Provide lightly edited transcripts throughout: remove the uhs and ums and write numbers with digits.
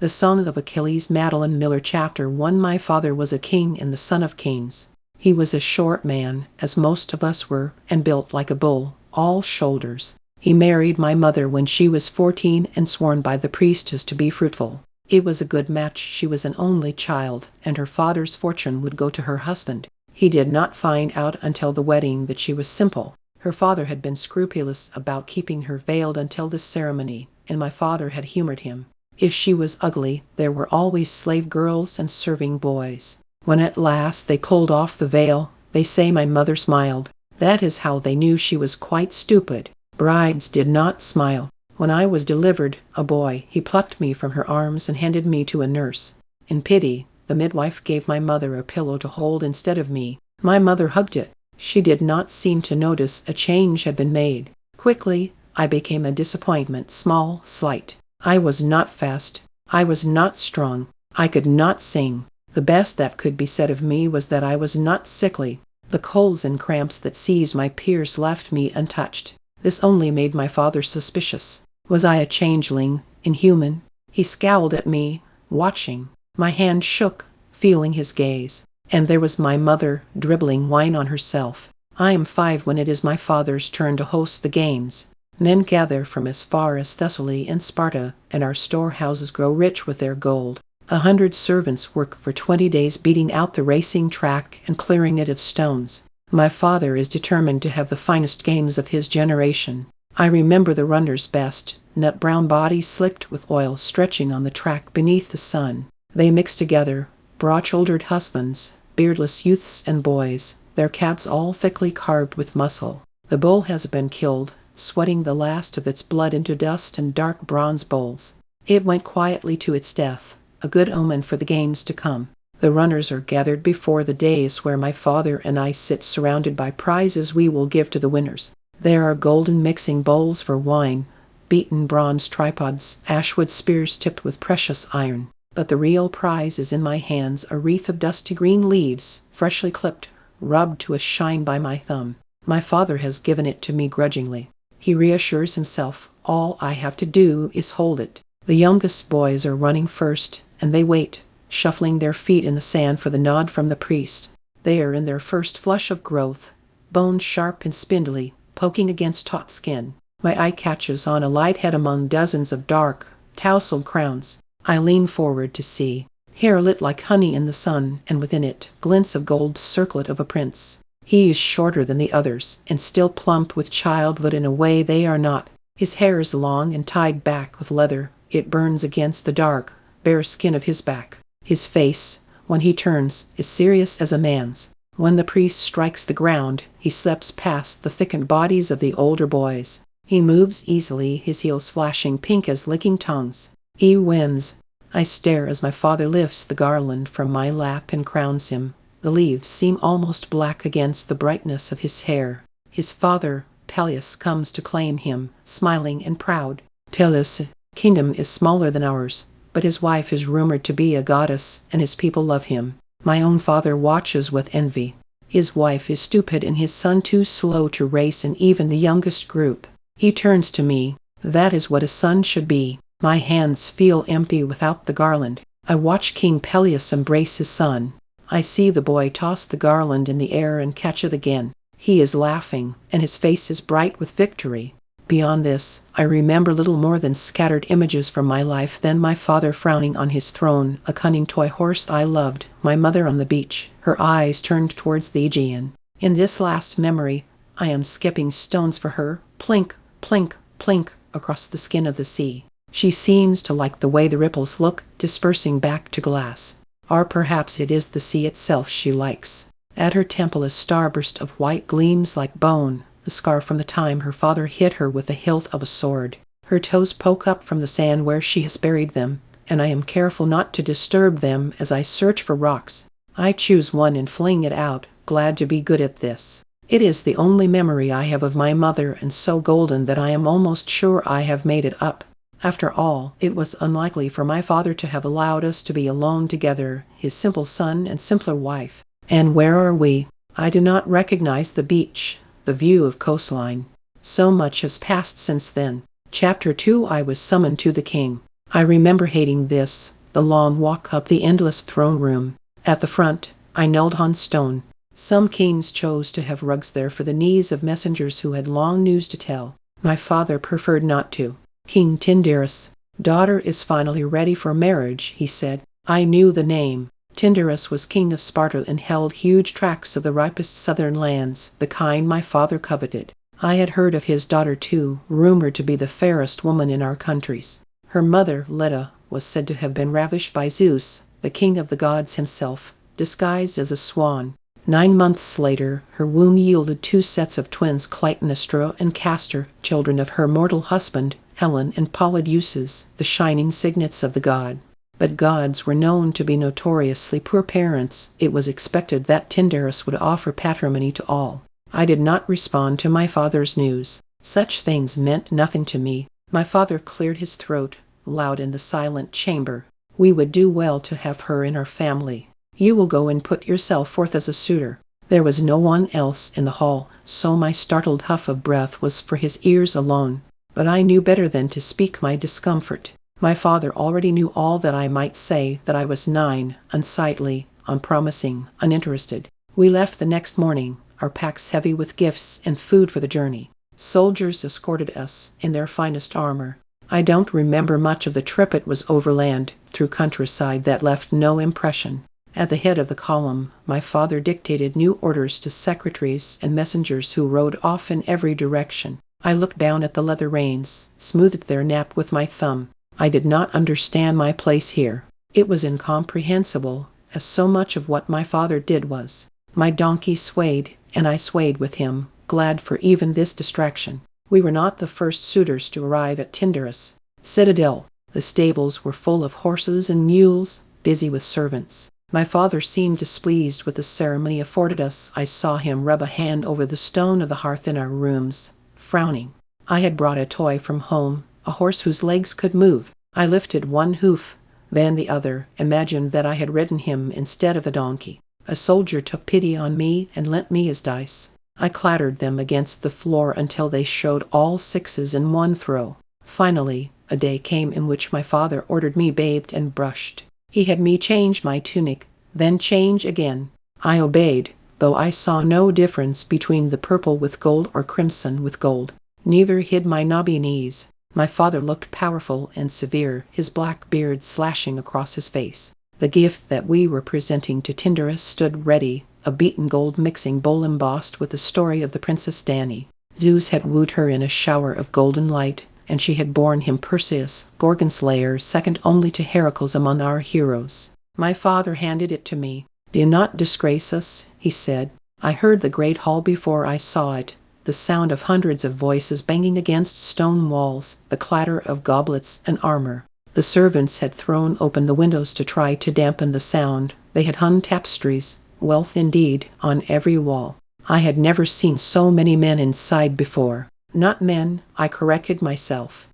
The Song of Achilles, Madeline Miller. Chapter 1. My father was a king and the son of kings. He was a short man, as most of us were, and built like a bull, all shoulders. He married my mother when she was 14 and sworn by the priestess to be fruitful. It was a good match. She was an only child, and her father's fortune would go to her husband. He did not find out until the wedding that she was simple. Her father had been scrupulous about keeping her veiled until the ceremony, and my father had humored him. If she was ugly, there were always slave girls and serving boys. When at last they pulled off the veil, they say my mother smiled. That is how they knew she was quite stupid. Brides did not smile. When I was delivered, a boy, he plucked me from her arms and handed me to a nurse. In pity, the midwife gave my mother a pillow to hold instead of me. My mother hugged it. She did not seem to notice a change had been made. Quickly, I became a disappointment, small, slight. I was not fast. I was not strong. I could not sing. The best that could be said of me was that I was not sickly. The colds and cramps that seized my peers left me untouched. This only made my father suspicious. Was I a changeling, inhuman? He scowled at me, watching. My hand shook, feeling his gaze. And there was my mother, dribbling wine on herself. I am 5 when it is my father's turn to host the games. Men gather from as far as Thessaly and Sparta, and our storehouses grow rich with their gold. 100 servants work for 20 days beating out the racing track and clearing it of stones. My father is determined to have the finest games of his generation. I remember the runners best, nut-brown bodies slicked with oil stretching on the track beneath the sun. They mix together, broad-shouldered husbands, beardless youths and boys, their caps all thickly carved with muscle. The bull has been killed, sweating the last of its blood into dust and dark bronze bowls. It went quietly to its death, a good omen for the games to come. The runners are gathered before the dais where my father and I sit surrounded by prizes we will give to the winners. There are golden mixing bowls for wine, beaten bronze tripods, ashwood spears tipped with precious iron. But the real prize is in my hands, a wreath of dusty green leaves, freshly clipped, rubbed to a shine by my thumb. My father has given it to me grudgingly. He reassures himself, all I have to do is hold it. The youngest boys are running first, and they wait, shuffling their feet in the sand for the nod from the priest. They are in their first flush of growth, bones sharp and spindly, poking against taut skin. My eye catches on a light head among dozens of dark, tousled crowns. I lean forward to see. Hair lit like honey in the sun, and within it, glints of gold circlet of a prince. He is shorter than the others, and still plump with childhood in a way they are not. His hair is long and tied back with leather. It burns against the dark, bare skin of his back. His face, when he turns, is serious as a man's. When the priest strikes the ground, he slips past the thickened bodies of the older boys. He moves easily, his heels flashing pink as licking tongues. He wins. I stare as my father lifts the garland from my lap and crowns him. The leaves seem almost black against the brightness of his hair. His father, Peleus, comes to claim him, smiling and proud. Peleus' kingdom is smaller than ours, but his wife is rumored to be a goddess, and his people love him. My own father watches with envy. His wife is stupid and his son too slow to race in even the youngest group. He turns to me. That is what a son should be. My hands feel empty without the garland. I watch King Peleus embrace his son. I see the boy toss the garland in the air and catch it again. He is laughing, and his face is bright with victory. Beyond this, I remember little more than scattered images from my life. Then my father frowning on his throne, a cunning toy horse I loved, my mother on the beach, her eyes turned towards the Aegean. In this last memory, I am skipping stones for her, plink, plink, plink, across the skin of the sea. She seems to like the way the ripples look, dispersing back to glass. Or perhaps it is the sea itself she likes. At her temple a starburst of white gleams like bone, the scar from the time her father hit her with the hilt of a sword. Her toes poke up from the sand where she has buried them, and I am careful not to disturb them as I search for rocks. I choose one and fling it out, glad to be good at this. It is the only memory I have of my mother, and so golden that I am almost sure I have made it up. After all, it was unlikely for my father to have allowed us to be alone together, his simple son and simpler wife. And where are we? I do not recognize the beach, the view of coastline. So much has passed since then. Chapter 2. I was summoned to the king. I remember hating this, the long walk up the endless throne room. At the front, I knelt on stone. Some kings chose to have rugs there for the knees of messengers who had long news to tell. My father preferred not to. King Tyndarus' daughter is finally ready for marriage, he said. I knew the name. Tyndarus was king of Sparta and held huge tracts of the ripest southern lands, the kind my father coveted. I had heard of his daughter too, rumored to be the fairest woman in our countries. Her mother, Leda, was said to have been ravished by Zeus, the king of the gods himself, disguised as a swan. 9 months later, her womb yielded 2 sets of twins, Clytemnestra and Castor, children of her mortal husband, Helen and Polydeuces, the shining signets of the god. But gods were known to be notoriously poor parents. It was expected that Tyndarus would offer patrimony to all. I did not respond to my father's news. Such things meant nothing to me. My father cleared his throat, loud in the silent chamber. We would do well to have her in our family. You will go and put yourself forth as a suitor. There was no one else in the hall, so my startled huff of breath was for his ears alone. But I knew better than to speak my discomfort. My father already knew all that I might say, that I was 9, unsightly, unpromising, uninterested. We left the next morning, our packs heavy with gifts and food for the journey. Soldiers escorted us in their finest armor. I don't remember much of the trip. It was overland, through countryside that left no impression. At the head of the column, my father dictated new orders to secretaries and messengers who rode off in every direction. I looked down at the leather reins, smoothed their nap with my thumb. I did not understand my place here. It was incomprehensible, as so much of what my father did was. My donkey swayed, and I swayed with him, glad for even this distraction. We were not the first suitors to arrive at Tyndarus' citadel. The stables were full of horses and mules, busy with servants. My father seemed displeased with the ceremony afforded us. I saw him rub a hand over the stone of the hearth in our rooms, frowning. I had brought a toy from home, a horse whose legs could move. I lifted one hoof, then the other, imagined that I had ridden him instead of a donkey. A soldier took pity on me and lent me his dice. I clattered them against the floor until they showed all 6s in one throw. Finally, a day came in which my father ordered me bathed and brushed. He had me change my tunic, then change again. I obeyed, though I saw no difference between the purple with gold or crimson with gold. Neither hid my knobby knees. My father looked powerful and severe, his black beard slashing across his face. The gift that we were presenting to Tyndarus stood ready, a beaten gold mixing bowl embossed with the story of the Princess Danae. Zeus had wooed her in a shower of golden light, and she had borne him Perseus, Gorgon's slayer, second only to Heracles among our heroes. My father handed it to me. "Do not disgrace us," he said. I heard the great hall before I saw it, the sound of hundreds of voices banging against stone walls, the clatter of goblets and armor. The servants had thrown open the windows to try to dampen the sound. They had hung tapestries, wealth indeed, on every wall. I had never seen so many men inside before. Not men, I corrected myself.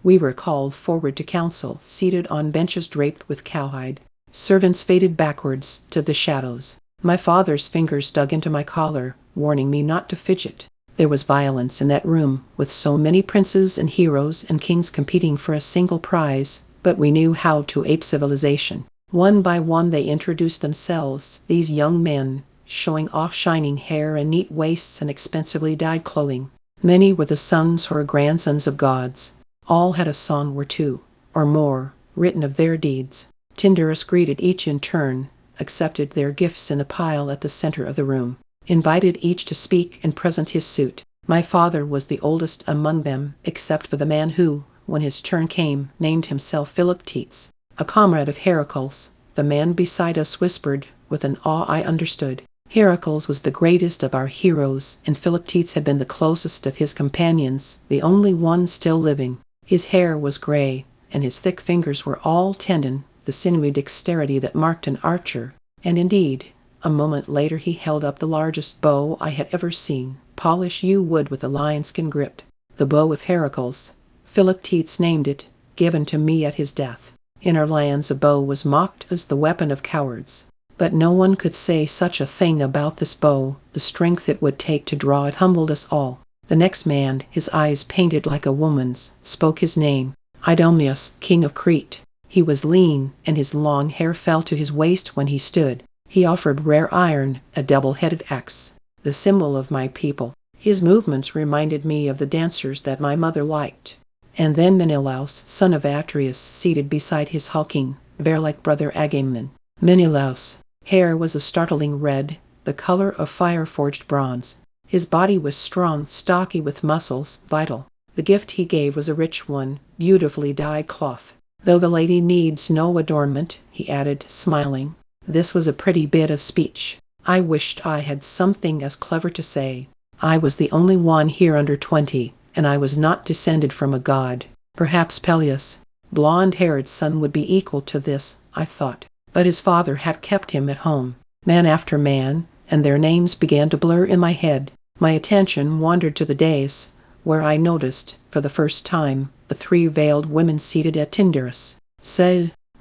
We were called forward to council, seated on benches draped with cowhide. Servants faded backwards to the shadows. My father's fingers dug into my collar, warning me not to fidget. There was violence in that room, with so many princes and heroes and kings competing for a single prize, but we knew how to ape civilization. One by one they introduced themselves, these young men, showing off shining hair and neat waists and expensively dyed clothing. Many were the sons or grandsons of gods. All had a song or two, or more, written of their deeds. Tyndarus greeted each in turn, accepted their gifts in a pile at the center of the room, invited each to speak and present his suit. My father was the oldest among them, except for the man who, when his turn came, named himself Philoctetes, a comrade of Heracles. The man beside us whispered, with an awe I understood. Heracles was the greatest of our heroes, and Philoctetes had been the closest of his companions, the only one still living. His hair was gray, and his thick fingers were all tendon, the sinewy dexterity that marked an archer. And indeed, a moment later he held up the largest bow I had ever seen, polished yew wood with a lion-skin grip. The bow of Heracles. Philoctetes named it, given to me at his death. In our lands a bow was mocked as the weapon of cowards. But no one could say such a thing about this bow. The strength it would take to draw it humbled us all. The next man, his eyes painted like a woman's, spoke his name. Idomeneus, king of Crete. He was lean, and his long hair fell to his waist when he stood. He offered rare iron, a double-headed axe, the symbol of my people. His movements reminded me of the dancers that my mother liked. And then Menelaus, son of Atreus, seated beside his hulking, bear-like brother Agamemnon. Menelaus' hair was a startling red, the color of fire-forged bronze. His body was strong, stocky with muscles, vital. The gift he gave was a rich one, beautifully dyed cloth. Though the lady needs no adornment, he added, smiling. This was a pretty bit of speech. I wished I had something as clever to say. I was the only one here under 20, and I was not descended from a god. Perhaps Peleus' blonde-haired son would be equal to this, I thought. But his father had kept him at home. Man after man, and their names began to blur in my head. My attention wandered to the dais, where I noticed, for the first time, the 3 veiled women seated at Tyndarus.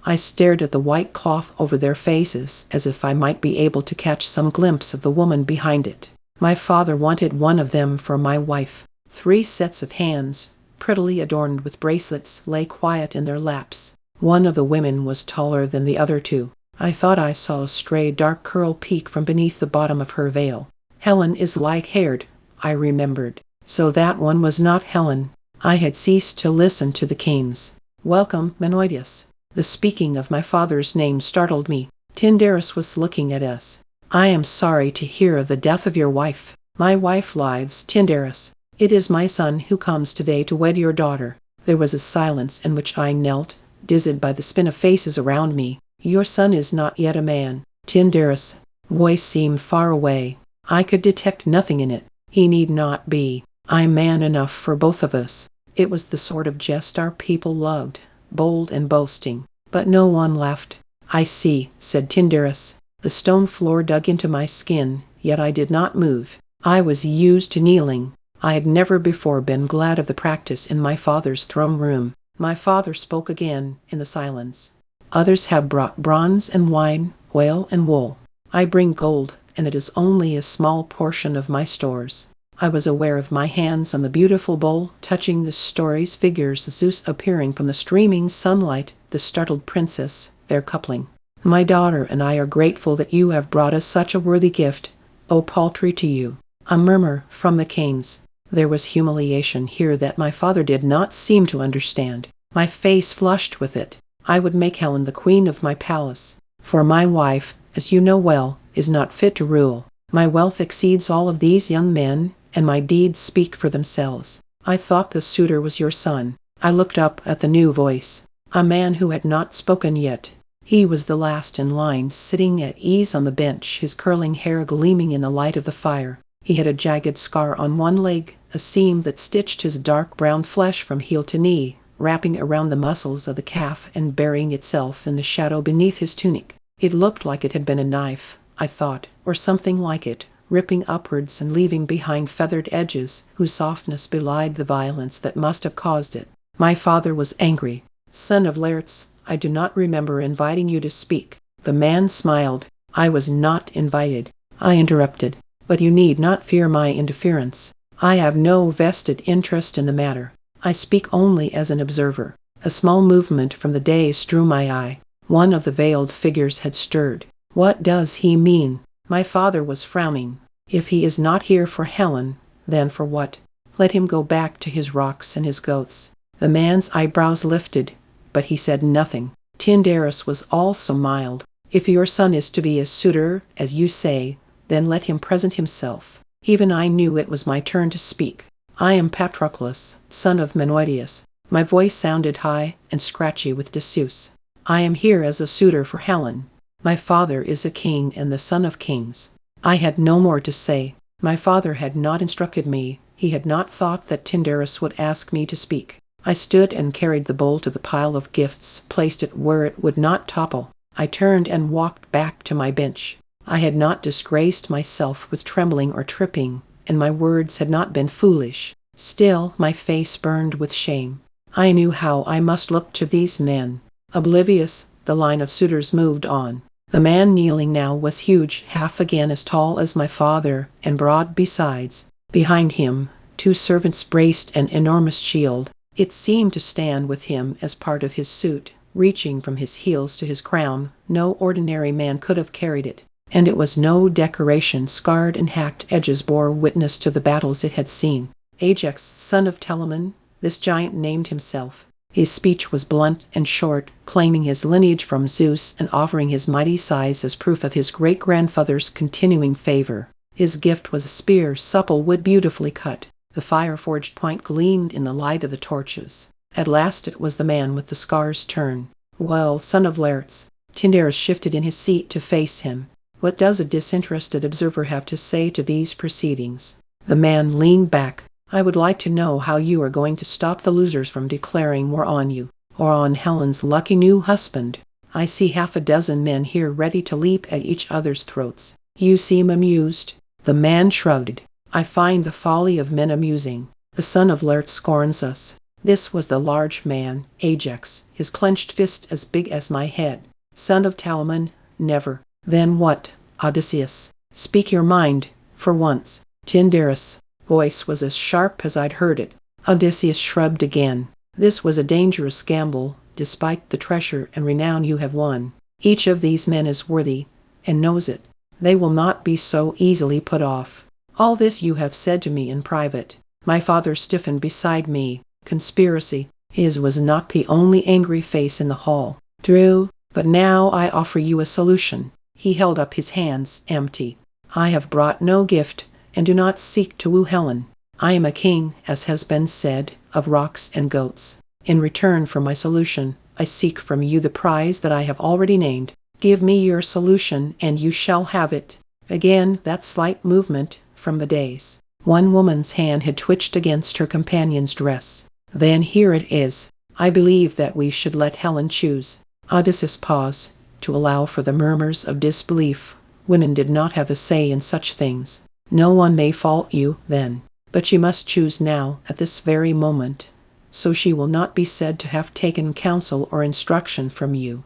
I stared at the white cloth over their faces, as if I might be able to catch some glimpse of the woman behind it. My father wanted one of them for my wife. 3 sets of hands, prettily adorned with bracelets, lay quiet in their laps. One of the women was taller than the other 2. I thought I saw a stray dark curl peek from beneath the bottom of her veil. Helen is light-haired, I remembered. So that one was not Helen. I had ceased to listen to the kings. Welcome, Menelaus. The speaking of my father's name startled me. Tyndarus was looking at us. I am sorry to hear of the death of your wife. My wife lives, Tyndarus. It is my son who comes today to wed your daughter. There was a silence in which I knelt, dizzied by the spin of faces around me. Your son is not yet a man. Tyndarus' voice seemed far away. I could detect nothing in it. He need not be. I'm man enough for both of us. It was the sort of jest our people loved, bold and boasting. But no one laughed. I see, said Tyndarus. The stone floor dug into my skin, yet I did not move. I was used to kneeling. I had never before been glad of the practice in my father's throne room. My father spoke again, in the silence. Others have brought bronze and wine, oil and wool. I bring gold, and it is only a small portion of my stores. I was aware of my hands on the beautiful bowl, touching the story's figures, Zeus appearing from the streaming sunlight, the startled princess, their coupling. My daughter and I are grateful that you have brought us such a worthy gift. O paltry to you. A murmur from the kings. There was humiliation here that my father did not seem to understand. My face flushed with it. I would make Helen the queen of my palace. For my wife, as you know well, is not fit to rule. My wealth exceeds all of these young men, and my deeds speak for themselves. I thought the suitor was your son. I looked up at the new voice. A man who had not spoken yet. He was the last in line, sitting at ease on the bench, his curling hair gleaming in the light of the fire. He had a jagged scar on one leg, a seam that stitched his dark brown flesh from heel to knee, wrapping around the muscles of the calf and burying itself in the shadow beneath his tunic. It looked like it had been a knife, I thought, or something like it, ripping upwards and leaving behind feathered edges, whose softness belied the violence that must have caused it. My father was angry. Son of Laertes, I do not remember inviting you to speak. The man smiled. I was not invited. I interrupted. But you need not fear my interference. I have no vested interest in the matter. I speak only as an observer. A small movement from the dais drew my eye. One of the veiled figures had stirred. What does he mean? My father was frowning. If he is not here for Helen, then for what? Let him go back to his rocks and his goats. The man's eyebrows lifted, but he said nothing. Tyndarus was also mild. If your son is to be a suitor, as you say, then let him present himself. Even I knew it was my turn to speak. I am Patroclus, son of Menelaus. My voice sounded high and scratchy with disuse. I am here as a suitor for Helen. My father is a king and the son of kings. I had no more to say. My father had not instructed me. He had not thought that Tyndarus would ask me to speak. I stood and carried the bowl to the pile of gifts, placed it where it would not topple. I turned and walked back to my bench. I had not disgraced myself with trembling or tripping, and my words had not been foolish. Still, my face burned with shame. I knew how I must look to these men. Oblivious, the line of suitors moved on. The man kneeling now was huge, half again as tall as my father, and broad besides. Behind him, 2 servants braced an enormous shield. It seemed to stand with him as part of his suit, reaching from his heels to his crown. No ordinary man could have carried it, and it was no decoration. Scarred and hacked edges bore witness to the battles it had seen. Ajax, son of Telamon, this giant named himself. His speech was blunt and short, claiming his lineage from Zeus and offering his mighty size as proof of his great-grandfather's continuing favor. His gift was a spear, supple wood beautifully cut. The fire-forged point gleamed in the light of the torches. At last it was the man with the scar's turn. "Well, son of Laertes." Tyndareus shifted in his seat to face him. "What does a disinterested observer have to say to these proceedings?" The man leaned back. "I would like to know how you are going to stop the losers from declaring war on you, or on Helen's lucky new husband. I see half a dozen men here ready to leap at each other's throats. You seem amused." The man shrugged. "I find the folly of men amusing. The son of Laertes scorns us." This was the large man, Ajax, his clenched fist as big as my head. "Son of Telamon, never." "Then what?" "Odysseus. Speak your mind, for once." Tyndareus' voice was as sharp as I'd heard it. Odysseus shrugged again. "This was a dangerous gamble, despite the treasure and renown you have won. Each of these men is worthy, and knows it. They will not be so easily put off. All this you have said to me in private." My father stiffened beside me. "Conspiracy." His was not the only angry face in the hall. "True, but now I offer you a solution." He held up his hands, empty. "I have brought no gift, and do not seek to woo Helen. I am a king, as has been said, of rocks and goats. In return for my solution, I seek from you the prize that I have already named. Give me your solution, and you shall have it." Again that slight movement from the dais. One woman's hand had twitched against her companion's dress. "Then here it is. I believe that we should let Helen choose." Odysseus paused, to allow for the murmurs of disbelief. Women did not have a say in such things. "No one may fault you, then. But she must choose now, at this very moment. So she will not be said to have taken counsel or instruction from you."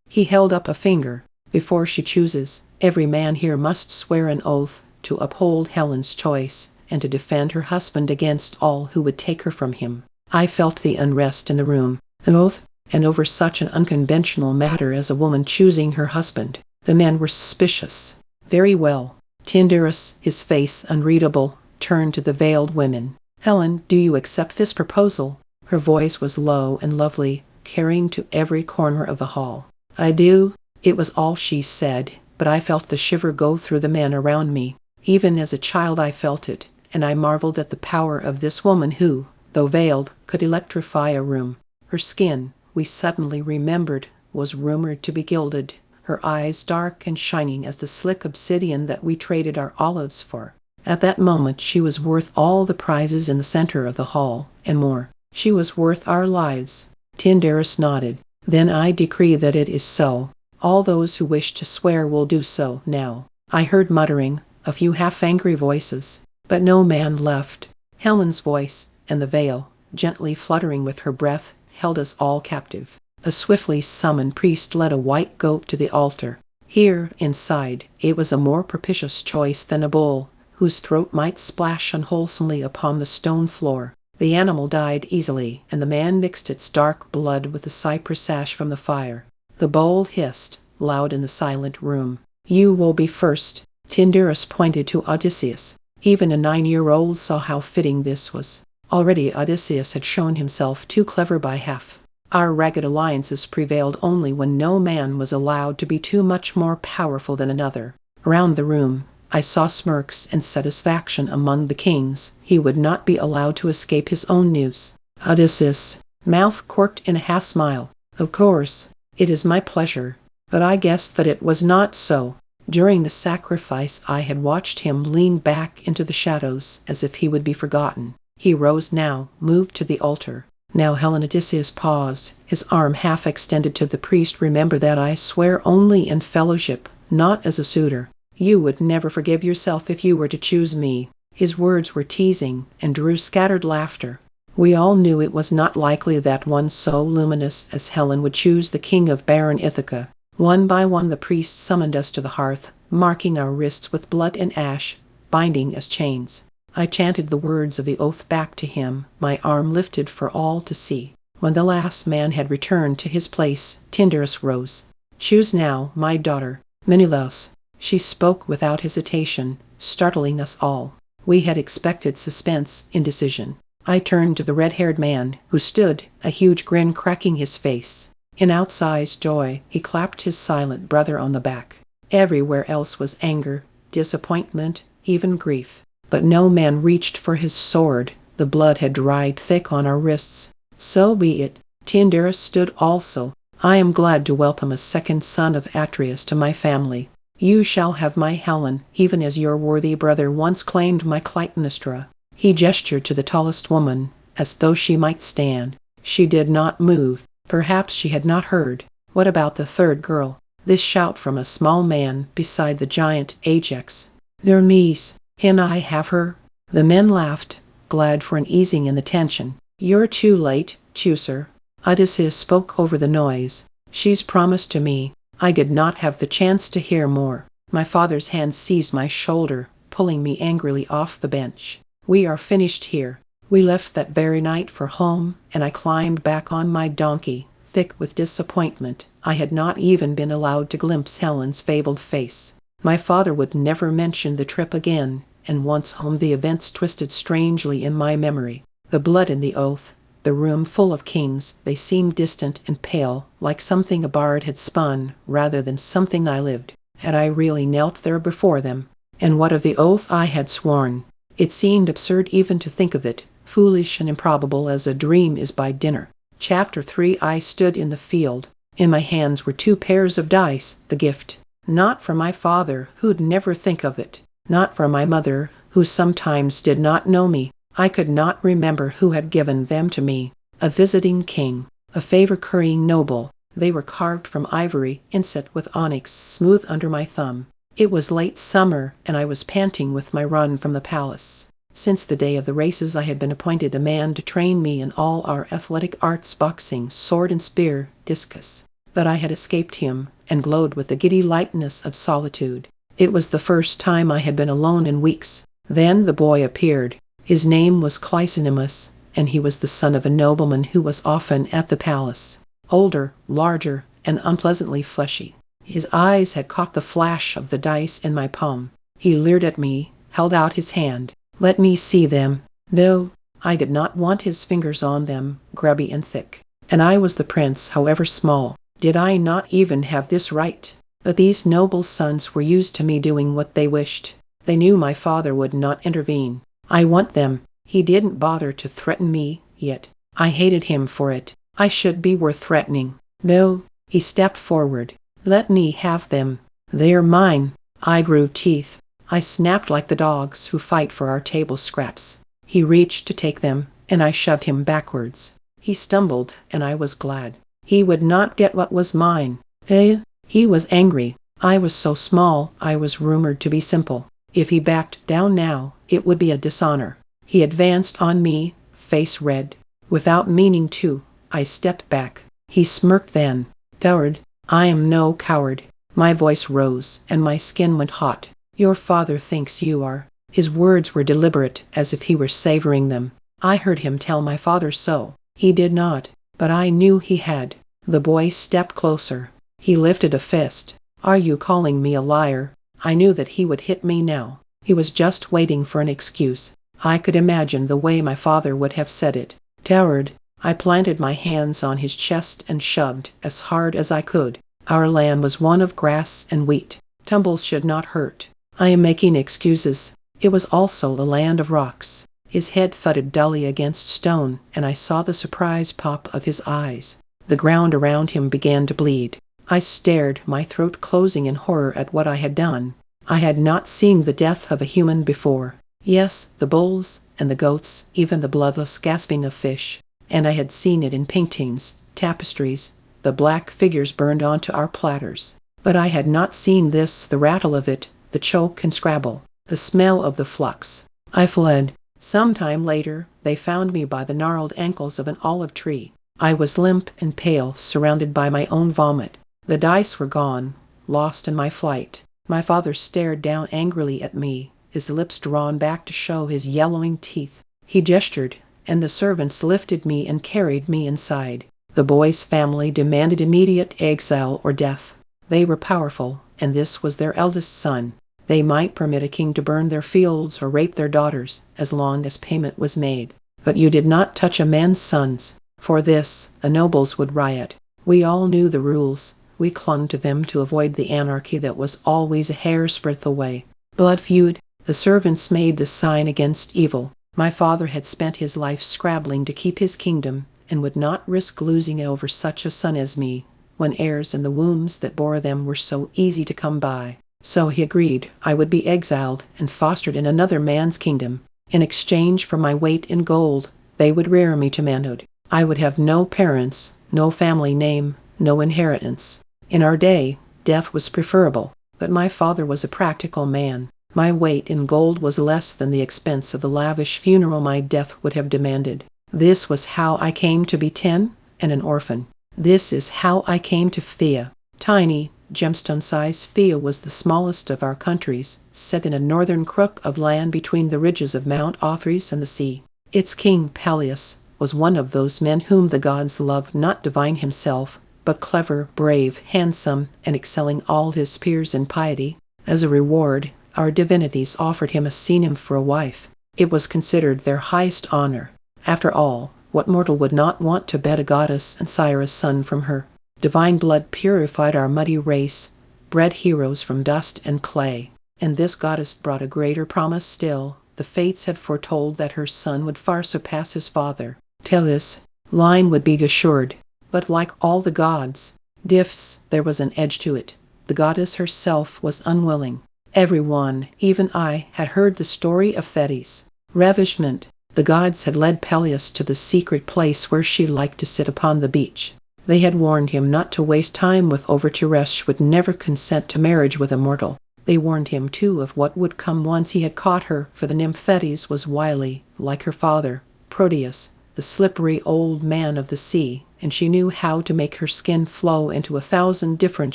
He held up a finger. "Before she chooses, every man here must swear an oath to uphold Helen's choice, and to defend her husband against all who would take her from him." I felt the unrest in the room. An oath, and over such an unconventional matter as a woman choosing her husband. The men were suspicious. "Very well." Tyndareus, his face unreadable, turned to the veiled women. "Helen, do you accept this proposal?" Her voice was low and lovely, carrying to every corner of the hall. "I do." It was all she said, but I felt the shiver go through the men around me. Even as a child I felt it, and I marveled at the power of this woman who, though veiled, could electrify a room. Her skin, we suddenly remembered, was rumored to be gilded, her eyes dark and shining as the slick obsidian that we traded our olives for. At that moment she was worth all the prizes in the center of the hall, and more. She was worth our lives. Tyndareus nodded. "Then I decree that it is so. All those who wish to swear will do so now." I heard muttering, a few half-angry voices, but no man left. Helen's voice, and the veil, gently fluttering with her breath, held us all captive. A swiftly summoned priest led a white goat to the altar. Here, inside, it was a more propitious choice than a bull, whose throat might splash unwholesomely upon the stone floor. The animal died easily, and the man mixed its dark blood with the cypress ash from the fire. The bowl hissed, loud in the silent room. "You will be first." Tyndareus pointed to Odysseus. Even a 9-year-old saw how fitting this was. Already Odysseus had shown himself too clever by half. Our ragged alliances prevailed only when no man was allowed to be too much more powerful than another. Around the room, I saw smirks and satisfaction among the kings. He would not be allowed to escape his own news. Odysseus, mouth corked in a half-smile. "Of course, it is my pleasure." But I guessed that it was not so. During the sacrifice I had watched him lean back into the shadows as if he would be forgotten. He rose now, moved to the altar. "Now Helen." Odysseus paused, his arm half extended to the priest. "Remember that I swear only in fellowship, not as a suitor. You would never forgive yourself if you were to choose me." His words were teasing, and drew scattered laughter. We all knew it was not likely that one so luminous as Helen would choose the king of barren Ithaca. One by one the priests summoned us to the hearth, marking our wrists with blood and ash, binding as chains. I chanted the words of the oath back to him, my arm lifted for all to see. When the last man had returned to his place, Tyndarus rose. "Choose now, my daughter, Menelaus." She spoke without hesitation, startling us all. We had expected suspense, indecision. I turned to the red-haired man, who stood, a huge grin cracking his face. In outsized joy, he clapped his silent brother on the back. Everywhere else was anger, disappointment, even grief. But no man reached for his sword. The blood had dried thick on our wrists. "So be it." Tyndarus stood also. "I am glad to welcome a second son of Atreus to my family. You shall have my Helen, even as your worthy brother once claimed my Clytemnestra." He gestured to the tallest woman, as though she might stand. She did not move. Perhaps she had not heard. "What about the third girl?" This shout from a small man beside the giant Ajax. "Hermes, can I have her?" The men laughed, glad for an easing in the tension. "You're too late, Teucer." Odysseus spoke over the noise. "She's promised to me." I did not have the chance to hear more. My father's hand seized my shoulder, pulling me angrily off the bench. "We are finished here." We left that very night for home, and I climbed back on my donkey, thick with disappointment. I had not even been allowed to glimpse Helen's fabled face. My father would never mention the trip again, and once home the events twisted strangely in my memory. The blood in the oath, the room full of kings, they seemed distant and pale, like something a bard had spun, rather than something I lived. Had I really knelt there before them? And what of the oath I had sworn? It seemed absurd even to think of it, foolish and improbable as a dream is by dinner. Chapter 3. I stood in the field. In my hands were 2 pairs of dice, the gift. Not from my father, who'd never think of it. Not from my mother, who sometimes did not know me. I could not remember who had given them to me. A visiting king, a favor-currying noble. They were carved from ivory, inset with onyx, smooth under my thumb. It was late summer, and I was panting with my run from the palace. Since the day of the races I had been appointed a man to train me in all our athletic arts, boxing, sword and spear, discus. But I had escaped him, and glowed with the giddy lightness of solitude. It was the first time I had been alone in weeks. Then the boy appeared. His name was Clysimachus, and he was the son of a nobleman who was often at the palace. Older, larger, and unpleasantly fleshy. His eyes had caught the flash of the dice in my palm. He leered at me, held out his hand. "Let me see them." No, I did not want his fingers on them, grubby and thick. And I was the prince, however small. Did I not even have this right? But these noble sons were used to me doing what they wished. They knew my father would not intervene. "I want them." He didn't bother to threaten me, yet. I hated him for it. I should be worth threatening. "No." He stepped forward. "Let me have them. They're mine." I grew teeth. I snapped like the dogs who fight for our table scraps. He reached to take them, and I shoved him backwards. He stumbled, and I was glad. He would not get what was mine. He was angry. I was so small, I was rumored to be simple. If he backed down now, it would be a dishonor. He advanced on me, face red. Without meaning to, I stepped back. He smirked then. "Coward." "I am no coward." My voice rose, and my skin went hot. "Your father thinks you are." His words were deliberate, as if he were savoring them. I heard him tell my father so. He did not, but I knew he had. The boy stepped closer. He lifted a fist. "Are you calling me a liar?" I knew that he would hit me now. He was just waiting for an excuse. I could imagine the way my father would have said it. "Coward." I planted my hands on his chest and shoved as hard as I could. Our land was one of grass and wheat. Tumbles should not hurt. I am making excuses. It was also the land of rocks. His head thudded dully against stone, and I saw the surprise pop of his eyes. The ground around him began to bleed. I stared, my throat closing in horror at what I had done. I had not seen the death of a human before. Yes, the bulls and the goats, even the bloodless gasping of fish. And I had seen it in paintings, tapestries, the black figures burned onto our platters. But I had not seen this, the rattle of it, the choke and scrabble, the smell of the flux. I fled. Some time later, they found me by the gnarled ankles of an olive tree. I was limp and pale, surrounded by my own vomit. The dice were gone, lost in my flight. My father stared down angrily at me, his lips drawn back to show his yellowing teeth. He gestured, and the servants lifted me and carried me inside. The boy's family demanded immediate exile or death. They were powerful, and this was their eldest son. They might permit a king to burn their fields or rape their daughters, as long as payment was made. But you did not touch a man's sons. For this, the nobles would riot. We all knew the rules. We clung to them to avoid the anarchy that was always a hair's breadth away. Blood feud. The servants made the sign against evil. My father had spent his life scrabbling to keep his kingdom, and would not risk losing it over such a son as me, when heirs and the wombs that bore them were so easy to come by. So he agreed I would be exiled and fostered in another man's kingdom. In exchange for my weight in gold, they would rear me to manhood. I would have no parents, no family name, no inheritance. In our day, death was preferable, but my father was a practical man. My weight in gold was less than the expense of the lavish funeral my death would have demanded. This was how I came to be 10 and an orphan. This is how I came to Phthia. Tiny, gemstone-sized Phthia was the smallest of our countries, set in a northern crook of land between the ridges of Mount Othrys and the sea. Its king, Peleus, was one of those men whom the gods loved, not divine himself, but clever, brave, handsome, and excelling all his peers in piety. As a reward, our divinities offered him a sea nymph for a wife. It was considered their highest honor. After all, what mortal would not want to bed a goddess and sire a son from her? Divine blood purified our muddy race, bred heroes from dust and clay. And this goddess brought a greater promise still. The fates had foretold that her son would far surpass his father. Peleus' line would be assured. But like all the gods' gifts, there was an edge to it. The goddess herself was unwilling. Everyone, even I, had heard the story of Thetis' ravishment. The gods had led Peleus to the secret place where she liked to sit upon the beach. They had warned him not to waste time with overtures, would never consent to marriage with a mortal. They warned him, too, of what would come once he had caught her, for the nymph Thetis was wily, like her father, Proteus, the slippery old man of the sea, and she knew how to make her skin flow into 1,000 different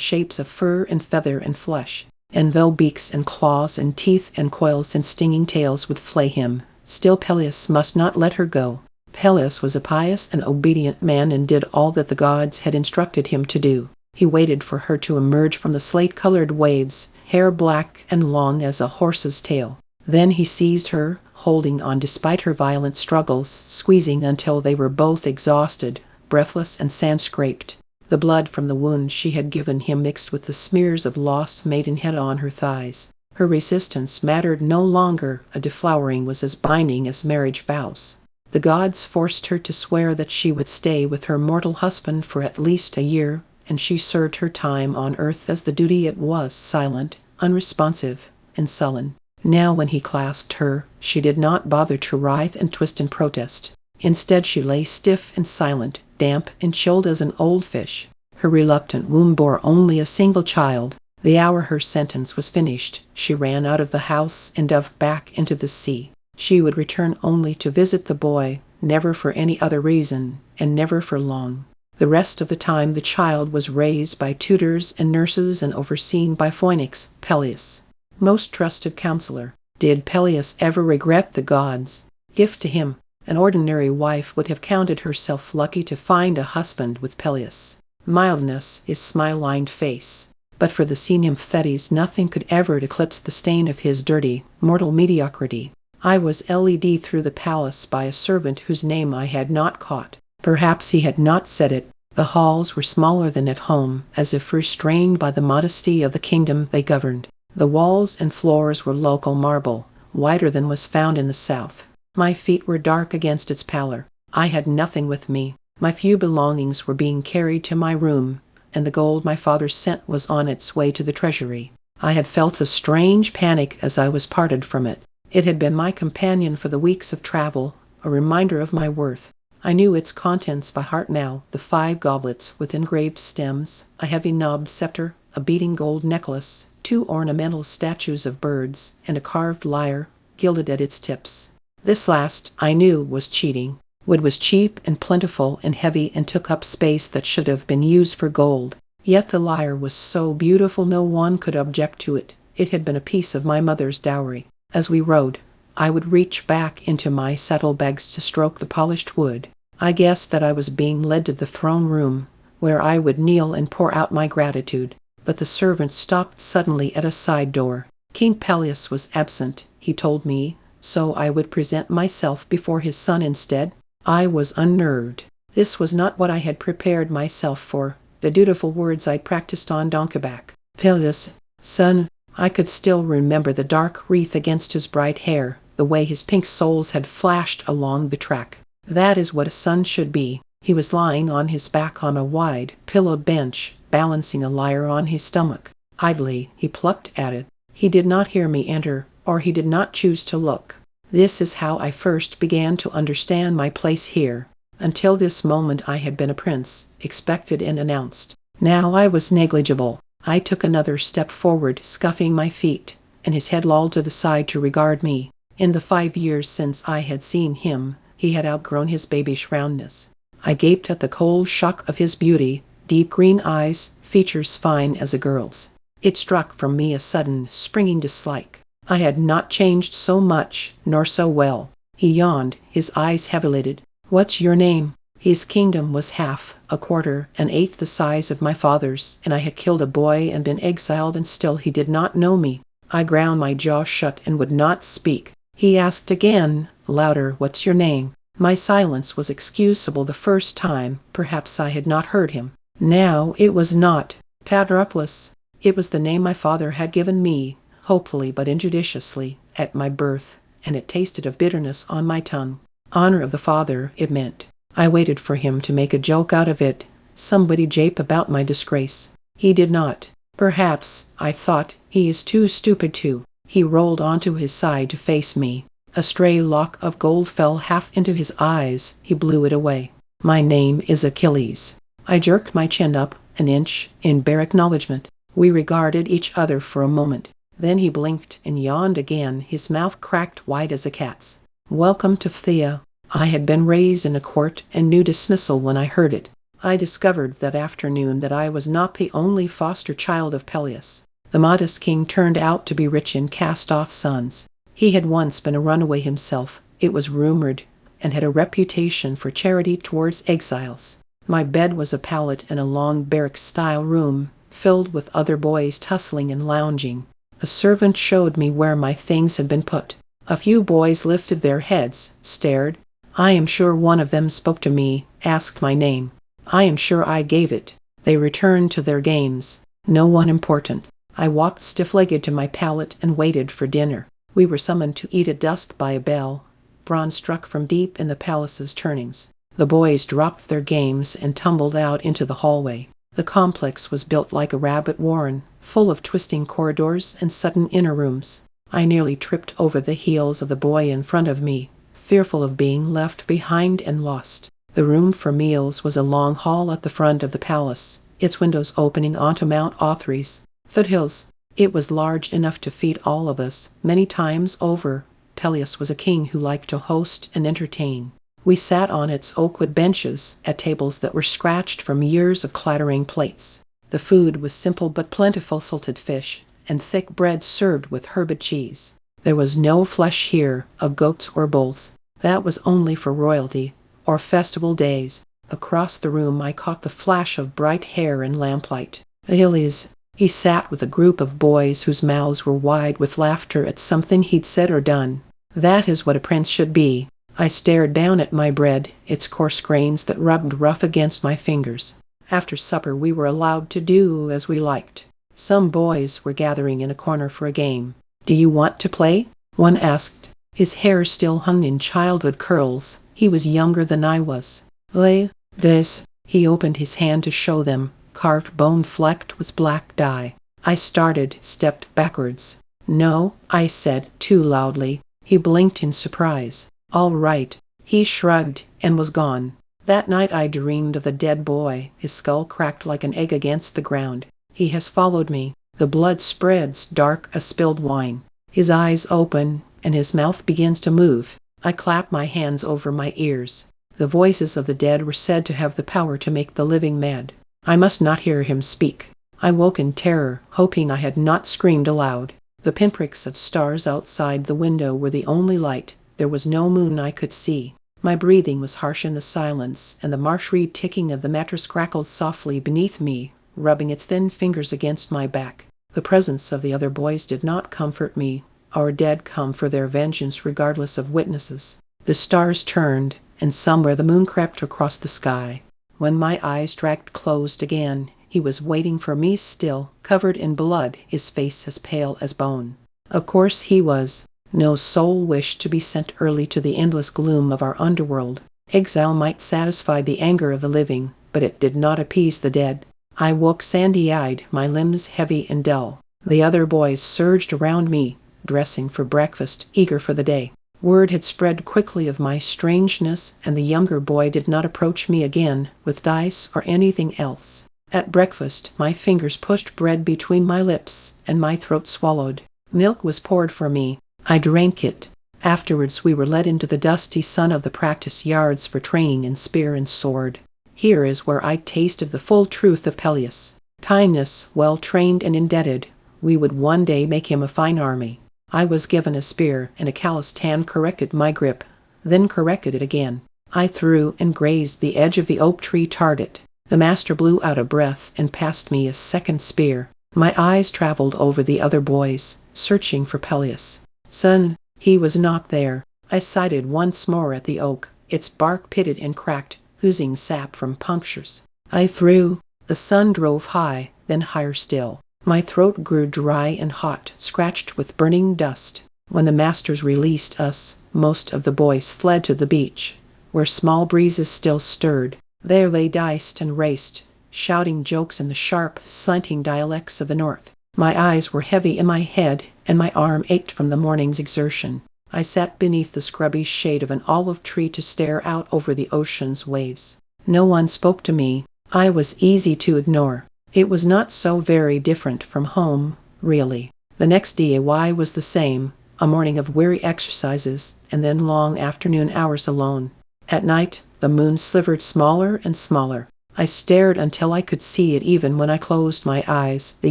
shapes of fur and feather and flesh. And though beaks and claws and teeth and coils and stinging tails would flay him, still Peleus must not let her go. Peleus was a pious and obedient man and did all that the gods had instructed him to do. He waited for her to emerge from the slate-colored waves, hair black and long as a horse's tail. Then he seized her, holding on despite her violent struggles, squeezing until they were both exhausted, breathless and sand-scraped. The blood from the wound she had given him mixed with the smears of lost maidenhead on her thighs. Her resistance mattered no longer. A deflowering was as binding as marriage vows. The gods forced her to swear that she would stay with her mortal husband for at least a year, and she served her time on earth as the duty it was, silent, unresponsive, and sullen. Now when he clasped her, she did not bother to writhe and twist in protest. Instead she lay stiff and silent, damp and chilled as an old fish. Her reluctant womb bore only a single child. The hour her sentence was finished, she ran out of the house and dove back into the sea. She would return only to visit the boy, never for any other reason, and never for long. The rest of the time the child was raised by tutors and nurses and overseen by Phoenix, Peleus' most trusted counselor. Did Peleus ever regret the gods' gift to him? An ordinary wife would have counted herself lucky to find a husband with Peleus' mildness, his smile-lined face. But for the sea nymph Thetis nothing could ever eclipse the stain of his dirty, mortal mediocrity. I was led through the palace by a servant whose name I had not caught. Perhaps he had not said it. The halls were smaller than at home, as if restrained by the modesty of the kingdom they governed. The walls and floors were local marble, whiter than was found in the south. My feet were dark against its pallor. I had nothing with me. My few belongings were being carried to my room, and the gold my father sent was on its way to the treasury. I had felt a strange panic as I was parted from it. It had been my companion for the weeks of travel, a reminder of my worth. I knew its contents by heart now: the 5 goblets with engraved stems, a heavy knobbed scepter, a beating gold necklace, 2 ornamental statues of birds, and a carved lyre, gilded at its tips. This last, I knew, was cheating. Wood was cheap and plentiful and heavy and took up space that should have been used for gold. Yet the lyre was so beautiful no one could object to it. It had been a piece of my mother's dowry. As we rode, I would reach back into my saddlebags to stroke the polished wood. I guessed that I was being led to the throne room, where I would kneel and pour out my gratitude. But the servant stopped suddenly at a side door. King Peleus was absent, he told me, so I would present myself before his son instead. I was unnerved. This was not what I had prepared myself for, the dutiful words I'd practiced on donkeyback. Peleus, son. I could still remember the dark wreath against his bright hair, the way his pink soles had flashed along the track. That is what a son should be. He was lying on his back on a wide, pillowed bench, balancing a lyre on his stomach. Idly, he plucked at it. He did not hear me enter, or he did not choose to look. This is how I first began to understand my place here. Until this moment I had been a prince, expected and announced. Now I was negligible. I took another step forward, scuffing my feet, and his head lolled to the side to regard me. In the 5 years since I had seen him, he had outgrown his babyish roundness. I gaped at the cold shock of his beauty, deep green eyes, features fine as a girl's. It struck from me a sudden, springing dislike. I had not changed so much, nor so well. He yawned, his eyes heavy-lidded. What's your name? His kingdom was half, a quarter, an eighth the size of my father's, and I had killed a boy and been exiled, and still he did not know me. I ground my jaw shut and would not speak. He asked again, louder, what's your name? My silence was excusable the first time. Perhaps I had not heard him. Now it was not Patroclus. It was the name my father had given me, hopefully but injudiciously, at my birth, and it tasted of bitterness on my tongue. Honor of the father, it meant. I waited for him to make a joke out of it, somebody jape about my disgrace. He did not. Perhaps, I thought, he is too stupid to. He rolled onto his side to face me. A stray lock of gold fell half into his eyes. He blew it away. My name is Achilles. I jerked my chin up an inch in bare acknowledgement. We regarded each other for a moment. Then he blinked and yawned again, his mouth cracked wide as a cat's. Welcome to Phthia. I had been raised in a court and knew dismissal when I heard it. I discovered that afternoon that I was not the only foster child of Peleus. The modest king turned out to be rich in cast-off sons. He had once been a runaway himself, it was rumored, and had a reputation for charity towards exiles. My bed was a pallet in a long barrack-style room, filled with other boys tussling and lounging. A servant showed me where my things had been put. A few boys lifted their heads, stared. I am sure one of them spoke to me, asked my name. I am sure I gave it. They returned to their games. No one important. I walked stiff-legged to my pallet and waited for dinner. We were summoned to eat at dusk by a bell. Bronze struck from deep in the palace's turnings. The boys dropped their games and tumbled out into the hallway. The complex was built like a rabbit warren, full of twisting corridors and sudden inner rooms. I nearly tripped over the heels of the boy in front of me, fearful of being left behind and lost. The room for meals was a long hall at the front of the palace, its windows opening onto Mount Othrys, foothills. It was large enough to feed all of us, many times over. Peleus was a king who liked to host and entertain. We sat on its oakwood benches, at tables that were scratched from years of clattering plates. The food was simple but plentiful: salted fish, and thick bread served with herbed cheese. There was no flesh here, of goats or bulls. That was only for royalty, or festival days. Across the room I caught the flash of bright hair in lamplight. Achilles. He sat with a group of boys whose mouths were wide with laughter at something he'd said or done. That is what a prince should be. I stared down at my bread, its coarse grains that rubbed rough against my fingers. After supper we were allowed to do as we liked. Some boys were gathering in a corner for a game. Do you want to play? One asked. His hair still hung in childhood curls. He was younger than I was. Lay this. He opened his hand to show them, carved bone flecked with black dye. I started, stepped backwards. No, I said, too loudly. He blinked in surprise. All right. He shrugged, and was gone. That night I dreamed of the dead boy, his skull cracked like an egg against the ground. He has followed me. The blood spreads dark as spilled wine. His eyes open, and his mouth begins to move. I clap my hands over my ears. The voices of the dead were said to have the power to make the living mad. I must not hear him speak. I woke in terror, hoping I had not screamed aloud. The The pinpricks of stars outside the window were the only light. There was no moon I could see. My breathing was harsh in the silence, and the marsh reed ticking of the mattress crackled softly beneath me, rubbing its thin fingers against my back. The presence of the other boys did not comfort me. Our dead come for their vengeance regardless of witnesses. The stars turned, and somewhere the moon crept across the sky. When my eyes dragged closed again, he was waiting for me still, covered in blood, his face as pale as bone. Of course he was. No soul wished to be sent early to the endless gloom of our underworld. Exile might satisfy the anger of the living, but it did not appease the dead. I woke sandy-eyed, my limbs heavy and dull. The other boys surged around me, dressing for breakfast, eager for the day. Word had spread quickly of my strangeness, and the younger boy did not approach me again with dice or anything else. At breakfast, my fingers pushed bread between my lips, and my throat swallowed. Milk was poured for me. I drank it. Afterwards we were led into the dusty sun of the practice yards for training in spear and sword. Here is where I tasted the full truth of Peleus. Kindness, well trained and indebted, we would one day make him a fine army. I was given a spear, and a calloused hand corrected my grip, then corrected it again. I threw and grazed the edge of the oak tree target. The master blew out a breath and passed me a second spear. My eyes traveled over the other boys, searching for Peleus. Son, he was not there. I sighted once more at the oak, its bark pitted and cracked, oozing sap from punctures. I threw. The sun drove high, then higher still. My throat grew dry and hot, scratched with burning dust. When the masters released us, most of the boys fled to the beach, where small breezes still stirred. There they diced and raced, shouting jokes in the sharp, slanting dialects of the north. My eyes were heavy in my head, and my arm ached from the morning's exertion. I sat beneath the scrubby shade of an olive tree to stare out over the ocean's waves. No one spoke to me. I was easy to ignore. It was not so very different from home, really. The next day was the same, a morning of weary exercises, and then long afternoon hours alone. At night, the moon slivered smaller and smaller. I stared until I could see it even when I closed my eyes, the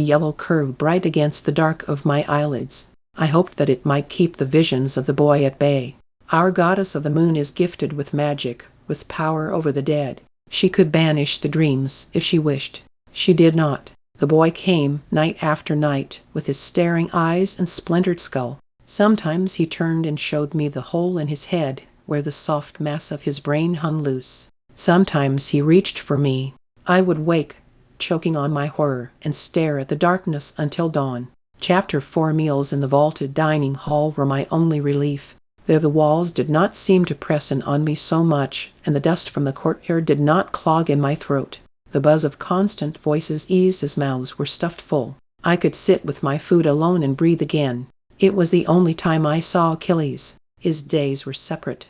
yellow curve bright against the dark of my eyelids. I hoped that it might keep the visions of the boy at bay. Our goddess of the moon is gifted with magic, with power over the dead. She could banish the dreams if she wished. She did not. The boy came, night after night, with his staring eyes and splintered skull. Sometimes he turned and showed me the hole in his head, where the soft mass of his brain hung loose. Sometimes he reached for me. I would wake, choking on my horror, and stare at the darkness until dawn. Chapter 4. Meals in the vaulted dining hall were my only relief. There the walls did not seem to press in on me so much, and the dust from the courtyard did not clog in my throat. The buzz of constant voices eased as mouths were stuffed full. I could sit with my food alone and breathe again. It was the only time I saw Achilles. His days were separate,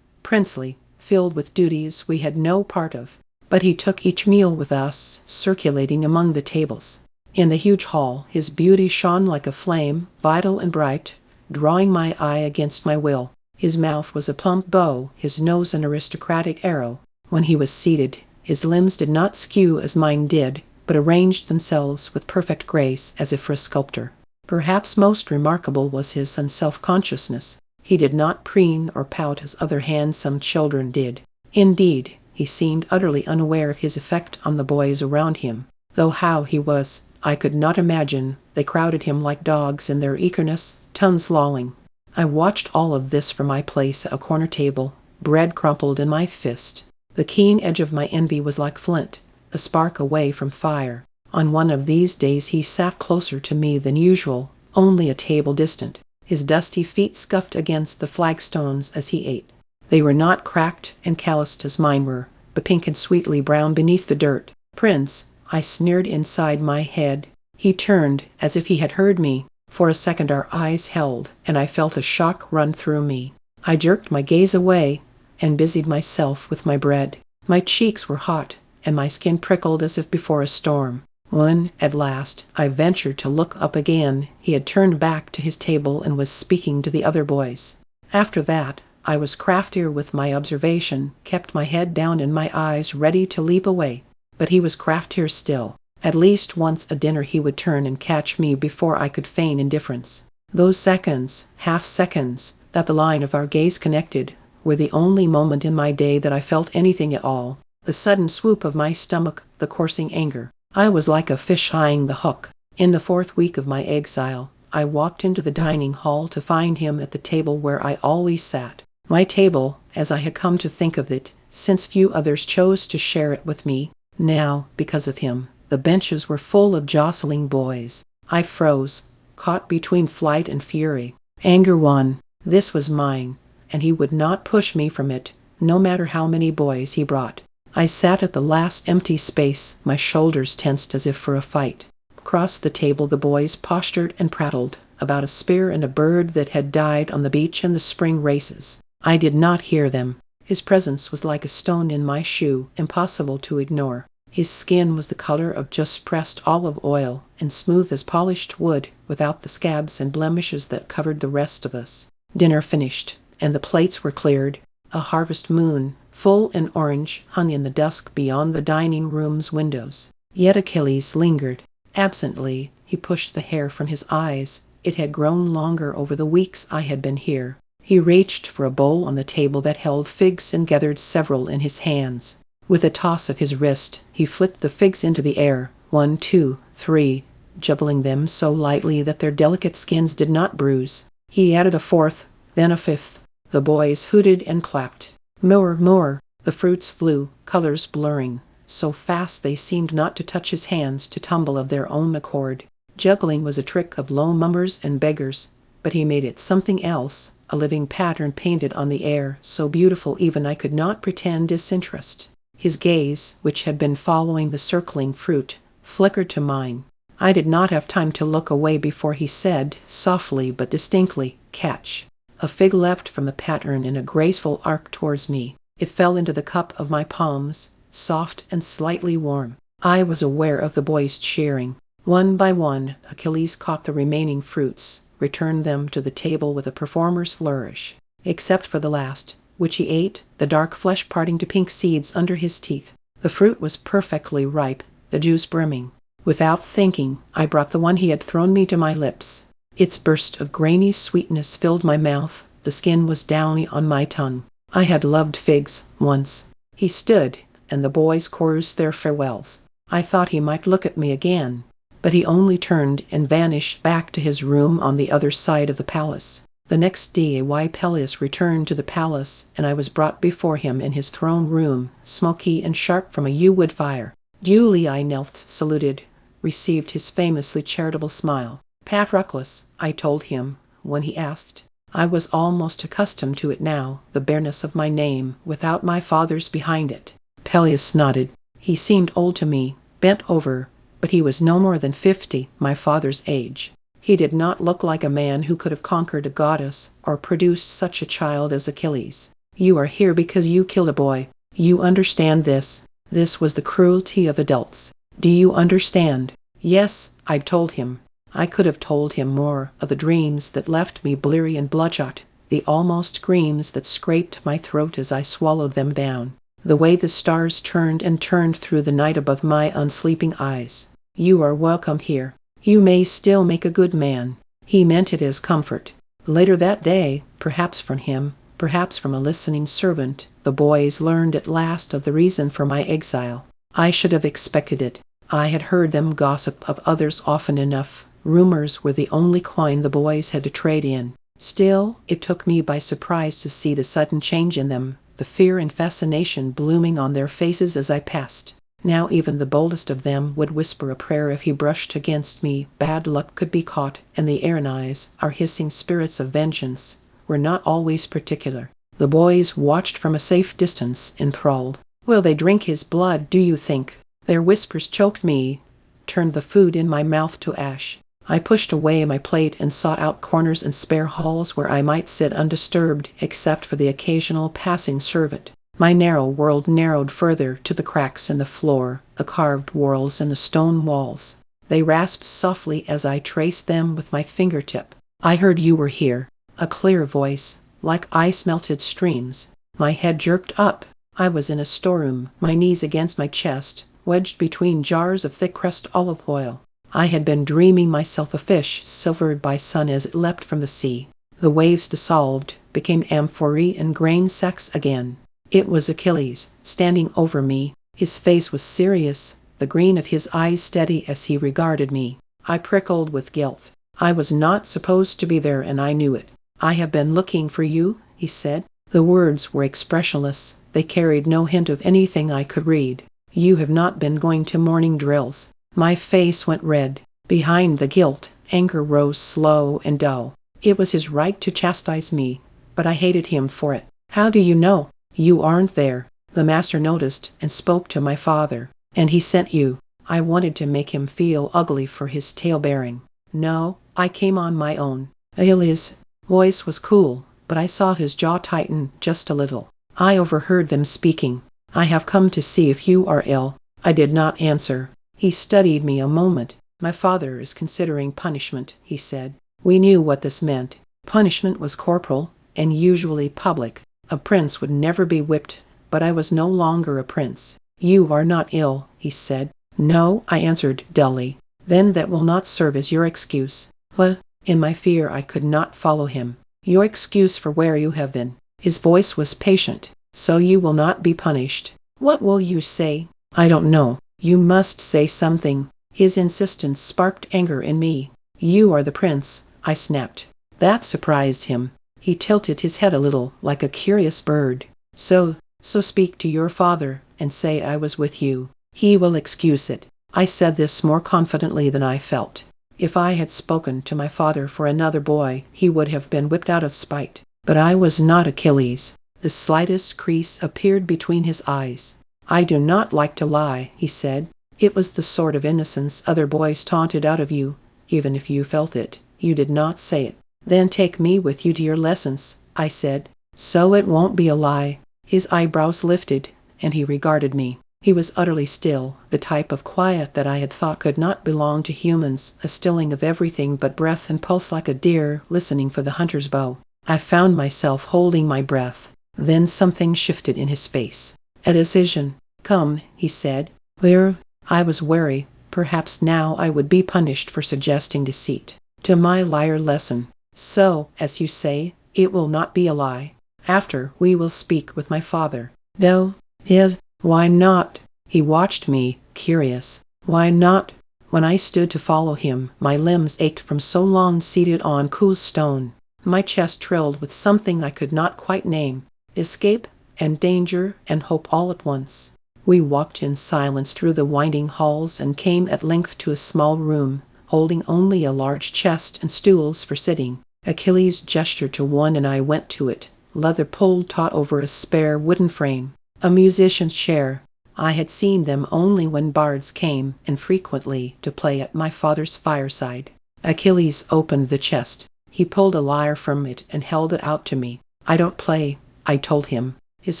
princely, filled with duties we had no part of. But he took each meal with us, circulating among the tables. In the huge hall, his beauty shone like a flame, vital and bright, drawing my eye against my will. His mouth was a plump bow, his nose an aristocratic arrow. When he was seated, his limbs did not skew as mine did, but arranged themselves with perfect grace as if for a sculptor. Perhaps most remarkable was his unself-consciousness. He did not preen or pout as other handsome children did. Indeed, he seemed utterly unaware of his effect on the boys around him. Though how he was, I could not imagine. They crowded him like dogs in their eagerness, tongues lolling. I watched all of this from my place at a corner table, bread crumpled in my fist. The keen edge of my envy was like flint, a spark away from fire. On one of these days he sat closer to me than usual, only a table distant. His dusty feet scuffed against the flagstones as he ate. They were not cracked and calloused as mine were, but pink and sweetly brown beneath the dirt. "Prince," I sneered inside my head. He turned, as if he had heard me. For a second our eyes held, and I felt a shock run through me. I jerked my gaze away, and busied myself with my bread. My cheeks were hot, and my skin prickled as if before a storm. When, at last, I ventured to look up again, he had turned back to his table and was speaking to the other boys. After that, I was craftier with my observation, kept my head down and my eyes ready to leap away. But he was craftier still. At least once at dinner he would turn and catch me before I could feign indifference. Those seconds, half-seconds, that the line of our gaze connected, were the only moment in my day that I felt anything at all. The sudden swoop of my stomach, the coursing anger. I was like a fish eyeing the hook. In the 4th week of my exile, I walked into the dining hall to find him at the table where I always sat. My table, as I had come to think of it, since few others chose to share it with me. Now, because of him, the benches were full of jostling boys. I froze, caught between flight and fury. Anger won. This was mine, and he would not push me from it, no matter how many boys he brought. I sat at the last empty space, my shoulders tensed as if for a fight. Across the table the boys postured and prattled about a spear and a bird that had died on the beach and the spring races. I did not hear them. His presence was like a stone in my shoe, impossible to ignore. His skin was the color of just pressed olive oil, and smooth as polished wood, without the scabs and blemishes that covered the rest of us. Dinner finished, and the plates were cleared. A harvest moon, full and orange, hung in the dusk beyond the dining room's windows. Yet Achilles lingered. Absently, he pushed the hair from his eyes. It had grown longer over the weeks I had been here. He reached for a bowl on the table that held figs and gathered several in his hands. With a toss of his wrist, he flicked the figs into the air, 1, 2, 3, juggling them so lightly that their delicate skins did not bruise. He added a 4th, then a 5th. The boys hooted and clapped. More, more! The fruits flew, colors blurring, so fast they seemed not to touch his hands, to tumble of their own accord. Juggling was a trick of low mummers and beggars, but he made it something else, a living pattern painted on the air, so beautiful even I could not pretend disinterest. His gaze, which had been following the circling fruit, flickered to mine. I did not have time to look away before he said, softly but distinctly, "Catch." A fig leapt from the pattern in a graceful arc towards me. It fell into the cup of my palms, soft and slightly warm. I was aware of the boys cheering. One by one, Achilles caught the remaining fruits, returned them to the table with a performer's flourish. Except for the last, which he ate, the dark flesh parting to pink seeds under his teeth. The fruit was perfectly ripe, the juice brimming. Without thinking, I brought the one he had thrown me to my lips. Its burst of grainy sweetness filled my mouth. The skin was downy on my tongue. I had loved figs, once. He stood, and the boys chorused their farewells. I thought he might look at me again, but he only turned and vanished back to his room on the other side of the palace. The next day Peleus returned to the palace, and I was brought before him in his throne room, smoky and sharp from a yew-wood fire. Duly I knelt, saluted, received his famously charitable smile. "Patroclus," I told him, when he asked. I was almost accustomed to it now, the bareness of my name, without my father's behind it. Peleus nodded. He seemed old to me, bent over, but he was no more than 50, my father's age. He did not look like a man who could have conquered a goddess, or produced such a child as Achilles. "You are here because you killed a boy. You understand this. This was the cruelty of adults. Do you understand?" Yes, I told him. I could have told him more, of the dreams that left me bleary and bloodshot, the almost screams that scraped my throat as I swallowed them down, the way the stars turned and turned through the night above my unsleeping eyes. "You are welcome here. You may still make a good man." He meant it as comfort. Later that day, perhaps from him, perhaps from a listening servant, the boys learned at last of the reason for my exile. I should have expected it. I had heard them gossip of others often enough. Rumors were the only coin the boys had to trade in. Still, it took me by surprise to see the sudden change in them, the fear and fascination blooming on their faces as I passed. Now even the boldest of them would whisper a prayer if he brushed against me. Bad luck could be caught, and the Erinyes, our hissing spirits of vengeance, were not always particular. The boys watched from a safe distance, enthralled. "Will they drink his blood, do you think?" Their whispers choked me, turned the food in my mouth to ash. I pushed away my plate and sought out corners and spare halls where I might sit undisturbed, except for the occasional passing servant. My narrow world narrowed further to the cracks in the floor, the carved whorls in the stone walls. They rasped softly as I traced them with my fingertip. "I heard you were here." A clear voice, like ice-melted streams. My head jerked up. I was in a storeroom, my knees against my chest, wedged between jars of thick-pressed olive oil. I had been dreaming myself a fish silvered by sun as it leapt from the sea. The waves dissolved, became amphorae and grain sacks again. It was Achilles, standing over me. His face was serious, the green of his eyes steady as he regarded me. I prickled with guilt. I was not supposed to be there, and I knew it. "I have been looking for you," he said. The words were expressionless. They carried no hint of anything I could read. "You have not been going to morning drills." My face went red. Behind the guilt, anger rose slow and dull. It was his right to chastise me, but I hated him for it. "How do you know? You aren't there." "The master noticed and spoke to my father, and he sent you." I wanted to make him feel ugly for his tale-bearing. "No, I came on my own." Iliad's voice was cool, but I saw his jaw tighten just a little. "I overheard them speaking. I have come to see if you are ill." I did not answer. He studied me a moment. "My father is considering punishment," he said. We knew what this meant. Punishment was corporal, and usually public. A prince would never be whipped, but I was no longer a prince. "You are not ill," he said. "No," I answered dully. "Then that will not serve as your excuse." "What?" In my fear I could not follow him. "Your excuse for where you have been." His voice was patient. "So you will not be punished." "What will you say?" "I don't know." "You must say something." His insistence sparked anger in me. "You are the prince," I snapped. That surprised him. He tilted his head a little, like a curious bird. So speak to your father, and say I was with you. He will excuse it." I said this more confidently than I felt. If I had spoken to my father for another boy, he would have been whipped out of spite. But I was not Achilles. The slightest crease appeared between his eyes. "I do not like to lie," he said. "It was the sort of innocence other boys taunted out of you. Even if you felt it, you did not say it." "Then take me with you to your lessons," I said. "So it won't be a lie." His eyebrows lifted, and he regarded me. He was utterly still, the type of quiet that I had thought could not belong to humans, a stilling of everything but breath and pulse, like a deer listening for the hunter's bow. I found myself holding my breath. Then something shifted in his face. "A decision. Come," he said. "Where?" I was wary. Perhaps now I would be punished for suggesting deceit. "To my lyre lesson." "So, as you say, it will not be a lie. After, we will speak with my father." "No." "Yes." "Why not?" He watched me, curious. "Why not?" When I stood to follow him, my limbs ached from so long seated on cool stone. My chest trilled with something I could not quite name. Escape, and danger, and hope all at once. We walked in silence through the winding halls and came at length to a small room, holding only a large chest and stools for sitting. Achilles gestured to one and I went to it, leather pulled taut over a spare wooden frame. A musician's chair. I had seen them only when bards came, infrequently, to play at my father's fireside. Achilles opened the chest. He pulled a lyre from it and held it out to me. "I don't play," I told him. His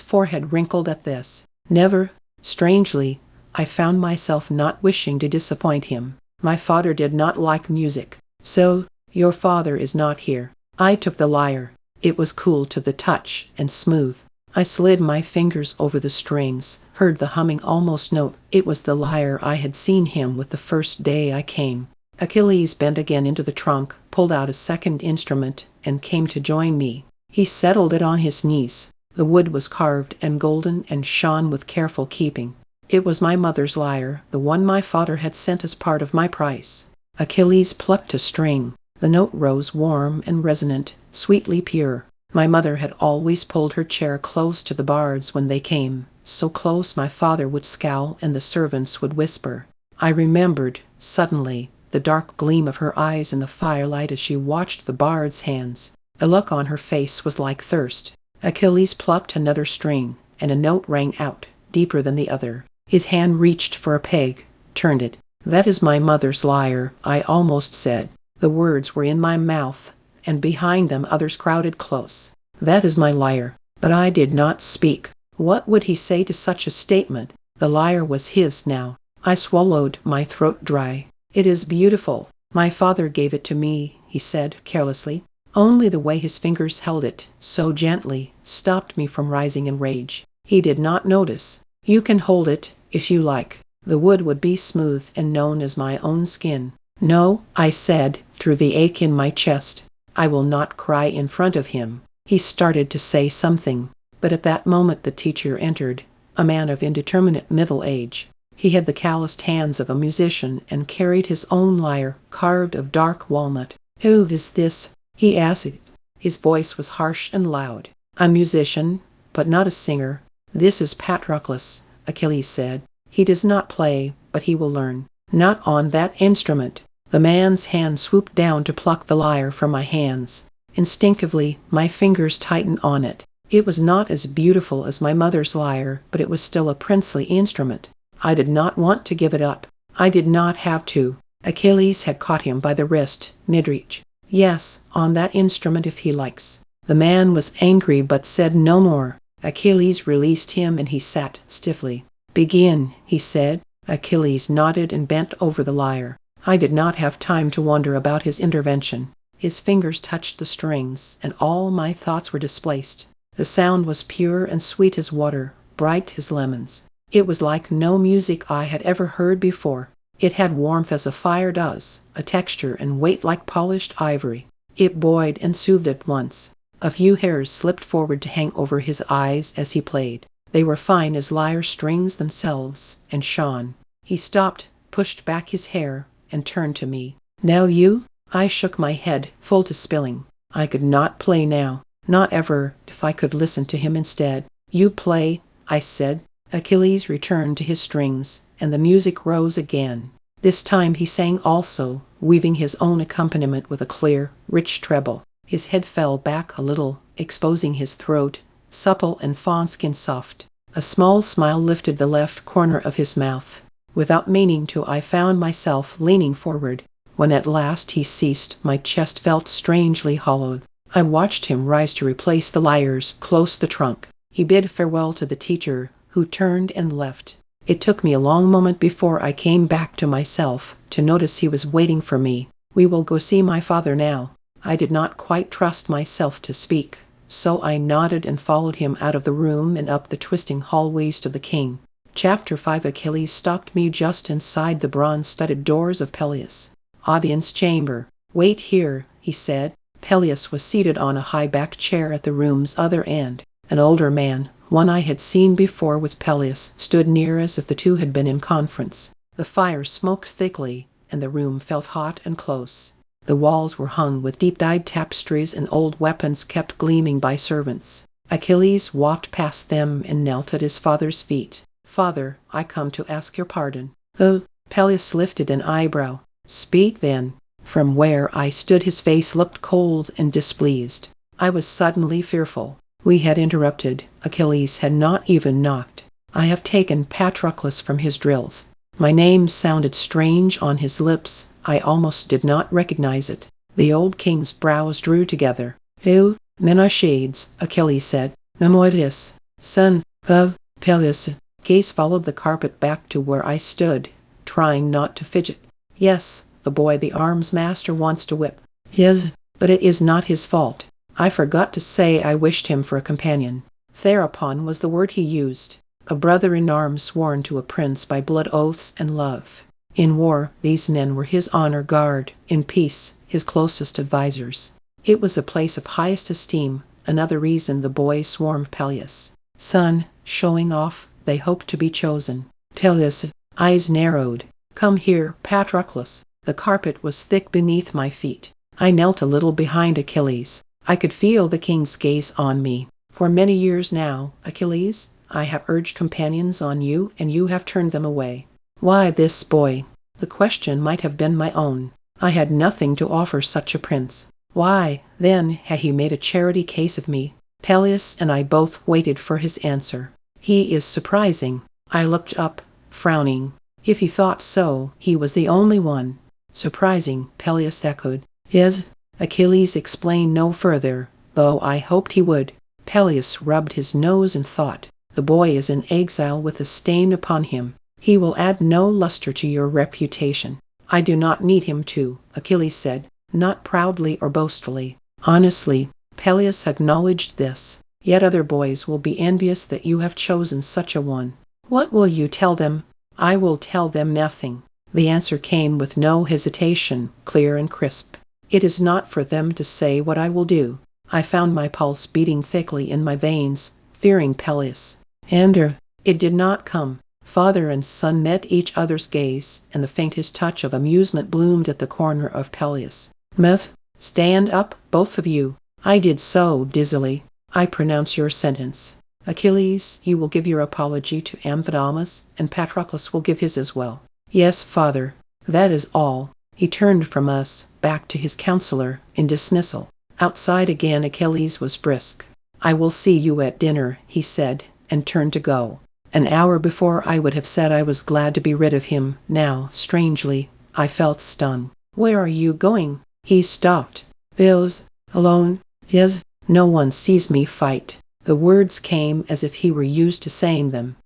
forehead wrinkled at this. "Never?" Strangely, I found myself not wishing to disappoint him. My father did not like music. "So, your father is not here." I took the lyre. It was cool to the touch, and smooth. I slid my fingers over the strings, heard the humming almost note. It was the lyre I had seen him with the first day I came. Achilles bent again into the trunk, pulled out a second instrument, and came to join me. He settled it on his knees. The wood was carved and golden and shone with careful keeping. It was my mother's lyre, the one my father had sent as part of my price. Achilles plucked a string. The note rose warm and resonant, sweetly pure. My mother had always pulled her chair close to the bards when they came, so close my father would scowl and the servants would whisper. I remembered, suddenly, the dark gleam of her eyes in the firelight as she watched the bard's hands. The look on her face was like thirst. Achilles plucked another string, and a note rang out, deeper than the other. His hand reached for a peg, turned it. "That is my mother's lyre," I almost said. The words were in my mouth, and behind them others crowded close. "That is my lyre." But I did not speak. What would he say to such a statement? The lyre was his now. I swallowed, my throat dry. "It is beautiful. My father gave it to me," he said carelessly. Only the way his fingers held it, so gently, stopped me from rising in rage. He did not notice. "You can hold it, if you like." The wood would be smooth and known as my own skin. "No," I said, through the ache in my chest. "I will not cry in front of him." He started to say something, but at that moment the teacher entered, a man of indeterminate middle age. He had the calloused hands of a musician and carried his own lyre, carved of dark walnut. "Who is this?" he asked. His voice was harsh and loud. "A musician, but not a singer. This is Patroclus," Achilles said. "He does not play, but he will learn." "Not on that instrument." The man's hand swooped down to pluck the lyre from my hands. Instinctively, my fingers tightened on it. It was not as beautiful as my mother's lyre, but it was still a princely instrument. I did not want to give it up. I did not have to. Achilles had caught him by the wrist, mid-reach. "Yes, on that instrument if he likes." The man was angry but said no more. Achilles released him and he sat stiffly. "Begin," he said. Achilles nodded and bent over the lyre. I did not have time to wonder about his intervention. His fingers touched the strings, and all my thoughts were displaced. The sound was pure and sweet as water, bright as lemons. It was like no music I had ever heard before. It had warmth as a fire does, a texture and weight like polished ivory. It buoyed and soothed at once. A few hairs slipped forward to hang over his eyes as he played. They were fine as lyre strings themselves, and shone. He stopped, pushed back his hair, and turned to me. "Now you?" I shook my head, full to spilling. I could not play now, not ever, if I could listen to him instead. "You play," I said. Achilles returned to his strings, and the music rose again. This time he sang also, weaving his own accompaniment with a clear, rich treble. His head fell back a little, exposing his throat, supple and fawn-skin soft. A small smile lifted the left corner of his mouth. Without meaning to, I found myself leaning forward. When at last he ceased, my chest felt strangely hollowed. I watched him rise to replace the lyres close the trunk. He bid farewell to the teacher, who turned and left. It took me a long moment before I came back to myself, to notice he was waiting for me. "We will go see my father now." I did not quite trust myself to speak, so I nodded and followed him out of the room and up the twisting hallways to the king. Chapter 5. Achilles stopped me just inside the bronze-studded doors of Peleus' audience chamber. "Wait here," he said. Peleus was seated on a high-backed chair at the room's other end. An older man, one I had seen before with Peleus, stood near as if the two had been in conference. The fire smoked thickly, and the room felt hot and close. The walls were hung with deep-dyed tapestries and old weapons kept gleaming by servants. Achilles walked past them and knelt at his father's feet. "Father, I come to ask your pardon." "Oh." Peleus lifted an eyebrow. "Speak then." From where I stood his face looked cold and displeased. I was suddenly fearful. We had interrupted. Achilles had not even knocked. I have taken Patroclus from his drills. My name sounded strange on his lips. I almost did not recognize it. The old king's brows drew together. "Who?" "Menashedes," Achilles said. "Memoides, son of Peleus." Gaze followed the carpet back to where I stood, trying not to fidget. "Yes, the boy the arms master wants to whip." "Yes, but it is not his fault. I forgot to say I wished him for a companion." Thereupon was the word he used. A brother in arms sworn to a prince by blood oaths and love. In war, these men were his honor guard, in peace, his closest advisers. It was a place of highest esteem, another reason the boy swarmed Peleus. Son, showing off, they hoped to be chosen. Peleus' eyes narrowed. "Come here, Patroclus." The carpet was thick beneath my feet. I knelt a little behind Achilles. I could feel the king's gaze on me. "For many years now, Achilles, I have urged companions on you, and you have turned them away. Why this boy?" The question might have been my own. I had nothing to offer such a prince. Why, then, had he made a charity case of me? Peleus and I both waited for his answer. "He is surprising." I looked up, frowning. If he thought so, he was the only one. "Surprising," Peleus echoed. "Yes." Achilles explained no further, though I hoped he would. Peleus rubbed his nose in thought. "The boy is in exile with a stain upon him. He will add no luster to your reputation." "I do not need him to," Achilles said, not proudly or boastfully. Honestly, Peleus acknowledged this. "Yet other boys will be envious that you have chosen such a one." "What will you tell them?" "I will tell them nothing." The answer came with no hesitation, clear and crisp. It is not for them to say what I will do. I found my pulse beating thickly in my veins, fearing Peleus. And it did not come. Father and son met each other's gaze, and the faintest touch of amusement bloomed at the corner of Peleus' mouth. Stand up, both of you. I did so dizzily. I pronounce your sentence. Achilles, you will give your apology to Amphidamas, and Patroclus will give his as well. Yes, father. That is all. He turned from us, back to his counselor, in dismissal. Outside again Achilles was brisk. I will see you at dinner, he said, and turned to go. An hour before I would have said I was glad to be rid of him. Now, strangely, I felt stunned. Where are you going? He stopped. Bills. Alone. Yes. No one sees me fight. The words came as if he were used to saying them.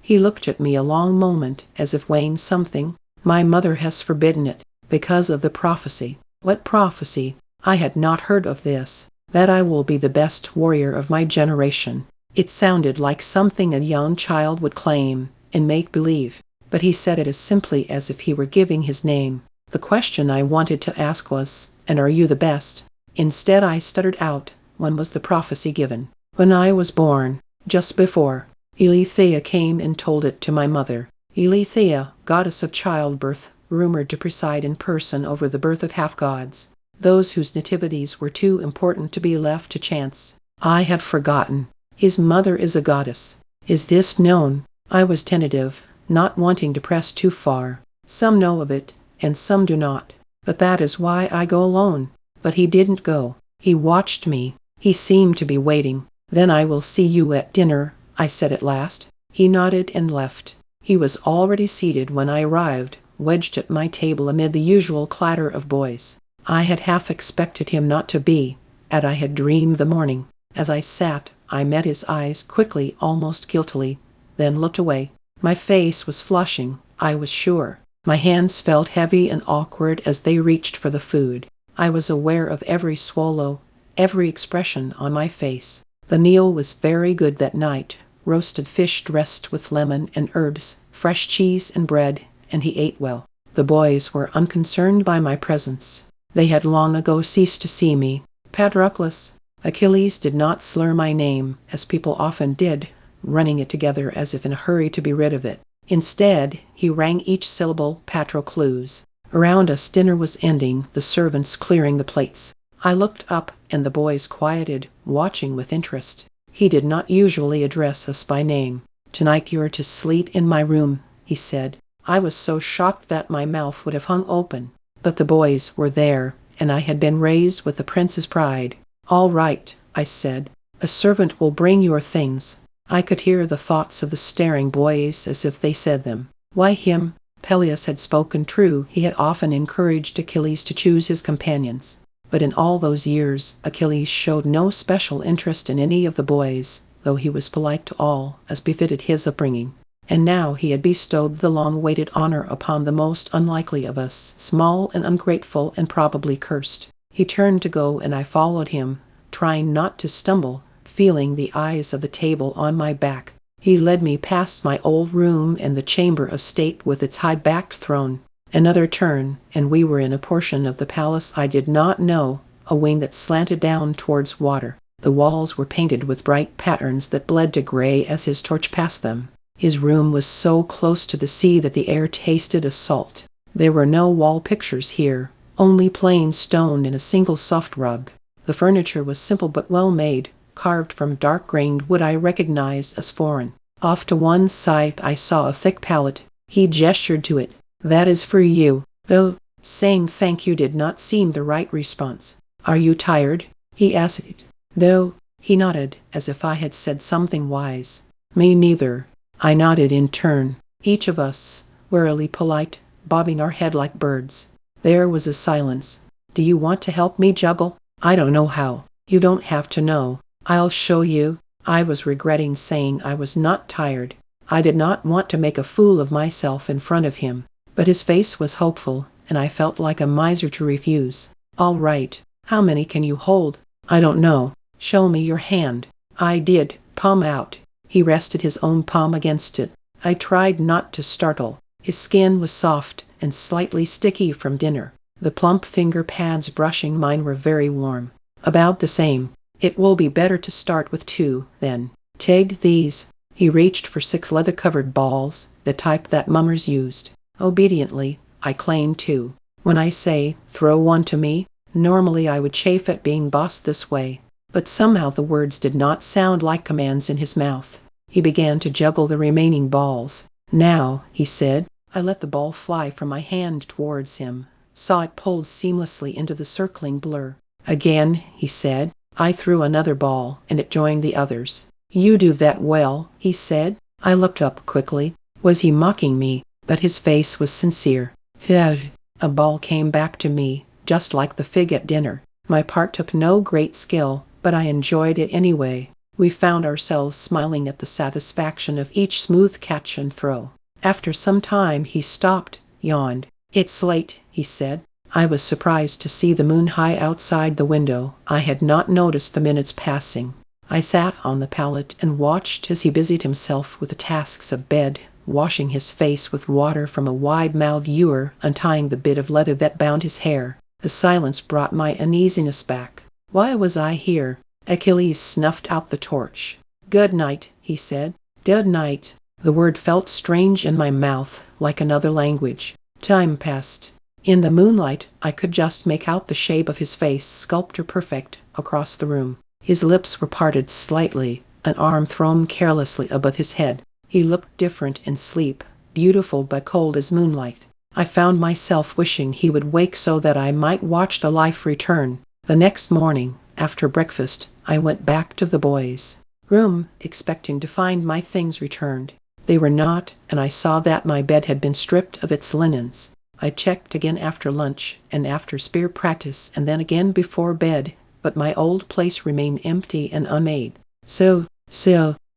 He looked at me a long moment, as if weighing something. My mother has forbidden it, because of the prophecy. What prophecy? I had not heard of this. That I will be the best warrior of my generation. It sounded like something a young child would claim, in make-believe, but he said it as simply as if he were giving his name. The question I wanted to ask was, and are you the best? Instead I stuttered out, when was the prophecy given? When I was born, just before. Eileithyia came and told it to my mother. Eileithyia, goddess of childbirth, rumored to preside in person over the birth of half-gods, those whose nativities were too important to be left to chance. I had forgotten. His mother is a goddess. Is this known? I was tentative, not wanting to press too far. Some know of it, and some do not. But that is why I go alone. But he didn't go. He watched me. He seemed to be waiting. Then I will see you at dinner, I said at last. He nodded and left. He was already seated when I arrived, wedged at my table amid the usual clatter of boys. I had half expected him not to be, as I had dreamed the morning. As I sat, I met his eyes quickly, almost guiltily, then looked away. My face was flushing, I was sure. My hands felt heavy and awkward as they reached for the food. I was aware of every swallow, every expression on my face. The meal was very good that night. Roasted fish dressed with lemon and herbs, fresh cheese and bread, and he ate well. The boys were unconcerned by my presence. They had long ago ceased to see me. Patroclus. Achilles did not slur my name, as people often did, running it together as if in a hurry to be rid of it. Instead, he rang each syllable Patroclus. Around us dinner was ending, the servants clearing the plates. I looked up, and the boys quieted, watching with interest. He did not usually address us by name. Tonight you're to sleep in my room, he said. I was so shocked that my mouth would have hung open. But the boys were there, and I had been raised with the prince's pride. All right, I said. A servant will bring your things. I could hear the thoughts of the staring boys as if they said them. Why him? Peleus had spoken true. He had often encouraged Achilles to choose his companions. But in all those years, Achilles showed no special interest in any of the boys, though he was polite to all, as befitted his upbringing. And now he had bestowed the long-awaited honor upon the most unlikely of us, small and ungrateful and probably cursed. He turned to go, and I followed him, trying not to stumble, feeling the eyes of the table on my back. He led me past my old room and the chamber of state with its high-backed throne. Another turn, and we were in a portion of the palace I did not know, a wing that slanted down towards water. The walls were painted with bright patterns that bled to gray as his torch passed them. His room was so close to the sea that the air tasted of salt. There were no wall pictures here, only plain stone and a single soft rug. The furniture was simple but well made, carved from dark-grained wood I recognized as foreign. Off to one side I saw a thick pallet. He gestured to it. That is for you. Though saying thank you did not seem the right response. Are you tired? He asked. No. He nodded, as if I had said something wise. Me neither. I nodded in turn. Each of us, warily polite, bobbing our head like birds. There was a silence. Do you want to help me juggle? I don't know how. You don't have to know. I'll show you. I was regretting saying I was not tired. I did not want to make a fool of myself in front of him. But his face was hopeful, and I felt like a miser to refuse. All right. How many can you hold? I don't know. Show me your hand. I did, palm out. He rested his own palm against it. I tried not to startle. His skin was soft, and slightly sticky from dinner. The plump finger pads brushing mine were very warm. About the same. It will be better to start with 2, then. Take these. He reached for 6 leather-covered balls, the type that mummers used. Obediently, I claimed 2. When I say, throw one to me, normally I would chafe at being bossed this way. But somehow the words did not sound like commands in his mouth. He began to juggle the remaining balls. Now, he said. I let the ball fly from my hand towards him, saw it pulled seamlessly into the circling blur. Again, he said. I threw another ball, and it joined the others. You do that well, he said. I looked up quickly. Was he mocking me? But his face was sincere. Phew! A ball came back to me, just like the fig at dinner. My part took no great skill, but I enjoyed it anyway. We found ourselves smiling at the satisfaction of each smooth catch and throw. After some time he stopped, yawned. It's late, he said. I was surprised to see the moon high outside the window. I had not noticed the minutes passing. I sat on the pallet and watched as he busied himself with the tasks of bed, washing his face with water from a wide-mouthed ewer, untying the bit of leather that bound his hair. The silence brought my uneasiness back. Why was I here? Achilles snuffed out the torch. Good night, he said. Good night. The word felt strange in my mouth, like another language. Time passed. In the moonlight, I could just make out the shape of his face, sculpture perfect, across the room. His lips were parted slightly, an arm thrown carelessly above his head. He looked different in sleep, beautiful but cold as moonlight. I found myself wishing he would wake so that I might watch the life return. The next morning, after breakfast, I went back to the boys' room, expecting to find my things returned. They were not, and I saw that my bed had been stripped of its linens. I checked again after lunch, and after spear practice, and then again before bed, but my old place remained empty and unmade. So,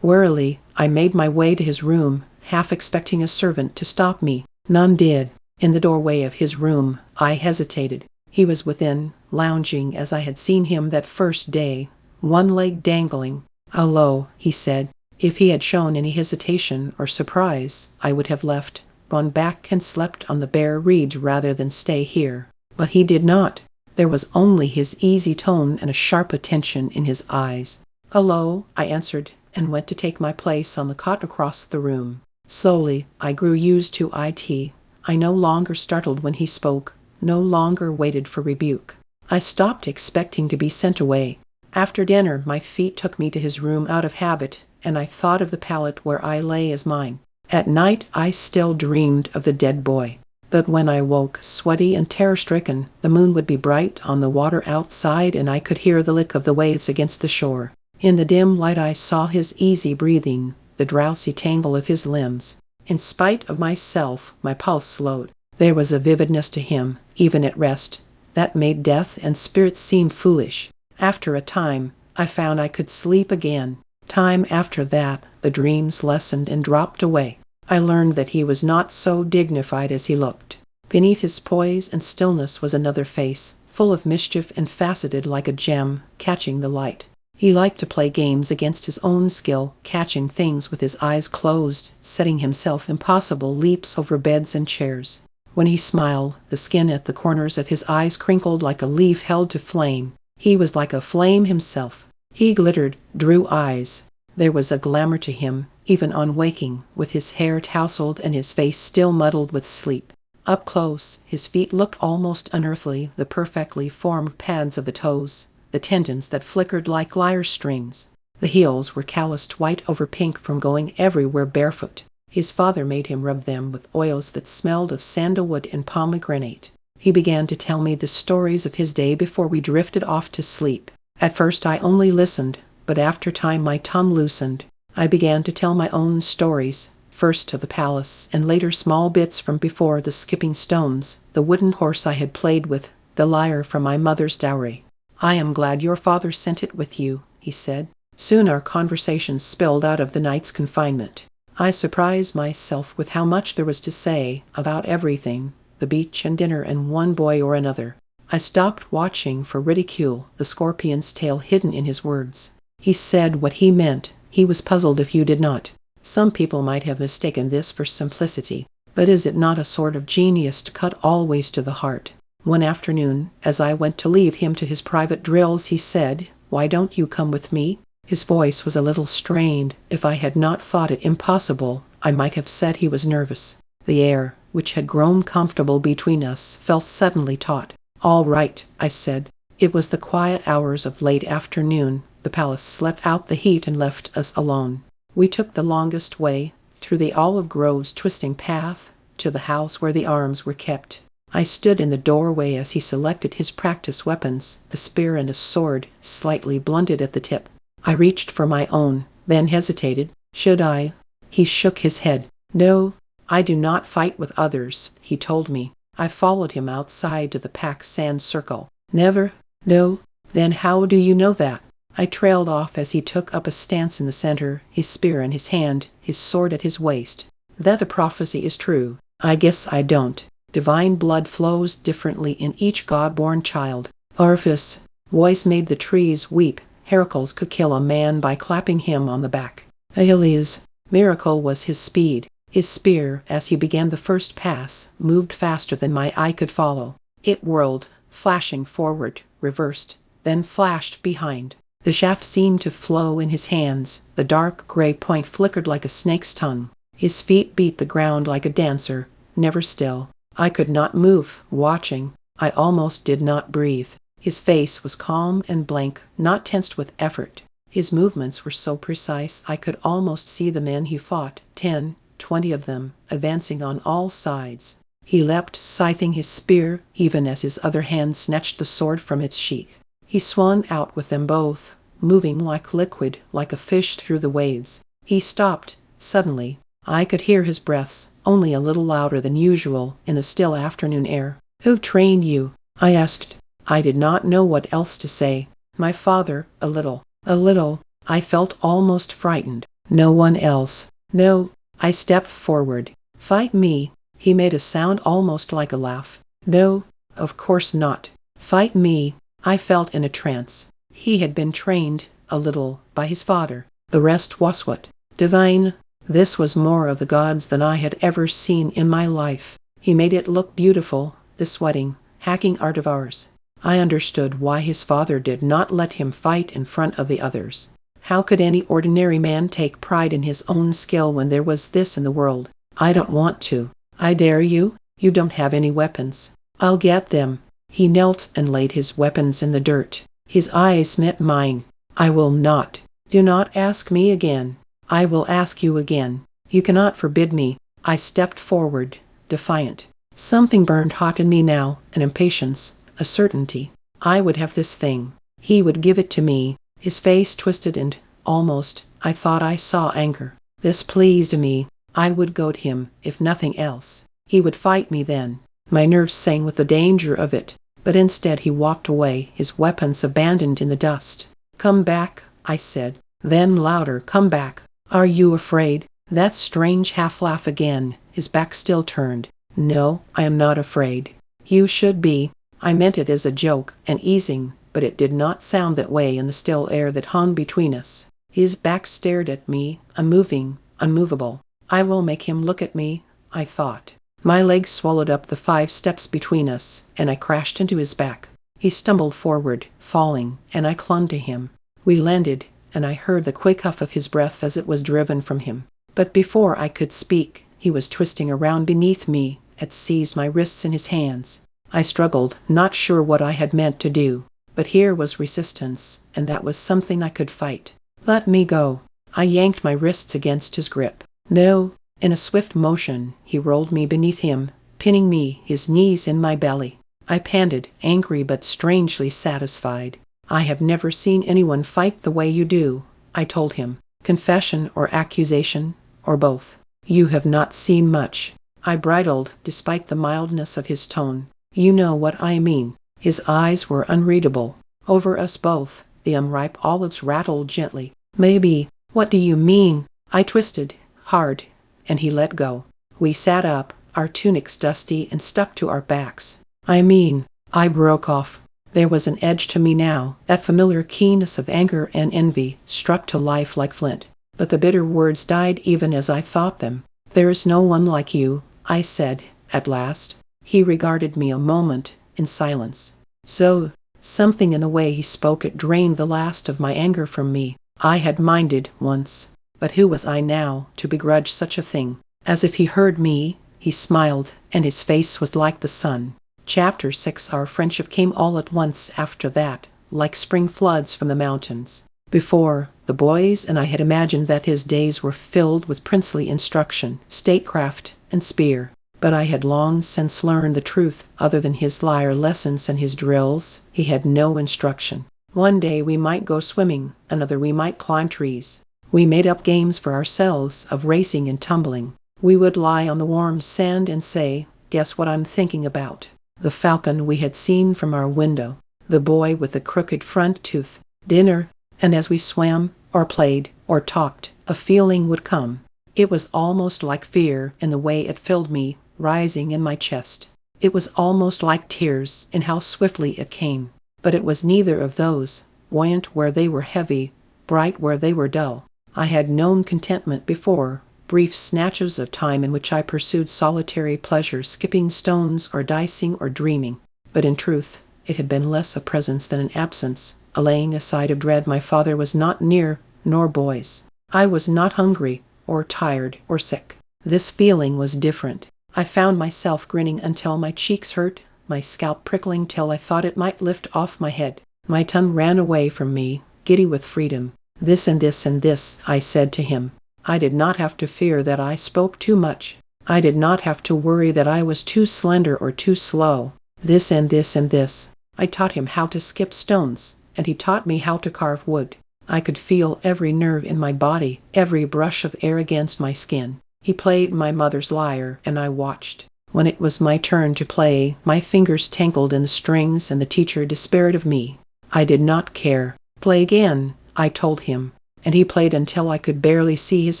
wearily, I made my way to his room, half expecting a servant to stop me. None did. In the doorway of his room, I hesitated. He was within, lounging as I had seen him that first day, one leg dangling. Hello, he said. If he had shown any hesitation or surprise, I would have left, gone back and slept on the bare reeds rather than stay here. But he did not. There was only his easy tone and a sharp attention in his eyes. Hello, I answered, and went to take my place on the cot across the room. Slowly, I grew used to it. I no longer startled when he spoke, no longer waited for rebuke. I stopped expecting to be sent away. After dinner, my feet took me to his room out of habit, and I thought of the pallet where I lay as mine. At night, I still dreamed of the dead boy. But when I woke, sweaty and terror-stricken, the moon would be bright on the water outside, and I could hear the lick of the waves against the shore. In the dim light I saw his easy breathing, the drowsy tangle of his limbs. In spite of myself, my pulse slowed. There was a vividness to him, even at rest, that made death and spirits seem foolish. After a time, I found I could sleep again. Time after that, the dreams lessened and dropped away. I learned that he was not so dignified as he looked. Beneath his poise and stillness was another face, full of mischief and faceted like a gem, catching the light. He liked to play games against his own skill, catching things with his eyes closed, setting himself impossible leaps over beds and chairs. When he smiled, the skin at the corners of his eyes crinkled like a leaf held to flame. He was like a flame himself. He glittered, drew eyes. There was a glamour to him, even on waking, with his hair tousled and his face still muddled with sleep. Up close, his feet looked almost unearthly, the perfectly formed pads of the toes, the tendons that flickered like lyre strings. The heels were calloused white over pink from going everywhere barefoot. His father made him rub them with oils that smelled of sandalwood and pomegranate. He began to tell me the stories of his day before we drifted off to sleep. At first I only listened, but after time my tongue loosened. I began to tell my own stories, first of the palace, and later small bits from before, the skipping stones, the wooden horse I had played with, the lyre from my mother's dowry. I am glad your father sent it with you, he said. Soon our conversations spilled out of the night's confinement. I surprised myself with how much there was to say, about everything, the beach and dinner and one boy or another. I stopped watching for ridicule, the scorpion's tail hidden in his words. He said what he meant. He was puzzled if you did not. Some people might have mistaken this for simplicity. But is it not a sort of genius to cut always to the heart? One afternoon, as I went to leave him to his private drills, he said, "Why don't you come with me?" His voice was a little strained. If I had not thought it impossible, I might have said he was nervous. The air, which had grown comfortable between us, felt suddenly taut. "All right," I said. It was the quiet hours of late afternoon. The palace slept out the heat and left us alone. We took the longest way, through the olive grove's twisting path, to the house where the arms were kept. I stood in the doorway as he selected his practice weapons, a spear and a sword, slightly blunted at the tip. I reached for my own, then hesitated. Should I? He shook his head. "No, I do not fight with others," he told me. I followed him outside to the packed sand circle. "Never?" "No." "Then how do you know that?" I trailed off as he took up a stance in the center, his spear in his hand, his sword at his waist. "That the prophecy is true, I guess I don't. Divine blood flows differently in each God-born child. Orpheus' voice made the trees weep. Heracles could kill a man by clapping him on the back. Achilles' miracle was his speed. His spear, as he began the first pass, moved faster than my eye could follow. It whirled, flashing forward, reversed, then flashed behind. The shaft seemed to flow in his hands. The dark gray point flickered like a snake's tongue. His feet beat the ground like a dancer, never still. I could not move, watching. I almost did not breathe. His face was calm and blank, not tensed with effort. His movements were so precise I could almost see the men he fought, 10, 20 of them, advancing on all sides. He leapt, scything his spear, even as his other hand snatched the sword from its sheath. He swung out with them both, moving like liquid, like a fish through the waves. He stopped, suddenly. I could hear his breaths, only a little louder than usual, in the still afternoon air. "Who trained you?" I asked. I did not know what else to say. "My father, a little." "A little?" I felt almost frightened. "No one else?" "No." I stepped forward. "Fight me?" He made a sound almost like a laugh. "No, of course not." "Fight me?" I felt in a trance. He had been trained, a little, by his father. The rest was what? Divine? This was more of the gods than I had ever seen in my life. He made it look beautiful, this sweating, hacking art of ours. I understood why his father did not let him fight in front of the others. How could any ordinary man take pride in his own skill when there was this in the world? "I don't want to." "I dare you. You don't have any weapons." "I'll get them." He knelt and laid his weapons in the dirt. His eyes met mine. "I will not." "Do not ask me again." "I will ask you again. You cannot forbid me." I stepped forward, defiant. Something burned hot in me now, an impatience, a certainty. I would have this thing. He would give it to me. His face twisted and, almost, I thought I saw anger. This pleased me. I would goad him, if nothing else. He would fight me then. My nerves sang with the danger of it. But instead he walked away, his weapons abandoned in the dust. "Come back," I said. Then louder, "Come back." "Are you afraid?" That strange half-laugh again, his back still turned. "No, I am not afraid." "You should be." I meant it as a joke, an easing, but it did not sound that way in the still air that hung between us. His back stared at me, unmoving, unmovable. I will make him look at me, I thought. My legs swallowed up the 5 steps between us, and I crashed into his back. He stumbled forward, falling, and I clung to him. We landed, and I heard the quick huff of his breath as it was driven from him. But before I could speak, he was twisting around beneath me, had seized my wrists in his hands. I struggled, not sure what I had meant to do. But here was resistance, and that was something I could fight. "Let me go." I yanked my wrists against his grip. "No." In a swift motion, he rolled me beneath him, pinning me, his knees in my belly. I panted, angry but strangely satisfied. "I have never seen anyone fight the way you do," I told him. "Confession or accusation, or both?" "You have not seen much." I bridled, despite the mildness of his tone. "You know what I mean." His eyes were unreadable. Over us both, the unripe olives rattled gently. "Maybe." "What do you mean?" I twisted, hard, and he let go. We sat up, our tunics dusty and stuck to our backs. I broke off. There was an edge to me now, that familiar keenness of anger and envy, struck to life like flint. But the bitter words died even as I thought them. "There is no one like you," I said, at last. He regarded me a moment, in silence. So, something in the way he spoke it drained the last of my anger from me. I had minded, once. But who was I now, to begrudge such a thing? As if he heard me, he smiled, and his face was like the sun. Chapter 6. Our friendship came all at once after that, like spring floods from the mountains. Before, the boys and I had imagined that his days were filled with princely instruction, statecraft, and spear. But I had long since learned the truth. Other than his lyre lessons and his drills, he had no instruction. One day we might go swimming, another we might climb trees. We made up games for ourselves of racing and tumbling. We would lie on the warm sand and say, "Guess what I'm thinking about?" The falcon we had seen from our window, the boy with the crooked front tooth, dinner, and as we swam, or played, or talked, a feeling would come. It was almost like fear in the way it filled me, rising in my chest. It was almost like tears in how swiftly it came. But it was neither of those, buoyant where they were heavy, bright where they were dull. I had known contentment before, brief snatches of time in which I pursued solitary pleasure, skipping stones or dicing or dreaming. But in truth, it had been less a presence than an absence, a laying aside of dread. My father was not near, nor boys. I was not hungry, or tired, or sick. This feeling was different. I found myself grinning until my cheeks hurt, my scalp prickling till I thought it might lift off my head. My tongue ran away from me, giddy with freedom. This and this and this, I said to him. I did not have to fear that I spoke too much. I did not have to worry that I was too slender or too slow. This and this and this. I taught him how to skip stones, and he taught me how to carve wood. I could feel every nerve in my body, every brush of air against my skin. He played my mother's lyre, and I watched. When it was my turn to play, my fingers tangled in the strings and the teacher despaired of me. I did not care. Play again, I told him, and he played until I could barely see his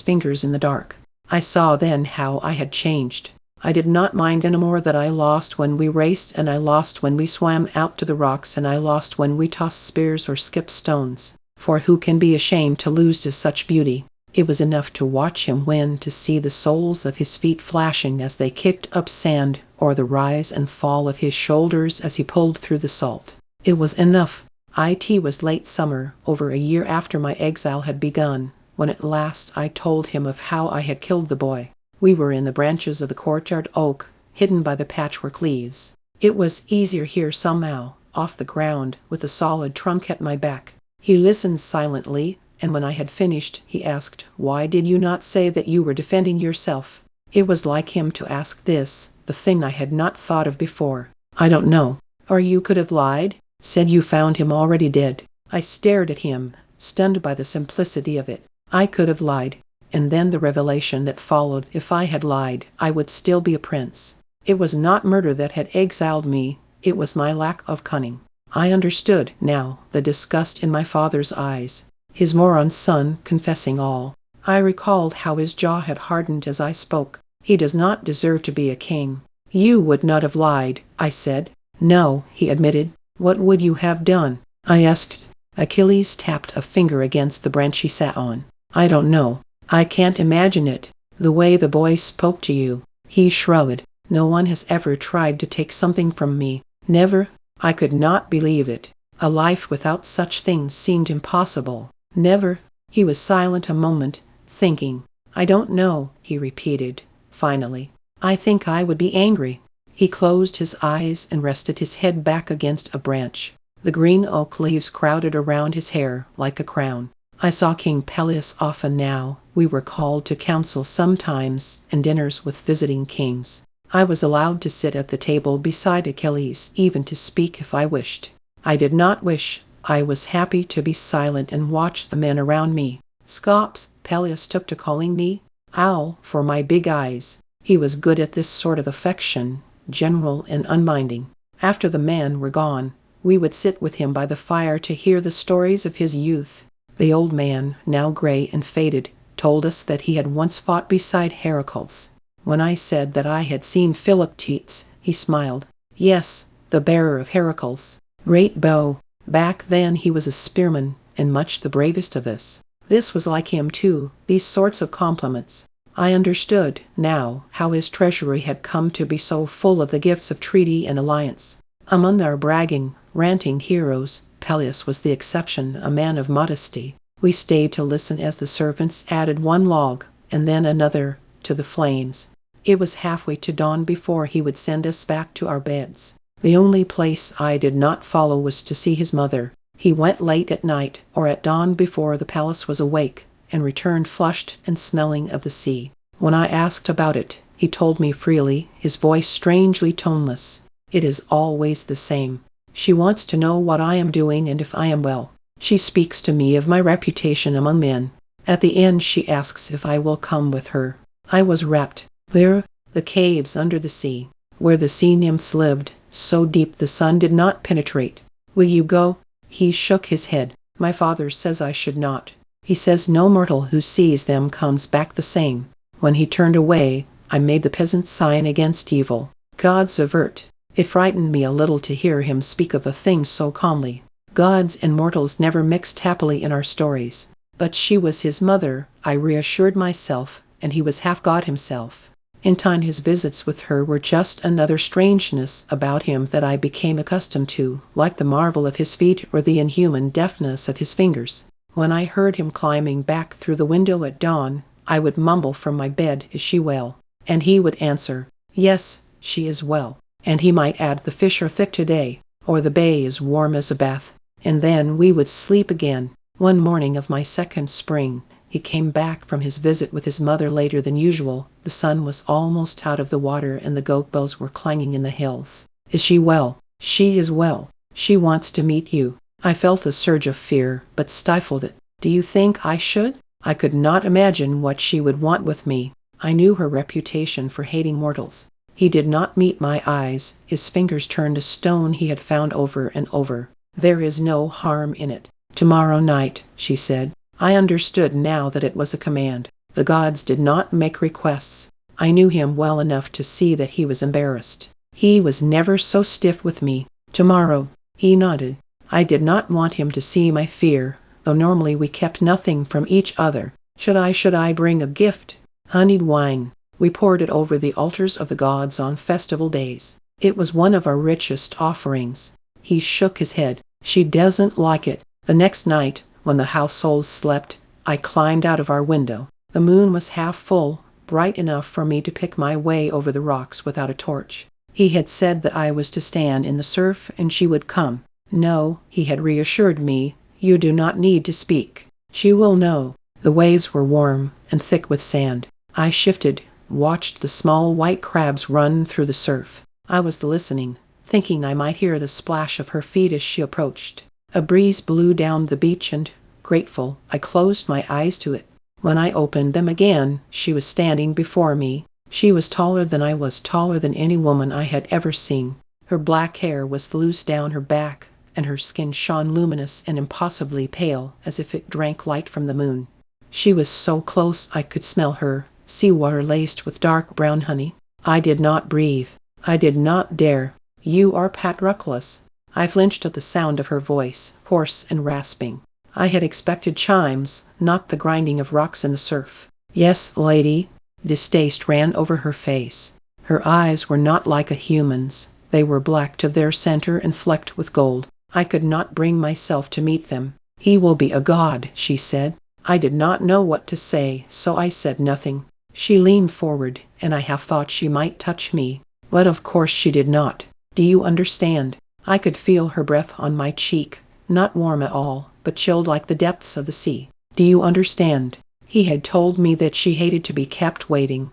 fingers in the dark. I saw then how I had changed. I did not mind any more that I lost when we raced, and I lost when we swam out to the rocks, and I lost when we tossed spears or skipped stones. For who can be ashamed to lose to such beauty? It was enough to watch him win, to see the soles of his feet flashing as they kicked up sand, or the rise and fall of his shoulders as he pulled through the salt. It was enough. It was late summer, over a year after my exile had begun, when at last I told him of how I had killed the boy. We were in the branches of the courtyard oak, hidden by the patchwork leaves. It was easier here somehow, off the ground, with a solid trunk at my back. He listened silently, and when I had finished, he asked, "Why did you not say that you were defending yourself?" It was like him to ask this, the thing I had not thought of before. "I don't know." "Or you could have lied? Said you found him already dead." I stared at him, stunned by the simplicity of it. I could have lied. And then the revelation that followed. If I had lied, I would still be a prince. It was not murder that had exiled me, it was my lack of cunning. I understood, now, the disgust in my father's eyes. His moron son confessing all. I recalled how his jaw had hardened as I spoke. "He does not deserve to be a king." "You would not have lied," I said. "No," he admitted. "What would you have done?" I asked. Achilles tapped a finger against the branch he sat on. "I don't know. I can't imagine it. The way the boy spoke to you." He shrugged. "No one has ever tried to take something from me. Never." I could not believe it. A life without such things seemed impossible. "Never." He was silent a moment, thinking. "I don't know," he repeated, finally. "I think I would be angry." He closed his eyes and rested his head back against a branch. The green oak leaves crowded around his hair like a crown. I saw King Peleus often now. We were called to council sometimes, and dinners with visiting kings. I was allowed to sit at the table beside Achilles, even to speak if I wished. I did not wish. I was happy to be silent and watch the men around me. "Skops," Peleus took to calling me. "Owl," for my big eyes. He was good at this sort of affection, general and unminding. After the men were gone, we would sit with him by the fire to hear the stories of his youth. The old man, now gray and faded, told us that he had once fought beside Heracles. When I said that I had seen Philoctetes, he smiled. "Yes, the bearer of Heracles. Great bow. Back then he was a spearman, and much the bravest of us." This was like him too, these sorts of compliments. I understood, now, how his treasury had come to be so full of the gifts of treaty and alliance. Among our bragging, ranting heroes, Peleus was the exception, a man of modesty. We stayed to listen as the servants added one log, and then another, to the flames. It was halfway to dawn before he would send us back to our beds. The only place I did not follow was to see his mother. He went late at night, or at dawn before the palace was awake, and returned flushed and smelling of the sea. When I asked about it, he told me freely, his voice strangely toneless. It is always the same. She wants to know what I am doing and if I am well. She speaks to me of my reputation among men. At the end she asks if I will come with her. I was rapt. There, the caves under the sea, where the sea nymphs lived, so deep the sun did not penetrate. Will you go? He shook his head. My father says I should not. He says no mortal who sees them comes back the same. When he turned away, I made the peasant's sign against evil. Gods avert. It frightened me a little to hear him speak of a thing so calmly. Gods and mortals never mixed happily in our stories. But she was his mother, I reassured myself, and he was half God himself. In time his visits with her were just another strangeness about him that I became accustomed to, like the marvel of his feet or the inhuman deftness of his fingers. When I heard him climbing back through the window at dawn, I would mumble from my bed, "Is she well?" And he would answer, "Yes, she is well." And he might add, "The fish are thick today," or "The bay is warm as a bath." And then we would sleep again. One morning of my second spring, he came back from his visit with his mother later than usual. The sun was almost out of the water and the goat bells were clanging in the hills. "Is she well?" "She is well. She wants to meet you." I felt a surge of fear, but stifled it. "Do you think I should?" I could not imagine what she would want with me. I knew her reputation for hating mortals. He did not meet my eyes. His fingers turned a stone he had found over and over. "There is no harm in it. Tomorrow night," she said. I understood now that it was a command. The gods did not make requests. I knew him well enough to see that he was embarrassed. He was never so stiff with me. "Tomorrow." He nodded. I did not want him to see my fear, though normally we kept nothing from each other. Should I bring a gift? Honeyed wine. We poured it over the altars of the gods on festival days. It was one of our richest offerings. He shook his head. "She doesn't like it." The next night, when the household slept, I climbed out of our window. The moon was half full, bright enough for me to pick my way over the rocks without a torch. He had said that I was to stand in the surf and she would come. "No," he had reassured me, "you do not need to speak. She will know." The waves were warm and thick with sand. I shifted, watched the small white crabs run through the surf. I was listening, thinking I might hear the splash of her feet as she approached. A breeze blew down the beach and, grateful, I closed my eyes to it. When I opened them again, she was standing before me. She was taller than I was, taller than any woman I had ever seen. Her black hair was loose down her back, and her skin shone luminous and impossibly pale, as if it drank light from the moon. She was so close I could smell her, sea-water laced with dark brown honey. I did not breathe. I did not dare. "You are Patroclus." I flinched at the sound of her voice, hoarse and rasping. I had expected chimes, not the grinding of rocks in the surf. "Yes, lady." Distaste ran over her face. Her eyes were not like a human's. They were black to their center and flecked with gold. I could not bring myself to meet them. "He will be a god," she said. I did not know what to say, so I said nothing. She leaned forward, and I half thought she might touch me. But of course she did not. "Do you understand?" I could feel her breath on my cheek, not warm at all, but chilled like the depths of the sea. "Do you understand?" He had told me that she hated to be kept waiting.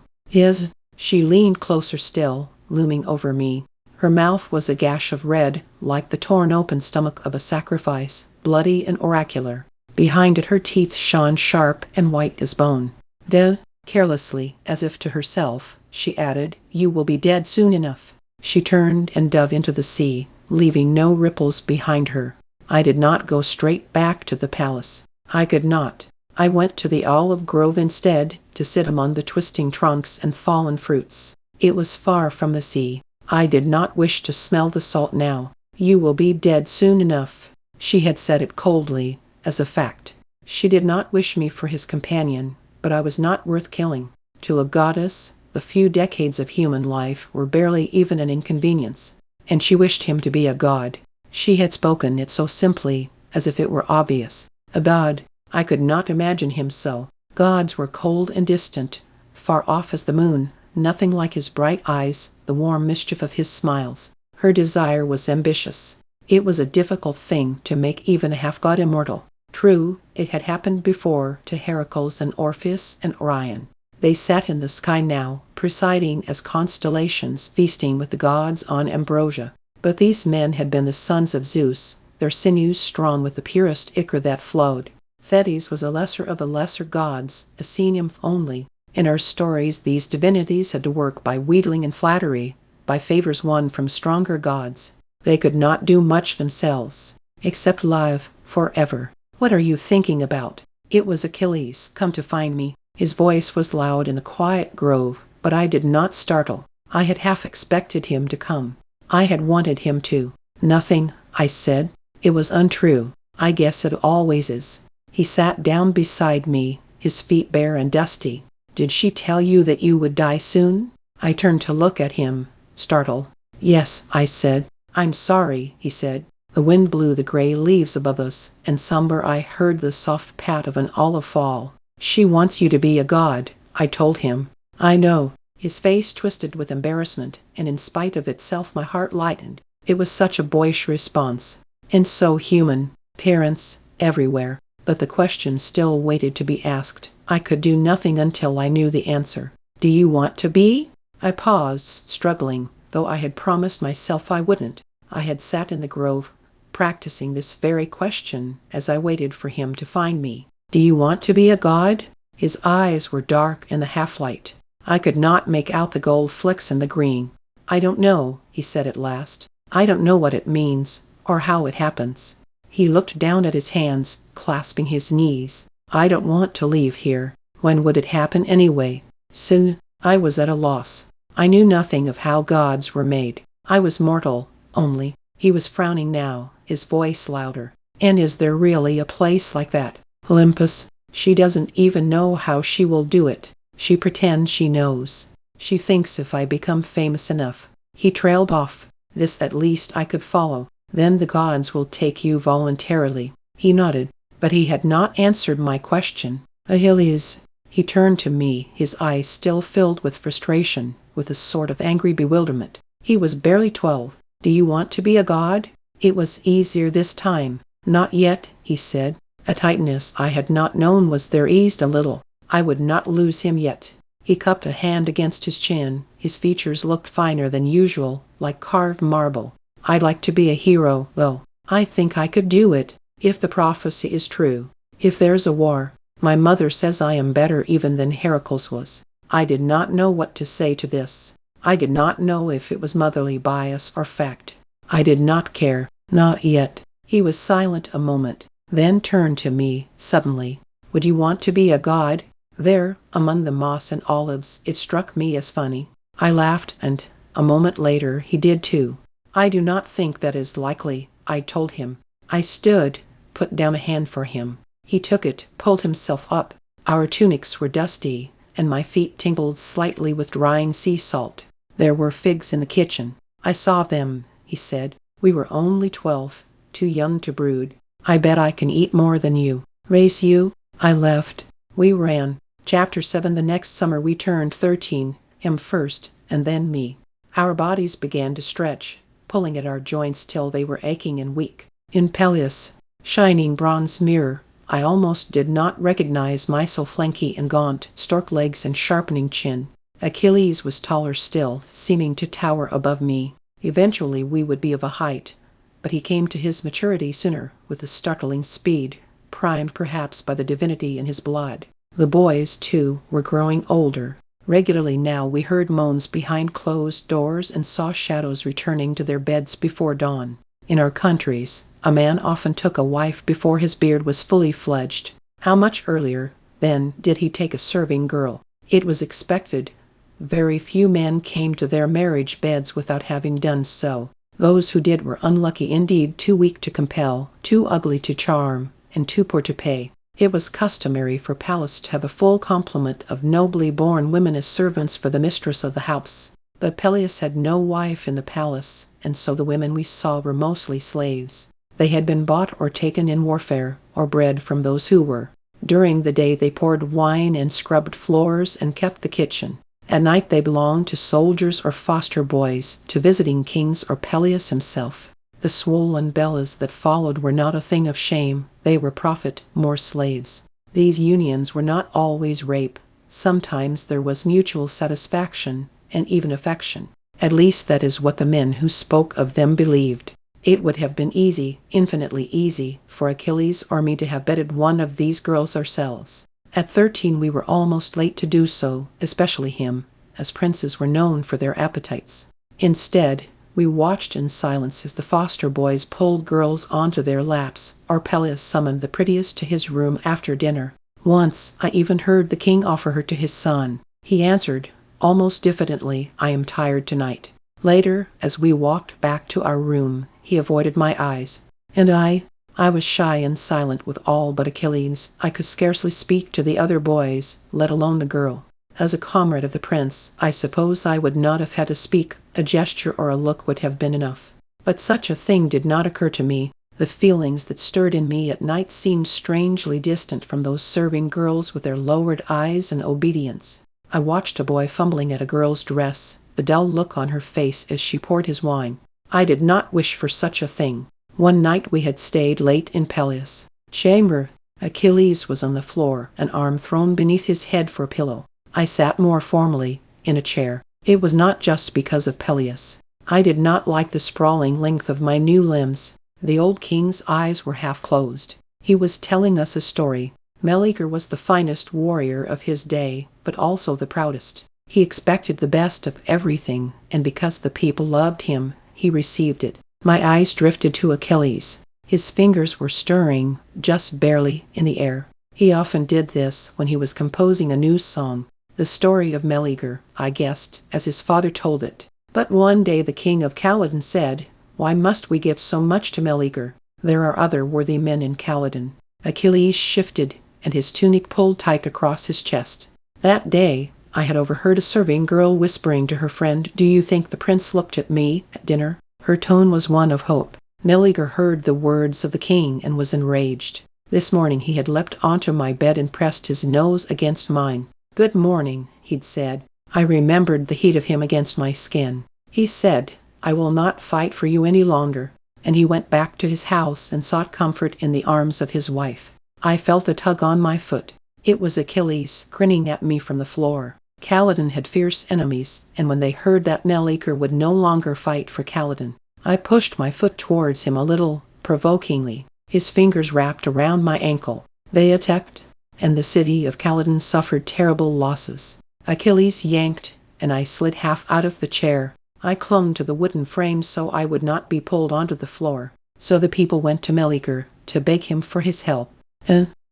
She leaned closer still, looming over me. Her mouth was a gash of red, like the torn open stomach of a sacrifice, bloody and oracular. Behind it her teeth shone sharp and white as bone. "Dead?" Carelessly, as if to herself, she added, "You will be dead soon enough." She turned and dove into the sea, leaving no ripples behind her. I did not go straight back to the palace. I could not. I went to the olive grove instead, to sit among the twisting trunks and fallen fruits. It was far from the sea. I did not wish to smell the salt now. "You will be dead soon enough." She had said it coldly, as a fact. She did not wish me for his companion, but I was not worth killing. To a goddess, the few decades of human life were barely even an inconvenience, and she wished him to be a god. She had spoken it so simply, as if it were obvious. A god. I could not imagine him so. Gods were cold and distant, far off as the moon, nothing like his bright eyes, the warm mischief of his smiles. Her desire was ambitious. It was a difficult thing to make even a half-god immortal. True, it had happened before to Heracles and Orpheus and Orion. They sat in the sky now, presiding as constellations, feasting with the gods on ambrosia. But these men had been the sons of Zeus, their sinews strong with the purest ichor that flowed. Thetis was a lesser of the lesser gods, a sea nymph only. In our stories these divinities had to work by wheedling and flattery, by favors won from stronger gods. They could not do much themselves, except live forever. What are you thinking about? It was Achilles, come to find me. His voice was loud in the quiet grove, but I did not startle. I had half expected him to come. I had wanted him to. Nothing, I said. It was untrue. I guess it always is. He sat down beside me, his feet bare and dusty. Did she tell you that you would die soon? I turned to look at him, startled. Yes, I said. I'm sorry, he said. The wind blew the gray leaves above us, and somber I heard the soft pat of an olive fall. She wants you to be a god, I told him. I know. His face twisted with embarrassment, and in spite of itself my heart lightened. It was such a boyish response, and so human. Parents, everywhere. But the question still waited to be asked. I could do nothing until I knew the answer. Do you want to be? I paused, struggling, though I had promised myself I wouldn't. I had sat in the grove, practicing this very question as I waited for him to find me. Do you want to be a god? His eyes were dark in the half-light. I could not make out the gold flecks in the green. I don't know, he said at last. I don't know what it means, or how it happens. He looked down at his hands, clasping his knees. I don't want to leave here. When would it happen anyway? Soon. I was at a loss. I knew nothing of how gods were made. I was mortal, only. He was frowning now, his voice louder. And is there really a place like that? Olympus. She doesn't even know how she will do it. She pretends she knows. She thinks if I become famous enough. He trailed off. This at least I could follow. Then the gods will take you voluntarily. He nodded, but he had not answered my question. Achilles. He turned to me, his eyes still filled with frustration, with a sort of angry bewilderment. He was barely 12. Do you want to be a god? It was easier this time. Not yet, he said. A tightness I had not known was there eased a little. I would not lose him yet. He cupped a hand against his chin. His features looked finer than usual, like carved marble. I'd like to be a hero, though. I think I could do it, if the prophecy is true. If there's a war. My mother says I am better even than Heracles was. I did not know what to say to this. I did not know if it was motherly bias or fact. I did not care. Not yet. He was silent a moment, then turned to me, suddenly. Would you want to be a god? There, among the moss and olives, it struck me as funny. I laughed, and, a moment later, he did too. I do not think that is likely, I told him. I stood, put down a hand for him. He took it, pulled himself up. Our tunics were dusty, and my feet tingled slightly with drying sea salt. There were figs in the kitchen. I saw them, he said. We were only 12, too young to brood. I bet I can eat more than you. Race you? I left. We ran. Chapter 7. The next summer we turned 13, him first, and then me. Our bodies began to stretch, pulling at our joints till they were aching and weak. In Peleus' shining bronze mirror, I almost did not recognize myself, lanky and gaunt, stork legs and sharpening chin. Achilles was taller still, seeming to tower above me. Eventually we would be of a height, but he came to his maturity sooner, with a startling speed, primed perhaps by the divinity in his blood. The boys, too, were growing older. Regularly now we heard moans behind closed doors and saw shadows returning to their beds before dawn. In our countries, a man often took a wife before his beard was fully fledged. How much earlier, then, did he take a serving girl? It was expected. Very few men came to their marriage beds without having done so. Those who did were unlucky indeed, too weak to compel, too ugly to charm, and too poor to pay. It was customary for Pallas to have a full complement of nobly born women as servants for the mistress of the house. But Peleus had no wife in the palace, and so the women we saw were mostly slaves. They had been bought or taken in warfare, or bred from those who were. During the day they poured wine and scrubbed floors and kept the kitchen. At night they belonged to soldiers or foster boys, to visiting kings or Peleus himself. The swollen bellies that followed were not a thing of shame, they were profit, more slaves. These unions were not always rape. Sometimes there was mutual satisfaction, and even affection. At least that is what the men who spoke of them believed. It would have been easy, infinitely easy, for Achilles or me to have bedded one of these girls ourselves. At 13 we were almost late to do so, especially him, as princes were known for their appetites. Instead, we watched in silence as the foster boys pulled girls onto their laps, or Peleus summoned the prettiest to his room after dinner. Once I even heard the king offer her to his son. He answered, almost diffidently, "I am tired tonight." Later, as we walked back to our room, he avoided my eyes. And I was shy and silent with all but Achilles. I could scarcely speak to the other boys, let alone the girl. As a comrade of the prince, I suppose I would not have had to speak. A gesture or a look would have been enough. But such a thing did not occur to me. The feelings that stirred in me at night seemed strangely distant from those serving girls with their lowered eyes and obedience. I watched a boy fumbling at a girl's dress, the dull look on her face as she poured his wine. I did not wish for such a thing. One night we had stayed late in Peleus' chamber. Achilles was on the floor, an arm thrown beneath his head for a pillow. I sat more formally, in a chair. It was not just because of Peleus. I did not like the sprawling length of my new limbs. The old king's eyes were half closed. He was telling us a story. Meleager was the finest warrior of his day, but also the proudest. He expected the best of everything, and because the people loved him, he received it. My eyes drifted to Achilles. His fingers were stirring, just barely, in the air. He often did this when he was composing a new song. The story of Meleager, I guessed, as his father told it. But one day the king of Calydon said, "Why must we give so much to Meleager? There are other worthy men in Calydon." Achilles shifted, and his tunic pulled tight across his chest. That day, I had overheard a serving girl whispering to her friend, "Do you think the prince looked at me at dinner?" Her tone was one of hope. Meleager heard the words of the king and was enraged. This morning he had leapt onto my bed and pressed his nose against mine. "Good morning," he'd said. I remembered the heat of him against my skin. He said, "I will not fight for you any longer," and he went back to his house and sought comfort in the arms of his wife. I felt a tug on my foot. It was Achilles, grinning at me from the floor. Calydon had fierce enemies, and when they heard that Meleager would no longer fight for Calydon, I pushed my foot towards him a little, provokingly. His fingers wrapped around my ankle. They attacked, and the city of Calydon suffered terrible losses. Achilles yanked, and I slid half out of the chair. I clung to the wooden frame so I would not be pulled onto the floor. So the people went to Meleager, to beg him for his help.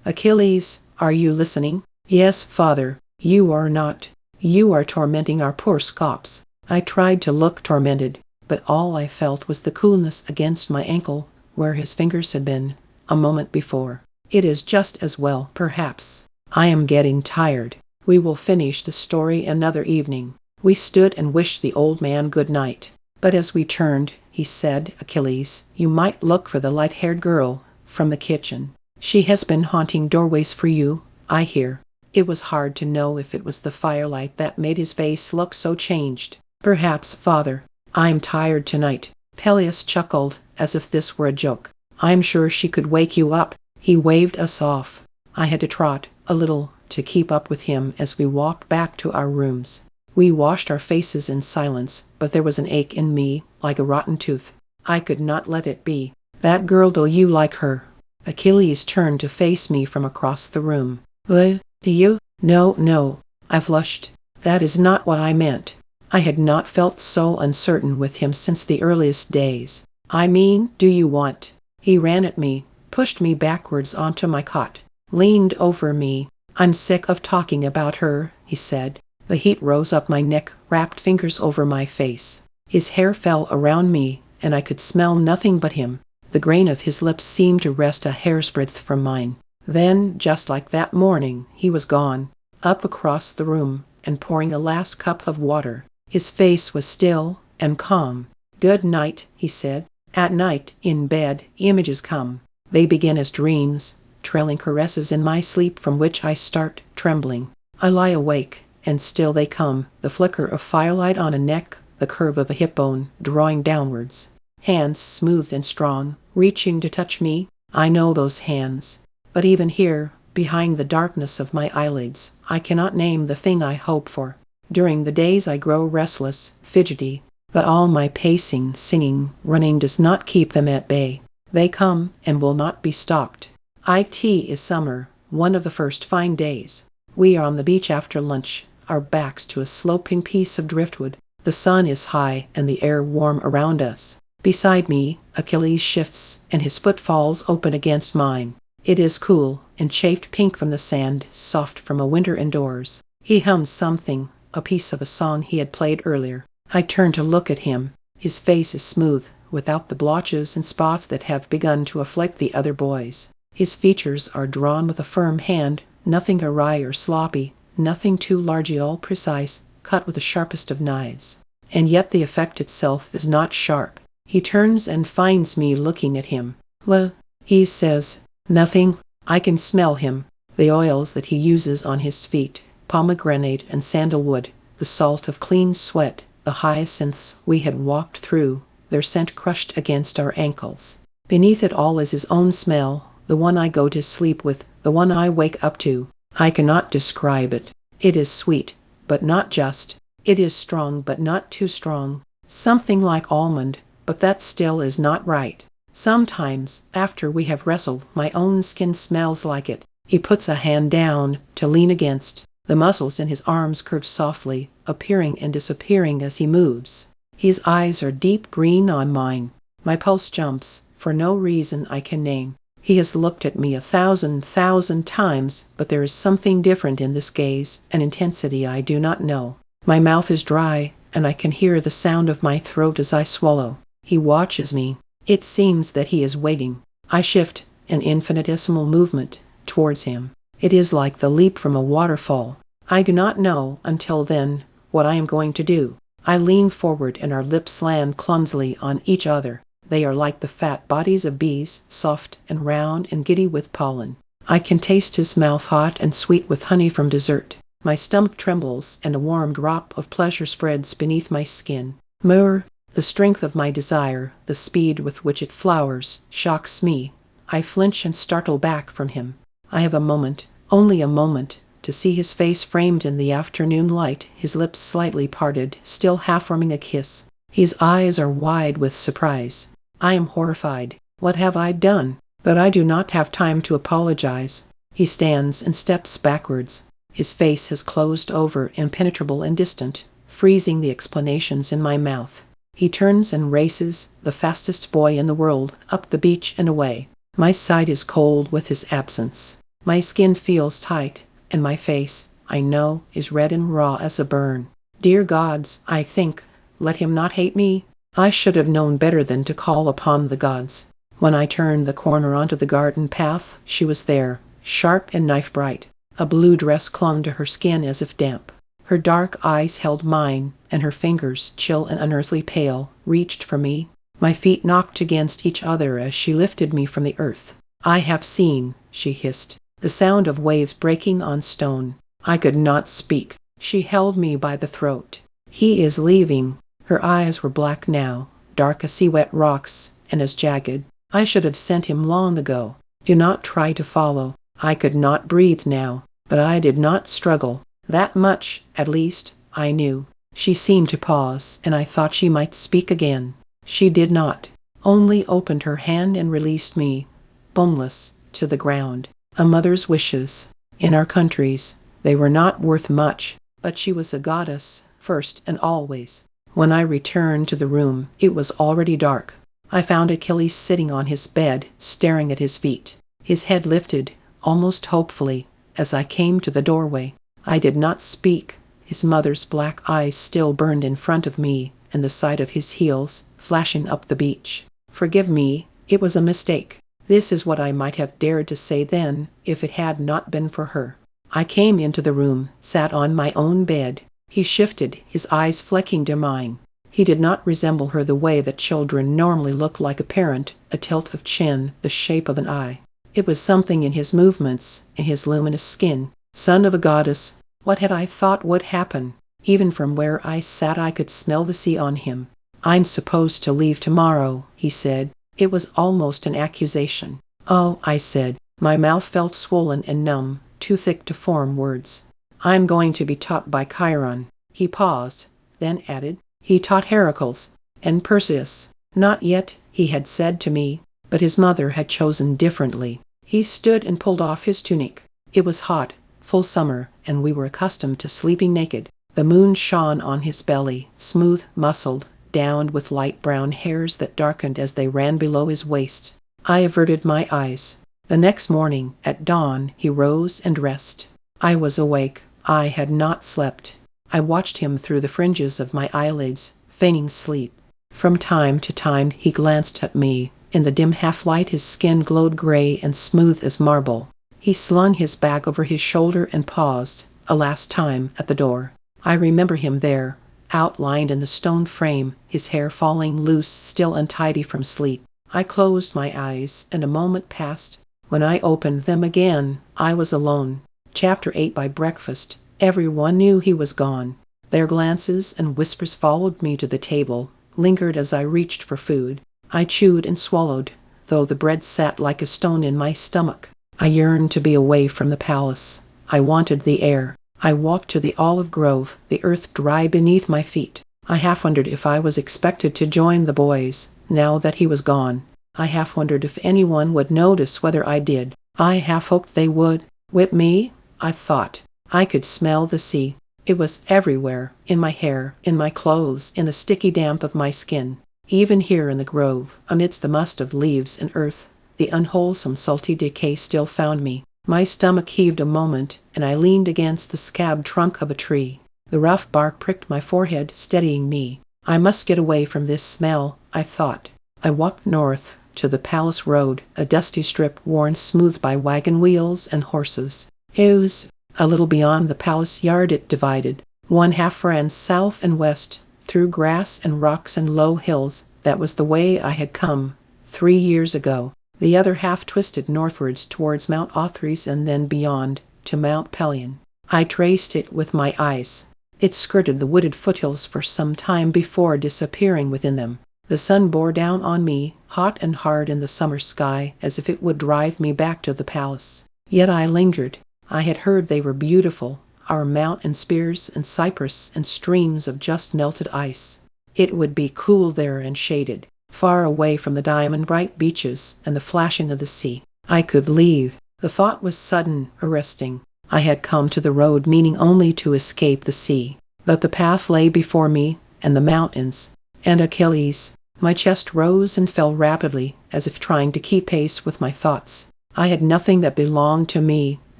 Achilles, are you listening?" "Yes, father." "You are not. You are tormenting our poor scops." I tried to look tormented, but all I felt was the coolness against my ankle, where his fingers had been, a moment before. "It is just as well, perhaps. I am getting tired. We will finish the story another evening." We stood and wished the old man good night. But as we turned, he said, "Achilles, you might look for the light-haired girl from the kitchen. She has been haunting doorways for you, I hear." It was hard to know if it was the firelight that made his face look so changed. "Perhaps, father. I'm tired tonight." Peleus chuckled, as if this were a joke. "I'm sure she could wake you up." He waved us off. I had to trot, a little, to keep up with him as we walked back to our rooms. We washed our faces in silence, but there was an ache in me, like a rotten tooth. I could not let it be. "That girl, do you like her?" Achilles turned to face me from across the room. "Do you?" No, I flushed. "That is not what I meant." I had not felt so uncertain with him since the earliest days. "I mean, do you want?" He ran at me, pushed me backwards onto my cot, leaned over me. "I'm sick of talking about her," he said. The heat rose up my neck, wrapped fingers over my face. His hair fell around me, and I could smell nothing but him. The grain of his lips seemed to rest a hair's breadth from mine. Then, just like that morning, he was gone, up across the room, and pouring a last cup of water. His face was still and calm. "Good night," he said. At night, in bed, images come. They begin as dreams, trailing caresses in my sleep from which I start, trembling. I lie awake, and still they come, the flicker of firelight on a neck, the curve of a hip bone, drawing downwards. Hands smooth and strong, reaching to touch me. I know those hands. But even here, behind the darkness of my eyelids, I cannot name the thing I hope for. During the days I grow restless, fidgety, but all my pacing, singing, running does not keep them at bay. They come, and will not be stopped. It is summer, one of the first fine days. We are on the beach after lunch, our backs to a sloping piece of driftwood. The sun is high, and the air warm around us. Beside me, Achilles shifts, and his foot falls open against mine. It is cool, and chafed pink from the sand, soft from a winter indoors. He hums something, a piece of a song he had played earlier. I turn to look at him. His face is smooth, without the blotches and spots that have begun to afflict the other boys. His features are drawn with a firm hand, nothing awry or sloppy, nothing too large, all precise, cut with the sharpest of knives. And yet the effect itself is not sharp. He turns and finds me looking at him. "Well," he says. "Nothing." I can smell him. The oils that he uses on his feet, pomegranate and sandalwood, the salt of clean sweat, the hyacinths we had walked through, their scent crushed against our ankles. Beneath it all is his own smell, the one I go to sleep with, the one I wake up to. I cannot describe it. It is sweet, but not just. It is strong, but not too strong. Something like almond, but that still is not right. Sometimes, after we have wrestled, my own skin smells like it. He puts a hand down, to lean against. The muscles in his arms curve softly, appearing and disappearing as he moves. His eyes are deep green on mine. My pulse jumps, for no reason I can name. He has looked at me 1,000,000 times, but there is something different in this gaze, an intensity I do not know. My mouth is dry, and I can hear the sound of my throat as I swallow. He watches me. It seems that he is waiting. I shift, an infinitesimal movement, towards him. It is like the leap from a waterfall. I do not know, until then, what I am going to do. I lean forward and our lips land clumsily on each other. They are like the fat bodies of bees, soft and round and giddy with pollen. I can taste his mouth hot and sweet with honey from dessert. My stomach trembles, and a warm drop of pleasure spreads beneath my skin. More, the strength of my desire, the speed with which it flowers, shocks me. I flinch and startle back from him. I have a moment, only a moment, to see his face framed in the afternoon light, his lips slightly parted, still half forming a kiss. His eyes are wide with surprise. I am horrified. What have I done? But I do not have time to apologize. He stands and steps backwards. His face has closed over, impenetrable and distant, freezing the explanations in my mouth. He turns and races, the fastest boy in the world, up the beach and away. My side is cold with his absence. My skin feels tight, and my face, I know, is red and raw as a burn. Dear gods, I think, let him not hate me. I should have known better than to call upon the gods. When I turned the corner onto the garden path, she was there, sharp and knife-bright. A blue dress clung to her skin as if damp. Her dark eyes held mine, and her fingers, chill and unearthly pale, reached for me. My feet knocked against each other as she lifted me from the earth. "I have seen," she hissed, "the sound of waves breaking on stone." I could not speak. She held me by the throat. "He is leaving." Her eyes were black now, dark as sea-wet rocks, and as jagged. I should have sent him long ago. Do not try to follow. I could not breathe now, but I did not struggle. That much, at least, I knew. She seemed to pause, and I thought she might speak again. She did not, only opened her hand and released me, boneless, to the ground. A mother's wishes. In our countries, they were not worth much, but she was a goddess, first and always. When I returned to the room, it was already dark. I found Achilles sitting on his bed, staring at his feet. His head lifted, almost hopefully, as I came to the doorway. I did not speak. His mother's black eyes still burned in front of me, and the sight of his heels, flashing up the beach. "Forgive me, it was a mistake." This is what I might have dared to say then, if it had not been for her. I came into the room, sat on my own bed. He shifted, his eyes flicking to mine. He did not resemble her the way that children normally look like a parent, a tilt of chin, the shape of an eye. It was something in his movements, in his luminous skin. Son of a goddess, what had I thought would happen? Even from where I sat I could smell the sea on him. I'm supposed to leave tomorrow, he said. It was almost an accusation. Oh, I said. My mouth felt swollen and numb, too thick to form words. I'm going to be taught by Chiron. He paused, then added, he taught Heracles and Perseus. Not yet, he had said to me, but his mother had chosen differently. He stood and pulled off his tunic. It was hot, full summer, and we were accustomed to sleeping naked. The moon shone on his belly, smooth, muscled, downed with light brown hairs that darkened as they ran below his waist. I averted my eyes. The next morning, at dawn, he rose and dressed. I was awake. I had not slept. I watched him through the fringes of my eyelids, feigning sleep. From time to time he glanced at me. In the dim half-light his skin glowed gray and smooth as marble. He slung his bag over his shoulder and paused, a last time, at the door. I remember him there, outlined in the stone frame, his hair falling loose, still untidy from sleep. I closed my eyes, and a moment passed. When I opened them again, I was alone. Chapter 8. By breakfast, everyone knew he was gone. Their glances and whispers followed me to the table, lingered as I reached for food. I chewed and swallowed, though the bread sat like a stone in my stomach. I yearned to be away from the palace. I wanted the air. I walked to the olive grove, the earth dry beneath my feet. I half wondered if I was expected to join the boys, now that he was gone. I half wondered if anyone would notice whether I did. I half hoped they would. Whip me? I thought. I could smell the sea. It was everywhere, in my hair, in my clothes, in the sticky damp of my skin. Even here in the grove, amidst the must of leaves and earth, the unwholesome salty decay still found me. My stomach heaved a moment, and I leaned against the scabbed trunk of a tree. The rough bark pricked my forehead, steadying me. I must get away from this smell, I thought. I walked north, to the palace road, a dusty strip worn smooth by wagon wheels and horses. It was a little beyond the palace yard it divided. One half ran south and west, through grass and rocks and low hills. That was the way I had come 3 years ago. The other half twisted northwards towards Mount Othrys and then beyond, to Mount Pelion. I traced it with my eyes. It skirted the wooded foothills for some time before disappearing within them. The sun bore down on me, hot and hard in the summer sky, as if it would drive me back to the palace. Yet I lingered. I had heard they were beautiful, our mountain spears and cypress and streams of just melted ice. It would be cool there and shaded, far away from the diamond-bright beaches and the flashing of the sea. I could leave. The thought was sudden, arresting. I had come to the road meaning only to escape the sea. But the path lay before me, and the mountains, and Achilles. My chest rose and fell rapidly, as if trying to keep pace with my thoughts. I had nothing that belonged to me,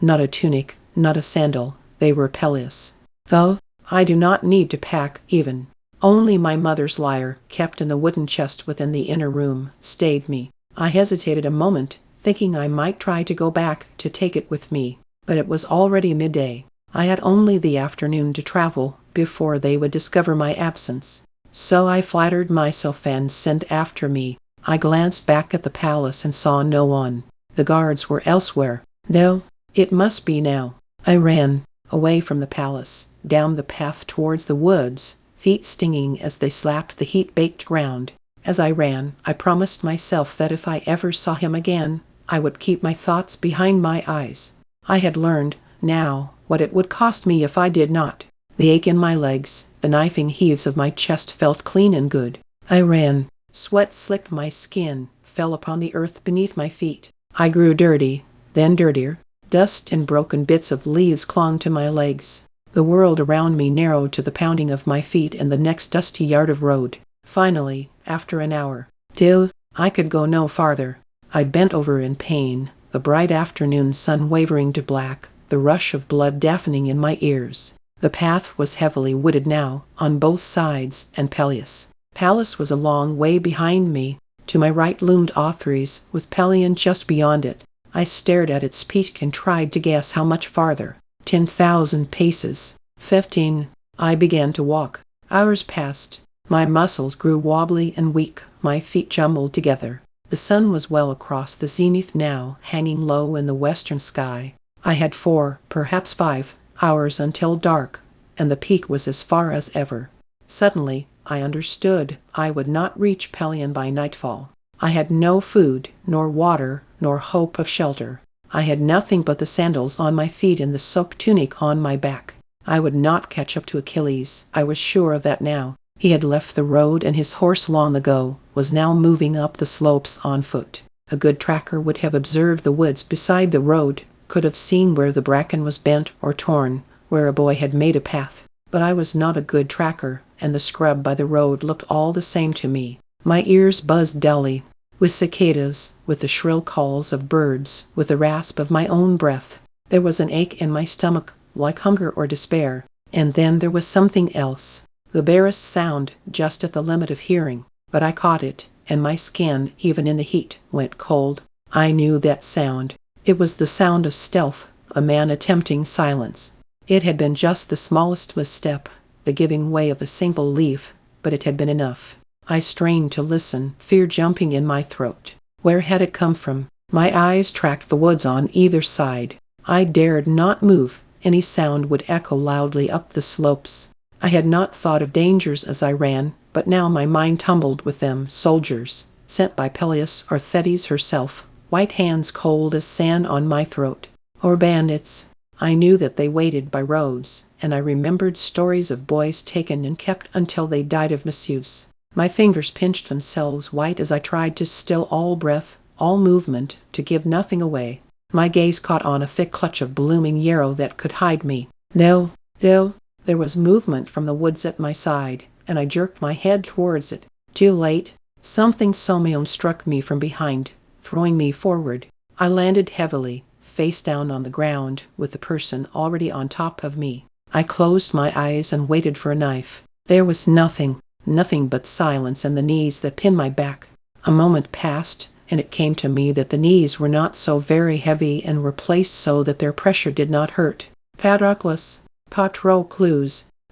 not a tunic, not a sandal. They were Peleus. Though I do not need to pack, even. Only my mother's lyre, kept in the wooden chest within the inner room, stayed me. I hesitated a moment, thinking I might try to go back to take it with me. But it was already midday. I had only the afternoon to travel, before they would discover my absence. So I flattered myself and sent after me. I glanced back at the palace and saw no one. The guards were elsewhere. No, it must be now. I ran, away from the palace, down the path towards the woods, feet stinging as they slapped the heat-baked ground. As I ran, I promised myself that if I ever saw him again, I would keep my thoughts behind my eyes. I had learned, now, what it would cost me if I did not. The ache in my legs, the knifing heaves of my chest felt clean and good. I ran. Sweat slicked my skin, fell upon the earth beneath my feet. I grew dirty, then dirtier. Dust and broken bits of leaves clung to my legs. The world around me narrowed to the pounding of my feet and the next dusty yard of road. Finally, after an hour, till I could go no farther, I bent over in pain, the bright afternoon sun wavering to black, the rush of blood deafening in my ears. The path was heavily wooded now, on both sides, and Peleus' palace was a long way behind me. To my right loomed Othrys, with Pelion just beyond it. I stared at its peak and tried to guess how much farther. 10,000 paces. 15. I began to walk. Hours passed. My muscles grew wobbly and weak, my feet jumbled together. The sun was well across the zenith now, hanging low in the western sky. I had 4, perhaps 5, hours until dark, and the peak was as far as ever. Suddenly, I understood. I would not reach Pelion by nightfall. I had no food, nor water, nor hope of shelter. I had nothing but the sandals on my feet and the soaked tunic on my back. I would not catch up to Achilles. I was sure of that now. He had left the road, and his horse long ago was now moving up the slopes on foot. A good tracker would have observed the woods beside the road, could have seen where the bracken was bent or torn, where a boy had made a path. But I was not a good tracker, and the scrub by the road looked all the same to me. My ears buzzed dully, with cicadas, with the shrill calls of birds, with the rasp of my own breath. There was an ache in my stomach, like hunger or despair. And then there was something else. The barest sound, just at the limit of hearing. But I caught it, and my skin, even in the heat, went cold. I knew that sound. It was the sound of stealth, a man attempting silence. It had been just the smallest misstep, the giving way of a single leaf, but it had been enough. I strained to listen, fear jumping in my throat. Where had it come from? My eyes tracked the woods on either side. I dared not move. Any sound would echo loudly up the slopes. I had not thought of dangers as I ran, but now my mind tumbled with them. Soldiers, sent by Peleus or Thetis herself, white hands cold as sand on my throat. Or bandits. I knew that they waited by roads, and I remembered stories of boys taken and kept until they died of misuse. My fingers pinched themselves white as I tried to still all breath, all movement, to give nothing away. My gaze caught on a thick clutch of blooming yarrow that could hide me. No. There was movement from the woods at my side, and I jerked my head towards it. Too late. Something someone struck me from behind, throwing me forward. I landed heavily, face down on the ground, with the person already on top of me. I closed my eyes and waited for a knife. There was nothing but silence and the knees that pinned my back. A moment passed, and it came to me that the knees were not so very heavy and were placed so that their pressure did not hurt. Patroclus.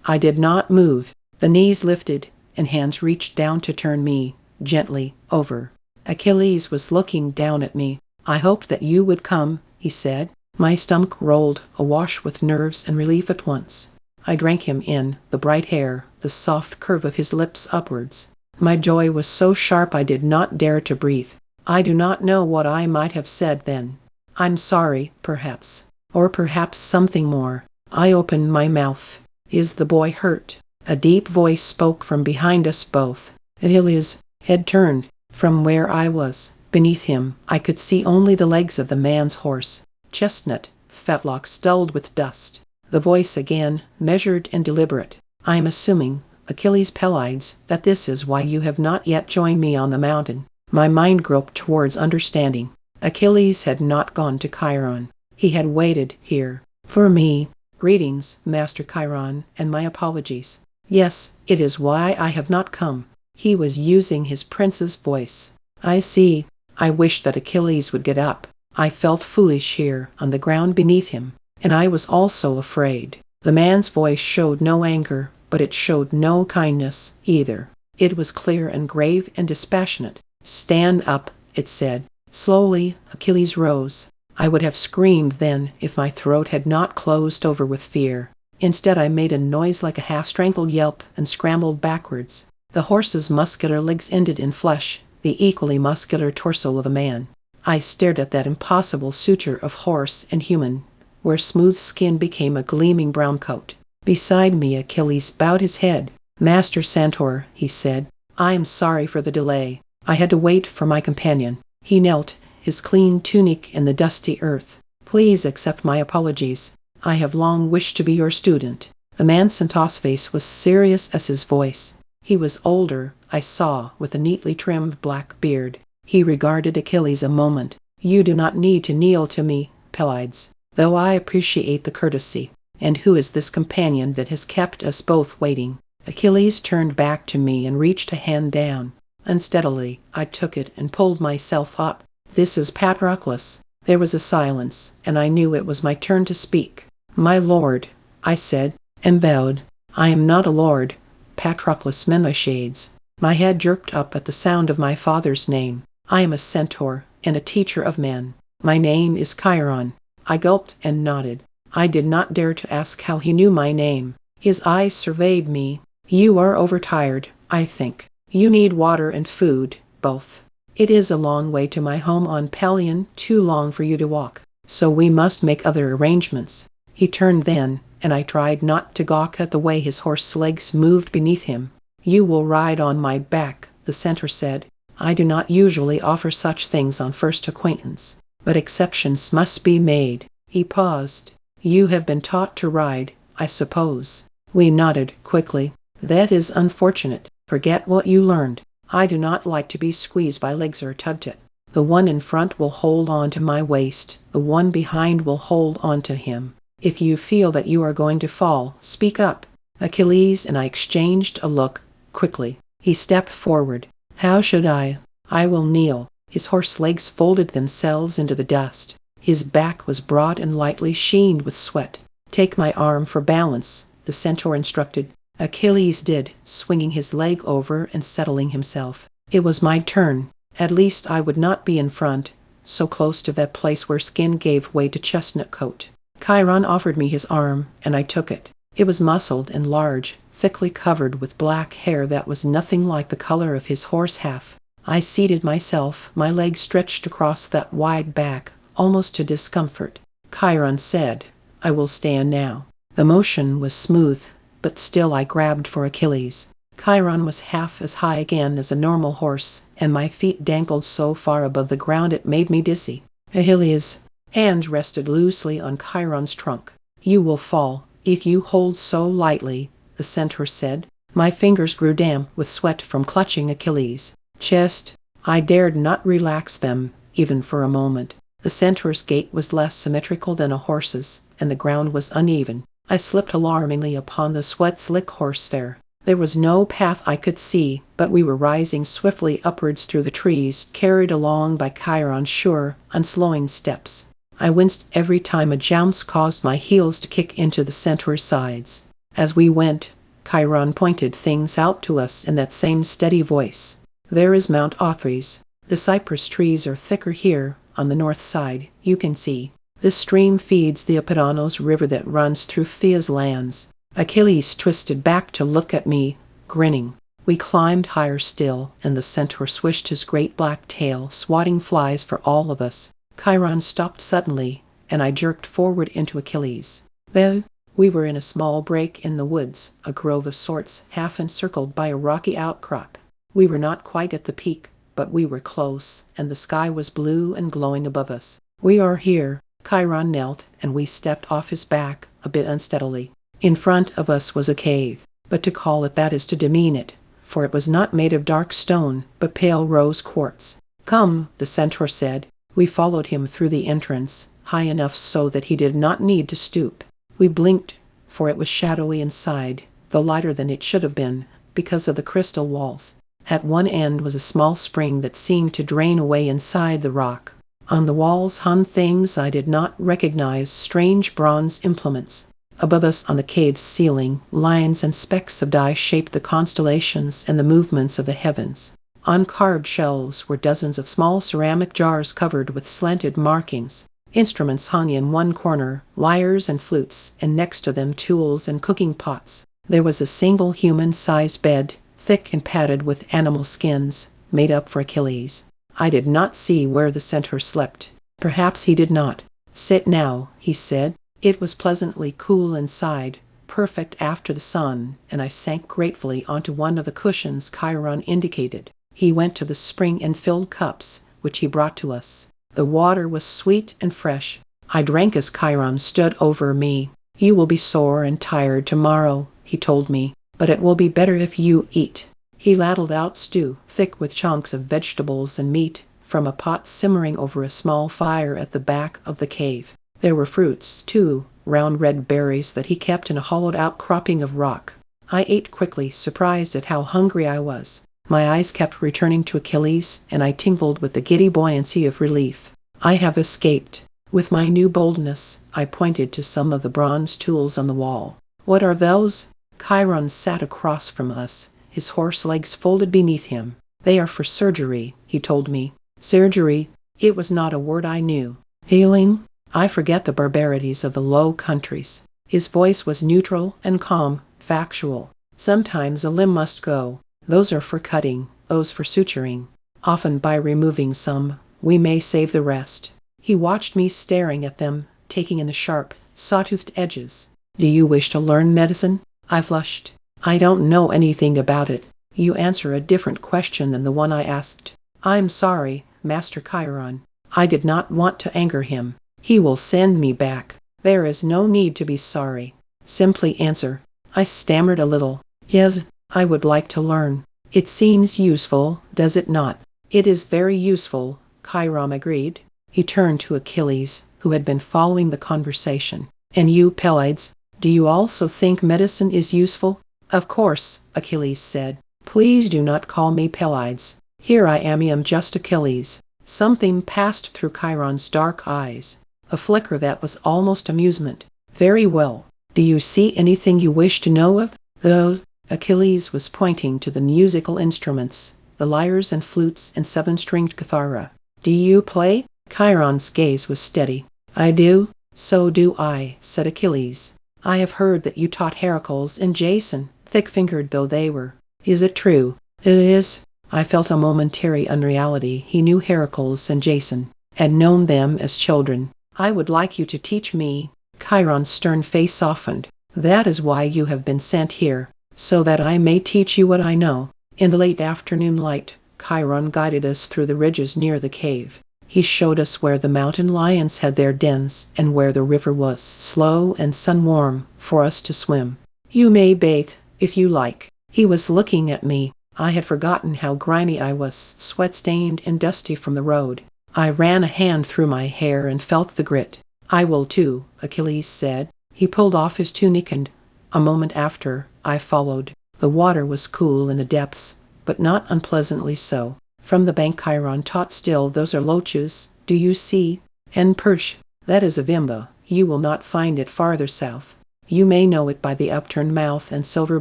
I did not move. The knees lifted, and hands reached down to turn me, gently, over. Achilles was looking down at me. I hoped that you would come, he said. My stomach rolled, awash with nerves and relief at once. I drank him in, the bright hair, the soft curve of his lips upwards. My joy was so sharp I did not dare to breathe. I do not know what I might have said then. I'm sorry, perhaps. Or perhaps something more. I opened my mouth. Is the boy hurt? A deep voice spoke from behind us both. Achilles' head turned. From where I was, beneath him, I could see only the legs of the man's horse. Chestnut, fetlocks dulled with dust. The voice again, measured and deliberate. I am assuming, Achilles Pelides, that this is why you have not yet joined me on the mountain. My mind groped towards understanding. Achilles had not gone to Chiron. He had waited here. For me. Greetings, Master Chiron, and my apologies. Yes, it is why I have not come. He was using his prince's voice. I see. I wished that Achilles would get up. I felt foolish here, on the ground beneath him, and I was also afraid. The man's voice showed no anger, but it showed no kindness, either. It was clear and grave and dispassionate. Stand up, it said. Slowly, Achilles rose. I would have screamed then, if my throat had not closed over with fear. Instead I made a noise like a half-strangled yelp and scrambled backwards. The horse's muscular legs ended in flesh, the equally muscular torso of a man. I stared at that impossible suture of horse and human, where smooth skin became a gleaming brown coat. Beside me Achilles bowed his head. Master Centaur, he said, I am sorry for the delay. I had to wait for my companion. He knelt, his clean tunic in the dusty earth. Please accept my apologies. I have long wished to be your student. The man Centaur's face was serious as his voice. He was older, I saw, with a neatly trimmed black beard. He regarded Achilles a moment. You do not need to kneel to me, Pelides, though I appreciate the courtesy. And who is this companion that has kept us both waiting? Achilles turned back to me and reached a hand down. Unsteadily, I took it and pulled myself up. "This is Patroclus." There was a silence, and I knew it was my turn to speak. "My lord," I said, and bowed. "I am not a lord." Patroclus met my shades. My head jerked up at the sound of my father's name. "I am a centaur, and a teacher of men. My name is Chiron." I gulped and nodded. I did not dare to ask how he knew my name. His eyes surveyed me. "You are overtired, I think. You need water and food, both. It is a long way to my home on Pelion, too long for you to walk, so we must make other arrangements." He turned then, and I tried not to gawk at the way his horse's legs moved beneath him. "You will ride on my back," the centaur said. "I do not usually offer such things on first acquaintance, but exceptions must be made." He paused. "You have been taught to ride, I suppose?" We nodded quickly. "That is unfortunate. Forget what you learned. I do not like to be squeezed by legs or tugged at. The one in front will hold on to my waist, the one behind will hold on to him. If you feel that you are going to fall, speak up." Achilles and I exchanged a look, quickly. He stepped forward. "How should I?" "I will kneel." His horse legs folded themselves into the dust. His back was broad and lightly sheened with sweat. "Take my arm for balance," the centaur instructed. Achilles did, swinging his leg over and settling himself. It was my turn. At least I would not be in front, so close to that place where skin gave way to chestnut coat. Chiron offered me his arm, and I took it. It was muscled and large, thickly covered with black hair that was nothing like the color of his horse half. I seated myself, my legs stretched across that wide back, almost to discomfort. Chiron said, "I will stand now." The motion was smooth, but still I grabbed for Achilles. Chiron was half as high again as a normal horse, and my feet dangled so far above the ground it made me dizzy. Achilles' hands rested loosely on Chiron's trunk. "You will fall, if you hold so lightly," the centaur said. My fingers grew damp with sweat from clutching Achilles' chest. I dared not relax them, even for a moment. The centaur's gait was less symmetrical than a horse's, and the ground was uneven. I slipped alarmingly upon the sweat-slick horsehair. There was no path I could see, but we were rising swiftly upwards through the trees, carried along by Chiron's sure, unslowing steps. I winced every time a jounce caused my heels to kick into the centaur's sides. As we went, Chiron pointed things out to us in that same steady voice. "There is Mount Othrys. The cypress trees are thicker here, on the north side, you can see. This stream feeds the Apidanos river that runs through Phaea's lands." Achilles twisted back to look at me, grinning. We climbed higher still, and the centaur swished his great black tail, swatting flies for all of us. Chiron stopped suddenly, and I jerked forward into Achilles. There, we were in a small break in the woods, a grove of sorts, half encircled by a rocky outcrop. We were not quite at the peak, but we were close, and the sky was blue and glowing above us. "We are here." Chiron knelt, and we stepped off his back, a bit unsteadily. In front of us was a cave, but to call it that is to demean it, for it was not made of dark stone, but pale rose quartz. "Come," the centaur said. We followed him through the entrance, high enough so that he did not need to stoop. We blinked, for it was shadowy inside, though lighter than it should have been, because of the crystal walls. At one end was a small spring that seemed to drain away inside the rock. On the walls hung things I did not recognize, strange bronze implements. Above us on the cave's ceiling, lines and specks of dye shaped the constellations and the movements of the heavens. On carved shelves were dozens of small ceramic jars covered with slanted markings. Instruments hung in one corner, lyres and flutes, and next to them tools and cooking pots. There was a single human-sized bed, thick and padded with animal skins, made up for Achilles. I did not see where the centaur slept. Perhaps he did not. "Sit now," he said. It was pleasantly cool inside, perfect after the sun, and I sank gratefully onto one of the cushions Chiron indicated. He went to the spring and filled cups, which he brought to us. The water was sweet and fresh. I drank as Chiron stood over me. "You will be sore and tired tomorrow," he told me, "but it will be better if you eat." He ladled out stew, thick with chunks of vegetables and meat, from a pot simmering over a small fire at the back of the cave. There were fruits, too, round red berries that he kept in a hollowed-out cropping of rock. I ate quickly, surprised at how hungry I was. My eyes kept returning to Achilles, and I tingled with the giddy buoyancy of relief. I have escaped. With my new boldness, I pointed to some of the bronze tools on the wall. What are those? Chiron sat across from us, his horse legs folded beneath him. They are for surgery, he told me. Surgery? It was not a word I knew. Healing? I forget the barbarities of the Low Countries. His voice was neutral and calm, factual. Sometimes a limb must go. Those are for cutting, those for suturing. Often by removing some, we may save the rest. He watched me staring at them, taking in the sharp, saw-toothed edges. Do you wish to learn medicine? I flushed. I don't know anything about it. You answer a different question than the one I asked. I'm sorry, Master Chiron. I did not want to anger him. He will send me back. There is no need to be sorry. Simply answer. I stammered a little. Yes, I would like to learn. It seems useful, does it not? It is very useful, Chiron agreed. He turned to Achilles, who had been following the conversation. And you, Pelides, do you also think medicine is useful? Of course, Achilles said. Please do not call me Pelides. Here I am just Achilles. Something passed through Chiron's dark eyes. A flicker that was almost amusement. Very well. Do you see anything you wish to know of? Though, Achilles was pointing to the musical instruments, the lyres and flutes and seven-stringed kithara. Do you play? Chiron's gaze was steady. I do. So do I, said Achilles. I have heard that you taught Heracles and Jason, thick-fingered though they were. Is it true? It is. I felt a momentary unreality. He knew Heracles and Jason, and known them as children. I would like you to teach me. Chiron's stern face softened. That is why you have been sent here, so that I may teach you what I know. In the late afternoon light, Chiron guided us through the ridges near the cave. He showed us where the mountain lions had their dens and where the river was slow and sun-warm for us to swim. You may bathe, if you like. He was looking at me. I had forgotten how grimy I was, sweat-stained and dusty from the road. I ran a hand through my hair and felt the grit. I will too, Achilles said. He pulled off his tunic and, a moment after, I followed. The water was cool in the depths, but not unpleasantly so. From the bank Chiron taught still. Those are loaches, do you see? And perch, that is a vimba. You will not find it farther south. You may know it by the upturned mouth and silver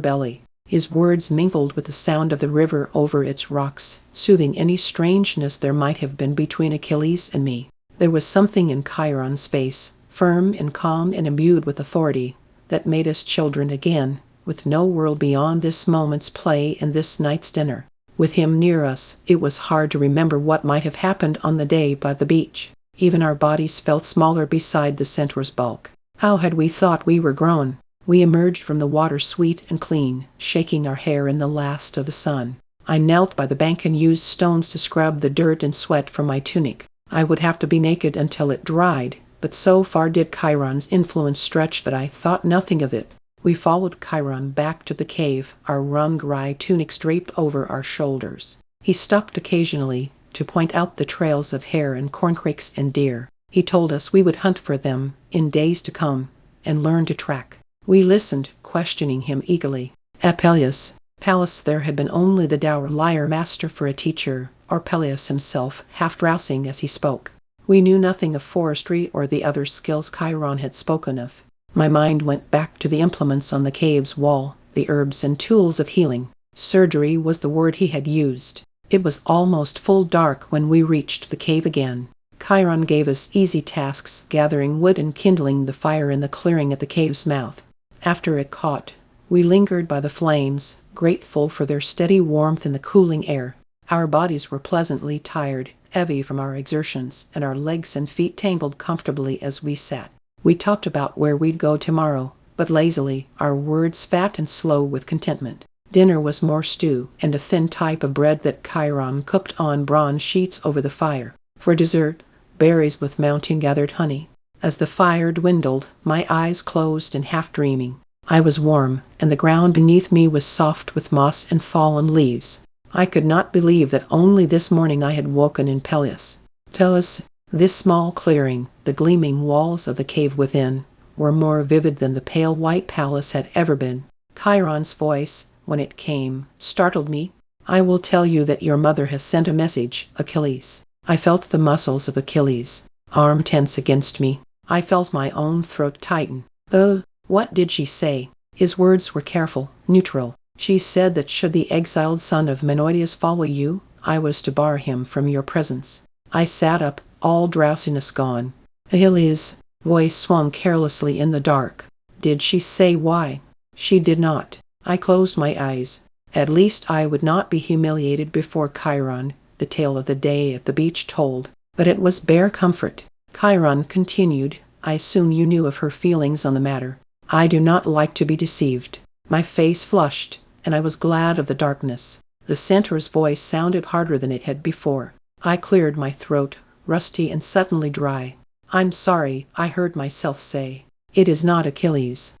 belly. His words mingled with the sound of the river over its rocks, soothing any strangeness there might have been between Achilles and me. There was something in Chiron's face, firm and calm and imbued with authority, that made us children again, with no world beyond this moment's play and this night's dinner. With him near us, it was hard to remember what might have happened on the day by the beach. Even our bodies felt smaller beside the centaur's bulk. How had we thought we were grown? We emerged from the water sweet and clean, shaking our hair in the last of the sun. I knelt by the bank and used stones to scrub the dirt and sweat from my tunic. I would have to be naked until it dried, but so far did Chiron's influence stretch that I thought nothing of it. We followed Chiron back to the cave, our rum-gray tunics draped over our shoulders. He stopped occasionally to point out the trails of hare and corncrakes and deer. He told us we would hunt for them in days to come, and learn to track. We listened, questioning him eagerly. At Peleus' palace there had been only the dour lyre master for a teacher, or Peleus himself, half drowsing as he spoke. We knew nothing of forestry or the other skills Chiron had spoken of. My mind went back to the implements on the cave's wall, the herbs and tools of healing. Surgery was the word he had used. It was almost full dark when we reached the cave again. Chiron gave us easy tasks, gathering wood and kindling the fire in the clearing at the cave's mouth. After it caught, we lingered by the flames, grateful for their steady warmth in the cooling air. Our bodies were pleasantly tired, heavy from our exertions, and our legs and feet tangled comfortably as we sat. We talked about where we'd go tomorrow, but lazily, our words fat and slow with contentment. Dinner was more stew, and a thin type of bread that Chiron cooked on bronze sheets over the fire. For dessert, berries with mountain-gathered honey. As the fire dwindled, my eyes closed in half-dreaming. I was warm, and the ground beneath me was soft with moss and fallen leaves. I could not believe that only this morning I had woken in Peleus. This small clearing, the gleaming walls of the cave within, were more vivid than the pale white palace had ever been. Chiron's voice, when it came, startled me. I will tell you that your mother has sent a message, Achilles." I felt the muscles of Achilles' arm tense against me. I felt my own throat tighten. What did she say?" His words were careful, neutral. "She said that should the exiled son of Menœtius follow you, I was to bar him from your presence." I sat up, all drowsiness gone. Achilles' voice swung carelessly in the dark. "Did she say why?" "She did not." I closed my eyes. At least I would not be humiliated before Chiron. The tale of the day at the beach told, but it was bare comfort. Chiron continued, "I assume you knew of her feelings on the matter." "I do not like to be deceived." My face flushed, and I was glad of the darkness. The centaur's voice sounded harder than it had before. I cleared my throat, rusty and suddenly dry. "I'm sorry," I heard myself say. "It is not Achilles.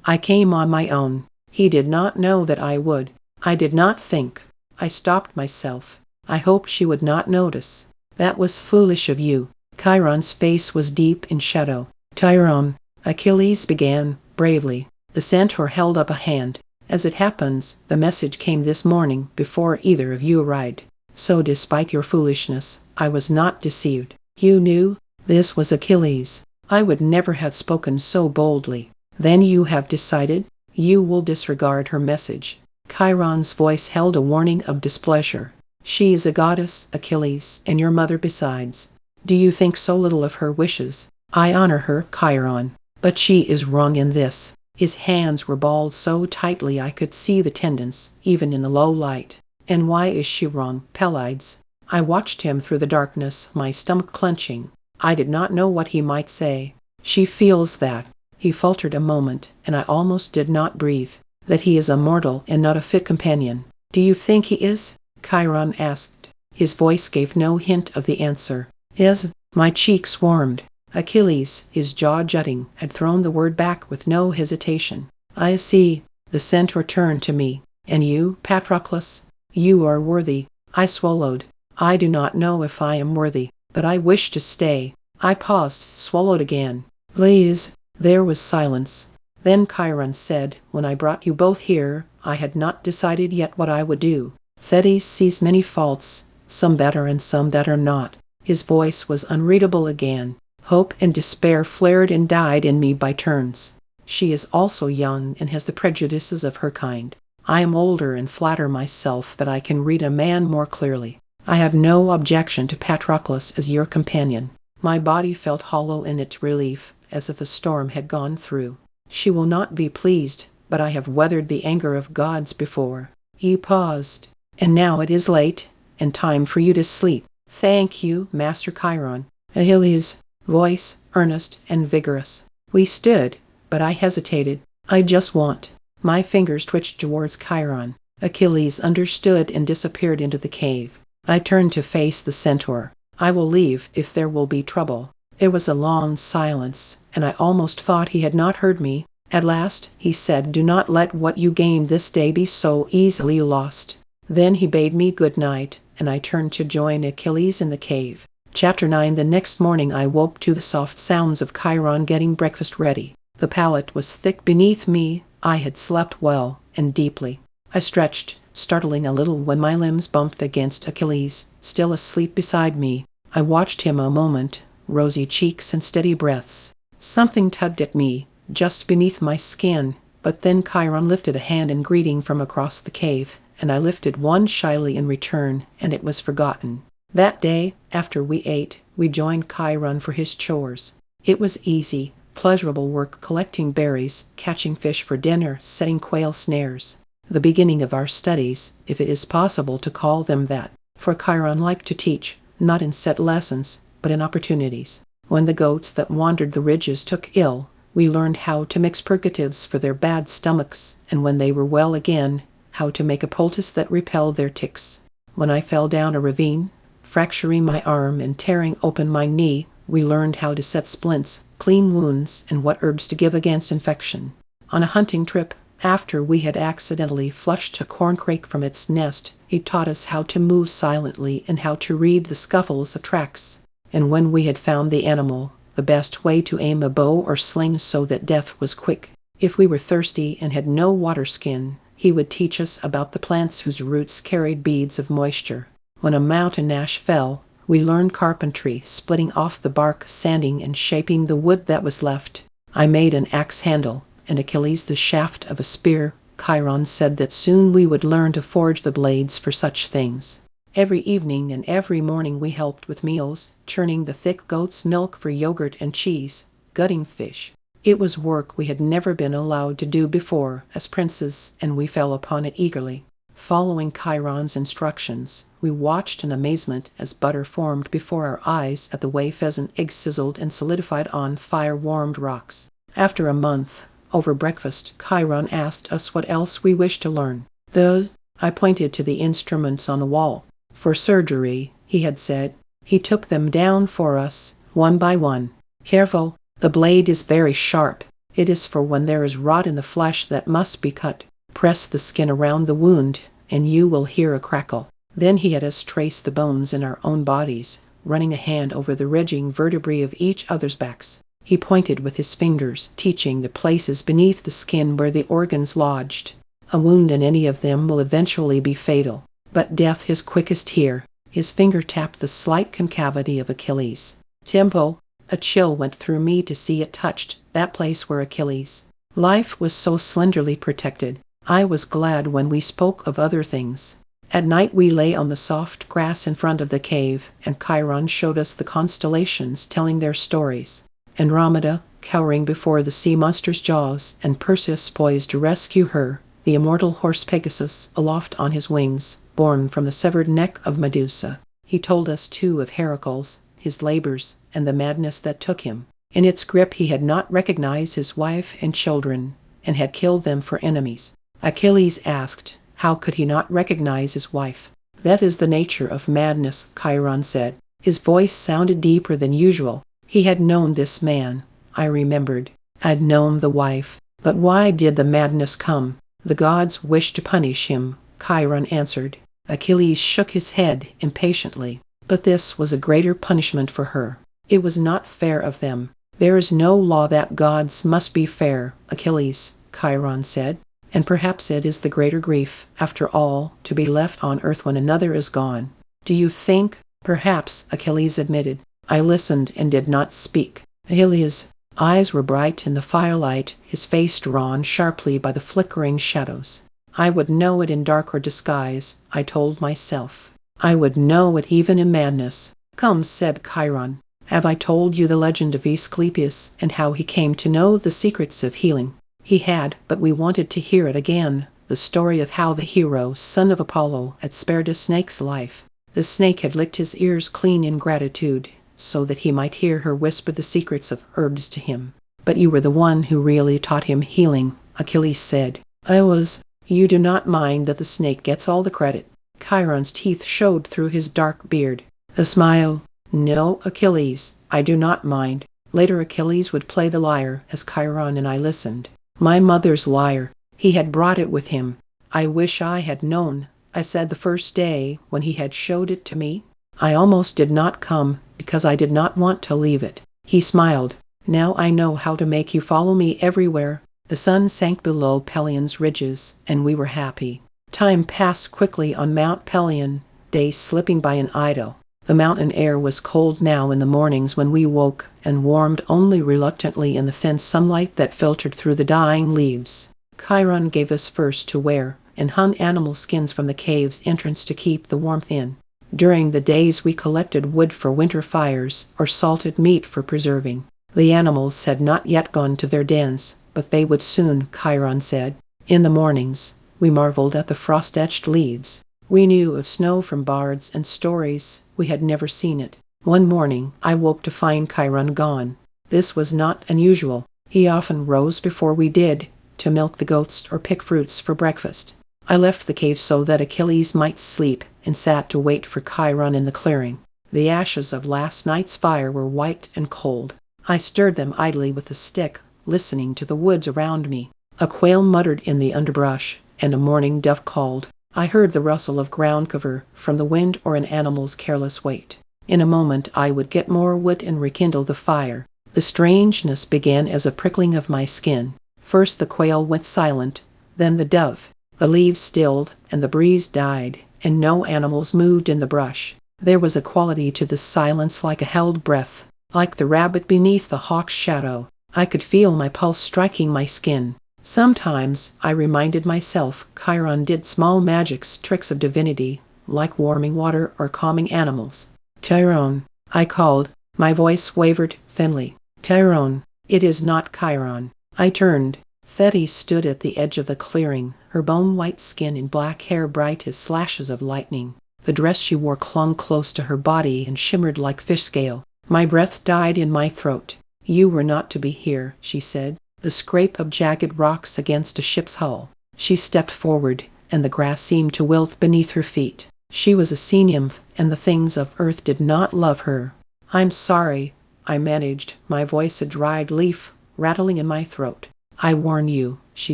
I came on my own. He did not know that I would. I did not think." I stopped myself. I hoped she would not notice. "That was foolish of you." Chiron's face was deep in shadow. "Chiron," Achilles began, bravely. The centaur held up a hand. "As it happens, the message came this morning before either of you arrived. So despite your foolishness, I was not deceived." "You knew?" This was Achilles. I would never have spoken so boldly. "Then you have decided? You will disregard her message." Chiron's voice held a warning of displeasure. "She is a goddess, Achilles, and your mother besides. Do you think so little of her wishes?" "I honor her, Chiron. But she is wrong in this." His hands were balled so tightly I could see the tendons, even in the low light. "And why is she wrong, Pelides?" I watched him through the darkness, my stomach clenching. I did not know what he might say. "She feels that." He faltered a moment, and I almost did not breathe. "That he is a mortal and not a fit companion." "Do you think he is?" Chiron asked. His voice gave no hint of the answer. "Is?" My cheeks warmed. Achilles, his jaw jutting, had thrown the word back with no hesitation. "I see." The centaur turned to me. "And you, Patroclus? You are worthy." I swallowed. "I do not know if I am worthy, but I wish to stay." I paused, swallowed again. "Please." There was silence. Then Chiron said, "When I brought you both here, I had not decided yet what I would do. Thetis sees many faults, some better and some that are not." His voice was unreadable again. Hope and despair flared and died in me by turns. "She is also young and has the prejudices of her kind. I am older and flatter myself that I can read a man more clearly. I have no objection to Patroclus as your companion." My body felt hollow in its relief, as if a storm had gone through. "She will not be pleased, but I have weathered the anger of gods before." He paused. "And now it is late, and time for you to sleep." "Thank you, Master Chiron." Achilles' voice, earnest and vigorous. We stood, but I hesitated. "I just want." My fingers twitched towards Chiron. Achilles understood and disappeared into the cave. I turned to face the centaur. "I will leave if there will be trouble." There was a long silence, and I almost thought he had not heard me. At last he said, "Do not let what you gain this day be so easily lost." Then he bade me good night, and I turned to join Achilles in the cave. Chapter 9. The next morning I woke to the soft sounds of Chiron getting breakfast ready. The pallet was thick beneath me. I had slept well and deeply. I stretched, startling a little when my limbs bumped against Achilles, still asleep beside me. I watched him a moment, rosy cheeks and steady breaths. Something tugged at me, just beneath my skin, but then Chiron lifted a hand in greeting from across the cave, and I lifted one shyly in return, and it was forgotten. That day, after we ate, we joined Chiron for his chores. It was easy, pleasurable work collecting berries, catching fish for dinner, setting quail snares. The beginning of our studies, if it is possible to call them that, for Chiron liked to teach, not in set lessons, but in opportunities. When the goats that wandered the ridges took ill, we learned how to mix purgatives for their bad stomachs, and when they were well again, how to make a poultice that repelled their ticks. When I fell down a ravine, fracturing my arm and tearing open my knee, we learned how to set splints, clean wounds, and what herbs to give against infection. On a hunting trip, after we had accidentally flushed a corncrake from its nest, he taught us how to move silently and how to read the scuffles of tracks. And when we had found the animal, the best way to aim a bow or sling so that death was quick. If we were thirsty and had no water skin, He would teach us about the plants whose roots carried beads of moisture. When a mountain ash fell, we learned carpentry, splitting off the bark, sanding and shaping the wood that was left. I made an axe handle, and Achilles the shaft of a spear. Chiron said that soon we would learn to forge the blades for such things. Every evening and every morning we helped with meals, churning the thick goat's milk for yogurt and cheese, gutting fish. It was work we had never been allowed to do before as princes, and we fell upon it eagerly. Following Chiron's instructions, we watched in amazement as butter formed before our eyes at the way pheasant eggs sizzled and solidified on fire-warmed rocks. After a month, over breakfast, Chiron asked us what else we wished to learn. I pointed to the instruments on the wall. For surgery, he had said. He took them down for us, one by one. Careful, the blade is very sharp. It is for when there is rot in the flesh that must be cut. Press the skin around the wound, and you will hear a crackle. Then he had us trace the bones in our own bodies, running a hand over the ridging vertebrae of each other's backs. He pointed with his fingers, teaching the places beneath the skin where the organs lodged. A wound in any of them will eventually be fatal, but death is quickest here. His finger tapped the slight concavity of Achilles' temple. A chill went through me to see it touched that place where Achilles' life was so slenderly protected. I was glad when we spoke of other things. At night we lay on the soft grass in front of the cave, and Chiron showed us the constellations telling their stories. Andromeda, cowering before the sea monster's jaws, and Perseus poised to rescue her, the immortal horse Pegasus aloft on his wings, born from the severed neck of Medusa. He told us too of Heracles, his labors, and the madness that took him. In its grip he had not recognized his wife and children, and had killed them for enemies. Achilles asked, how could he not recognize his wife? That is the nature of madness, Chiron said. His voice sounded deeper than usual. He had known this man, I remembered. I'd known the wife. But why did the madness come? The gods wished to punish him, Chiron answered. Achilles shook his head impatiently. But this was a greater punishment for her. It was not fair of them. There is no law that gods must be fair, Achilles, Chiron said. And perhaps it is the greater grief, after all, to be left on earth when another is gone. Do you think? Perhaps, Achilles admitted. I listened and did not speak. Achilles' eyes were bright in the firelight, his face drawn sharply by the flickering shadows. I would know it in dark or disguise, I told myself. I would know it even in madness. Come, said Chiron. Have I told you the legend of Asclepius and how he came to know the secrets of healing? He had, but we wanted to hear it again, the story of how the hero, son of Apollo, had spared a snake's life. The snake had licked his ears clean in gratitude, so that he might hear her whisper the secrets of herbs to him. But you were the one who really taught him healing, Achilles said. I was. You do not mind that the snake gets all the credit. Chiron's teeth showed through his dark beard. A smile. No, Achilles, I do not mind. Later Achilles would play the lyre as Chiron and I listened. My mother's lyre. He had brought it with him. I wish I had known, I said the first day when he had showed it to me. I almost did not come, because I did not want to leave it. He smiled. Now I know how to make you follow me everywhere. The sun sank below Pelion's ridges, and we were happy. Time passed quickly on Mount Pelion, days slipping by in idle. The mountain air was cold now in the mornings when we woke, and warmed only reluctantly in the thin sunlight that filtered through the dying leaves. Chiron gave us furs to wear, and hung animal skins from the cave's entrance to keep the warmth in. During the days we collected wood for winter fires, or salted meat for preserving. The animals had not yet gone to their dens, but they would soon, Chiron said. In the mornings, we marveled at the frost-etched leaves. We knew of snow from bards and stories. We had never seen it. One morning, I woke to find Chiron gone. This was not unusual. He often rose before we did, to milk the goats or pick fruits for breakfast. I left the cave so that Achilles might sleep, and sat to wait for Chiron in the clearing. The ashes of last night's fire were white and cold. I stirred them idly with a stick, listening to the woods around me. A quail muttered in the underbrush, and a mourning dove called. I heard the rustle of ground cover from the wind or an animal's careless weight. In a moment I would get more wood and rekindle the fire. The strangeness began as a prickling of my skin. First the quail went silent, then the dove. The leaves stilled, and the breeze died, and no animals moved in the brush. There was a quality to this silence like a held breath, like the rabbit beneath the hawk's shadow. I could feel my pulse striking my skin. Sometimes, I reminded myself, Chiron did small magics, tricks of divinity, like warming water or calming animals. Chiron, I called. My voice wavered thinly. Chiron. It is not Chiron. I turned. Thetis stood at the edge of the clearing, her bone-white skin and black hair bright as slashes of lightning. The dress she wore clung close to her body and shimmered like fish scale. My breath died in my throat. You were not to be here, she said. The scrape of jagged rocks against a ship's hull. She stepped forward, and the grass seemed to wilt beneath her feet. She was a sea nymph, and the things of earth did not love her. I'm sorry, I managed, my voice a dried leaf, rattling in my throat. I warn you, she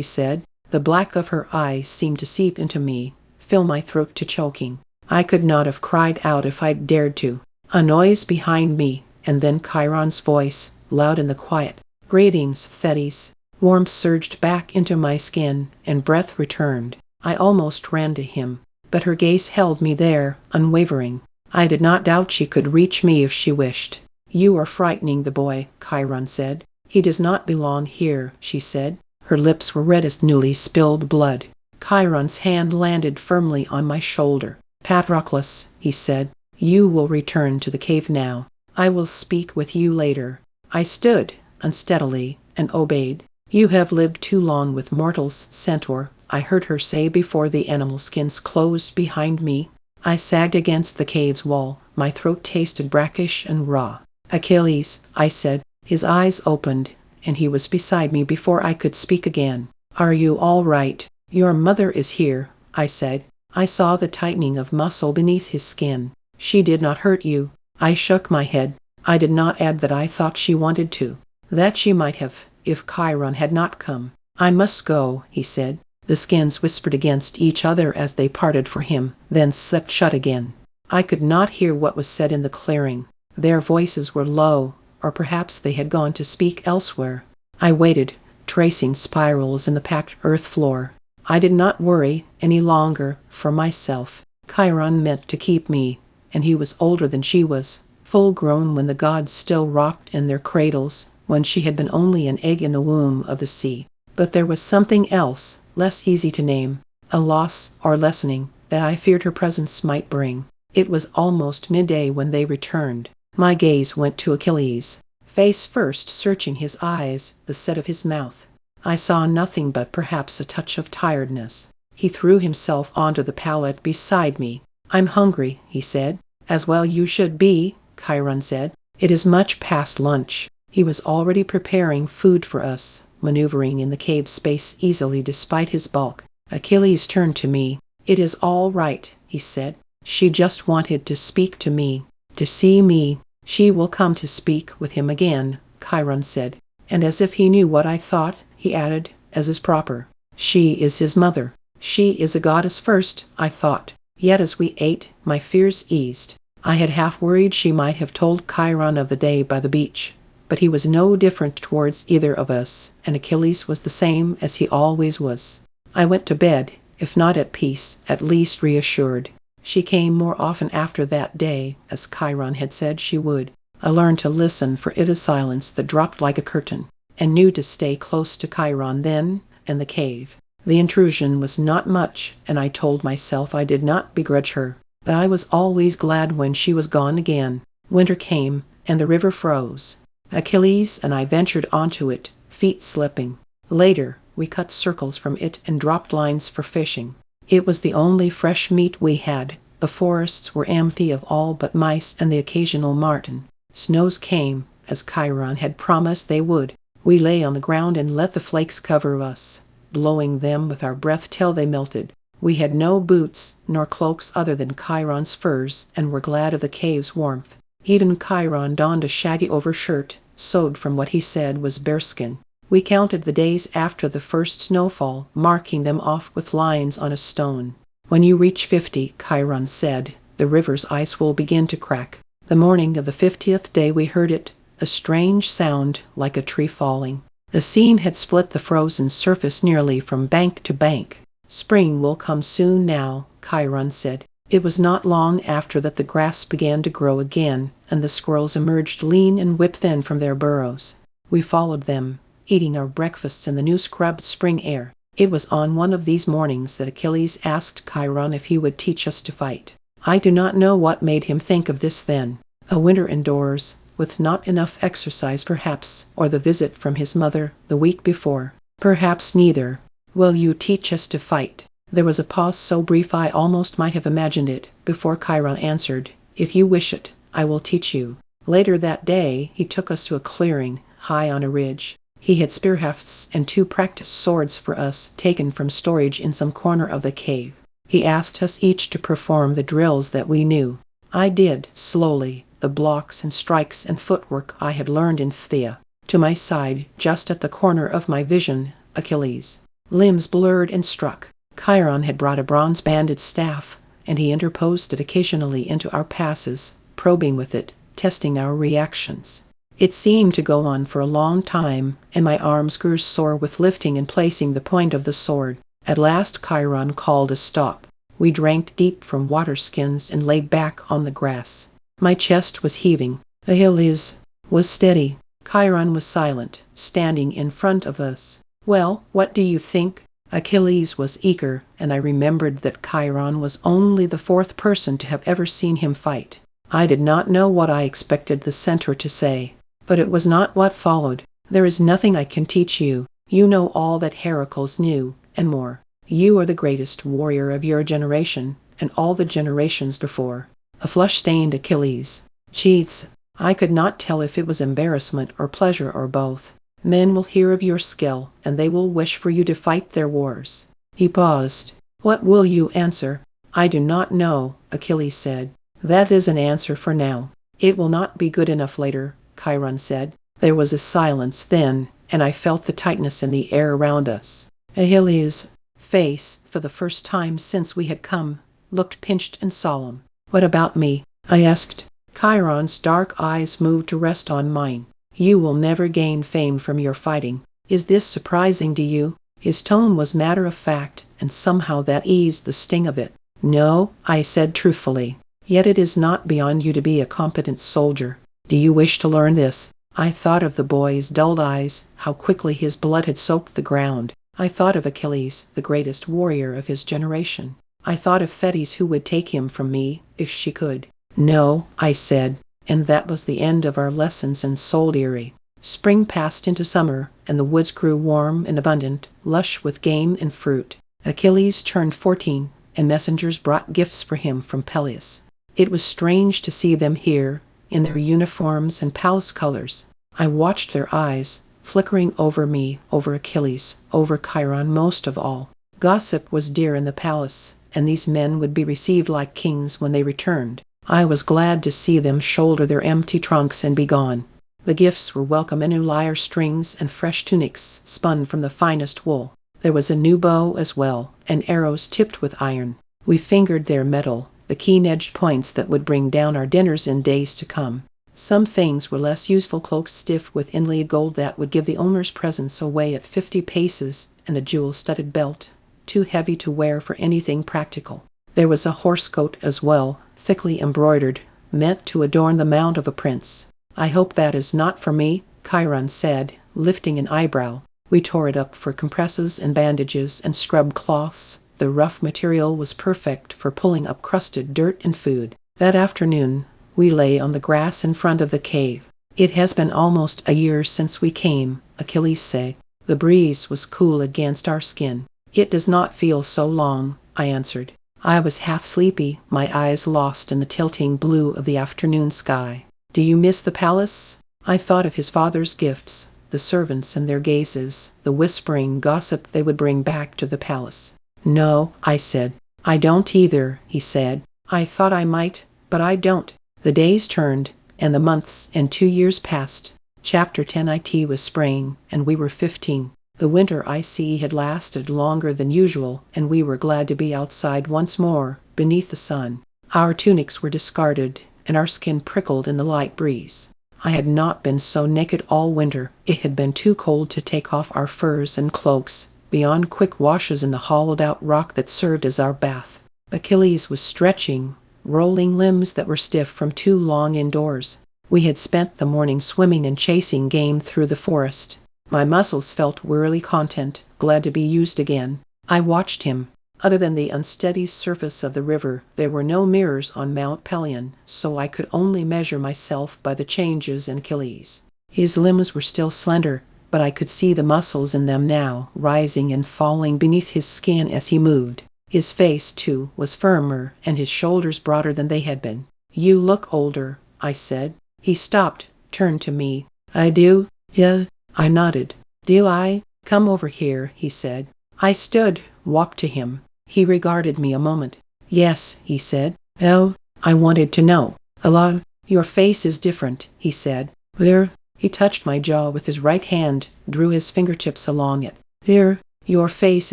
said. The black of her eyes seemed to seep into me, fill my throat to choking. I could not have cried out if I'd dared to. A noise behind me, and then Chiron's voice, loud in the quiet. Greetings, Thetis. Warmth surged back into my skin, and breath returned. I almost ran to him, but her gaze held me there, unwavering. I did not doubt she could reach me if she wished. You are frightening the boy, Chiron said. He does not belong here, she said. Her lips were red as newly spilled blood. Chiron's hand landed firmly on my shoulder. Patroclus, he said, you will return to the cave now. I will speak with you later. I stood, unsteadily, and obeyed. You have lived too long with mortals, Centaur, I heard her say before the animal skins closed behind me. I sagged against the cave's wall, my throat tasted brackish and raw. Achilles, I said. His eyes opened, and he was beside me before I could speak again. Are you all right? Your mother is here, I said. I saw the tightening of muscle beneath his skin. She did not hurt you. I shook my head. I did not add that I thought she wanted to. That she might have, if Chiron had not come. I must go, he said. The skins whispered against each other as they parted for him, then slipped shut again. I could not hear what was said in the clearing. Their voices were low, or perhaps they had gone to speak elsewhere. I waited, tracing spirals in the packed earth floor. I did not worry any longer for myself. Chiron meant to keep me, and he was older than she was, full-grown when the gods still rocked in their cradles, when she had been only an egg in the womb of the sea. But there was something else, less easy to name, a loss or lessening, that I feared her presence might bring. It was almost midday when they returned. My gaze went to Achilles, face first searching his eyes, the set of his mouth. I saw nothing but perhaps a touch of tiredness. He threw himself onto the pallet beside me. I'm hungry, he said. As well you should be, Chiron said. It is much past lunch. He was already preparing food for us, maneuvering in the cave space easily despite his bulk. Achilles turned to me. It is all right, he said. She just wanted to speak to me, to see me. She will come to speak with him again, Chiron said. And as if he knew what I thought, he added, as is proper. She is his mother. She is a goddess first, I thought. Yet as we ate, my fears eased. I had half worried she might have told Chiron of the day by the beach. But he was no different towards either of us, and Achilles was the same as he always was. I went to bed, if not at peace, at least reassured. She came more often after that day, as Chiron had said she would. I learned to listen for it, a silence that dropped like a curtain, and knew to stay close to Chiron then, and the cave. The intrusion was not much, and I told myself I did not begrudge her, but I was always glad when she was gone again. Winter came, and the river froze. Achilles and I ventured onto it, feet slipping. Later, we cut circles from it and dropped lines for fishing. It was the only fresh meat we had. The forests were empty of all but mice and the occasional marten. Snows came, as Chiron had promised they would. We lay on the ground and let the flakes cover us, blowing them with our breath till they melted. We had no boots nor cloaks other than Chiron's furs, and were glad of the cave's warmth. Even Chiron donned a shaggy overshirt, sewed from what he said was bearskin. We counted the days after the first snowfall, marking them off with lines on a stone. When you reach 50, Chiron said, the river's ice will begin to crack. The morning of the 50th day we heard it, a strange sound like a tree falling. The scene had split the frozen surface nearly from bank to bank. "Spring will come soon now," Chiron said. It was not long after that the grass began to grow again, and the squirrels emerged lean and whip-thin from their burrows. We followed them, eating our breakfasts in the new scrubbed spring air. It was on one of these mornings that Achilles asked Chiron if he would teach us to fight. I do not know what made him think of this then. A winter indoors, with not enough exercise perhaps, or the visit from his mother the week before. Perhaps neither. "Will you teach us to fight?" There was a pause so brief I almost might have imagined it, before Chiron answered, "If you wish it, I will teach you." Later that day he took us to a clearing, high on a ridge. He had spear hefts and 2 practice swords for us, taken from storage in some corner of the cave. He asked us each to perform the drills that we knew. I did, slowly, the blocks and strikes and footwork I had learned in Phthia. To my side, just at the corner of my vision, Achilles. Limbs blurred and struck. Chiron had brought a bronze-banded staff, and he interposed it occasionally into our passes, probing with it, testing our reactions. It seemed to go on for a long time, and my arms grew sore with lifting and placing the point of the sword. At last Chiron called a stop. We drank deep from water skins and lay back on the grass. My chest was heaving. Achilles was steady. Chiron was silent, standing in front of us. "Well, what do you think?" Achilles was eager, and I remembered that Chiron was only the 4th person to have ever seen him fight. I did not know what I expected the centaur to say, but it was not what followed. "There is nothing I can teach you. You know all that Heracles knew, and more. You are the greatest warrior of your generation, and all the generations before." A flush stained Achilles' cheeks. I could not tell if it was embarrassment or pleasure or both. "Men will hear of your skill, and they will wish for you to fight their wars." He paused. "What will you answer?" "I do not know," Achilles said. "That is an answer for now. It will not be good enough later," Chiron said. There was a silence then, and I felt the tightness in the air around us. Achilles' face, for the first time since we had come, looked pinched and solemn. "What about me?" I asked. Chiron's dark eyes moved to rest on mine. "You will never gain fame from your fighting. Is this surprising to you?" His tone was matter-of-fact, and somehow that eased the sting of it. "No," I said truthfully. "Yet it is not beyond you to be a competent soldier. Do you wish to learn this?" I thought of the boy's dulled eyes, how quickly his blood had soaked the ground. I thought of Achilles, the greatest warrior of his generation. I thought of Thetis, who would take him from me, if she could. "No," I said, and that was the end of our lessons in soldiery. Spring passed into summer, and the woods grew warm and abundant, lush with game and fruit. Achilles turned 14, and messengers brought gifts for him from Peleus. It was strange to see them here, in their uniforms and palace colors. I watched their eyes, flickering over me, over Achilles, over Chiron most of all. Gossip was dear in the palace, and these men would be received like kings when they returned. I was glad to see them shoulder their empty trunks and be gone. The gifts were welcome, and new lyre strings and fresh tunics spun from the finest wool. There was a new bow as well, and arrows tipped with iron. We fingered their metal, the keen-edged points that would bring down our dinners in days to come. Some things were less useful, cloaks stiff with inlaid gold that would give the owner's presence away at 50 paces, and a jewel-studded belt, too heavy to wear for anything practical. There was a horse coat as well, thickly embroidered, meant to adorn the mount of a prince. "I hope that is not for me," Chiron said, lifting an eyebrow. We tore it up for compresses and bandages and scrub cloths. The rough material was perfect for pulling up crusted dirt and food. That afternoon we lay on the grass in front of the cave. "It has been almost a year since we came," Achilles said. The breeze was cool against our skin. "It does not feel so long," I answered. I was half sleepy, my eyes lost in the tilting blue of the afternoon sky. "Do you miss the palace?" I thought of his father's gifts, the servants and their gazes, the whispering gossip they would bring back to the palace. "No," I said. "I don't either," he said. "I thought I might, but I don't." The days turned, and the months, and 2 years passed. Chapter 10. It was spring, and we were 15. The winter had lasted longer than usual, and we were glad to be outside once more, beneath the sun. Our tunics were discarded, and our skin prickled in the light breeze. I had not been so naked all winter. It had been too cold to take off our furs and cloaks, beyond quick washes in the hollowed-out rock that served as our bath. Achilles was stretching, rolling limbs that were stiff from too long indoors. We had spent the morning swimming and chasing game through the forest. My muscles felt wearily content, glad to be used again. I watched him. Other than the unsteady surface of the river, there were no mirrors on Mount Pelion, so I could only measure myself by the changes in Achilles. His limbs were still slender, but I could see the muscles in them now, rising and falling beneath his skin as he moved. His face, too, was firmer, and his shoulders broader than they had been. "You look older," I said. He stopped, turned to me. "I do?" "Yeah," I nodded. "Do I? Come over here," he said. I stood, walked to him. He regarded me a moment. "Yes," he said. "Oh?" I wanted to know. "A lot. Your face is different," he said. "There." He touched my jaw with his right hand, drew his fingertips along it. "Here. Your face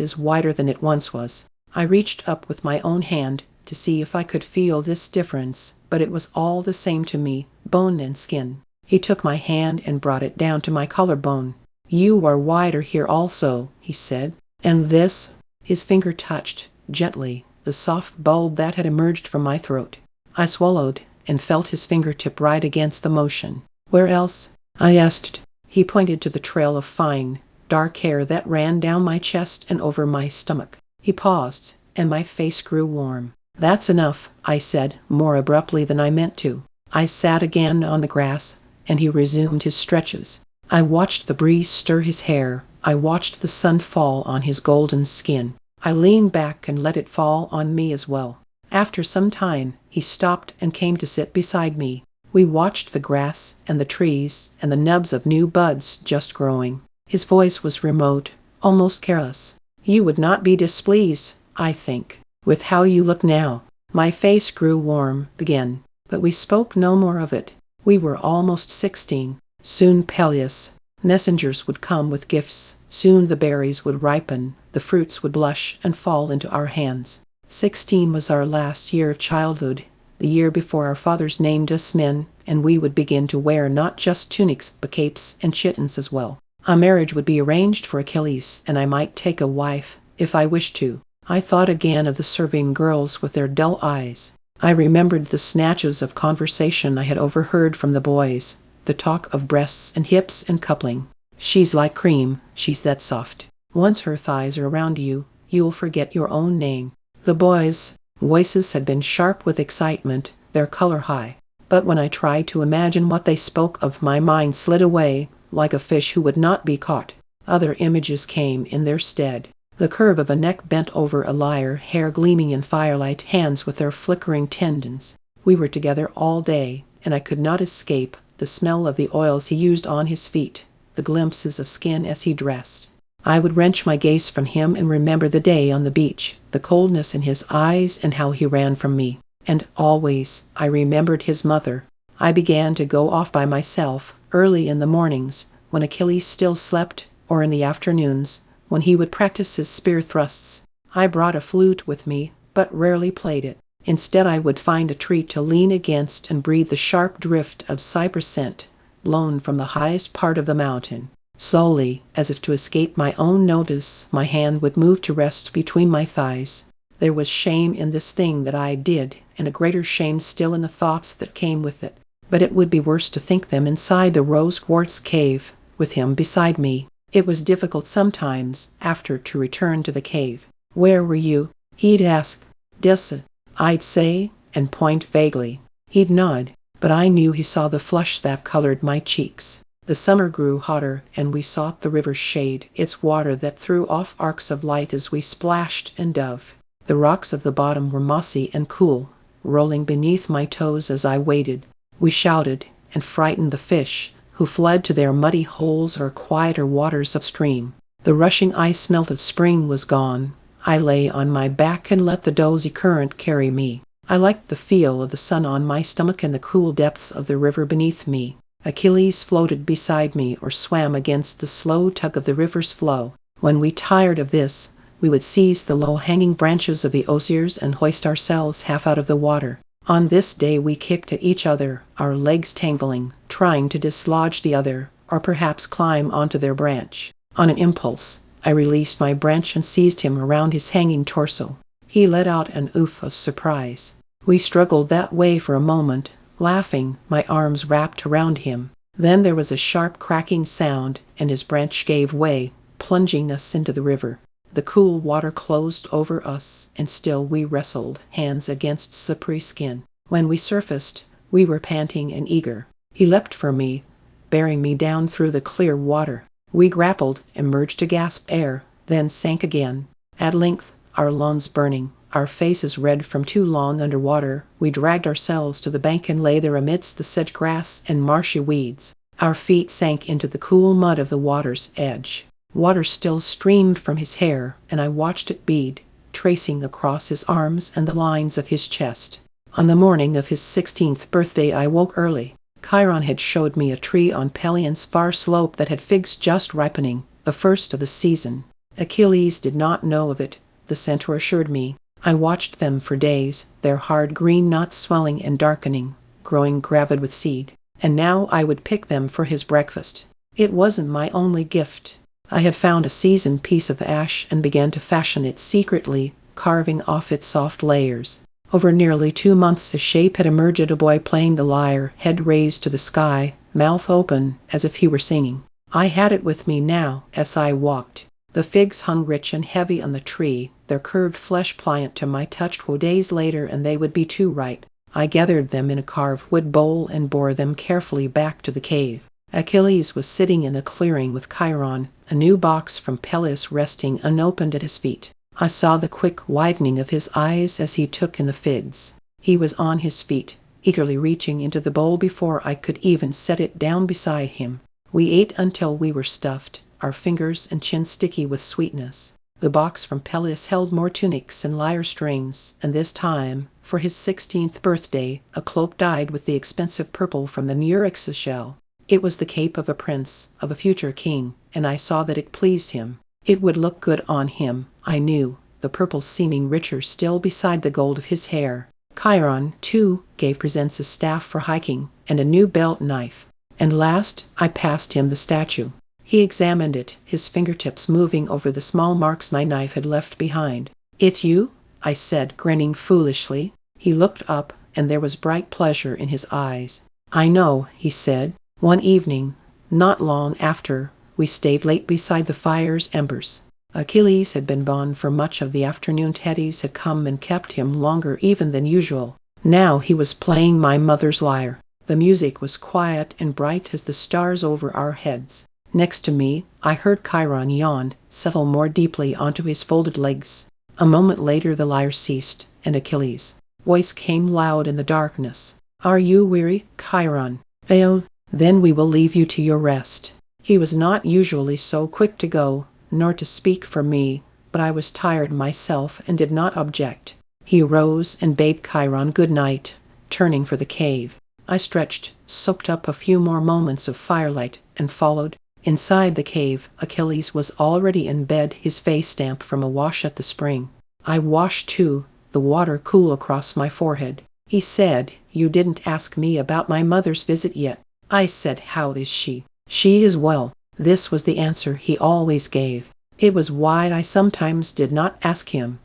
is whiter than it once was." I reached up with my own hand to see if I could feel this difference, but it was all the same to me, bone and skin. He took my hand and brought it down to my collarbone. "You are whiter here also," he said. "And this?" His finger touched, gently, the soft bulb that had emerged from my throat. I swallowed, and felt his fingertip right against the motion. "Where else?" I asked. He pointed to the trail of fine, dark hair that ran down my chest and over my stomach. He paused, and my face grew warm. "That's enough," I said, more abruptly than I meant to. I sat again on the grass, and he resumed his stretches. I watched the breeze stir his hair. I watched the sun fall on his golden skin. I leaned back and let it fall on me as well. After some time, he stopped and came to sit beside me. We watched the grass and the trees and the nubs of new buds just growing. His voice was remote, almost careless. "You would not be displeased, I think, with how you look now." My face grew warm again, but we spoke no more of it. We were almost 16. Soon Peleus' messengers would come with gifts. Soon the berries would ripen, the fruits would blush and fall into our hands. 16 was our last year of childhood, the year before our fathers named us men, and we would begin to wear not just tunics but capes and chittons as well. A marriage would be arranged for Achilles, and I might take a wife, if I wished to. I thought again of the serving girls with their dull eyes. I remembered the snatches of conversation I had overheard from the boys, the talk of breasts and hips and coupling. "She's like cream, she's that soft. Once her thighs are around you, you'll forget your own name." The boys' voices had been sharp with excitement, their color high. But when I tried to imagine what they spoke of, my mind slid away, like a fish who would not be caught. Other images came in their stead. The curve of a neck bent over a lyre, hair gleaming in firelight, hands with their flickering tendons. We were together all day, and I could not escape the smell of the oils he used on his feet, the glimpses of skin as he dressed. I would wrench my gaze from him and remember the day on the beach, the coldness in his eyes and how he ran from me. And always I remembered his mother. I began to go off by myself, early in the mornings, when Achilles still slept, or in the afternoons, when he would practice his spear thrusts. I brought a flute with me, but rarely played it. Instead I would find a tree to lean against and breathe the sharp drift of cypress scent, blown from the highest part of the mountain. Slowly, as if to escape my own notice, my hand would move to rest between my thighs. There was shame in this thing that I did, and a greater shame still in the thoughts that came with it. But it would be worse to think them inside the rose-quartz cave, with him beside me. It was difficult sometimes, after, to return to the cave. "Where were you?" he'd ask. "Dissa," I'd say, and point vaguely. He'd nod, but I knew he saw the flush that colored my cheeks. The summer grew hotter, and we sought the river's shade, its water that threw off arcs of light as we splashed and dove. The rocks of the bottom were mossy and cool, rolling beneath my toes as I waded. We shouted, and frightened the fish, who fled to their muddy holes or quieter waters upstream. The rushing ice smelt of spring was gone. I lay on my back and let the dozy current carry me. I liked the feel of the sun on my stomach and the cool depths of the river beneath me. Achilles floated beside me or swam against the slow tug of the river's flow. When we tired of this, we would seize the low-hanging branches of the osiers and hoist ourselves half out of the water. On this day we kicked at each other, our legs tangling, trying to dislodge the other, or perhaps climb onto their branch. On an impulse, I released my branch and seized him around his hanging torso. He let out an oof of surprise. We struggled that way for a moment, laughing, my arms wrapped around him. Then there was a sharp cracking sound, and his branch gave way, plunging us into the river. The cool water closed over us, and still we wrestled, hands against slippery skin. When we surfaced, we were panting and eager. He leapt for me, bearing me down through the clear water. We grappled, emerged to gasp air, then sank again. At length, our lungs burning, our faces red from too long under water, we dragged ourselves to the bank and lay there amidst the sedge grass and marshy weeds. Our feet sank into the cool mud of the water's edge. Water still streamed from his hair, and I watched it bead, tracing across his arms and the lines of his chest. On the morning of his 16th birthday I woke early. Chiron had showed me a tree on Pelion's far slope that had figs just ripening, the first of the season. Achilles did not know of it, the centaur assured me. I watched them for days, their hard green nuts swelling and darkening, growing gravid with seed. And now I would pick them for his breakfast. It wasn't my only gift. I had found a seasoned piece of ash and began to fashion it secretly, carving off its soft layers. Over nearly 2 months the shape had emerged, a boy playing the lyre, head raised to the sky, mouth open, as if he were singing. I had it with me now, as I walked. The figs hung rich and heavy on the tree, their curved flesh pliant to my touch. 2 days later and they would be too ripe. I gathered them in a carved wood bowl and bore them carefully back to the cave. Achilles was sitting in a clearing with Chiron, a new box from Peleus resting unopened at his feet. I saw the quick widening of his eyes as he took in the figs. He was on his feet, eagerly reaching into the bowl before I could even set it down beside him. We ate until we were stuffed, our fingers and chin sticky with sweetness. The box from Peleus held more tunics and lyre strings, and this time, for his 16th birthday, a cloak dyed with the expensive purple from the Murex shell. It was the cape of a prince, of a future king, and I saw that it pleased him. It would look good on him, I knew, the purple seeming richer still beside the gold of his hair. Chiron, too, gave presents, a staff for hiking, and a new belt knife. And last, I passed him the statue. He examined it, his fingertips moving over the small marks my knife had left behind. "It's you?" I said, grinning foolishly. He looked up, and there was bright pleasure in his eyes. "I know," he said. One evening, not long after, we stayed late beside the fire's embers. Achilles had been gone for much of the afternoon. Thetis had come and kept him longer even than usual. Now he was playing my mother's lyre. The music was quiet and bright as the stars over our heads. Next to me, I heard Chiron yawn, settle more deeply onto his folded legs. A moment later the lyre ceased, and Achilles' voice came loud in the darkness. "Are you weary, Chiron? Oh, then we will leave you to your rest." He was not usually so quick to go, nor to speak for me, but I was tired myself and did not object. He rose and bade Chiron good night, turning for the cave. I stretched, soaked up a few more moments of firelight, and followed. Inside the cave, Achilles was already in bed, his face damp from a wash at the spring. I washed too, the water cool across my forehead. He said, "You didn't ask me about my mother's visit yet." I said, "How is she?" "She is well." This was the answer he always gave. It was why I sometimes did not ask him.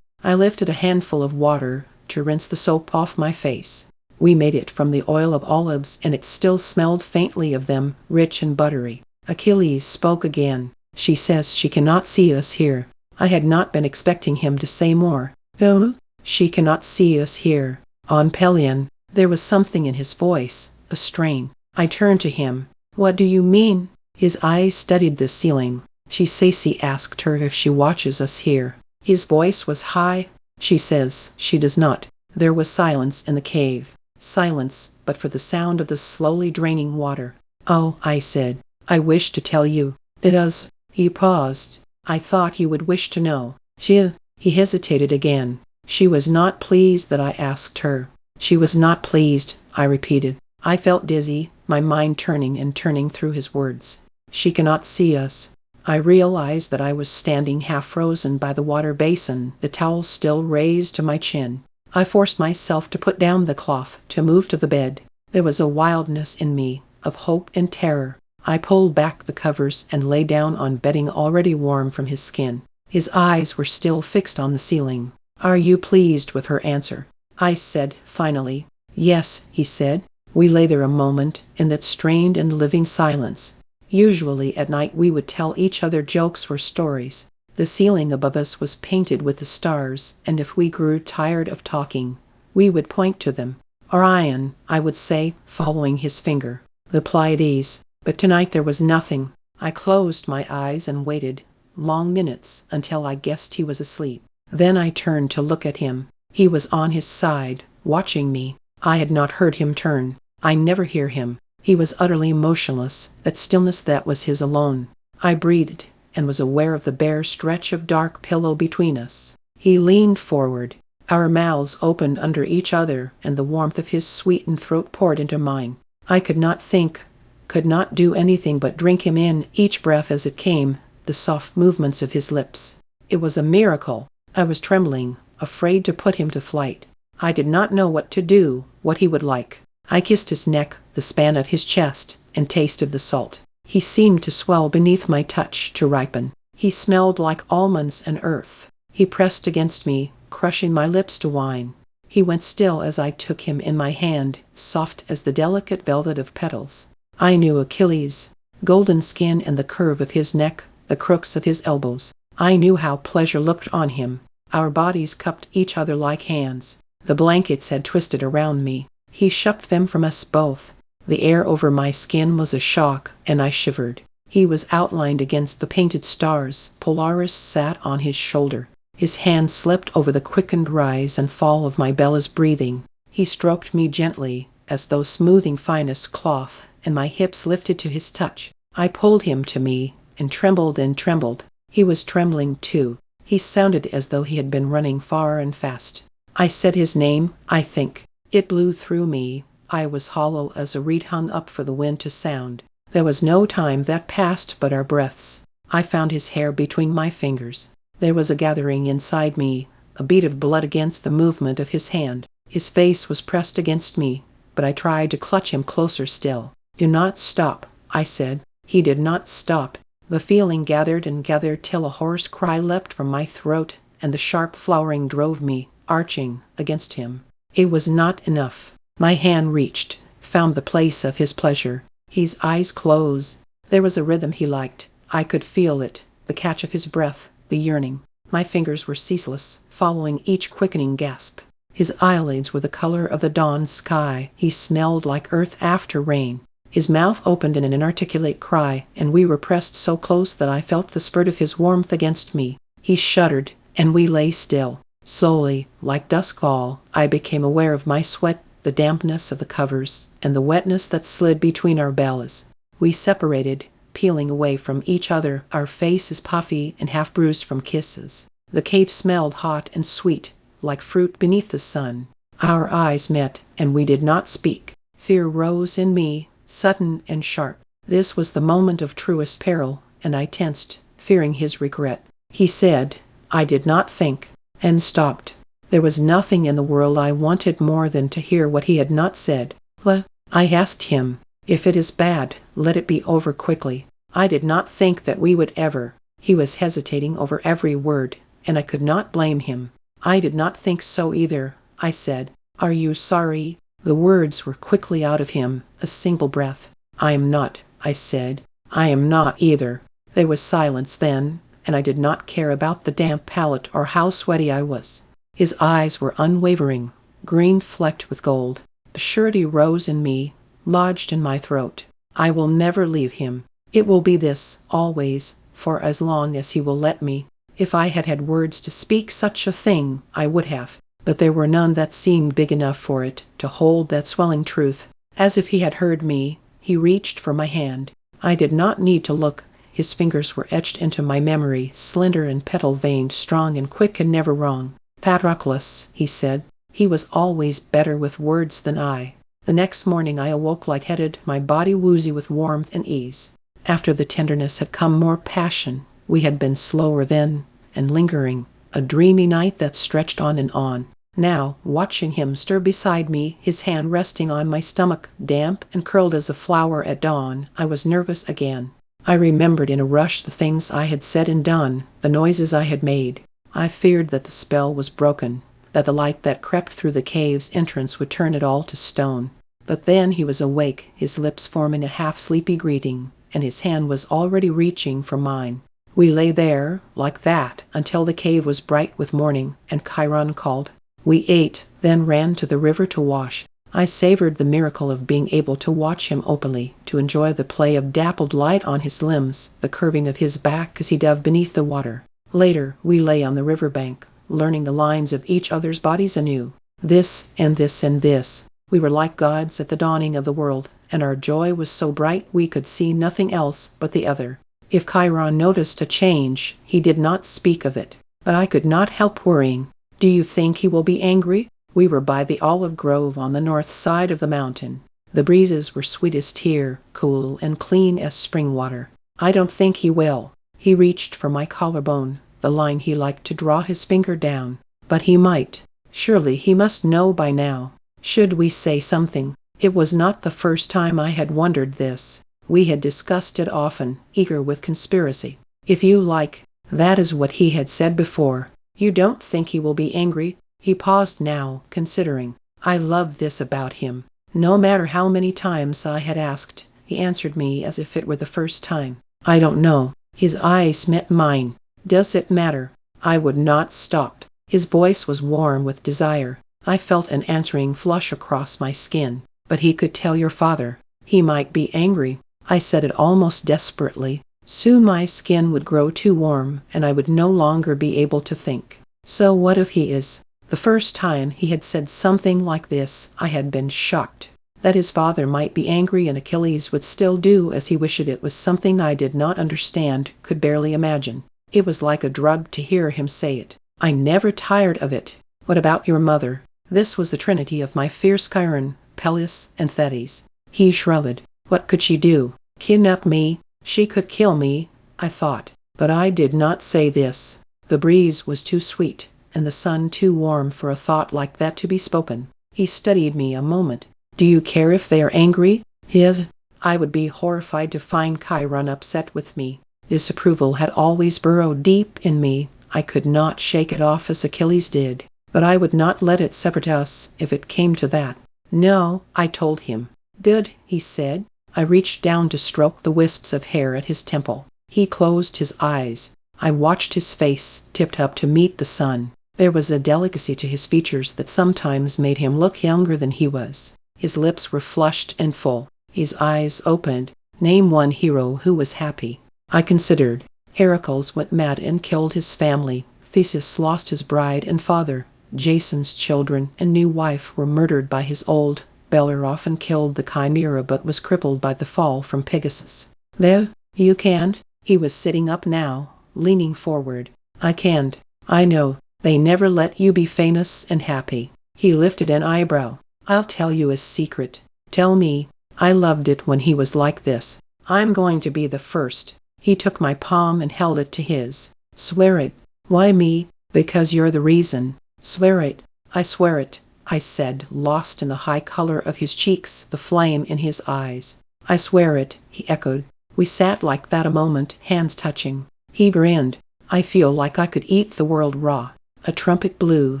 I lifted a handful of water to rinse the soap off my face. We made it from the oil of olives, and it still smelled faintly of them, rich and buttery. Achilles spoke again. "She says she cannot see us here." I had not been expecting him to say more. "Oh, she cannot see us here. On Pelion." There was something in his voice, a strain. I turned to him. "What do you mean?" His eyes studied the ceiling. "She says he asked her if she watches us here." His voice was high. "She says she does not." There was silence in the cave. Silence, but for the sound of the slowly draining water. "Oh," I said, "I wish to tell you." "It does." He paused. "I thought you would wish to know." He hesitated again. "She was not pleased that I asked her." "She was not pleased," I repeated. I felt dizzy, my mind turning and turning through his words. "She cannot see us." I realized that I was standing half frozen by the water basin, the towel still raised to my chin. I forced myself to put down the cloth, to move to the bed. There was a wildness in me, of hope and terror. I pulled back the covers and lay down on bedding already warm from his skin. His eyes were still fixed on the ceiling. "Are you pleased with her answer?" I said finally. "Yes," he said. We lay there a moment in that strained and living silence. Usually at night we would tell each other jokes or stories. The ceiling above us was painted with the stars, and if we grew tired of talking, we would point to them. "Orion," I would say, following his finger. "The Pleiades." But tonight there was nothing. I closed my eyes and waited long minutes until I guessed he was asleep. Then I turned to look at him. He was on his side, watching me. I had not heard him turn. I never hear him. He was utterly motionless, that stillness that was his alone. I breathed, and was aware of the bare stretch of dark pillow between us. He leaned forward. Our mouths opened under each other, and the warmth of his sweetened throat poured into mine. I could not think, could not do anything but drink him in, each breath as it came, the soft movements of his lips. It was a miracle. I was trembling, afraid to put him to flight. I did not know what to do, what he would like. I kissed his neck, the span of his chest, and tasted the salt. He seemed to swell beneath my touch, to ripen. He smelled like almonds and earth. He pressed against me, crushing my lips to wine. He went still as I took him in my hand, soft as the delicate velvet of petals. I knew Achilles, golden skin and the curve of his neck, the crooks of his elbows. I knew how pleasure looked on him. Our bodies cupped each other like hands. The blankets had twisted around me. He shucked them from us both. The air over my skin was a shock, and I shivered. He was outlined against the painted stars. Polaris sat on his shoulder. His hand slipped over the quickened rise and fall of my Bella's breathing. He stroked me gently, as though smoothing finest cloth, and my hips lifted to his touch. I pulled him to me, and trembled and trembled. He was trembling too. He sounded as though he had been running far and fast. I said his name, I think. It blew through me. I was hollow as a reed hung up for the wind to sound. There was no time that passed but our breaths. I found his hair between my fingers. There was a gathering inside me, a beat of blood against the movement of his hand. His face was pressed against me, but I tried to clutch him closer still. "Do not stop," I said. He did not stop. The feeling gathered and gathered till a hoarse cry leapt from my throat, and the sharp flowering drove me, arching, against him. It was not enough. My hand reached, found the place of his pleasure. His eyes closed. There was a rhythm he liked. I could feel it, the catch of his breath, the yearning. My fingers were ceaseless, following each quickening gasp. His eyelids were the color of the dawn sky. He smelled like earth after rain. His mouth opened in an inarticulate cry, and we were pressed so close that I felt the spurt of his warmth against me. He shuddered, and we lay still. Slowly, like duskfall, I became aware of my sweat, the dampness of the covers, and the wetness that slid between our bellies. We separated, peeling away from each other, our faces puffy and half bruised from kisses. The cave smelled hot and sweet, like fruit beneath the sun. Our eyes met, and we did not speak. Fear rose in me, sudden and sharp. This was the moment of truest peril, and I tensed, fearing his regret. He said, "I did not think," and stopped. There was nothing in the world I wanted more than to hear what he had not said. "What?" I asked him. "If it is bad, let it be over quickly. I did not think that we would ever." He was hesitating over every word, and I could not blame him. "I did not think so either," I said. "Are you sorry?" The words were quickly out of him, a single breath. "I am not," I said. "I am not either." There was silence then, and I did not care about the damp palate or how sweaty I was. His eyes were unwavering, green flecked with gold. The surety rose in me, lodged in my throat. I will never leave him. It will be this, always, for as long as he will let me. If I had had words to speak such a thing, I would have. But there were none that seemed big enough for it, to hold that swelling truth. As if he had heard me, he reached for my hand. I did not need to look. His fingers were etched into my memory, slender and petal-veined, strong and quick and never wrong. "Patroclus," he said. He was always better with words than I. The next morning I awoke light-headed, my body woozy with warmth and ease. After the tenderness had come more passion. We had been slower then, and lingering, a dreamy night that stretched on and on. Now, watching him stir beside me, his hand resting on my stomach, damp and curled as a flower at dawn, I was nervous again. I remembered in a rush the things I had said and done, the noises I had made. I feared that the spell was broken, that the light that crept through the cave's entrance would turn it all to stone. But then he was awake, his lips forming a half-sleepy greeting, and his hand was already reaching for mine. We lay there, like that, until the cave was bright with morning, and Chiron called. We ate, then ran to the river to wash. I savored the miracle of being able to watch him openly, to enjoy the play of dappled light on his limbs, the curving of his back as he dove beneath the water. Later, we lay on the river bank, learning the lines of each other's bodies anew. This, and this, and this. We were like gods at the dawning of the world, and our joy was so bright we could see nothing else but the other. If Chiron noticed a change, he did not speak of it, but I could not help worrying. Do you think he will be angry? We were by the olive grove on the north side of the mountain. The breezes were sweetest here, cool and clean as spring water. I don't think he will. He reached for my collarbone, the line he liked to draw his finger down. But he might. Surely he must know by now. Should we say something? It was not the first time I had wondered this. We had discussed it often, eager with conspiracy. If you like, that is what he had said before. You don't think he will be angry? He paused now, considering. I loved this about him. No matter how many times I had asked, he answered me as if it were the first time. I don't know. His eyes met mine. Does it matter? I would not stop. His voice was warm with desire. I felt an answering flush across my skin. But he could tell your father. He might be angry. I said it almost desperately. Soon my skin would grow too warm, and I would no longer be able to think. So what if he is? The first time he had said something like this, I had been shocked. That his father might be angry and Achilles would still do as he wished it was something I did not understand, could barely imagine. It was like a drug to hear him say it. I never tired of it. What about your mother? This was the trinity of my fierce Chiron, Peleus, and Thetis. He shrugged. What could she do? Kidnap me? She could kill me, I thought. But I did not say this. The breeze was too sweet, and the sun too warm for a thought like that to be spoken. He studied me a moment. Do you care if they are angry? Yes. I would be horrified to find Chiron upset with me. Disapproval had always burrowed deep in me. I could not shake it off as Achilles did. But I would not let it separate us if it came to that. No, I told him. Good, he said. I reached down to stroke the wisps of hair at his temple. He closed his eyes. I watched his face, tipped up to meet the sun. There was a delicacy to his features that sometimes made him look younger than he was. His lips were flushed and full. His eyes opened. Name one hero who was happy. I considered. Heracles went mad and killed his family. Theseus lost his bride and father. Jason's children and new wife were murdered by his old. Bellerophon killed the Chimera but was crippled by the fall from Pegasus. There, you can't. He was sitting up now, leaning forward. I can't. I know. They never let you be famous and happy. He lifted an eyebrow. I'll tell you a secret. Tell me. I loved it when he was like this. I'm going to be the first. He took my palm and held it to his. Swear it. Why me? Because you're the reason. Swear it. I swear it, I said, lost in the high color of his cheeks, the flame in his eyes. I swear it, he echoed. We sat like that a moment, hands touching. He grinned. I feel like I could eat the world raw. A trumpet blew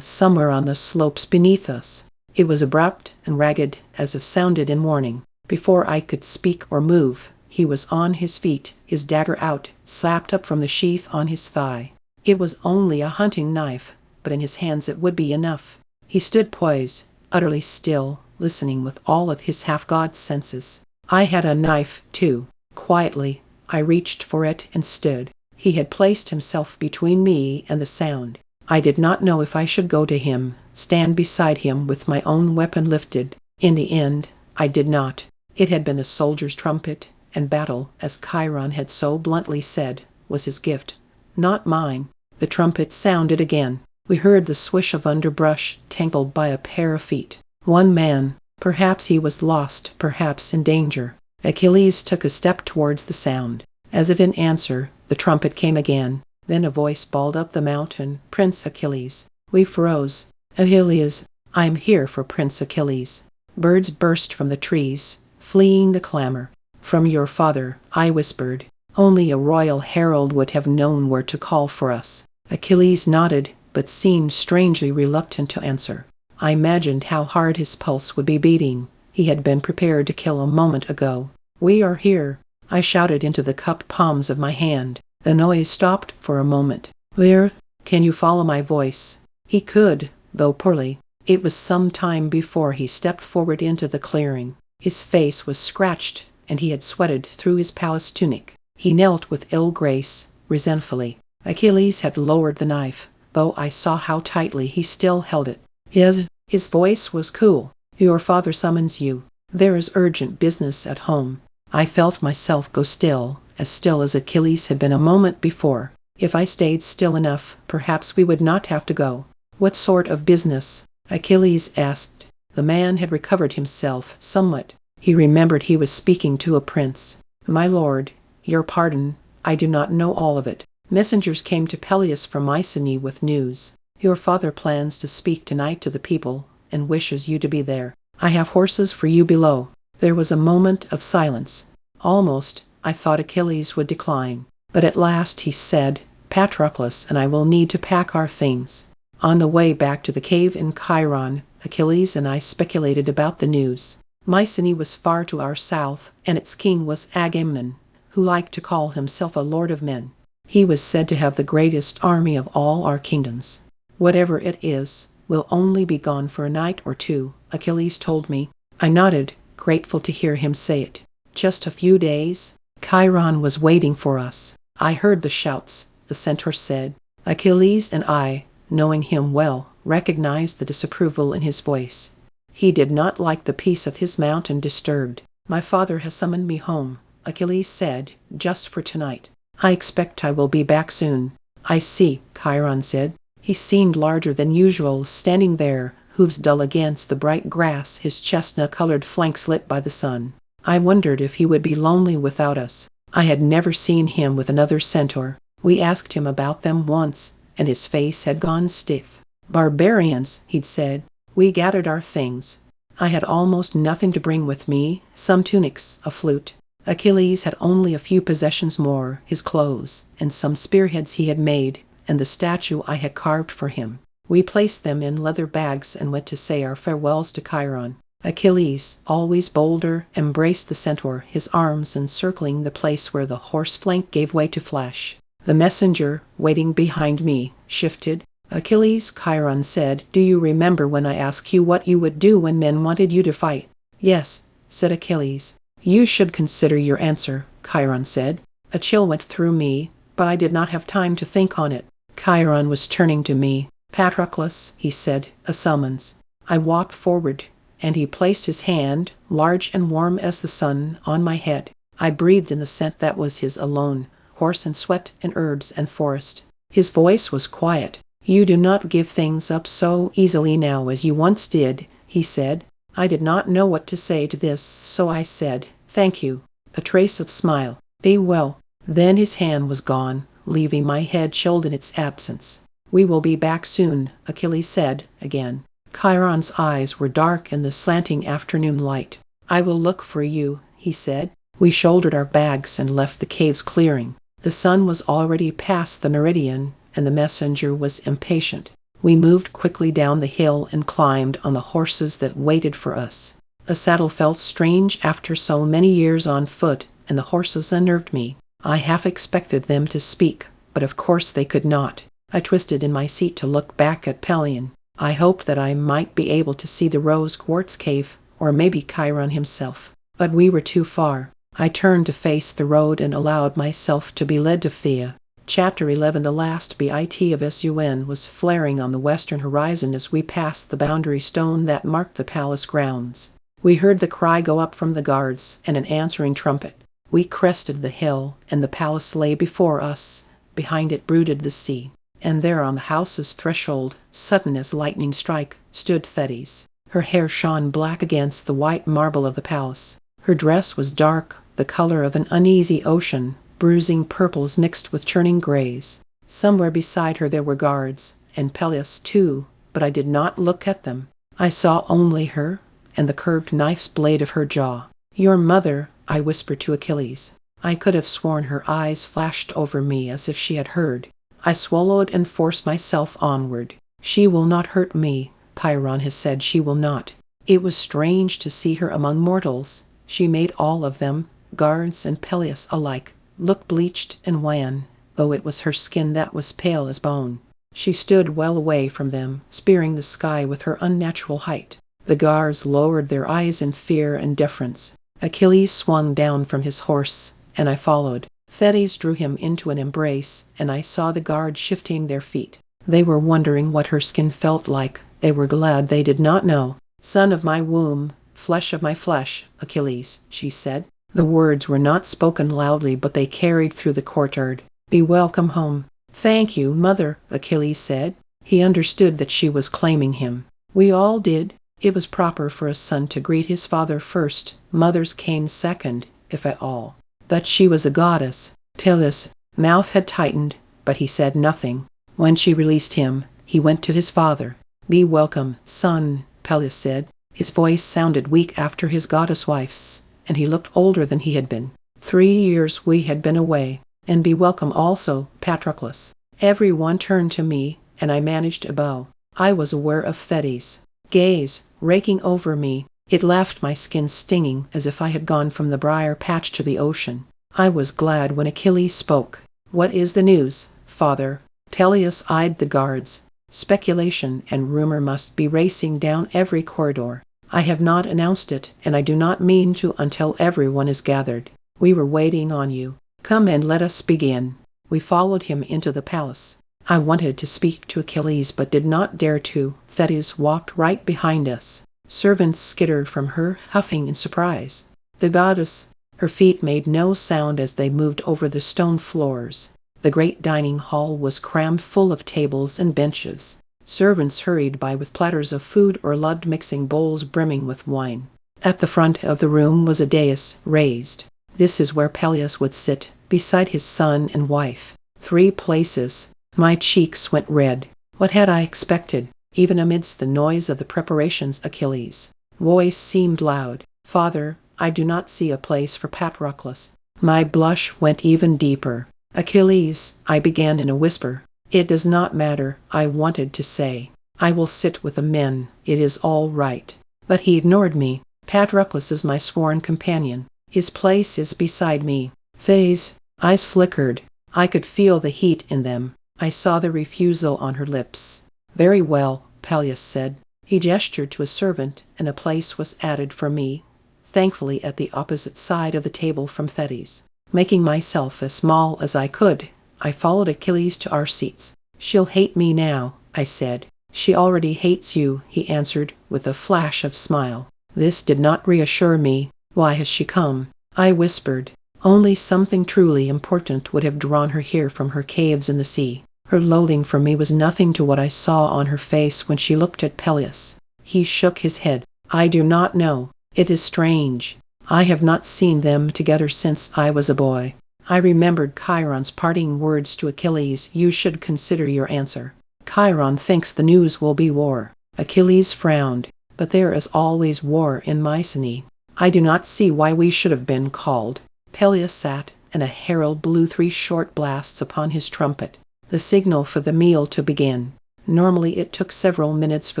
somewhere on the slopes beneath us. It was abrupt and ragged, as if sounded in warning. Before I could speak or move, he was on his feet, his dagger out, slapped up from the sheath on his thigh. It was only a hunting knife, but in his hands it would be enough. He stood poised, utterly still, listening with all of his half-god senses. I had a knife, too. Quietly, I reached for it and stood. He had placed himself between me and the sound. I did not know if I should go to him, stand beside him with my own weapon lifted. In the end, I did not. It had been a soldier's trumpet, and battle, as Chiron had so bluntly said, was his gift, not mine. The trumpet sounded again. We heard the swish of underbrush, tangled by a pair of feet. One man. Perhaps he was lost, perhaps in danger. Achilles took a step towards the sound. As if in answer, the trumpet came again. Then a voice bawled up the mountain, Prince Achilles. We froze. Achilles, I am here for Prince Achilles. Birds burst from the trees, fleeing the clamor. From your father, I whispered. Only a royal herald would have known where to call for us. Achilles nodded, but seemed strangely reluctant to answer. I imagined how hard his pulse would be beating. He had been prepared to kill a moment ago. We are here, I shouted into the cupped palms of my hand. The noise stopped for a moment. Where? Can you follow my voice? He could, though poorly. It was some time before he stepped forward into the clearing. His face was scratched, and he had sweated through his palace tunic. He knelt with ill grace, resentfully. Achilles had lowered the knife, though I saw how tightly he still held it. His voice was cool. Your father summons you. There is urgent business at home. I felt myself go still as Achilles had been a moment before. If I stayed still enough, perhaps we would not have to go. What sort of business? Achilles asked. The man had recovered himself somewhat. He remembered he was speaking to a prince. My lord, your pardon, I do not know all of it. Messengers came to Peleus from Mycenae with news. Your father plans to speak tonight to the people, and wishes you to be there. I have horses for you below. There was a moment of silence. Almost, I thought Achilles would decline. But at last he said, Patroclus and I will need to pack our things. On the way back to the cave in Chiron, Achilles and I speculated about the news. Mycenae was far to our south, and its king was Agamemnon, who liked to call himself a lord of men. He was said to have the greatest army of all our kingdoms. Whatever it is, will only be gone for a night or two, Achilles told me. I nodded, grateful to hear him say it. Just a few days? Chiron was waiting for us. I heard the shouts, the centaur said. Achilles and I, knowing him well, recognized the disapproval in his voice. He did not like the peace of his mountain disturbed. My father has summoned me home, Achilles said, just for tonight. I expect I will be back soon. I see, Chiron said. He seemed larger than usual, standing there, hooves dull against the bright grass, his chestnut-colored flanks lit by the sun. I wondered if he would be lonely without us. I had never seen him with another centaur. We asked him about them once, and his face had gone stiff. Barbarians, he'd said. We gathered our things. I had almost nothing to bring with me, some tunics, a flute. Achilles had only a few possessions more, his clothes, and some spearheads he had made, and the statue I had carved for him. We placed them in leather bags and went to say our farewells to Chiron. Achilles, always bolder, embraced the centaur, his arms encircling the place where the horse flank gave way to flesh. The messenger, waiting behind me, shifted. Achilles, Chiron said, do you remember when I asked you what you would do when men wanted you to fight? Yes, said Achilles. You should consider your answer, Chiron said. A chill went through me, but I did not have time to think on it. Chiron was turning to me. Patroclus, he said, a summons. I walked forward, and he placed his hand, large and warm as the sun, on my head. I breathed in the scent that was his alone, horse and sweat and herbs and forest. His voice was quiet. You do not give things up so easily now as you once did, he said. I did not know what to say to this, so I said, thank you. A trace of smile. Be well. Then his hand was gone, leaving my head chilled in its absence. We will be back soon, Achilles said, again. Chiron's eyes were dark in the slanting afternoon light. I will look for you, he said. We shouldered our bags and left the cave's clearing. The sun was already past the meridian, and the messenger was impatient. We moved quickly down the hill and climbed on the horses that waited for us. A saddle felt strange after so many years on foot, and the horses unnerved me. I half expected them to speak, but of course they could not. I twisted in my seat to look back at Pelion. I hoped that I might be able to see the rose quartz cave, or maybe Chiron himself. But we were too far. I turned to face the road and allowed myself to be led to Thea. Chapter 11. The last bit of sun was flaring on the western horizon as we passed the boundary stone that marked the palace grounds. We heard the cry go up from the guards, and an answering trumpet. We crested the hill, and the palace lay before us. Behind it brooded the sea. And there on the house's threshold, sudden as lightning strike, stood Thetis. Her hair shone black against the white marble of the palace. Her dress was dark, the color of an uneasy ocean, bruising purples mixed with churning grays. Somewhere beside her there were guards, and Peleus too, but I did not look at them. I saw only her, and the curved knife's blade of her jaw. "Your mother," I whispered to Achilles. I could have sworn her eyes flashed over me as if she had heard. I swallowed and forced myself onward. "She will not hurt me," Chiron has said, "she will not." It was strange to see her among mortals. She made all of them, guards and Peleus alike, look bleached and wan, though it was her skin that was pale as bone. She stood well away from them, spearing the sky with her unnatural height. The guards lowered their eyes in fear and deference. Achilles swung down from his horse, and I followed. Thetis drew him into an embrace, and I saw the guards shifting their feet. They were wondering what her skin felt like. They were glad they did not know. "Son of my womb, flesh of my flesh, Achilles," she said. The words were not spoken loudly, but they carried through the courtyard. "Be welcome home." "Thank you, mother," Achilles said. He understood that she was claiming him. We all did. It was proper for a son to greet his father first. Mothers came second, if at all. But she was a goddess. Peleus' mouth had tightened, but he said nothing. When she released him, he went to his father. "Be welcome, son," Peleus said. His voice sounded weak after his goddess wife's, and he looked older than he had been. 3 years we had been away. "And be welcome also, Patroclus." Everyone turned to me, and I managed a bow. I was aware of Thetis' gaze, raking over me. It left my skin stinging as if I had gone from the briar patch to the ocean. I was glad when Achilles spoke. "What is the news, father?" Peleus eyed the guards. Speculation and rumor must be racing down every corridor. "I have not announced it, and I do not mean to until everyone is gathered. We were waiting on you. Come and let us begin." We followed him into the palace. I wanted to speak to Achilles but did not dare to. Thetis walked right behind us. Servants skittered from her, huffing in surprise. The goddess, her feet made no sound as they moved over the stone floors. The great dining hall was crammed full of tables and benches. Servants hurried by with platters of food or lugged mixing bowls brimming with wine. At the front of the room was a dais raised. This is where Peleus would sit, beside his son and wife. 3 places. My cheeks went red. What had I expected? Even amidst the noise of the preparations, Achilles' voice seemed loud. "Father, I do not see a place for Patroclus." My blush went even deeper. "Achilles," I began in a whisper. "It does not matter," I wanted to say. "I will sit with the men. It is all right." But he ignored me. "Patroclus is my sworn companion. His place is beside me." Thetis' eyes flickered. I could feel the heat in them. I saw the refusal on her lips. "Very well," Peleus said. He gestured to a servant, and a place was added for me, thankfully at the opposite side of the table from Thetis. Making myself as small as I could, I followed Achilles to our seats. "She'll hate me now," I said. "She already hates you," he answered, with a flash of smile. This did not reassure me. "Why has she come?" I whispered. Only something truly important would have drawn her here from her caves in the sea. Her loathing for me was nothing to what I saw on her face when she looked at Peleus. He shook his head. "I do not know. It is strange. I have not seen them together since I was a boy." I remembered Chiron's parting words to Achilles. "You should consider your answer. Chiron thinks the news will be war." Achilles frowned. "But there is always war in Mycenae. I do not see why we should have been called." Peleus sat, and a herald blew 3 short blasts upon his trumpet, the signal for the meal to begin. Normally it took several minutes for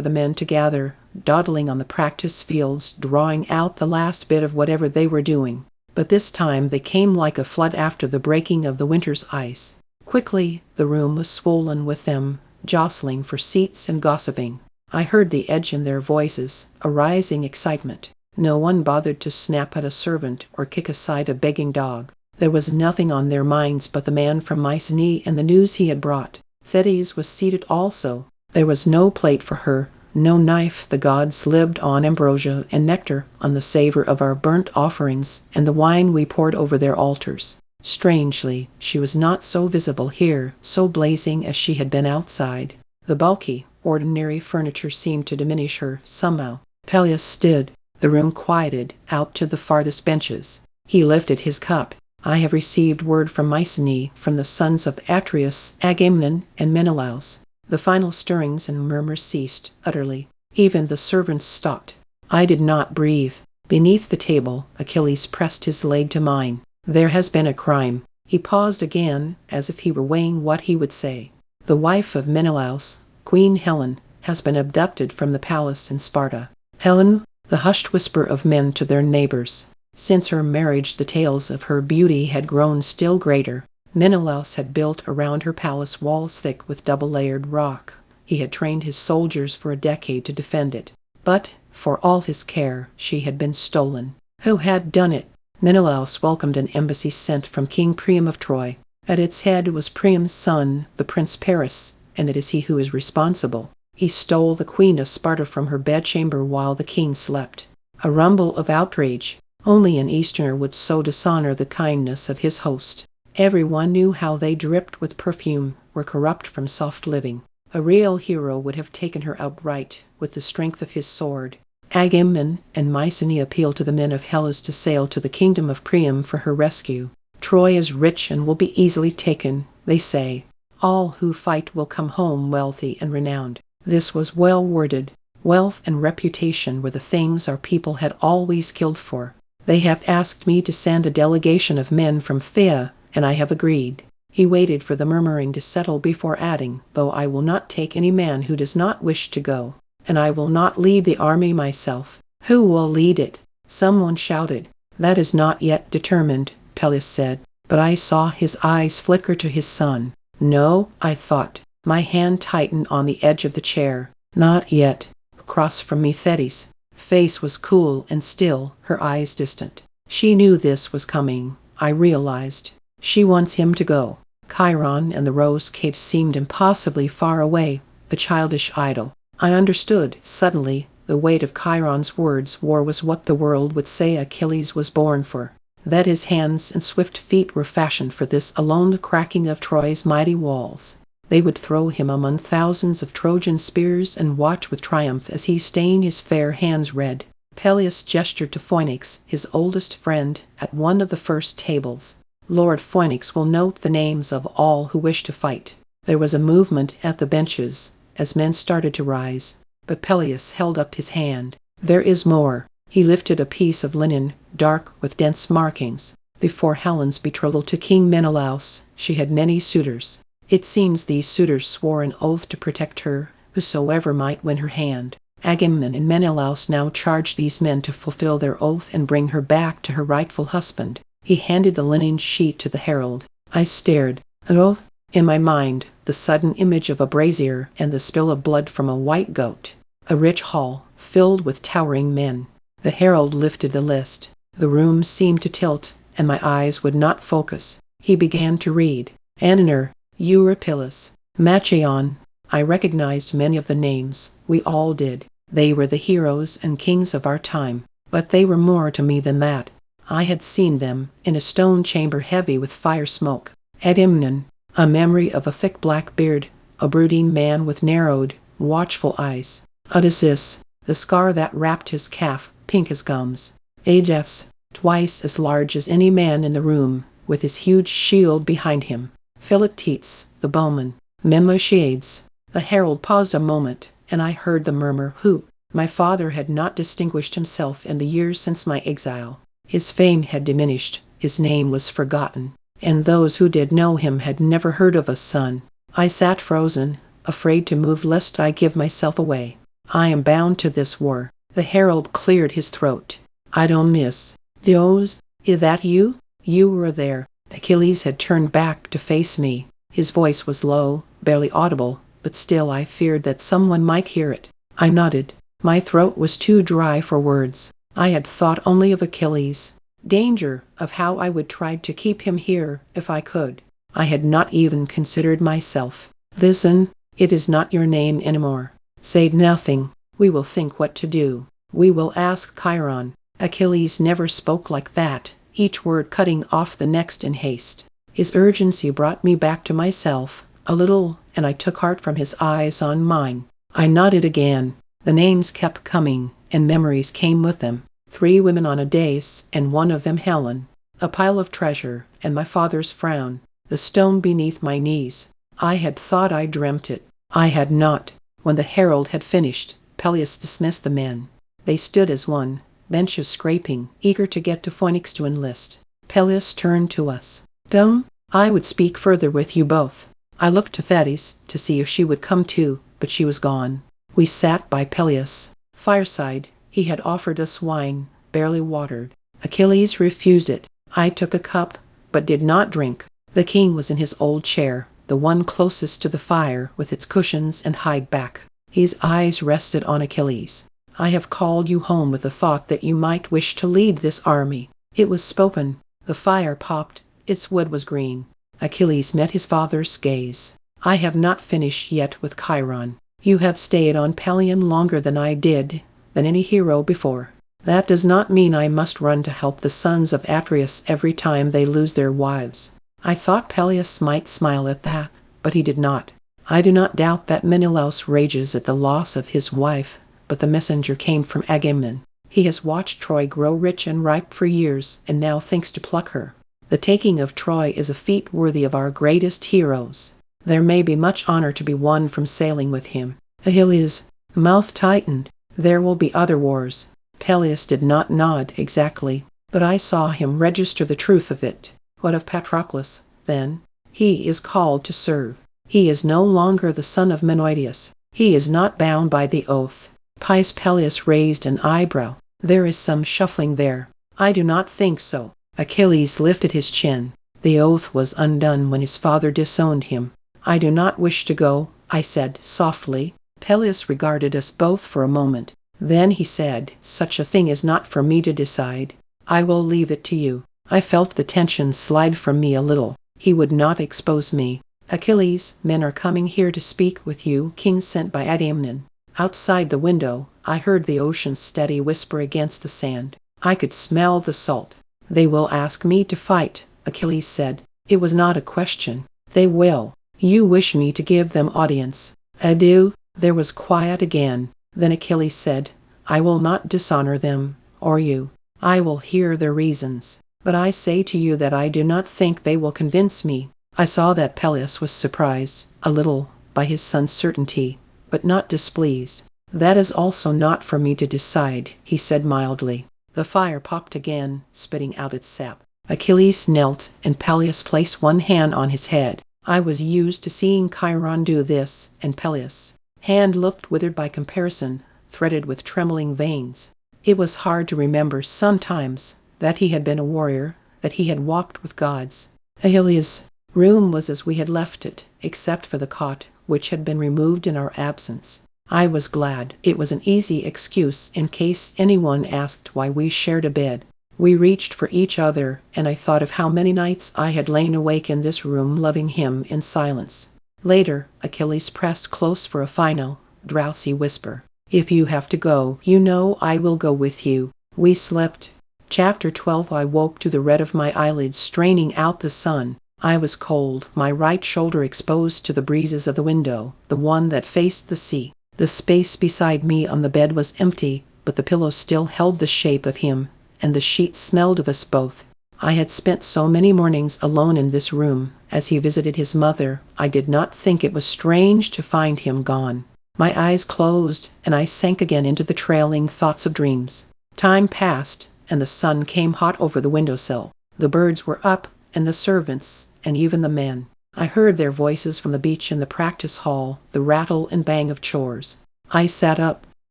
the men to gather, dawdling on the practice fields, drawing out the last bit of whatever they were doing. But this time they came like a flood after the breaking of the winter's ice. Quickly the room was swollen with them, jostling for seats and gossiping. I heard the edge in their voices, a rising excitement. No one bothered to snap at a servant or kick aside a begging dog. There was nothing on their minds but the man from Mycenae and the news he had brought. Thetis was seated also. There was no plate for her, no knife. The gods lived on ambrosia and nectar, on the savor of our burnt offerings and the wine we poured over their altars. Strangely, she was not so visible here, so blazing as she had been outside. The bulky, ordinary furniture seemed to diminish her, somehow. Peleus stood. The room quieted, out to the farthest benches. He lifted his cup. "I have received word from Mycenae, from the sons of Atreus, Agamemnon, and Menelaus. The final stirrings and murmurs ceased utterly. Even the servants stopped. I did not breathe. Beneath the table, Achilles pressed his leg to mine. There has been a crime. He paused again, as if he were weighing what he would say. The wife of Menelaus, Queen Helen, has been abducted from the palace in Sparta. Helen, the hushed whisper of men to their neighbors. Since her marriage the tales of her beauty had grown still greater. Menelaus had built around her palace walls thick with double-layered rock. He had trained his soldiers for a decade to defend it. But, for all his care, she had been stolen. Who had done it? Menelaus welcomed an embassy sent from King Priam of Troy. At its head was Priam's son, the Prince Paris, and it is he who is responsible. He stole the queen of Sparta from her bedchamber while the king slept. A rumble of outrage. Only an Easterner would so dishonor the kindness of his host. Everyone knew how they dripped with perfume, were corrupt from soft living. A real hero would have taken her outright, with the strength of his sword. Agamemnon and Mycenae appealed to the men of Hellas to sail to the kingdom of Priam for her rescue. Troy is rich and will be easily taken, they say. All who fight will come home wealthy and renowned. This was well worded. Wealth and reputation were the things our people had always killed for. They have asked me to send a delegation of men from Phthia, and I have agreed. He waited for the murmuring to settle before adding, though I will not take any man who does not wish to go, and I will not lead the army myself. Who will lead it? Someone shouted. That is not yet determined, Peleus said, but I saw his eyes flicker to his son. No, I thought. My hand tightened on the edge of the chair. Not yet. Across from me Thetis' face was cool and still, her eyes distant. She knew this was coming, I realized. She wants him to go. Chiron and the Rose Cape seemed impossibly far away, a childish idol. I understood, suddenly, the weight of Chiron's words. War was what the world would say Achilles was born for. That his hands and swift feet were fashioned for this alone, the cracking of Troy's mighty walls. They would throw him among thousands of Trojan spears and watch with triumph as he stained his fair hands red. Peleus gestured to Phoenix, his oldest friend, at one of the first tables. Lord Phoenix will note the names of all who wish to fight. There was a movement at the benches, as men started to rise, but Peleus held up his hand. There is more. He lifted a piece of linen, dark with dense markings. Before Helen's betrothal to King Menelaus, she had many suitors. It seems these suitors swore an oath to protect her, whosoever might win her hand. Agamemnon and Menelaus now charged these men to fulfill their oath and bring her back to her rightful husband. He handed the linen sheet to the herald. I stared. An oath? In my mind, the sudden image of a brazier and the spill of blood from a white goat. A rich hall, filled with towering men. The herald lifted the list. The room seemed to tilt, and my eyes would not focus. He began to read. Antenor, Eurypylus, Machaon. I recognized many of the names. We all did. They were the heroes and kings of our time. But they were more to me than that. I had seen them, in a stone chamber heavy with fire smoke. Agamemnon, a memory of a thick black beard, a brooding man with narrowed, watchful eyes. Odysseus, the scar that wrapped his calf, pink as gums. Ajax, twice as large as any man in the room, with his huge shield behind him. Philoctetes, the bowman. Menoetiades. The herald paused a moment, and I heard the murmur, who? My father had not distinguished himself in the years since my exile. His fame had diminished, his name was forgotten, and those who did know him had never heard of a son. I sat frozen, afraid to move lest I give myself away. I am bound to this war. The herald cleared his throat. I don't miss. Dios, is that you? You were there. Achilles had turned back to face me. His voice was low, barely audible, but still I feared that someone might hear it. I nodded. My throat was too dry for words. I had thought only of Achilles. Danger, of how I would try to keep him here, if I could. I had not even considered myself. Listen, it is not your name anymore. Say nothing. We will think what to do. We will ask Chiron. Achilles never spoke like that, each word cutting off the next in haste. His urgency brought me back to myself, a little, and I took heart from his eyes on mine. I nodded again. The names kept coming, and memories came with them. 3 women on a dais, and one of them Helen. A pile of treasure, and my father's frown. The stone beneath my knees. I had thought I dreamt it. I had not. When the herald had finished, Peleus dismissed the men. They stood as one, benches scraping, eager to get to Phoenix to enlist. Peleus turned to us. "Come, I would speak further with you both." I looked to Thetis to see if she would come too, but she was gone. We sat by Peleus' fireside. He had offered us wine, barely watered. Achilles refused it. I took a cup, but did not drink. The king was in his old chair, the one closest to the fire, with its cushions and high back. His eyes rested on Achilles. "I have called you home with the thought that you might wish to lead this army." It was spoken. The fire popped. Its wood was green. Achilles met his father's gaze. "I have not finished yet with Chiron. You have stayed on Pelion longer than I did, than any hero before. That does not mean I must run to help the sons of Atreus every time they lose their wives." I thought Peleus might smile at that, but he did not. I do not doubt that Menelaus rages at the loss of his wife, but the messenger came from Agamemnon. He has watched Troy grow rich and ripe for years, and now thinks to pluck her. The taking of Troy is a feat worthy of our greatest heroes. There may be much honor to be won from sailing with him. Achilles' mouth tightened. "There will be other wars." Peleus did not nod exactly, but I saw him register the truth of it. "What of Patroclus, then?" "He is called to serve. He is no longer the son of Menoetius. He is not bound by the oath." Peleus raised an eyebrow. "There is some shuffling there." "I do not think so." Achilles lifted his chin. "The oath was undone when his father disowned him." "I do not wish to go," I said softly. Peleus regarded us both for a moment. Then he said, "Such a thing is not for me to decide. I will leave it to you." I felt the tension slide from me a little. He would not expose me. "Achilles, men are coming here to speak with you, king sent by Agamemnon." Outside the window, I heard the ocean's steady whisper against the sand. I could smell the salt. "They will ask me to fight," Achilles said. It was not a question. "They will. You wish me to give them audience." "I do." There was quiet again. Then Achilles said, "I will not dishonor them, or you. I will hear their reasons. But I say to you that I do not think they will convince me." I saw that Peleus was surprised, a little, by his son's certainty, but not displeased. "That is also not for me to decide," he said mildly. The fire popped again, spitting out its sap. Achilles knelt, and Peleus placed one hand on his head. I was used to seeing Chiron do this, and Peleus' hand looked withered by comparison, threaded with trembling veins. It was hard to remember sometimes that he had been a warrior, that he had walked with gods. Achilles' room was as we had left it, except for the cot, which had been removed in our absence. I was glad. It was an easy excuse in case anyone asked why we shared a bed. We reached for each other, and I thought of how many nights I had lain awake in this room loving him in silence. Later, Achilles pressed close for a final, drowsy whisper. "If you have to go, you know I will go with you." We slept. Chapter 12. I woke to the red of my eyelids straining out the sun. I was cold, my right shoulder exposed to the breezes of the window, the one that faced the sea. The space beside me on the bed was empty, but the pillow still held the shape of him, and the sheets smelled of us both. I had spent so many mornings alone in this room. As he visited his mother, I did not think it was strange to find him gone. My eyes closed, and I sank again into the trailing thoughts of dreams. Time passed, and the sun came hot over the windowsill. The birds were up, and the servants, and even the men. I heard their voices from the beach in the practice hall, the rattle and bang of chores. I sat up.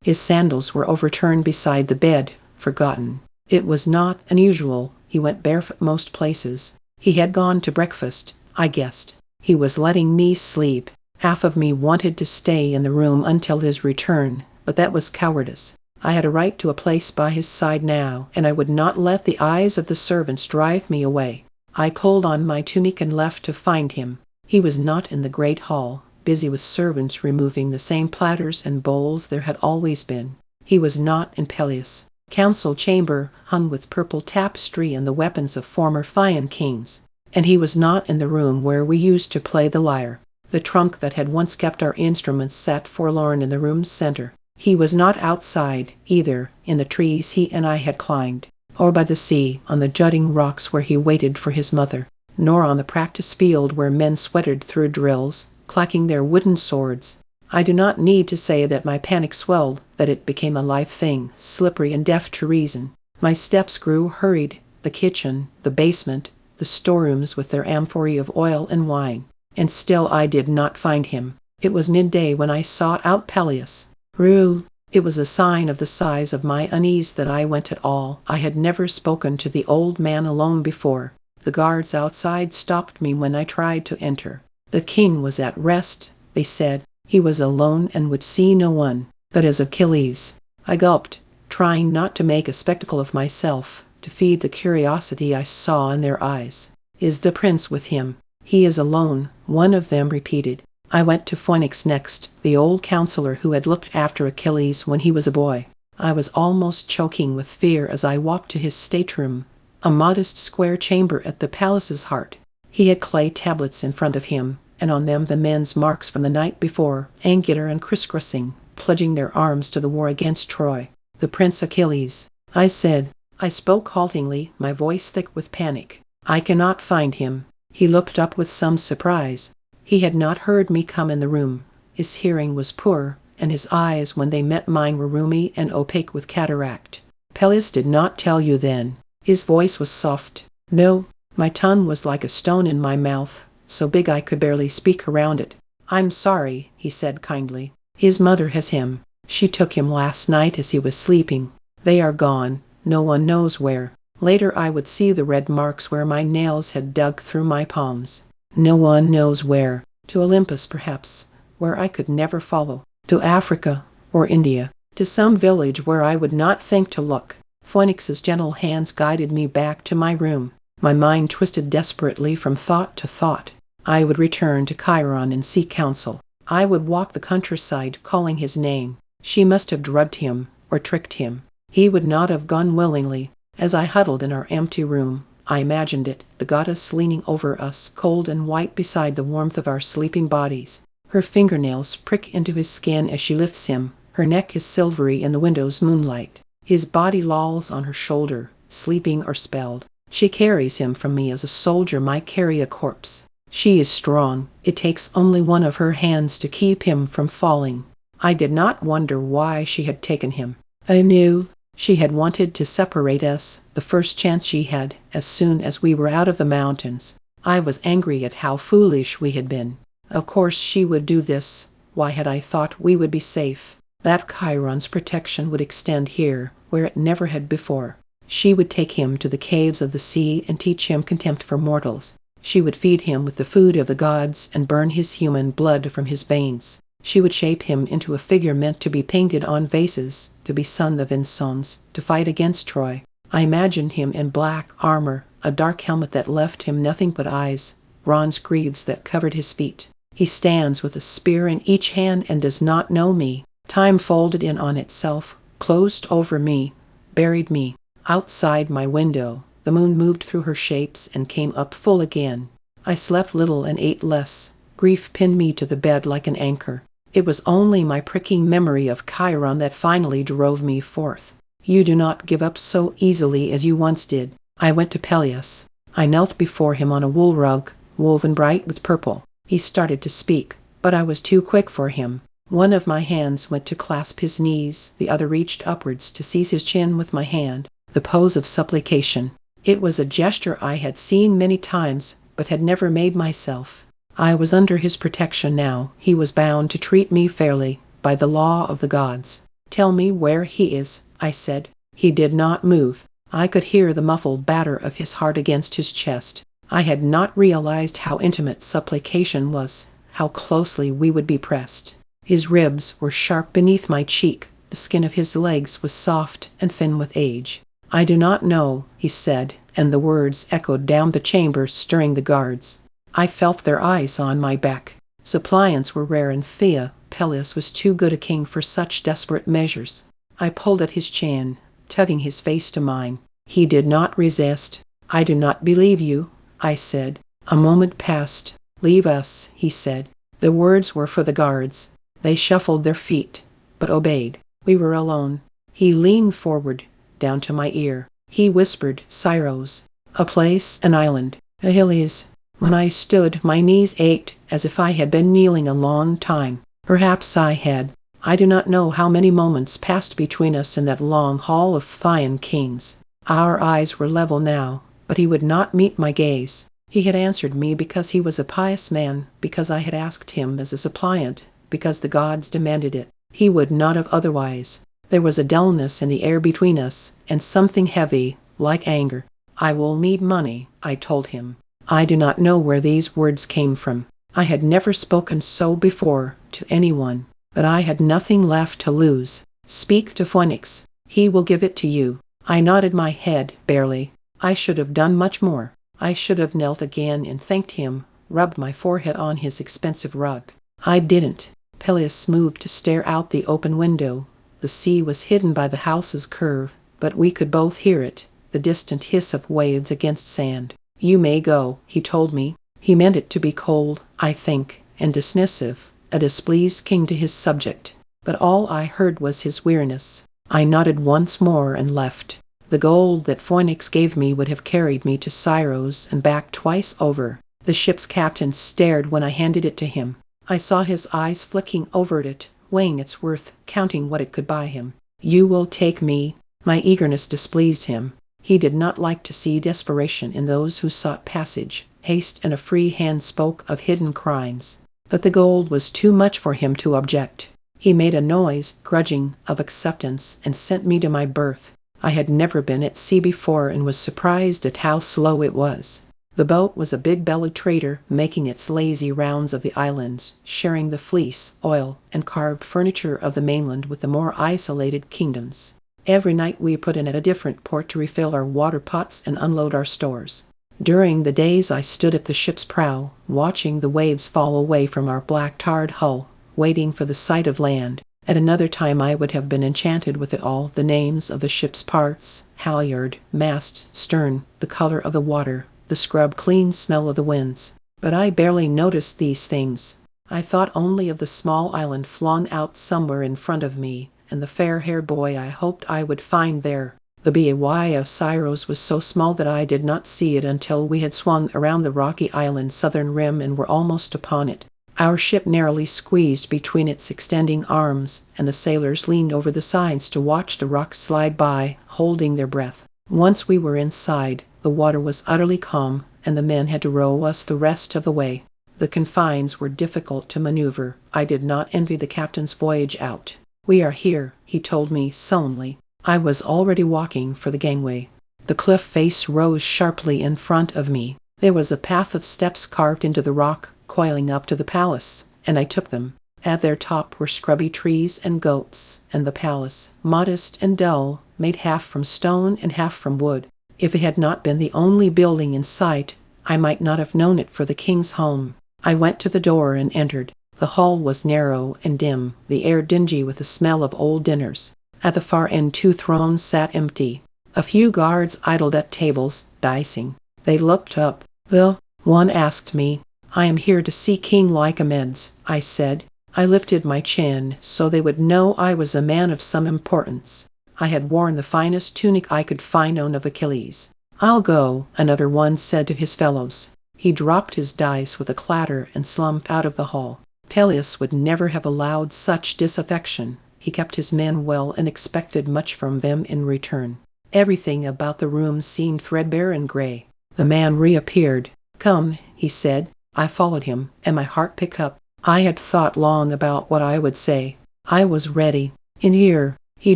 His sandals were overturned beside the bed, forgotten. It was not unusual. He went barefoot most places. He had gone to breakfast, I guessed. He was letting me sleep. Half of me wanted to stay in the room until his return, but that was cowardice. I had a right to a place by his side now, and I would not let the eyes of the servants drive me away. I pulled on my tunic and left to find him. He was not in the great hall, busy with servants removing the same platters and bowls there had always been. He was not in Peleus' council chamber, hung with purple tapestry and the weapons of former Phaeacian kings. And he was not in the room where we used to play the lyre. The trunk that had once kept our instruments sat forlorn in the room's center. He was not outside, either, in the trees he and I had climbed, or by the sea, on the jutting rocks where he waited for his mother, nor on the practice field where men sweated through drills, clacking their wooden swords. I do not need to say that my panic swelled, that it became a live thing, slippery and deaf to reason. My steps grew hurried, the kitchen, the basement, the storerooms with their amphorae of oil and wine. And still I did not find him. It was midday when I sought out Peleus. Rue! It was a sign of the size of my unease that I went at all. I had never spoken to the old man alone before. The guards outside stopped me when I tried to enter. The king was at rest, they said. He was alone and would see no one. But as Achilles, I gulped, trying not to make a spectacle of myself, to feed the curiosity I saw in their eyes. Is the prince with him? He is alone, one of them repeated. I went to Phoenix next, the old counselor who had looked after Achilles when he was a boy. I was almost choking with fear as I walked to his stateroom, a modest square chamber at the palace's heart. He had clay tablets in front of him, and on them the men's marks from the night before, angular and crisscrossing, pledging their arms to the war against Troy. The Prince Achilles, I said. I spoke haltingly, my voice thick with panic. I cannot find him. He looked up with some surprise. He had not heard me come in the room. His hearing was poor, and his eyes when they met mine were rheumy and opaque with cataract. Peleus did not tell you then. His voice was soft. No, my tongue was like a stone in my mouth, so big I could barely speak around it. I'm sorry, he said kindly. His mother has him. She took him last night as he was sleeping. They are gone, no one knows where. Later I would see the red marks where my nails had dug through my palms. No one knows where. To Olympus perhaps, where I could never follow. To Africa, or India. To some village where I would not think to look. Phoenix's gentle hands guided me back to my room. My mind twisted desperately from thought to thought. I would return to Chiron and seek counsel. I would walk the countryside calling his name. She must have drugged him, or tricked him. He would not have gone willingly. As I huddled in our empty room, I imagined it, the goddess leaning over us, cold and white beside the warmth of our sleeping bodies. Her fingernails prick into his skin as she lifts him. Her neck is silvery in the window's moonlight. His body lolls on her shoulder, sleeping or spelled. She carries him from me as a soldier might carry a corpse. She is strong. It takes only one of her hands to keep him from falling. I did not wonder why she had taken him. I knew. She had wanted to separate us, the first chance she had, as soon as we were out of the mountains. I was angry at how foolish we had been. Of course she would do this. Why had I thought we would be safe? That Chiron's protection would extend here, where it never had before. She would take him to the caves of the sea and teach him contempt for mortals. She would feed him with the food of the gods and burn his human blood from his veins. She would shape him into a figure meant to be painted on vases, to be son of Insons, to fight against Troy. I imagined him in black armor, a dark helmet that left him nothing but eyes, bronze greaves that covered his feet. He stands with a spear in each hand and does not know me. Time folded in on itself, closed over me, buried me. Outside my window, the moon moved through her shapes and came up full again. I slept little and ate less. Grief pinned me to the bed like an anchor. It was only my pricking memory of Chiron that finally drove me forth. You do not give up so easily as you once did. I went to Peleus. I knelt before him on a wool rug, woven bright with purple. He started to speak, but I was too quick for him. One of my hands went to clasp his knees, the other reached upwards to seize his chin with my hand, the pose of supplication. It was a gesture I had seen many times, but had never made myself. I was under his protection now. He was bound to treat me fairly, by the law of the gods. Tell me where he is, I said. He did not move. I could hear the muffled batter of his heart against his chest. I had not realized how intimate supplication was, how closely we would be pressed. His ribs were sharp beneath my cheek. The skin of his legs was soft and thin with age. I do not know, he said, and the words echoed down the chamber, stirring the guards. I felt their eyes on my back. Suppliants were rare in Phthia. Peleus was too good a king for such desperate measures. I pulled at his chin, tugging his face to mine. He did not resist. I do not believe you, I said. A moment passed. Leave us, he said. The words were for the guards. They shuffled their feet, but obeyed. We were alone. He leaned forward, down to my ear. He whispered, Scyros. A place, an island. Achilles. When I stood, my knees ached, as if I had been kneeling a long time. Perhaps I had. I do not know how many moments passed between us in that long hall of Thyan kings. Our eyes were level now, but he would not meet my gaze. He had answered me because he was a pious man, because I had asked him as a suppliant, because the gods demanded it. He would not have otherwise. There was a dullness in the air between us, and something heavy, like anger. "I will need money," I told him. I do not know where these words came from. I had never spoken so before, to anyone, but I had nothing left to lose. "Speak to Phoenix. He will give it to you." I nodded my head, barely. I should have done much more. I should have knelt again and thanked him, rubbed my forehead on his expensive rug. I didn't. Peleus moved to stare out the open window. The sea was hidden by the house's curve, but we could both hear it, the distant hiss of waves against sand. "You may go," he told me. He meant it to be cold, I think, and dismissive, a displeased king to his subject. But all I heard was his weariness. I nodded once more and left. The gold that Phoenix gave me would have carried me to Scyros and back twice over. The ship's captain stared when I handed it to him. I saw his eyes flicking over it, weighing its worth, counting what it could buy him. "You will take me?" My eagerness displeased him. He did not like to see desperation in those who sought passage. Haste and a free hand spoke of hidden crimes. But the gold was too much for him to object. He made a noise, grudging, of acceptance, and sent me to my berth. I had never been at sea before and was surprised at how slow it was. The boat was a big-bellied trader, making its lazy rounds of the islands, sharing the fleece, oil, and carved furniture of the mainland with the more isolated kingdoms. Every night we put in at a different port to refill our water pots and unload our stores. During the days I stood at the ship's prow, watching the waves fall away from our black tarred hull, waiting for the sight of land. At another time I would have been enchanted with it all, the names of the ship's parts, halyard, mast, stern, the color of the water, the scrub-clean smell of the winds. But I barely noticed these things. I thought only of the small island flung out somewhere in front of me, and the fair-haired boy I hoped I would find there. The bay of Scyros was so small that I did not see it until we had swung around the rocky island's southern rim and were almost upon it. Our ship narrowly squeezed between its extending arms, and the sailors leaned over the sides to watch the rocks slide by, holding their breath. Once we were inside, the water was utterly calm, and the men had to row us the rest of the way. The confines were difficult to maneuver. I did not envy the captain's voyage out. "We are here," he told me sullenly. I was already walking for the gangway. The cliff face rose sharply in front of me. There was a path of steps carved into the rock, coiling up to the palace, and I took them. At their top were scrubby trees and goats, and the palace, modest and dull, made half from stone and half from wood. If it had not been the only building in sight, I might not have known it for the king's home. I went to the door and entered. The hall was narrow and dim, the air dingy with the smell of old dinners. At the far end 2 thrones sat empty. A few guards idled at tables, dicing. They looked up. "Well?" one asked me. "I am here to see King Lycomedes," I said. I lifted my chin so they would know I was a man of some importance. I had worn the finest tunic I could find on of Achilles. "I'll go," another one said to his fellows. He dropped his dice with a clatter and slumped out of the hall. Peleus would never have allowed such disaffection. He kept his men well and expected much from them in return. Everything about the room seemed threadbare and gray. The man reappeared. "Come," he said. I followed him, and my heart picked up. I had thought long about what I would say. I was ready. "In here." He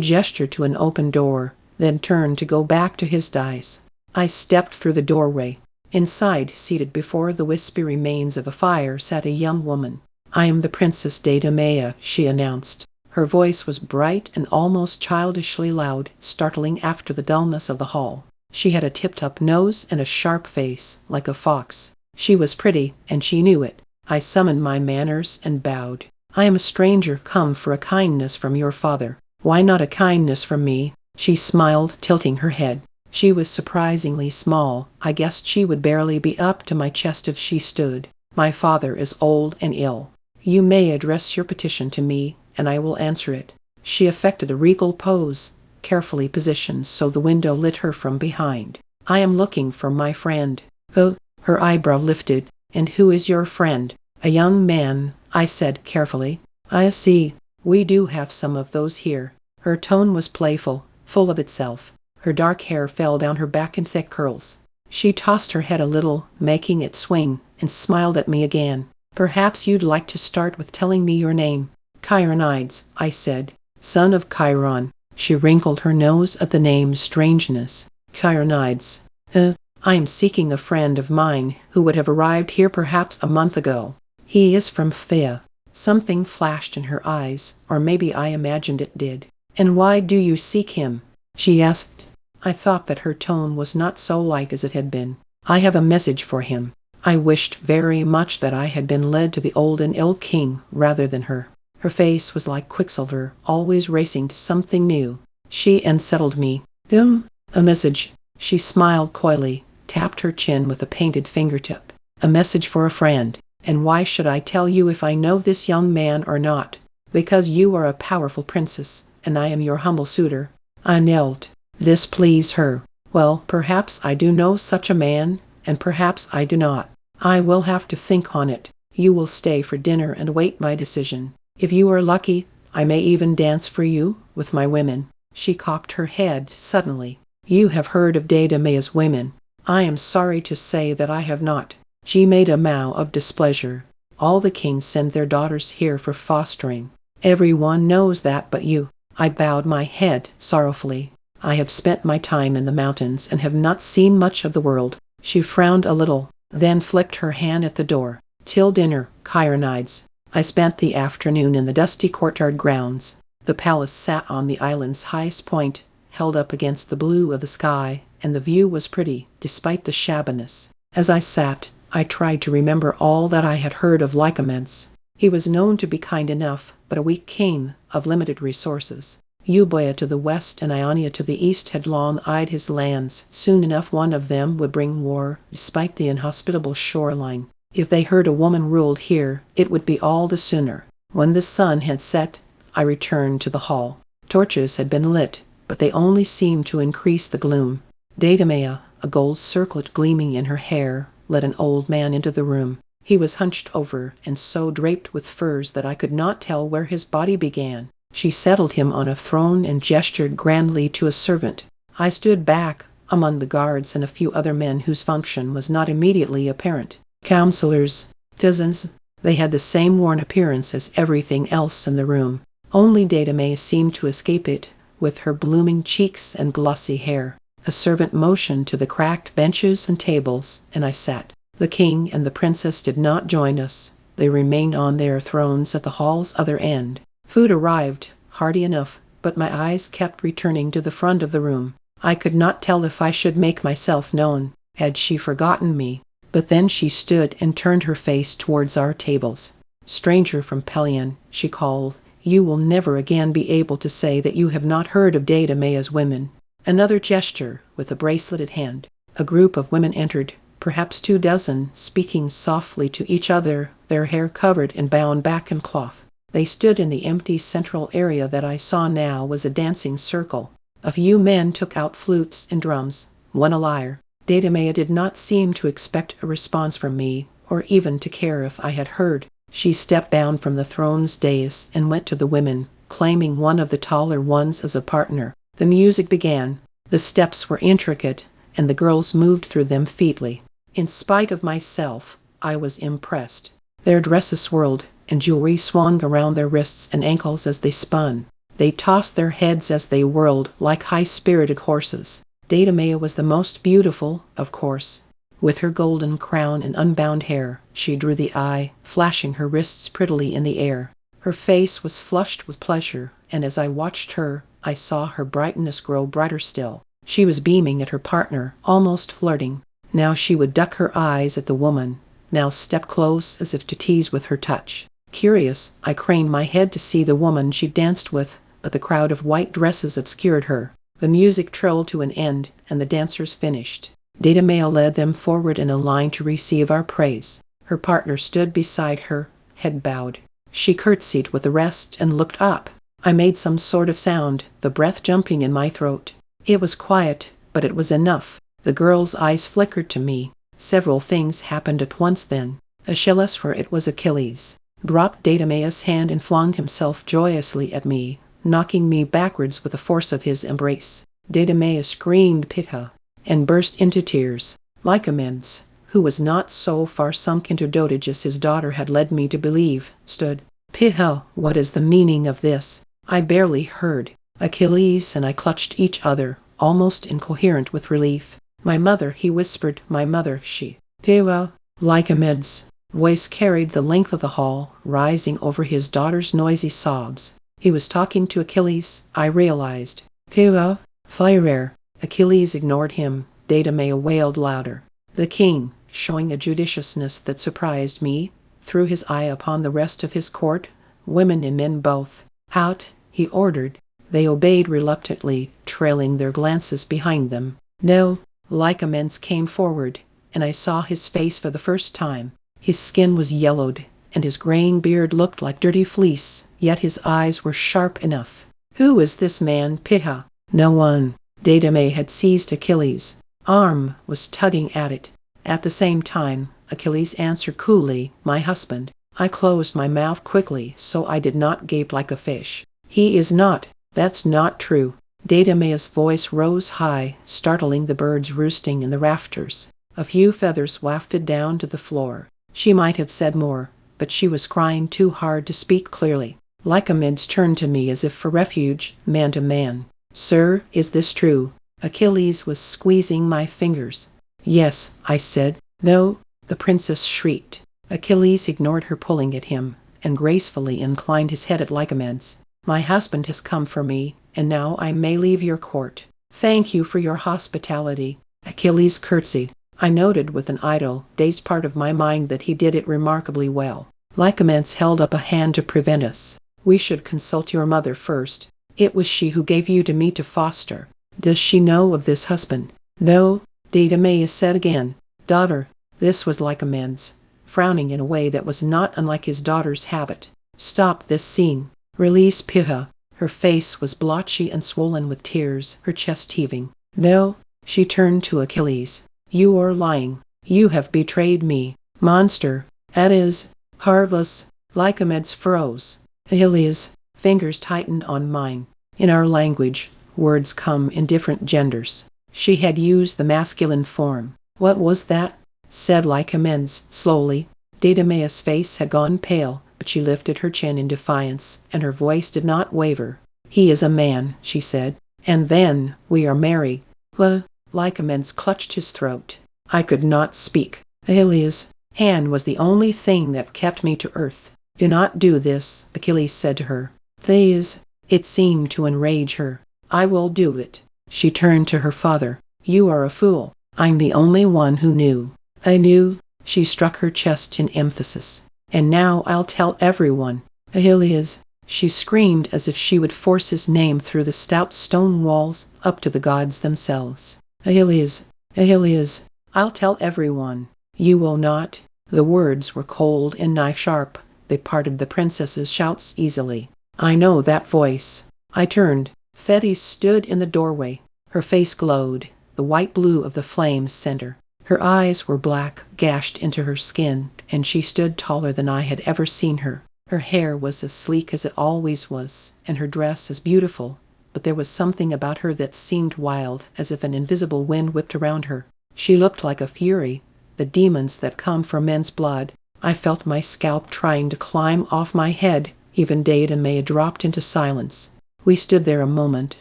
gestured to an open door, then turned to go back to his dice. I stepped through the doorway. Inside, seated before the wispy remains of a fire, sat a young woman. "I am the Princess Deidomea," she announced. Her voice was bright and almost childishly loud, startling after the dullness of the hall. She had a tipped-up nose and a sharp face, like a fox. She was pretty, and she knew it. I summoned my manners and bowed. "I am a stranger come for a kindness from your father." "Why not a kindness from me?" She smiled, tilting her head. She was surprisingly small. I guessed she would barely be up to my chest if she stood. "My father is old and ill. You may address your petition to me, and I will answer it." She affected a regal pose, carefully positioned so the window lit her from behind. "I am looking for my friend." "Oh," her eyebrow lifted. "And who is your friend?" "A young man," I said carefully. I see. We do have some of those here." Her tone was playful, full of itself. Her dark hair fell down her back in thick curls. She tossed her head a little, making it swing, and smiled at me again. "Perhaps you'd like to start with telling me your name." "Chiron," I said. "Son of Chiron." She wrinkled her nose at the name's strangeness. "Chiron. I am seeking a friend of mine who would have arrived here perhaps a month ago. He is from Phthia." Something flashed in her eyes, or maybe I imagined it did. "And why do you seek him?" she asked. I thought that her tone was not so light as it had been. "I have a message for him." I wished very much that I had been led to the old and ill king rather than her. Her face was like quicksilver, always racing to something new. She unsettled me. A message." She smiled coyly, tapped her chin with a painted fingertip. "A message for a friend. And why should I tell you if I know this young man or not?" "Because you are a powerful princess, and I am your humble suitor." I knelt. This pleased her. "Well, perhaps I do know such a man, and perhaps I do not. I will have to think on it. You will stay for dinner and wait my decision. If you are lucky, I may even dance for you with my women." She cocked her head suddenly. "You have heard of Deidamea's women." "I am sorry to say that I have not." She made a mow of displeasure. "All the kings send their daughters here for fostering. Everyone knows that but you." I bowed my head sorrowfully. "I have spent my time in the mountains and have not seen much of the world." She frowned a little, then flicked her hand at the door. "Till dinner, Chironides." I spent the afternoon in the dusty courtyard grounds. The palace sat on the island's highest point, held up against the blue of the sky, and the view was pretty, despite the shabbiness. As I sat, I tried to remember all that I had heard of Lycomedes. He was known to be kind enough, but a weak king, of limited resources. Euboea to the west and Ionia to the east had long eyed his lands. Soon enough one of them would bring war, despite the inhospitable shoreline. If they heard a woman ruled here, it would be all the sooner. When the sun had set, I returned to the hall. Torches had been lit, but they only seemed to increase the gloom. Deidamia, a gold circlet gleaming in her hair, led an old man into the room. He was hunched over and so draped with furs that I could not tell where his body began. She settled him on a throne and gestured grandly to a servant. I stood back, among the guards and a few other men whose function was not immediately apparent. Counselors, dozens. They had the same worn appearance as everything else in the room. Only Deidamia seemed to escape it, with her blooming cheeks and glossy hair. A servant motioned to the cracked benches and tables, and I sat. The king and the princess did not join us. They remained on their thrones at the hall's other end. Food arrived, hearty enough, but my eyes kept returning to the front of the room. I could not tell if I should make myself known. Had she forgotten me? But then she stood and turned her face towards our tables. "Stranger from Pelion," she called, "you will never again be able to say that you have not heard of Deidamea's women." Another gesture, with a braceleted hand. A group of women entered, perhaps 24, speaking softly to each other, their hair covered and bound back in cloth. They stood in the empty central area that I saw now was a dancing circle. A few men took out flutes and drums, one a lyre. Deidamia did not seem to expect a response from me, or even to care if I had heard. She stepped down from the throne's dais and went to the women, claiming one of the taller ones as a partner. The music began. The steps were intricate, and the girls moved through them featly. In spite of myself, I was impressed. Their dresses swirled, and jewelry swung around their wrists and ankles as they spun. They tossed their heads as they whirled, like high-spirited horses. Deidamia was the most beautiful, of course. With her golden crown and unbound hair, she drew the eye, flashing her wrists prettily in the air. Her face was flushed with pleasure, and as I watched her, I saw her brightness grow brighter still. She was beaming at her partner, almost flirting. Now she would duck her eyes at the woman, now step close as if to tease with her touch. Curious, I craned my head to see the woman she danced with, but the crowd of white dresses obscured her. The music trilled to an end, and the dancers finished. Deidamia led them forward in a line to receive our praise. Her partner stood beside her, head bowed. She curtsied with the rest and looked up. I made some sort of sound, the breath jumping in my throat. It was quiet, but it was enough. The girl's eyes flickered to me. Several things happened at once then. Achilles, for it was Achilles. dropped Datamea's hand and flung himself joyously at me, knocking me backwards with the force of his embrace. Datamea screamed Pitha, and burst into tears. Lycomens, who was not so far sunk into dotage as his daughter had led me to believe, stood. Pitha, what is the meaning of this? I barely heard. Achilles and I clutched each other, almost incoherent with relief. My mother, he whispered, my mother, she. Pitha, Lycomens' voice carried the length of the hall, rising over his daughter's noisy sobs. He was talking to Achilles, I realized. Pitha, fire. Achilles ignored him. Datamea wailed louder. The king, showing a judiciousness that surprised me, threw his eye upon the rest of his court, women and men both. Out, he ordered. They obeyed reluctantly, trailing their glances behind them. No, Lycomens came forward, and I saw his face for the first time. His skin was yellowed, and his graying beard looked like dirty fleece, yet his eyes were sharp enough. Who is this man, Pitha? No one. Datamea had seized Achilles' arm, was tugging at it. At the same time, Achilles answered coolly, my husband. I closed my mouth quickly so I did not gape like a fish. He is not. That's not true. Datamea's voice rose high, startling the birds roosting in the rafters. A few feathers wafted down to the floor. She might have said more, but she was crying too hard to speak clearly. Lycomens turned to me as if for refuge, man to man. Sir, is this true? Achilles was squeezing my fingers. Yes, I said. No, the princess shrieked. Achilles ignored her pulling at him, and gracefully inclined his head at Lycomens. My husband has come for me, and now I may leave your court. Thank you for your hospitality. Achilles curtsied. I noted with an idle, dazed part of my mind that he did it remarkably well. Lycomens held up a hand to prevent us. We should consult your mother first. It was she who gave you to me to foster. Does she know of this husband? No, Datamea said again. Daughter, this was Lycomens, frowning in a way that was not unlike his daughter's habit. Stop this scene. Release Pitha. Her face was blotchy and swollen with tears, her chest heaving. No, she turned to Achilles. You are lying. You have betrayed me. Monster. That is, heartless. Lycomens froze. Achilles' fingers tightened on mine. In our language, words come in different genders. She had used the masculine form. What was that? Said Lycomens, slowly. Datamea's face had gone pale, but she lifted her chin in defiance, and her voice did not waver. He is a man, she said. And then, we are married. What? Lycomens clutched his throat. I could not speak. Achilles' hand was the only thing that kept me to earth. Do not do this, Achilles said to her. Please. It seemed to enrage her. I will do it. She turned to her father. You are a fool. I'm the only one who knew. I knew. She struck her chest in emphasis. And now I'll tell everyone. Achilles. She screamed as if she would force his name through the stout stone walls up to the gods themselves. Achilles. Achilles. I'll tell everyone. You will not. The words were cold and knife-sharp. They parted the princess's shouts easily. I know that voice. I turned. Thetis stood in the doorway. Her face glowed, the white blue of the flame's center. Her eyes were black, gashed into her skin, and she stood taller than I had ever seen her. Her hair was as sleek as it always was, and her dress as beautiful, but there was something about her that seemed wild, as if an invisible wind whipped around her. She looked like a fury, the demons that come from men's blood. I felt my scalp trying to climb off my head. Even Datamea dropped into silence. We stood there a moment,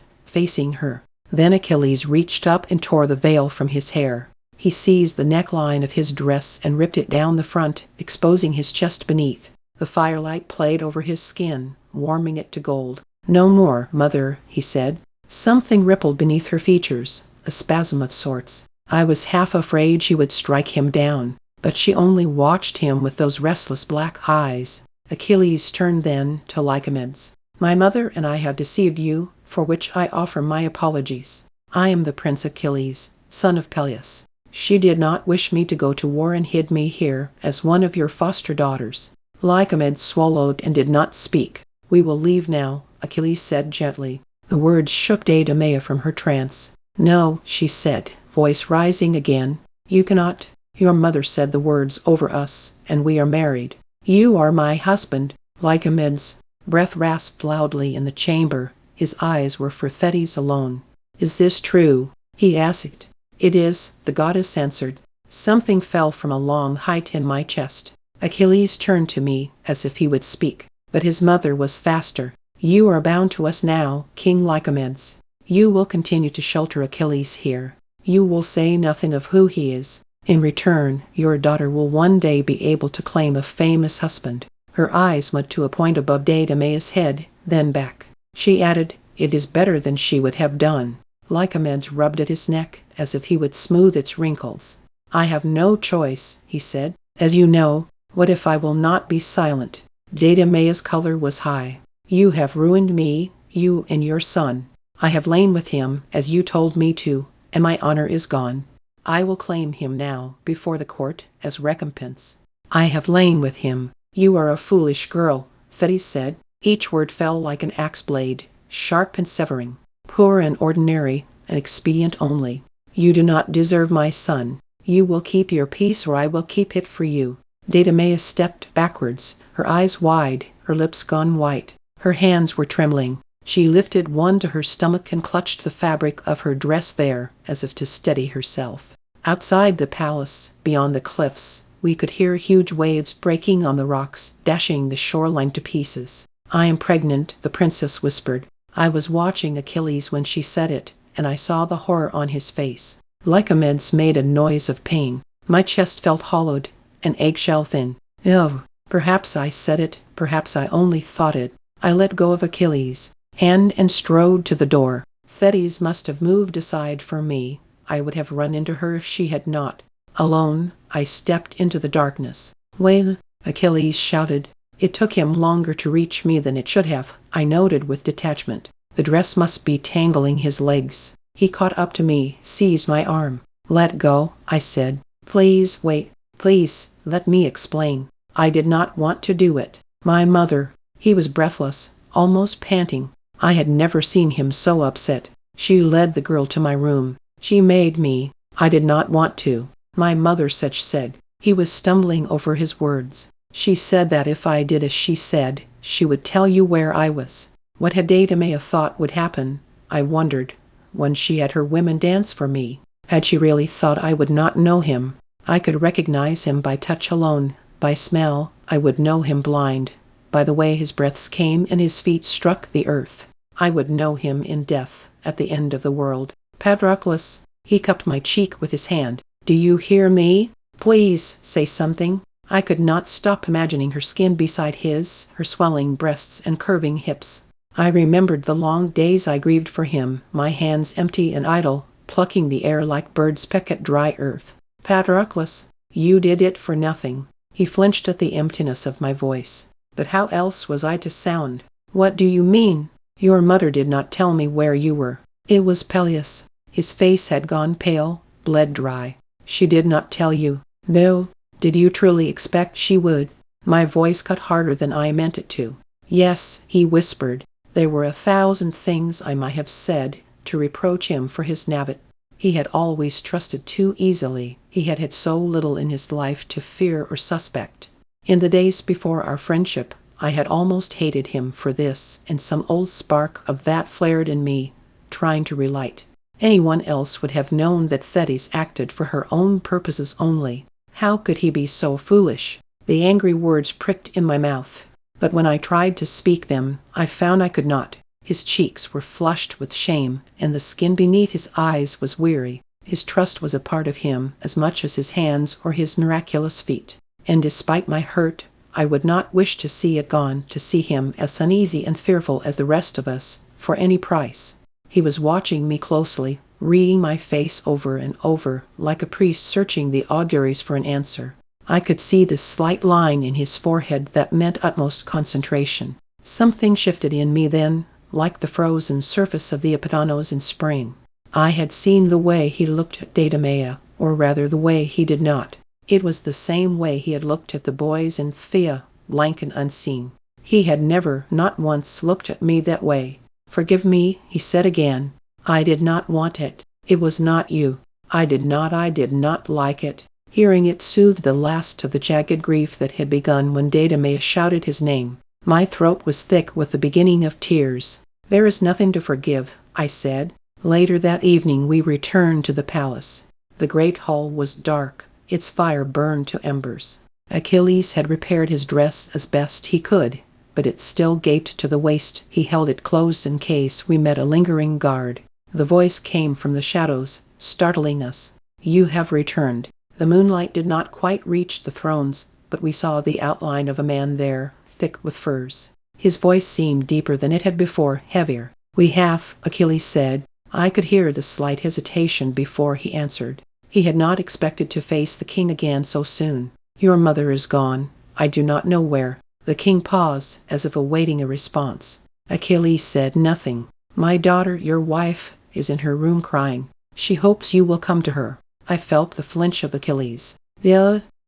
facing her. Then Achilles reached up and tore the veil from his hair. He seized the neckline of his dress and ripped it down the front, exposing his chest beneath. The firelight played over his skin, warming it to gold. No more, mother, he said. Something rippled beneath her features, a spasm of sorts. I was half afraid she would strike him down, but she only watched him with those restless black eyes. Achilles turned then to Lycomens. My mother and I have deceived you, for which I offer my apologies. I am the Prince Achilles, son of Peleus. She did not wish me to go to war and hid me here as one of your foster daughters. Lycomens swallowed and did not speak. We will leave now, Achilles said gently. The words shook Datamea from her trance. No, she said, voice rising again. You cannot. Your mother said the words over us, and we are married. You are my husband." Lycomed's breath rasped loudly in the chamber. His eyes were for Thetis alone. "Is this true?" he asked. "It is," the goddess answered. Something fell from a long height in my chest. Achilles turned to me, as if he would speak, but his mother was faster. "You are bound to us now, King Lycomedes. You will continue to shelter Achilles here. You will say nothing of who he is. In return, your daughter will one day be able to claim a famous husband." Her eyes went to a point above Deidamea's head, then back. She added, "It is better than she would have done." Lycomedes rubbed at his neck, as if he would smooth its wrinkles. "I have no choice," he said. "As you know, what if I will not be silent?" Deidamea's color was high. "You have ruined me, you and your son. I have lain with him, as you told me to, and my honor is gone. I will claim him now, before the court, as recompense." "I have lain with him. You are a foolish girl," Thetis said. Each word fell like an axe blade, sharp and severing. "Poor and ordinary, an expedient only. You do not deserve my son. You will keep your peace or I will keep it for you." Deidamia stepped backwards, her eyes wide, her lips gone white. Her hands were trembling. She lifted one to her stomach and clutched the fabric of her dress there, as if to steady herself. Outside the palace, beyond the cliffs, we could hear huge waves breaking on the rocks, dashing the shoreline to pieces. "I am pregnant," the princess whispered. I was watching Achilles when she said it, and I saw the horror on his face. Lycomedes made a noise of pain. My chest felt hollowed, and eggshell thin. Ugh! Perhaps I said it, perhaps I only thought it. I let go of Achilles' hand and strode to the door. Thetis must have moved aside for me. I would have run into her if she had not. Alone, I stepped into the darkness. "Wait!" Achilles shouted. It took him longer to reach me than it should have, I noted with detachment. The dress must be tangling his legs. He caught up to me, seized my arm. "Let go," I said. "Please wait. Please, let me explain. I did not want to do it. My mother—" He was breathless, almost panting. I had never seen him so upset. "She led the girl to my room. She made me. I did not want to. My mother said." He was stumbling over his words. "She said that if I did as she said, she would tell you where I was." What had Deidamia thought would happen, I wondered, when she had her women dance for me? Had she really thought I would not know him? I could recognize him by touch alone, by smell. I would know him blind, by the way his breaths came and his feet struck the earth. I would know him in death, at the end of the world. "Patroclus," he cupped my cheek with his hand. "Do you hear me? Please, say something." I could not stop imagining her skin beside his, her swelling breasts and curving hips. I remembered the long days I grieved for him, my hands empty and idle, plucking the air like birds peck at dry earth. "Patroclus, you did it for nothing." He flinched at the emptiness of my voice. But how else was I to sound? "What do you mean? Your mother did not tell me where you were." It was Peleus. His face had gone pale, bled dry. "She did not tell you?" "No." "Did you truly expect she would?" My voice cut harder than I meant it to. "Yes," he whispered. There were 1,000 things I might have said, to reproach him for his naivete. He had always trusted too easily. He had had so little in his life to fear or suspect. In the days before our friendship, I had almost hated him for this, and some old spark of that flared in me, trying to relight. Anyone else would have known that Thetis acted for her own purposes only. How could he be so foolish? The angry words pricked in my mouth, but when I tried to speak them, I found I could not. His cheeks were flushed with shame, and the skin beneath his eyes was weary. His trust was a part of him as much as his hands or his miraculous feet. And despite my hurt, I would not wish to see it gone, to see him as uneasy and fearful as the rest of us, for any price. He was watching me closely, reading my face over and over, like a priest searching the auguries for an answer. I could see the slight line in his forehead that meant utmost concentration. Something shifted in me then, like the frozen surface of the Apenninus in spring. I had seen the way he looked at Deidamia, or rather the way he did not. It was the same way he had looked at the boys in Phthia, blank and unseen. He had never, not once, looked at me that way. "Forgive me," he said again. "I did not want it. It was not you. I did not like it." Hearing it soothed the last of the jagged grief that had begun when Deidameus shouted his name. My throat was thick with the beginning of tears. "There is nothing to forgive," I said. Later that evening we returned to the palace. The great hall was dark, its fire burned to embers. Achilles had repaired his dress as best he could, but it still gaped to the waist. He held it closed in case we met a lingering guard. The voice came from the shadows, startling us. "You have returned." The moonlight did not quite reach the thrones, but we saw the outline of a man there, thick with furs. His voice seemed deeper than it had before, heavier. "We have," Achilles said. I could hear the slight hesitation before he answered. He had not expected to face the king again so soon. "Your mother is gone. I do not know where." The king paused, as if awaiting a response. Achilles said nothing. "My daughter, your wife, is in her room crying. She hopes you will come to her." I felt the flinch of Achilles.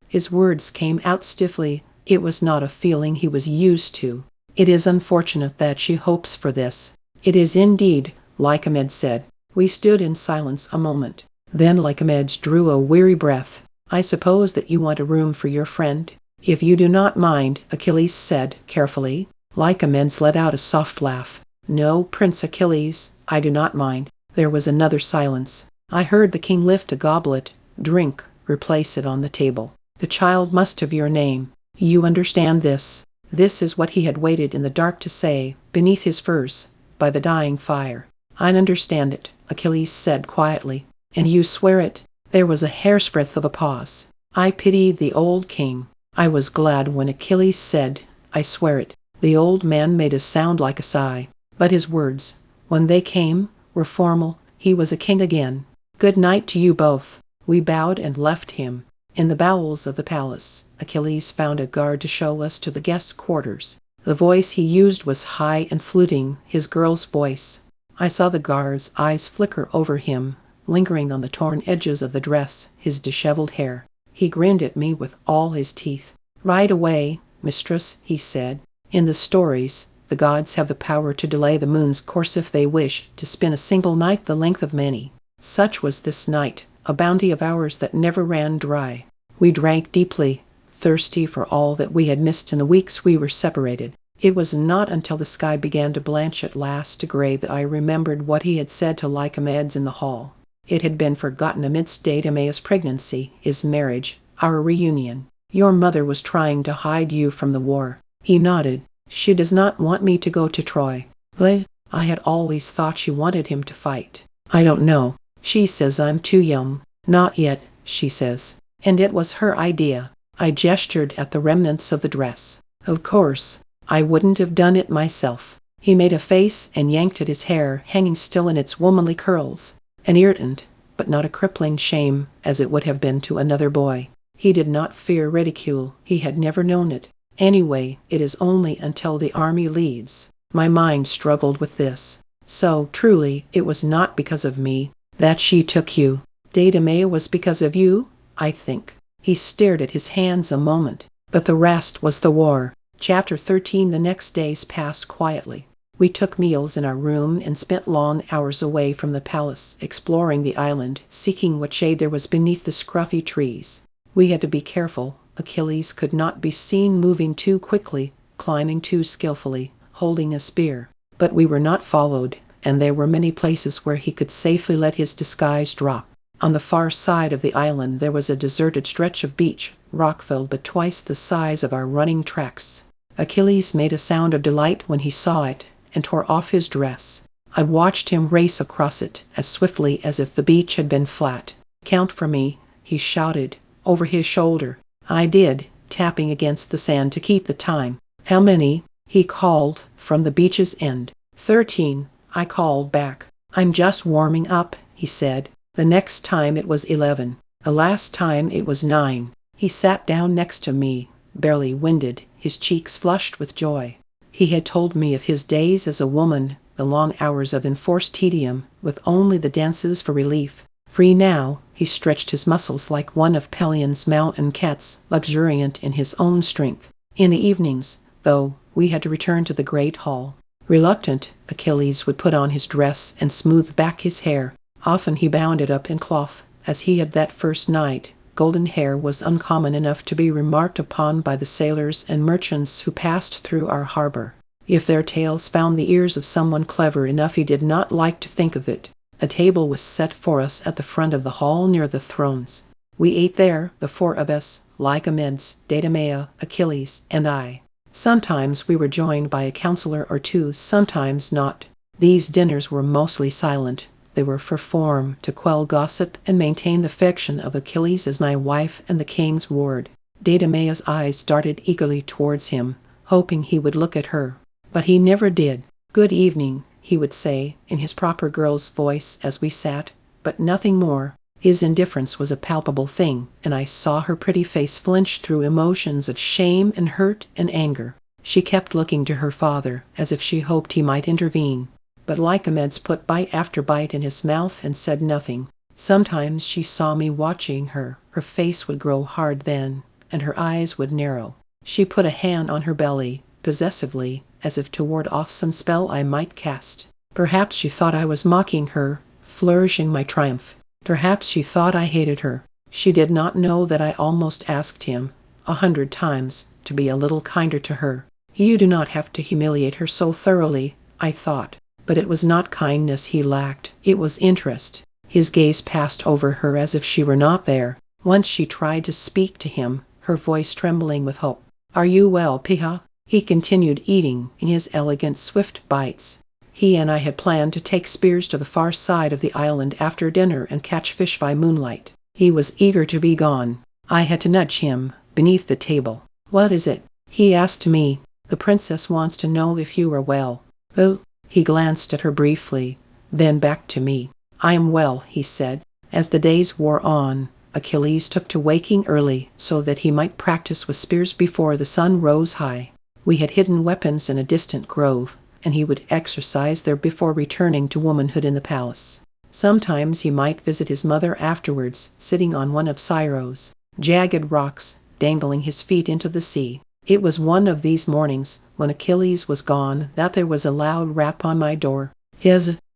His words came out stiffly. It was not a feeling he was used to. "It is unfortunate that she hopes for this." "It is indeed," Lycomedes said. We stood in silence a moment. Then Lycomedes drew a weary breath. "I suppose that you want a room for your friend?" "If you do not mind," Achilles said carefully. Lycomedes let out a soft laugh. "No, Prince Achilles, I do not mind." There was another silence. I heard the king lift a goblet, drink, replace it on the table. "The child must have your name. You understand this." This is what he had waited in the dark to say, beneath his furs, by the dying fire. "I understand it," Achilles said quietly. "And you swear it?" There was a hairsbreadth of a pause. I pitied the old king. I was glad when Achilles said, "I swear it." The old man made a sound like a sigh, but his words, when they came, were formal. He was a king again. "Good night to you both." We bowed and left him. In the bowels of the palace, Achilles found a guard to show us to the guest quarters. The voice he used was high and fluting, his girl's voice. I saw the guard's eyes flicker over him, lingering on the torn edges of the dress, his disheveled hair. He grinned at me with all his teeth. "Right away, mistress," he said. "In the stories, the gods have the power to delay the moon's course if they wish, to spin a single night the length of many. Such was this night, a bounty of ours that never ran dry. We drank deeply, thirsty for all that we had missed in the weeks we were separated. It was not until the sky began to blanch at last to gray that I remembered what he had said to Lycomedes in the hall. It had been forgotten amidst Deidameus' pregnancy, his marriage, our reunion. Your mother was trying to hide you from the war." He nodded. "She does not want me to go to Troy." "But I had always thought she wanted him to fight." "I don't know. She says I'm too young." "Not yet, she says." And it was her idea. I gestured at the remnants of the dress. "Of course, I wouldn't have done it myself." He made a face and yanked at his hair, hanging still in its womanly curls. An irritant, but not a crippling shame, as it would have been to another boy. He did not fear ridicule. He had never known it. "Anyway, it is only until the army leaves." My mind struggled with this. So, truly, it was not because of me that she took you. Deidameus was because of you, I think. He stared at his hands a moment. But the rest was the war. Chapter 13. The next days passed quietly. We took meals in our room and spent long hours away from the palace, exploring the island, seeking what shade there was beneath the scruffy trees. We had to be careful. Achilles could not be seen moving too quickly, climbing too skillfully, holding a spear. But we were not followed, and there were many places where he could safely let his disguise drop. On the far side of the island there was a deserted stretch of beach, rock-filled but twice the size of our running tracks. Achilles made a sound of delight when he saw it, and tore off his dress. I watched him race across it, as swiftly as if the beach had been flat. "Count for me," he shouted, over his shoulder. I did, tapping against the sand to keep the time. "How many?" he called, from the beach's end. 13, I called back. "I'm just warming up," he said. The next time it was 11. The last time it was 9. He sat down next to me, barely winded, his cheeks flushed with joy. He had told me of his days as a woman, the long hours of enforced tedium, with only the dances for relief. Free now, he stretched his muscles like one of Pelion's mountain cats, luxuriant in his own strength. In the evenings, though, we had to return to the great hall. Reluctant, Achilles would put on his dress and smooth back his hair. Often he bound it up in cloth, as he had that first night, golden hair was uncommon enough to be remarked upon by the sailors and merchants who passed through our harbor. If their tales found the ears of someone clever enough, he did not like to think of it. A table was set for us at the front of the hall near the thrones. We ate there, the four of us, Lycomedes, Deidameia, Achilles, and I. Sometimes we were joined by a counselor or two, sometimes not. These dinners were mostly silent. They were for form, to quell gossip and maintain the affection of Achilles as my wife and the king's ward. Deidameia's eyes darted eagerly towards him, hoping he would look at her. But he never did. "Good evening," he would say, in his proper girl's voice as we sat, but nothing more. His indifference was a palpable thing, and I saw her pretty face flinch through emotions of shame and hurt and anger. She kept looking to her father, as if she hoped he might intervene. But Lycomedes put bite after bite in his mouth and said nothing. Sometimes she saw me watching her. Her face would grow hard then, and her eyes would narrow. She put a hand on her belly, possessively, as if to ward off some spell I might cast. Perhaps she thought I was mocking her, flourishing my triumph. Perhaps she thought I hated her. She did not know that I almost asked him, 100 times, to be a little kinder to her. You do not have to humiliate her so thoroughly, I thought. But it was not kindness he lacked, it was interest. His gaze passed over her as if she were not there. Once she tried to speak to him, her voice trembling with hope. "Are you well, Piha?" He continued eating in his elegant, swift bites. He and I had planned to take spears to the far side of the island after dinner and catch fish by moonlight. He was eager to be gone. I had to nudge him, beneath the table. "What is it?" he asked me. "The princess wants to know if you are well." "Oh." He glanced at her briefly, then back to me. "I am well," he said. As the days wore on, Achilles took to waking early, so that he might practice with spears before the sun rose high. We had hidden weapons in a distant grove, and he would exercise there before returning to womanhood in the palace. Sometimes he might visit his mother afterwards, sitting on one of Scyros' jagged rocks, dangling his feet into the sea. It was one of these mornings, when Achilles was gone, that there was a loud rap on my door.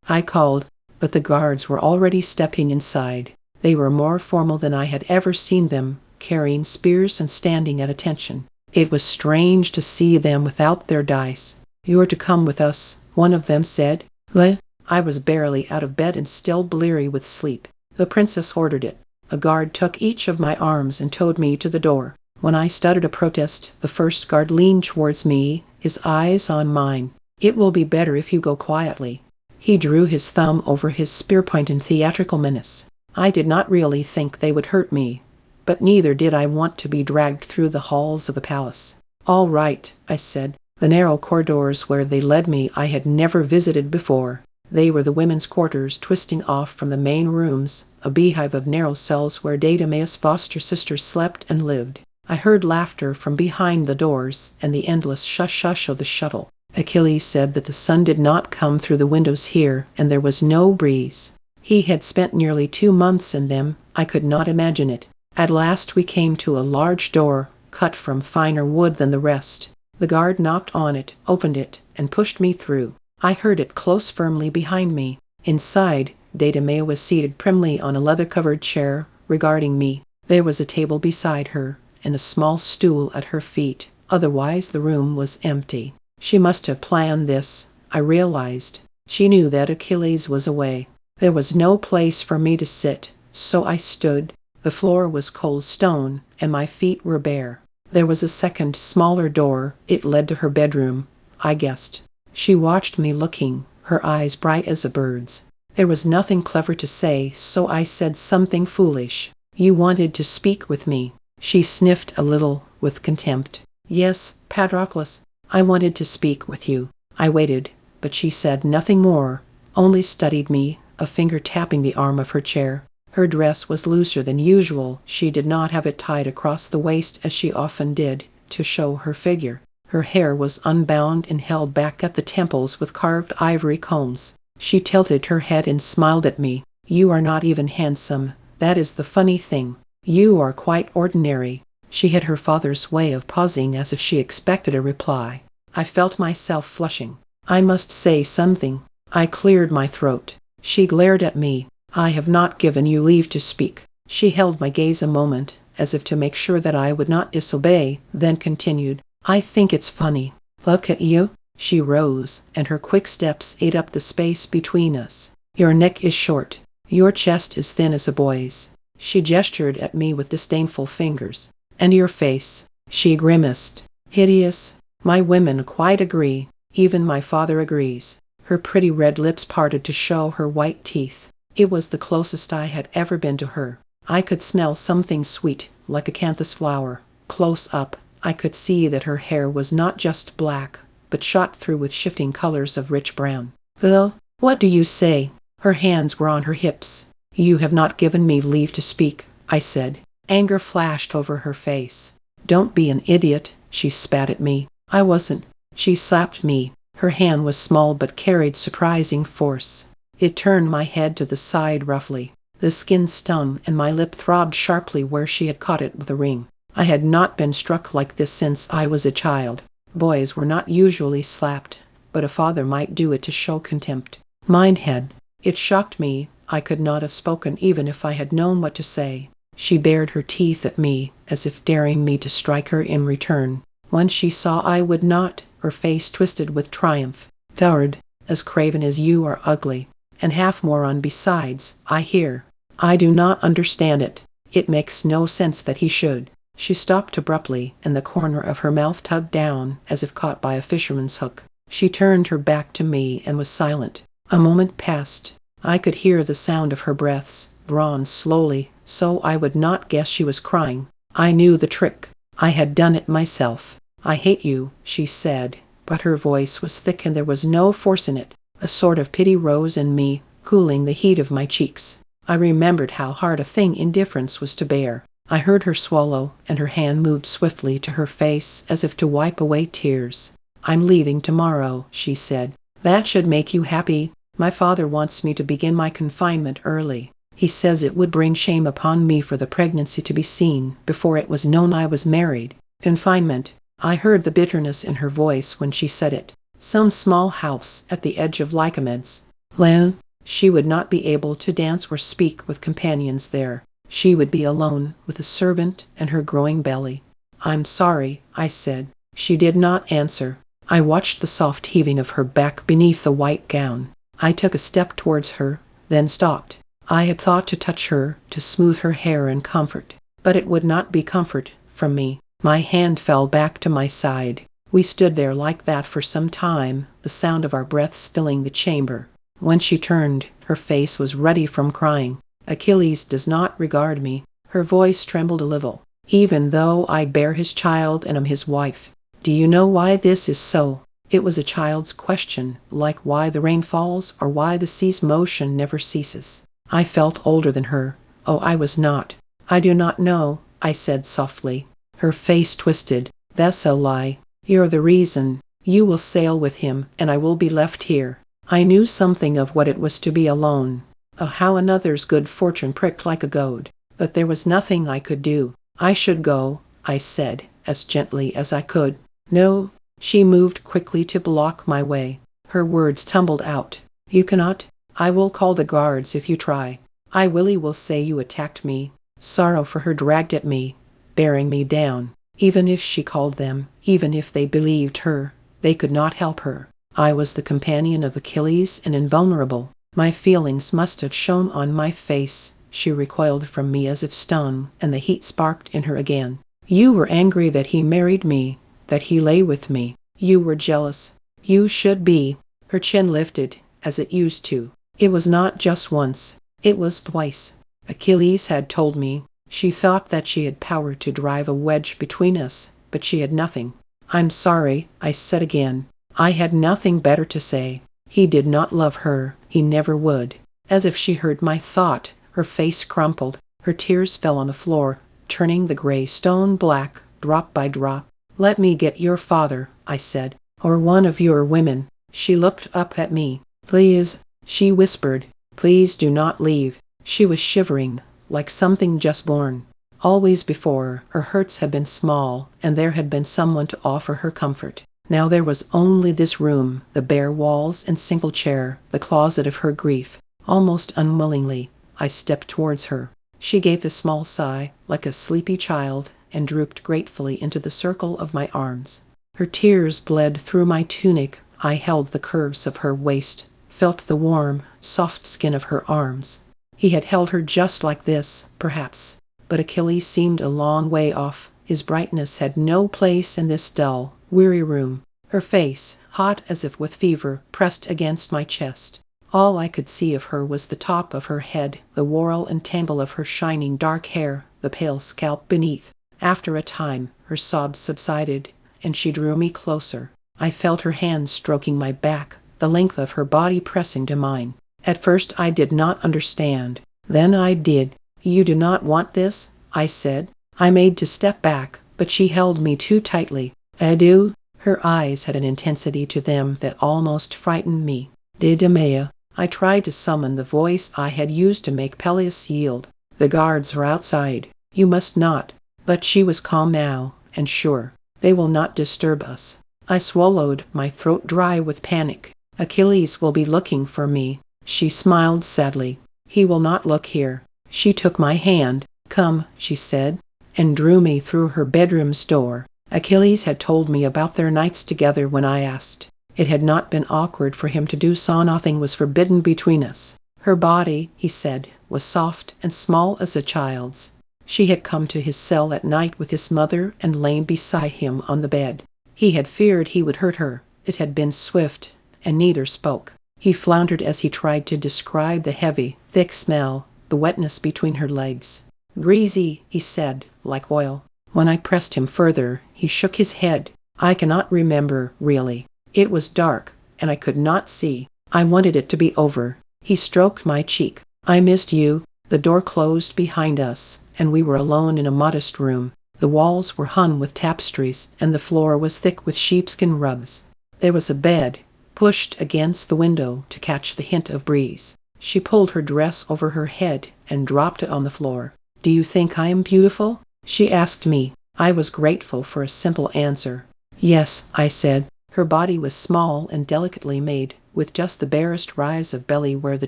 I called, but the guards were already stepping inside. They were more formal than I had ever seen them, carrying spears and standing at attention. It was strange to see them without their dice. "You're to come with us," one of them said. "What?" I was barely out of bed and still bleary with sleep. "The princess ordered it." A guard took each of my arms and towed me to the door. When I stuttered a protest, the first guard leaned towards me, his eyes on mine. "It will be better if you go quietly." He drew his thumb over his spear point in theatrical menace. I did not really think they would hurt me, but neither did I want to be dragged through the halls of the palace. "All right," I said. The narrow corridors where they led me I had never visited before. They were the women's quarters twisting off from the main rooms, a beehive of narrow cells where Deidameia's foster sisters slept and lived. I heard laughter from behind the doors, and the endless shush-shush of the shuttle. Achilles said that the sun did not come through the windows here, and there was no breeze. He had spent nearly 2 months in them. I could not imagine it. At last we came to a large door, cut from finer wood than the rest. The guard knocked on it, opened it, and pushed me through. I heard it close firmly behind me. Inside, Deidameia was seated primly on a leather-covered chair, regarding me. There was a table beside her, and a small stool at her feet. Otherwise the room was empty. She must have planned this, I realized. She knew that Achilles was away. There was no place for me to sit, so I stood. The floor was cold stone, and my feet were bare. There was a second, smaller door. It led to her bedroom, I guessed. She watched me looking, her eyes bright as a bird's. There was nothing clever to say, so I said something foolish. "You wanted to speak with me." She sniffed a little, with contempt. "Yes, Patroclus, I wanted to speak with you." I waited, but she said nothing more, only studied me, a finger tapping the arm of her chair. Her dress was looser than usual. She did not have it tied across the waist as she often did, to show her figure. Her hair was unbound and held back at the temples with carved ivory combs. She tilted her head and smiled at me. "You are not even handsome. That is the funny thing. You are quite ordinary." She had her father's way of pausing as if she expected a reply. I felt myself flushing. I must say something. I cleared my throat. She glared at me. "I have not given you leave to speak." She held my gaze a moment, as if to make sure that I would not disobey, then continued, "I think it's funny. Look at you." She rose, and her quick steps ate up the space between us. "Your neck is short. Your chest is thin as a boy's." She gestured at me with disdainful fingers. "And your face," she grimaced, "hideous. My women quite agree. Even my father agrees." Her pretty red lips parted to show her white teeth. It was the closest I had ever been to her. I could smell something sweet, like a canthus flower. Close up, I could see that her hair was not just black, but shot through with shifting colors of rich brown. "Well, what do you say?" Her hands were on her hips. "You have not given me leave to speak," I said. Anger flashed over her face. "Don't be an idiot," she spat at me. "I wasn't." She slapped me. Her hand was small but carried surprising force. It turned my head to the side roughly. The skin stung and my lip throbbed sharply where she had caught it with a ring. I had not been struck like this since I was a child. Boys were not usually slapped, but a father might do it to show contempt. Mine had. It shocked me. I could not have spoken even if I had known what to say. She bared her teeth at me, as if daring me to strike her in return. When she saw I would not, her face twisted with triumph. "Coward, as craven as you are ugly, and half moron besides, I hear. I do not understand it. It makes no sense that he should." She stopped abruptly, and the corner of her mouth tugged down, as if caught by a fisherman's hook. She turned her back to me and was silent. A moment passed. I could hear the sound of her breaths, drawn slowly, so I would not guess she was crying. I knew the trick. I had done it myself. "I hate you," she said, but her voice was thick and there was no force in it. A sort of pity rose in me, cooling the heat of my cheeks. I remembered how hard a thing indifference was to bear. I heard her swallow, and her hand moved swiftly to her face as if to wipe away tears. "I'm leaving tomorrow," she said. "That should make you happy. My father wants me to begin my confinement early. He says it would bring shame upon me for the pregnancy to be seen before it was known I was married." Confinement. I heard the bitterness in her voice when she said it. Some small house at the edge of Lycomedes. Land. She would not be able to dance or speak with companions there. She would be alone with a servant and her growing belly. "I'm sorry," I said. She did not answer. I watched the soft heaving of her back beneath the white gown. I took a step towards her, then stopped. I had thought to touch her, to smooth her hair in comfort. But it would not be comfort from me. My hand fell back to my side. We stood there like that for some time, the sound of our breaths filling the chamber. When she turned, her face was ruddy from crying. "Achilles does not regard me." Her voice trembled a little. "Even though I bear his child and am his wife. Do you know why this is so?" It was a child's question, like why the rain falls or why the sea's motion never ceases. I felt older than her. Oh, I was not. "I do not know," I said softly. Her face twisted. "That's a lie. You're the reason. You will sail with him, and I will be left here." I knew something of what it was to be alone. Of how another's good fortune pricked like a goad. But there was nothing I could do. "I should go," I said, as gently as I could. "No." She moved quickly to block my way. Her words tumbled out. "You cannot. I will call the guards if you try. Willie will say you attacked me." Sorrow for her dragged at me, bearing me down. Even if she called them, even if they believed her, they could not help her. I was the companion of Achilles and invulnerable. My feelings must have shown on my face. She recoiled from me as if stung, and the heat sparked in her again. "You were angry that he married me, that he lay with me. You were jealous. You should be." Her chin lifted, as it used to. "It was not just once. It was twice. Achilles had told me." She thought that she had power to drive a wedge between us, but she had nothing. "I'm sorry," I said again. I had nothing better to say. He did not love her. He never would. As if she heard my thought, her face crumpled. Her tears fell on the floor, turning the gray stone black, drop by drop. "Let me get your father," I said, "or one of your women." She looked up at me. "Please," she whispered. "Please do not leave." She was shivering, like something just born. Always before, her hurts had been small, and there had been someone to offer her comfort. Now there was only this room, the bare walls and single chair, the closet of her grief. Almost unwillingly, I stepped towards her. She gave a small sigh, like a sleepy child, and drooped gratefully into the circle of my arms. Her tears bled through my tunic. I held the curves of her waist, felt the warm, soft skin of her arms. He had held her just like this, perhaps, but Achilles seemed a long way off. His brightness had no place in this dull, weary room. Her face, hot as if with fever, pressed against my chest. All I could see of her was the top of her head, the whorl and tangle of her shining dark hair, the pale scalp beneath. After a time, her sobs subsided, and she drew me closer. I felt her hands stroking my back, the length of her body pressing to mine. At first I did not understand. Then I did. "You do not want this?" I said. I made to step back, but she held me too tightly. "I do." Her eyes had an intensity to them that almost frightened me. "Didymea." I tried to summon the voice I had used to make Peleus yield. "The guards are outside. You must not." But she was calm now, and sure. "They will not disturb us." I swallowed, my throat dry with panic. "Achilles will be looking for me." She smiled sadly. "He will not look here." She took my hand. "Come," she said, and drew me through her bedroom's door. Achilles had told me about their nights together when I asked. It had not been awkward for him to do so. Nothing was forbidden between us. Her body, he said, was soft and small as a child's. She had come to his cell at night with his mother and lain beside him on the bed. He had feared he would hurt her. It had been swift, and neither spoke. He floundered as he tried to describe the heavy, thick smell, the wetness between her legs. "Greasy," he said, "like oil." When I pressed him further, he shook his head. "I cannot remember, really. It was dark, and I could not see. I wanted it to be over." He stroked my cheek. "I missed you." The door closed behind us, and we were alone in a modest room. The walls were hung with tapestries, and the floor was thick with sheepskin rugs. There was a bed, pushed against the window to catch the hint of breeze. She pulled her dress over her head and dropped it on the floor. "Do you think I am beautiful?" she asked me. I was grateful for a simple answer. "Yes," I said. Her body was small and delicately made, with just the barest rise of belly where the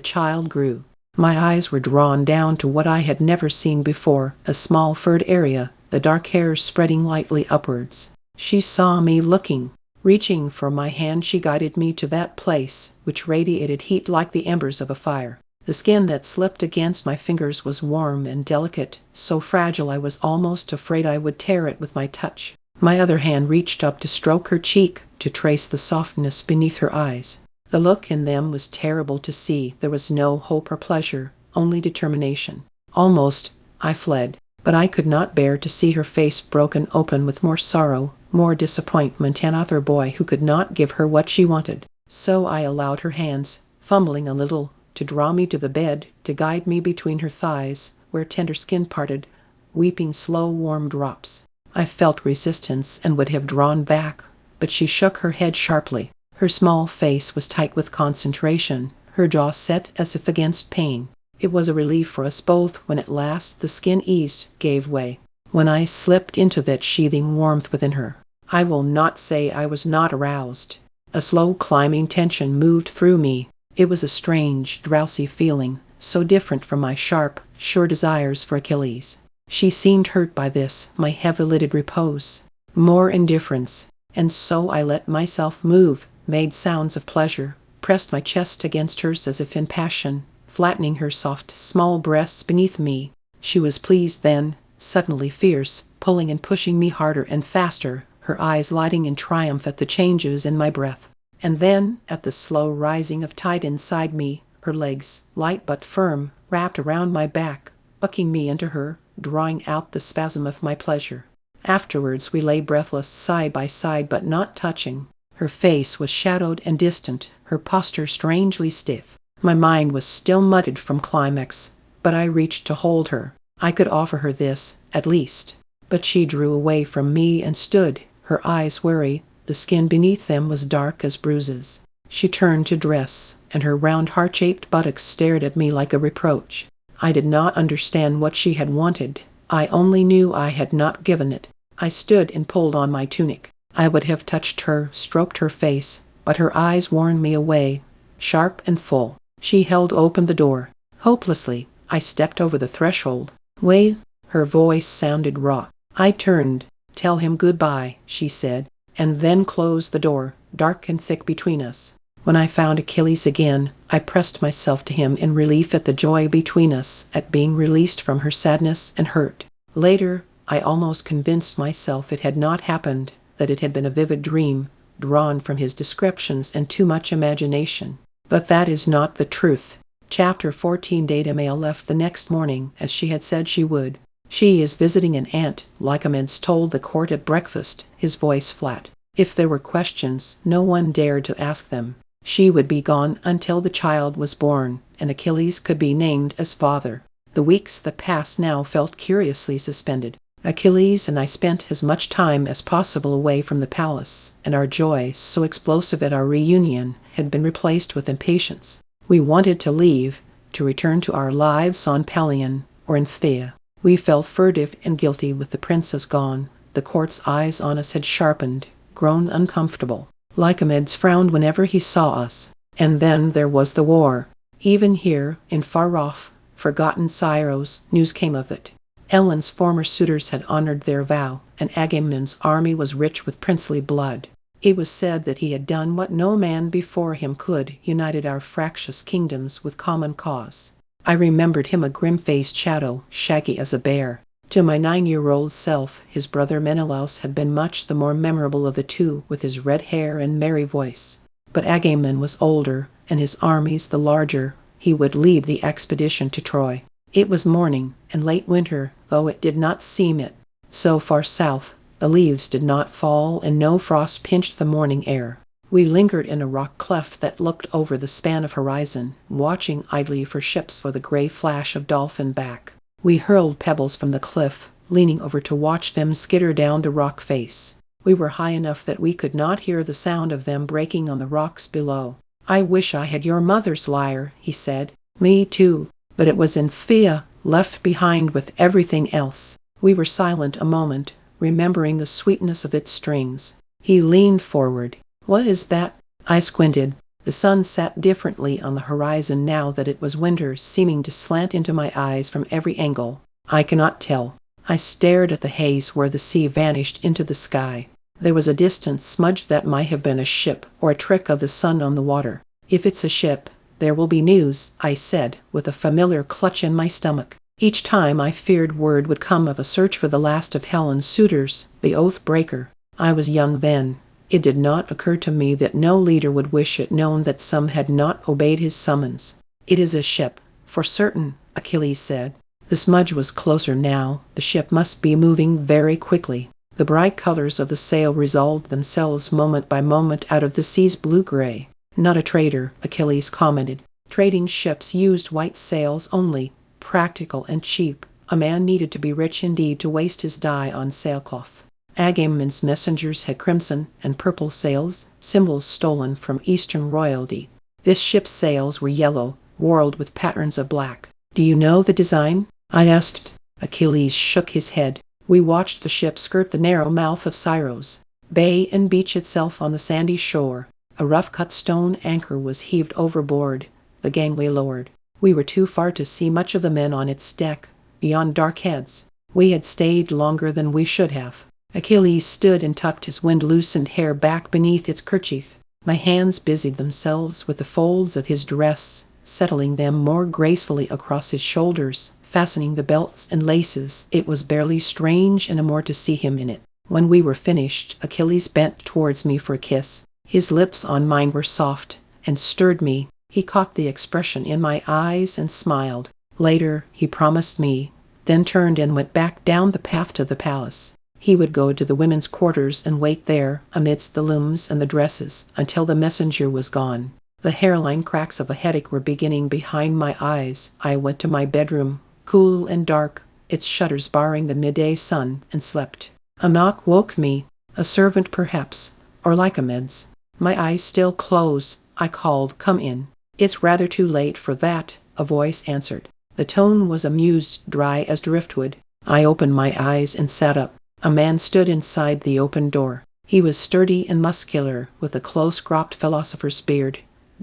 child grew. My eyes were drawn down to what I had never seen before, a small furred area, the dark hair spreading lightly upwards. She saw me looking. Reaching for my hand, she guided me to that place, which radiated heat like the embers of a fire. The skin that slipped against my fingers was warm and delicate, so fragile I was almost afraid I would tear it with my touch. My other hand reached up to stroke her cheek, to trace the softness beneath her eyes. The look in them was terrible to see. There was no hope or pleasure, only determination. Almost, I fled, but I could not bear to see her face broken open with more sorrow, more disappointment, another boy who could not give her what she wanted. So I allowed her hands, fumbling a little, to draw me to the bed, to guide me between her thighs, where tender skin parted, weeping slow warm drops. I felt resistance and would have drawn back, but she shook her head sharply. Her small face was tight with concentration, her jaw set as if against pain. It was a relief for us both when at last the skin eased, gave way. When I slipped into that sheathing warmth within her, I will not say I was not aroused. A slow climbing tension moved through me. It was a strange, drowsy feeling, so different from my sharp, sure desires for Achilles. She seemed hurt by this, my heavy-lidded repose. More indifference. And so I let myself move, made sounds of pleasure, pressed my chest against hers as if in passion, flattening her soft, small breasts beneath me. She was pleased then, suddenly fierce, pulling and pushing me harder and faster, her eyes lighting in triumph at the changes in my breath. And then, at the slow rising of tide inside me, her legs, light but firm, wrapped around my back, bucking me into her, drawing out the spasm of my pleasure. Afterwards we lay breathless side by side but not touching. Her face was shadowed and distant, her posture strangely stiff. My mind was still muddled from climax, but I reached to hold her. I could offer her this, at least. But she drew away from me and stood, her eyes weary. The skin beneath them was dark as bruises. She turned to dress, and her round heart-shaped buttocks stared at me like a reproach. I did not understand what she had wanted. I only knew I had not given it. I stood and pulled on my tunic. I would have touched her, stroked her face, but her eyes warned me away, sharp and full. She held open the door. Hopelessly, I stepped over the threshold. Wait. Her voice sounded raw. I turned. Tell him goodbye, she said, and then closed the door, dark and thick between us. When I found Achilles again, I pressed myself to him in relief at the joy between us, at being released from her sadness and hurt. Later, I almost convinced myself it had not happened, that it had been a vivid dream, drawn from his descriptions and too much imagination. But that is not the truth. Chapter 14. Data Mail left the next morning, as she had said she would. She is visiting an aunt, Lycomedes told the court at breakfast, his voice flat. If there were questions, no one dared to ask them. She would be gone until the child was born, and Achilles could be named as father. The weeks that passed now felt curiously suspended. Achilles and I spent as much time as possible away from the palace, and our joy, so explosive at our reunion, had been replaced with impatience. We wanted to leave, to return to our lives on Pelion or in Phthia. We felt furtive and guilty with the princess gone. The court's eyes on us had sharpened, grown uncomfortable. Lycomedes frowned whenever he saw us. And then there was the war. Even here, in far-off, forgotten Scyros, news came of it. Ellen's former suitors had honored their vow, and Agamemnon's army was rich with princely blood. It was said that he had done what no man before him could, united our fractious kingdoms with common cause. I remembered him a grim-faced shadow, shaggy as a bear. To my 9-year-old self, his brother Menelaus had been much the more memorable of the two, with his red hair and merry voice. But Agamemnon was older, and his armies the larger. He would lead the expedition to Troy. It was morning, and late winter, though it did not seem it. So far south, the leaves did not fall and no frost pinched the morning air. We lingered in a rock cleft that looked over the span of horizon, watching idly for ships for the gray flash of dolphin back. We hurled pebbles from the cliff, leaning over to watch them skitter down the rock face. We were high enough that we could not hear the sound of them breaking on the rocks below. I wish I had your mother's lyre, he said. Me too, but it was in Phthia, left behind with everything else. We were silent a moment, remembering the sweetness of its strings. He leaned forward. What is that? I squinted. The sun sat differently on the horizon now that it was winter, seeming to slant into my eyes from every angle. I cannot tell. I stared at the haze where the sea vanished into the sky. There was a distant smudge that might have been a ship, or a trick of the sun on the water. If it's a ship, there will be news, I said, with a familiar clutch in my stomach. Each time I feared word would come of a search for the last of Helen's suitors, the oath-breaker. I was young then. It did not occur to me that no leader would wish it known that some had not obeyed his summons. It is a ship, for certain, Achilles said. The smudge was closer now. The ship must be moving very quickly. The bright colors of the sail resolved themselves moment by moment out of the sea's blue-gray. Not a trader, Achilles commented. Trading ships used white sails only, practical and cheap. A man needed to be rich indeed to waste his dye on sailcloth. Agamemnon's messengers had crimson and purple sails, symbols stolen from Eastern royalty. This ship's sails were yellow, whorled with patterns of black. Do you know the design? I asked. Achilles shook his head. We watched the ship skirt the narrow mouth of Scyros, bay and beach itself on the sandy shore. A rough-cut stone anchor was heaved overboard, the gangway lowered. We were too far to see much of the men on its deck, beyond dark heads. We had stayed longer than we should have. Achilles stood and tucked his wind-loosened hair back beneath its kerchief. My hands busied themselves with the folds of his dress, settling them more gracefully across his shoulders, fastening the belts and laces. It was barely strange any more to see him in it. When we were finished, Achilles bent towards me for a kiss. His lips on mine were soft, and stirred me. He caught the expression in my eyes and smiled. Later, he promised me, then turned and went back down the path to the palace. He would go to the women's quarters and wait there, amidst the looms and the dresses, until the messenger was gone. The hairline cracks of a headache were beginning behind my eyes. I went to my bedroom, cool and dark, its shutters barring the midday sun, and slept. A knock woke me. A servant perhaps, or Lycomedes. My eyes still closed. I called, "Come in." "It's rather too late for that," a voice answered. The tone was amused, dry as driftwood. I opened my eyes and sat up. A man stood inside the open door. He was sturdy and muscular, with a close-cropped philosopher's beard,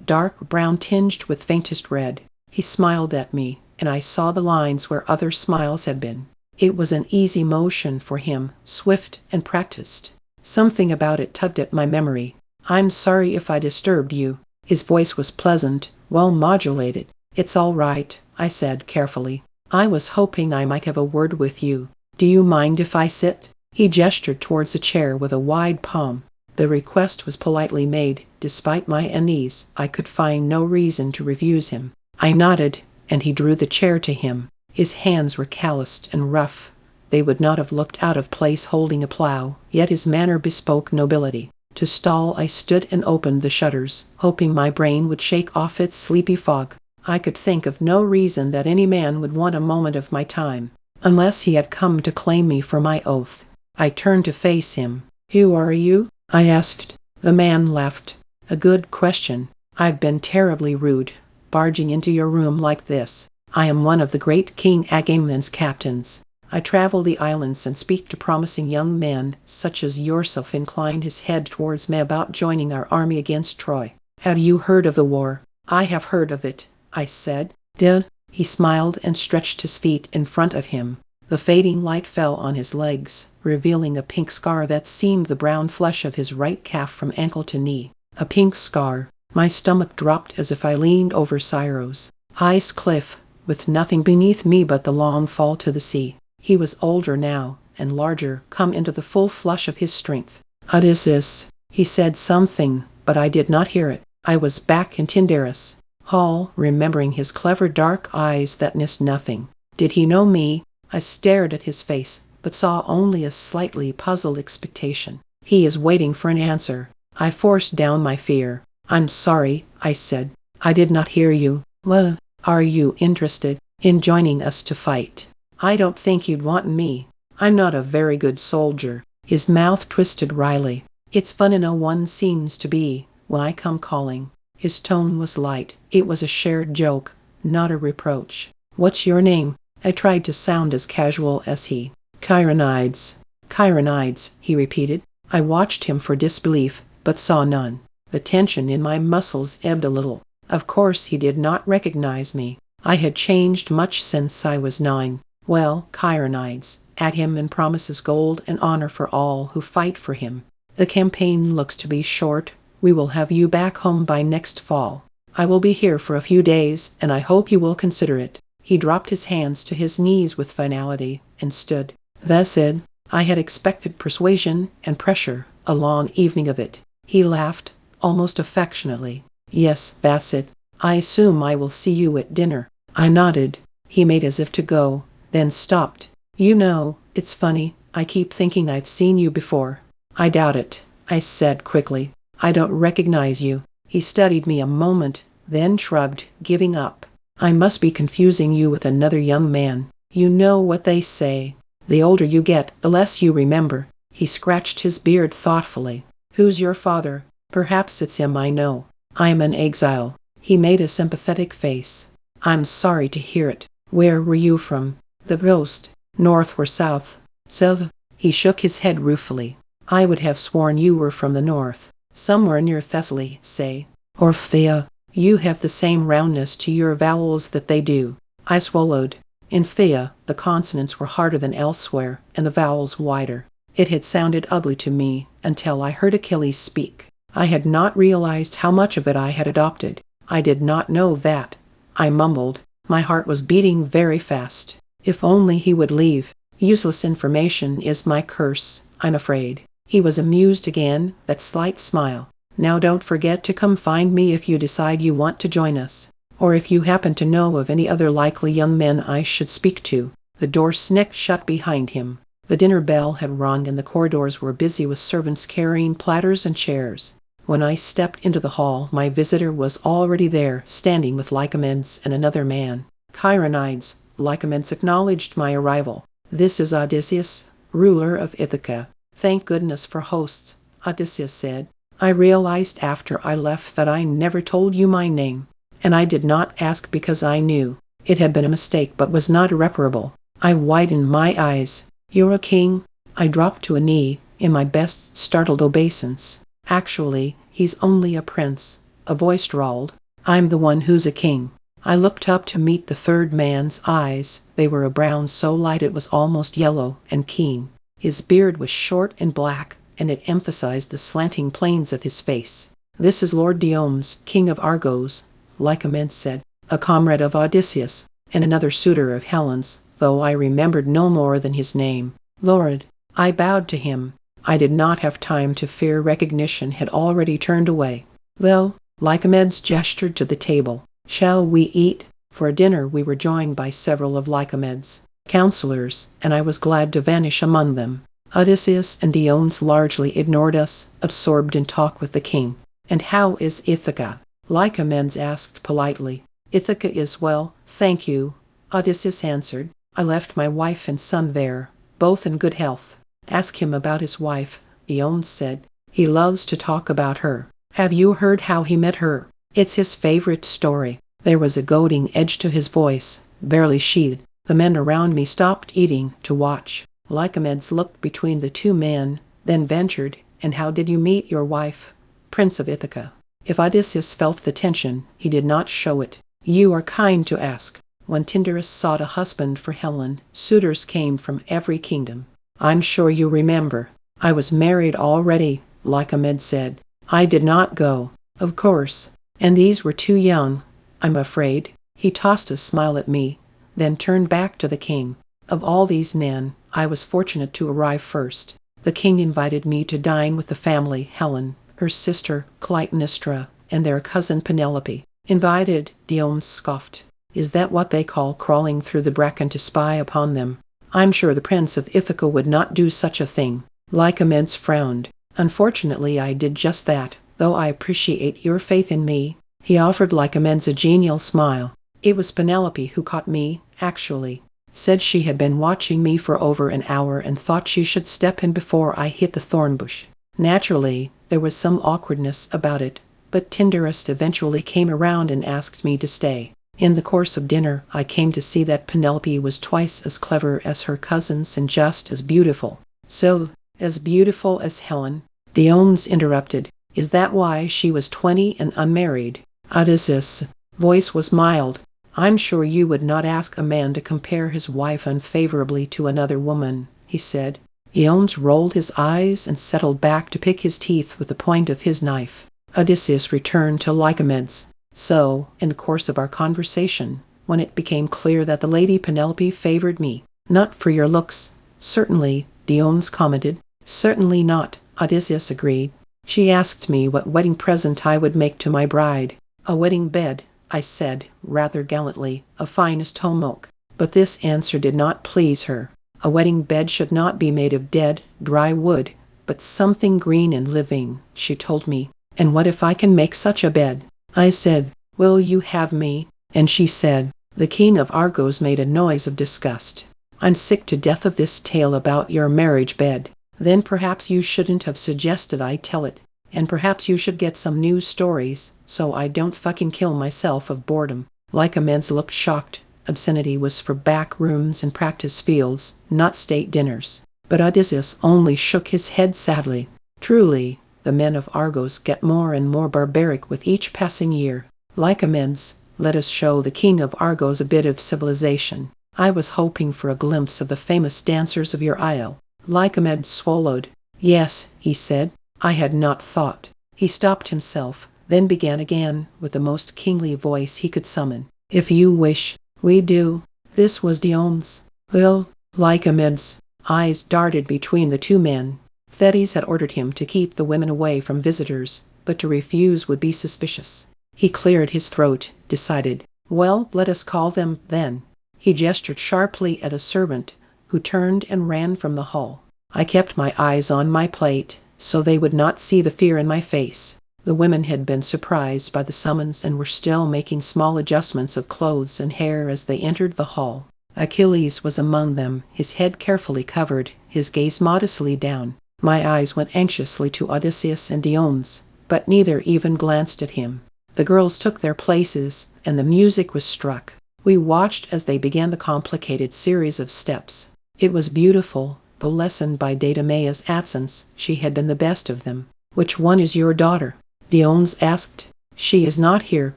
dark brown tinged with faintest red. He smiled at me, and I saw the lines where other smiles had been. It was an easy motion for him, swift and practiced. Something about it tugged at my memory. "I'm sorry if I disturbed you." His voice was pleasant, well modulated. "It's all right," I said carefully. "I was hoping I might have a word with you. Do you mind if I sit?" He gestured towards a chair with a wide palm. The request was politely made. Despite my unease, I could find no reason to refuse him. I nodded, and he drew the chair to him. His hands were calloused and rough. They would not have looked out of place holding a plough, yet his manner bespoke nobility. To stall, I stood and opened the shutters, hoping my brain would shake off its sleepy fog. I could think of no reason that any man would want a moment of my time, unless he had come to claim me for my oath. I turned to face him. "Who are you?" I asked. The man laughed. "A good question. I've been terribly rude, barging into your room like this. I am one of the great King Agamemnon's captains. I travel the islands and speak to promising young men, such as yourself." Inclined his head towards me. "About joining our army against Troy. Have you heard of the war?" "I have heard of it," I said. "Did?" He smiled and stretched his feet in front of him. The fading light fell on his legs, revealing a pink scar that seamed the brown flesh of his right calf from ankle to knee. A pink scar. My stomach dropped as if I leaned over Cyro's ice cliff, with nothing beneath me but the long fall to the sea. He was older now, and larger, come into the full flush of his strength. "Odysseus," he said something, but I did not hear it. I was back in Tyndaris Hall, remembering his clever dark eyes that missed nothing. Did he know me? I stared at his face, but saw only a slightly puzzled expectation. "He is waiting for an answer." I forced down my fear. "I'm sorry," I said. "I did not hear you." "Well, are you interested in joining us to fight?" "I don't think you'd want me. I'm not a very good soldier." His mouth twisted wryly. "It's fun enough one seems to be, when I come calling." His tone was light. It was a shared joke, not a reproach. "What's your name?" I tried to sound as casual as he. "Chironides." "Chironides," he repeated. I watched him for disbelief, but saw none. The tension in my muscles ebbed a little. Of course he did not recognize me. I had changed much since I was 9. "Well, Chironides, at him and promises gold and honor for all who fight for him. The campaign looks to be short. We will have you back home by next fall. I will be here for a few days, and I hope you will consider it." He dropped his hands to his knees with finality, and stood. "That's it." I had expected persuasion and pressure, a long evening of it. He laughed, almost affectionately. "Yes, that's it. I assume I will see you at dinner." I nodded. He made as if to go, then stopped. "You know, it's funny, I keep thinking I've seen you before." "I doubt it," I said quickly. "I don't recognize you." He studied me a moment, then shrugged, giving up. "I must be confusing you with another young man. You know what they say. The older you get, the less you remember." He scratched his beard thoughtfully. "Who's your father?" "Perhaps it's him I know." "I'm an exile." He made a sympathetic face. "I'm sorry to hear it. Where were you from?" "The coast." "North or south?" "South." He shook his head ruefully. "I would have sworn you were from the north. Somewhere near Thessaly, say. Or Phthia. You have the same roundness to your vowels that they do." I swallowed. In Phthia, the consonants were harder than elsewhere, and the vowels wider. It had sounded ugly to me, until I heard Achilles speak. I had not realized how much of it I had adopted. I did not know that. I mumbled. My heart was beating very fast. If only he would leave. Useless information is my curse, I'm afraid. He was amused again, that slight smile. "Now don't forget to come find me if you decide you want to join us. Or if you happen to know of any other likely young men I should speak to." The door snicked shut behind him. The dinner bell had rung and the corridors were busy with servants carrying platters and chairs. When I stepped into the hall, my visitor was already there, standing with Lycomedes and another man. "Chironides," Lycomedes acknowledged my arrival. "This is Odysseus, ruler of Ithaca." "Thank goodness for hosts," Odysseus said. "I realized after I left that I never told you my name. And I did not ask because I knew. It had been a mistake but was not irreparable." I widened my eyes. "You're a king?" I dropped to a knee, in my best startled obeisance. "Actually, he's only a prince," a voice drawled. "I'm the one who's a king." I looked up to meet the third man's eyes. They were a brown so light it was almost yellow, and keen. His beard was short and black, and it emphasized the slanting planes of his face. "This is Lord Diomes, King of Argos," Lycomedes said, "a comrade of Odysseus, and another suitor of Helen's," though I remembered no more than his name. "Lord." I bowed to him. I did not have time to fear recognition had already turned away. "Well," Lycomedes gestured to the table, "shall we eat?" For dinner we were joined by several of Lycomedes' counselors, and I was glad to vanish among them. Odysseus and Diomes largely ignored us, absorbed in talk with the king. "And how is Ithaca?" Lycomedes asked politely. "Ithaca is well, thank you," Odysseus answered. "I left my wife and son there, both in good health." "Ask him about his wife," Diomes said. "He loves to talk about her. Have you heard how he met her? It's his favorite story." There was a goading edge to his voice, barely sheathed. The men around me stopped eating to watch. Lycomedes looked between the two men, then ventured, "And how did you meet your wife, Prince of Ithaca?" If Odysseus felt the tension, he did not show it. "You are kind to ask. When Tyndarus sought a husband for Helen, suitors came from every kingdom. I'm sure you remember." "I was married already," Lycomedes said. "I did not go." "Of course. And these were too young, I'm afraid." He tossed a smile at me, then turned back to the king. "Of all these men, I was fortunate to arrive first. The king invited me to dine with the family, Helen, her sister Clytemnestra, and their cousin Penelope." "Invited?" Diomes scoffed. "Is that what they call crawling through the bracken to spy upon them? I'm sure the Prince of Ithaca would not do such a thing." Lycomedes frowned. "Unfortunately I did just that, though I appreciate your faith in me." He offered Lycomedes a genial smile. "It was Penelope who caught me, actually. Said she had been watching me for over an hour and thought she should step in before I hit the thorn bush." Naturally, there was some awkwardness about it, but Tyndarus eventually came around and asked me to stay. In the course of dinner I came to see that Penelope was twice as clever as her cousins and just as beautiful. "So, as beautiful as Helen?" Diomes interrupted. "Is that why she was 20 and unmarried?" Odysseus' voice was mild. "I'm sure you would not ask a man to compare his wife unfavorably to another woman," he said. Diomes rolled his eyes and settled back to pick his teeth with the point of his knife. Odysseus returned to Lycomedes. "So, in the course of our conversation, when it became clear that the lady Penelope favored me—" "Not for your looks, certainly," Diomes commented. "Certainly not," Odysseus agreed. "She asked me what wedding present I would make to my bride." "A wedding bed," I said, rather gallantly, "of finest home oak." But this answer did not please her. "A wedding bed should not be made of dead, dry wood, but something green and living," she told me. "And what if I can make such a bed?" I said, "Will you have me?" And she said. The king of Argos made a noise of disgust. "I'm sick to death of this tale about your marriage bed." "Then perhaps you shouldn't have suggested I tell it. And perhaps you should get some news stories, so I don't fucking kill myself of boredom." Lycomedes looked shocked. Obscenity was for back rooms and practice fields, not state dinners. But Odysseus only shook his head sadly. "Truly, the men of Argos get more and more barbaric with each passing year. Lycomedes, let us show the king of Argos a bit of civilization. I was hoping for a glimpse of the famous dancers of your isle." Lycomedes swallowed. "Yes," he said. "I had not thought." He stopped himself, then began again with the most kingly voice he could summon. "If you wish, we do." This was Diomes. "Well," Lycomedes' eyes darted between the two men. Thetis had ordered him to keep the women away from visitors, but to refuse would be suspicious. He cleared his throat, decided. "Well, let us call them, then." He gestured sharply at a servant, who turned and ran from the hall. I kept my eyes on my plate, so they would not see the fear in my face. The women had been surprised by the summons and were still making small adjustments of clothes and hair as they entered the hall. Achilles was among them, his head carefully covered, his gaze modestly down. My eyes went anxiously to Odysseus and Diomes, but neither even glanced at him. The girls took their places, and the music was struck. We watched as they began the complicated series of steps. It was beautiful, though lessened by Deidamea's absence. She had been the best of them. "Which one is your daughter?" Diomes asked. "She is not here,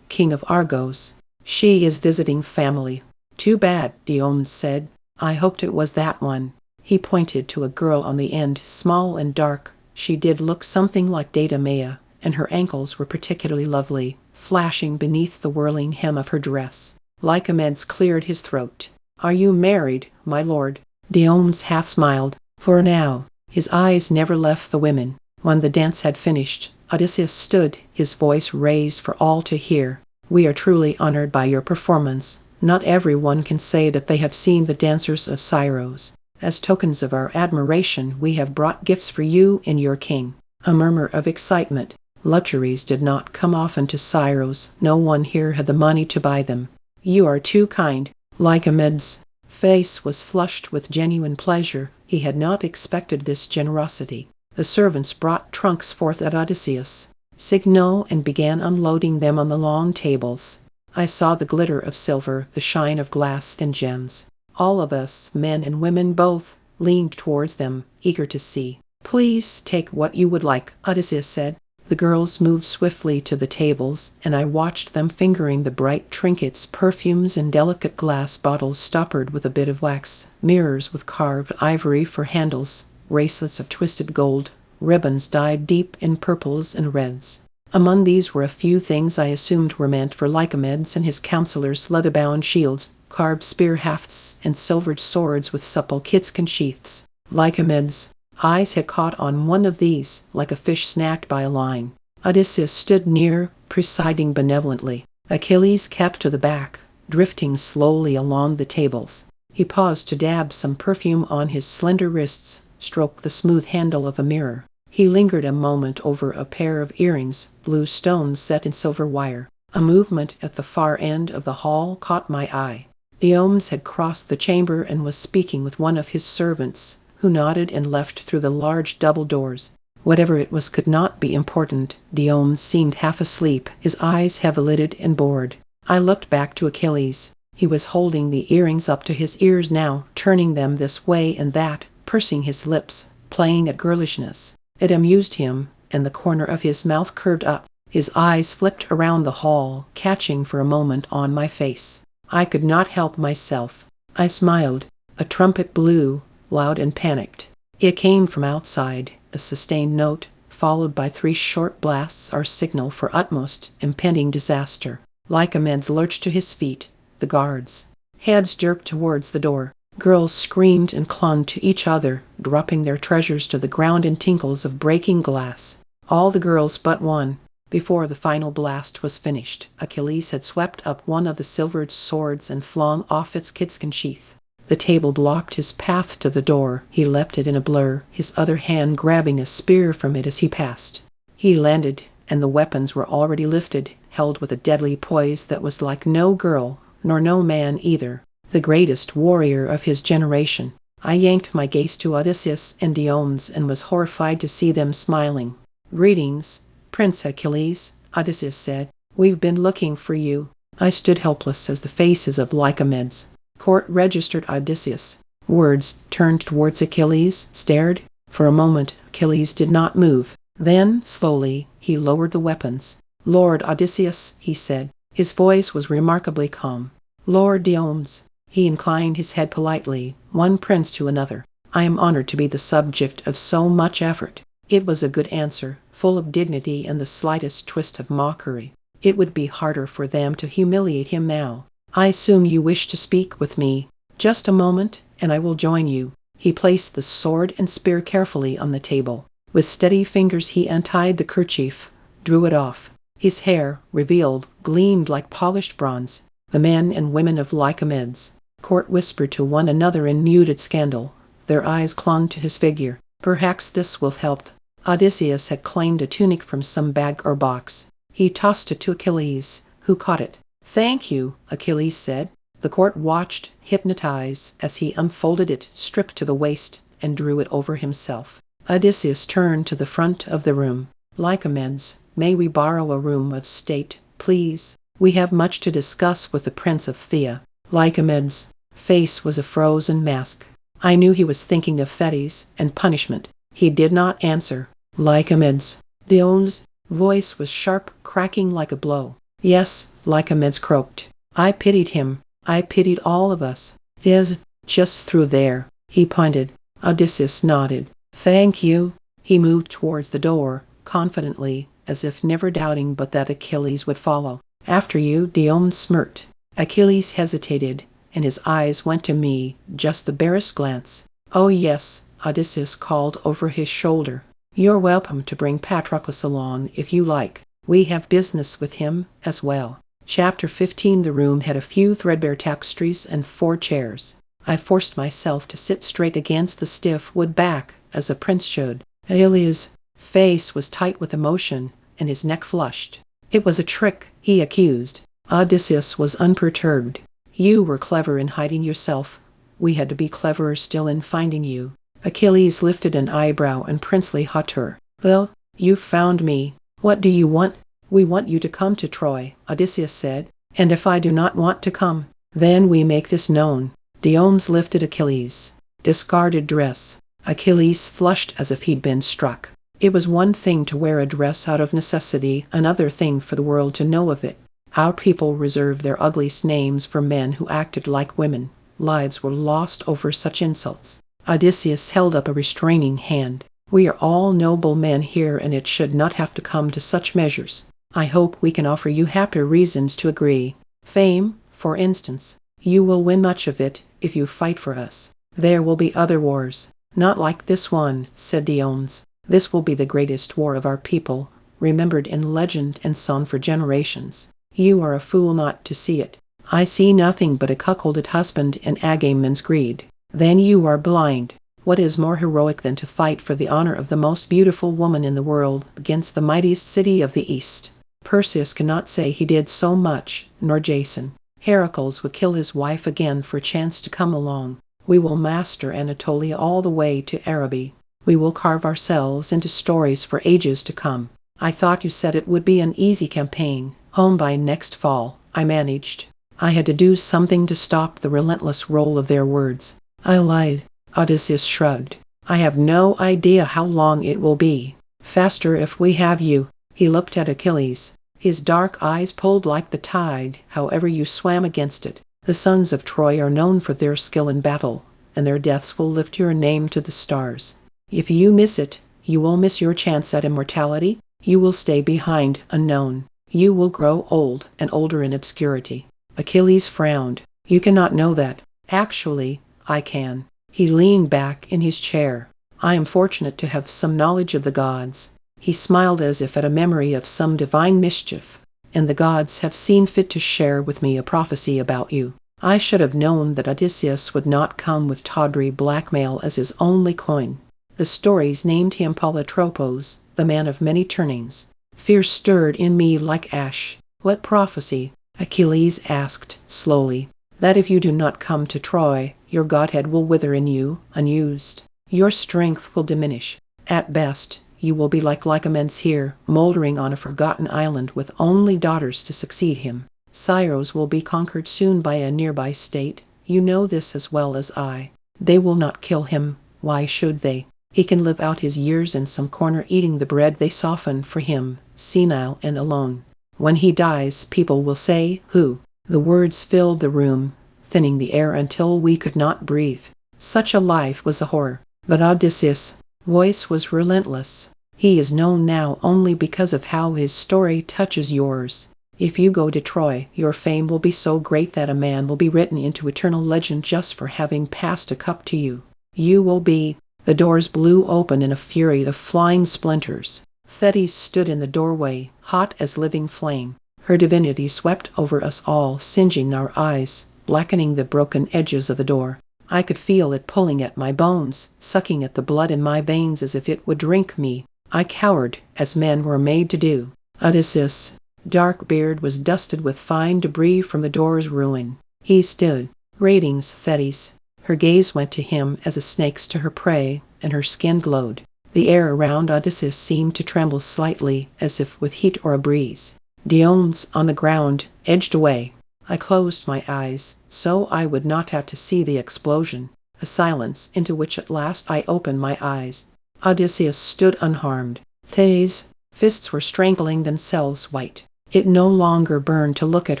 King of Argos." She is visiting family. Too bad, Diomedes said. I hoped it was that one. He pointed to a girl on the end, small and dark. She did look something like Data Maya, and her ankles were particularly lovely, flashing beneath the whirling hem of her dress. Lycomedes cleared his throat. Are you married, my lord? Diomedes half smiled. For now. His eyes never left the women. When the dance had finished, Odysseus stood, his voice raised for all to hear. We are truly honored by your performance. Not everyone can say that they have seen the dancers of Scyros. As tokens of our admiration, we have brought gifts for you and your king. A murmur of excitement. Luxuries did not come often to Scyros. No one here had the money to buy them. You are too kind. Lycomedes' face was flushed with genuine pleasure. He had not expected this generosity. The servants brought trunks forth at Odysseus' signal and began unloading them on the long tables. I saw the glitter of silver, the shine of glass and gems. All of us, men and women both, leaned towards them, eager to see. Please take what you would like, Odysseus said. The girls moved swiftly to the tables, and I watched them fingering the bright trinkets, perfumes, and delicate glass bottles stoppered with a bit of wax, mirrors with carved ivory for handles, bracelets of twisted gold, ribbons dyed deep in purples and reds. Among these were a few things I assumed were meant for Lycomedes and his counselors: leather-bound shields, carved spear hafts, and silvered swords with supple kidskin sheaths. Lycomedes' eyes had caught on one of these, like a fish snagged by a line. Odysseus stood near, presiding benevolently. Achilles kept to the back, drifting slowly along the tables. He paused to dab some perfume on his slender wrists, stroke the smooth handle of a mirror. He lingered a moment over a pair of earrings, blue stones set in silver wire. A movement at the far end of the hall caught my eye. Diomedes had crossed the chamber and was speaking with one of his servants, who nodded and left through the large double doors. Whatever it was could not be important. Diomedes seemed half asleep, his eyes heavy-lidded and bored. I looked back to Achilles. He was holding the earrings up to his ears now, turning them this way and that, pursing his lips, playing at girlishness. It amused him, and the corner of his mouth curved up. His eyes flicked around the hall, catching for a moment on my face. I could not help myself. I smiled. A trumpet blew, loud and panicked. It came from outside, a sustained note, followed by 3 short blasts, our signal for utmost impending disaster. Lycomedes lurched to his feet. The guards' heads jerked towards the door. Girls screamed and clung to each other, dropping their treasures to the ground in tinkles of breaking glass. All the girls but one. Before the final blast was finished, Achilles had swept up one of the silvered swords and flung off its kidskin sheath. The table blocked his path to the door. He leapt it in a blur, his other hand grabbing a spear from it as he passed. He landed, and the weapons were already lifted, held with a deadly poise that was like no girl, nor no man either. The greatest warrior of his generation. I yanked my gaze to Odysseus and Diomedes and was horrified to see them smiling. Greetings, Prince Achilles, Odysseus said. We've been looking for you. I stood helpless as the faces of Lycomedes' court registered Odysseus' words, turned towards Achilles, stared. For a moment Achilles did not move. Then, slowly, he lowered the weapons. Lord Odysseus, he said. His voice was remarkably calm. Lord Diomedes. He inclined his head politely, one prince to another. I am honored to be the subject of so much effort. It was a good answer, full of dignity and the slightest twist of mockery. It would be harder for them to humiliate him now. I assume you wish to speak with me. Just a moment, and I will join you. He placed the sword and spear carefully on the table. With steady fingers he untied the kerchief, drew it off. His hair, revealed, gleamed like polished bronze. The men and women of Lycomedes' court whispered to one another in muted scandal. Their eyes clung to his figure. Perhaps this will help. Odysseus had claimed a tunic from some bag or box. He tossed it to Achilles, who caught it. Thank you, Achilles said. The court watched, hypnotized, as he unfolded it, stripped to the waist, and drew it over himself. Odysseus turned to the front of the room. Lycomedes, may we borrow a room of state, please? We have much to discuss with the Prince of Phthia. Lycomedes' face was a frozen mask. I knew he was thinking of Thetis and punishment. He did not answer. Lycomedes. Diomedes' voice was sharp, cracking like a blow. Yes, Lycomedes croaked. I pitied him. I pitied all of us. Is just through there. He pointed. Odysseus nodded. Thank you. He moved towards the door, confidently, as if never doubting but that Achilles would follow. After you. Dione smirked. Achilles hesitated, and his eyes went to me, just the barest glance. Oh yes, Odysseus called over his shoulder. You're welcome to bring Patroclus along if you like. We have business with him as well. Chapter 15. The room had a few threadbare tapestries and 4 chairs. I forced myself to sit straight against the stiff wood back, as a prince should. Iliad's face was tight with emotion, and his neck flushed. It was a trick, he accused. Odysseus was unperturbed. You were clever in hiding yourself. We had to be cleverer still in finding you. Achilles lifted an eyebrow in princely hauteur. Well, you found me. What do you want? We want you to come to Troy, Odysseus said. And if I do not want to come, then we make this known. Diomedes lifted Achilles' discarded dress. Achilles flushed as if he'd been struck. It was one thing to wear a dress out of necessity, another thing for the world to know of it. Our people reserved their ugliest names for men who acted like women. Lives were lost over such insults. Odysseus held up a restraining hand. We are all noble men here, and it should not have to come to such measures. I hope we can offer you happier reasons to agree. Fame, for instance. You will win much of it if you fight for us. There will be other wars. Not like this one, said Diomedes. This will be the greatest war of our people, remembered in legend and song for generations. You are a fool not to see it. I see nothing but a cuckolded husband and Agamemnon's greed. Then you are blind. What is more heroic than to fight for the honor of the most beautiful woman in the world against the mightiest city of the East? Perseus cannot say he did so much, nor Jason. Heracles would kill his wife again for a chance to come along. We will master Anatolia all the way to Araby. We will carve ourselves into stories for ages to come. I thought you said it would be an easy campaign. Home by next fall, I managed. I had to do something to stop the relentless roll of their words. I lied. Odysseus shrugged. I have no idea how long it will be. Faster if we have you. He looked at Achilles. His dark eyes pulled like the tide, however you swam against it. The sons of Troy are known for their skill in battle, and their deaths will lift your name to the stars. If you miss it, you will miss your chance at immortality. You will stay behind, unknown. You will grow old and older in obscurity. Achilles frowned. You cannot know that. Actually, I can. He leaned back in his chair. I am fortunate to have some knowledge of the gods. He smiled as if at a memory of some divine mischief. And the gods have seen fit to share with me a prophecy about you. I should have known that Odysseus would not come with tawdry blackmail as his only coin. The stories named him Patroclus, the man of many turnings. Fear stirred in me like ash. What prophecy? Achilles asked, slowly. That if you do not come to Troy, your godhead will wither in you, unused. Your strength will diminish. At best, you will be like Lycomens here, mouldering on a forgotten island with only daughters to succeed him. Scyros will be conquered soon by a nearby state. You know this as well as I. They will not kill him. Why should they? He can live out his years in some corner eating the bread they soften for him, senile and alone. When he dies, people will say, Who? The words filled the room, thinning the air until we could not breathe. Such a life was a horror. But Odysseus' voice was relentless. He is known now only because of how his story touches yours. If you go to Troy, your fame will be so great that a man will be written into eternal legend just for having passed a cup to you. You will be. The doors blew open in a fury of flying splinters. Thetis stood in the doorway, hot as living flame. Her divinity swept over us all, singeing our eyes, blackening the broken edges of the door. I could feel it pulling at my bones, sucking at the blood in my veins as if it would drink me. I cowered, as men were made to do. Odysseus' dark beard was dusted with fine debris from the door's ruin. He stood. Greetings, Thetis. Her gaze went to him as a snake's to her prey, and her skin glowed. The air around Odysseus seemed to tremble slightly, as if with heat or a breeze. Diomedes, on the ground, edged away. I closed my eyes, so I would not have to see the explosion. A silence, into which at last I opened my eyes. Odysseus stood unharmed. Thetis' fists were strangling themselves white. It no longer burned to look at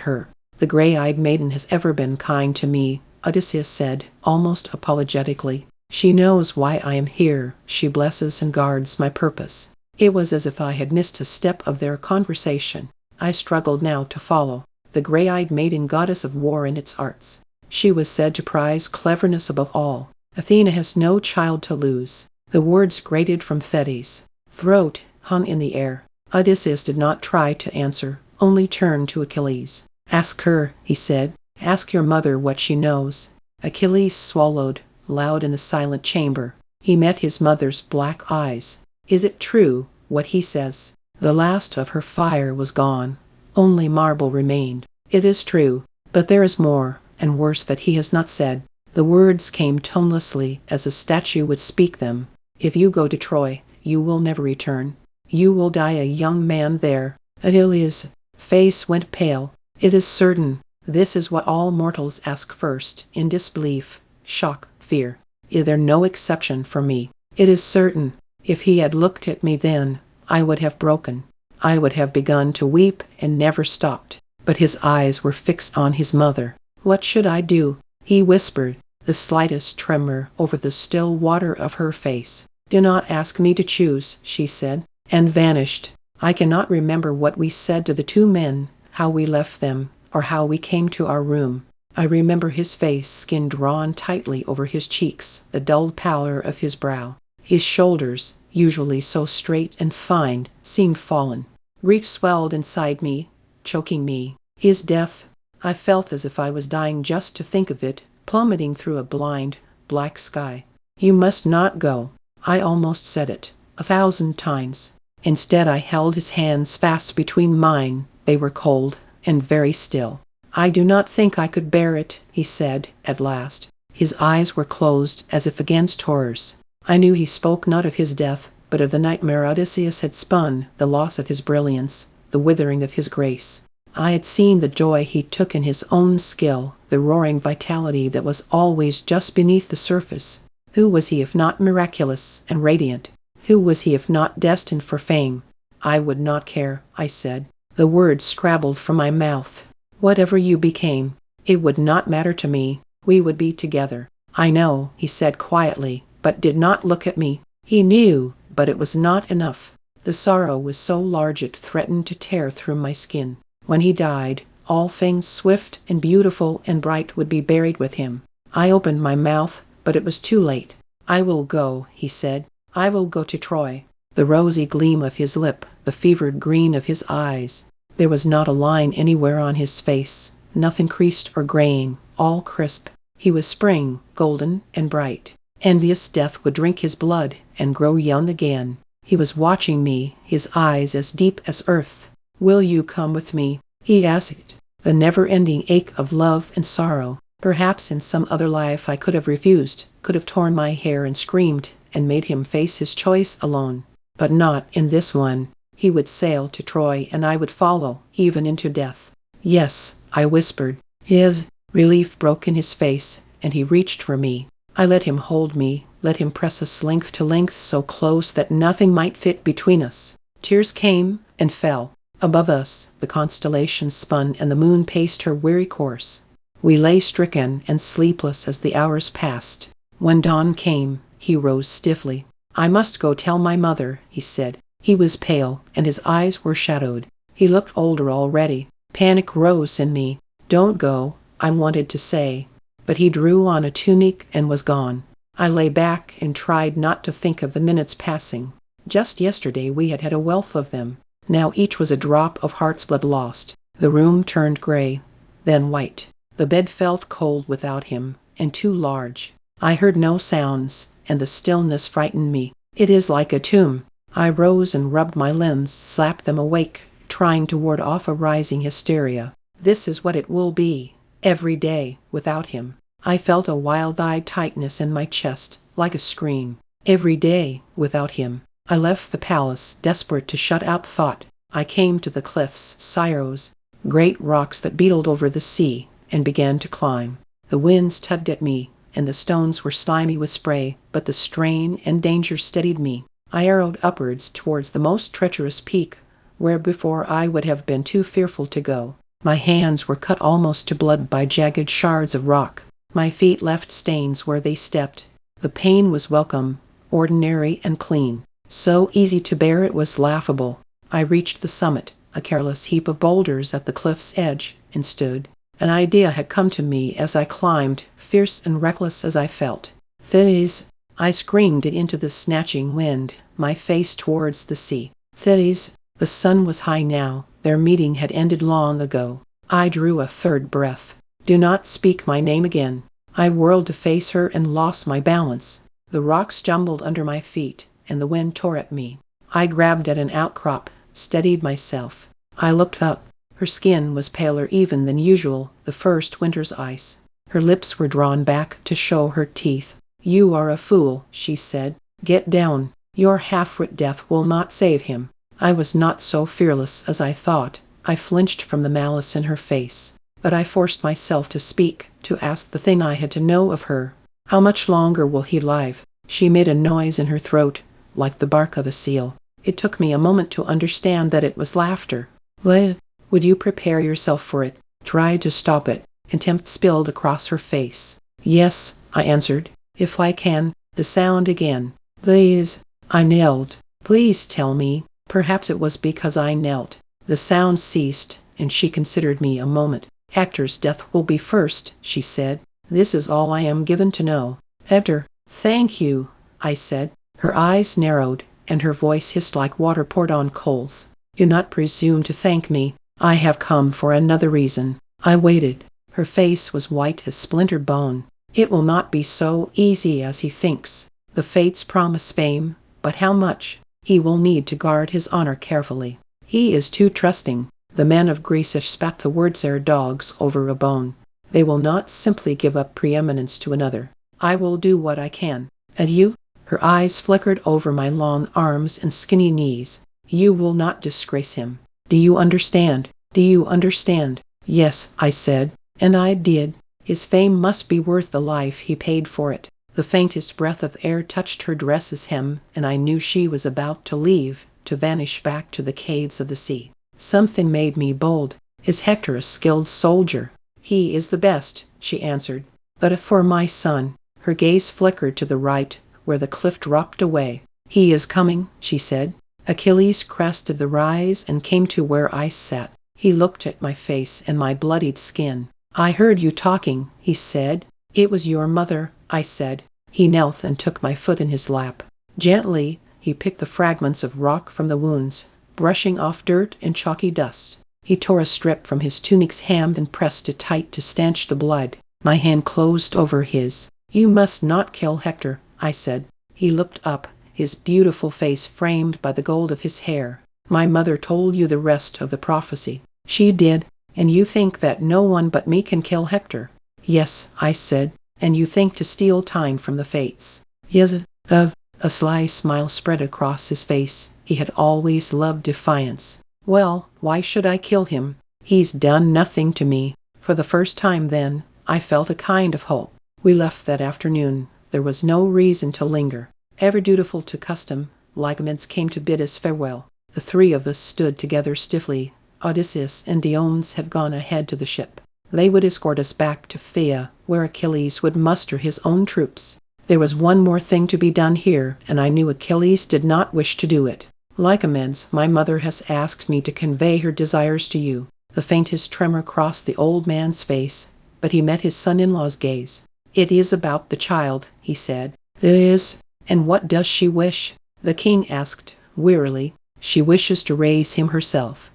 her. The gray-eyed maiden has ever been kind to me," Odysseus said, almost apologetically. "She knows why I am here, she blesses and guards my purpose." It was as if I had missed a step of their conversation. I struggled now to follow. The gray-eyed maiden, goddess of war and its arts. She was said to prize cleverness above all. "Athena has no child to lose." The words grated from Thetis' throat, hung in the air. Odysseus did not try to answer, only turned to Achilles. "Ask her," he said. "Ask your mother what she knows." Achilles swallowed, loud in the silent chamber. He met his mother's black eyes. "Is it true, what he says?" The last of her fire was gone. Only marble remained. "It is true, but there is more, and worse, that he has not said." The words came tonelessly, as a statue would speak them. "If you go to Troy, you will never return. You will die a young man there." Achilles' face went pale. "It is certain." This is what all mortals ask first, in disbelief, shock, fear. Is there no exception for me? "It is certain." If he had looked at me then, I would have broken. I would have begun to weep and never stopped. But his eyes were fixed on his mother. "What should I do?" he whispered, the slightest tremor over the still water of her face. "Do not ask me to choose," she said, and vanished. I cannot remember what we said to the two men, how we left them, or how we came to our room. I remember his face, skin drawn tightly over his cheeks, the dull pallor of his brow. His shoulders, usually so straight and fine, seemed fallen. Grief swelled inside me, choking me. His death. I felt as if I was dying just to think of it, plummeting through a blind, black sky. "You must not go." I almost said it 1,000 times. Instead I held his hands fast between mine. They were cold, and very still. "I do not think I could bear it," he said, at last. His eyes were closed, as if against horrors. I knew he spoke not of his death, but of the nightmare Odysseus had spun, the loss of his brilliance, the withering of his grace. I had seen the joy he took in his own skill, the roaring vitality that was always just beneath the surface. Who was he if not miraculous and radiant? Who was he if not destined for fame? "I would not care," I said. The words scrabbled from my mouth. "Whatever you became, it would not matter to me. We would be together." "I know," he said quietly, but did not look at me. He knew, but it was not enough. The sorrow was so large it threatened to tear through my skin. When he died, all things swift and beautiful and bright would be buried with him. I opened my mouth, but it was too late. "I will go," he said. "I will go to Troy." The rosy gleam of his lip, the fevered green of his eyes. There was not a line anywhere on his face, nothing creased or graying, all crisp. He was spring, golden and bright. Envious death would drink his blood and grow young again. He was watching me, his eyes as deep as earth. "Will you come with me?" he asked. The never-ending ache of love and sorrow. Perhaps in some other life I could have refused, could have torn my hair and screamed, and made him face his choice alone. But not in this one. He would sail to Troy, and I would follow, even into death. "Yes," I whispered. His relief broke in his face, and he reached for me. I let him hold me, let him press us length to length so close that nothing might fit between us. Tears came and fell. Above us, the constellations spun and the moon paced her weary course. We lay stricken and sleepless as the hours passed. When dawn came, he rose stiffly. "I must go tell my mother," he said. He was pale, and his eyes were shadowed. He looked older already. Panic rose in me. "Don't go," I wanted to say. But he drew on a tunic and was gone. I lay back and tried not to think of the minutes passing. Just yesterday we had had a wealth of them. Now each was a drop of heart's blood lost. The room turned gray, then white. The bed felt cold without him, and too large. I heard no sounds, and the stillness frightened me. "It is like a tomb." I rose and rubbed my limbs, slapped them awake, trying to ward off a rising hysteria. This is what it will be, every day, without him. I felt a wild-eyed tightness in my chest, like a scream. Every day, without him. I left the palace, desperate to shut out thought. I came to the cliffs, Sciros, great rocks that beetled over the sea, and began to climb. The winds tugged at me, and the stones were slimy with spray, but the strain and danger steadied me. I arrowed upwards towards the most treacherous peak, where before I would have been too fearful to go. My hands were cut almost to blood by jagged shards of rock. My feet left stains where they stepped. The pain was welcome, ordinary and clean. So easy to bear it was laughable. I reached the summit, a careless heap of boulders at the cliff's edge, and stood. An idea had come to me as I climbed, fierce and reckless as I felt. Thetis! I screamed it into the snatching wind, my face towards the sea. Thetis! The sun was high now. Their meeting had ended long ago. I drew a third breath. Do not speak my name again. I whirled to face her and lost my balance. The rocks jumbled under my feet, and the wind tore at me. I grabbed at an outcrop, steadied myself. I looked up. Her skin was paler even than usual, the first winter's ice. Her lips were drawn back to show her teeth. You are a fool, she said. Get down. Your half-wit death will not save him. I was not so fearless as I thought. I flinched from the malice in her face. But I forced myself to speak, to ask the thing I had to know of her. How much longer will he live? She made a noise in her throat, like the bark of a seal. It took me a moment to understand that it was laughter. Well, would you prepare yourself for it? Try to stop it. Contempt spilled across her face. Yes, I answered. If I can. The sound again. Please. I knelt. Please tell me. Perhaps it was because I knelt. The sound ceased, and she considered me a moment. Hector's death will be first, she said. This is all I am given to know. Hector. Thank you, I said. Her eyes narrowed, and her voice hissed like water poured on coals. Do not presume to thank me. I have come for another reason. I waited. Her face was white as splintered bone. It will not be so easy as he thinks. The fates promise fame, but how much? He will need to guard his honor carefully. He is too trusting. The men of Greece spat the words their dogs over a bone. They will not simply give up preeminence to another. I will do what I can. And you? Her eyes flickered over my long arms and skinny knees. You will not disgrace him. Do you understand? Do you understand? Yes, I said. And I did. His fame must be worth the life he paid for it. The faintest breath of air touched her dress's hem, and I knew she was about to leave, to vanish back to the caves of the sea. Something made me bold. Is Hector a skilled soldier? He is the best, she answered. But for my son. Her gaze flickered to the right, where the cliff dropped away. He is coming, she said. Achilles crested the rise and came to where I sat. He looked at my face and my bloodied skin. I heard you talking, he said. It was your mother, I said. He knelt and took my foot in his lap. Gently, he picked the fragments of rock from the wounds, brushing off dirt and chalky dust. He tore a strip from his tunic's hem and pressed it tight to stanch the blood. My hand closed over his. You must not kill Hector, I said. He looked up, his beautiful face framed by the gold of his hair. My mother told you the rest of the prophecy. She did. And you think that no one but me can kill Hector? Yes, I said. And you think to steal time from the fates? Yes. A sly smile spread across his face. He had always loved defiance. Well, why should I kill him? He's done nothing to me. For the first time then, I felt a kind of hope. We left that afternoon. There was no reason to linger. Ever dutiful to custom, Lycomed's came to bid us farewell. The three of us stood together stiffly. Odysseus and Diomedes had gone ahead to the ship. They would escort us back to Phaea, where Achilles would muster his own troops. There was one more thing to be done here, and I knew Achilles did not wish to do it. Lycomedes, my mother has asked me to convey her desires to you. The faintest tremor crossed the old man's face, but he met his son-in-law's gaze. It is about the child, he said. It is. And what does she wish? The king asked, wearily. She wishes to raise him herself.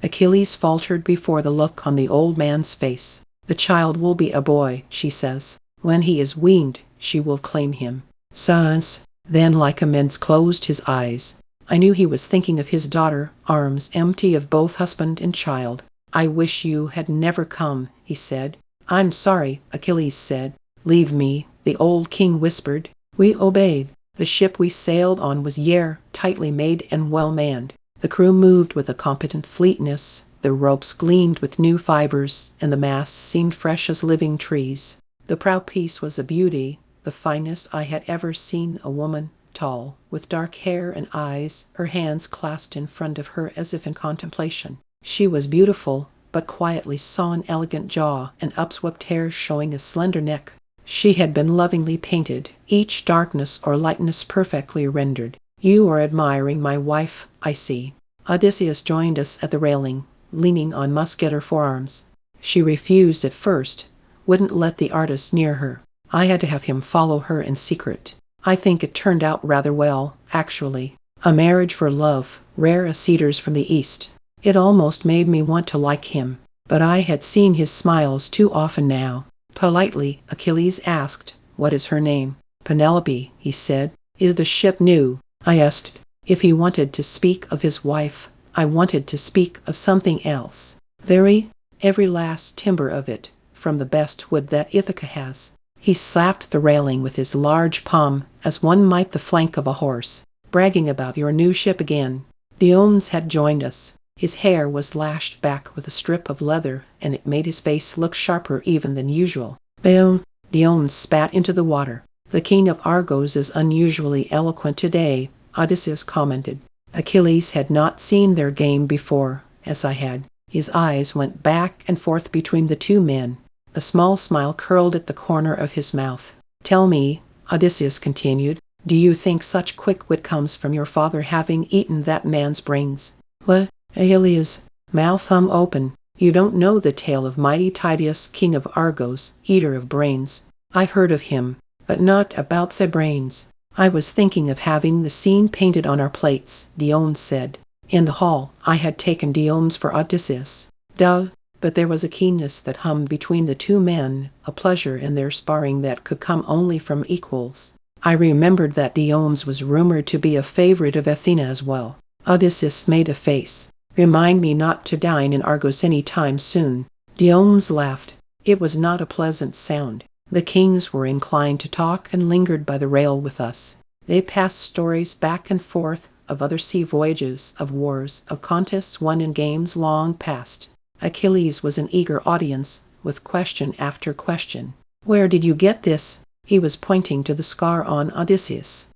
Achilles faltered before the look on the old man's face. The child will be a boy, she says. When he is weaned, she will claim him. Silence. Then Lycomedes closed his eyes. I knew he was thinking of his daughter, arms empty of both husband and child. I wish you had never come, he said. I'm sorry, Achilles said. Leave me, the old king whispered. We obeyed. The ship we sailed on was tightly made and well manned. The crew moved with a competent fleetness. The ropes gleamed with new fibers, and the masts seemed fresh as living trees. The prow piece was a beauty, the finest I had ever seen. A woman, tall, with dark hair and eyes, her hands clasped in front of her as if in contemplation. She was beautiful, but quietly saw an elegant jaw and upswept hair showing a slender neck. She had been lovingly painted, each darkness or lightness perfectly rendered. "You are admiring my wife, I see." Odysseus joined us at the railing, leaning on muscular forearms. She refused at first, wouldn't let the artist near her. I had to have him follow her in secret. I think it turned out rather well, actually. A marriage for love, rare as cedars from the east. It almost made me want to like him, but I had seen his smiles too often now. Politely, Achilles asked, "What is her name?" "Penelope," he said. "Is the ship new?" I asked. If he wanted to speak of his wife, I wanted to speak of something else. Every last timber of it, from the best wood that Ithaca has. He slapped the railing with his large palm, as one might the flank of a horse. "Bragging about your new ship again." Diomedes had joined us. His hair was lashed back with a strip of leather, and it made his face look sharper even than usual. Diomedes spat into the water. "The king of Argos is unusually eloquent today," Odysseus commented. Achilles had not seen their game before, as I had. His eyes went back and forth between the two men. A small smile curled at the corner of his mouth. "Tell me," Odysseus continued, "do you think such quick wit comes from your father having eaten that man's brains?" "What?" Achilles' mouth hung open. "You don't know the tale of mighty Tydeus, king of Argos, eater of brains." "I heard of him, but not about the brains." "I was thinking of having the scene painted on our plates," Diomedes said. In the hall, I had taken Diomedes for Odysseus. But there was a keenness that hummed between the two men, a pleasure in their sparring that could come only from equals. I remembered that Diomedes was rumored to be a favorite of Athena as well. Odysseus made a face. "Remind me not to dine in Argos any time soon." Diomedes laughed. It was not a pleasant sound. The kings were inclined to talk and lingered by the rail with us. They passed stories back and forth of other sea voyages, of wars, of contests won in games long past. Achilles was an eager audience, with question after question. "Where did you get this?" He was pointing to the scar on Odysseus.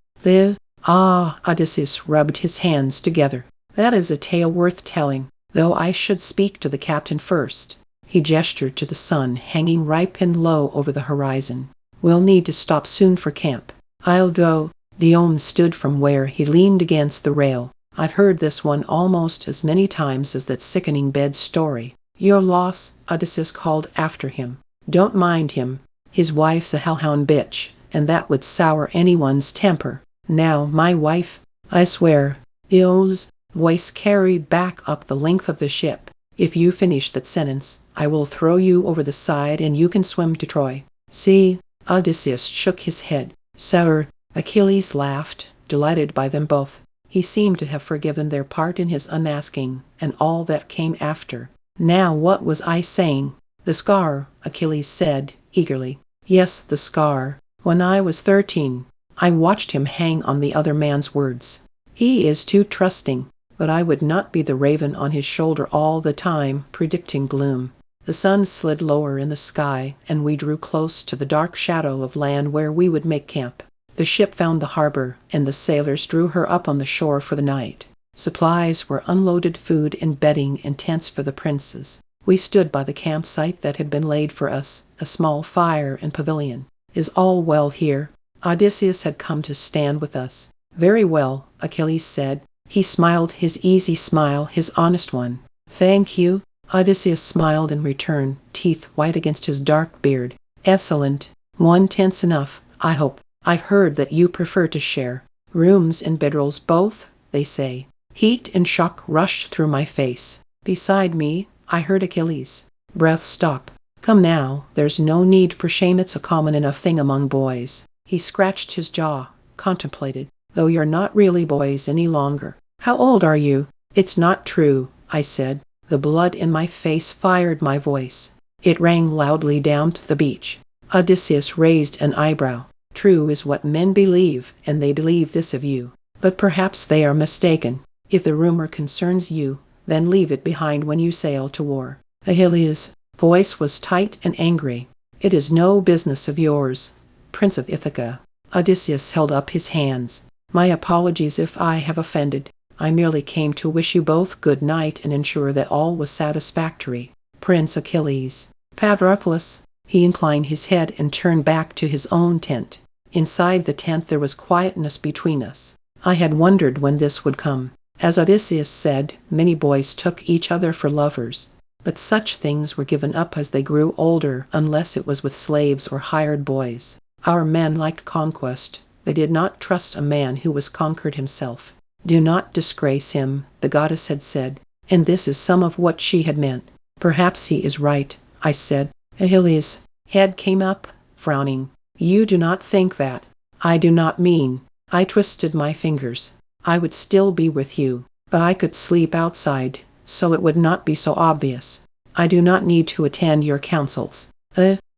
Odysseus rubbed his hands together. "That is a tale worth telling, though I should speak to the captain first." He gestured to the sun hanging ripe and low over the horizon. "We'll need to stop soon for camp." "I'll go." Diomedes stood from where he leaned against the rail. I'd heard this one almost as many times as that sickening bed story. "Your loss," Odysseus called after him. "Don't mind him. His wife's a hellhound bitch, and that would sour anyone's temper. Now my wife, I swear." Diomedes' voice carried back up the length of the ship. "If you finish that sentence, I will throw you over the side and you can swim to Troy." "See?" Odysseus shook his head. "Sour." Achilles laughed, delighted by them both. He seemed to have forgiven their part in his unmasking, and all that came after. "Now what was I saying?" "The scar," Achilles said, eagerly. "Yes, the scar. When I was 13, I watched him hang on the other man's words. He is too trusting, but I would not be the raven on his shoulder all the time, predicting gloom." The sun slid lower in the sky, and we drew close to the dark shadow of land where we would make camp. The ship found the harbor, and the sailors drew her up on the shore for the night. Supplies were unloaded, food and bedding and tents for the princes. We stood by the campsite that had been laid for us, a small fire and pavilion. "Is all well here?" Odysseus had come to stand with us. "Very well," Achilles said. He smiled his easy smile, his honest one. "Thank you." Odysseus smiled in return, teeth white against his dark beard. "Excellent. One tent's enough, I hope. I've heard that you prefer to share rooms and bedrolls both, they say." Heat and shock rushed through my face. Beside me, I heard Achilles' breath stop. "Come now, there's no need for shame, it's a common enough thing among boys." He scratched his jaw, contemplated. "Though you're not really boys any longer." "How old are you?" "It's not true," I said. The blood in my face fired my voice. It rang loudly down to the beach. Odysseus raised an eyebrow. "True is what men believe, and they believe this of you. But perhaps they are mistaken. If the rumor concerns you, then leave it behind when you sail to war." Achilles' voice was tight and angry. "It is no business of yours, Prince of Ithaca." Odysseus held up his hands. "My apologies if I have offended. I merely came to wish you both good night and ensure that all was satisfactory." Prince Achilles. Patroclus. He inclined his head and turned back to his own tent. Inside the tent there was quietness between us. I had wondered when this would come. As Odysseus said, many boys took each other for lovers. But such things were given up as they grew older, unless it was with slaves or hired boys. Our men liked conquest. They did not trust a man who was conquered himself. Do not disgrace him, the goddess had said, and this is some of what she had meant. Perhaps he is right, I said. Achilles' head came up, frowning. You do not think that. I do not mean. I twisted my fingers. I would still be with you, but I could sleep outside, so it would not be so obvious. I do not need to attend your councils.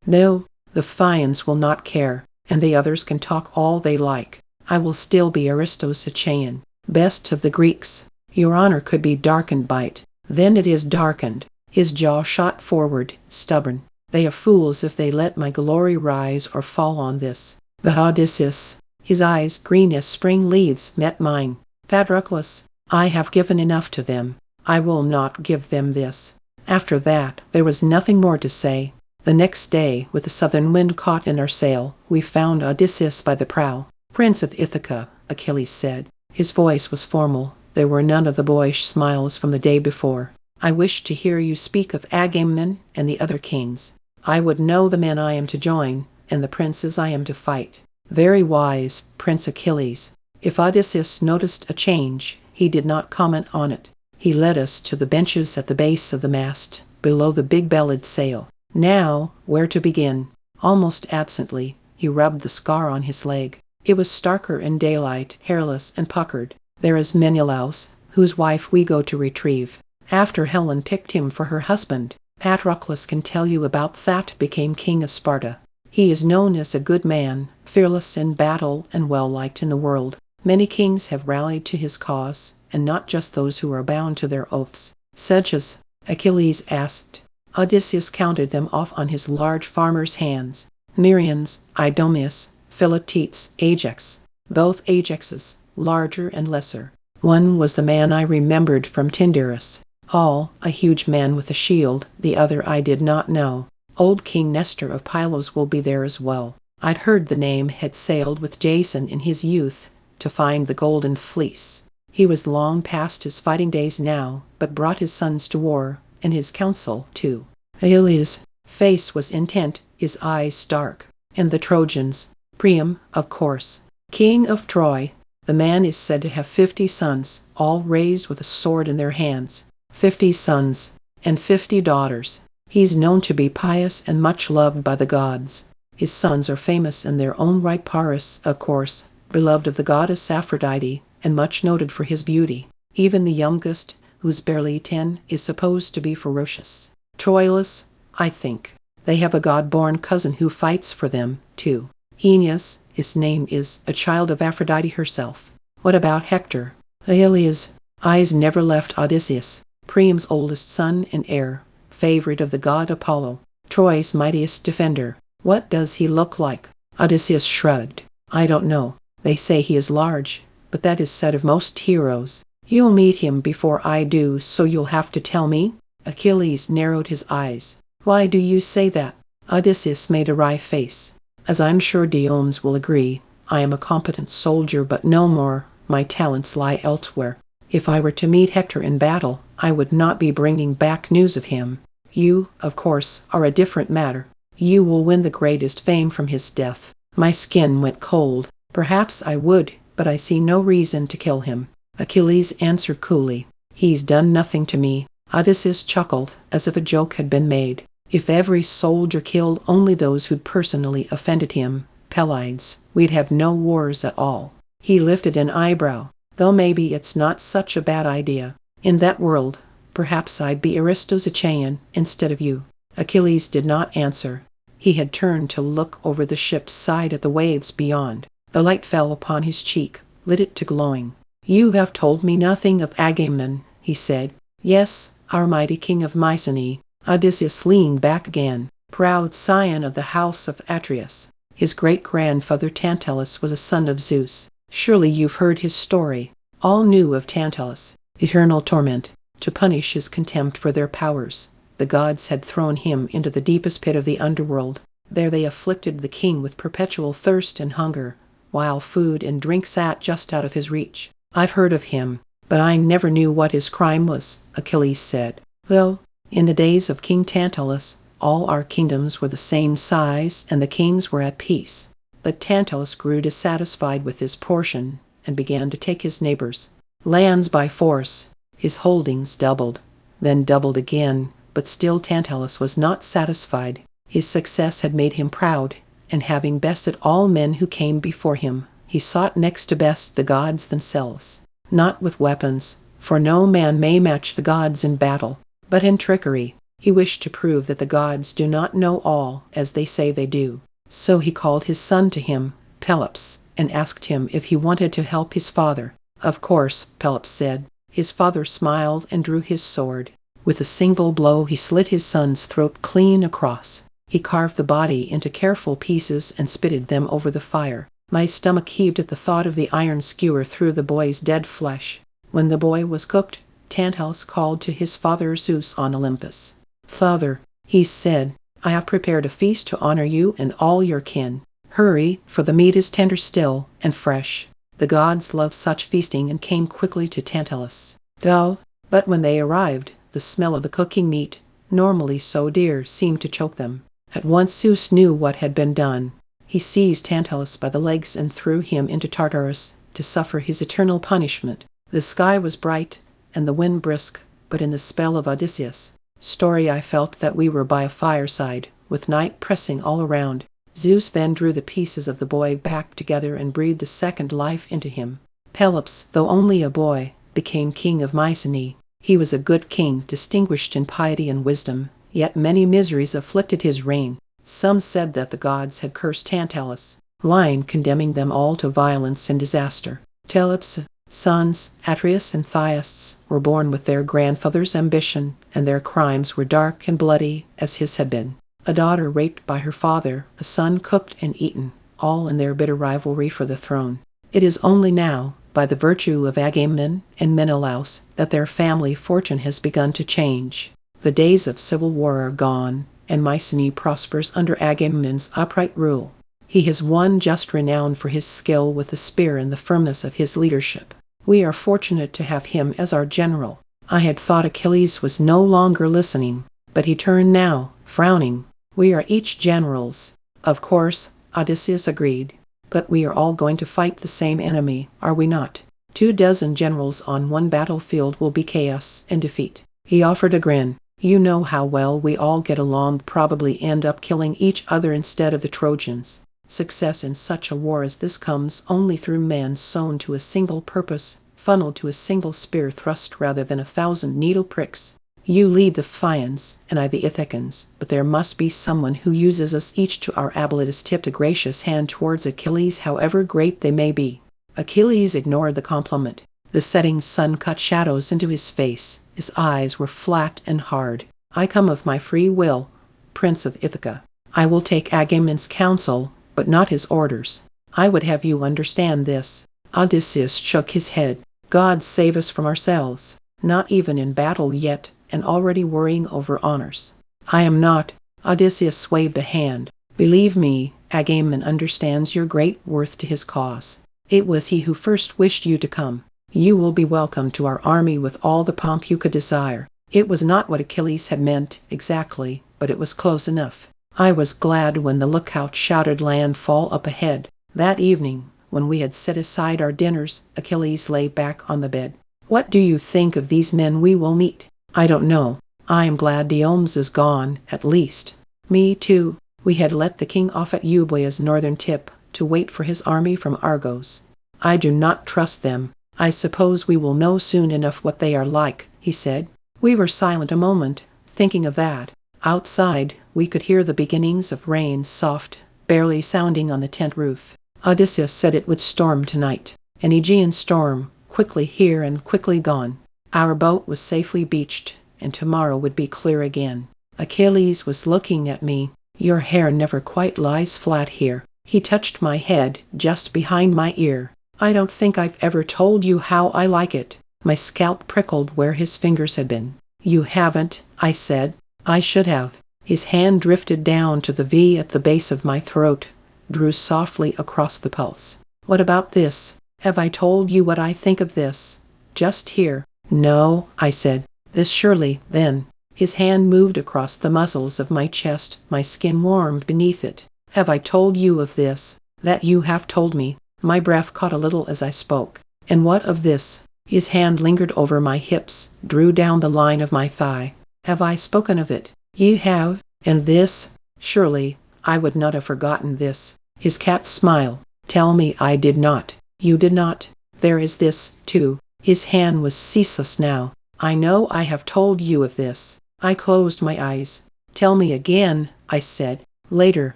No, the Phaeacians will not care, and the others can talk all they like. I will still be Aristos Achaean, best of the Greeks. Your honor could be darkened by it. Then it is darkened. His jaw shot forward, stubborn. They are fools if they let my glory rise or fall on this. But Odysseus, his eyes, green as spring leaves, met mine. Patroclus, I have given enough to them. I will not give them this. After that, there was nothing more to say. The next day, with the southern wind caught in our sail, we found Odysseus by the prow. Prince of Ithaca, Achilles said. His voice was formal. There were none of the boyish smiles from the day before. I wish to hear you speak of Agamemnon and the other kings. I would know the men I am to join, and the princes I am to fight. Very wise, Prince Achilles. If Odysseus noticed a change, he did not comment on it. He led us to the benches at the base of the mast, below the big-bellied sail. Now, where to begin? Almost absently, he rubbed the scar on his leg. It was starker in daylight, hairless and puckered. There is Menelaus, whose wife we go to retrieve. After Helen picked him for her husband, Patroclus can tell you about that, became king of Sparta. He is known as a good man, fearless in battle and well-liked in the world. Many kings have rallied to his cause, and not just those who are bound to their oaths. Such as? Achilles asked. Odysseus counted them off on his large farmer's hands. Merions, Idomeneus, Philoctetes, Ajax. Both Ajaxes, larger and lesser. One was the man I remembered from Tyndarus. A huge man with a shield. The other I did not know. Old King Nestor of Pylos will be there as well. I'd heard the name had sailed with Jason in his youth to find the Golden Fleece. He was long past his fighting days now, but brought his sons to war, and his council, too. Achilles' face was intent, his eyes stark. And the Trojans? Priam, of course. King of Troy. The man is said to have 50 sons, all raised with a sword in their hands. 50 sons, and 50 daughters. He's known to be pious and much loved by the gods. His sons are famous in their own right. Paris, of course, beloved of the goddess Aphrodite, and much noted for his beauty. Even the youngest, who's barely 10, is supposed to be ferocious. Troilus, I think. They have a god-born cousin who fights for them, too. Aeneas, his name is, a child of Aphrodite herself. What about Hector? Achilles' eyes never left Odysseus. Priam's oldest son and heir, favorite of the god Apollo, Troy's mightiest defender. What does he look like? Odysseus shrugged. I don't know. They say he is large, but that is said of most heroes. You'll meet him before I do, so you'll have to tell me? Achilles narrowed his eyes. Why do you say that? Odysseus made a wry face. As I'm sure Diomedes will agree, I am a competent soldier, but no more. My talents lie elsewhere. If I were to meet Hector in battle, I would not be bringing back news of him. You, of course, are a different matter. You will win the greatest fame from his death. My skin went cold. Perhaps I would, but I see no reason to kill him. Achilles answered coolly. He's done nothing to me. Odysseus chuckled, as if a joke had been made. If every soldier killed only those who'd personally offended him, Pelides, we'd have no wars at all. He lifted an eyebrow. Though maybe it's not such a bad idea. In that world, perhaps I'd be Aristos Achaean instead of you. Achilles did not answer. He had turned to look over the ship's side at the waves beyond. The light fell upon his cheek, lit it to glowing. You have told me nothing of Agamemnon, he said. Yes, our mighty king of Mycenae. Odysseus leaned back again. Proud scion of the house of Atreus. His great-grandfather Tantalus was a son of Zeus. Surely you've heard his story. All knew of Tantalus. Eternal torment, to punish his contempt for their powers. the gods had thrown him into the deepest pit of the underworld. There they afflicted the king with perpetual thirst and hunger, while food and drink sat just out of his reach. "I've heard of him, but I never knew what his crime was," Achilles said. "Though, in the days of King Tantalus, all our kingdoms were the same size and the kings were at peace. But Tantalus grew dissatisfied with his portion and began to take his neighbors' lands by force. His holdings doubled, then doubled again, but still Tantalus was not satisfied. His success had made him proud, and having bested all men who came before him, he sought next to best the gods themselves, not with weapons, for no man may match the gods in battle, but in trickery. He wished to prove that the gods do not know all as they say they do. So he called his son to him, Pelops, and asked him if he wanted to help his father. "Of course," Pelops said. His father smiled and drew his sword. With a single blow he slit his son's throat clean across. He carved the body into careful pieces and spitted them over the fire. My stomach heaved at the thought of the iron skewer through the boy's dead flesh. When the boy was cooked, Tantalus called to his father Zeus on Olympus. "Father," he said, "I have prepared a feast to honor you and all your kin. Hurry, for the meat is tender still, and fresh." The gods loved such feasting and came quickly to Tantalus. But when they arrived, the smell of the cooking meat, normally so dear, seemed to choke them. At once Zeus knew what had been done. He seized Tantalus by the legs and threw him into Tartarus to suffer his eternal punishment. The sky was bright, and the wind brisk, but in the spell of Odysseus' story I felt that we were by a fireside, with night pressing all around. Zeus then drew the pieces of the boy back together and breathed a second life into him. Pelops, though only a boy, became king of Mycenae. He was a good king, distinguished in piety and wisdom, yet many miseries afflicted his reign. Some said that the gods had cursed Tantalus, lying condemning them all to violence and disaster. Pelops' sons, Atreus and Thyestes, were born with their grandfather's ambition, and their crimes were dark and bloody as his had been. A daughter raped by her father, a son cooked and eaten, all in their bitter rivalry for the throne. It is only now, by the virtue of Agamemnon and Menelaus, that their family fortune has begun to change. The days of civil war are gone, and Mycenae prospers under Agamemnon's upright rule. He has won just renown for his skill with the spear and the firmness of his leadership. We are fortunate to have him as our general." I had thought Achilles was no longer listening, but he turned now, frowning. "We are each generals." "Of course," Odysseus agreed. "But we are all going to fight the same enemy, are we not? 24 generals on one battlefield will be chaos and defeat." He offered a grin. "You know how well we all get along, probably end up killing each other instead of the Trojans. Success in such a war as this comes only through men sewn to a single purpose, funneled to a single spear thrust rather than 1,000 needle pricks. You lead the Phthians, and I the Ithacans, but there must be someone who uses us each to our abilities." Tipped a gracious hand towards Achilles, however great they may be. Achilles ignored the compliment. The setting sun cut shadows into his face. His eyes were flat and hard. "I come of my free will, Prince of Ithaca. I will take Agamemnon's counsel, but not his orders. I would have you understand this." Odysseus shook his head. "God save us from ourselves. Not even in battle yet, and already worrying over honors." "I am not." Odysseus waved a hand. "Believe me, Agamemnon understands your great worth to his cause. It was he who first wished you to come. You will be welcome to our army with all the pomp you could desire." It was not what Achilles had meant, exactly, but it was close enough. I was glad when the lookout shouted landfall up ahead. That evening, when we had set aside our dinners, Achilles lay back on the bed. "What do you think of these men we will meet?" "I don't know. I am glad Diomedes is gone, at least." "Me too." We had let the king off at Euboea's northern tip, to wait for his army from Argos. "I do not trust them." "I suppose we will know soon enough what they are like," he said. We were silent a moment, thinking of that. Outside, we could hear the beginnings of rain, soft, barely sounding on the tent roof. Odysseus said it would storm tonight. An Aegean storm, quickly here and quickly gone. Our boat was safely beached, and tomorrow would be clear again. Achilles was looking at me. "Your hair never quite lies flat here." He touched my head, just behind my ear. "I don't think I've ever told you how I like it." My scalp prickled where his fingers had been. "You haven't," I said. I should have. His hand drifted down to the V at the base of my throat, drew softly across the pulse. What about this? Have I told you what I think of this? Just here. No, I said. This surely, then. His hand moved across the muscles of my chest, my skin warmed beneath it. Have I told you of this? That you have told me. My breath caught a little as I spoke. And what of this? His hand lingered over my hips, drew down the line of my thigh. Have I spoken of it? Ye have. And this? Surely, I would not have forgotten this. His cat's smile. Tell me I did not. You did not. There is this, too. His hand was ceaseless now. I know I have told you of this. I closed my eyes. Tell me again, I said. Later,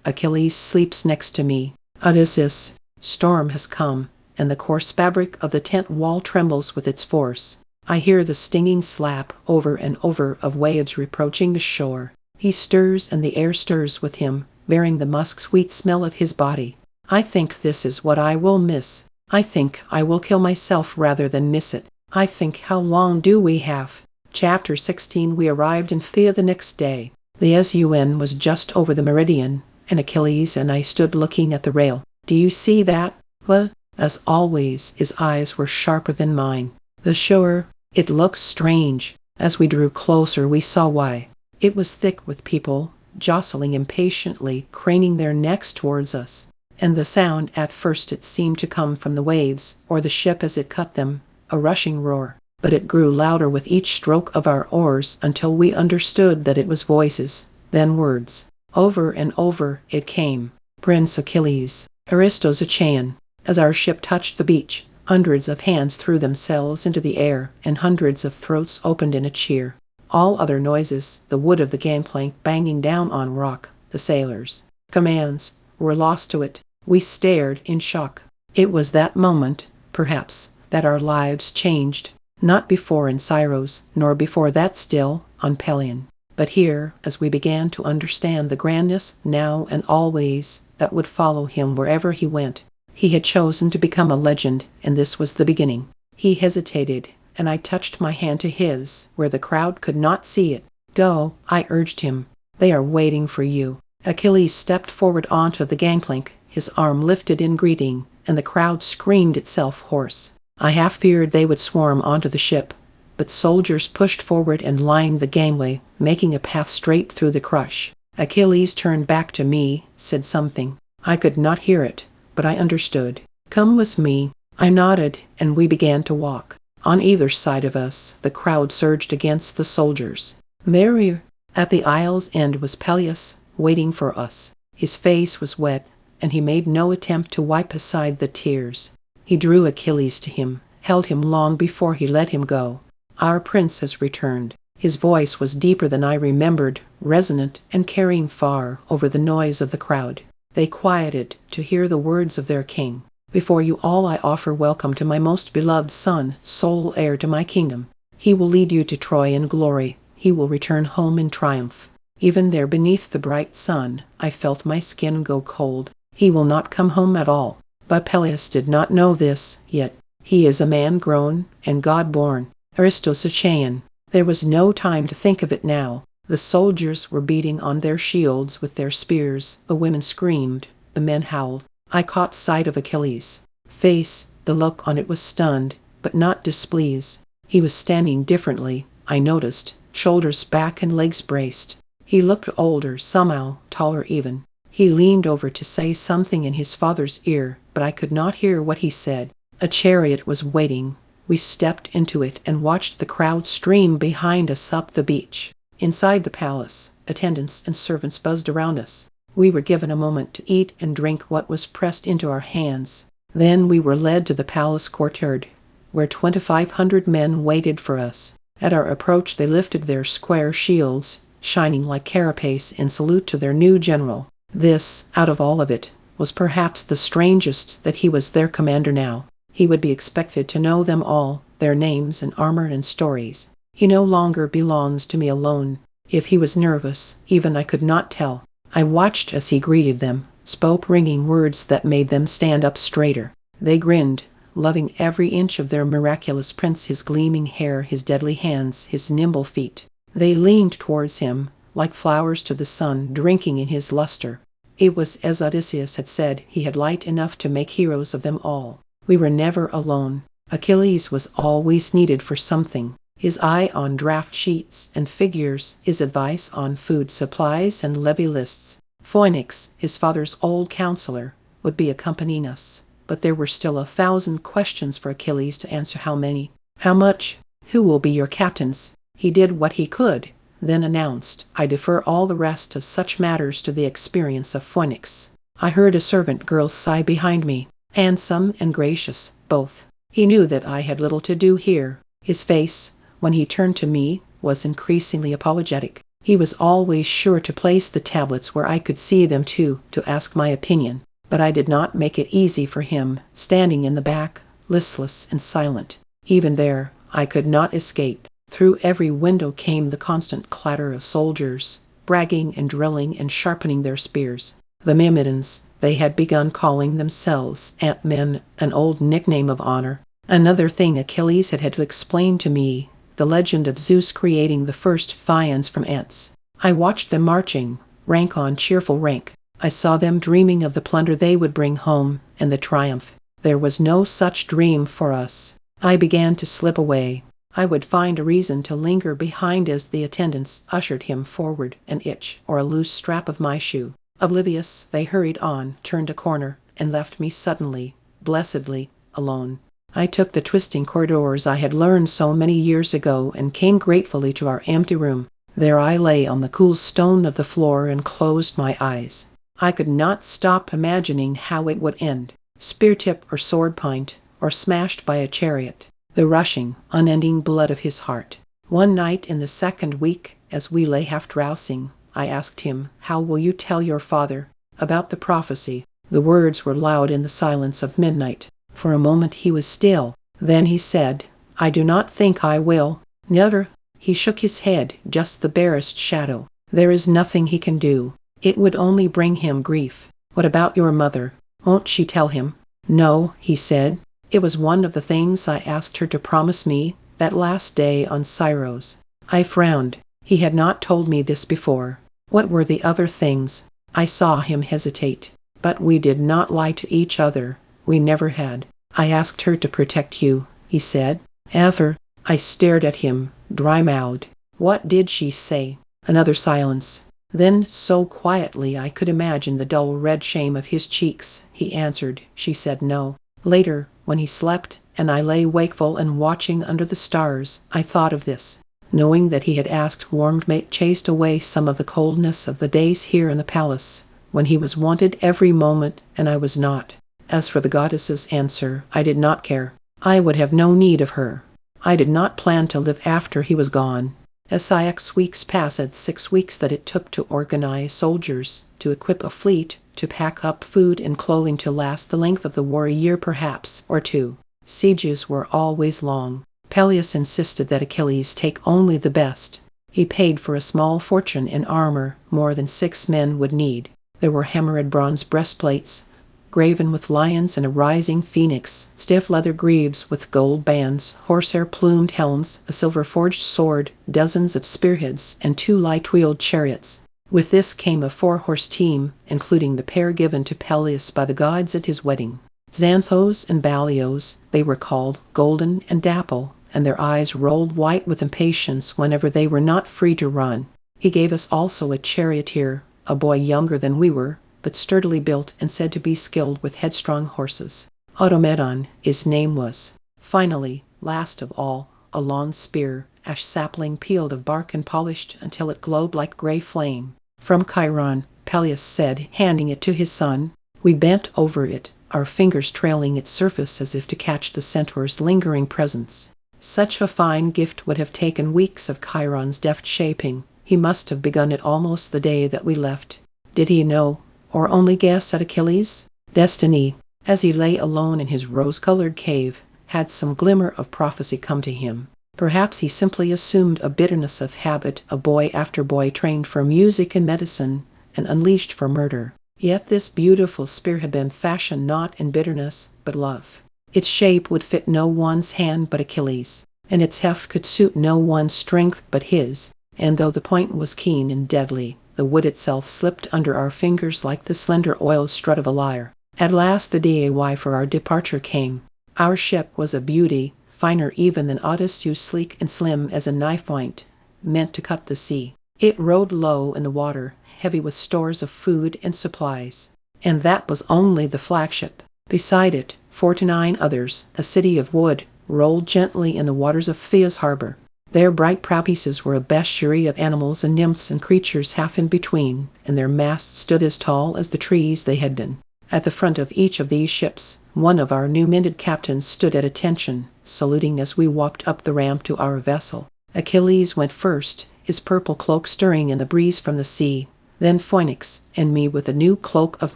Achilles sleeps next to me. Odysseus. Storm has come, and the coarse fabric of the tent wall trembles with its force. I hear the stinging slap over and over of waves reproaching the shore. He stirs and the air stirs with him, bearing the musk-sweet smell of his body. I think this is what I will miss. I think I will kill myself rather than miss it. I think how long do we have? Chapter 16. We arrived in Phthia the next day. The sun was just over the meridian, and Achilles and I stood looking at the rail. Do you see that? What? As always, his eyes were sharper than mine. The shore, it looks strange. As we drew closer we saw why. It was thick with people, jostling impatiently, craning their necks towards us. And the sound, at first it seemed to come from the waves, or the ship as it cut them, a rushing roar. But it grew louder with each stroke of our oars until we understood that it was voices, then words. Over and over it came. Prince Achilles, Aristos Achaean. As our ship touched the beach, hundreds of hands threw themselves into the air, and hundreds of throats opened in a cheer. All other noises, the wood of the gangplank banging down on rock, the sailors' commands, were lost to it. We stared in shock. It was that moment, perhaps, that our lives changed. Not before in Scyros, nor before that still, on Pelion. But here, as we began to understand the grandness, now and always, that would follow him wherever he went. He had chosen to become a legend, and this was the beginning. He hesitated, and I touched my hand to his, where the crowd could not see it. Go, I urged him. They are waiting for you. Achilles stepped forward onto the gangplank, his arm lifted in greeting, and the crowd screamed itself hoarse. I half feared they would swarm onto the ship, but soldiers pushed forward and lined the gangway, making a path straight through the crush. Achilles turned back to me, said something. I could not hear it, but I understood. Come with me. I nodded, and we began to walk. On either side of us, the crowd surged against the soldiers. There, at the aisle's end was Peleus, waiting for us. His face was wet, and he made no attempt to wipe aside the tears. He drew Achilles to him, held him long before he let him go. Our prince has returned. His voice was deeper than I remembered, resonant and carrying far over the noise of the crowd. They quieted to hear the words of their king. Before you all I offer welcome to my most beloved son, sole heir to my kingdom. He will lead you to Troy in glory. He will return home in triumph. Even there beneath the bright sun, I felt my skin go cold. He will not come home at all. But Peleus did not know this yet. He is a man grown and God-born, Aristos Achaean. There was no time to think of it now. The soldiers were beating on their shields with their spears, the women screamed, the men howled. I caught sight of Achilles' face. The look on it was stunned, but not displeased. He was standing differently, I noticed, shoulders back and legs braced. He looked older somehow, taller even. He leaned over to say something in his father's ear, but I could not hear what he said. A chariot was waiting. We stepped into it and watched the crowd stream behind us up the beach. Inside the palace, attendants and servants buzzed around us. We were given a moment to eat and drink what was pressed into our hands. Then we were led to the palace courtyard, where 2,500 men waited for us. At our approach they lifted their square shields, shining like carapace in salute to their new general. This, out of all of it, was perhaps the strangest, that he was their commander now. He would be expected to know them all, their names and armor and stories. He no longer belongs to me alone. If he was nervous, even I could not tell. I watched as he greeted them, spoke ringing words that made them stand up straighter. They grinned, loving every inch of their miraculous prince, his gleaming hair, his deadly hands, his nimble feet. They leaned towards him, like flowers to the sun, drinking in his luster. It was as Odysseus had said, he had light enough to make heroes of them all. We were never alone. Achilles was always needed for something. His eye on draft sheets and figures, his advice on food supplies and levy lists. Phoenix, his father's old counselor, would be accompanying us, but there were still 1,000 questions for Achilles to answer. How many? How much? Who will be your captains? He did what he could, then announced, I defer all the rest of such matters to the experience of Phoenix. I heard a servant girl sigh behind me, handsome and gracious, both. He knew that I had little to do here. His face, when he turned to me, was increasingly apologetic. He was always sure to place the tablets where I could see them too, to ask my opinion. But I did not make it easy for him, standing in the back, listless and silent. Even there, I could not escape. Through every window came the constant clatter of soldiers, bragging and drilling and sharpening their spears. The Myrmidons, they had begun calling themselves Ant-Men, an old nickname of honor. Another thing Achilles had to explain to me, the legend of Zeus creating the first Phaeons from ants. I watched them marching, rank on cheerful rank. I saw them dreaming of the plunder they would bring home, and the triumph. There was no such dream for us. I began to slip away. I would find a reason to linger behind as the attendants ushered him forward, an itch or a loose strap of my shoe. Oblivious, they hurried on, turned a corner, and left me suddenly, blessedly, alone. I took the twisting corridors I had learned so many years ago and came gratefully to our empty room. There I lay on the cool stone of the floor and closed my eyes. I could not stop imagining how it would end. Spear tip or sword point, or smashed by a chariot. The rushing, unending blood of his heart. One night in the second week, as we lay half drowsing, I asked him, How will you tell your father about the prophecy? The words were loud in the silence of midnight. For a moment he was still. Then he said, I do not think I will. Never. He shook his head, just the barest shadow. There is nothing he can do. It would only bring him grief. What about your mother? Won't she tell him? No, he said. It was one of the things I asked her to promise me, that last day on Scyros. I frowned. He had not told me this before. What were the other things? I saw him hesitate. But we did not lie to each other. We never had. I asked her to protect you, he said. Ever? I stared at him, dry-mouthed. What did she say? Another silence. Then, so quietly I could imagine the dull red shame of his cheeks, he answered, she said no. Later, when he slept, and I lay wakeful and watching under the stars, I thought of this. Knowing that he had asked warmed me chased away some of the coldness of the days here in the palace, when he was wanted every moment, and I was not. As for the goddess's answer, I did not care. I would have no need of her. I did not plan to live after he was gone. As 6 weeks passed, 6 weeks that it took to organize soldiers, to equip a fleet, to pack up food and clothing to last the length of the war, a year perhaps, or two. Sieges were always long. Peleus insisted that Achilles take only the best. He paid for a small fortune in armor, more than 6 men would need. There were hammered bronze breastplates, graven with lions and a rising phoenix, stiff leather greaves with gold bands, horsehair plumed helms, a silver-forged sword, dozens of spearheads, and 2 light-wheeled chariots. With this came a 4-horse team, including the pair given to Peleus by the gods at his wedding. Xanthos and Balios, they were called, golden and dapple, and their eyes rolled white with impatience whenever they were not free to run. He gave us also a charioteer, a boy younger than we were, but sturdily built and said to be skilled with headstrong horses. Automedon, his name was. Finally, last of all, a long spear, ash sapling peeled of bark and polished until it glowed like gray flame. From Chiron, Peleus said, handing it to his son. We bent over it, our fingers trailing its surface as if to catch the centaur's lingering presence. Such a fine gift would have taken weeks of Chiron's deft shaping. He must have begun it almost the day that we left. Did he know, or only guess at Achilles' destiny? As he lay alone in his rose-colored cave, had some glimmer of prophecy come to him? Perhaps he simply assumed a bitterness of habit, a boy after boy trained for music and medicine, and unleashed for murder. Yet this beautiful spear had been fashioned not in bitterness, but love. Its shape would fit no one's hand but Achilles', and its heft could suit no one's strength but his. and though the point was keen and deadly, the wood itself slipped under our fingers like the slender oiled strut of a lyre. At last the day for our departure came. Our ship was a beauty, finer even than Odysseus, sleek and slim as a knife point, meant to cut the sea. It rode low in the water, heavy with stores of food and supplies. And that was only the flagship. Beside it, 49 others, a city of wood, rolled gently in the waters of Thea's harbor. Their bright prow-pieces were a bestiary of animals and nymphs and creatures half in between, and their masts stood as tall as the trees they had been. At the front of each of these ships, one of our new-minted captains stood at attention, saluting as we walked up the ramp to our vessel. Achilles went first, his purple cloak stirring in the breeze from the sea, then Phoenix, and me with a new cloak of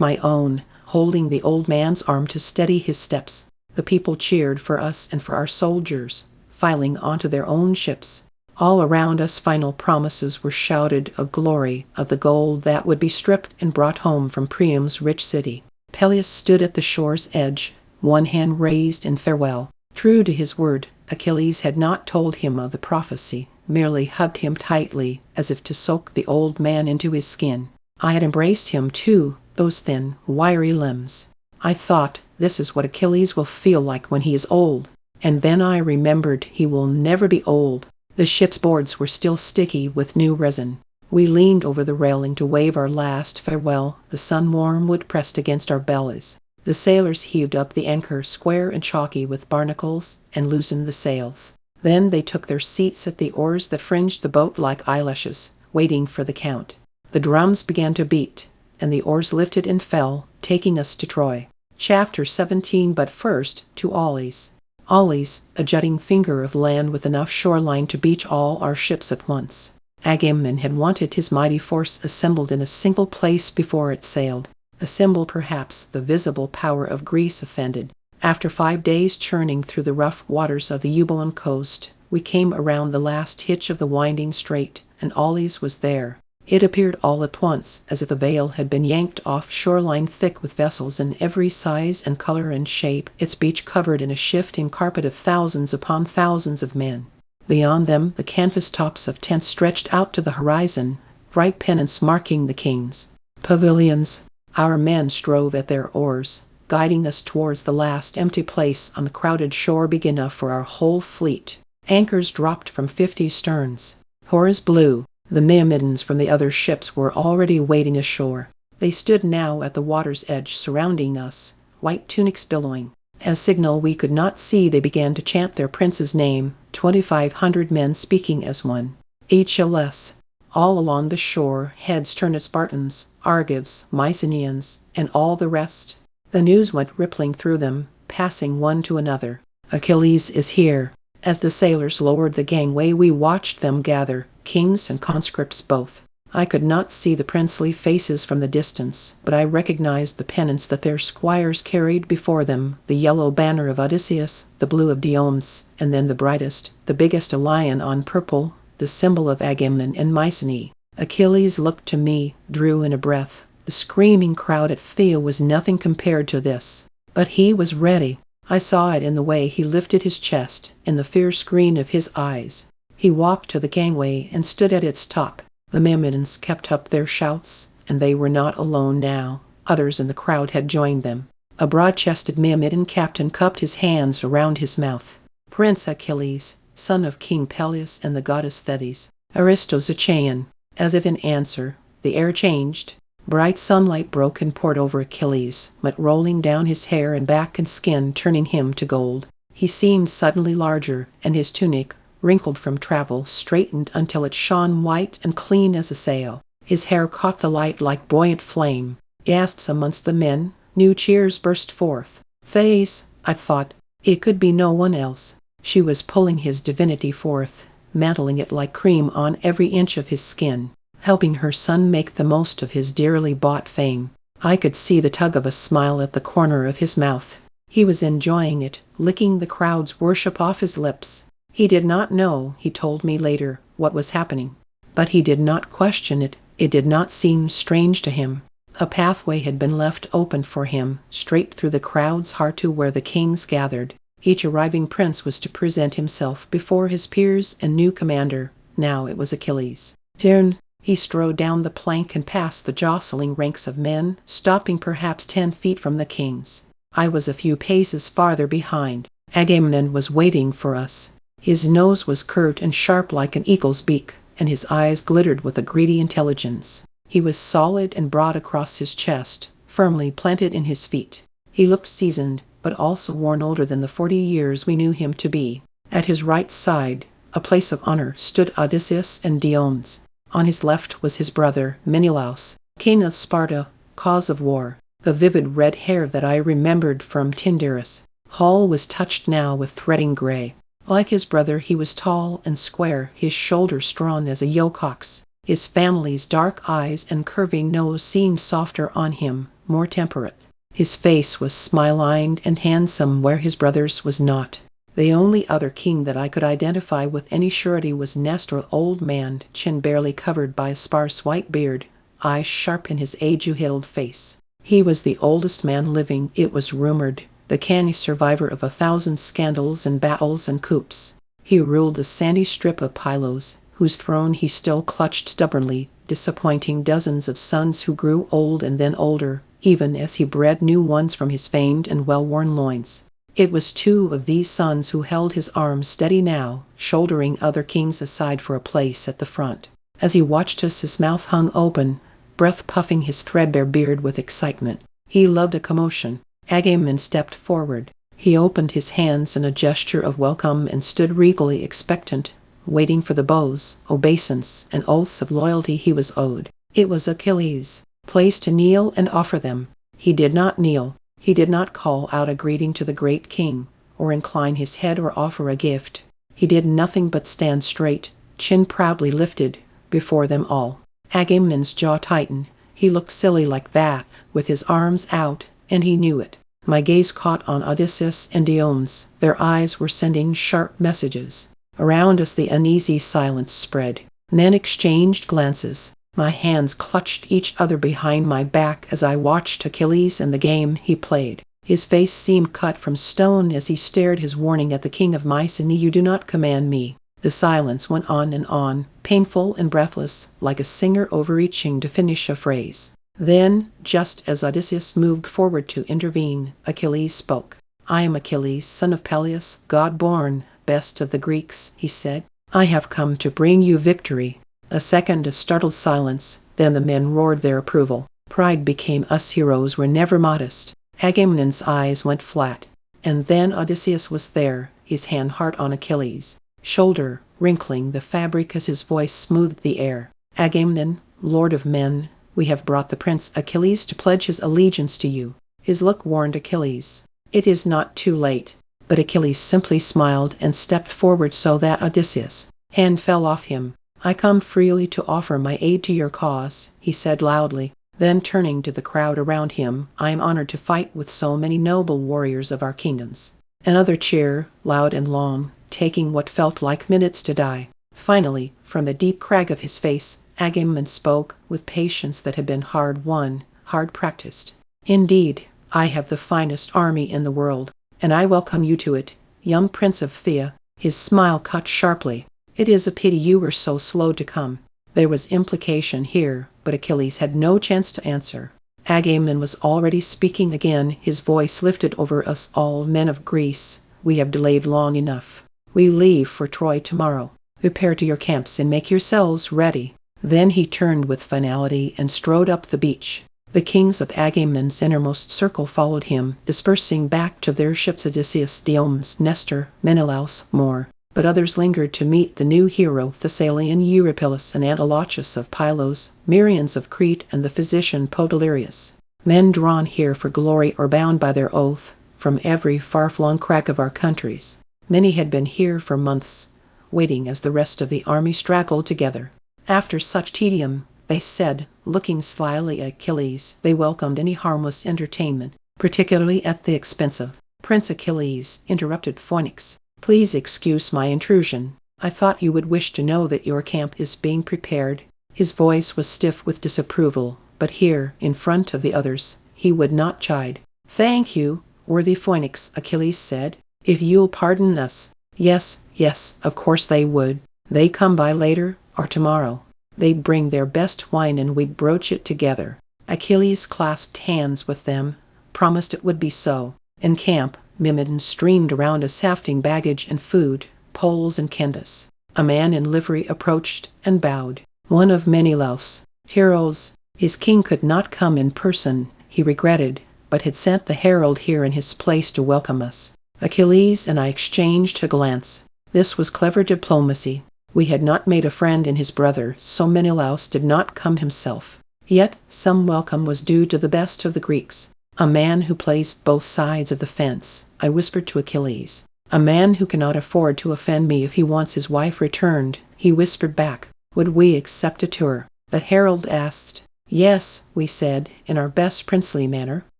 my own, holding the old man's arm to steady his steps. The people cheered for us and for our soldiers, filing onto their own ships. All around us final promises were shouted of glory, of the gold that would be stripped and brought home from Priam's rich city. Peleus stood at the shore's edge, one hand raised in farewell. True to his word, Achilles had not told him of the prophecy, merely hugged him tightly, as if to soak the old man into his skin. I had embraced him too, those thin, wiry limbs. I thought, this is what Achilles will feel like when he is old. And then I remembered he will never be old. The ship's boards were still sticky with new resin. We leaned over the railing to wave our last farewell, the sun-warm wood pressed against our bellies. The sailors heaved up the anchor square and chalky with barnacles, and loosened the sails. Then they took their seats at the oars that fringed the boat like eyelashes, waiting for the count. The drums began to beat, and the oars lifted and fell, taking us to Troy. Chapter 17. But first, to Aulis. Aulis, a jutting finger of land with enough shoreline to beach all our ships at once. Agamemnon had wanted his mighty force assembled in a single place before it sailed. A symbol perhaps the visible power of Greece offended. After 5 days churning through the rough waters of the Euboean coast, we came around the last hitch of the winding strait, and Aulis was there. It appeared all at once, as if a veil had been yanked off shoreline thick with vessels in every size and color and shape, its beach covered in a shifting carpet of thousands upon thousands of men. Beyond them the canvas tops of tents stretched out to the horizon, bright pennants marking the king's pavilions. Our men strove at their oars, guiding us towards the last empty place on the crowded shore big enough for our whole fleet. Anchors dropped from 50 sterns. Oars blew. The myrmidons from the other ships were already wading ashore. They stood now at the water's edge surrounding us, white tunics billowing. As signal we could not see, they began to chant their prince's name, 2,500 men speaking as one. Achilles. All along the shore, heads turned at Spartans, Argives, Mycenaeans, and all the rest. The news went rippling through them, passing one to another. Achilles is here. As the sailors lowered the gangway we watched them gather, kings and conscripts both. I could not see the princely faces from the distance, but I recognized the pennants that their squires carried before them, the yellow banner of Odysseus, the blue of Diomedes, and then the brightest, the biggest, a lion on purple, the symbol of Agamemnon and Mycenae. Achilles looked to me, drew in a breath. The screaming crowd at Thea was nothing compared to this. But he was ready. I saw it in the way he lifted his chest, in the fierce green of his eyes. He walked to the gangway and stood at its top. The myrmidons kept up their shouts, and they were not alone now. Others in the crowd had joined them. A broad-chested myrmidon captain cupped his hands around his mouth. Prince Achilles, son of King Peleus and the goddess Thetis. Aristos Achaean. As if in answer, the air changed. Bright sunlight broke and poured over Achilles, went rolling down his hair and back and skin, turning him to gold. He seemed suddenly larger, and his tunic, wrinkled from travel, straightened until it shone white and clean as a sail. His hair caught the light like buoyant flame. Gasps amongst the men, new cheers burst forth. Thais, I thought. It could be no one else. She was pulling his divinity forth, mantling it like cream on every inch of his skin, helping her son make the most of his dearly bought fame. I could see the tug of a smile at the corner of his mouth. He was enjoying it, licking the crowd's worship off his lips. He did not know, he told me later, what was happening. But he did not question it. It did not seem strange to him. A pathway had been left open for him, straight through the crowd's heart to where the kings gathered. Each arriving prince was to present himself before his peers and new commander, Now it was Achilles' turn. He strode down the plank and past the jostling ranks of men, stopping perhaps 10 feet from the kings. I was a few paces farther behind. Agamemnon was waiting for us. His nose was curved and sharp like an eagle's beak, and his eyes glittered with a greedy intelligence. He was solid and broad across his chest, firmly planted in his feet. He looked seasoned, but also worn older than the 40 years we knew him to be. At his right side, a place of honor, stood Odysseus and Diomedes. On his left was his brother, Menelaus, king of Sparta, cause of war. The vivid red hair that I remembered from Tyndaris Hall was touched now with threading gray. Like his brother, he was tall and square, his shoulders strong as a yokeox. His family's dark eyes and curving nose seemed softer on him, more temperate. His face was smile-lined and handsome where his brother's was not. The only other king that I could identify with any surety was Nestor, old man, chin barely covered by a sparse white beard, eyes sharp in his age-old face. He was the oldest man living, it was rumored, the canny survivor of 1,000 scandals and battles and coups. He ruled the sandy strip of Pylos, whose throne he still clutched stubbornly, disappointing dozens of sons who grew old and then older, even as he bred new ones from his famed and well-worn loins. It was 2 of these sons who held his arms steady now, shouldering other kings aside for a place at the front. As he watched us, his mouth hung open, breath puffing his threadbare beard with excitement. He loved a commotion. Agamemnon stepped forward. He opened his hands in a gesture of welcome and stood regally expectant, waiting for the bows, obeisance, and oaths of loyalty he was owed. It was Achilles' place to kneel and offer them. He did not kneel. He did not call out a greeting to the great king, or incline his head or offer a gift. He did nothing but stand straight, chin proudly lifted, before them all. Agamemnon's jaw tightened. He looked silly like that, with his arms out, and he knew it. My gaze caught on Odysseus and Diomedes. Their eyes were sending sharp messages. Around us the uneasy silence spread. Men exchanged glances. My hands clutched each other behind my back as I watched Achilles and the game he played. His face seemed cut from stone as he stared his warning at the king of Mycenae. You do not command me. The silence went on and on, painful and breathless, like a singer overreaching to finish a phrase. Then, just as Odysseus moved forward to intervene, Achilles spoke. I am Achilles, son of Peleus, god-born, best of the Greeks, he said. I have come to bring you victory. A second of startled silence, then the men roared their approval. Pride became us heroes were never modest. Agamemnon's eyes went flat. And then Odysseus was there, his hand hard on Achilles' shoulder, wrinkling the fabric as his voice smoothed the air. Agamemnon, lord of men, we have brought the prince Achilles to pledge his allegiance to you. His look warned Achilles. It is not too late. But Achilles simply smiled and stepped forward so that Odysseus' hand fell off him. I come freely to offer my aid to your cause, he said loudly. Then turning to the crowd around him, I am honored to fight with so many noble warriors of our kingdoms. Another cheer, loud and long, taking what felt like minutes to die. Finally, from the deep crag of his face, Agamemnon spoke, with patience that had been hard-won, hard-practiced. Indeed, I have the finest army in the world, and I welcome you to it, young prince of Phthia. His smile cut sharply. It is a pity you were so slow to come. There was implication here, but Achilles had no chance to answer. Agamemnon was already speaking again, his voice lifted over us all. Men of Greece, we have delayed long enough. We leave for Troy tomorrow. Repair to your camps and make yourselves ready. Then he turned with finality and strode up the beach. The kings of Agamemnon's innermost circle followed him, dispersing back to their ships. Odysseus, Diomedes, Nestor, Menelaus, more. But others lingered to meet the new hero, Thessalian Eurypylus and Antilochus of Pylos, Myrmians of Crete, and the physician Podalirius. Men drawn here for glory or bound by their oath, from every far-flung crack of our countries. Many had been here for months, waiting as the rest of the army straggled together. After such tedium, they said, looking slyly at Achilles, they welcomed any harmless entertainment, particularly at the expense of Prince Achilles, interrupted Phoenix. Please excuse my intrusion. I thought you would wish to know that your camp is being prepared. His voice was stiff with disapproval, but here, in front of the others, he would not chide. Thank you, worthy Phoenix, Achilles said. If you'll pardon us. Yes, of course they would. They'd come by later, or tomorrow. They'd bring their best wine and we'd broach it together. Achilles clasped hands with them, promised it would be so. In camp, myrmidons streamed around us hafting baggage and food, poles and canvas. A man in livery approached and bowed. One of Menelaus' heroes. His king could not come in person, he regretted, but had sent the herald here in his place to welcome us. Achilles and I exchanged a glance. This was clever diplomacy. We had not made a friend in his brother, so Menelaus did not come himself. Yet some welcome was due to the best of the Greeks. A man who plays both sides of the fence, I whispered to Achilles. A man who cannot afford to offend me if he wants his wife returned, he whispered back. Would we accept a tour? The herald asked. Yes, we said, in our best princely manner.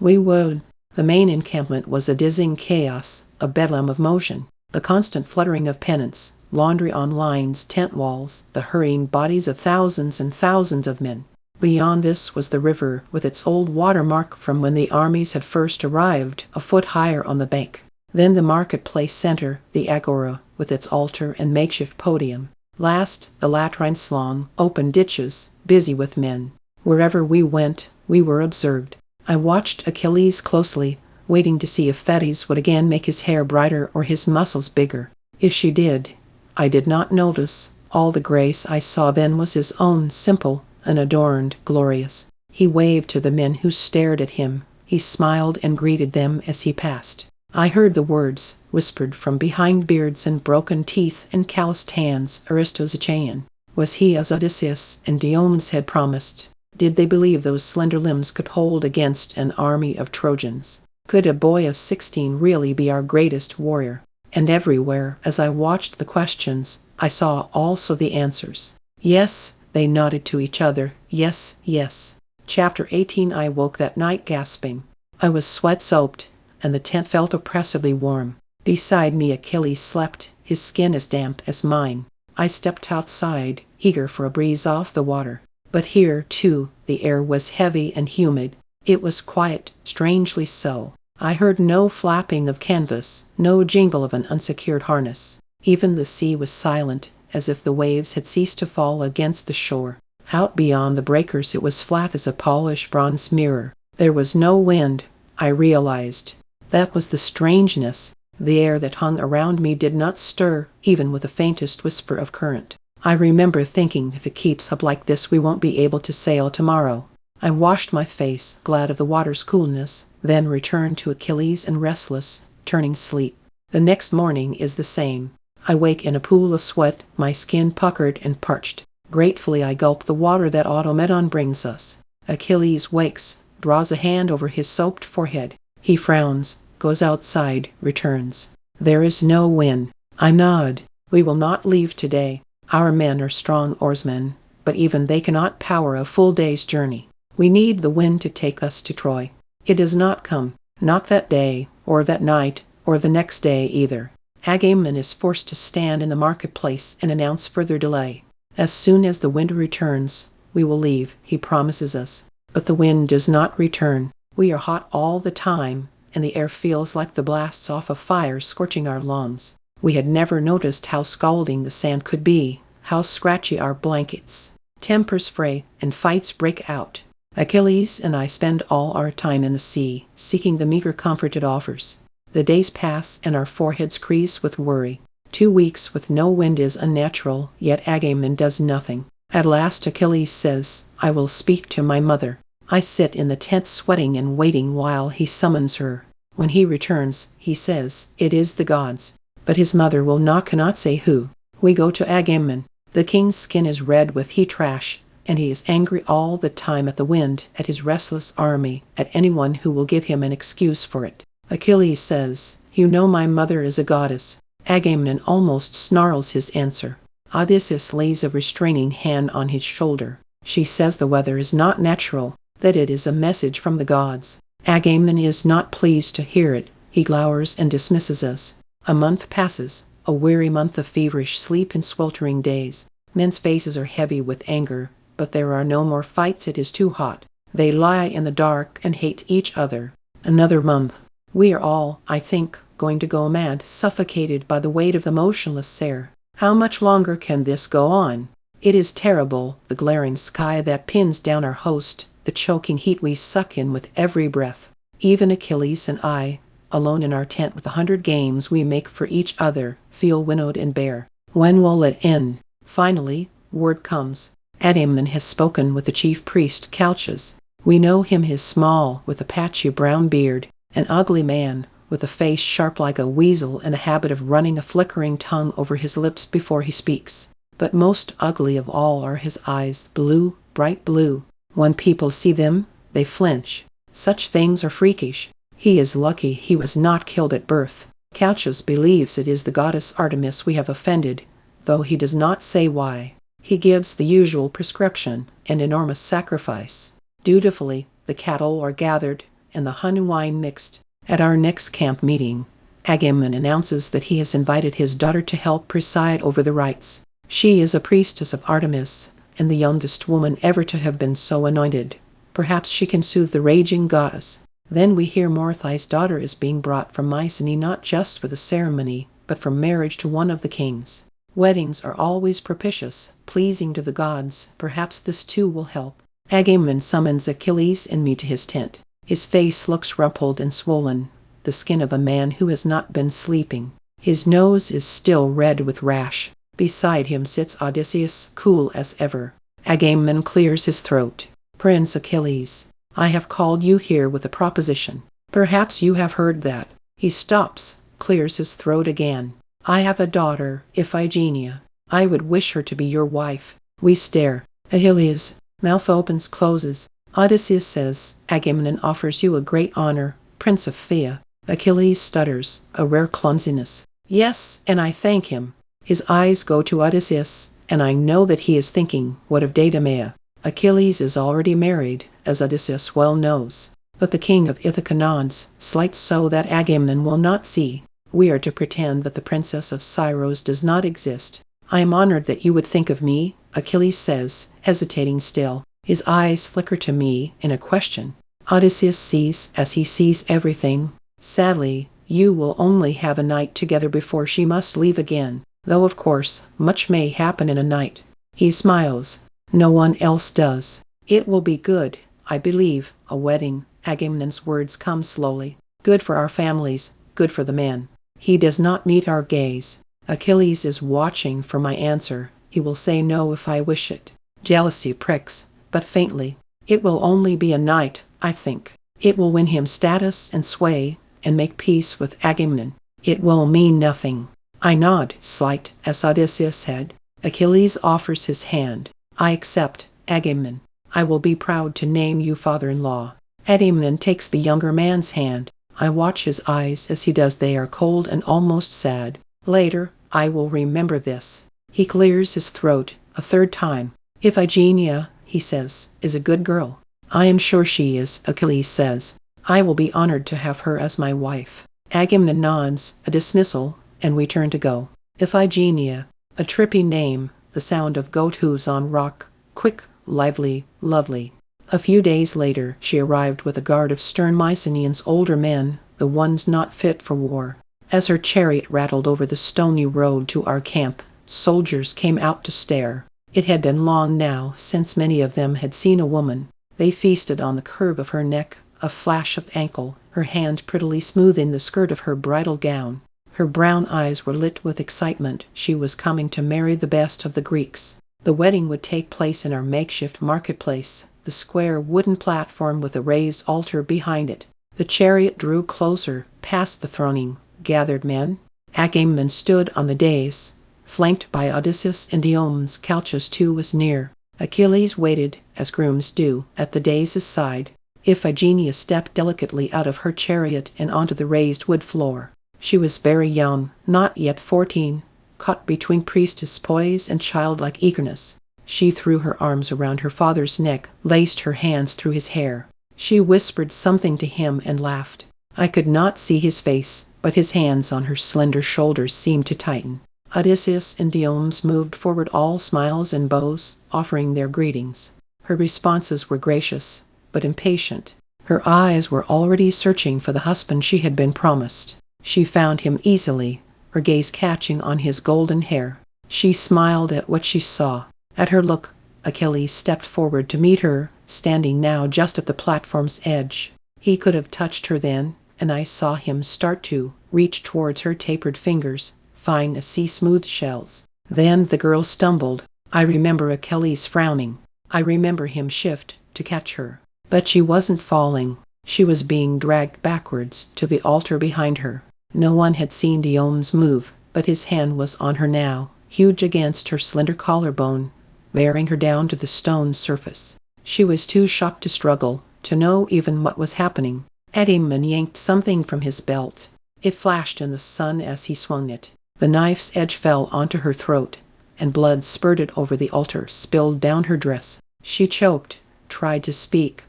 We would. The main encampment was a dizzying chaos, a bedlam of motion. The constant fluttering of pennants, laundry on lines, tent walls, the hurrying bodies of thousands and thousands of men. Beyond this was the river, with its old watermark from when the armies had first arrived, a foot higher on the bank. Then the marketplace center, the agora, with its altar and makeshift podium. Last, the latrine slong, open ditches, busy with men. Wherever we went, we were observed. I watched Achilles closely, waiting to see if Thetis would again make his hair brighter or his muscles bigger. If she did, I did not notice. All the grace I saw then was his own, simple, unadorned, glorious. He waved to the men who stared at him. He smiled and greeted them as he passed. I heard the words, whispered from behind beards and broken teeth and calloused hands, Aristos Achaean. Was he as Odysseus and Diomedes had promised? Did they believe those slender limbs could hold against an army of Trojans? Could a boy of 16 really be our greatest warrior? And everywhere, as I watched the questions, I saw also the answers. Yes, they nodded to each other. Yes, yes. Chapter 18. I woke that night gasping. I was sweat-soaked, and the tent felt oppressively warm. Beside me Achilles slept, his skin as damp as mine. I stepped outside, eager for a breeze off the water. But here, too, the air was heavy and humid. It was quiet, strangely so. I heard no flapping of canvas, no jingle of an unsecured harness. Even the sea was silent, as if the waves had ceased to fall against the shore. Out beyond the breakers it was flat as a polished bronze mirror. There was no wind, I realized. That was the strangeness. The air that hung around me did not stir, even with the faintest whisper of current. I remember thinking, if it keeps up like this we won't be able to sail tomorrow. I washed my face, glad of the water's coolness, then returned to Achilles and restless, turning sleep. The next morning is the same. I wake in a pool of sweat, my skin puckered and parched. Gratefully I gulp the water that Automedon brings us. Achilles wakes, draws a hand over his soaked forehead. He frowns, goes outside, returns. There is no wind. I nod. We will not leave today. Our men are strong oarsmen, but even they cannot power a full day's journey. We need the wind to take us to Troy. It does not come, not that day, or that night, or the next day either. Agamemnon is forced to stand in the marketplace and announce further delay. As soon as the wind returns, we will leave, he promises us. But the wind does not return. We are hot all the time, and the air feels like the blasts off a fire scorching our lungs. We had never noticed how scalding the sand could be, how scratchy our blankets. Tempers fray, and fights break out. Achilles and I spend all our time in the sea, seeking the meager comfort it offers. The days pass and our foreheads crease with worry. 2 weeks with no wind is unnatural, yet Agamemnon does nothing. At last Achilles says, I will speak to my mother. I sit in the tent sweating and waiting while he summons her. When he returns, he says, it is the gods. But his mother will cannot say who. We go to Agamemnon. The king's skin is red with heat rash, and he is angry all the time at the wind, at his restless army, at anyone who will give him an excuse for it. Achilles says, you know my mother is a goddess. Agamemnon almost snarls his answer. Odysseus lays a restraining hand on his shoulder. She says the weather is not natural, that it is a message from the gods. Agamemnon is not pleased to hear it. He glowers and dismisses us. A month passes, a weary month of feverish sleep and sweltering days. Men's faces are heavy with anger, but there are no more fights. It is too hot. They lie in the dark and hate each other. Another month. We are all, I think, going to go mad, suffocated by the weight of the motionless air. How much longer can this go on? It is terrible, the glaring sky that pins down our host, the choking heat we suck in with every breath. Even Achilles and I, alone in our tent with 100 games we make for each other, feel winnowed and bare. When will it end? Finally, word comes. Agamemnon has spoken with the chief priest Calchas. We know him. He is small, with a patchy brown beard, an ugly man, with a face sharp like a weasel and a habit of running a flickering tongue over his lips before he speaks. But most ugly of all are his eyes, blue, bright blue. When people see them, they flinch. Such things are freakish. He is lucky he was not killed at birth. Calchas believes it is the goddess Artemis we have offended, though he does not say why. He gives the usual prescription, an enormous sacrifice. Dutifully, the cattle are gathered, and the honey wine mixed. At our next camp meeting, Agamemnon announces that he has invited his daughter to help preside over the rites. She is a priestess of Artemis, and the youngest woman ever to have been so anointed. Perhaps she can soothe the raging goddess. Then we hear Morthai's daughter is being brought from Mycenae not just for the ceremony, but for marriage to one of the kings. Weddings are always propitious, pleasing to the gods. Perhaps this too will help. Agamemnon summons Achilles and me to his tent. His face looks rumpled and swollen, the skin of a man who has not been sleeping. His nose is still red with rash. Beside him sits Odysseus, cool as ever. Agamemnon clears his throat. Prince Achilles, I have called you here with a proposition. Perhaps you have heard that. He stops, clears his throat again. I have a daughter, Iphigenia. I would wish her to be your wife. We stare. Achilles' mouth opens, closes. Odysseus says, Agamemnon offers you a great honor, Prince of Phthia. Achilles stutters, a rare clumsiness. Yes, and I thank him. His eyes go to Odysseus, and I know that he is thinking, what of Deidamia? Achilles is already married, as Odysseus well knows. But the king of Ithaca nods, slight so that Agamemnon will not see. We are to pretend that the princess of Scyros does not exist. I am honored that you would think of me, Achilles says, hesitating still. His eyes flicker to me in a question. Odysseus sees as he sees everything. Sadly, you will only have a night together before she must leave again, though of course, much may happen in a night. He smiles. No one else does. It will be good, I believe, a wedding. Agamemnon's words come slowly. Good for our families, good for the men. He does not meet our gaze. Achilles is watching for my answer. He will say no if I wish it. Jealousy pricks, but faintly. It will only be a night, I think. It will win him status and sway, and make peace with Agamemnon. It will mean nothing. I nod, slight, as Odysseus said. Achilles offers his hand. I accept, Agamemnon. I will be proud to name you father-in-law. Agamemnon takes the younger man's hand. I watch his eyes as he does. They are cold and almost sad. Later, I will remember this. He clears his throat a third time. Iphigenia, he says, is a good girl. I am sure she is, Achilles says. I will be honored to have her as my wife. Agamemnon nods, a dismissal, and we turn to go. Iphigenia, a trippy name, the sound of goat hooves on rock, quick, lively, lovely. A few days later she arrived with a guard of stern Mycenaeans, older men, the ones not fit for war. As her chariot rattled over the stony road to our camp, soldiers came out to stare. It had been long now since many of them had seen a woman. They feasted on the curve of her neck, a flash of ankle, her hand prettily smoothing the skirt of her bridal gown. Her brown eyes were lit with excitement. She was coming to marry the best of the Greeks. The wedding would take place in our makeshift marketplace, the square wooden platform with a raised altar behind it. The chariot drew closer, past the thronging, gathered men. Agamemnon stood on the dais, flanked by Odysseus and Diomedes. Calchas too was near. Achilles waited, as grooms do, at the dais's side. Iphigenia stepped delicately out of her chariot and onto the raised wood floor. She was very young, not yet 14, caught between priestess poise and childlike eagerness. She threw her arms around her father's neck, laced her hands through his hair. She whispered something to him and laughed. I could not see his face, but his hands on her slender shoulders seemed to tighten. Odysseus and Diomedes moved forward, all smiles and bows, offering their greetings. Her responses were gracious, but impatient. Her eyes were already searching for the husband she had been promised. She found him easily, her gaze catching on his golden hair. She smiled at what she saw. At her look, Achilles stepped forward to meet her, standing now just at the platform's edge. He could have touched her then, and I saw him start to reach towards her tapered fingers, fine as sea-smooth shells. Then the girl stumbled. I remember Achilles frowning. I remember him shift to catch her. But she wasn't falling. She was being dragged backwards to the altar behind her. No one had seen Diomedes move, but his hand was on her now, huge against her slender collarbone, bearing her down to the stone surface. She was too shocked to struggle, to know even what was happening. Agamemnon yanked something from his belt. It flashed in the sun as he swung it. The knife's edge fell onto her throat, and blood spurted over the altar, spilled down her dress. She choked, tried to speak,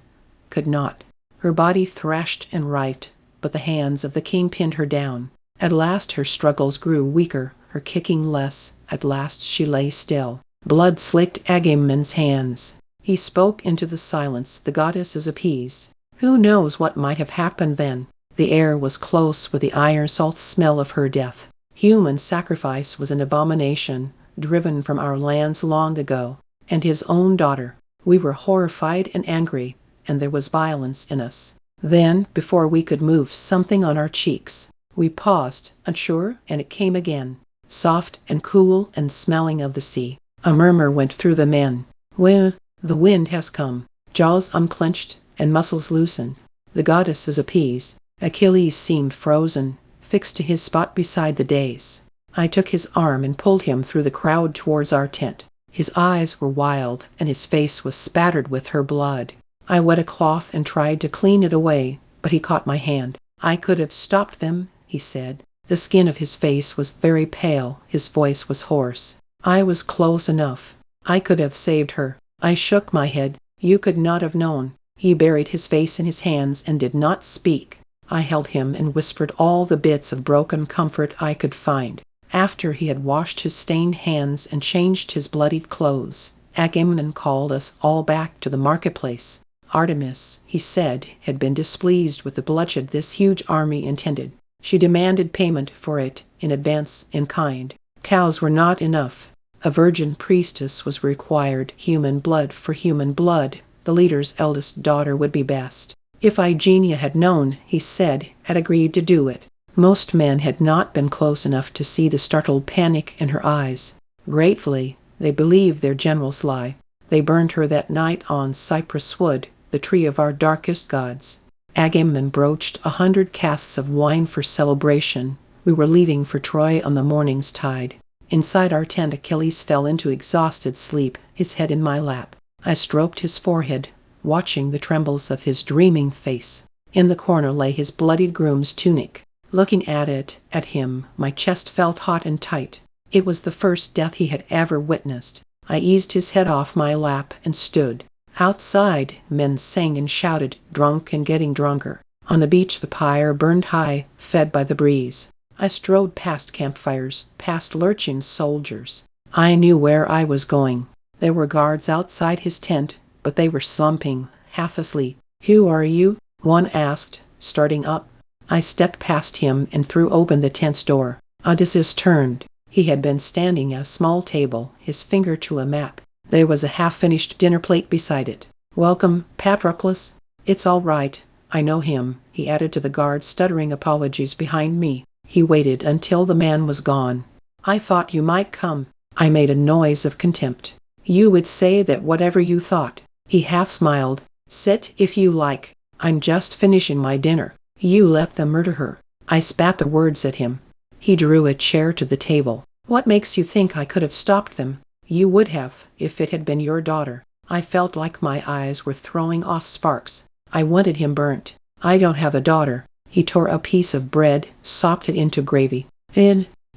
could not. Her body thrashed and writhed, but the hands of the king pinned her down. At last her struggles grew weaker, her kicking less. At last she lay still. Blood slicked Agamemnon's hands. He spoke into the silence. The goddess is appeased. Who knows what might have happened then? The air was close with the iron salt smell of her death. Human sacrifice was an abomination, driven from our lands long ago. And his own daughter. We were horrified and angry, and there was violence in us. Then, before we could move something on our cheeks, we paused, unsure, and it came again, soft and cool and smelling of the sea. A murmur went through the men. "Well, the wind has come." Jaws unclenched and muscles loosened. The goddess is appeased. Achilles seemed frozen, fixed to his spot beside the dais. I took his arm and pulled him through the crowd towards our tent. His eyes were wild, and his face was spattered with her blood. I wet a cloth and tried to clean it away, but he caught my hand. "I could have stopped them," he said. The skin of his face was very pale, his voice was hoarse. "I was close enough. I could have saved her." I shook my head. "You could not have known." He buried his face in his hands and did not speak. I held him and whispered all the bits of broken comfort I could find. After he had washed his stained hands and changed his bloodied clothes, Agamemnon called us all back to the marketplace. Artemis, he said, had been displeased with the bloodshed this huge army intended. She demanded payment for it, in advance, in kind. Cows were not enough. A virgin priestess was required. Human blood for human blood. The leader's eldest daughter would be best. If Igenia had known, he said, had agreed to do it. Most men had not been close enough to see the startled panic in her eyes. Gratefully, they believed their general's lie. They burned her that night on cypress wood, the tree of our darkest gods. Agamemnon broached 100 casks of wine for celebration. We were leaving for Troy on the morning's tide. Inside our tent Achilles fell into exhausted sleep, his head in my lap. I stroked his forehead, watching the trembles of his dreaming face. In the corner lay his bloodied groom's tunic. Looking at him, my chest felt hot and tight. It was the first death he had ever witnessed. I eased his head off my lap and stood. Outside, men sang and shouted, drunk and getting drunker. On the beach the pyre burned high, fed by the breeze. I strode past campfires, past lurching soldiers. I knew where I was going. There were guards outside his tent, but they were slumping, half asleep. "Who are you?" one asked, starting up. I stepped past him and threw open the tent's door. Odysseus turned. He had been standing at a small table, his finger to a map. There was a half-finished dinner plate beside it. "Welcome, Patroclus." "It's all right. I know him," he added to the guard, stuttering apologies behind me. He waited until the man was gone. "I thought you might come." I made a noise of contempt. "You would say that whatever you thought." He half smiled. "Sit if you like. I'm just finishing my dinner." "You let them murder her." I spat the words at him. He drew a chair to the table. "What makes you think I could have stopped them?" "You would have, if it had been your daughter." I felt like my eyes were throwing off sparks. I wanted him burnt. "I don't have a daughter." He tore a piece of bread, sopped it into gravy.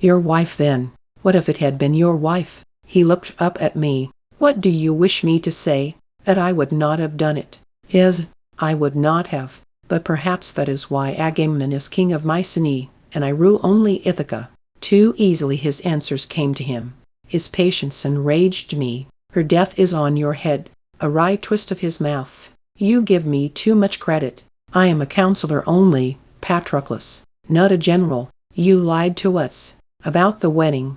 Your wife then." "What if it had been your wife?" He looked up at me. "What do you wish me to say?" "That I would not have done it." I would not have. But perhaps that is why Agamemnon is king of Mycenae, and I rule only Ithaca. Too easily his answers came to him. His patience enraged me. "Her death is on your head." A wry twist of his mouth. "You give me too much credit. I am a counselor only, Patroclus, not a general. You lied to us." "About the wedding."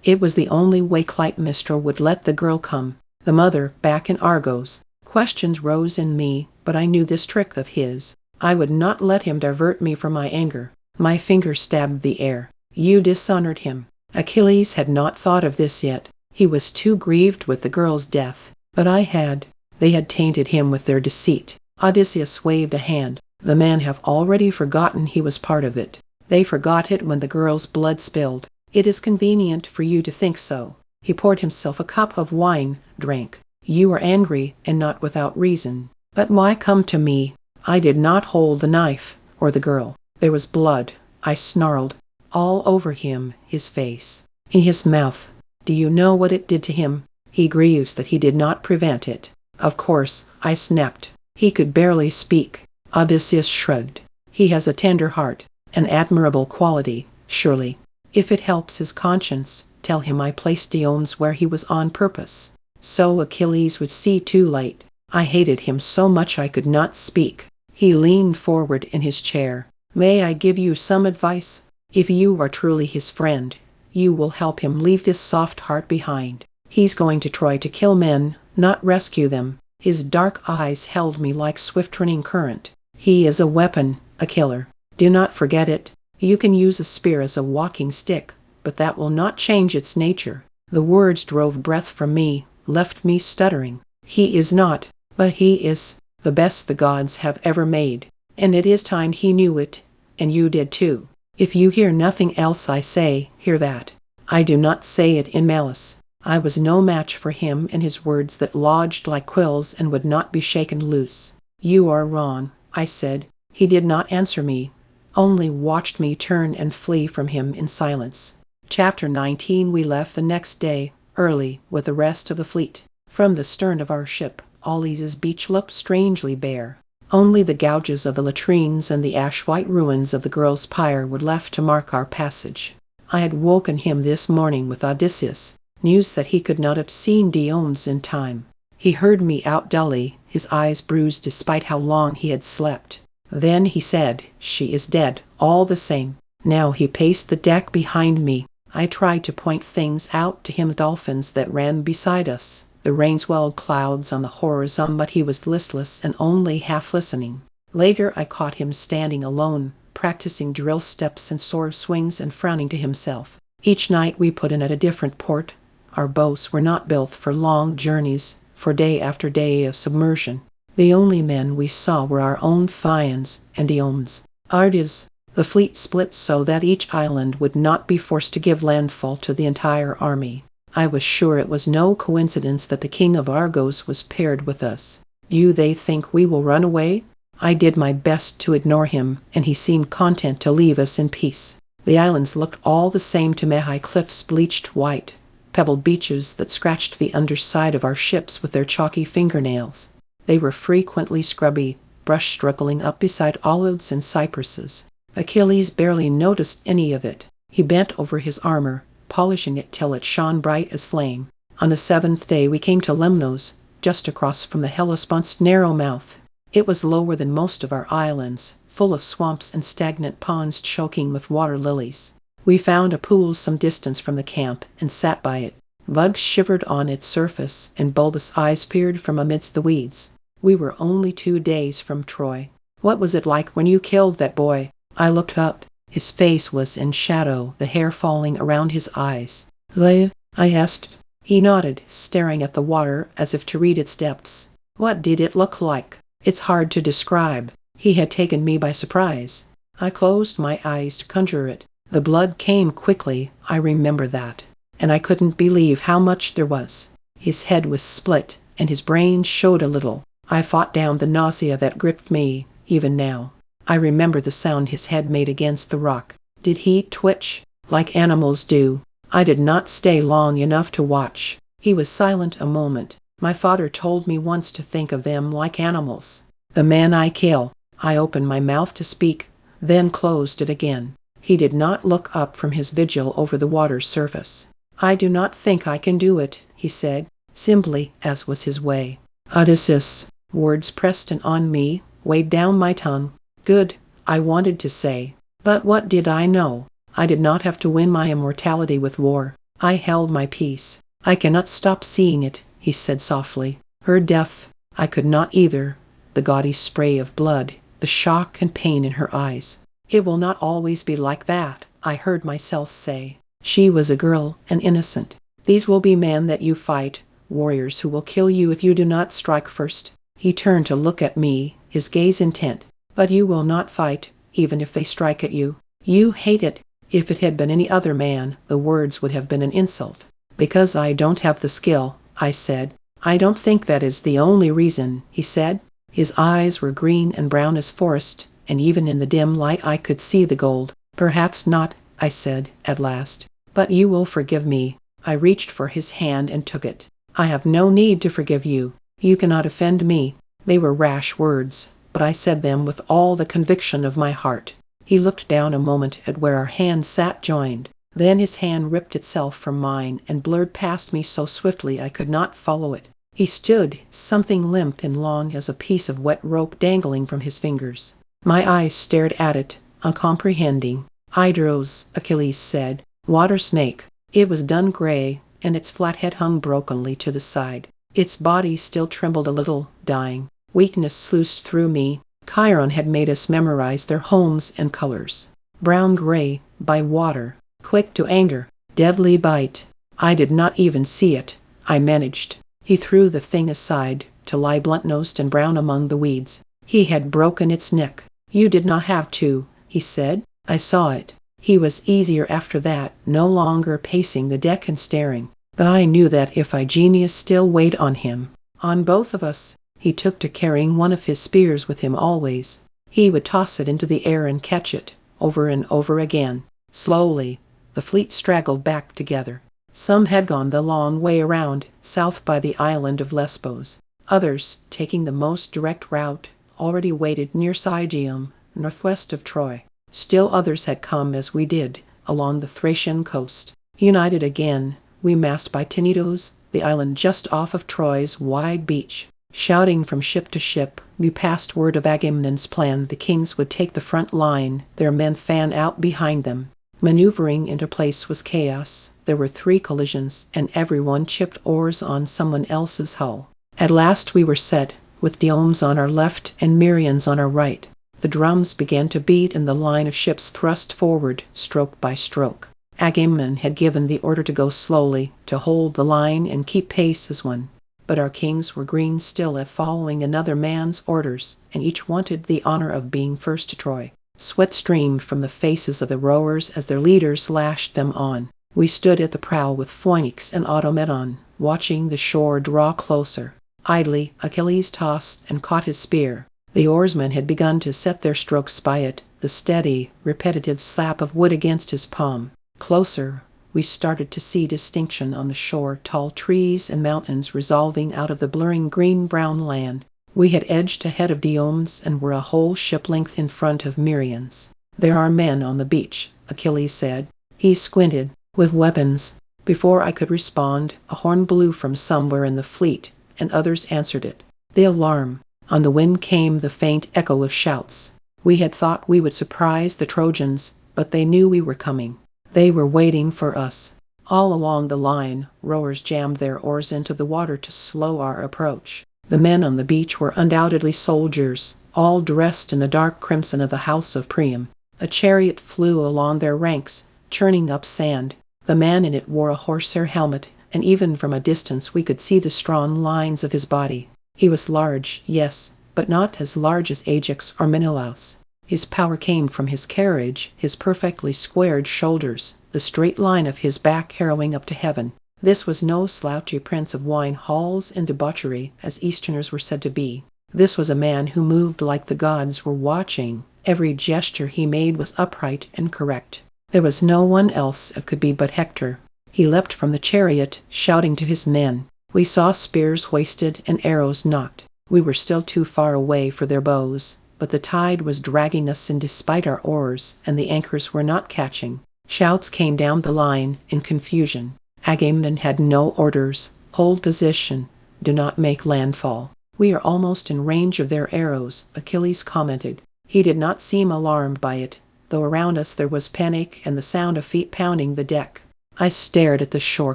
It was the only way Clytemnestra would let the girl come. The mother, back in Argos. Questions rose in me, but I knew this trick of his. I would not let him divert me from my anger. My finger stabbed the air. You dishonored him. Achilles had not thought of this yet. He was too grieved with the girl's death. But I had. They had tainted him with their deceit. Odysseus waved a hand. The men have already forgotten he was part of it. They forgot it when the girl's blood spilled. It is convenient for you to think so. He poured himself a cup of wine, drank. You are angry, and not without reason. But why come to me? I did not hold the knife, or the girl. There was blood, I snarled, all over him, his face, in his mouth. Do you know what it did to him? He grieves that he did not prevent it. Of course, I snapped. He could barely speak. Odysseus shrugged. He has a tender heart, an admirable quality, surely. If it helps his conscience, tell him I placed Diomedes where he was on purpose. So Achilles would see too late. I hated him so much I could not speak. He leaned forward in his chair. May I give you some advice? If you are truly his friend, you will help him leave this soft heart behind. He's going to Troy to kill men, not rescue them. His dark eyes held me like swift-running current. He is a weapon, a killer. Do not forget it. You can use a spear as a walking stick, but that will not change its nature. The words drove breath from me, left me stuttering. He is not, but he is, the best the gods have ever made. And it is time he knew it, and you did too. If you hear nothing else I say, hear that. I do not say it in malice. I was no match for him and his words that lodged like quills and would not be shaken loose. You are wrong, I said. He did not answer me, only watched me turn and flee from him in silence. Chapter 19. We left the next day, early, with the rest of the fleet. From the stern of our ship, Aulis's beach looked strangely bare. Only the gouges of the latrines and the ash-white ruins of the girl's pyre were left to mark our passage. I had woken him this morning with Odysseus, news that he could not have seen Diomedes in time. He heard me out dully, his eyes bruised despite how long he had slept. Then he said, "She is dead, all the same." Now he paced the deck behind me. I tried to point things out to him, the dolphins that ran beside us, the rain-swelled clouds on the horizon, but he was listless and only half listening. Later I caught him standing alone, practicing drill steps and sword swings and frowning to himself. Each night we put in at a different port. Our boats were not built for long journeys, for day after day of submersion. The only men we saw were our own Phaeons and Diomedes. Ardes. The fleet split so that each island would not be forced to give landfall to the entire army. I was sure it was no coincidence that the king of Argos was paired with us. Do they think we will run away? I did my best to ignore him, and he seemed content to leave us in peace. The islands looked all the same to me, high cliffs bleached white, pebbled beaches that scratched the underside of our ships with their chalky fingernails. They were frequently scrubby, brush struggling up beside olives and cypresses. Achilles barely noticed any of it. He bent over his armor, polishing it till it shone bright as flame. On the 7th day we came to Lemnos, just across from the Hellespont's narrow mouth. It was lower than most of our islands, full of swamps and stagnant ponds choking with water lilies. We found a pool some distance from the camp and sat by it. Bugs shivered on its surface, and bulbous eyes peered from amidst the weeds. We were only 2 days from Troy. What was it like when you killed that boy? I looked up. His face was in shadow, the hair falling around his eyes. I asked. He nodded, staring at the water as if to read its depths. What did it look like? It's hard to describe. He had taken me by surprise. I closed my eyes to conjure it. The blood came quickly, I remember that. And I couldn't believe how much there was. His head was split, and his brain showed a little. I fought down the nausea that gripped me, even now. I remember the sound his head made against the rock. Did he twitch, like animals do? I did not stay long enough to watch. He was silent a moment. My father told me once to think of them like animals. The man I kill. I opened my mouth to speak, then closed it again. He did not look up from his vigil over the water's surface. I do not think I can do it, he said, simply, as was his way. Odysseus. Words pressed on me, weighed down my tongue. Good, I wanted to say. But what did I know? I did not have to win my immortality with war. I held my peace. "I cannot stop seeing it," he said softly. "Her death, I could not either. The gaudy spray of blood, the shock and pain in her eyes. It will not always be like that," I heard myself say. "She was a girl, and innocent. These will be men that you fight, warriors who will kill you if you do not strike first." He turned to look at me, his gaze intent. "But you will not fight, even if they strike at you. You hate it." If it had been any other man, the words would have been an insult. "Because I don't have the skill," I said. "I don't think that is the only reason," he said. His eyes were green and brown as forest, and even in the dim light I could see the gold. "Perhaps not," I said, at last. "But you will forgive me." I reached for his hand and took it. "I have no need to forgive you. You cannot offend me." They were rash words, but I said them with all the conviction of my heart. He looked down a moment at where our hands sat joined. Then his hand ripped itself from mine and blurred past me so swiftly I could not follow it. He stood, something limp and long as a piece of wet rope dangling from his fingers. My eyes stared at it, uncomprehending. "Hydros," Achilles said. "Water snake." It was dun gray, and its flat head hung brokenly to the side. Its body still trembled a little, dying. Weakness sluiced through me. Chiron had made us memorize their homes and colors. Brown-gray, by water, quick to anger, deadly bite. I did not even see it. I managed. He threw the thing aside, to lie blunt-nosed and brown among the weeds. He had broken its neck. "You did not have to," he said. "I saw it." He was easier after that, no longer pacing the deck and staring. But I knew that if genius still weighed on him, on both of us, he took to carrying one of his spears with him always. He would toss it into the air and catch it, over and over again. Slowly, the fleet straggled back together. Some had gone the long way around, south by the island of Lesbos. Others, taking the most direct route, already waited near Sygium, northwest of Troy. Still others had come as we did, along the Thracian coast. United again, we massed by Tenedos, the island just off of Troy's wide beach. Shouting from ship to ship, we passed word of Agamemnon's plan. The kings would take the front line, their men fan out behind them. Maneuvering into place was chaos. There were 3 collisions, and everyone chipped oars on someone else's hull. At last we were set, with Diomedes on our left and Myrion's on our right. The drums began to beat and the line of ships thrust forward, stroke by stroke. Agamemnon had given the order to go slowly, to hold the line and keep pace as one. But our kings were green still at following another man's orders, and each wanted the honor of being first to Troy. Sweat streamed from the faces of the rowers as their leaders lashed them on. We stood at the prow with Phoenix and Automedon, watching the shore draw closer. Idly, Achilles tossed and caught his spear. The oarsmen had begun to set their strokes by it, the steady, repetitive slap of wood against his palm. Closer, we started to see distinction on the shore, tall trees and mountains resolving out of the blurring green-brown land. We had edged ahead of Diomedes and were a whole ship length in front of Myrion's. "There are men on the beach," Achilles said. He squinted. "With weapons." Before I could respond, a horn blew from somewhere in the fleet, and others answered it. The alarm. On the wind came the faint echo of shouts. We had thought we would surprise the Trojans, but they knew we were coming. They were waiting for us. All along the line, rowers jammed their oars into the water to slow our approach. The men on the beach were undoubtedly soldiers, all dressed in the dark crimson of the house of Priam. A chariot flew along their ranks, churning up sand. The man in it wore a horsehair helmet, and even from a distance we could see the strong lines of his body. He was large, yes, but not as large as Ajax or Menelaus. His power came from his carriage, his perfectly squared shoulders, the straight line of his back harrowing up to heaven. This was no slouchy prince of wine halls and debauchery, as Easterners were said to be. This was a man who moved like the gods were watching. Every gesture he made was upright and correct. There was no one else it could be but Hector. He leapt from the chariot, shouting to his men. We saw spears hoisted and arrows nocked. We were still too far away for their bows, but the tide was dragging us in despite our oars, and the anchors were not catching. Shouts came down the line, in confusion. Agamemnon had no orders. "Hold position. Do not make landfall." "We are almost in range of their arrows," Achilles commented. He did not seem alarmed by it, though around us there was panic and the sound of feet pounding the deck. I stared at the shore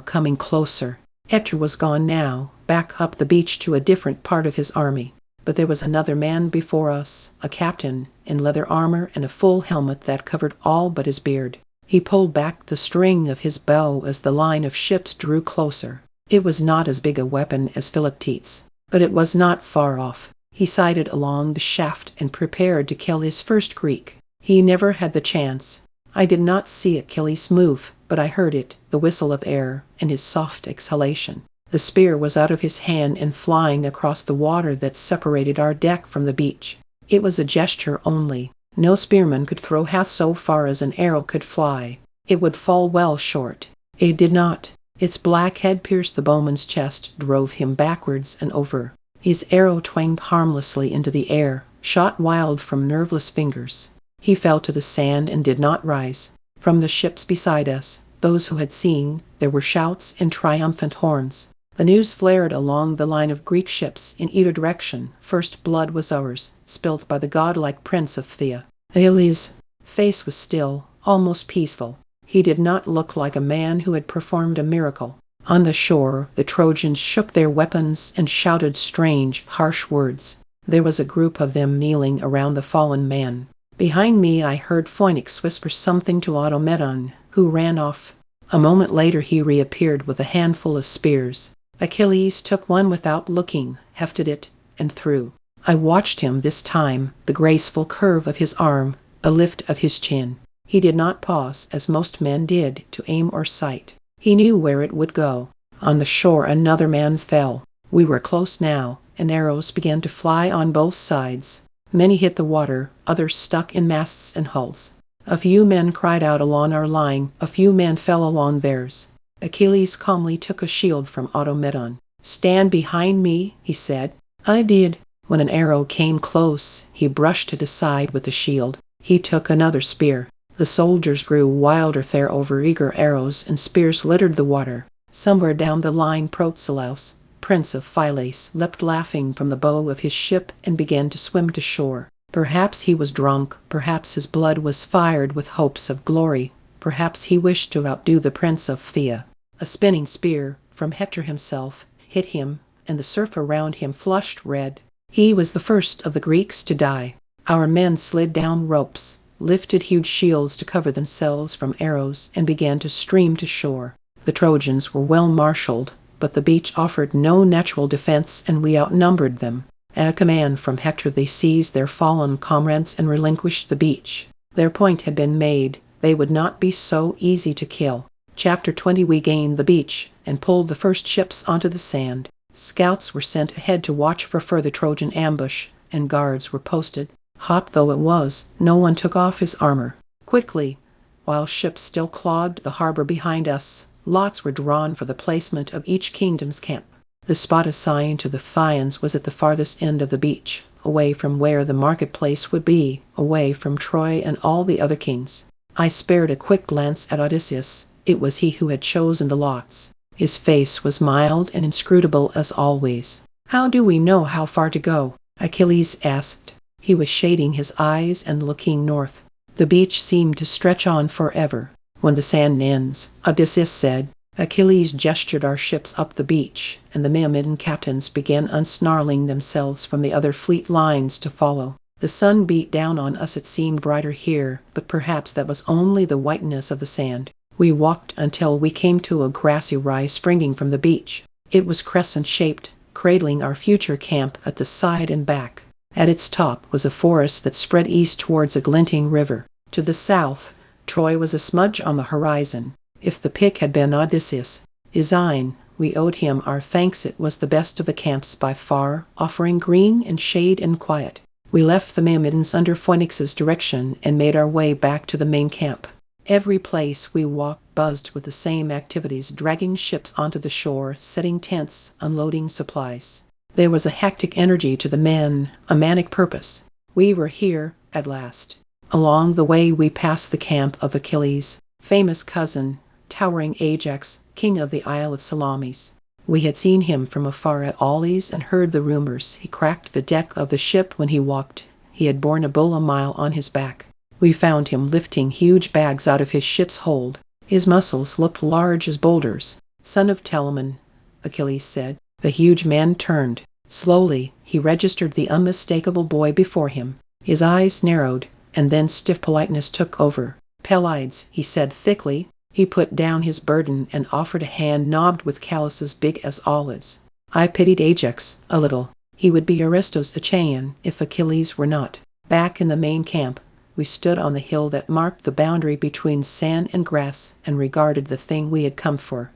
coming closer. Hector was gone now, back up the beach to a different part of his army. But there was another man before us, a captain, in leather armor and a full helmet that covered all but his beard. He pulled back the string of his bow as the line of ships drew closer. It was not as big a weapon as Philoctetes, but it was not far off. He sighted along the shaft and prepared to kill his first Greek. He never had the chance. I did not see Achilles move, but I heard it, the whistle of air, and his soft exhalation. The spear was out of his hand and flying across the water that separated our deck from the beach. It was a gesture only. No spearman could throw half so far as an arrow could fly. It would fall well short. It did not. Its black head pierced the bowman's chest, drove him backwards and over. His arrow twanged harmlessly into the air, shot wild from nerveless fingers. He fell to the sand and did not rise. From the ships beside us, those who had seen, there were shouts and triumphant horns. The news flared along the line of Greek ships in either direction. First blood was ours, spilt by the godlike prince of Phthia. Achilles' face was still, almost peaceful. He did not look like a man who had performed a miracle. On the shore, the Trojans shook their weapons and shouted strange, harsh words. There was a group of them kneeling around the fallen man. Behind me I heard Phoenix whisper something to Automedon, who ran off. A moment later he reappeared with a handful of spears. Achilles took one without looking, hefted it, and threw. I watched him this time, the graceful curve of his arm, a lift of his chin. He did not pause, as most men did, to aim or sight. He knew where it would go. On the shore another man fell. We were close now, and arrows began to fly on both sides. Many hit the water, others stuck in masts and hulls. A few men cried out along our line, a few men fell along theirs. Achilles calmly took a shield from Automedon. "Stand behind me," he said. I did. When an arrow came close, he brushed it aside with the shield. He took another spear. The soldiers grew wilder there over eager arrows, and spears littered the water. Somewhere down the line Patroclus, prince of Phylace, leapt laughing from the bow of his ship and began to swim to shore. Perhaps he was drunk, perhaps his blood was fired with hopes of glory, perhaps he wished to outdo the prince of Phthia. A spinning spear, from Hector himself, hit him, and the surf around him flushed red. He was the first of the Greeks to die. Our men slid down ropes, lifted huge shields to cover themselves from arrows, and began to stream to shore. The Trojans were well marshaled, but the beach offered no natural defense, and we outnumbered them. At a command from Hector they seized their fallen comrades and relinquished the beach. Their point had been made. They would not be so easy to kill. Chapter 20. We gained the beach, and pulled the first ships onto the sand. Scouts were sent ahead to watch for further Trojan ambush, and guards were posted. Hot though it was, no one took off his armor. Quickly, while ships still clogged the harbor behind us, lots were drawn for the placement of each kingdom's camp. The spot assigned to the Phthians was at the farthest end of the beach, away from where the marketplace would be, away from Troy and all the other kings. I spared a quick glance at Odysseus. It was he who had chosen the lots. His face was mild and inscrutable as always. "How do we know how far to go?" Achilles asked. He was shading his eyes and looking north. The beach seemed to stretch on forever. "When the sand ends," Odysseus said. Achilles gestured our ships up the beach, and the Myrmidon captains began unsnarling themselves from the other fleet lines to follow. The sun beat down on us. It seemed brighter here, but perhaps that was only the whiteness of the sand. We walked until we came to a grassy rise springing from the beach. It was crescent-shaped, cradling our future camp at the side and back. At its top was a forest that spread east towards a glinting river. To the south, Troy was a smudge on the horizon. If the pick had been Odysseus' design, we owed him our thanks. It was the best of the camps by far, offering green and shade and quiet. We left the Myrmidons under Phoenix's direction and made our way back to the main camp. Every place we walked buzzed with the same activities, dragging ships onto the shore, setting tents, unloading supplies. There was a hectic energy to the men, a manic purpose. We were here, at last. Along the way we passed the camp of Achilles' famous cousin, towering Ajax, king of the Isle of Salamis. We had seen him from afar at Aulis and heard the rumors. He cracked the deck of the ship when he walked. He had borne a bull a mile on his back. We found him lifting huge bags out of his ship's hold. His muscles looked large as boulders. "Son of Telamon," Achilles said. The huge man turned. Slowly, he registered the unmistakable boy before him. His eyes narrowed, and then stiff politeness took over. "Pelides," he said thickly. He put down his burden and offered a hand knobbed with calluses big as olives. I pitied Ajax a little. He would be Aristos the Achaean if Achilles were not. Back in the main camp, we stood on the hill that marked the boundary between sand and grass and regarded the thing we had come for.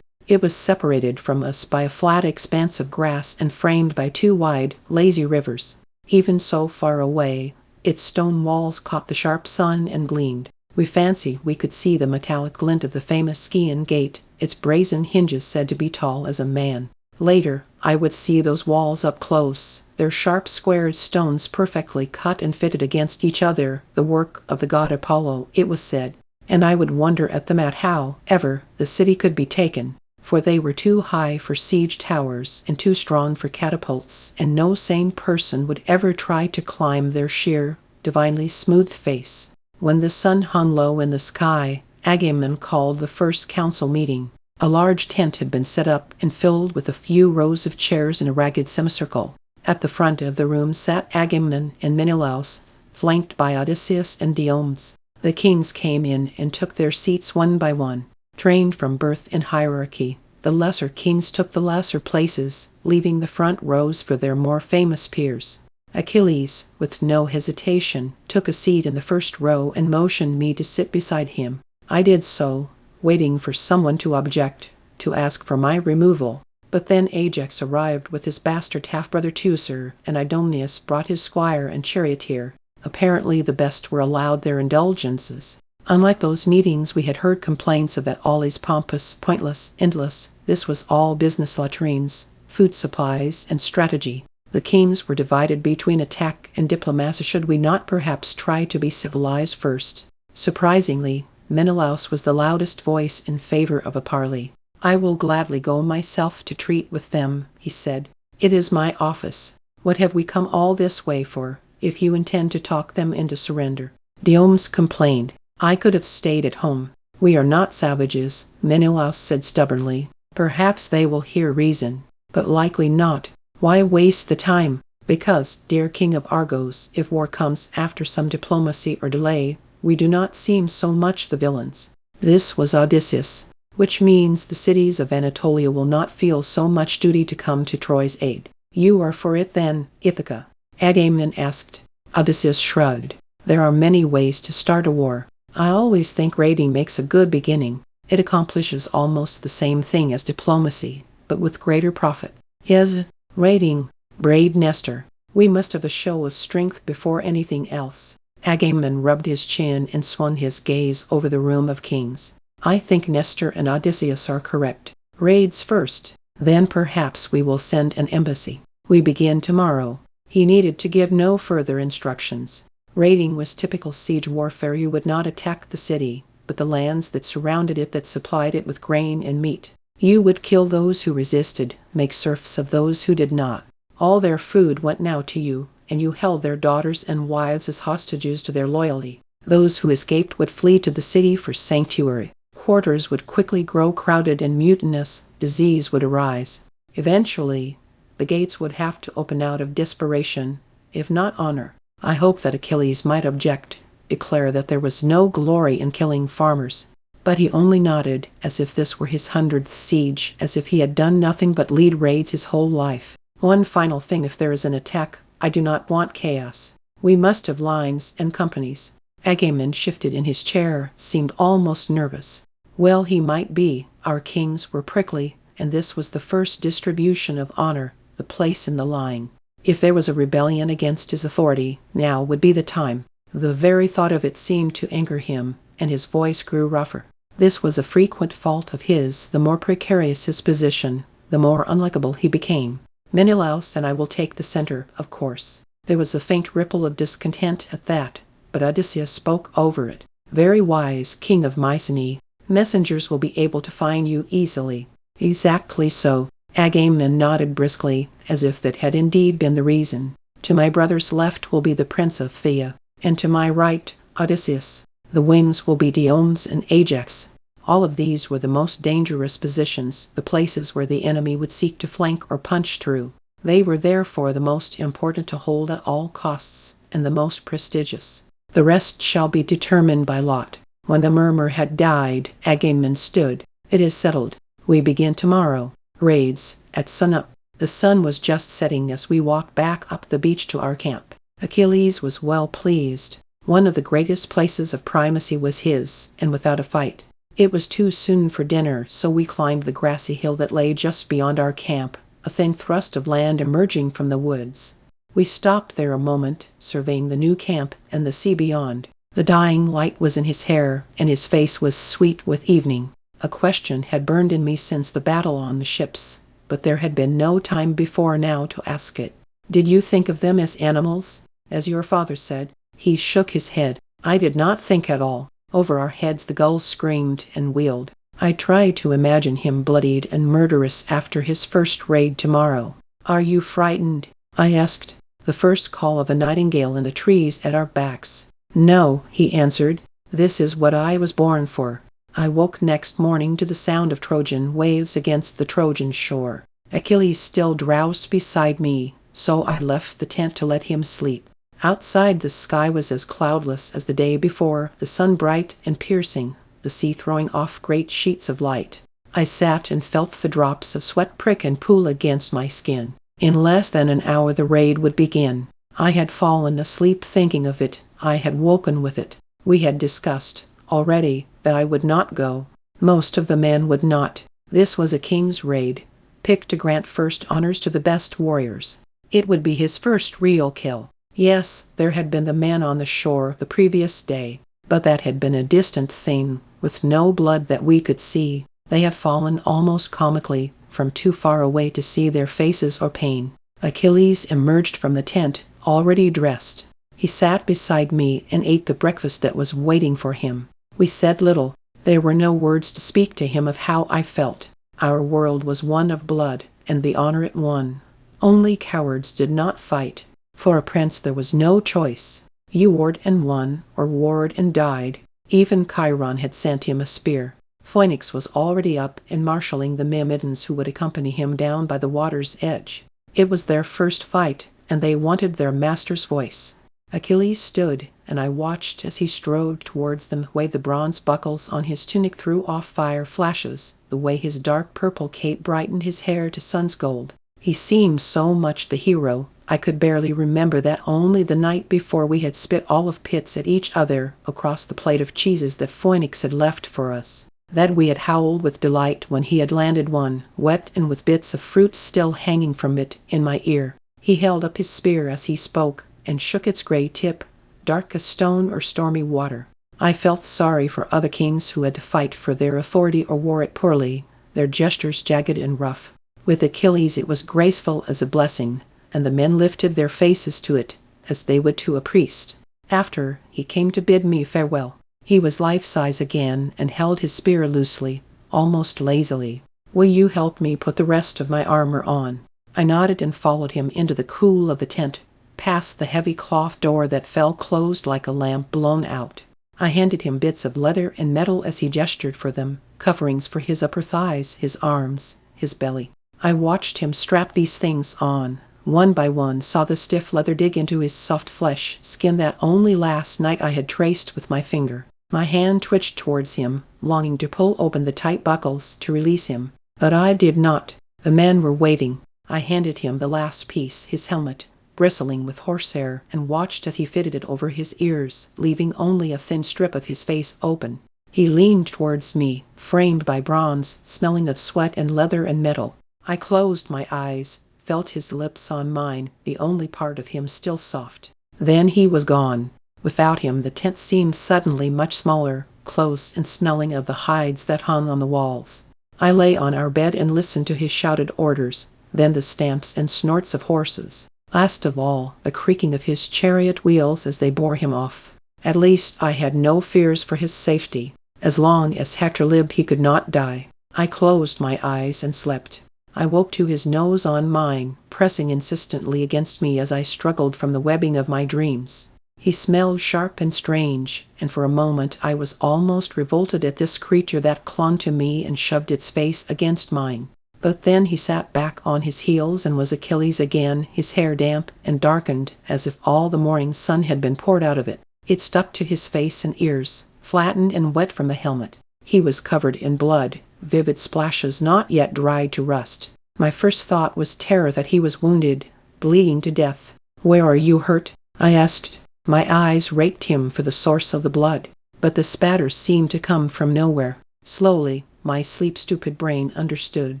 It was separated from us by a flat expanse of grass and framed by two wide, lazy rivers. Even so far away, its stone walls caught the sharp sun and gleamed. We fancied we could see the metallic glint of the famous Scaean gate, its brazen hinges said to be tall as a man. Later, I would see those walls up close, their sharp squared stones perfectly cut and fitted against each other, the work of the god Apollo, it was said. And I would wonder at them at how ever the city could be taken, for they were too high for siege towers and too strong for catapults, and no sane person would ever try to climb their sheer, divinely smooth face. When the sun hung low in the sky, Agamemnon called the first council meeting. A large tent had been set up and filled with a few rows of chairs in a ragged semicircle. At the front of the room sat Agamemnon and Menelaus, flanked by Odysseus and Diomedes. The kings came in and took their seats one by one. Trained from birth in hierarchy, the lesser kings took the lesser places, leaving the front rows for their more famous peers. Achilles, with no hesitation, took a seat in the first row and motioned me to sit beside him. I did so, waiting for someone to object, to ask for my removal. But then Ajax arrived with his bastard half-brother Teucer, and Idomeneus brought his squire and charioteer. Apparently the best were allowed their indulgences. Unlike those meetings we had heard complaints of that all is pompous, pointless, endless, this was all business latrines, food supplies, and strategy. The kings were divided between attack and diplomacy. Should we not perhaps try to be civilized first? Surprisingly, Menelaus was the loudest voice in favor of a parley. "I will gladly go myself to treat with them," he said. "It is my office. What have we come all this way for, if you intend to talk them into surrender?" Diomedes complained. "I could have stayed at home." "We are not savages," Menelaus said stubbornly. "Perhaps they will hear reason, but likely not. Why waste the time? Because, dear King of Argos, if war comes after some diplomacy or delay, we do not seem so much the villains." This was Odysseus. "Which means the cities of Anatolia will not feel so much duty to come to Troy's aid." "You are for it then, Ithaca?" Agamemnon asked. Odysseus shrugged. "There are many ways to start a war. I always think raiding makes a good beginning. It accomplishes almost the same thing as diplomacy, but with greater profit." "Yes, raiding," brayed Nestor. "We must have a show of strength before anything else." Agamemnon rubbed his chin and swung his gaze over the room of kings. "I think Nestor and Odysseus are correct. Raids first, then perhaps we will send an embassy. We begin tomorrow." He needed to give no further instructions. Raiding was typical siege warfare. You would not attack the city, but the lands that surrounded it, that supplied it with grain and meat. You would kill those who resisted, make serfs of those who did not. All their food went now to you, and you held their daughters and wives as hostages to their loyalty. Those who escaped would flee to the city for sanctuary. Quarters would quickly grow crowded and mutinous, disease would arise. Eventually, the gates would have to open out of desperation, if not honor. I hoped that Achilles might object, declare that there was no glory in killing farmers. But he only nodded, as if this were his 100th siege, as if he had done nothing but lead raids his whole life. "One final thing: if there is an attack, I do not want chaos. We must have lines and companies." Agamemnon shifted in his chair, seemed almost nervous. Well he might be. Our kings were prickly, and this was the first distribution of honor, the place in the line. If there was a rebellion against his authority, now would be the time. The very thought of it seemed to anger him, and his voice grew rougher. This was a frequent fault of his. The more precarious his position, the more unlikable he became. "Menelaus and I will take the center, of course." There was a faint ripple of discontent at that, but Odysseus spoke over it. "Very wise, King of Mycenae. Messengers will be able to find you easily." "Exactly so." Agamemnon nodded briskly, as if that had indeed been the reason. "To my brother's left will be the Prince of Phthia, and to my right, Odysseus." The wings will be Diomedes and Ajax. All of these were the most dangerous positions, the places where the enemy would seek to flank or punch through. They were therefore the most important to hold at all costs, and the most prestigious. The rest shall be determined by lot. When the murmur had died, Agamemnon stood. It is settled. We begin tomorrow. Raids at sunup. The sun was just setting as we walked back up the beach to our camp. Achilles was well pleased. One of the greatest places of primacy was his, and without a fight. It was too soon for dinner, so we climbed the grassy hill that lay just beyond our camp, a thin thrust of land emerging from the woods. We stopped there a moment, surveying the new camp and the sea beyond. The dying light was in his hair, and his face was sweet with evening. A question had burned in me since the battle on the ships, but there had been no time before now to ask it. Did you think of them as animals, as your father said? He shook his head. I did not think at all. Over our heads the gulls screamed and wheeled. I tried to imagine him bloodied and murderous after his first raid tomorrow. Are you frightened? I asked. The first call of a nightingale in the trees at our backs. No, he answered. This is what I was born for. I woke next morning to the sound of Trojan waves against the Trojan shore. Achilles still drowsed beside me, so I left the tent to let him sleep. Outside the sky was as cloudless as the day before, the sun bright and piercing, the sea throwing off great sheets of light. I sat and felt the drops of sweat prick and pool against my skin. In less than an hour the raid would begin. I had fallen asleep thinking of it. I had woken with it. We had discussed, already, that I would not go. Most of the men would not. This was a king's raid, picked to grant first honors to the best warriors. It would be his first real kill. Yes, there had been the men on the shore the previous day, but that had been a distant thing, with no blood that we could see. They had fallen almost comically, from too far away to see their faces or pain. Achilles emerged from the tent, already dressed. He sat beside me and ate the breakfast that was waiting for him. We said little. There were no words to speak to him of how I felt. Our world was one of blood, and the honor it won. Only cowards did not fight. For a prince there was no choice. You warred and won, or warred and died. Even Chiron had sent him a spear. Phoenix was already up and marshalling the Myrmidons who would accompany him down by the water's edge. It was their first fight, and they wanted their master's voice. Achilles stood, and I watched as he strode towards them, the way the bronze buckles on his tunic threw off fire flashes, the way his dark purple cape brightened his hair to sun's gold. He seemed so much the hero. I could barely remember that only the night before we had spit olive pits at each other across the plate of cheeses that Phoenix had left for us. That we had howled with delight when he had landed one, wet and with bits of fruit still hanging from it, in my ear. He held up his spear as he spoke, and shook its gray tip, dark as stone or stormy water. I felt sorry for other kings who had to fight for their authority or wore it poorly, their gestures jagged and rough. With Achilles it was graceful as a blessing, and the men lifted their faces to it, as they would to a priest. After, he came to bid me farewell. He was life-size again, and held his spear loosely, almost lazily. Will you help me put the rest of my armor on? I nodded and followed him into the cool of the tent, past the heavy cloth door that fell closed like a lamp blown out. I handed him bits of leather and metal as he gestured for them, coverings for his upper thighs, his arms, his belly. I watched him strap these things on. One by one saw the stiff leather dig into his soft flesh, skin that only last night I had traced with my finger. My hand twitched towards him, longing to pull open the tight buckles to release him, but I did not. The men were waiting. I handed him the last piece, his helmet, bristling with horsehair, and watched as he fitted it over his ears, leaving only a thin strip of his face open. He leaned towards me, framed by bronze, smelling of sweat and leather and metal. I closed my eyes, felt his lips on mine, the only part of him still soft. Then he was gone. Without him the tent seemed suddenly much smaller, close and smelling of the hides that hung on the walls. I lay on our bed and listened to his shouted orders, then the stamps and snorts of horses. Last of all, the creaking of his chariot wheels as they bore him off. At least I had no fears for his safety. As long as Hector lived he could not die. I closed my eyes and slept. I woke to his nose on mine, pressing insistently against me as I struggled from the webbing of my dreams. He smelled sharp and strange, and for a moment I was almost revolted at this creature that clung to me and shoved its face against mine. But then he sat back on his heels and was Achilles again, his hair damp and darkened as if all the morning sun had been poured out of it. It stuck to his face and ears, flattened and wet from the helmet. He was covered in blood, vivid splashes not yet dried to rust. My first thought was terror that he was wounded, bleeding to death. "Where are you hurt?" I asked. My eyes raked him for the source of the blood, but the spatter seemed to come from nowhere. Slowly, my sleep-stupid brain understood.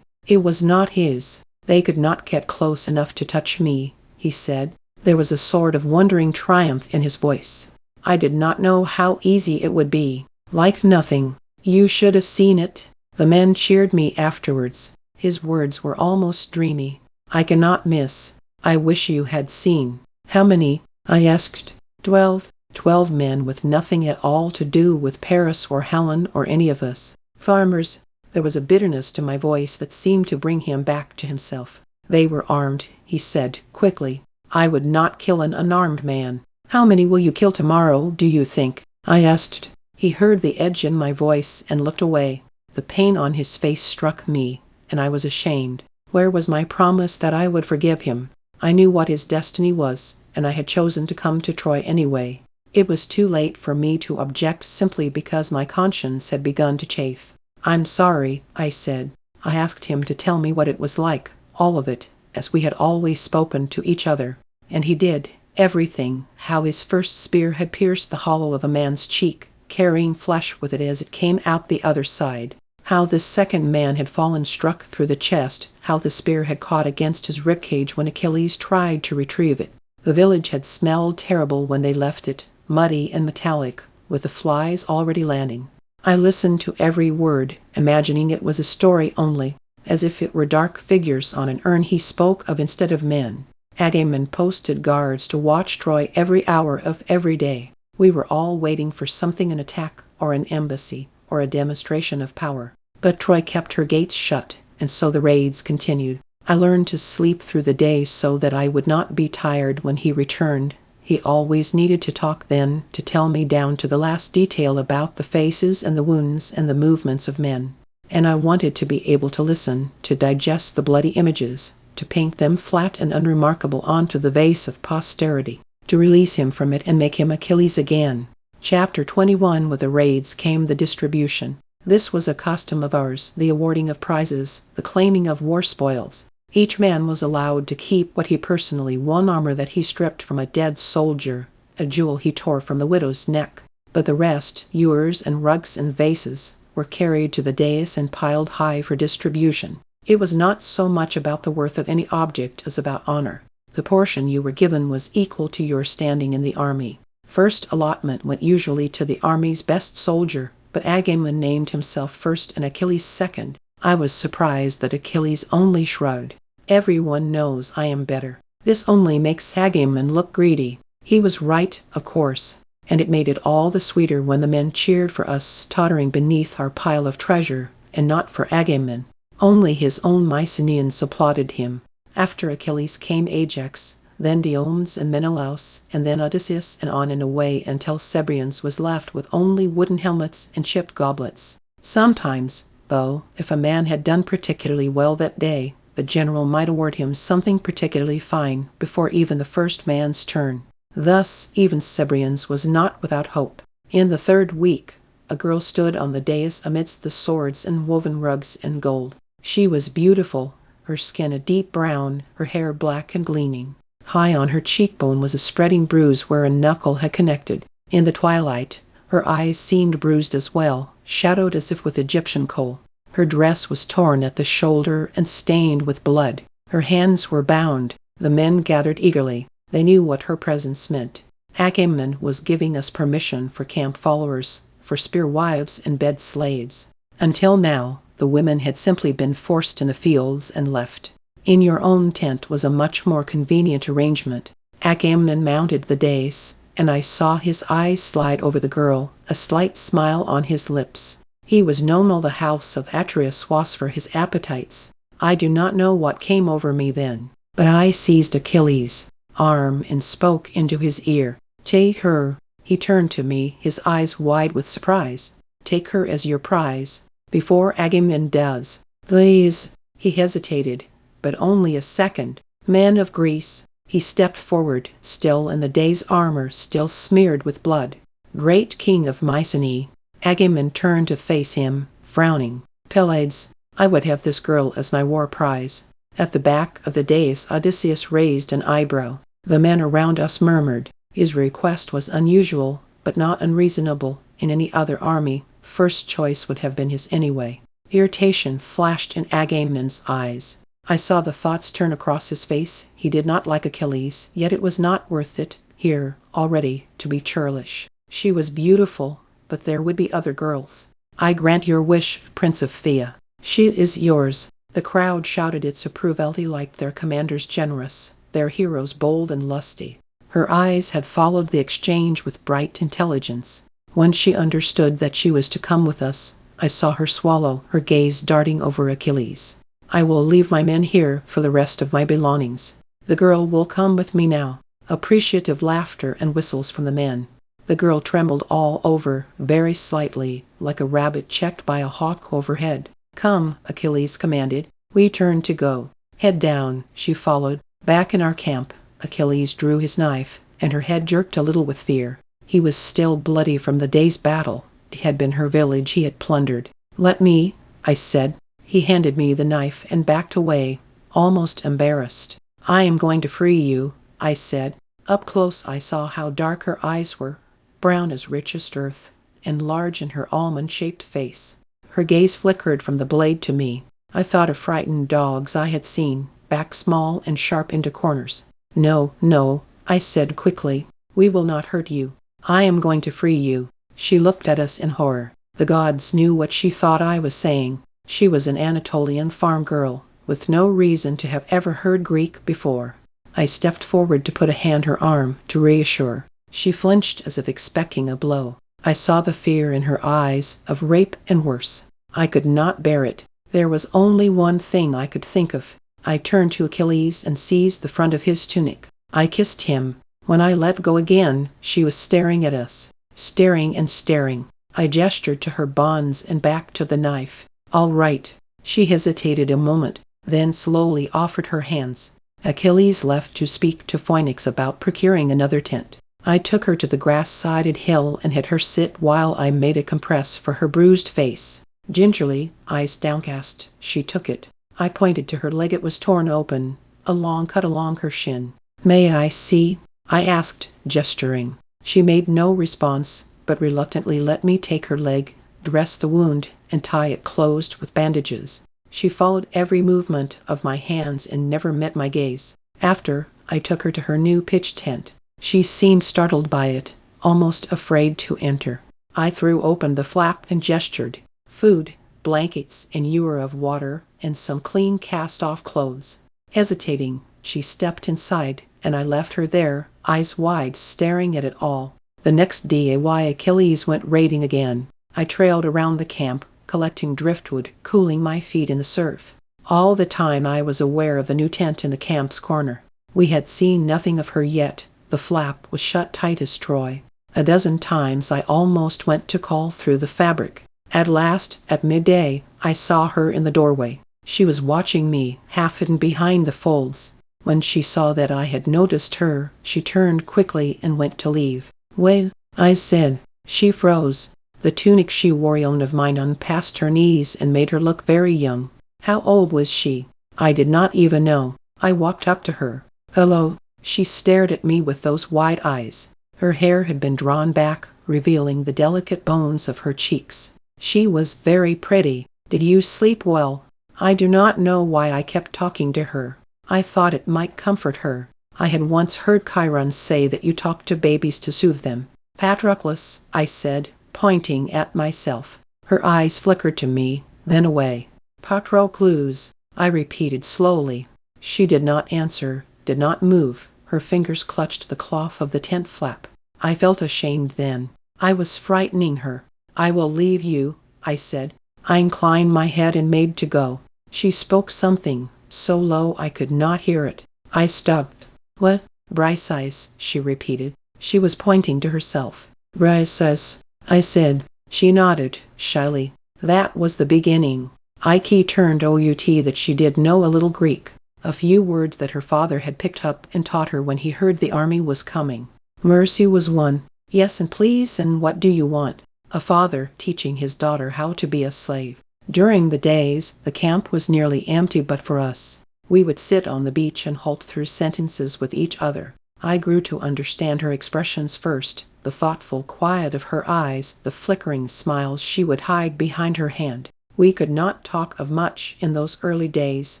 It was not his. "They could not get close enough to touch me," he said. There was a sort of wondering triumph in his voice. "I did not know how easy it would be. Like nothing. You should have seen it. The men cheered me afterwards." His words were almost dreamy. "I cannot miss. I wish you had seen." "How many?" I asked. 12. 12 men with nothing at all to do with Paris or Helen or any of us. Farmers. There was a bitterness to my voice that seemed to bring him back to himself. "They were armed," he said, quickly. "I would not kill an unarmed man." "How many will you kill tomorrow, do you think?" I asked. He heard the edge in my voice and looked away. The pain on his face struck me, and I was ashamed. Where was my promise that I would forgive him? I knew what his destiny was, and I had chosen to come to Troy anyway. It was too late for me to object simply because my conscience had begun to chafe. "I'm sorry," I said. I asked him to tell me what it was like, all of it, as we had always spoken to each other. And he did. Everything. How his first spear had pierced the hollow of a man's cheek, carrying flesh with it as it came out the other side. How this second man had fallen struck through the chest, how the spear had caught against his ribcage when Achilles tried to retrieve it. The village had smelled terrible when they left it, muddy and metallic, with the flies already landing. I listened to every word, imagining it was a story only, as if it were dark figures on an urn he spoke of instead of men. Agamemnon posted guards to watch Troy every hour of every day. We were all waiting for something, an attack or an embassy or a demonstration of power. But Troy kept her gates shut, and so the raids continued. I learned to sleep through the day so that I would not be tired when he returned. He always needed to talk then, to tell me down to the last detail about the faces and the wounds and the movements of men. And I wanted to be able to listen, to digest the bloody images, to paint them flat and unremarkable onto the vase of posterity, to release him from it and make him Achilles again. Chapter 21. With the raids came the distribution. This was a custom of ours, the awarding of prizes, the claiming of war spoils. Each man was allowed to keep what he personally won, armor that he stripped from a dead soldier, a jewel he tore from the widow's neck. But the rest, ewers and rugs and vases, were carried to the dais and piled high for distribution. It was not so much about the worth of any object as about honor. The portion you were given was equal to your standing in the army. First allotment went usually to the army's best soldier, but Agamemnon named himself first and Achilles second. I was surprised that Achilles only shrugged. "Everyone knows I am better." This only makes Agamemnon look greedy. He was right, of course, and it made it all the sweeter when the men cheered for us tottering beneath our pile of treasure, and not for Agamemnon. Only his own Mycenaeans applauded him. After Achilles came Ajax, then Diomedes and Menelaus, and then Odysseus, and on and away until Cebriones was left with only wooden helmets and chipped goblets. Sometimes, though, if a man had done particularly well that day, the general might award him something particularly fine before even the first man's turn. Thus even Cebriones was not without hope. In the third week, a girl stood on the dais amidst the swords and woven rugs and gold. She was beautiful, her skin a deep brown, her hair black and gleaming. High on her cheekbone was a spreading bruise where a knuckle had connected. In the twilight, her eyes seemed bruised as well, shadowed as if with Egyptian kohl. Her dress was torn at the shoulder and stained with blood. Her hands were bound. The men gathered eagerly. They knew what her presence meant. Agamemnon was giving us permission for camp followers, for spear wives and bed slaves. Until now, the women had simply been forced in the fields and left. In your own tent was a much more convenient arrangement. Agamemnon mounted the dais, and I saw his eyes slide over the girl, a slight smile on his lips. He was known all the house of Atreus was for his appetites. I do not know what came over me then, but I seized Achilles' arm and spoke into his ear. Take her. He turned to me, his eyes wide with surprise. Take her as your prize, before Agamemnon does. Please. He hesitated, but only a second. Men of Greece. He stepped forward, still in the day's armor, still smeared with blood. Great king of Mycenae. Agamemnon turned to face him, frowning. Pylades, I would have this girl as my war prize. At the back of the dais Odysseus raised an eyebrow. The men around us murmured. His request was unusual, but not unreasonable. In any other army, first choice would have been his anyway. Irritation flashed in Agamemnon's eyes. I saw the thoughts turn across his face. He did not like Achilles, yet it was not worth it, here, already, to be churlish. She was beautiful, but there would be other girls. I grant your wish, Prince of Phthia. She is yours. The crowd shouted its approval like their commanders generous, their heroes bold and lusty. Her eyes had followed the exchange with bright intelligence. When she understood that she was to come with us, I saw her swallow, her gaze darting over Achilles. I will leave my men here for the rest of my belongings. The girl will come with me now. Appreciative laughter and whistles from the men. The girl trembled all over, very slightly, like a rabbit checked by a hawk overhead. Come, Achilles commanded. We turned to go. Head down, she followed. Back in our camp, Achilles drew his knife, and her head jerked a little with fear. He was still bloody from the day's battle. It had been her village he had plundered. Let me, I said. He handed me the knife and backed away, almost embarrassed. I am going to free you, I said. Up close I saw how dark her eyes were, brown as richest earth, and large in her almond-shaped face. Her gaze flickered from the blade to me. I thought of frightened dogs I had seen, back small and sharp into corners. No, no, I said quickly. We will not hurt you. I am going to free you. She looked at us in horror. The gods knew what she thought I was saying. She was an Anatolian farm girl, with no reason to have ever heard Greek before. I stepped forward to put a hand her arm, to reassure. She flinched as if expecting a blow. I saw the fear in her eyes, of rape and worse. I could not bear it. There was only one thing I could think of. I turned to Achilles and seized the front of his tunic. I kissed him. When I let go again, she was staring at us. Staring and staring. I gestured to her bonds and back to the knife. All right. She hesitated a moment, then slowly offered her hands. Achilles left to speak to Phoenix about procuring another tent. I took her to the grass-sided hill and had her sit while I made a compress for her bruised face. Gingerly, eyes downcast, she took it. I pointed to her leg. It was torn open, a long cut along her shin. May I see? I asked, gesturing. She made no response, but reluctantly let me take her leg, dress the wound, and tie it closed with bandages. She followed every movement of my hands and never met my gaze. After, I took her to her new pitch tent. She seemed startled by it, almost afraid to enter. I threw open the flap and gestured. Food, blankets, an ewer of water, and some clean cast-off clothes. Hesitating, she stepped inside, and I left her there, eyes wide, staring at it all. The next day Achilles went raiding again. I trailed around the camp, collecting driftwood, cooling my feet in the surf. All the time I was aware of the new tent in the camp's corner. We had seen nothing of her yet. The flap was shut tight as Troy. A dozen times I almost went to call through the fabric. At last, at midday, I saw her in the doorway. She was watching me, half hidden behind the folds. When she saw that I had noticed her, she turned quickly and went to leave. Wait, I said. She froze. The tunic she wore of mine past her knees and made her look very young. How old was she? I did not even know. I walked up to her. Hello. She stared at me with those wide eyes. Her hair had been drawn back, revealing the delicate bones of her cheeks. She was very pretty. Did you sleep well? I do not know why I kept talking to her. I thought it might comfort her. I had once heard Chiron say that you talk to babies to soothe them. Patroclus, I said, pointing at myself. Her eyes flickered to me, then away. Patroclus, I repeated slowly. She did not answer, did not move. Her fingers clutched the cloth of the tent flap. I felt ashamed then. I was frightening her. I will leave you, I said. I inclined my head and made to go. She spoke something, so low I could not hear it. I stopped. What? Brice eyes, she repeated. She was pointing to herself. Briseis, I said. She nodded, shyly. That was the beginning. Ike turned out that she did know a little Greek, a few words that her father had picked up and taught her when he heard the army was coming. Mercy was one. Yes, and please, and what do you want? A father teaching his daughter how to be a slave. During the days, the camp was nearly empty but for us. We would sit on the beach and halt through sentences with each other. I grew to understand her expressions first, the thoughtful quiet of her eyes, the flickering smiles she would hide behind her hand. We could not talk of much in those early days,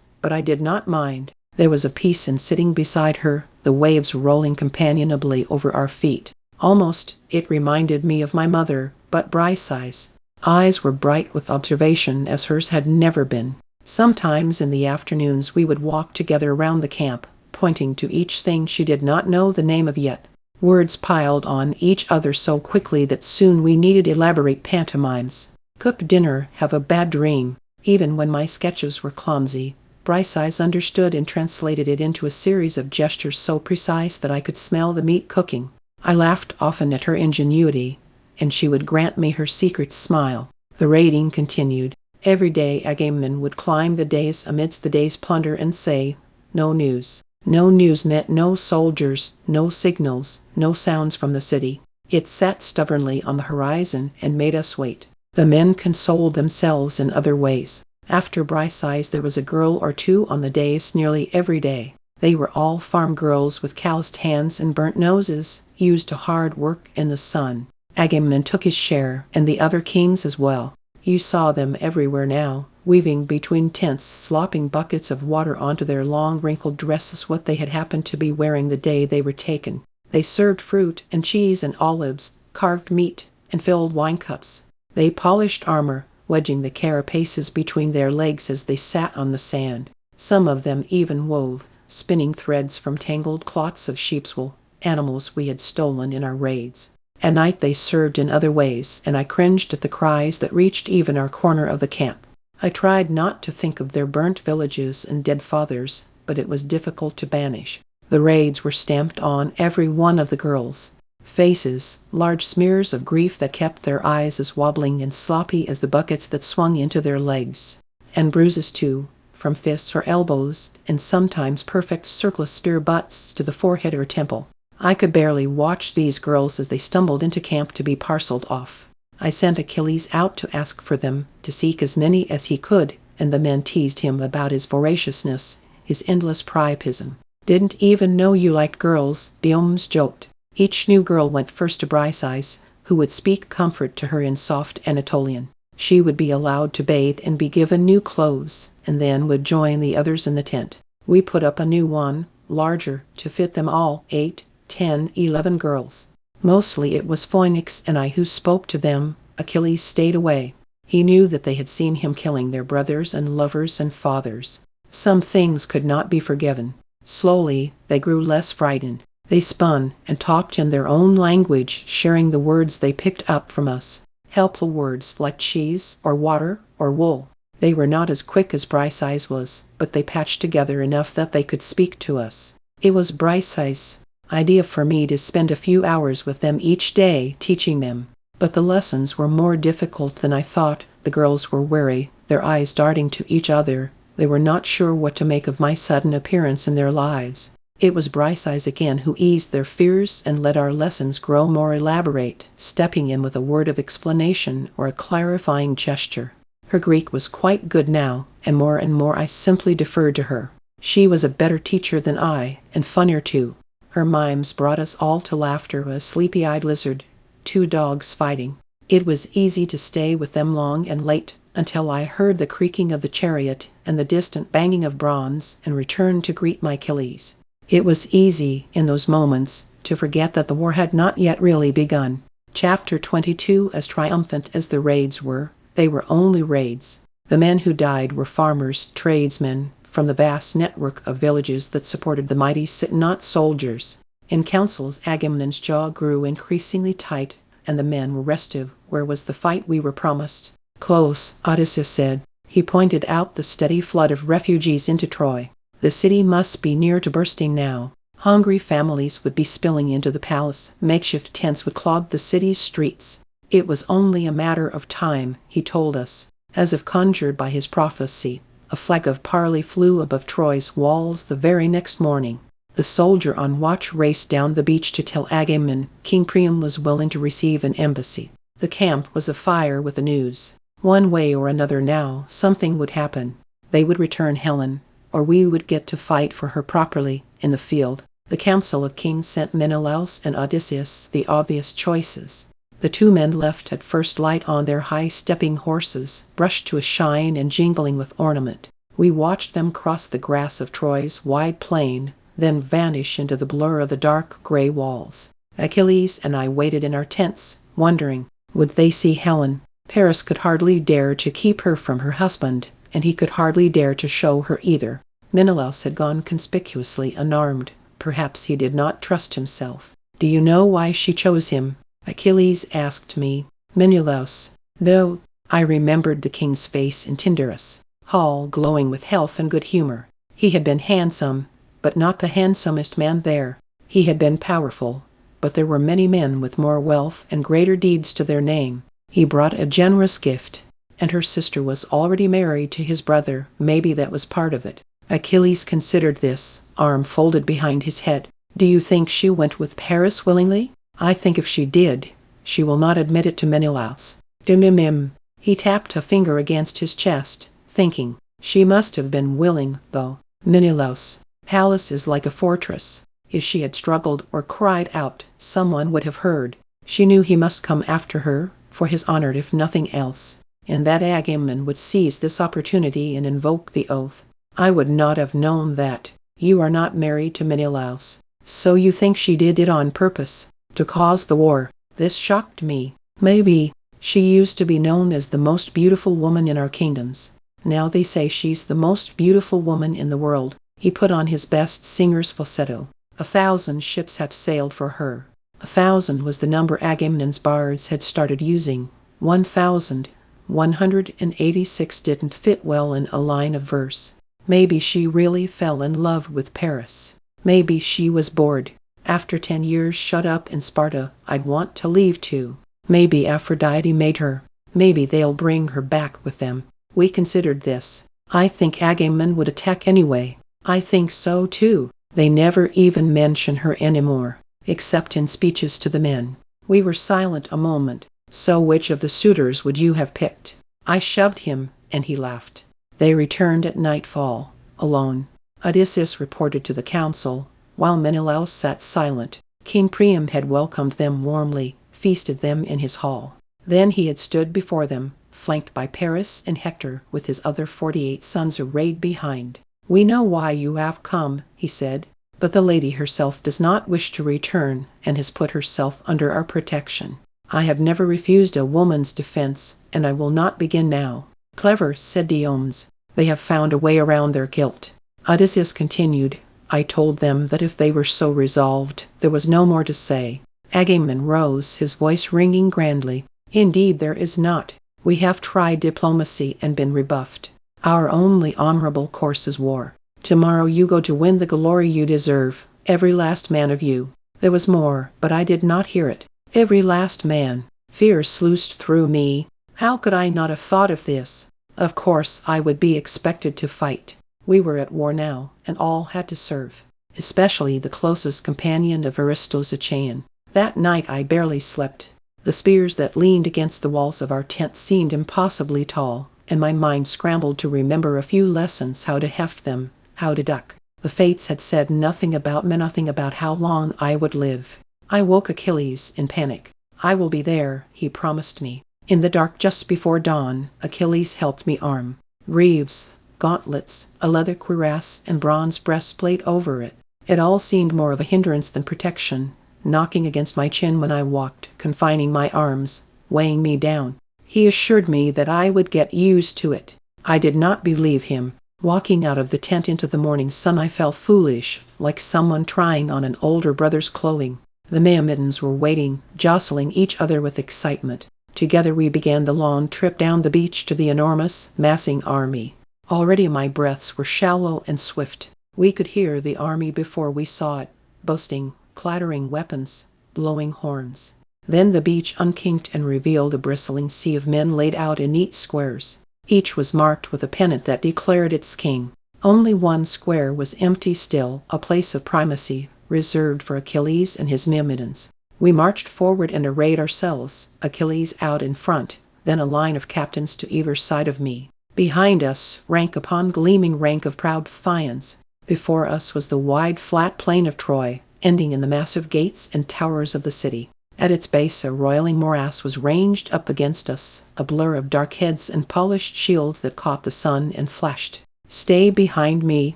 but I did not mind. There was a peace in sitting beside her, the waves rolling companionably over our feet. Almost, it reminded me of my mother, but Briseis' eyes were bright with observation as hers had never been. Sometimes in the afternoons we would walk together around the camp, pointing to each thing she did not know the name of yet. Words piled on each other so quickly that soon we needed elaborate pantomimes. Cook dinner, have a bad dream. Even when my sketches were clumsy, Briseis understood and translated it into a series of gestures so precise that I could smell the meat cooking. I laughed often at her ingenuity, and she would grant me her secret smile. The raiding continued. Every day Agamemnon would climb the dais amidst the day's plunder and say, "No news." No news meant no soldiers, no signals, no sounds from the city. It sat stubbornly on the horizon and made us wait. The men consoled themselves in other ways. After Briseis there was a girl or two on the dais nearly every day. They were all farm girls with calloused hands and burnt noses, used to hard work in the sun. Agamemnon took his share, and the other kings as well. You saw them everywhere now, weaving between tents, slopping buckets of water onto their long wrinkled dresses what they had happened to be wearing the day they were taken. They served fruit and cheese and olives, carved meat, and filled wine cups. They polished armor, wedging the carapaces between their legs as they sat on the sand. Some of them even wove, spinning threads from tangled clots of sheep's wool, animals we had stolen in our raids. At night they served in other ways, and I cringed at the cries that reached even our corner of the camp. I tried not to think of their burnt villages and dead fathers, but it was difficult to banish. The raids were stamped on every one of the girls' faces, large smears of grief that kept their eyes as wobbling and sloppy as the buckets that swung into their legs. And bruises too, from fists or elbows, and sometimes perfect circless spear butts to the forehead or temple. I could barely watch these girls as they stumbled into camp to be parceled off. I sent Achilles out to ask for them, to seek as many as he could, and the men teased him about his voraciousness, his endless priapism. Didn't even know you liked girls, Diomedes joked. Each new girl went first to Briseis, who would speak comfort to her in soft Anatolian. She would be allowed to bathe and be given new clothes, and then would join the others in the tent. We put up a new one, larger, to fit them all, 8, 10, 11 girls. Mostly it was Phoenix and I who spoke to them. Achilles stayed away. He knew that they had seen him killing their brothers and lovers and fathers. Some things could not be forgiven. Slowly, they grew less frightened. They spun and talked in their own language, sharing the words they picked up from us. Helpful words like cheese, or water, or wool. They were not as quick as Briseis was, but they patched together enough that they could speak to us. It was Briseis' idea for me to spend a few hours with them each day, teaching them. But the lessons were more difficult than I thought. The girls were wary, their eyes darting to each other. They were not sure what to make of my sudden appearance in their lives. It was Briseis again who eased their fears and let our lessons grow more elaborate, stepping in with a word of explanation or a clarifying gesture. Her Greek was quite good now, and more I simply deferred to her. She was a better teacher than I, and funnier too. Her mimes brought us all to laughter, a sleepy-eyed lizard, 2 dogs fighting. It was easy to stay with them long and late, until I heard the creaking of the chariot and the distant banging of bronze, and returned to greet my Achilles. It was easy, in those moments, to forget that the war had not yet really begun. Chapter 22. As triumphant as the raids were, they were only raids. The men who died were farmers, tradesmen, from the vast network of villages that supported the mighty city, not soldiers. In councils Agamemnon's jaw grew increasingly tight, and the men were restive. Where was the fight we were promised? Close, Odysseus said. He pointed out the steady flood of refugees into Troy. The city must be near to bursting now. Hungry families would be spilling into the palace. Makeshift tents would clog the city's streets. It was only a matter of time, he told us. As if conjured by his prophecy, a flag of parley flew above Troy's walls the very next morning. The soldier on watch raced down the beach to tell Agamemnon King Priam was willing to receive an embassy. The camp was afire with the news. One way or another now, something would happen. They would return Helen, or we would get to fight for her properly in the field. The Council of Kings sent Menelaus and Odysseus, the obvious choices. The two men left at first light on their high-stepping horses, brushed to a shine and jingling with ornament. We watched them cross the grass of Troy's wide plain, then vanish into the blur of the dark gray walls. Achilles and I waited in our tents, wondering, would they see Helen? Paris could hardly dare to keep her from her husband, and he could hardly dare to show her either. Menelaus had gone conspicuously unarmed. Perhaps he did not trust himself. Do you know why she chose him? Achilles asked me. Menelaus. No. I remembered the king's face in Tyndarus Hall, glowing with health and good humor. He had been handsome, but not the handsomest man there. He had been powerful, but there were many men with more wealth and greater deeds to their name. He brought a generous gift, and her sister was already married to his brother. Maybe that was part of it. Achilles considered this, arm folded behind his head. Do you think she went with Paris willingly? I think if she did, she will not admit it to Menelaus. Dimimim. He tapped a finger against his chest, thinking. She must have been willing, though. Menelaus. Palace is like a fortress. If she had struggled or cried out, someone would have heard. She knew he must come after her, for his honor if nothing else, and that Agamemnon would seize this opportunity and invoke the oath. I would not have known that. You are not married to Menelaus. So you think she did it on purpose, to cause the war? This shocked me. Maybe. She used to be known as the most beautiful woman in our kingdoms. Now they say she's the most beautiful woman in the world. He put on his best singer's falsetto. 1,000 ships have sailed for her. 1,000 was the number Agamemnon's bards had started using. 1,186 didn't fit well in a line of verse. Maybe she really fell in love with Paris. Maybe she was bored. After 10 years shut up in Sparta, I'd want to leave too. Maybe Aphrodite made her. Maybe they'll bring her back with them. We considered this. I think Agamemnon would attack anyway. I think so too. They never even mention her anymore, except in speeches to the men. We were silent a moment. So which of the suitors would you have picked? I shoved him, and he laughed. They returned at nightfall, alone. Odysseus reported to the council, while Menelaus sat silent. King Priam had welcomed them warmly, feasted them in his hall. Then he had stood before them, flanked by Paris and Hector with his other 48 sons arrayed behind. We know why you have come, he said, but the lady herself does not wish to return and has put herself under our protection. I have never refused a woman's defense, and I will not begin now. Clever, said Diomedes. They have found a way around their guilt. Odysseus continued. I told them that if they were so resolved, there was no more to say. Agamemnon rose, his voice ringing grandly. Indeed there is not. We have tried diplomacy and been rebuffed. Our only honorable course is war. Tomorrow you go to win the glory you deserve, every last man of you. There was more, but I did not hear it. Every last man. Fear sluiced through me. How could I not have thought of this? Of course I would be expected to fight. We were at war now, and all had to serve. Especially the closest companion of Aristotle's Achaean. That night I barely slept. The spears that leaned against the walls of our tent seemed impossibly tall, and my mind scrambled to remember a few lessons: how to heft them, how to duck. The fates had said nothing about how long I would live. I woke Achilles in panic. I will be there, he promised me. In the dark just before dawn, Achilles helped me arm. Greaves, gauntlets, a leather cuirass, and bronze breastplate over it. It all seemed more of a hindrance than protection, knocking against my chin when I walked, confining my arms, weighing me down. He assured me that I would get used to it. I did not believe him. Walking out of the tent into the morning sun, I felt foolish, like someone trying on an older brother's clothing. The Myrmidons were waiting, jostling each other with excitement. Together we began the long trip down the beach to the enormous, massing army. Already my breaths were shallow and swift. We could hear the army before we saw it. boasting, clattering weapons, blowing horns. Then the beach unkinked and revealed a bristling sea of men laid out in neat squares. Each was marked with a pennant that declared its king. Only one square was empty still, a place of primacy, reserved for Achilles and his Myrmidons. We marched forward and arrayed ourselves, Achilles out in front, then a line of captains to either side of me. Behind us, rank upon gleaming rank of proud Phthians. Before us was the wide flat plain of Troy, ending in the massive gates and towers of the city. At its base a roiling morass was ranged up against us, a blur of dark heads and polished shields that caught the sun and flashed. "Stay behind me,"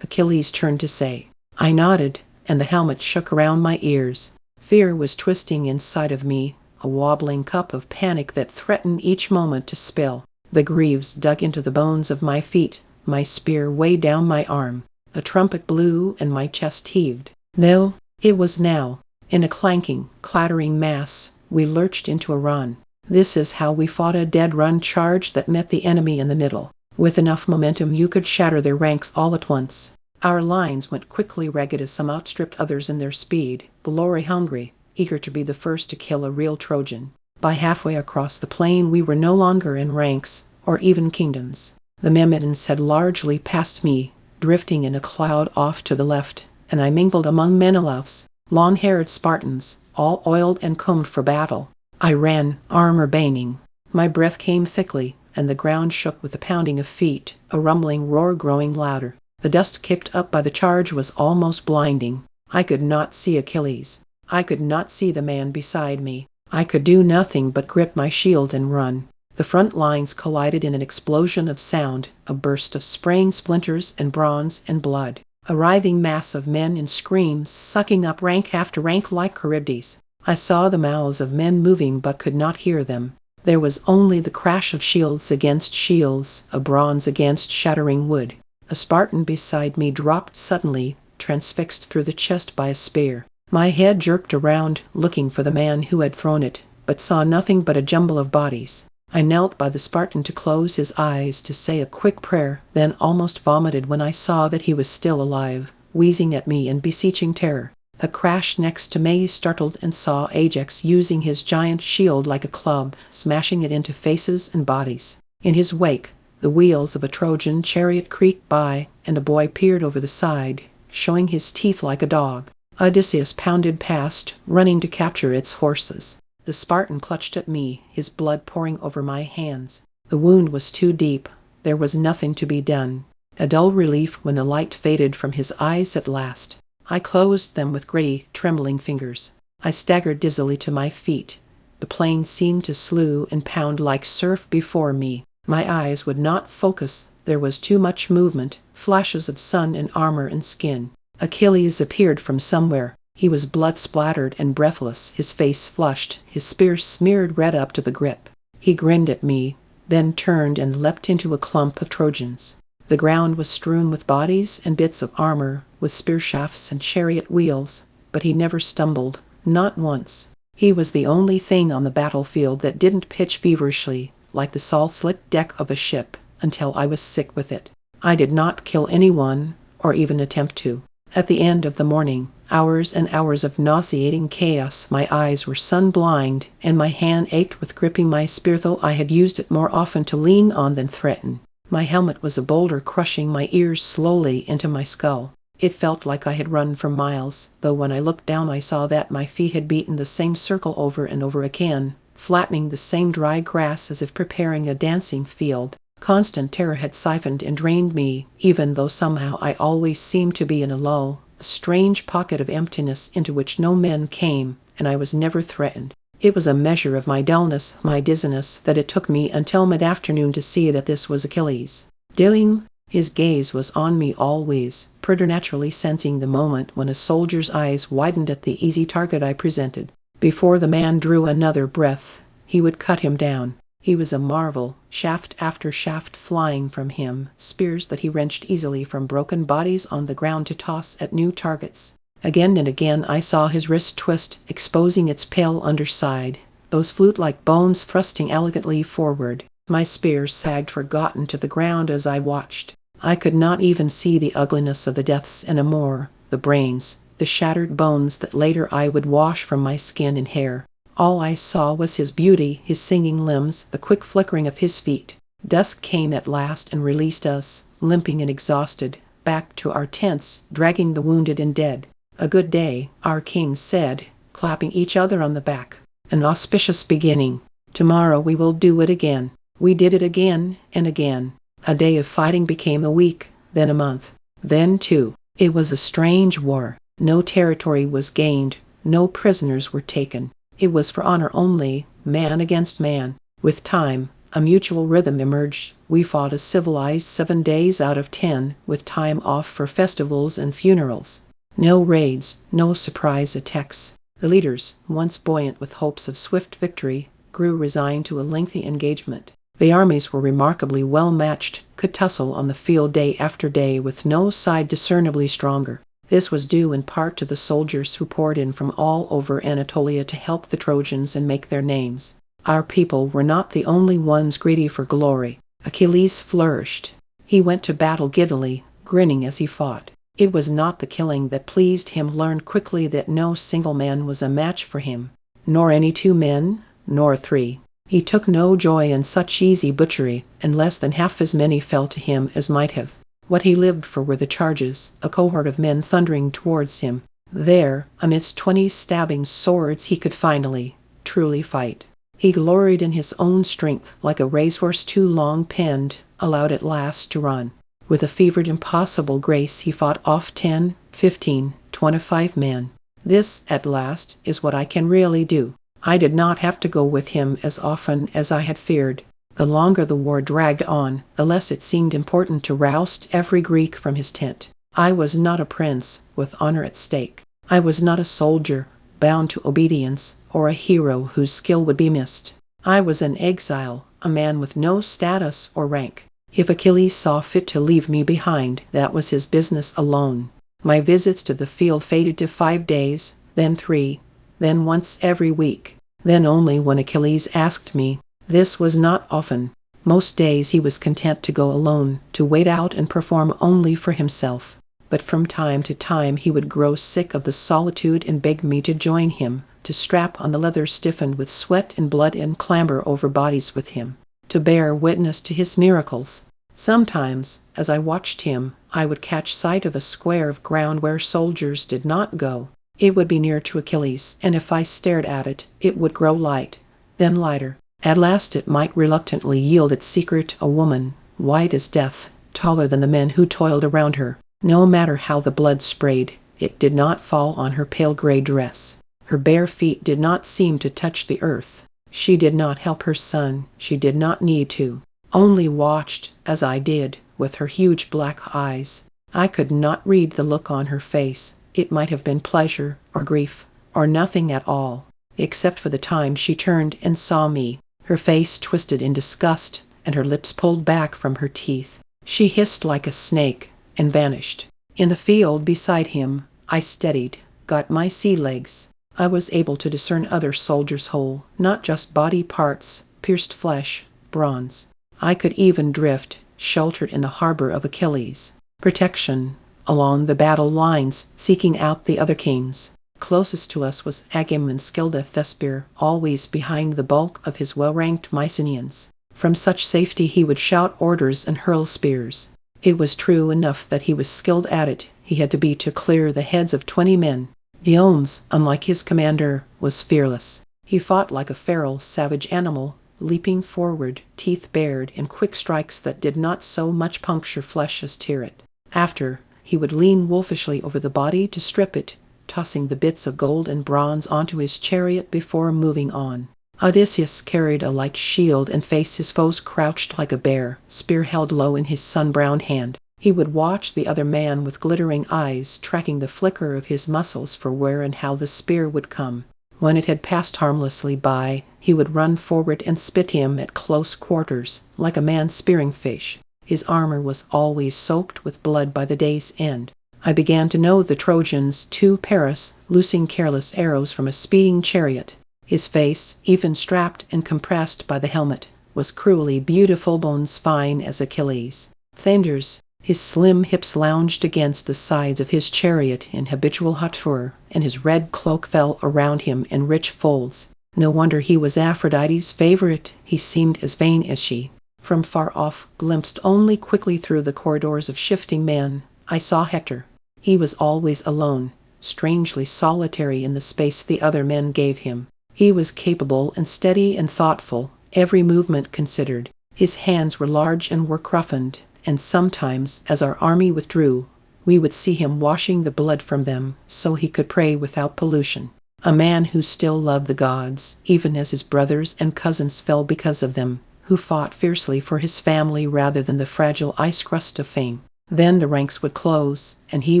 Achilles turned to say. I nodded, and the helmet shook around my ears. Fear was twisting inside of me, a wobbling cup of panic that threatened each moment to spill. The greaves dug into the bones of my feet, my spear weighed down my arm. A trumpet blew and my chest heaved. No, it was now. In a clanking, clattering mass, we lurched into a run. This is how we fought a dead-run charge that met the enemy in the middle. With enough momentum you could shatter their ranks all at once. Our lines went quickly ragged as some outstripped others in their speed, glory-hungry, eager to be the first to kill a real Trojan. By halfway across the plain we were no longer in ranks, or even kingdoms. The Myrmidons had largely passed me, drifting in a cloud off to the left, and I mingled among Menelaus, long-haired Spartans, all oiled and combed for battle. I ran, armor banging. My breath came thickly, and the ground shook with the pounding of feet, a rumbling roar growing louder. The dust kicked up by the charge was almost blinding. I could not see Achilles. I could not see the man beside me. I could do nothing but grip my shield and run. The front lines collided in an explosion of sound, a burst of spraying splinters and bronze and blood. A writhing mass of men in screams, sucking up rank after rank like Charybdis. I saw the mouths of men moving but could not hear them. There was only the crash of shields against shields, of bronze against shattering wood. A Spartan beside me dropped suddenly, transfixed through the chest by a spear. My head jerked around, looking for the man who had thrown it, but saw nothing but a jumble of bodies. I knelt by the Spartan to close his eyes to say a quick prayer, then almost vomited when I saw that he was still alive, wheezing at me in beseeching terror. A crash next to me startled and saw Ajax using his giant shield like a club, smashing it into faces and bodies. In his wake, the wheels of a Trojan chariot creaked by, and a boy peered over the side, showing his teeth like a dog. Odysseus pounded past, running to capture its horses. The Spartan clutched at me, his blood pouring over my hands. The wound was too deep. There was nothing to be done. A dull relief when the light faded from his eyes at last. I closed them with gritty, trembling fingers. I staggered dizzily to my feet. The plain seemed to slew and pound like surf before me. My eyes would not focus. There was too much movement, flashes of sun and armor and skin. Achilles appeared from somewhere. He was blood-splattered and breathless, his face flushed, his spear smeared red up to the grip. He grinned at me, then turned and leapt into a clump of Trojans. The ground was strewn with bodies and bits of armor, with spear shafts and chariot wheels, but he never stumbled, not once. He was the only thing on the battlefield that didn't pitch feverishly, like the salt-slick deck of a ship, until I was sick with it. I did not kill anyone, or even attempt to. At the end of the morning, hours and hours of nauseating chaos, my eyes were sun-blind, and my hand ached with gripping my spear, though I had used it more often to lean on than threaten. My helmet was a boulder crushing my ears slowly into my skull. It felt like I had run for miles, though when I looked down I saw that my feet had beaten the same circle over and over again, flattening the same dry grass as if preparing a dancing field. Constant terror had siphoned and drained me, even though somehow I always seemed to be in a lull, a strange pocket of emptiness into which no men came, and I was never threatened. It was a measure of my dullness, my dizziness, that it took me until mid-afternoon to see that this was Achilles. Doing? His gaze was on me always, preternaturally sensing the moment when a soldier's eyes widened at the easy target I presented. Before the man drew another breath, he would cut him down. He was a marvel, shaft after shaft flying from him, spears that he wrenched easily from broken bodies on the ground to toss at new targets. Again and again I saw his wrist twist, exposing its pale underside, those flute-like bones thrusting elegantly forward. My spear sagged forgotten to the ground as I watched. I could not even see the ugliness of the deaths anymore, the brains, the shattered bones that later I would wash from my skin and hair. All I saw was his beauty, his singing limbs, the quick flickering of his feet. Dusk came at last and released us, limping and exhausted, back to our tents, dragging the wounded and dead. "A good day," our kings said, clapping each other on the back. "An auspicious beginning. Tomorrow we will do it again." We did it again and again. A day of fighting became a week, then a month, then two. It was a strange war. No territory was gained, no prisoners were taken. It was for honor only, man against man. With time, a mutual rhythm emerged. We fought a civilized 7 days out of 10, with time off for festivals and funerals. No raids, no surprise attacks. The leaders, once buoyant with hopes of swift victory, grew resigned to a lengthy engagement. The armies were remarkably well matched, could tussle on the field day after day with no side discernibly stronger. This was due in part to the soldiers who poured in from all over Anatolia to help the Trojans and make their names. Our people were not the only ones greedy for glory. Achilles flourished. He went to battle giddily, grinning as he fought. It was not the killing that pleased him. Learned quickly that no single man was a match for him, nor any 2 men, nor 3. He took no joy in such easy butchery, and less than half as many fell to him as might have. What he lived for were the charges, a cohort of men thundering towards him. There, amidst 20 stabbing swords, he could finally, truly fight. He gloried in his own strength, like a racehorse too long penned, allowed at last to run. With a fevered, impossible grace he fought off 10, 15, 25 men. This, at last, is what I can really do. I did not have to go with him as often as I had feared. The longer the war dragged on, the less it seemed important to roust every Greek from his tent. I was not a prince, with honor at stake. I was not a soldier, bound to obedience, or a hero whose skill would be missed. I was an exile, a man with no status or rank. If Achilles saw fit to leave me behind, that was his business alone. My visits to the field faded to 5 days, then 3, then once every week, then only when Achilles asked me. This was not often. Most days he was content to go alone, to wait out and perform only for himself. But from time to time he would grow sick of the solitude and beg me to join him, to strap on the leather stiffened with sweat and blood and clamber over bodies with him, to bear witness to his miracles. Sometimes, as I watched him, I would catch sight of a square of ground where soldiers did not go. It would be near to Achilles, and if I stared at it, it would grow light, then lighter. At last it might reluctantly yield its secret, a woman, white as death, taller than the men who toiled around her. No matter how the blood sprayed, it did not fall on her pale gray dress. Her bare feet did not seem to touch the earth. She did not help her son, she did not need to. Only watched, as I did, with her huge black eyes. I could not read the look on her face. It might have been pleasure, or grief, or nothing at all, except for the time she turned and saw me. Her face twisted in disgust, and her lips pulled back from her teeth. She hissed like a snake, and vanished. In the field beside him, I steadied, got my sea legs. I was able to discern other soldiers whole, not just body parts, pierced flesh, bronze. I could even drift, sheltered in the harbor of Achilles. Protection, along the battle lines, seeking out the other kings. Closest to us was Agamemnon skilled at Thespear, always behind the bulk of his well-ranked Mycenaeans. From such safety he would shout orders and hurl spears. It was true enough that he was skilled at it. He had to be to clear the heads of 20 men. Diomedes, unlike his commander, was fearless. He fought like a feral, savage animal, leaping forward, teeth bared, in quick strikes that did not so much puncture flesh as tear it. After, he would lean wolfishly over the body to strip it, tossing the bits of gold and bronze onto his chariot before moving on. Odysseus carried a light shield and faced his foes crouched like a bear, spear held low in his sun-browned hand. He would watch the other man with glittering eyes, tracking the flicker of his muscles for where and how the spear would come. When it had passed harmlessly by, he would run forward and spit him at close quarters, like a man spearing fish. His armor was always soaked with blood by the day's end. I began to know the Trojans, too. Paris, loosing careless arrows from a speeding chariot. His face, even strapped and compressed by the helmet, was cruelly beautiful, bones fine as Achilles. Thamnder's, His slim hips lounged against the sides of his chariot in habitual hauteur, and his red cloak fell around him in rich folds. No wonder he was Aphrodite's favorite, he seemed as vain as she. From far off, glimpsed only quickly through the corridors of shifting men, I saw Hector. He was always alone, strangely solitary in the space the other men gave him. He was capable and steady and thoughtful, every movement considered. His hands were large and were cruffined, and sometimes, as our army withdrew, we would see him washing the blood from them so he could pray without pollution. A man who still loved the gods, even as his brothers and cousins fell because of them, who fought fiercely for his family rather than the fragile ice crust of fame. Then the ranks would close, and he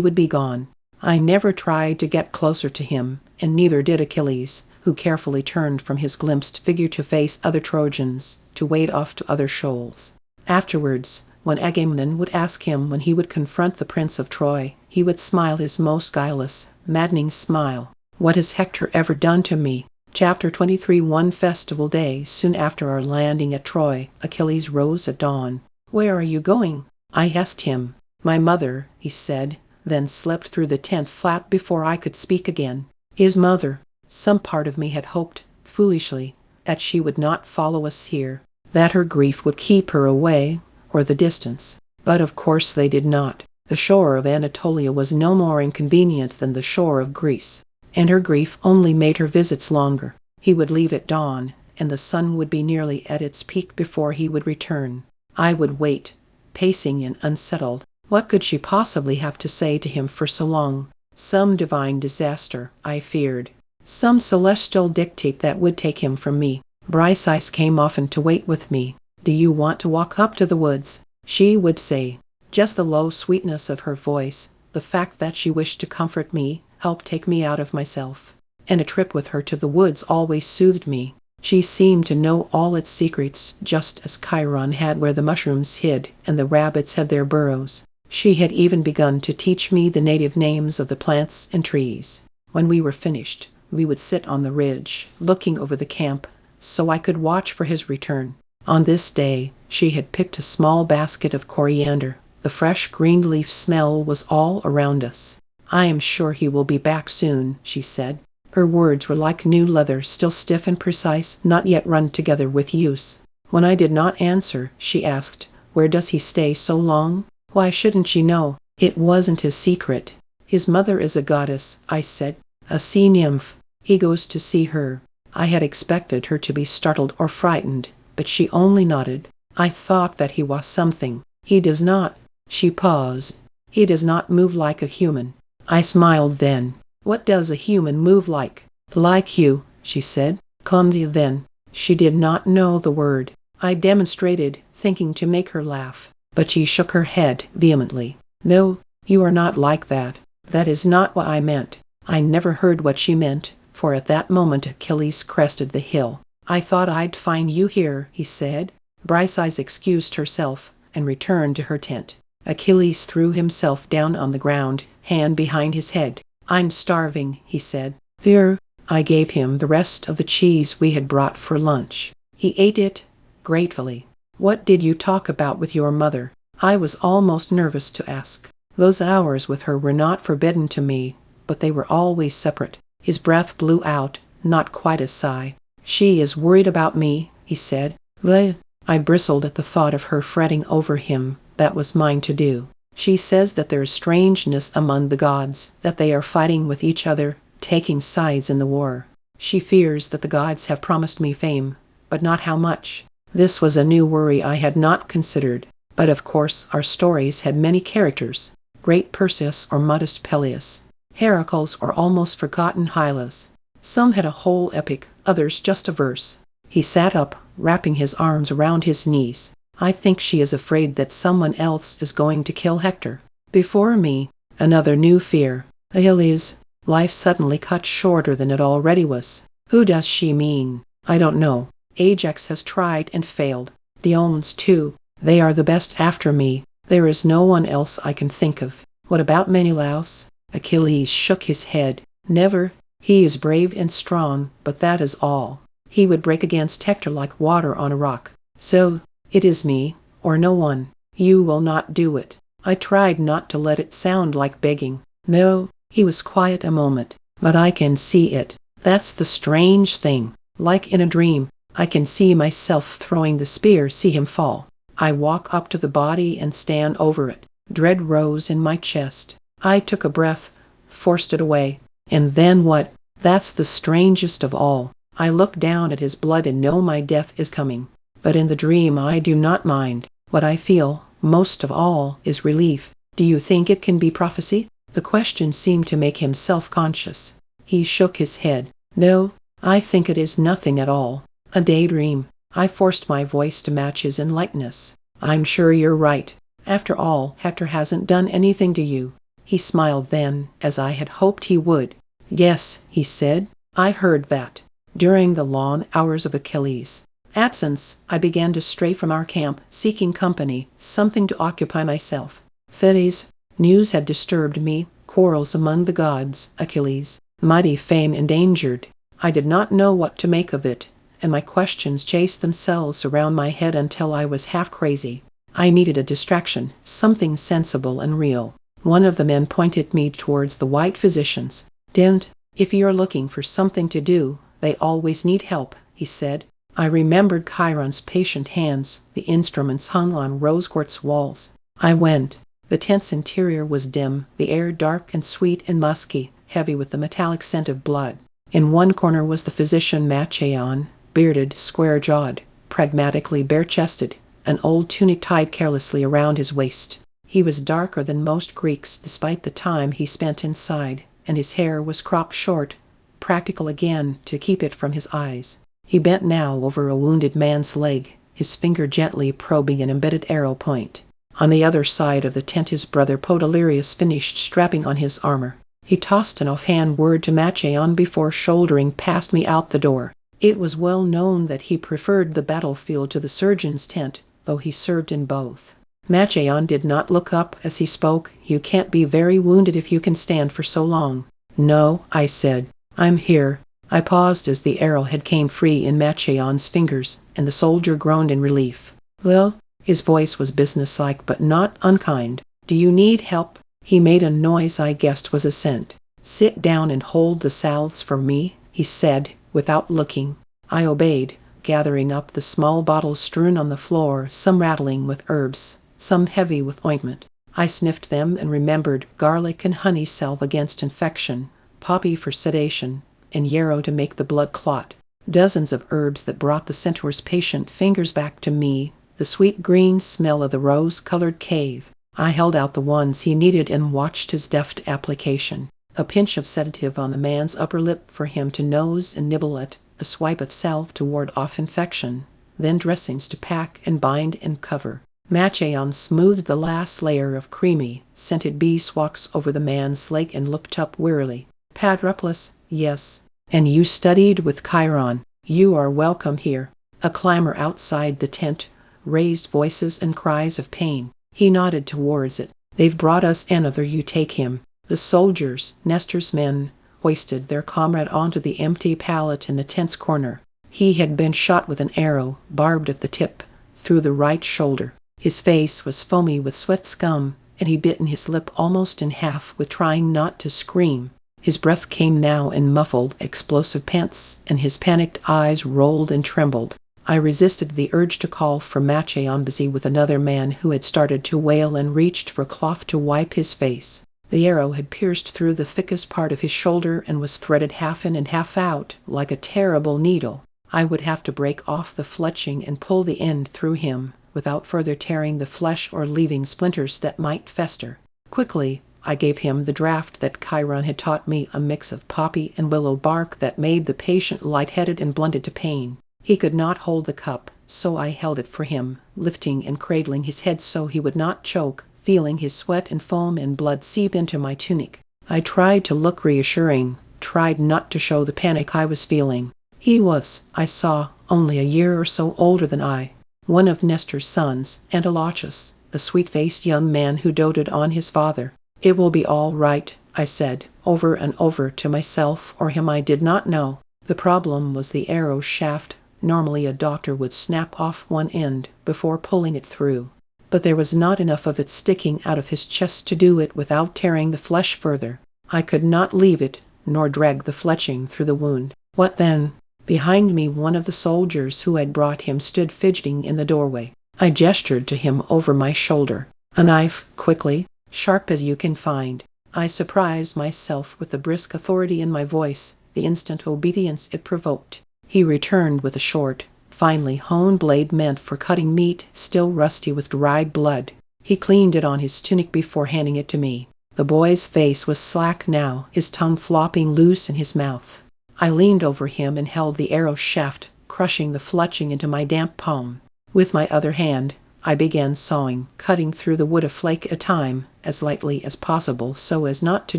would be gone. I never tried to get closer to him, and neither did Achilles, who carefully turned from his glimpsed figure to face other Trojans, to wade off to other shoals. Afterwards, when Agamemnon would ask him when he would confront the Prince of Troy, he would smile his most guileless, maddening smile. "What has Hector ever done to me?" Chapter 23. One festival day, soon after our landing at Troy, Achilles rose at dawn. "Where are you going?" I asked him. "My mother," he said, then slipped through the tent flap before I could speak again. His mother. Some part of me had hoped, foolishly, that she would not follow us here, that her grief would keep her away, or the distance. But of course they did not. The shore of Anatolia was no more inconvenient than the shore of Greece, and her grief only made her visits longer. He would leave at dawn, and the sun would be nearly at its peak before he would return. I would wait, pacing and unsettled. What could she possibly have to say to him for so long? Some divine disaster, I feared. Some celestial dictate that would take him from me. Briseis came often to wait with me. "Do you want to walk up to the woods?" she would say. Just the low sweetness of her voice, the fact that she wished to comfort me, helped take me out of myself. And a trip with her to the woods always soothed me. She seemed to know all its secrets, just as Chiron had where the mushrooms hid and the rabbits had their burrows. She had even begun to teach me the native names of the plants and trees. When we were finished, we would sit on the ridge, looking over the camp, so I could watch for his return. On this day, she had picked a small basket of coriander. The fresh green leaf smell was all around us. "I am sure he will be back soon," she said. Her words were like new leather, still stiff and precise, not yet run together with use. When I did not answer, she asked, "Where does he stay so long?" Why shouldn't she know? It wasn't his secret. "His mother is a goddess," I said, "a sea nymph. He goes to see her." I had expected her to be startled or frightened, but she only nodded. I thought that he was something. "He does not." She paused. "He does not move like a human." I smiled then. "What does a human move like?" "Like you," she said. "Clumsy then." She did not know the word. I demonstrated, thinking to make her laugh, but she shook her head vehemently. "No, you are not like that. That is not what I meant." I never heard what she meant, for at that moment Achilles crested the hill. "I thought I'd find you here," he said. Briseis excused herself, and returned to her tent. Achilles threw himself down on the ground, hand behind his head. "I'm starving," he said. "Here." I gave him the rest of the cheese we had brought for lunch. He ate it, gratefully. "What did you talk about with your mother?" I was almost nervous to ask. Those hours with her were not forbidden to me, but they were always separate. His breath blew out, not quite a sigh. "She is worried about me," he said. "Bleh." I bristled at the thought of her fretting over him. That was mine to do. "She says that there is strangeness among the gods, that they are fighting with each other, taking sides in the war. She fears that the gods have promised me fame, but not how much." This was a new worry I had not considered. But of course our stories had many characters. Great Perseus or modest Peleus, Heracles or almost forgotten Hylas. Some had a whole epic, others just a verse. He sat up, wrapping his arms around his knees. "I think she is afraid that someone else is going to kill Hector." Before me, another new fear. Achilles. Life suddenly cut shorter than it already was. Who does she mean? I don't know. Ajax has tried and failed. Diomedes too. They are the best after me. There is no one else I can think of. What about Menelaus? Achilles shook his head. Never. He is brave and strong, but that is all. He would break against Hector like water on a rock. So, it is me, or no one. You will not do it. I tried not to let it sound like begging. No, he was quiet a moment. But I can see it. That's the strange thing. Like in a dream, I can see myself throwing the spear, see him fall. I walk up to the body and stand over it. Dread rose in my chest. I took a breath, forced it away. And then what? That's the strangest of all. I look down at his blood and know my death is coming. But in the dream I do not mind. What I feel, most of all, is relief. Do you think it can be prophecy? The question seemed to make him self-conscious. He shook his head. No, I think it is nothing at all. A daydream. I forced my voice to match his in lightness. I'm sure you're right. After all, Hector hasn't done anything to you. He smiled then, as I had hoped he would. Yes, he said, I heard that. During the long hours of Achilles' absence, I began to stray from our camp, seeking company, something to occupy myself. Thetis' news had disturbed me, quarrels among the gods, Achilles' mighty fame endangered. I did not know what to make of it, and my questions chased themselves around my head until I was half crazy. I needed a distraction, something sensible and real. One of the men pointed me towards the white physicians. Dent, if you're looking for something to do, they always need help, he said. I remembered Chiron's patient hands, the instruments hung on rose-quartz walls. I went. The tent's interior was dim, the air dark and sweet and musky, heavy with the metallic scent of blood. In one corner was the physician Machaon, bearded, square-jawed, pragmatically bare-chested, an old tunic tied carelessly around his waist. He was darker than most Greeks despite the time he spent inside, and his hair was cropped short, practical again to keep it from his eyes. He bent now over a wounded man's leg, his finger gently probing an embedded arrow point. On the other side of the tent his brother Podalirius finished strapping on his armor. He tossed an offhand word to Machaon before shouldering past me out the door. It was well known that he preferred the battlefield to the surgeon's tent, though he served in both. Machaon did not look up as he spoke. You can't be very wounded if you can stand for so long. No, I said. I'm here. I paused as the arrowhead came free in Machaon's fingers, and the soldier groaned in relief. Well, his voice was businesslike but not unkind. Do you need help? He made a noise I guessed was assent. Sit down and hold the salves for me, he said, without looking. I obeyed, gathering up the small bottles strewn on the floor, some rattling with herbs, some heavy with ointment. I sniffed them and remembered garlic and honey salve against infection, poppy for sedation, and yarrow to make the blood clot. Dozens of herbs that brought the centaur's patient fingers back to me, the sweet green smell of the rose-colored cave. I held out the ones he needed and watched his deft application. A pinch of sedative on the man's upper lip for him to nose and nibble at, a swipe of salve to ward off infection, then dressings to pack and bind and cover. Machaon smoothed the last layer of creamy, scented beeswax over the man's leg and looked up wearily. Patroclus, yes. And you studied with Chiron. You are welcome here. A clamor outside the tent, raised voices and cries of pain. He nodded towards it. They've brought us another, you take him. The soldiers, Nestor's men, hoisted their comrade onto the empty pallet in the tent's corner. He had been shot with an arrow, barbed at the tip, through the right shoulder. His face was foamy with sweat scum, and he bitten his lip almost in half with trying not to scream. His breath came now in muffled, explosive pants, and his panicked eyes rolled and trembled. I resisted the urge to call for Machaon, busy with another man who had started to wail, and reached for cloth to wipe his face. The arrow had pierced through the thickest part of his shoulder and was threaded half in and half out, like a terrible needle. I would have to break off the fletching and pull the end through him, without further tearing the flesh or leaving splinters that might fester. Quickly, I gave him the draught that Chiron had taught me, a mix of poppy and willow bark that made the patient lightheaded and blunted to pain. He could not hold the cup, so I held it for him, lifting and cradling his head so he would not choke, feeling his sweat and foam and blood seep into my tunic. I tried to look reassuring, tried not to show the panic I was feeling. He was, I saw, only a year or so older than I, one of Nestor's sons, and Autolycus, the sweet-faced young man who doted on his father. It will be all right, I said, over and over to myself or him I did not know. The problem was the arrow shaft. Normally a doctor would snap off one end before pulling it through. but there was not enough of it sticking out of his chest to do it without tearing the flesh further. I could not leave it, nor drag the fletching through the wound. What then? Behind me one of the soldiers who had brought him stood fidgeting in the doorway. I gestured to him over my shoulder. A knife, quickly, sharp as you can find. I surprised myself with the brisk authority in my voice, the instant obedience it provoked. He returned with a short, finely honed blade meant for cutting meat, still rusty with dried blood. He cleaned it on his tunic before handing it to me. The boy's face was slack now, his tongue flopping loose in his mouth. I leaned over him and held the arrow shaft, crushing the fletching into my damp palm. With my other hand, I began sawing, cutting through the wood a flake at a time, as lightly as possible so as not to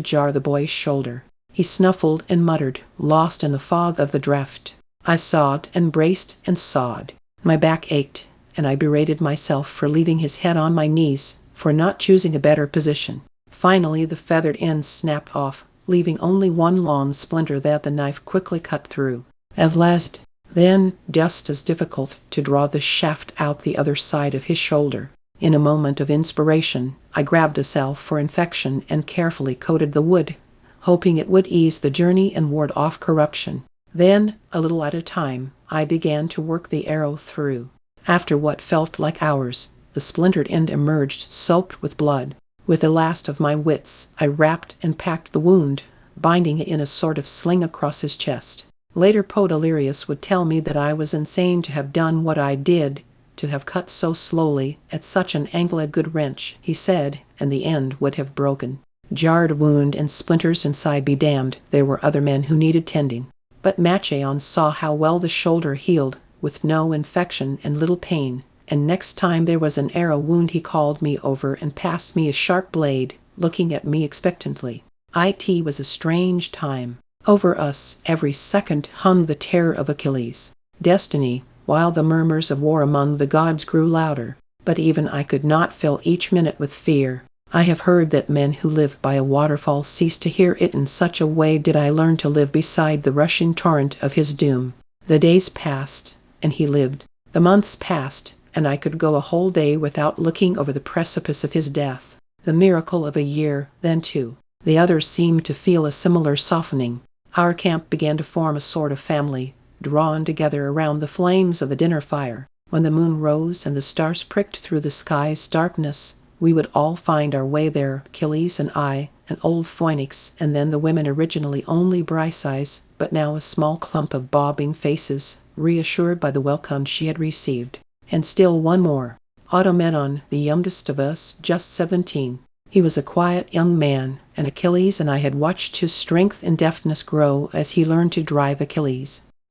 jar the boy's shoulder. He snuffled and muttered, lost in the fog of the draught. I sawed and braced and sawed. My back ached, and I berated myself for leaving his head on my knees, for not choosing a better position. Finally the feathered end snapped off, leaving only one long splinter that the knife quickly cut through. At last, then, just as difficult to draw the shaft out the other side of his shoulder. In a moment of inspiration, I grabbed a salve for infection and carefully coated the wood, hoping it would ease the journey and ward off corruption. Then, a little at a time, I began to work the arrow through. After what felt like hours, the splintered end emerged soaked with blood. With the last of my wits, I wrapped and packed the wound, binding it in a sort of sling across his chest. Later Podalirius would tell me that I was insane to have done what I did, to have cut so slowly, at such an angle. A good wrench, he said, and the end would have broken. Jarred wound and splinters inside be damned, there were other men who needed tending. But Machaon saw how well the shoulder healed, with no infection and little pain, and next time there was an arrow wound he called me over and passed me a sharp blade, looking at me expectantly. It was a strange time. Over us every second hung the terror of Achilles' destiny, while the murmurs of war among the gods grew louder. But even I could not fill each minute with fear. I have heard that men who live by a waterfall cease to hear it. In such a way did I learn to live beside the rushing torrent of his doom. The days passed, and he lived. The months passed, and I could go a whole day without looking over the precipice of his death. The miracle of a year, then two. The others seemed to feel a similar softening. Our camp began to form a sort of family, drawn together around the flames of the dinner fire. When the moon rose and the stars pricked through the sky's darkness, we would all find our way there, Achilles and I, and old Phoenix, and then the women, originally only Briseis, but now a small clump of bobbing faces, reassured by the welcome she had received. And still one more, Automedon, the youngest of us, just 17. He was a quiet young man, and Achilles and I had watched his strength and deftness grow as he learned to drive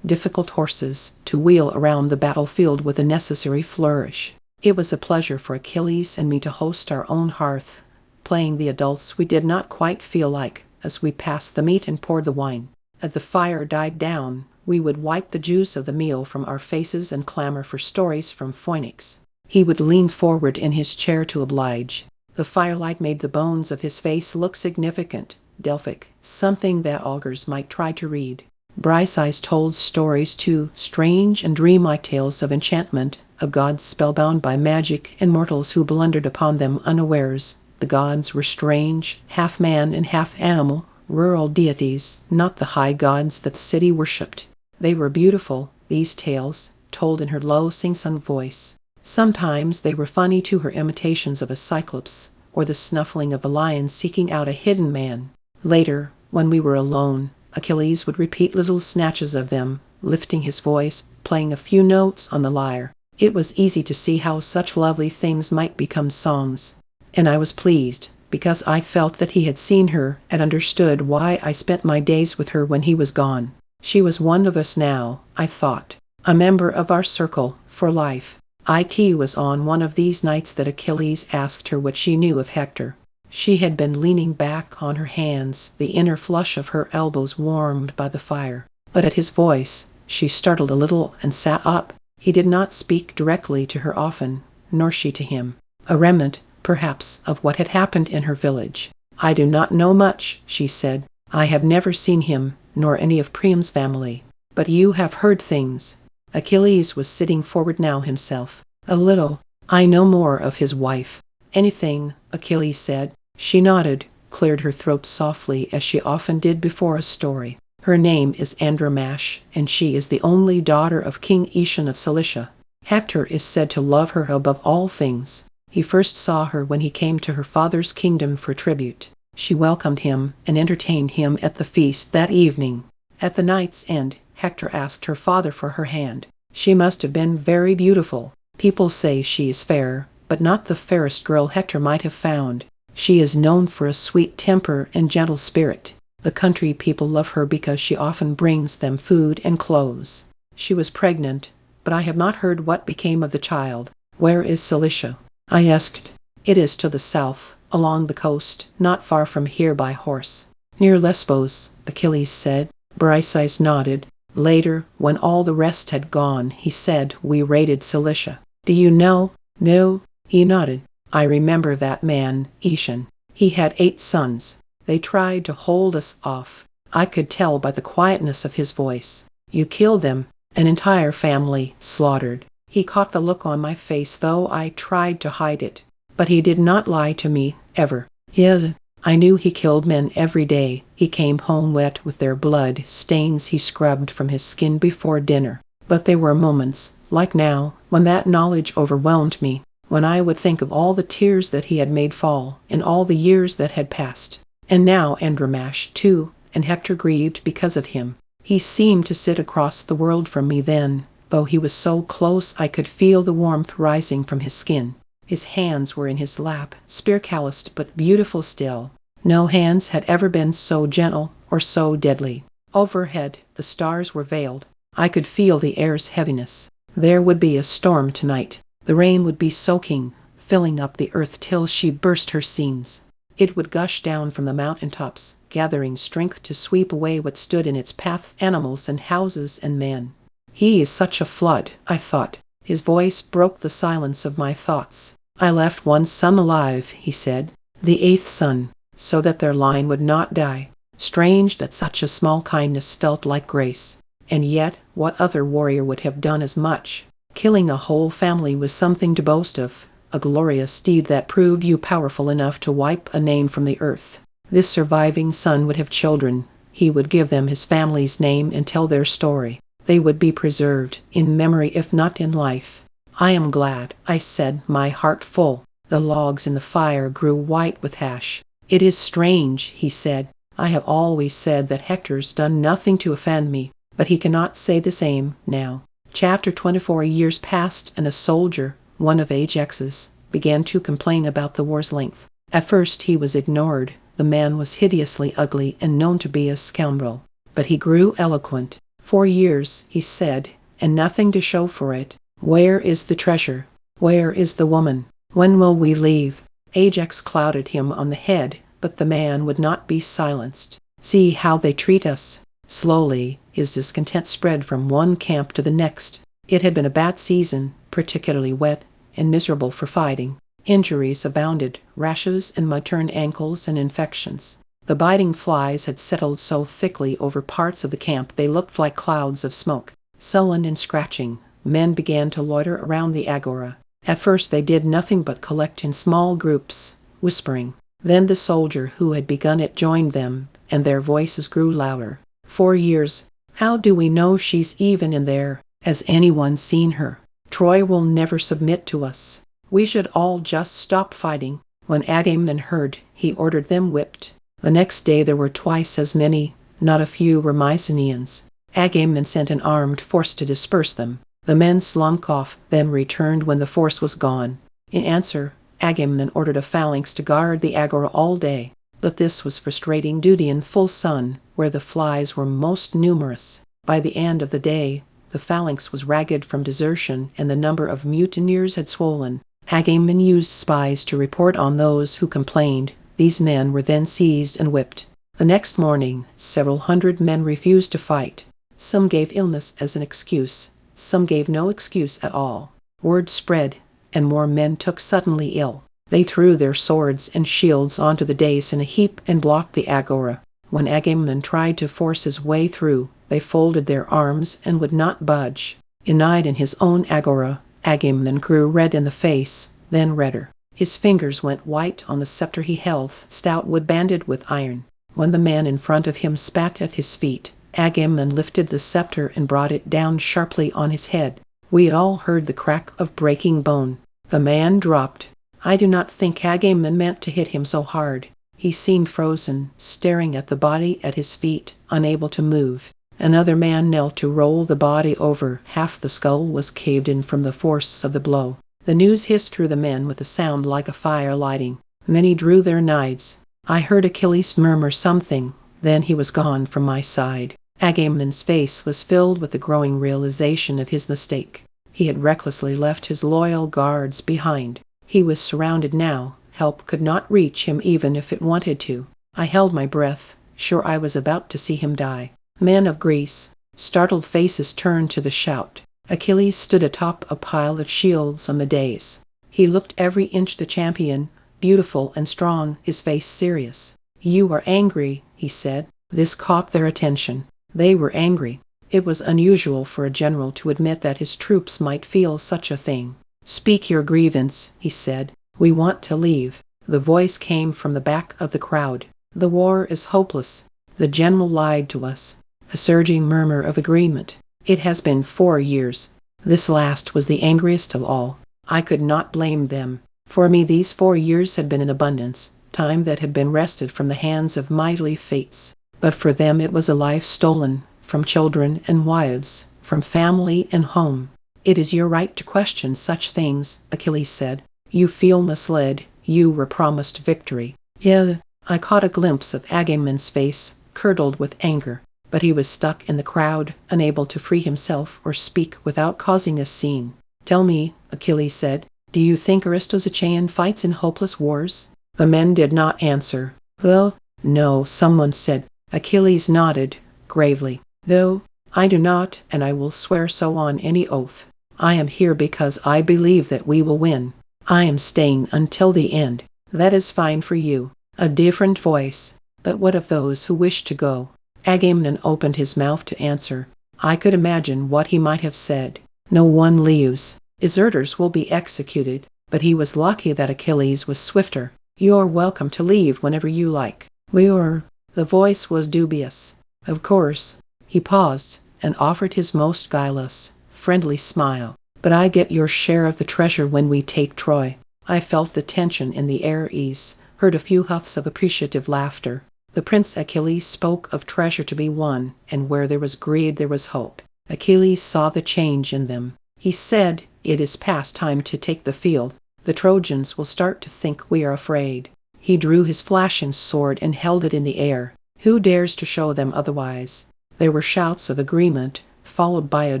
difficult horses, to wheel around the battlefield with a necessary flourish. It was a pleasure for Achilles and me to host our own hearth, playing the adults we did not quite feel like, as we passed the meat and poured the wine. As the fire died down, we would wipe the juice of the meal from our faces and clamor for stories from Phoenix. He would lean forward in his chair to oblige. The firelight made the bones of his face look significant, Delphic, something that augurs might try to read. Briseis told stories too, strange and dreamlike tales of enchantment, of gods spellbound by magic and mortals who blundered upon them unawares. The gods were strange, half man and half animal, rural deities, not the high gods that the city worshipped. They were beautiful, these tales, told in her low sing-sung voice. Sometimes they were funny too, her imitations of a cyclops, or the snuffling of a lion seeking out a hidden man. Later, when we were alone, Achilles would repeat little snatches of them, lifting his voice, playing a few notes on the lyre. It was easy to see how such lovely things might become songs. And I was pleased, because I felt that he had seen her and understood why I spent my days with her when he was gone. She was one of us now, I thought, a member of our circle, for life. It was on one of these nights that Achilles asked her what she knew of Hector. She had been leaning back on her hands, the inner flush of her elbows warmed by the fire. But at his voice, she startled a little and sat up. He did not speak directly to her often, nor she to him. A remnant, perhaps, of what had happened in her village. I do not know much, she said. I have never seen him, nor any of Priam's family. But you have heard things. Achilles was sitting forward now himself. A little. I know more of his wife. Anything, Achilles said. She nodded, cleared her throat softly as she often did before a story. Her name is Andromache, and she is the only daughter of King Aeson of Cilicia. Hector is said to love her above all things. He first saw her when he came to her father's kingdom for tribute. She welcomed him and entertained him at the feast that evening. At the night's end, Hector asked her father for her hand. She must have been very beautiful. People say she is fair, but not the fairest girl Hector might have found. She is known for a sweet temper and gentle spirit. The country people love her because she often brings them food and clothes. She was pregnant, but I have not heard what became of the child. Where is Cilicia? I asked. It is to the south, along the coast, not far from here by horse. Near Lesbos, Achilles said. Briseis nodded. Later, when all the rest had gone, he said, we raided Cilicia. Do you know? No, he nodded. I remember that man, Aeson. He had 8 sons. They tried to hold us off. I could tell by the quietness of his voice. You killed them, an entire family, slaughtered. He caught the look on my face though I tried to hide it. But he did not lie to me, ever. Yes, I knew he killed men every day. He came home wet with their blood stains he scrubbed from his skin before dinner. But there were moments, like now, when that knowledge overwhelmed me, when I would think of all the tears that he had made fall, in all the years that had passed. And now Andromache, too, and Hector grieved because of him. He seemed to sit across the world from me then, though he was so close I could feel the warmth rising from his skin. His hands were in his lap, spear-calloused but beautiful still. No hands had ever been so gentle or so deadly. Overhead, the stars were veiled. I could feel the air's heaviness. There would be a storm tonight. The rain would be soaking, filling up the earth till she burst her seams. It would gush down from the mountain tops, gathering strength to sweep away what stood in its path, animals and houses and men. He is such a flood, I thought. His voice broke the silence of my thoughts. I left one son alive, he said, the 8th son, so that their line would not die. Strange that such a small kindness felt like grace. And yet, what other warrior would have done as much? Killing a whole family was something to boast of, a glorious deed that proved you powerful enough to wipe a name from the earth. This surviving son would have children. He would give them his family's name and tell their story. They would be preserved, in memory if not in life. I am glad, I said, my heart full. The logs in the fire grew white with ash. It is strange, he said. I have always said that Hector's done nothing to offend me, but he cannot say the same now. Chapter 24 Years passed, and a soldier, one of Ajax's, began to complain about the war's length. At first he was ignored. The man was hideously ugly and known to be a scoundrel. But he grew eloquent. 4 years, he said, and nothing to show for it. Where is the treasure? Where is the woman? When will we leave? Ajax clouded him on the head, but the man would not be silenced. See how they treat us. Slowly, his discontent spread from one camp to the next. It had been a bad season, particularly wet, and miserable for fighting. Injuries abounded, rashes and mud-turned ankles and infections. The biting flies had settled so thickly over parts of the camp they looked like clouds of smoke. Sullen and scratching, men began to loiter around the agora. At first they did nothing but collect in small groups, whispering. Then the soldier who had begun it joined them, and their voices grew louder. 4 years. How do we know she's even in there? Has anyone seen her? Troy will never submit to us. We should all just stop fighting. When Agamemnon heard, he ordered them whipped. The next day there were twice as many. Not a few were Mycenaeans. Agamemnon sent an armed force to disperse them. The men slunk off, then returned when the force was gone. In answer, Agamemnon ordered a phalanx to guard the agora all day. But this was frustrating duty in full sun, where the flies were most numerous. By the end of the day, the phalanx was ragged from desertion and the number of mutineers had swollen. Agamemnon used spies to report on those who complained. These men were then seized and whipped. The next morning, several hundred men refused to fight. Some gave illness as an excuse. Some gave no excuse at all. Word spread, and more men took suddenly ill. They threw their swords and shields onto the dais in a heap and blocked the agora. When Agamemnon tried to force his way through, they folded their arms and would not budge. United in his own agora, Agamemnon grew red in the face, then redder. His fingers went white on the scepter he held, stout wood banded with iron. When the man in front of him spat at his feet, Agamemnon lifted the scepter and brought it down sharply on his head. We all heard the crack of breaking bone. The man dropped. I do not think Agamemnon meant to hit him so hard. He seemed frozen, staring at the body at his feet, unable to move. Another man knelt to roll the body over. Half the skull was caved in from the force of the blow. The news hissed through the men with a sound like a fire lighting. Many drew their knives. I heard Achilles murmur something, then he was gone from my side. Agamemnon's face was filled with the growing realization of his mistake. He had recklessly left his loyal guards behind. He was surrounded now. Help could not reach him even if it wanted to. I held my breath, sure I was about to see him die. Men of Greece. Startled faces turned to the shout. Achilles stood atop a pile of shields on the dais. He looked every inch the champion, beautiful and strong, his face serious. "You are angry," he said. This caught their attention. They were angry. It was unusual for a general to admit that his troops might feel such a thing. "Speak your grievance," he said. "We want to leave." The voice came from the back of the crowd. "The war is hopeless. The general lied to us." A surging murmur of agreement. "It has been 4 years." This last was the angriest of all. I could not blame them. For me these 4 years had been in abundance, time that had been wrested from the hands of mighty fates. But for them it was a life stolen, from children and wives, from family and home. "It is your right to question such things," Achilles said. "You feel misled. You were promised victory." "Yeah." I caught a glimpse of Agamemnon's face, curdled with anger. But he was stuck in the crowd, unable to free himself or speak without causing a scene. "Tell me," Achilles said, "do you think Aristo's fights in hopeless wars?" The men did not answer. "Well, no," someone said. Achilles nodded, gravely. "No, I do not, and I will swear so on any oath. I am here because I believe that we will win. I am staying until the end." "That is fine for you." A different voice. "But what of those who wish to go?" Agamemnon opened his mouth to answer. I could imagine what he might have said. "No one leaves. Deserters will be executed." But he was lucky that Achilles was swifter. "You're welcome to leave whenever you like." "We're—" The voice was dubious. "Of course." He paused, and offered his most guileless, friendly smile. "But I get your share of the treasure when we take Troy." I felt the tension in the air ease, heard a few huffs of appreciative laughter. The Prince Achilles spoke of treasure to be won, and where there was greed there was hope. Achilles saw the change in them. He said, "It is past time to take the field. The Trojans will start to think we are afraid." He drew his flashing sword and held it in the air. "Who dares to show them otherwise?" There were shouts of agreement, followed by a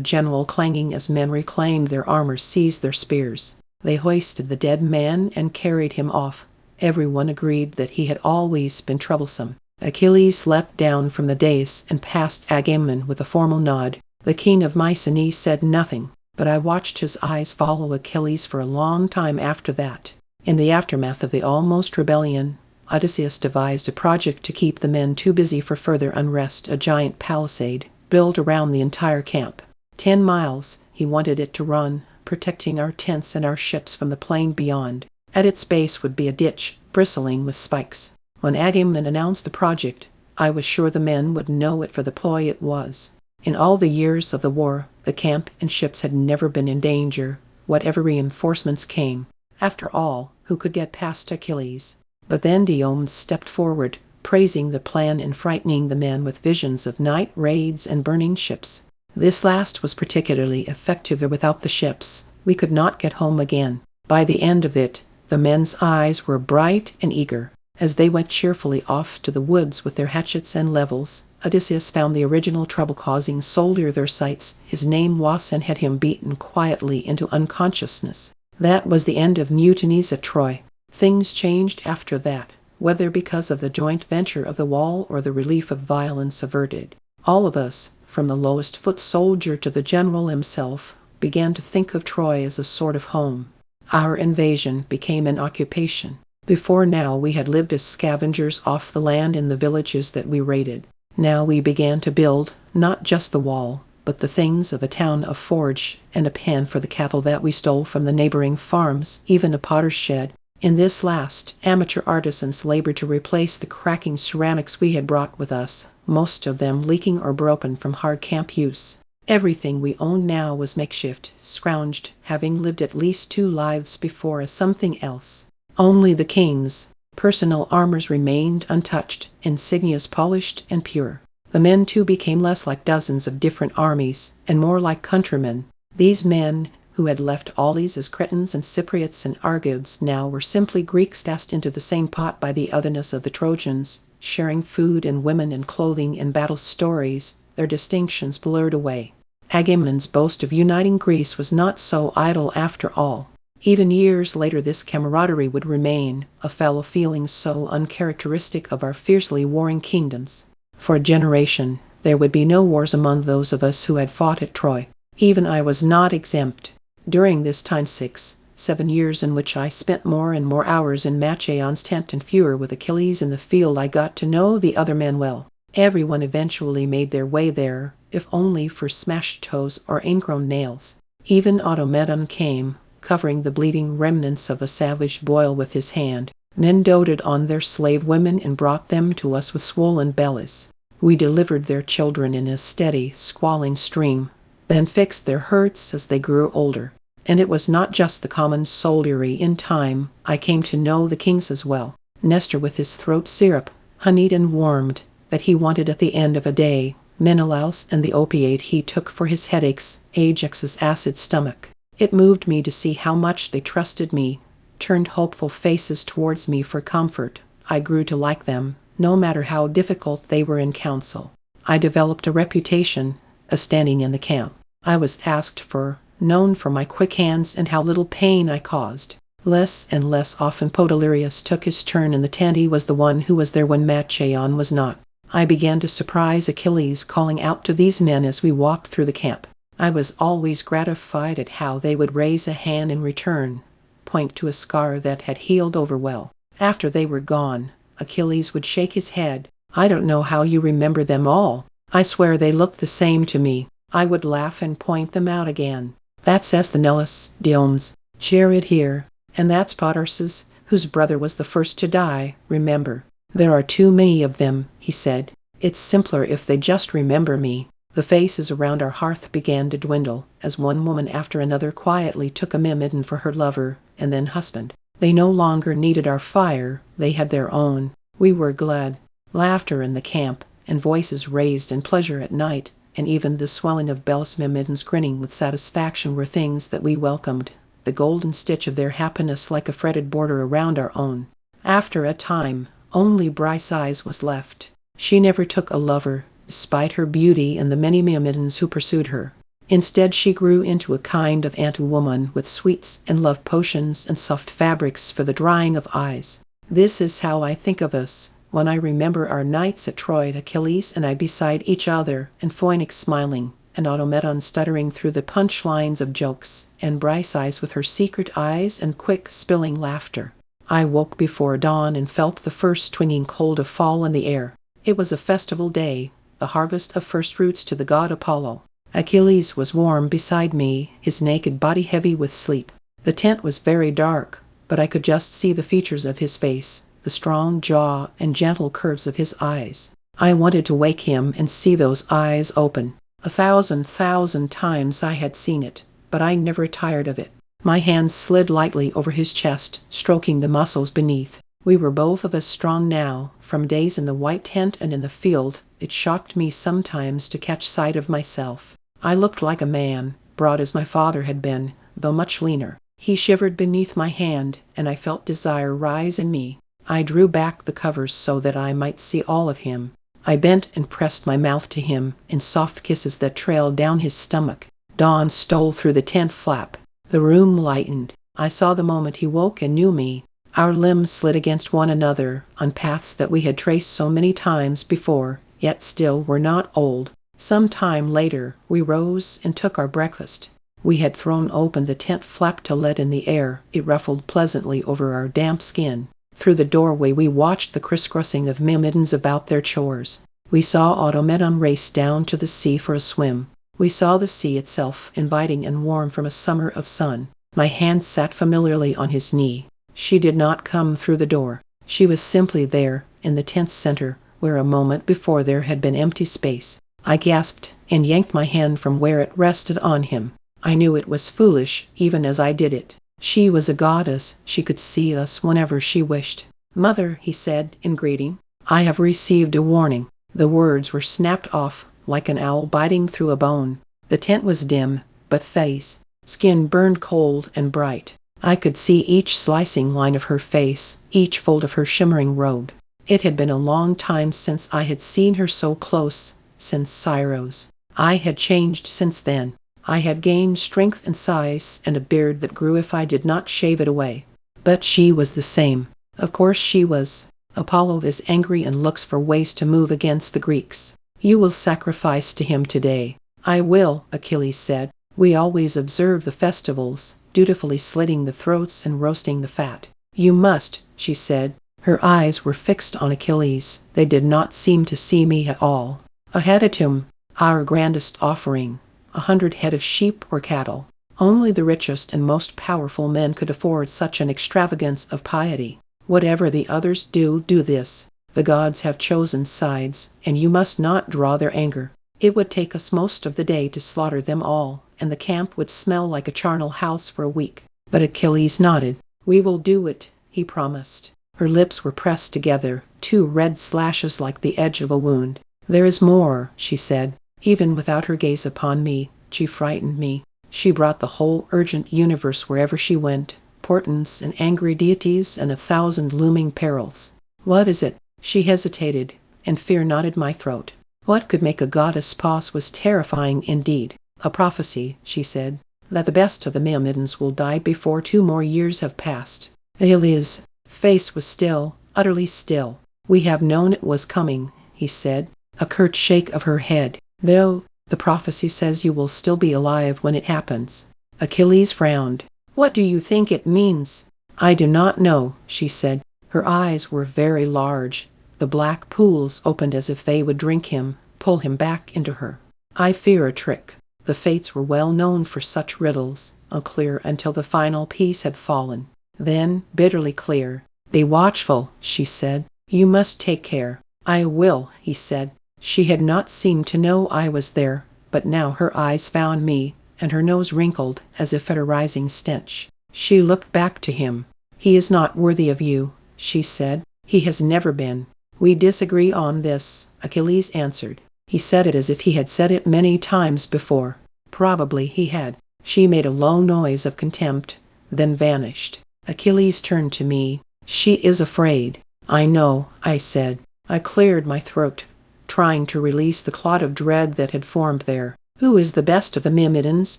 general clanging as men reclaimed their armor, seized their spears. They hoisted the dead man and carried him off. Everyone agreed that he had always been troublesome. Achilles leapt down from the dais and passed Agamemnon with a formal nod. The king of Mycenae said nothing, but I watched his eyes follow Achilles for a long time after that. In the aftermath of the almost rebellion, Odysseus devised a project to keep the men too busy for further unrest, a giant palisade, built around the entire camp. 10 miles, he wanted it to run, protecting our tents and our ships from the plain beyond. At its base would be a ditch, bristling with spikes. When Agamemnon announced the project, I was sure the men would know it for the ploy it was. In all the years of the war, the camp and ships had never been in danger, whatever reinforcements came. After all, who could get past Achilles? But then Diomedes stepped forward, praising the plan and frightening the men with visions of night raids and burning ships. This last was particularly effective. Without the ships, we could not get home again. By the end of it, the men's eyes were bright and eager. As they went cheerfully off to the woods with their hatchets and levels, Odysseus found the original trouble-causing soldier their sights. His name was, and had him beaten quietly into unconsciousness. That was the end of mutinies at Troy. Things changed after that, whether because of the joint venture of the wall or the relief of violence averted. All of us, from the lowest foot soldier to the general himself, began to think of Troy as a sort of home. Our invasion became an occupation. Before now we had lived as scavengers off the land in the villages that we raided. Now we began to build, not just the wall, but the things of a town, a forge, and a pen for the cattle that we stole from the neighboring farms, even a potter's shed. In this last, amateur artisans labored to replace the cracking ceramics we had brought with us, most of them leaking or broken from hard camp use. Everything we owned now was makeshift, scrounged, having lived at least 2 lives before as something else. Only the king's personal armors remained untouched, insignias polished and pure. The men too became less like dozens of different armies, and more like countrymen. These men, who had left Aulies as Cretans and Cypriots and Argives, now were simply Greeks cast into the same pot by the otherness of the Trojans, sharing food and women and clothing and battle stories, their distinctions blurred away. Agamemnon's boast of uniting Greece was not so idle after all. Even years later this camaraderie would remain, a fellow feeling so uncharacteristic of our fiercely warring kingdoms. For a generation, there would be no wars among those of us who had fought at Troy. Even I was not exempt. During this time 6-7 years in which I spent more and more hours in Machaon's tent and fewer with Achilles in the field, I got to know the other men well. Everyone eventually made their way there, if only for smashed toes or ingrown nails. Even Automedon came, covering the bleeding remnants of a savage boil with his hand. Men doted on their slave women and brought them to us with swollen bellies. We delivered their children in a steady, squalling stream, then fixed their hurts as they grew older. And it was not just the common soldiery. In time, I came to know the kings as well. Nestor with his throat syrup, honeyed and warmed, that he wanted at the end of a day, Menelaus and the opiate he took for his headaches, Ajax's acid stomach. It moved me to see how much they trusted me, turned hopeful faces towards me for comfort. I grew to like them, no matter how difficult they were in council. I developed a reputation, a standing in the camp. I was asked for, known for my quick hands and how little pain I caused. Less and less often Podalirius took his turn in the tent. He was the one who was there when Machaon was not. I began to surprise Achilles calling out to these men as we walked through the camp. I was always gratified at how they would raise a hand in return, point to a scar that had healed over well. After they were gone, Achilles would shake his head. "I don't know how you remember them all. I swear they look the same to me." I would laugh and point them out again. "That's Asthenius, Diomedes, Jared here, and that's Patroclus, whose brother was the first to die, remember. There are too many of them," he said. "It's simpler if they just remember me." The faces around our hearth began to dwindle, as one woman after another quietly took a myrmidon for her lover, and then husband. They no longer needed our fire, they had their own. We were glad. Laughter in the camp, and voices raised in pleasure at night, and even the swelling of bells, myrmidons grinning with satisfaction were things that we welcomed, the golden stitch of their happiness like a fretted border around our own. After a time, only Briseis was left. She never took a lover, despite her beauty and the many myrmidons who pursued her. Instead she grew into a kind of anti-woman with sweets and love potions and soft fabrics for the drying of eyes. This is how I think of us, when I remember our nights at Troy, Achilles and I beside each other, and Phoenix smiling, and Automedon stuttering through the punch-lines of jokes, and Briseis with her secret eyes and quick, spilling laughter. I woke before dawn and felt the first twinging cold of fall in the air. It was a festival day, the harvest of first fruits to the god Apollo. Achilles was warm beside me, his naked body heavy with sleep. The tent was very dark, but I could just see the features of his face, the strong jaw and gentle curves of his eyes. I wanted to wake him and see those eyes open. 1,000,000 times I had seen it, but I never tired of it. My hands slid lightly over his chest, stroking the muscles beneath. We were both of us strong now, from days in the white tent and in the field. It shocked me sometimes to catch sight of myself. I looked like a man, broad as my father had been, though much leaner. He shivered beneath my hand, and I felt desire rise in me. I drew back the covers so that I might see all of him. I bent and pressed my mouth to him, in soft kisses that trailed down his stomach. Dawn stole through the tent flap. The room lightened. I saw the moment he woke and knew me. Our limbs slid against one another, on paths that we had traced so many times before, yet still were not old. Some time later, we rose and took our breakfast. We had thrown open the tent flap to let in the air. It ruffled pleasantly over our damp skin. Through the doorway we watched the crisscrossing of myrmidons about their chores. We saw Automedon race down to the sea for a swim. We saw the sea itself, inviting and warm from a summer of sun. My hand sat familiarly on his knee. She did not come through the door. She was simply there, in the tent's center, where a moment before there had been empty space. I gasped, and yanked my hand from where it rested on him. I knew it was foolish, even as I did it. She was a goddess. She could see us whenever she wished. "Mother," he said, in greeting, "I have received a warning." The words were snapped off, like an owl biting through a bone. The tent was dim, but Faye's skin burned cold and bright. I could see each slicing line of her face, each fold of her shimmering robe. It had been a long time since I had seen her so close, since Cyrus. I had changed since then. I had gained strength and size, and a beard that grew if I did not shave it away. But she was the same. Of course she was. Apollo is angry and looks for ways to move against the Greeks. "You will sacrifice to him today." "I will," Achilles said. "We always observe the festivals, dutifully slitting the throats and roasting the fat." "You must," she said. Her eyes were fixed on Achilles. They did not seem to see me at all. "A hecatomb, our grandest offering, 100 head of sheep or cattle." Only the richest and most powerful men could afford such an extravagance of piety. "Whatever the others do, do this. The gods have chosen sides, and you must not draw their anger. It would take us most of the day to slaughter them all, and the camp would smell like a charnel house for a week." But Achilles nodded. "We will do it," he promised. Her lips were pressed together, 2 red slashes like the edge of a wound. "There is more," she said. Even without her gaze upon me, she frightened me. She brought the whole urgent universe wherever she went, portents and angry deities and 1,000 looming perils. "What is it?" She hesitated, and fear knotted my throat. What could make a goddess pause was terrifying indeed. "A prophecy," she said, "that the best of the Myrmidons will die before 2 more years have passed." Iliad's face was still, utterly still. "We have known it was coming," he said. A curt shake of her head. "No, the prophecy says you will still be alive when it happens." Achilles frowned. "What do you think it means?" "I do not know," she said. Her eyes were very large. The black pools opened as if they would drink him, pull him back into her. "I fear a trick." The fates were well known for such riddles, unclear until the final piece had fallen. Then, bitterly clear. "Be watchful," she said. "You must take care." "I will," he said. She had not seemed to know I was there, but now her eyes found me, and her nose wrinkled as if at a rising stench. She looked back to him. "He is not worthy of you," she said. "He has never been." "We disagree on this," Achilles answered. He said it as if he had said it many times before. Probably he had. She made a low noise of contempt, then vanished. Achilles turned to me. "She is afraid." "I know," I said. I cleared my throat, trying to release the clot of dread that had formed there. "Who is the best of the Myrmidons,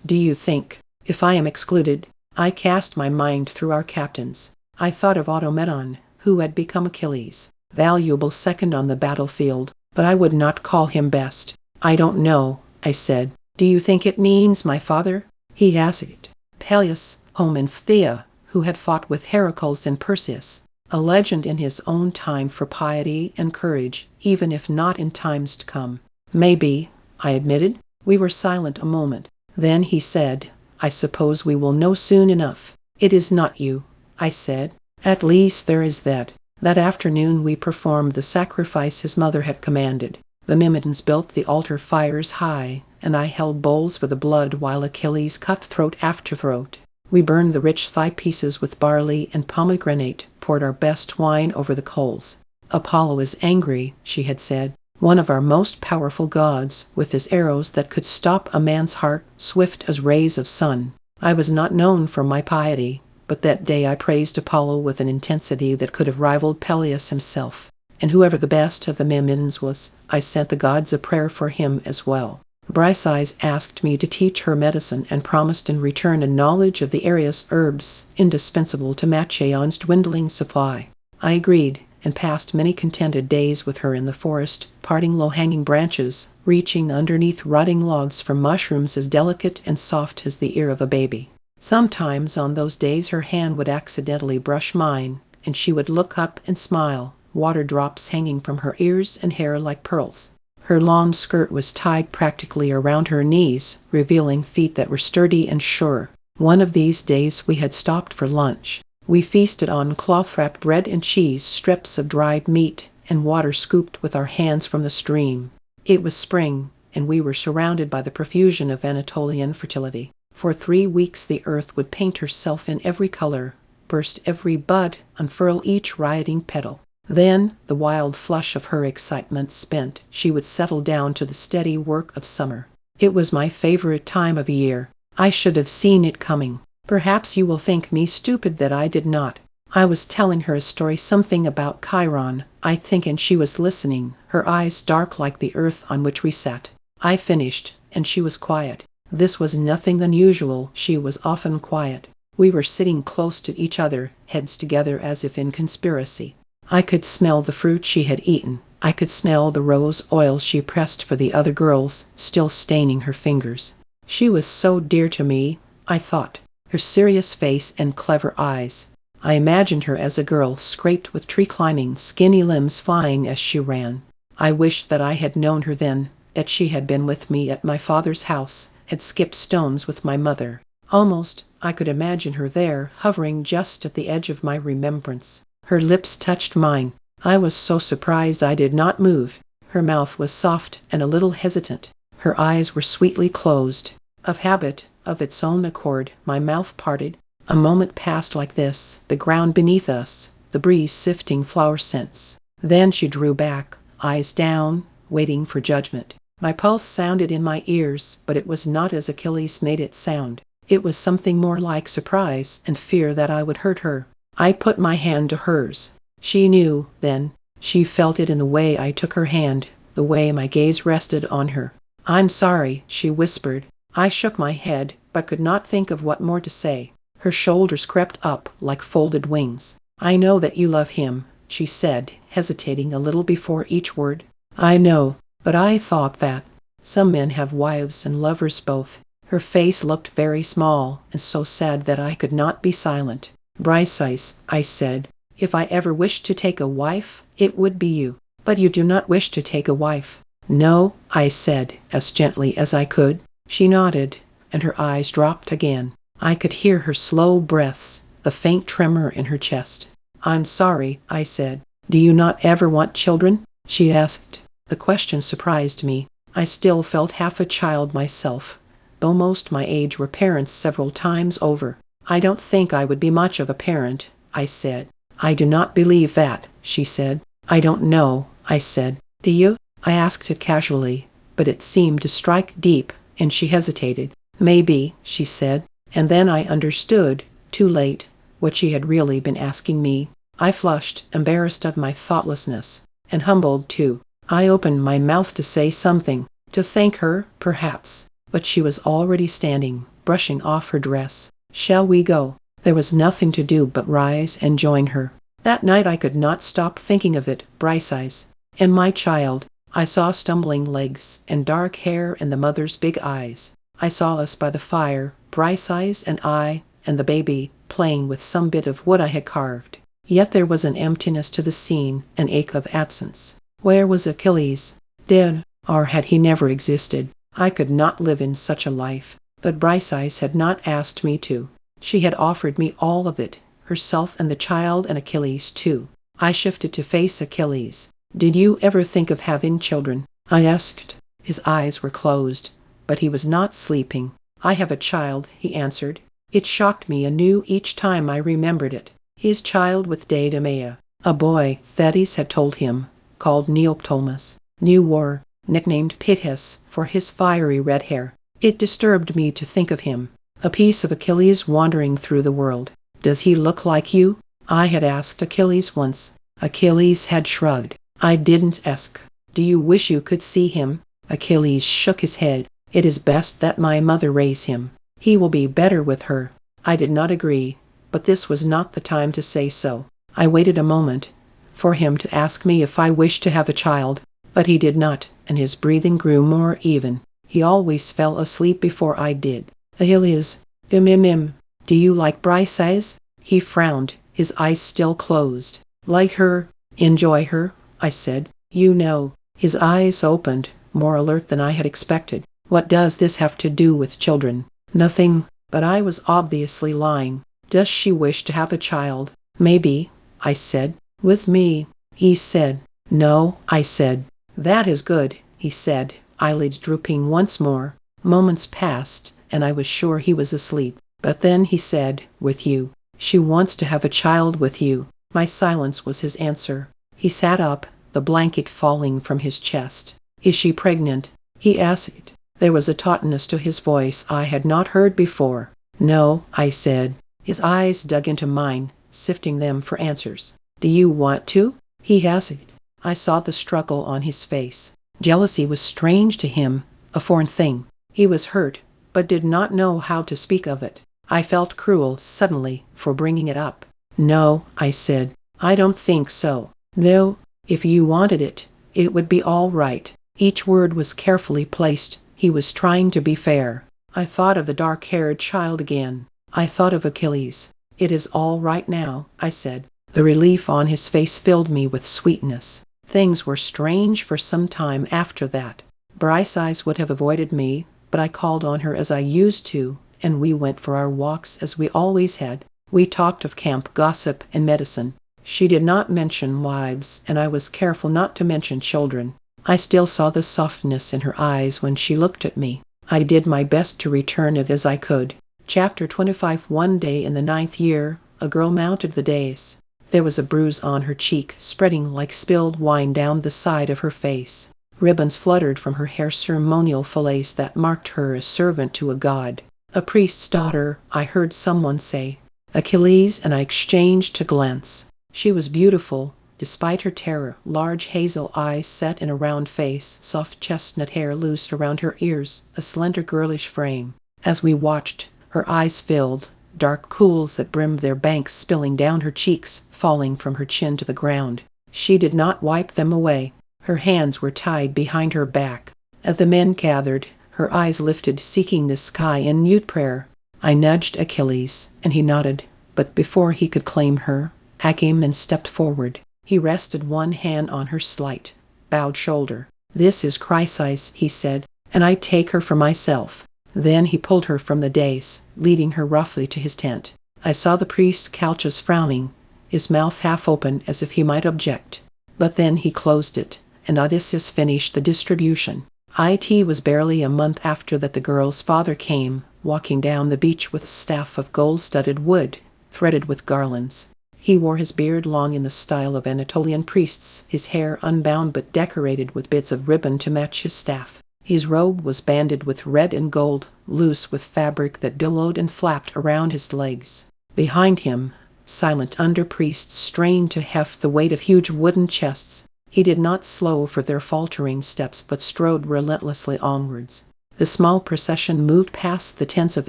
do you think, if I am excluded?" I cast my mind through our captains. I thought of Automedon, who had become Achilles. Valuable second on the battlefield, but I would not call him best. "I don't know," I said. "Do you think it means my father?" He asked. "Peleus, home in Phthia, who had fought with Heracles and Perseus. A legend in his own time for piety and courage, even if not in times to come." "Maybe," I admitted. We were silent a moment. Then he said, "I suppose we will know soon enough." "It is not you," I said. "At least there is that." That afternoon we performed the sacrifice his mother had commanded. The Myrmidons built the altar fires high, and I held bowls for the blood while Achilles cut throat after throat. We burned the rich thigh pieces with barley and pomegranate, poured our best wine over the coals. "Apollo is angry," she had said. "One of our most powerful gods, with his arrows that could stop a man's heart, swift as rays of sun." I was not known for my piety, but that day I praised Apollo with an intensity that could have rivaled Peleus himself. And whoever the best of the Myrmidons was, I sent the gods a prayer for him as well. Briseis asked me to teach her medicine and promised in return a knowledge of the area's herbs indispensable to match Aeon's dwindling supply. I agreed, and passed many contented days with her in the forest, parting low-hanging branches, reaching underneath rotting logs for mushrooms as delicate and soft as the ear of a baby. Sometimes on those days her hand would accidentally brush mine, and she would look up and smile, water drops hanging from her ears and hair like pearls. Her long skirt was tied practically around her knees, revealing feet that were sturdy and sure. One of these days we had stopped for lunch. We feasted on cloth-wrapped bread and cheese, strips of dried meat, and water scooped with our hands from the stream. It was spring, and we were surrounded by the profusion of Anatolian fertility. For 3 weeks the earth would paint herself in every color, burst every bud, unfurl each rioting petal. Then, the wild flush of her excitement spent, she would settle down to the steady work of summer. It was my favorite time of year. I should have seen it coming. Perhaps you will think me stupid that I did not. I was telling her a story, something about Chiron, I think, and she was listening, her eyes dark like the earth on which we sat. I finished, and she was quiet. This was nothing unusual, she was often quiet. We were sitting close to each other, heads together as if in conspiracy. I could smell the fruit she had eaten. I could smell the rose oil she pressed for the other girls, still staining her fingers. She was so dear to me, I thought. Her serious face and clever eyes. I imagined her as a girl, scraped with tree climbing, skinny limbs flying as she ran. I wished that I had known her then, that she had been with me at my father's house, had skipped stones with my mother. Almost, I could imagine her there, hovering just at the edge of my remembrance. Her lips touched mine. I was so surprised I did not move. Her mouth was soft and a little hesitant. Her eyes were sweetly closed. Of habit, of its own accord, my mouth parted. A moment passed like this, the ground beneath us, the breeze sifting flower scents. Then she drew back, eyes down, waiting for judgment. My pulse sounded in my ears, but it was not as Achilles made it sound. It was something more like surprise and fear that I would hurt her. I put my hand to hers. She knew, then. She felt it in the way I took her hand, the way my gaze rested on her. "I'm sorry," she whispered. I shook my head, but could not think of what more to say. Her shoulders crept up like folded wings. "I know that you love him," she said, hesitating a little before each word. "I know, but I thought that some men have wives and lovers both." Her face looked very small, and so sad that I could not be silent. "Briseis," I said, "if I ever wished to take a wife, it would be you. But you do not wish to take a wife." "No," I said, as gently as I could. She nodded, and her eyes dropped again. I could hear her slow breaths, the faint tremor in her chest. "I'm sorry," I said. "Do you not ever want children?" she asked. The question surprised me. I still felt half a child myself, though most my age were parents several times over. "I don't think I would be much of a parent," I said. "I do not believe that," she said. "I don't know," I said. "Do you?" I asked it casually, but it seemed to strike deep, and she hesitated. "Maybe," she said. And then I understood, too late, what she had really been asking me. I flushed, embarrassed of my thoughtlessness, and humbled too. I opened my mouth to say something, to thank her, perhaps, but she was already standing, brushing off her dress. "Shall we go?" There was nothing to do but rise and join her. That night I could not stop thinking of it, Briseis, and my child. I saw stumbling legs, and dark hair, and the mother's big eyes. I saw us by the fire, Briseis and I, and the baby, playing with some bit of wood I had carved. Yet there was an emptiness to the scene, an ache of absence. Where was Achilles? Dead, or had he never existed? I could not live in such a life. But Briseis had not asked me to. She had offered me all of it, herself and the child and Achilles too. I shifted to face Achilles. "Did you ever think of having children?" I asked. His eyes were closed, but he was not sleeping. "I have a child," he answered. It shocked me anew each time I remembered it. His child with Deidamia, a boy, Thetis had told him, called Neoptolemus, New War, nicknamed Pitys for his fiery red hair. It disturbed me to think of him, a piece of Achilles wandering through the world. "Does he look like you?" I had asked Achilles once. Achilles had shrugged. I didn't ask. "Do you wish you could see him?" Achilles shook his head. "It is best that my mother raise him. He will be better with her." I did not agree, but this was not the time to say so. I waited a moment for him to ask me if I wished to have a child, but he did not, and his breathing grew more even. He always fell asleep before I did. "Achilles, do you like Briseis?" He frowned, his eyes still closed. "Like her, enjoy her," I said. "You know, His eyes opened, more alert than I had expected. "What does this have to do with children?" "Nothing." But I was obviously lying. "Does she wish to have a child?" "Maybe," I said. "With me," he said. "No," I said. "That is good," he said, eyelids drooping once more. Moments passed, and I was sure he was asleep. But then he said, "With you. She wants to have a child with you." My silence was his answer. He sat up, the blanket falling from his chest. "Is she pregnant?" he asked. There was a tautness to his voice I had not heard before. "No," I said. His eyes dug into mine, sifting them for answers. "Do you want to?" he asked. I saw the struggle on his face. Jealousy was strange to him, a foreign thing. He was hurt, but did not know how to speak of it. I felt cruel, suddenly, for bringing it up. "No," I said. "I don't think so." "No, if you wanted it, it would be all right." Each word was carefully placed. He was trying to be fair. I thought of the dark-haired child again. I thought of Achilles. "It is all right now," I said. The relief on his face filled me with sweetness. Things were strange for some time after that. Bryce would have avoided me, but I called on her as I used to, and we went for our walks as we always had. We talked of camp gossip and medicine. She did not mention wives, and I was careful not to mention children. I still saw the softness in her eyes when she looked at me. I did my best to return it as I could. Chapter 25. One day in the 9th year, a girl mounted the dais. There was a bruise on her cheek, spreading like spilled wine down the side of her face. Ribbons fluttered from her hair, ceremonial fillets that marked her a servant to a god. "A priest's daughter," I heard someone say. "Achilles," and I exchanged a glance. She was beautiful, despite her terror, large hazel eyes set in a round face, soft chestnut hair loosed around her ears, a slender girlish frame. As we watched, her eyes filled, dark pools that brimmed their banks spilling down her cheeks, falling from her chin to the ground. She did not wipe them away. Her hands were tied behind her back. As the men gathered, her eyes lifted, seeking the sky in mute prayer. I nudged Achilles, and he nodded, but before he could claim her, Agamemnon stepped forward. He rested one hand on her slight, bowed shoulder. "This is Chryseis," he said, "and I take her for myself." Then he pulled her from the dais, leading her roughly to his tent. I saw the priest's couches frowning, his mouth half open as if he might object. But then he closed it, and Odysseus finished the distribution. It was barely a month after that the girl's father came, walking down the beach with a staff of gold-studded wood, threaded with garlands. He wore his beard long in the style of Anatolian priests, his hair unbound but decorated with bits of ribbon to match his staff. His robe was banded with red and gold, loose with fabric that billowed and flapped around his legs. Behind him, silent under-priests strained to heft the weight of huge wooden chests. He did not slow for their faltering steps but strode relentlessly onwards. The small procession moved past the tents of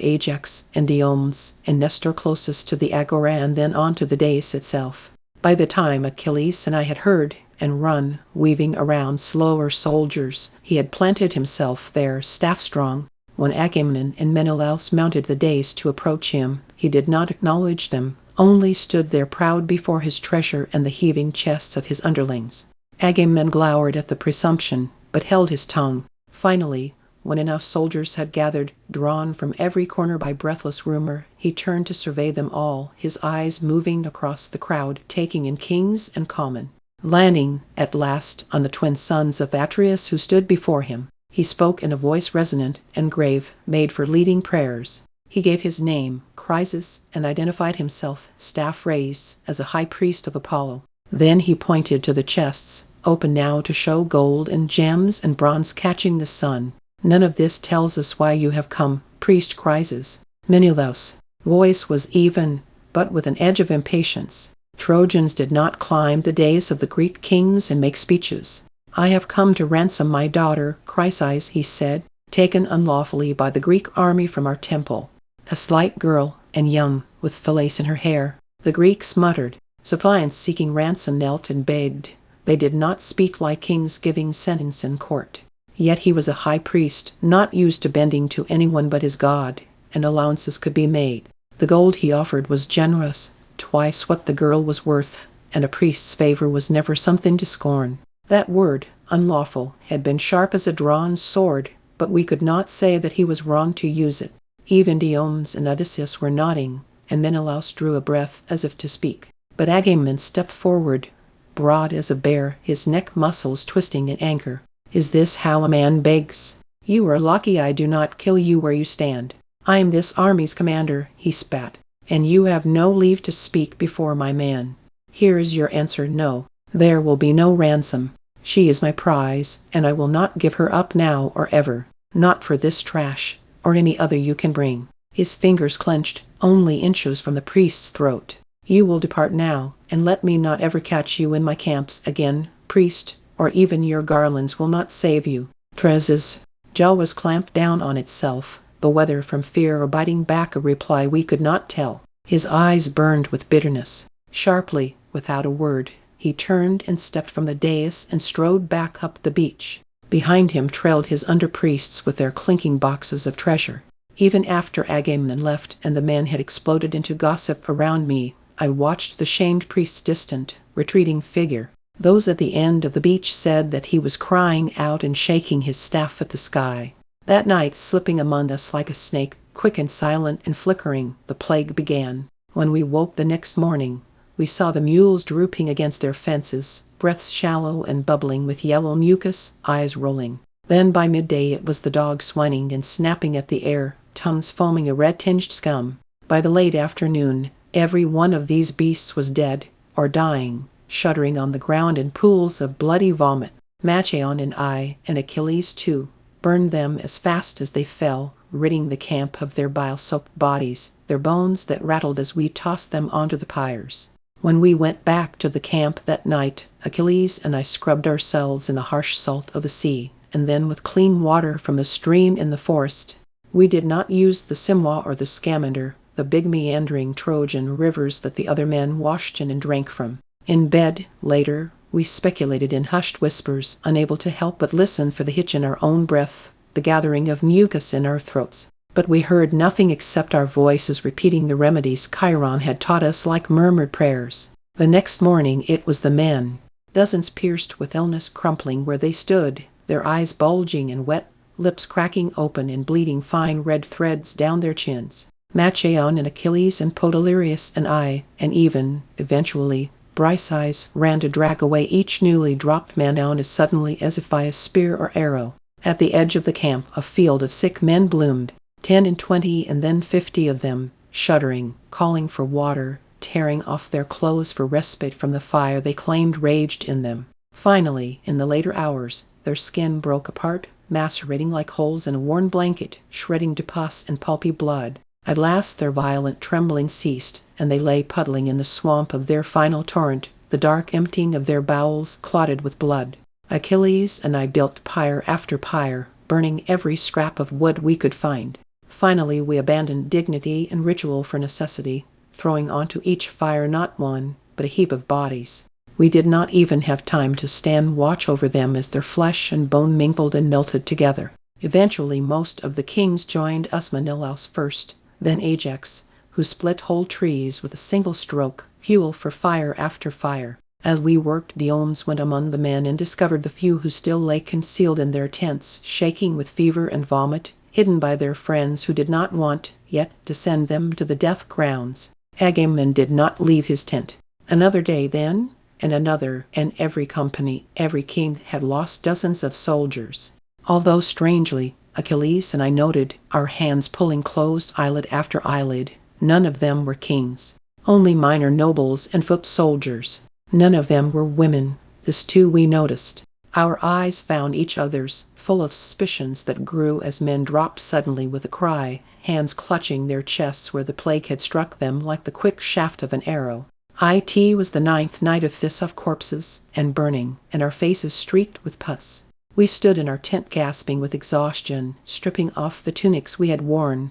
Ajax and Diomedes and Nestor closest to the agora and then on to the dais itself. By the time Achilles and I had heard and run, weaving around slower soldiers, he had planted himself there, staff-strong. When Agamemnon and Menelaus mounted the dais to approach him, he did not acknowledge them, only stood there proud before his treasure and the heaving chests of his underlings. Agamemnon glowered at the presumption, but held his tongue. Finally, when enough soldiers had gathered, drawn from every corner by breathless rumor, he turned to survey them all, his eyes moving across the crowd, taking in kings and common. Landing, at last, on the twin sons of Atreus who stood before him, he spoke in a voice resonant and grave, made for leading prayers. He gave his name, Chryseis, and identified himself, staff raised, as a high priest of Apollo. Then he pointed to the chests, open now to show gold and gems and bronze catching the sun. "None of this tells us why you have come, priest Chryseis." Menelaus' voice was even, but with an edge of impatience. Trojans did not climb the dais of the Greek kings and make speeches. "I have come to ransom my daughter, Chryseis," he said, "taken unlawfully by the Greek army from our temple." A slight girl, and young, with fillets in her hair. The Greeks muttered. Suppliants seeking ransom knelt and begged. They did not speak like kings giving sentence in court. Yet he was a high priest, not used to bending to anyone but his god, and allowances could be made. The gold he offered was generous, twice what the girl was worth, and a priest's favor was never something to scorn. That word, unlawful, had been sharp as a drawn sword, but we could not say that he was wrong to use it. Even Diomedes and Odysseus were nodding, and Menelaus drew a breath as if to speak. But Agamemnon stepped forward, broad as a bear, his neck muscles twisting in anger. "Is this how a man begs? You are lucky I do not kill you where you stand. I am this army's commander," he spat, "and you have no leave to speak before my man. Here is your answer: no. There will be no ransom. She is my prize, and I will not give her up now or ever. Not for this trash, or any other you can bring." His fingers clenched, only inches from the priest's throat. "You will depart now, and let me not ever catch you in my camps again, priest, or even your garlands will not save you." Tres's jaw was clamped down on itself, but whether from fear or biting back a reply we could not tell. His eyes burned with bitterness. Sharply, without a word, he turned and stepped from the dais and strode back up the beach. Behind him trailed his under-priests with their clinking boxes of treasure. Even after Agamemnon left and the man had exploded into gossip around me, I watched the shamed priest's distant, retreating figure. Those at the end of the beach said that he was crying out and shaking his staff at the sky. That night, slipping among us like a snake, quick and silent and flickering, the plague began. When we woke the next morning, we saw the mules drooping against their fences, breaths shallow and bubbling with yellow mucus, eyes rolling. Then by midday it was the dogs whining and snapping at the air, tongues foaming a red-tinged scum. By the late afternoon, every one of these beasts was dead, or dying, shuddering on the ground in pools of bloody vomit. Machaon and I, and Achilles too, burned them as fast as they fell, ridding the camp of their bile-soaked bodies, their bones that rattled as we tossed them onto the pyres. When we went back to the camp that night, Achilles and I scrubbed ourselves in the harsh salt of the sea, and then with clean water from the stream in the forest. We did not use the Simwa or the Scamander, the big meandering Trojan rivers that the other men washed in and drank from. In bed, later, we speculated in hushed whispers, unable to help but listen for the hitch in our own breath, the gathering of mucus in our throats. But we heard nothing except our voices repeating the remedies Chiron had taught us like murmured prayers. The next morning it was the men, dozens pierced with illness crumpling where they stood, their eyes bulging and wet, lips cracking open and bleeding fine red threads down their chins. Machaon and Achilles and Podalirius and I, and even, eventually, Briseis, ran to drag away each newly dropped man down as suddenly as if by a spear or arrow. At the edge of the camp a field of sick men bloomed, 10 and 20 and then 50 of them, shuddering, calling for water, tearing off their clothes for respite from the fire they claimed raged in them. Finally, in the later hours, their skin broke apart, macerating like holes in a worn blanket, shredding to pus and pulpy blood. At last their violent trembling ceased, and they lay puddling in the swamp of their final torrent, the dark emptying of their bowels clotted with blood. Achilles and I built pyre after pyre, burning every scrap of wood we could find. Finally we abandoned dignity and ritual for necessity, throwing onto each fire not one, but a heap of bodies. We did not even have time to stand watch over them as their flesh and bone mingled and melted together. Eventually most of the kings joined us, Menelaus first, then Ajax, who split whole trees with a single stroke, fuel for fire after fire. As we worked, Diomedes went among the men and discovered the few who still lay concealed in their tents, shaking with fever and vomit, hidden by their friends who did not want, yet, to send them to the death grounds. Agamemnon did not leave his tent. Another day then, and another, and every company, every king had lost dozens of soldiers. Although strangely, Achilles and I noted, our hands pulling closed eyelid after eyelid, none of them were kings. Only minor nobles and foot soldiers. None of them were women. This too we noticed. Our eyes found each other's, full of suspicions that grew as men dropped suddenly with a cry, hands clutching their chests where the plague had struck them like the quick shaft of an arrow. It was the 9th night of this of corpses and burning, and our faces streaked with pus. We stood in our tent gasping with exhaustion, stripping off the tunics we had worn,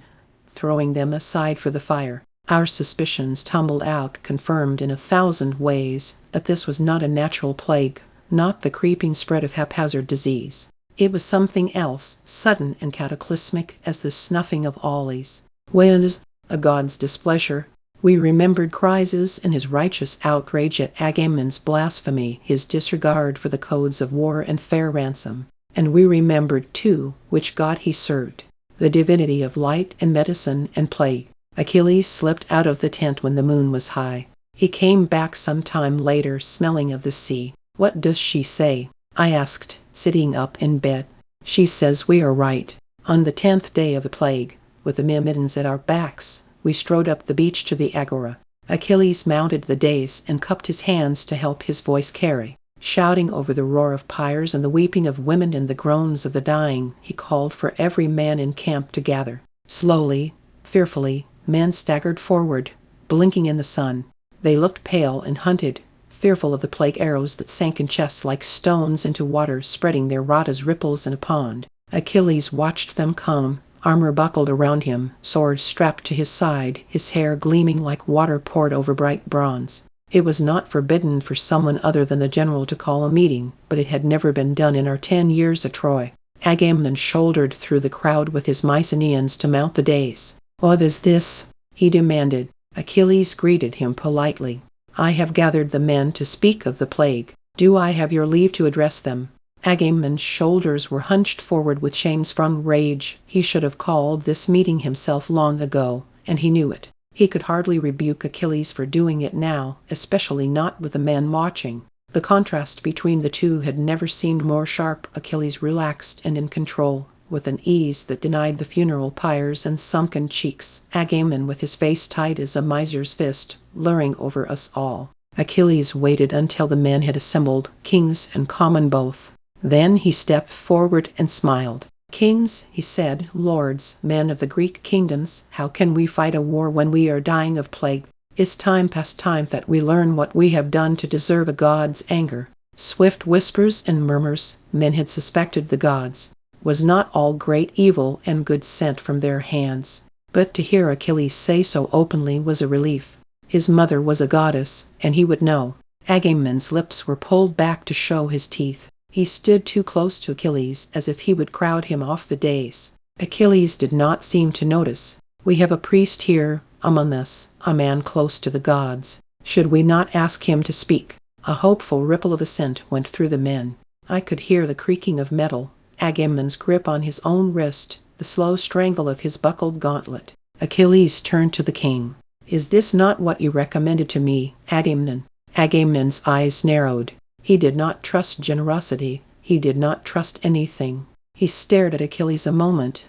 throwing them aside for the fire. Our suspicions tumbled out, confirmed in 1,000 ways, that this was not a natural plague, not the creeping spread of haphazard disease. It was something else, sudden and cataclysmic as the snuffing of Aulis. When is a god's displeasure? We remembered Chryses and his righteous outrage at Agamemnon's blasphemy, his disregard for the codes of war and fair ransom. And we remembered, too, which god he served, the divinity of light and medicine and plague. Achilles slipped out of the tent when the moon was high. He came back some time later, smelling of the sea. "What does she say?" I asked, sitting up in bed. "She says we are right. On the 10th day of the plague, with the Myrmidons at our backs, we strode up the beach to the agora." Achilles mounted the dais and cupped his hands to help his voice carry. Shouting over the roar of pyres and the weeping of women and the groans of the dying, he called for every man in camp to gather. Slowly, fearfully, men staggered forward, blinking in the sun. They looked pale and hunted, fearful of the plague arrows that sank in chests like stones into water, spreading their rot as ripples in a pond. Achilles watched them come, armor buckled around him, sword strapped to his side, his hair gleaming like water poured over bright bronze. It was not forbidden for someone other than the general to call a meeting, but it had never been done in our 10 years at Troy. Agamemnon shouldered through the crowd with his Mycenaeans to mount the dais. "What is this?" he demanded. Achilles greeted him politely. "I have gathered the men to speak of the plague. Do I have your leave to address them?" Agamemnon's shoulders were hunched forward with shame-sprung rage. He should have called this meeting himself long ago, and he knew it. He could hardly rebuke Achilles for doing it now, especially not with the men watching. The contrast between the two had never seemed more sharp. Achilles relaxed and in control, with an ease that denied the funeral pyres and sunken cheeks. Agamemnon with his face tight as a miser's fist, luring over us all. Achilles waited until the men had assembled, kings and common both. Then he stepped forward and smiled. "Kings," he said, "lords, men of the Greek kingdoms, how can we fight a war when we are dying of plague? Is time past time that we learn what we have done to deserve a god's anger?" Swift whispers and murmurs. Men had suspected the gods. Was not all great evil and good sent from their hands? But to hear Achilles say so openly was a relief. His mother was a goddess, and he would know. Agamemnon's lips were pulled back to show his teeth. He stood too close to Achilles, as if he would crowd him off the dais. Achilles did not seem to notice. "We have a priest here among us, a man close to the gods. Should we not ask him to speak?" A hopeful ripple of assent went through the men. I could hear the creaking of metal, Agamemnon's grip on his own wrist, the slow strangle of his buckled gauntlet. Achilles turned to the king. "Is this not what you recommended to me, Agamemnon?" Agamemnon's eyes narrowed. He did not trust generosity. He did not trust anything. He stared at Achilles a moment,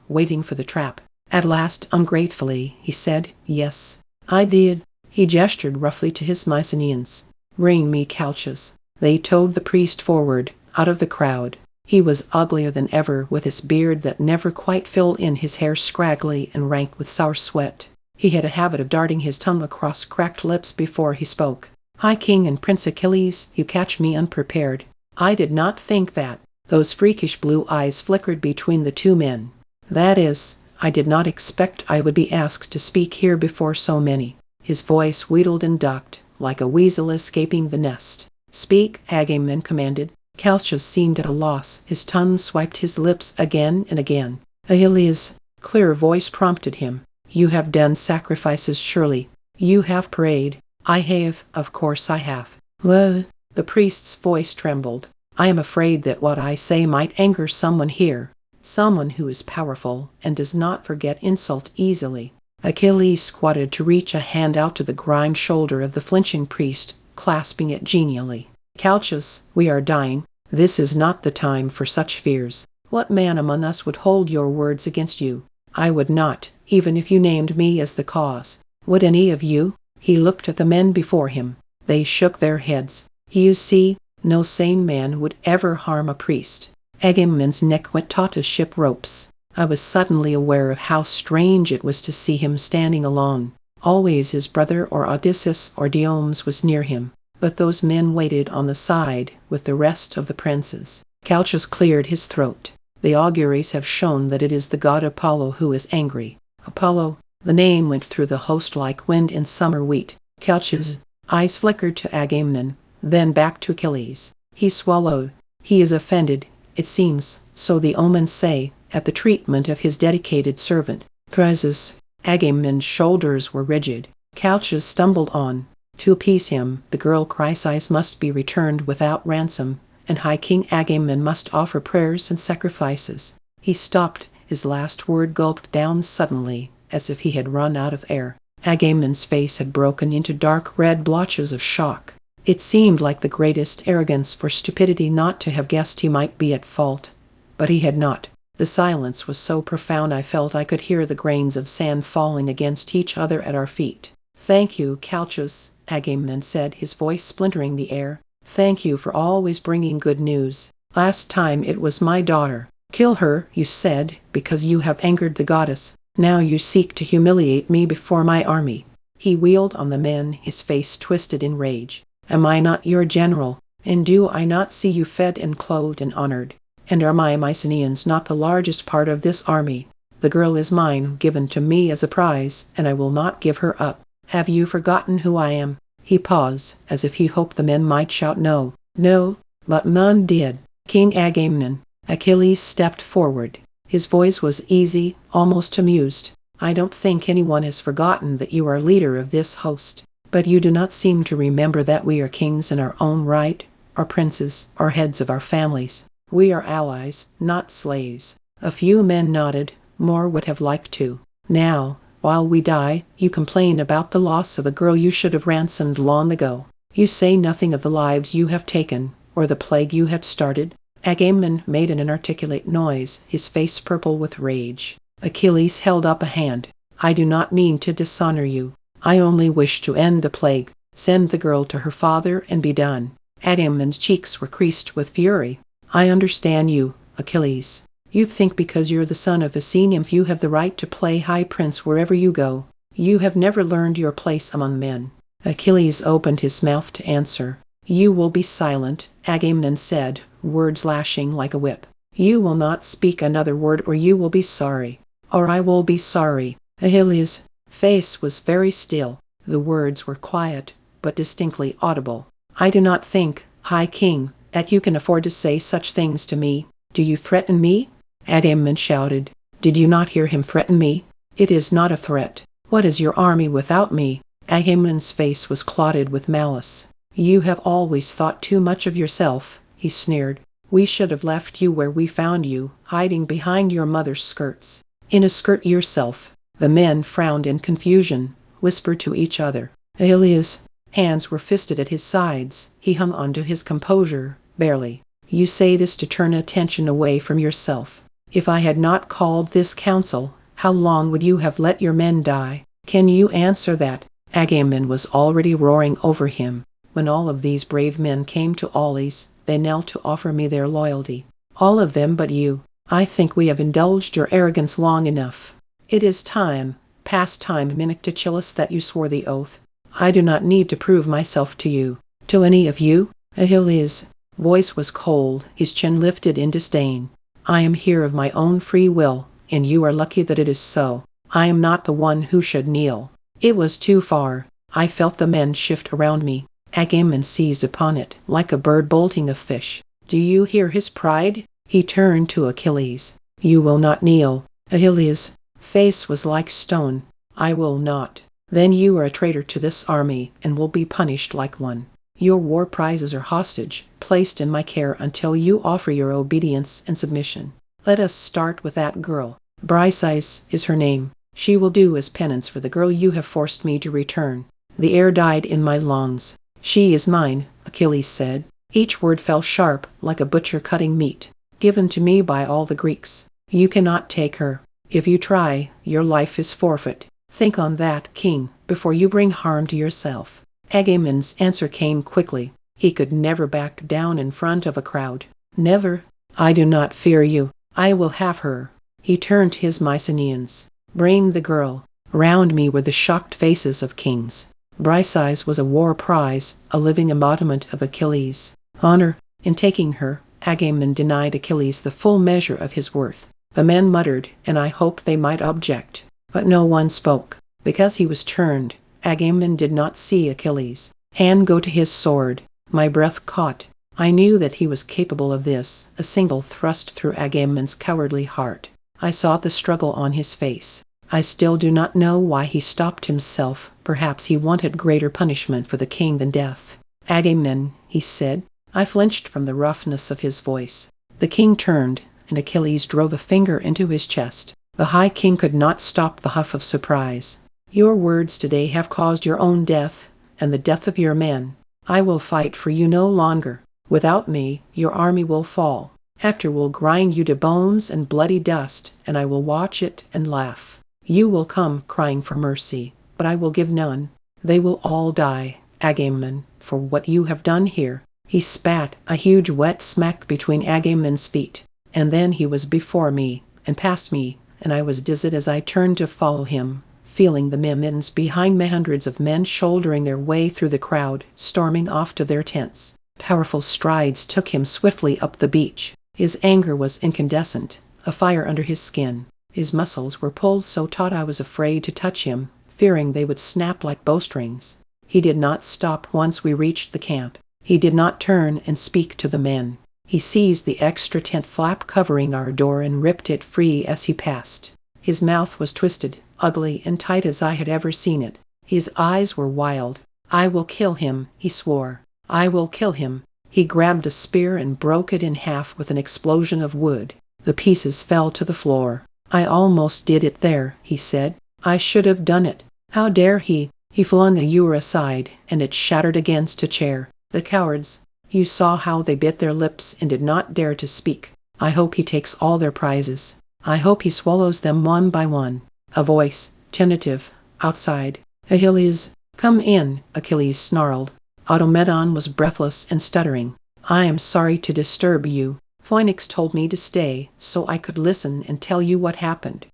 waiting for the trap. At last, ungratefully, he said, "Yes, I did." He gestured roughly to his Mycenaeans. "Bring me Calchas." They towed the priest forward, out of the crowd. He was uglier than ever, with his beard that never quite filled in, his hair scraggly and rank with sour sweat. He had a habit of darting his tongue across cracked lips before he spoke. "High King and Prince Achilles, you catch me unprepared. I did not think that." Those freakish blue eyes flickered between the two men. "That is, I did not expect I would be asked to speak here before so many." His voice wheedled and ducked, like a weasel escaping the nest. "Speak," Agamemnon commanded. Calchas seemed at a loss. His tongue swiped his lips again and again. "Achilles," clear voice prompted him. "You have done sacrifices surely. You have prayed." "I have, of course I have." "Well," the priest's voice trembled. "I am afraid that what I say might anger someone here. Someone who is powerful, and does not forget insult easily." Achilles squatted to reach a hand out to the grimed shoulder of the flinching priest, clasping it genially. "Calchas, we are dying. This is not the time for such fears. What man among us would hold your words against you? I would not, even if you named me as the cause. Would any of you?" He looked at the men before him. They shook their heads. "You see, no sane man would ever harm a priest." Agamemnon's neck went taut as ship ropes. I was suddenly aware of how strange it was to see him standing alone. Always his brother or Odysseus or Diomedes was near him. But those men waited on the side with the rest of the princes. Calchas cleared his throat. "The auguries have shown that it is the god Apollo who is angry." Apollo. The name went through the host like wind in summer wheat. Calchas' eyes flickered to Agamemnon, then back to Achilles. He swallowed. "He is offended, it seems, so the omens say, at the treatment of his dedicated servant, Chryses." Agamemnon's shoulders were rigid. Calchas stumbled on. To appease him, the girl Chrysis must be returned without ransom, and High King Agamemnon must offer prayers and sacrifices. He stopped, his last word gulped down suddenly, as if he had run out of air. Agamemnon's face had broken into dark red blotches of shock. It seemed like the greatest arrogance or stupidity not to have guessed he might be at fault. But he had not. The silence was so profound I felt I could hear the grains of sand falling against each other at our feet. "Thank you, Calchas," Agamemnon said, his voice splintering the air. "Thank you for always bringing good news. Last time it was my daughter. Kill her, you said, because you have angered the goddess. Now you seek to humiliate me before my army." He wheeled on the men, his face twisted in rage. "Am I not your general, and do I not see you fed and clothed and honored? And are my Mycenaeans not the largest part of this army? The girl is mine, given to me as a prize, and I will not give her up. Have you forgotten who I am?" He paused, as if he hoped the men might shout no. No, but none did. "King Agamemnon." Achilles stepped forward. His voice was easy, almost amused. "I don't think anyone has forgotten that you are leader of this host. But you do not seem to remember that we are kings in our own right, or princes, or heads of our families. We are allies, not slaves." A few men nodded, more would have liked to. "Now, while we die, you complain about the loss of a girl you should have ransomed long ago. You say nothing of the lives you have taken, or the plague you have started." Agamemnon made an inarticulate noise, his face purple with rage. Achilles held up a hand. "I do not mean to dishonor you. I only wish to end the plague. Send the girl to her father and be done." Agamemnon's cheeks were creased with fury. "I understand you, Achilles. You think because you're the son of a sea nymph you have the right to play high prince wherever you go. You have never learned your place among men." Achilles opened his mouth to answer. "You will be silent," Agamemnon said, words lashing like a whip. "You will not speak another word or you will be sorry. Or I will be sorry." Achilles' face was very still. The words were quiet, but distinctly audible. "I do not think, High King, that you can afford to say such things to me. Do you threaten me?" Agamemnon shouted. "Did you not hear him threaten me? It is not a threat. What is your army without me?" Agamemnon's face was clotted with malice. "You have always thought too much of yourself," he sneered. "We should have left you where we found you, hiding behind your mother's skirts. In a skirt yourself." The men frowned in confusion, whispered to each other. Achilles' hands were fisted at his sides. He hung on to his composure, barely. "You say this to turn attention away from yourself. If I had not called this council, how long would you have let your men die? Can you answer that?" Agamemnon was already roaring over him. "When all of these brave men came to Aulis, they knelt to offer me their loyalty. All of them but you. I think we have indulged your arrogance long enough. It is time, past time, mimicked Achilles, that you swore the oath. I do not need to prove myself to you. To any of you." Achilles' voice was cold, his chin lifted in disdain. "I am here of my own free will, and you are lucky that it is so. I am not the one who should kneel." It was too far. I felt the men shift around me. Agamemnon seized upon it, like a bird bolting a fish. "Do you hear his pride?" He turned to Achilles. "You will not kneel." Achilles' face was like stone. "I will not." "Then you are a traitor to this army, and will be punished like one. Your war prizes are hostage, placed in my care until you offer your obedience and submission. Let us start with that girl. Briseis is her name. She will do as penance for the girl you have forced me to return." The air died in my lungs. "She is mine," Achilles said. Each word fell sharp, like a butcher cutting meat. "Given to me by all the Greeks. You cannot take her. If you try, your life is forfeit. Think on that, King, before you bring harm to yourself." Agamemnon's answer came quickly. He could never back down in front of a crowd. "Never. I do not fear you. I will have her." He turned to his Mycenaeans. "Bring the girl." Round me were the shocked faces of kings. Briseis was a war prize, a living embodiment of Achilles' honor. In taking her, Agamemnon denied Achilles the full measure of his worth. The men muttered, and I hoped they might object. But no one spoke. Because he was turned, Agamemnon did not see Achilles' hand go to his sword. My breath caught. I knew that he was capable of this, a single thrust through Agamemnon's cowardly heart. I saw the struggle on his face. I still do not know why he stopped himself. Perhaps he wanted greater punishment for the king than death. Agamemnon, he said. I flinched from the roughness of his voice. The king turned, and Achilles drove a finger into his chest. The high king could not stop the huff of surprise. Your words today have caused your own death, and the death of your men. I will fight for you no longer. Without me, your army will fall. Hector will grind you to bones and bloody dust, and I will watch it and laugh. You will come crying for mercy, but I will give none. They will all die, Agamemnon, for what you have done here. He spat a huge wet smack between Agamemnon's feet, and then he was before me, and past me, and I was dizzied as I turned to follow him, feeling the myrmidons behind me, hundreds of men shouldering their way through the crowd, storming off to their tents. Powerful strides took him swiftly up the beach. His anger was incandescent, a fire under his skin. His muscles were pulled so taut I was afraid to touch him, fearing they would snap like bowstrings. He did not stop once we reached the camp. He did not turn and speak to the men. He seized the extra tent flap covering our door and ripped it free as he passed. His mouth was twisted, ugly and tight as I had ever seen it. His eyes were wild. I will kill him, he swore. I will kill him. He grabbed a spear and broke it in half with an explosion of wood. The pieces fell to the floor. I almost did it there, he said. I should have done it. How dare he? He flung the ewer aside, and it shattered against a chair. The cowards! You saw how they bit their lips and did not dare to speak. I hope he takes all their prizes. I hope he swallows them one by one. A voice, tentative, outside. Achilles, come in, Achilles snarled. Automedon was breathless and stuttering. I am sorry to disturb you. Phoenix told me to stay, so I could listen and tell you what happened.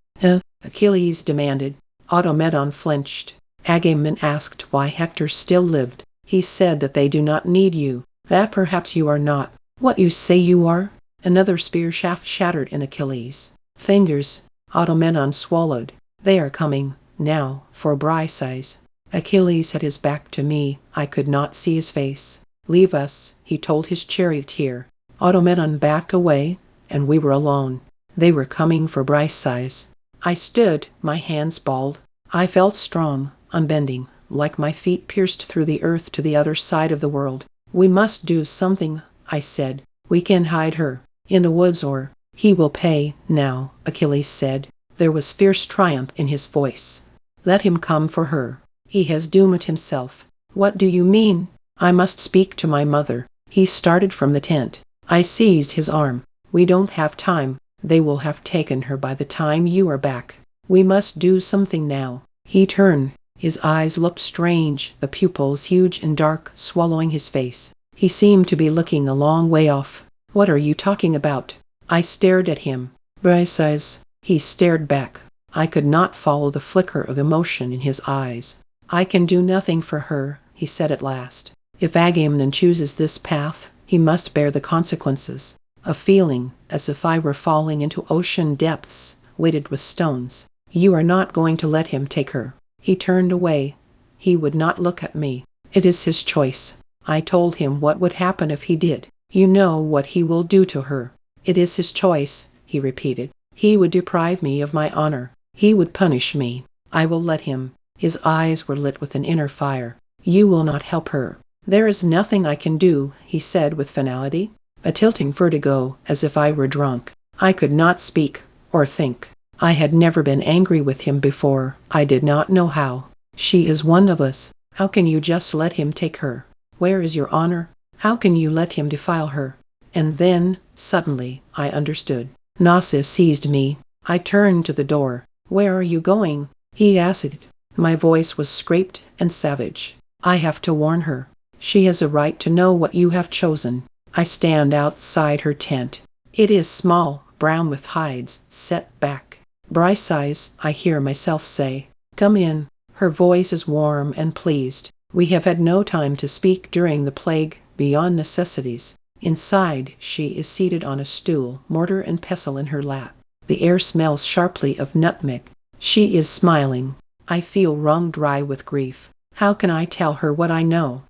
Achilles demanded. Automedon flinched. Agamemnon asked why Hector still lived. He said that they do not need you, that perhaps you are not what you say you are. Another spear shaft shattered in Achilles' fingers. Automedon swallowed. They are coming, now, for Briseis. Achilles had his back to me. I could not see his face. Leave us, he told his charioteer. Automedon backed away, and we were alone. They were coming for Briseis. I stood, my hands balled. I felt strong, unbending, like my feet pierced through the earth to the other side of the world. We must do something, I said. We can hide her in the woods or he will pay now, Achilles said. There was fierce triumph in his voice. Let him come for her. He has doomed himself. What do you mean? I must speak to my mother. He started from the tent. I seized his arm. We don't have time. They will have taken her by the time you are back. We must do something now. He turned. His eyes looked strange, the pupils huge and dark, swallowing his face. He seemed to be looking a long way off. What are you talking about? I stared at him. Briseis. He stared back. I could not follow the flicker of emotion in his eyes. I can do nothing for her, he said at last. If Agamemnon chooses this path, he must bear the consequences. A feeling, as if I were falling into ocean depths, weighted with stones. You are not going to let him take her. He turned away. He would not look at me. It is his choice. I told him what would happen if he did. You know what he will do to her. It is his choice, he repeated. He would deprive me of my honor. He would punish me. I will let him. His eyes were lit with an inner fire. You will not help her. There is nothing I can do, he said with finality. A tilting vertigo, as if I were drunk. I could not speak, or think. I had never been angry with him before. I did not know how. She is one of us. How can you just let him take her? Where is your honor? How can you let him defile her? And then, suddenly, I understood. Nausea seized me. I turned to the door. Where are you going? He asked. My voice was scraped and savage. I have to warn her. She has a right to know what you have chosen. I stand outside her tent. It is small, brown with hides, set back. Briseis, I hear myself say. Come in. Her voice is warm and pleased. We have had no time to speak during the plague, beyond necessities. Inside, she is seated on a stool, mortar and pestle in her lap. The air smells sharply of nutmeg. She is smiling. I feel wrung dry with grief. How can I tell her what I know?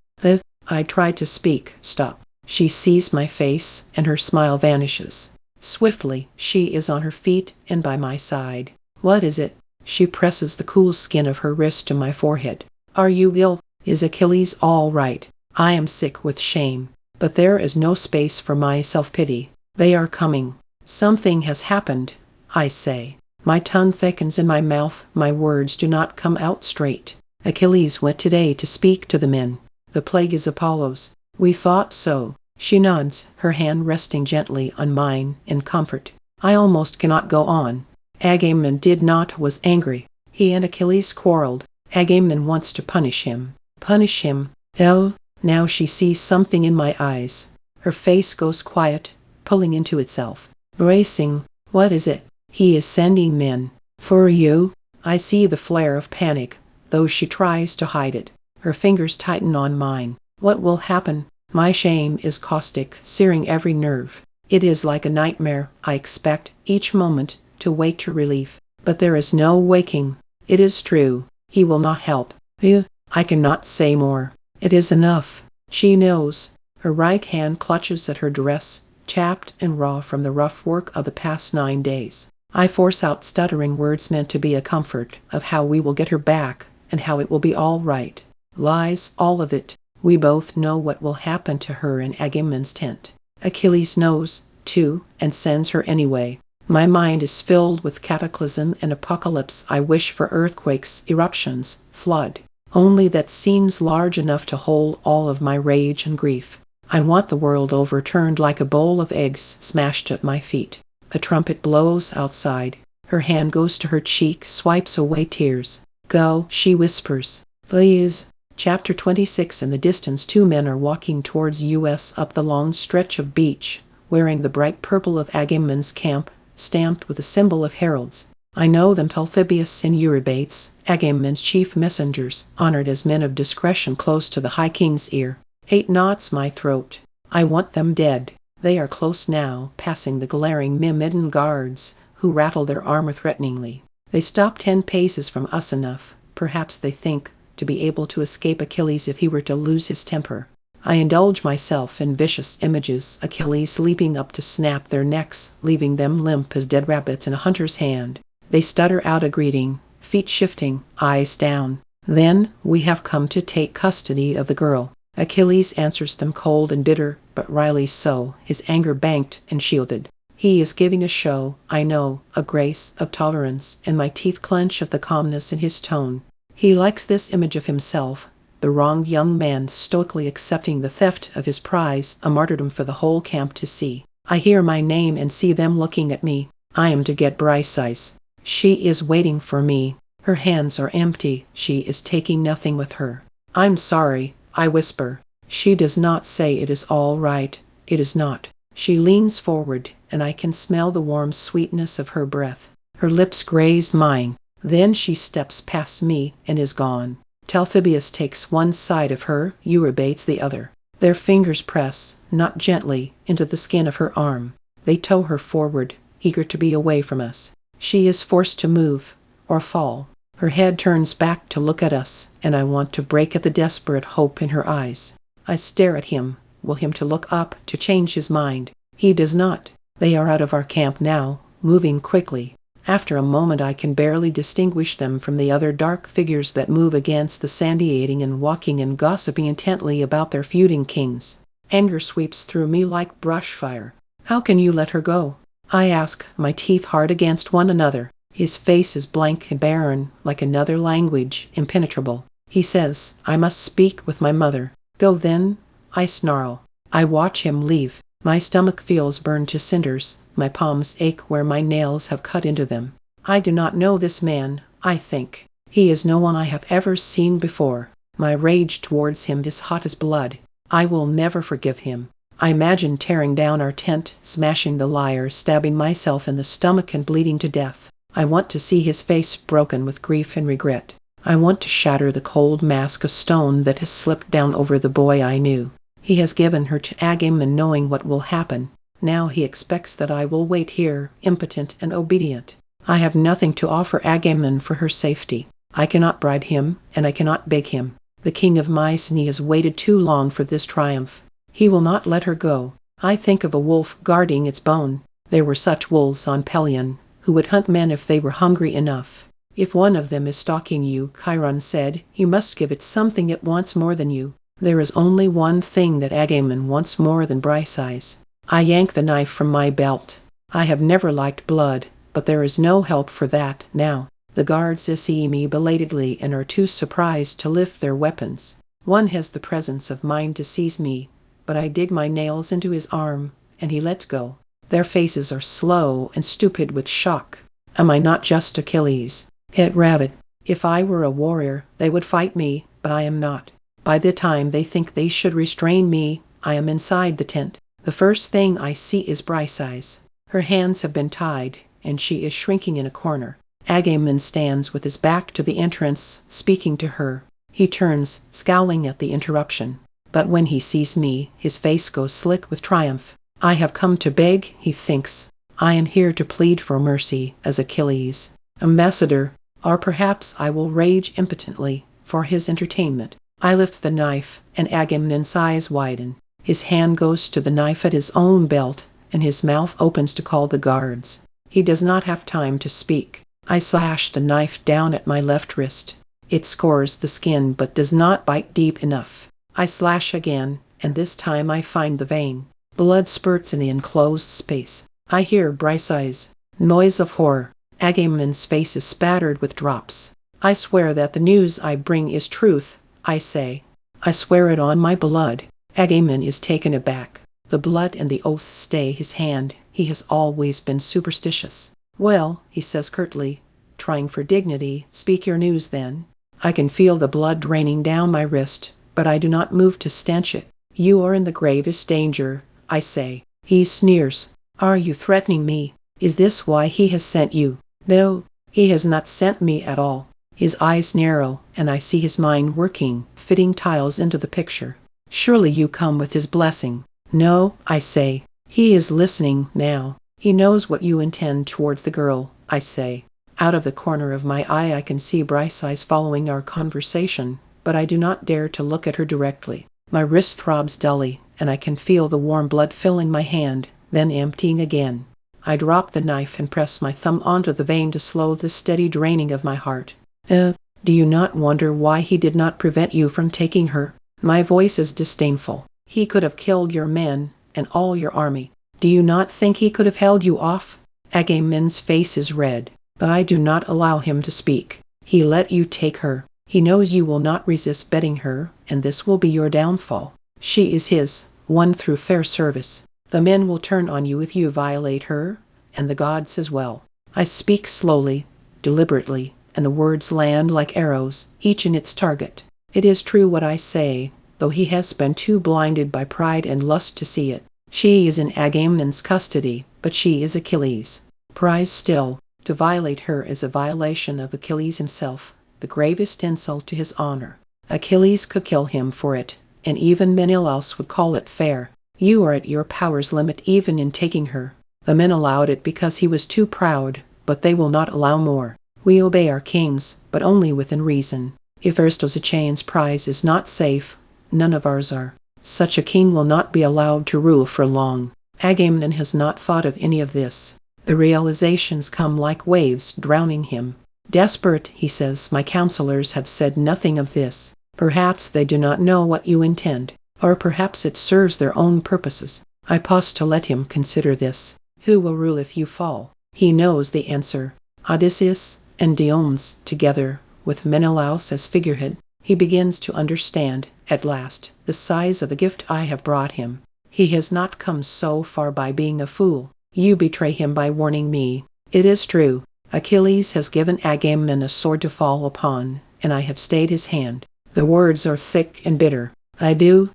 I try to speak. Stop. She sees my face, and her smile vanishes. Swiftly, she is on her feet and by my side. What is it? She presses the cool skin of her wrist to my forehead. Are you ill? Is Achilles all right? I am sick with shame, but there is no space for my self-pity. They are coming. Something has happened, I say. My tongue thickens in my mouth, my words do not come out straight. Achilles went today to speak to the men. The plague is Apollo's. We thought so. She nods, her hand resting gently on mine in comfort. I almost cannot go on. Agamemnon did not was angry. He and Achilles quarreled. Agamemnon wants to punish him. Punish him? Oh, now she sees something in my eyes. Her face goes quiet, pulling into itself. Bracing. What is it? He is sending men. For you? I see the flare of panic, though she tries to hide it. Her fingers tighten on mine. What will happen? My shame is caustic, searing every nerve. It is like a nightmare. I expect, each moment, to wake to relief. But there is no waking. It is true. He will not help. I cannot say more. It is enough. She knows. Her right hand clutches at her dress, chapped and raw from the rough work of the past 9 days. I force out stuttering words meant to be a comfort, of how we will get her back, and how it will be all right. Lies, all of it. We both know what will happen to her in Agamemnon's tent. Achilles knows, too, and sends her anyway. My mind is filled with cataclysm and apocalypse. I wish for earthquakes, eruptions, flood. Only that seems large enough to hold all of my rage and grief. I want the world overturned like a bowl of eggs smashed at my feet. A trumpet blows outside. Her hand goes to her cheek, swipes away tears. Go, she whispers. Please. Chapter 26. In the distance 2 men are walking towards us up the long stretch of beach, wearing the bright purple of Agamemnon's camp, stamped with the symbol of heralds. I know them, Talthybius and Eurybates, Agamemnon's chief messengers, honored as men of discretion close to the high king's ear. Hate knots my throat. I want them dead. They are close now, passing the glaring Myrmidon guards, who rattle their armor threateningly. They stop 10 paces from us enough, perhaps they think, to be able to escape Achilles if he were to lose his temper. I indulge myself in vicious images, Achilles leaping up to snap their necks, leaving them limp as dead rabbits in a hunter's hand. They stutter out a greeting, feet shifting, eyes down. Then, we have come to take custody of the girl. Achilles answers them cold and bitter, but wryly so, his anger banked and shielded. He is giving a show, I know, a grace, of tolerance, and my teeth clench at the calmness in his tone. He likes this image of himself, the wronged young man stoically accepting the theft of his prize, a martyrdom for the whole camp to see. I hear my name and see them looking at me. I am to get Briseis. She is waiting for me. Her hands are empty. She is taking nothing with her. I'm sorry, I whisper. She does not say it is all right. It is not. She leans forward, and I can smell the warm sweetness of her breath. Her lips graze mine. Then she steps past me and is gone. Talthybius takes one side of her, Eurybates the other. Their fingers press, not gently, into the skin of her arm. They tow her forward, eager to be away from us. She is forced to move, or fall. Her head turns back to look at us, and I want to break at the desperate hope in her eyes. I stare at him, will him to look up, to change his mind. He does not. They are out of our camp now, moving quickly. After a moment I can barely distinguish them from the other dark figures that move against the sandy and walking and gossiping intently about their feuding kings. Anger sweeps through me like brush fire. How can you let her go? I ask, my teeth hard against one another. His face is blank and barren, like another language, impenetrable. He says, I must speak with my mother. Go then? I snarl. I watch him leave. My stomach feels burned to cinders. My palms ache where my nails have cut into them. I do not know this man, I think. He is no one I have ever seen before. My rage towards him is hot as blood. I will never forgive him. I imagine tearing down our tent, smashing the lyre, stabbing myself in the stomach and bleeding to death. I want to see his face broken with grief and regret. I want to shatter the cold mask of stone that has slipped down over the boy I knew. He has given her to Agamemnon knowing what will happen. Now he expects that I will wait here, impotent and obedient. I have nothing to offer Agamemnon for her safety. I cannot bribe him, and I cannot beg him. The king of Mycenae has waited too long for this triumph. He will not let her go. I think of a wolf guarding its bone. There were such wolves on Pelion, who would hunt men if they were hungry enough. If one of them is stalking you, Chiron said, you must give it something it wants more than you. There is only one thing that Agamemnon wants more than Briseis. I yank the knife from my belt. I have never liked blood, but there is no help for that now. The guards see me belatedly and are too surprised to lift their weapons. One has the presence of mind to seize me, but I dig my nails into his arm, and he lets go. Their faces are slow and stupid with shock. Am I not just Achilles? Het rabbit. If I were a warrior, they would fight me, but I am not. By the time they think they should restrain me, I am inside the tent. The first thing I see is Briseis. Her hands have been tied, and she is shrinking in a corner. Agamemnon stands with his back to the entrance, speaking to her. He turns, scowling at the interruption. But when he sees me, his face goes slick with triumph. I have come to beg, he thinks. I am here to plead for mercy, as Achilles' ambassador, or perhaps I will rage impotently, for his entertainment. I lift the knife, and Agamemnon's eyes widen. His hand goes to the knife at his own belt, and his mouth opens to call the guards. He does not have time to speak. I slash the knife down at my left wrist. It scores the skin but does not bite deep enough. I slash again, and this time I find the vein. Blood spurts in the enclosed space. I hear Briseis' noise of horror. Agamemnon's face is spattered with drops. I swear that the news I bring is truth, I say. I swear it on my blood. Agamemnon is taken aback. The blood and the oath stay his hand. He has always been superstitious. Well, he says curtly, trying for dignity, speak your news then. I can feel the blood draining down my wrist, but I do not move to stanch it. You are in the gravest danger, I say. He sneers. Are you threatening me? Is this why he has sent you? No, he has not sent me at all. His eyes narrow, and I see his mind working, fitting tiles into the picture. Surely you come with his blessing. No, I say. He is listening now. He knows what you intend towards the girl, I say. Out of the corner of my eye I can see Briseis following our conversation, but I do not dare to look at her directly. My wrist throbs dully, and I can feel the warm blood filling my hand, then emptying again. I drop the knife and press my thumb onto the vein to slow the steady draining of my heart. Do you not wonder why he did not prevent you from taking her? My voice is disdainful. He could have killed your men, and all your army. Do you not think he could have held you off? Agamemnon's face is red, but I do not allow him to speak. He let you take her. He knows you will not resist betting her, and this will be your downfall. She is his, won through fair service. The men will turn on you if you violate her, and the gods as well. I speak slowly, deliberately, and the words land like arrows, each in its target. It is true what I say, though he has been too blinded by pride and lust to see it. She is in Agamemnon's custody, but she is Achilles' prize still. To violate her is a violation of Achilles himself, the gravest insult to his honor. Achilles could kill him for it, and even Menelaus would call it fair. You are at your power's limit even in taking her. The men allowed it because he was too proud, but they will not allow more. We obey our kings, but only within reason. If Aristophanes' prize is not safe, none of ours are. Such a king will not be allowed to rule for long. Agamemnon has not thought of any of this. The realizations come like waves, drowning him. Desperate, he says, my counselors have said nothing of this. Perhaps they do not know what you intend, or perhaps it serves their own purposes. I pause to let him consider this. Who will rule if you fall? He knows the answer. Odysseus and Diomedes together, with Menelaus as figurehead. He begins to understand, at last, the size of the gift I have brought him. He has not come so far by being a fool. You betray him by warning me. It is true. Achilles has given Agamemnon a sword to fall upon, and I have stayed his hand. The words are thick and bitter. I do?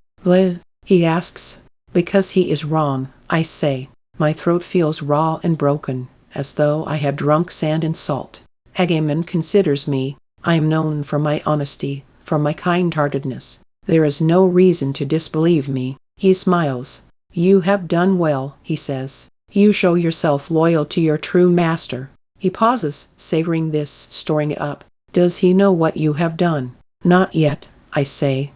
He asks. Because he is wrong, I say. My throat feels raw and broken, as though I had drunk sand and salt. Agamemnon considers me. I am known for my honesty, for my kind-heartedness. There is no reason to disbelieve me. He smiles. You have done well, he says. You show yourself loyal to your true master. He pauses, savoring this, storing it up. Does he know what you have done? Not yet, I say.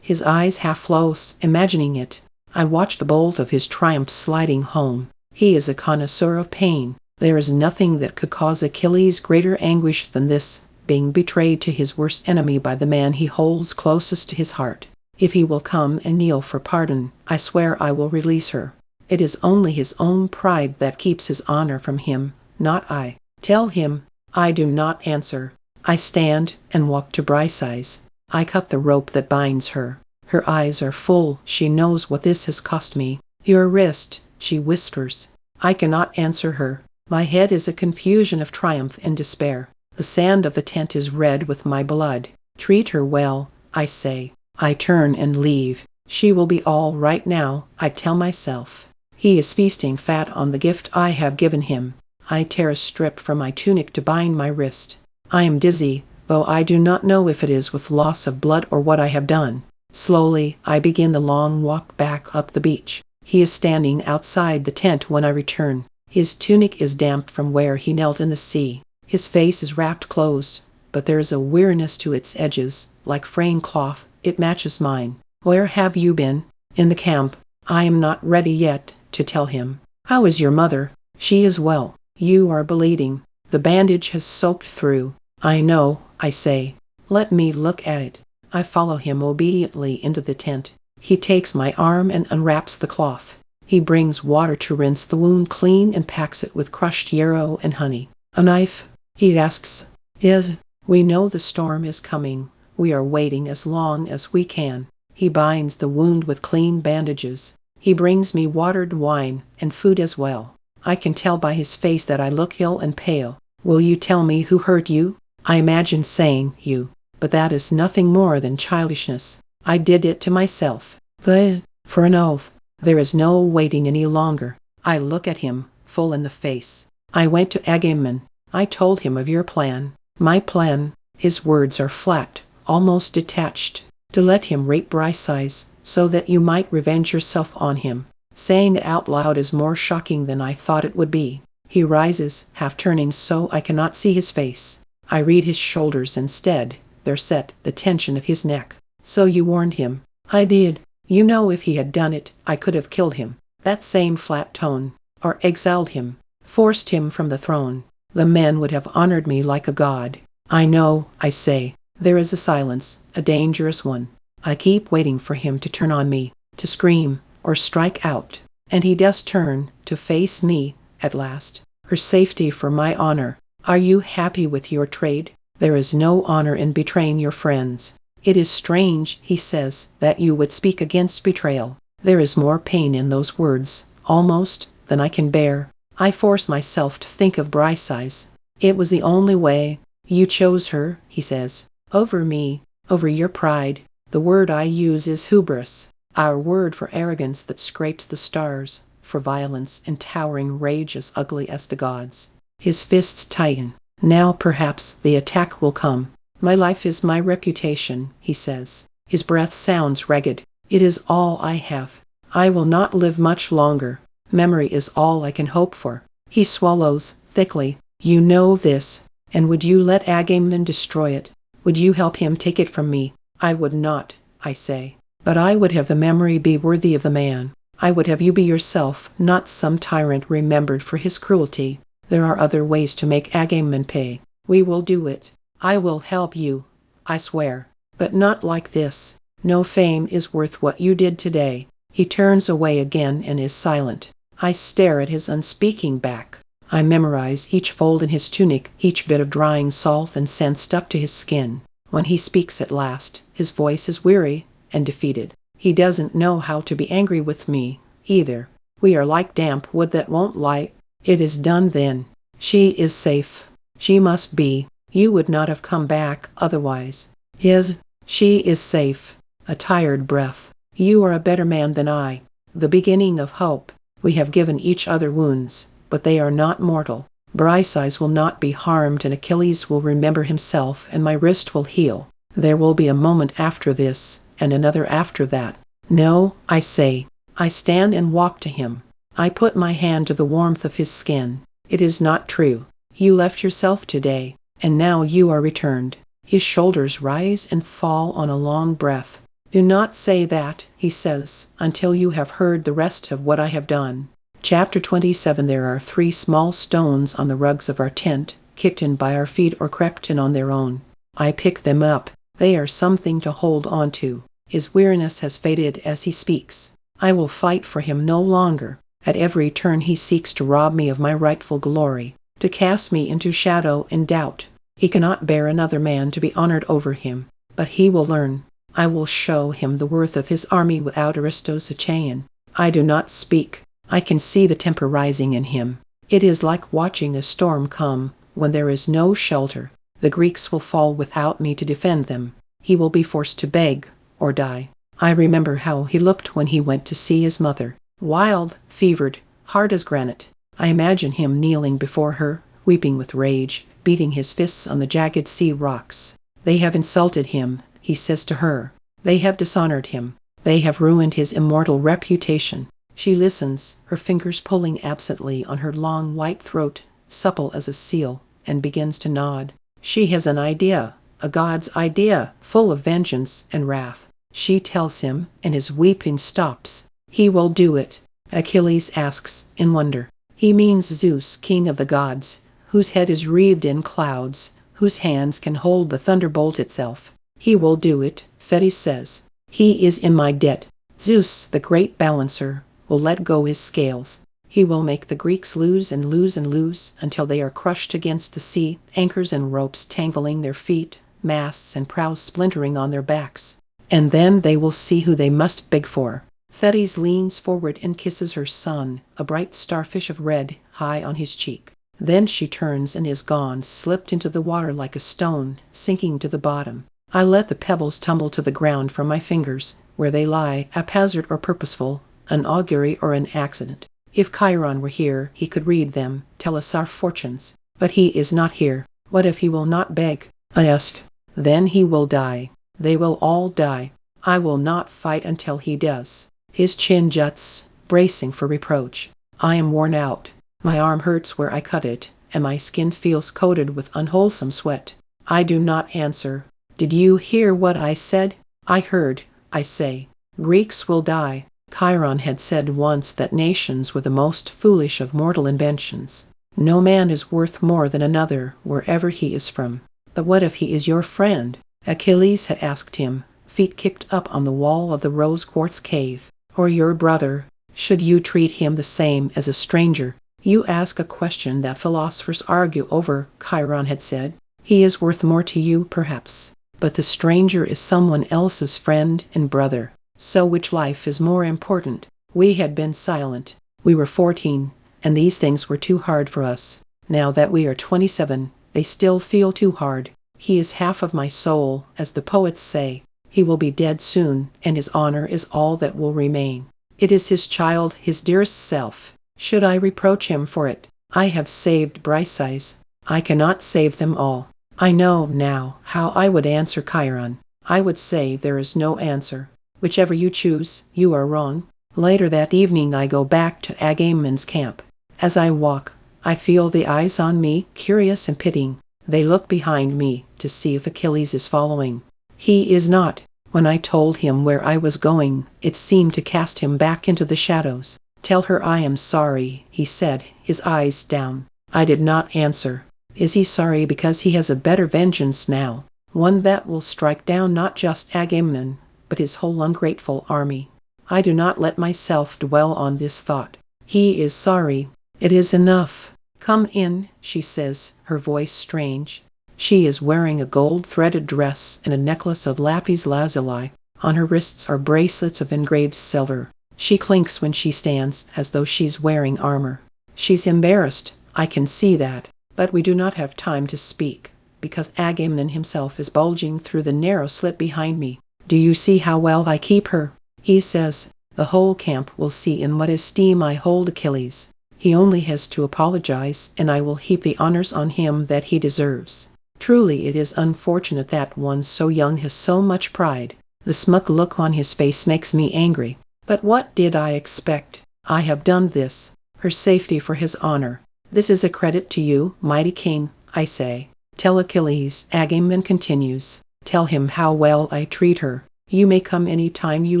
His eyes half close, imagining it. I watch the bolt of his triumph sliding home. He is a connoisseur of pain. There is nothing that could cause Achilles greater anguish than this, being betrayed to his worst enemy by the man he holds closest to his heart. If he will come and kneel for pardon, I swear I will release her. It is only his own pride that keeps his honor from him, not I. Tell him." I do not answer. I stand and walk to Briseis. I cut the rope that binds her. Her eyes are full. She knows what this has cost me. "Your wrist," she whispers. I cannot answer her. My head is a confusion of triumph and despair. The sand of the tent is red with my blood. "Treat her well," I say. I turn and leave. She will be all right now, I tell myself. He is feasting fat on the gift I have given him. I tear a strip from my tunic to bind my wrist. I am dizzy, though I do not know if it is with loss of blood or what I have done. Slowly, I begin the long walk back up the beach. He is standing outside the tent when I return. His tunic is damp from where he knelt in the sea. His face is wrapped close, but there is a weariness to its edges, like fraying cloth. It matches mine. "Where have you been?" "In the camp." I am not ready yet to tell him. "How is your mother?" "She is well." "You are bleeding. The bandage has soaked through." "I know," I say. "Let me look at it." I follow him obediently into the tent. He takes my arm and unwraps the cloth. He brings water to rinse the wound clean and packs it with crushed yarrow and honey. "A knife?" he asks. "Yes." "We know the storm is coming. We are waiting as long as we can." He binds the wound with clean bandages. He brings me watered wine, and food as well. I can tell by his face that I look ill and pale. "Will you tell me who hurt you?" I imagine saying "you," but that is nothing more than childishness. I did it to myself. But, for an oath, there is no waiting any longer. I look at him, full in the face. "I went to Agamemnon. I told him of your plan." "My plan?" His words are flat, almost detached. "To let him rape Briseis, so that you might revenge yourself on him." Saying it out loud is more shocking than I thought it would be. He rises, half turning so I cannot see his face. I read his shoulders instead. They're set, the tension of his neck. "So you warned him?" "I did. You know, if he had done it, I could have killed him." That same flat tone. "Or exiled him, forced him from the throne. The men would have honored me like a god." "I know," I say. There is a silence, a dangerous one. I keep waiting for him to turn on me, to scream, or strike out. And he does turn, to face me, at last. "Her safety for my honor. Are you happy with your trade? There is no honor in betraying your friends." "It is strange," he says, "that you would speak against betrayal." There is more pain in those words, almost, than I can bear. I force myself to think of Briseis. "It was the only way. You chose her," he says, "over me, over your pride." The word I use is hubris, our word for arrogance that scrapes the stars, for violence and towering rage as ugly as the gods. His fists tighten. "Now perhaps the attack will come." "My life is my reputation," he says. His breath sounds ragged. "It is all I have. I will not live much longer. Memory is all I can hope for." He swallows, thickly. "You know this, and would you let Agamemnon destroy it? Would you help him take it from me?" "I would not," I say. "But I would have the memory be worthy of the man. I would have you be yourself, not some tyrant remembered for his cruelty. There are other ways to make Agamemnon pay. We will do it. I will help you, I swear. But not like this. No fame is worth what you did today." He turns away again and is silent. I stare at his unspeaking back. I memorize each fold in his tunic, each bit of drying salt and sand stuck to his skin. When he speaks at last, his voice is weary and defeated. He doesn't know how to be angry with me, either. We are like damp wood that won't light. It is done then. She is safe. She must be. You would not have come back otherwise. Yes, she is safe. A tired breath. You are a better man than I. The beginning of hope. We have given each other wounds, but they are not mortal. Briseis will not be harmed, and Achilles will remember himself, and my wrist will heal. There will be a moment after this, and another after that. "No," I say. I stand and walk to him. I put my hand to the warmth of his skin. "It is not true. You left yourself today, and now you are returned." His shoulders rise and fall on a long breath. "Do not say that," he says, "until you have heard the rest of what I have done." Chapter 27. There are 3 small stones on the rugs of our tent, kicked in by our feet or crept in on their own. I pick them up. They are something to hold on to. His weariness has faded as he speaks. I will fight for him no longer. At every turn he seeks to rob me of my rightful glory, to cast me into shadow and doubt. He cannot bear another man to be honored over him, but he will learn. I will show him the worth of his army without Aristos' chain. I do not speak. I can see the temper rising in him. It is like watching a storm come when there is no shelter. The Greeks will fall without me to defend them. He will be forced to beg or die. I remember how he looked when he went to see his mother. Wild, fevered, hard as granite. I imagine him kneeling before her, weeping with rage, beating his fists on the jagged sea rocks. They have insulted him, he says to her. They have dishonored him. They have ruined his immortal reputation. She listens, her fingers pulling absently on her long white throat, supple as a seal, and begins to nod. She has an idea, a god's idea, full of vengeance and wrath. She tells him, and his weeping stops. He will do it. Achilles asks, in wonder. He means Zeus, king of the gods, whose head is wreathed in clouds, whose hands can hold the thunderbolt itself. He will do it, Thetis says. He is in my debt. Zeus, the great balancer, will let go his scales. He will make the Greeks lose and lose and lose until they are crushed against the sea, anchors and ropes tangling their feet, masts and prows splintering on their backs. And then they will see who they must beg for. Thetis leans forward and kisses her son, a bright starfish of red, high on his cheek. Then she turns and is gone, slipped into the water like a stone, sinking to the bottom. I let the pebbles tumble to the ground from my fingers, where they lie, haphazard or purposeful, an augury or an accident. If Chiron were here, he could read them, tell us our fortunes. But he is not here. What if he will not beg? I asked. Then he will die. They will all die. I will not fight until he does. His chin juts, bracing for reproach. I am worn out. My arm hurts where I cut it, and my skin feels coated with unwholesome sweat. I do not answer. Did you hear what I said? I heard, I say. Greeks will die. Chiron had said once that nations were the most foolish of mortal inventions. No man is worth more than another wherever he is from. But what if he is your friend? Achilles had asked him, feet kicked up on the wall of the rose quartz cave. Or your brother, should you treat him the same as a stranger? You ask a question that philosophers argue over, Chiron had said. He is worth more to you, perhaps. But the stranger is someone else's friend and brother. So which life is more important? We had been silent. We were 14, and these things were too hard for us. Now that we are 27, they still feel too hard. He is half of my soul, as the poets say. He will be dead soon, and his honor is all that will remain. It is his child, his dearest self. Should I reproach him for it? I have saved Briseis. I cannot save them all. I know now how I would answer Chiron. I would say there is no answer. Whichever you choose, you are wrong. Later that evening I go back to Agamemnon's camp. As I walk, I feel the eyes on me, curious and pitying. They look behind me to see if Achilles is following. He is not. When I told him where I was going, it seemed to cast him back into the shadows. Tell her I am sorry, he said, his eyes down. I did not answer. Is he sorry because he has a better vengeance now? One that will strike down not just Agamemnon, but his whole ungrateful army. I do not let myself dwell on this thought. He is sorry. It is enough. Come in, she says, her voice strange. She is wearing a gold-threaded dress and a necklace of lapis lazuli. On her wrists are bracelets of engraved silver. She clinks when she stands, as though she's wearing armor. She's embarrassed, I can see that. But we do not have time to speak, because Agamemnon himself is bulging through the narrow slit behind me. Do you see how well I keep her? He says. The whole camp will see in what esteem I hold Achilles. He only has to apologize, and I will heap the honors on him that he deserves. Truly it is unfortunate that one so young has so much pride. The smug look on his face makes me angry. But what did I expect? I have done this. Her safety for his honor. This is a credit to you, mighty king, I say. Tell Achilles, Agamemnon continues. Tell him how well I treat her. You may come any time you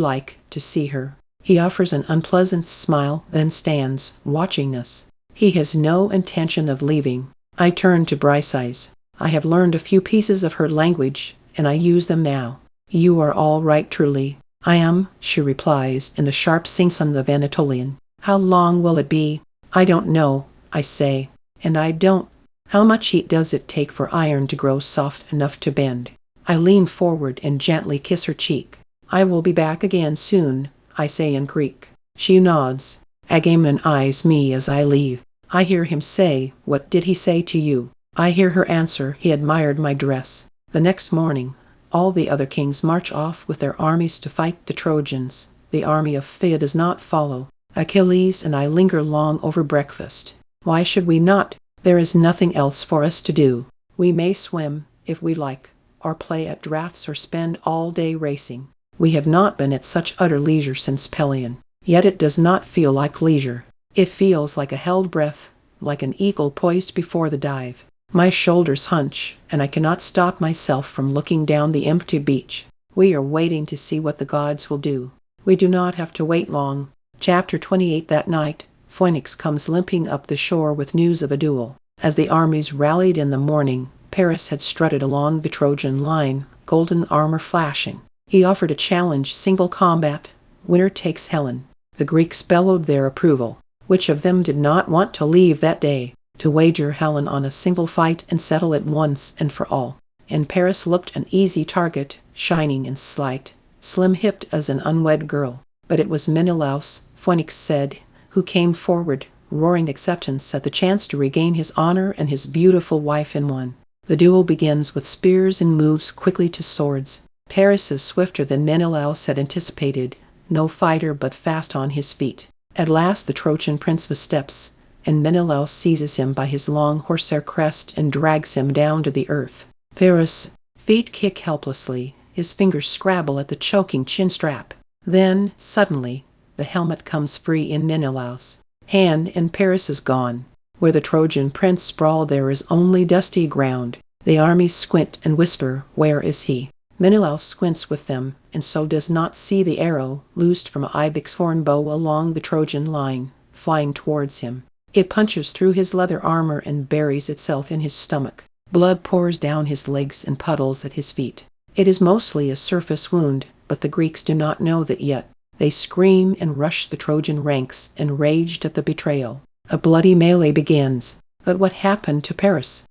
like to see her. He offers an unpleasant smile, then stands, watching us. He has no intention of leaving. I turn to Briseis. I have learned a few pieces of her language, and I use them now. You are all right truly. I am, she replies, in the sharp sing-song of Anatolian. How long will it be? I don't know, I say. And I don't. How much heat does it take for iron to grow soft enough to bend? I lean forward and gently kiss her cheek. I will be back again soon, I say in Greek. She nods. Agamemnon eyes me as I leave. I hear him say, "What did he say to you?" I hear her answer, "He admired my dress." The next morning, all the other kings march off with their armies to fight the Trojans. The army of Phthia does not follow. Achilles and I linger long over breakfast. Why should we not? There is nothing else for us to do. We may swim, if we like, or play at draughts or spend all day racing. We have not been at such utter leisure since Pelion. Yet it does not feel like leisure. It feels like a held breath, like an eagle poised before the dive. My shoulders hunch, and I cannot stop myself from looking down the empty beach. We are waiting to see what the gods will do. We do not have to wait long. Chapter 28. That night, Phoenix comes limping up the shore with news of a duel. As the armies rallied in the morning, Paris had strutted along the Trojan line, golden armor flashing. He offered a challenge, single combat. Winner takes Helen. The Greeks bellowed their approval. Which of them did not want to leave that day, to wager Helen on a single fight and settle it once and for all? And Paris looked an easy target, shining and slight, slim-hipped as an unwed girl. But it was Menelaus, Phoenix said, who came forward, roaring acceptance at the chance to regain his honor and his beautiful wife in one. The duel begins with spears and moves quickly to swords. Paris is swifter than Menelaus had anticipated, no fighter but fast on his feet. At last the Trojan prince steps, and Menelaus seizes him by his long horsehair crest and drags him down to the earth. Paris' feet kick helplessly, his fingers scrabble at the choking chin strap. Then, suddenly, the helmet comes free in Menelaus' hand and Paris is gone. Where the Trojan prince sprawled there is only dusty ground. The armies squint and whisper, "Where is he?" Menelaus squints with them, and so does not see the arrow, loosed from Ibex horn bow along the Trojan line, flying towards him. It punches through his leather armor and buries itself in his stomach. Blood pours down his legs and puddles at his feet. It is mostly a surface wound, but the Greeks do not know that yet. They scream and rush the Trojan ranks, enraged at the betrayal. A bloody melee begins. But what happened to Paris?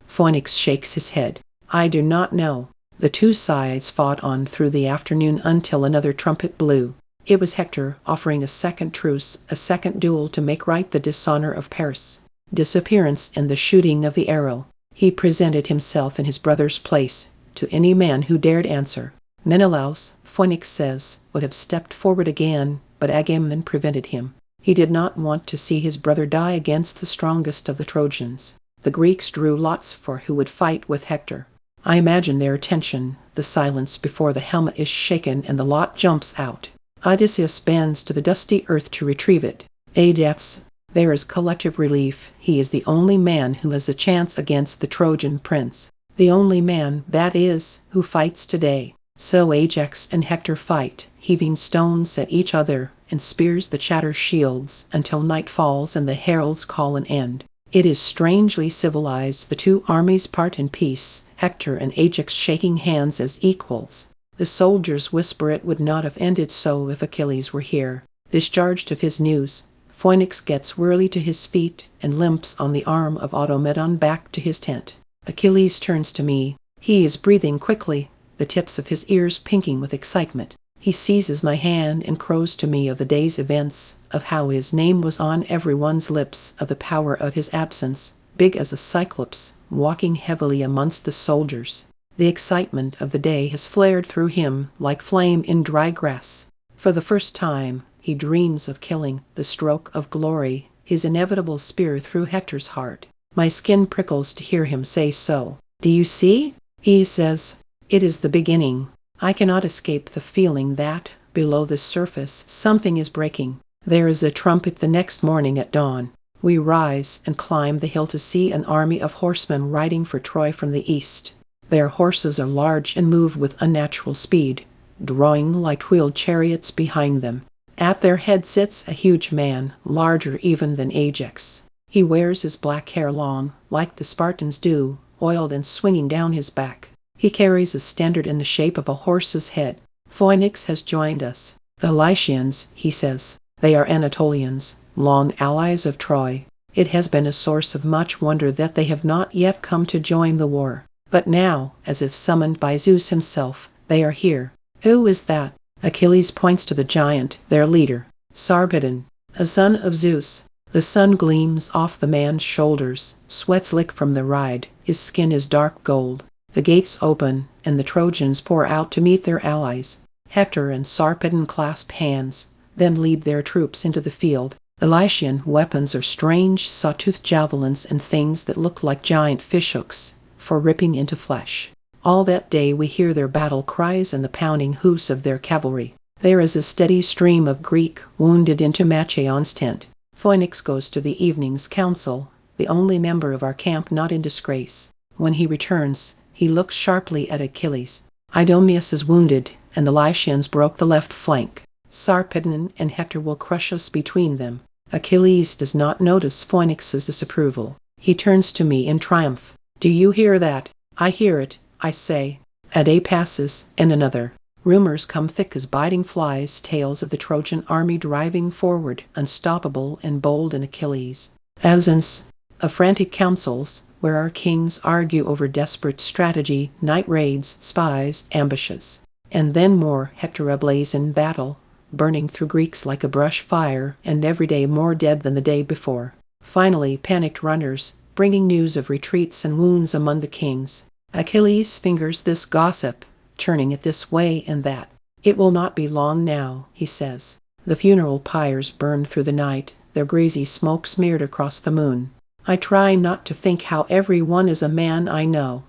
Phoenix shakes his head. I do not know. The two sides fought on through the afternoon until another trumpet blew. It was Hector offering a second truce, a second duel to make right the dishonor of Paris' disappearance and the shooting of the arrow. He presented himself in his brother's place, to any man who dared answer. Menelaus, Phoenix says, would have stepped forward again, but Agamemnon prevented him. He did not want to see his brother die against the strongest of the Trojans. The Greeks drew lots for who would fight with Hector. I imagine their attention, the silence before the helmet is shaken and the lot jumps out. Odysseus bends to the dusty earth to retrieve it. Ajax. There is collective relief. He is the only man who has a chance against the Trojan prince. The only man, that is, who fights today. So Ajax and Hector fight, heaving stones at each other, and spears that shatter shields, until night falls and the heralds call an end. It is strangely civilized. The two armies part in peace, Hector and Ajax shaking hands as equals. The soldiers whisper it would not have ended so if Achilles were here. Discharged of his news, Phoenix gets wearily to his feet and limps on the arm of Automedon back to his tent. Achilles turns to me. He is breathing quickly, the tips of his ears pinking with excitement. He seizes my hand and crows to me of the day's events, of how his name was on everyone's lips, of the power of his absence, big as a cyclops, walking heavily amongst the soldiers. The excitement of the day has flared through him like flame in dry grass. For the first time, he dreams of killing, the stroke of glory, his inevitable spear through Hector's heart. My skin prickles to hear him say so. "Do you see?" he says. "It is the beginning." I cannot escape the feeling that, below the surface, something is breaking. There is a trumpet the next morning at dawn. We rise and climb the hill to see an army of horsemen riding for Troy from the east. Their horses are large and move with unnatural speed. drawing light-wheeled chariots behind them. At their head sits a huge man, larger even than Ajax. He wears his black hair long, like the Spartans do, oiled and swinging down his back. He carries a standard in the shape of a horse's head. Phoenix has joined us. The Lycians, he says. They are Anatolians, long allies of Troy. It has been a source of much wonder that they have not yet come to join the war. But now, as if summoned by Zeus himself, they are here. Who is that? Achilles points to the giant, their leader, Sarpedon, a son of Zeus. The sun gleams off the man's shoulders, sweats lick from the ride, his skin is dark gold. The gates open, and the Trojans pour out to meet their allies. Hector and Sarpedon clasp hands, then lead their troops into the field. The Lycian weapons are strange saw-toothed javelins and things that look like giant fishhooks, for ripping into flesh. All that day we hear their battle cries and the pounding hoofs of their cavalry. There is a steady stream of Greek wounded into Machaon's tent. Phoenix goes to the evening's council, the only member of our camp not in disgrace. When he returns, he looks sharply at Achilles. Idomeneus is wounded, and the Lycians broke the left flank. Sarpedon and Hector will crush us between them. Achilles does not notice Phoenix's disapproval. He turns to me in triumph. Do you hear that? I hear it, I say. A day passes, and another. Rumors come thick as biting flies, tales of the Trojan army driving forward, unstoppable and bold in Achilles' absence. Of frantic councils, where our kings argue over desperate strategy, night raids, spies, ambushes. And then more, Hector ablaze in battle, burning through Greeks like a brush fire, and every day more dead than the day before. Finally, panicked runners, bringing news of retreats and wounds among the kings. Achilles fingers this gossip, churning it this way and that. It will not be long now, he says. The funeral pyres burn through the night, their greasy smoke smeared across the moon. I try not to think how every one is a man I know.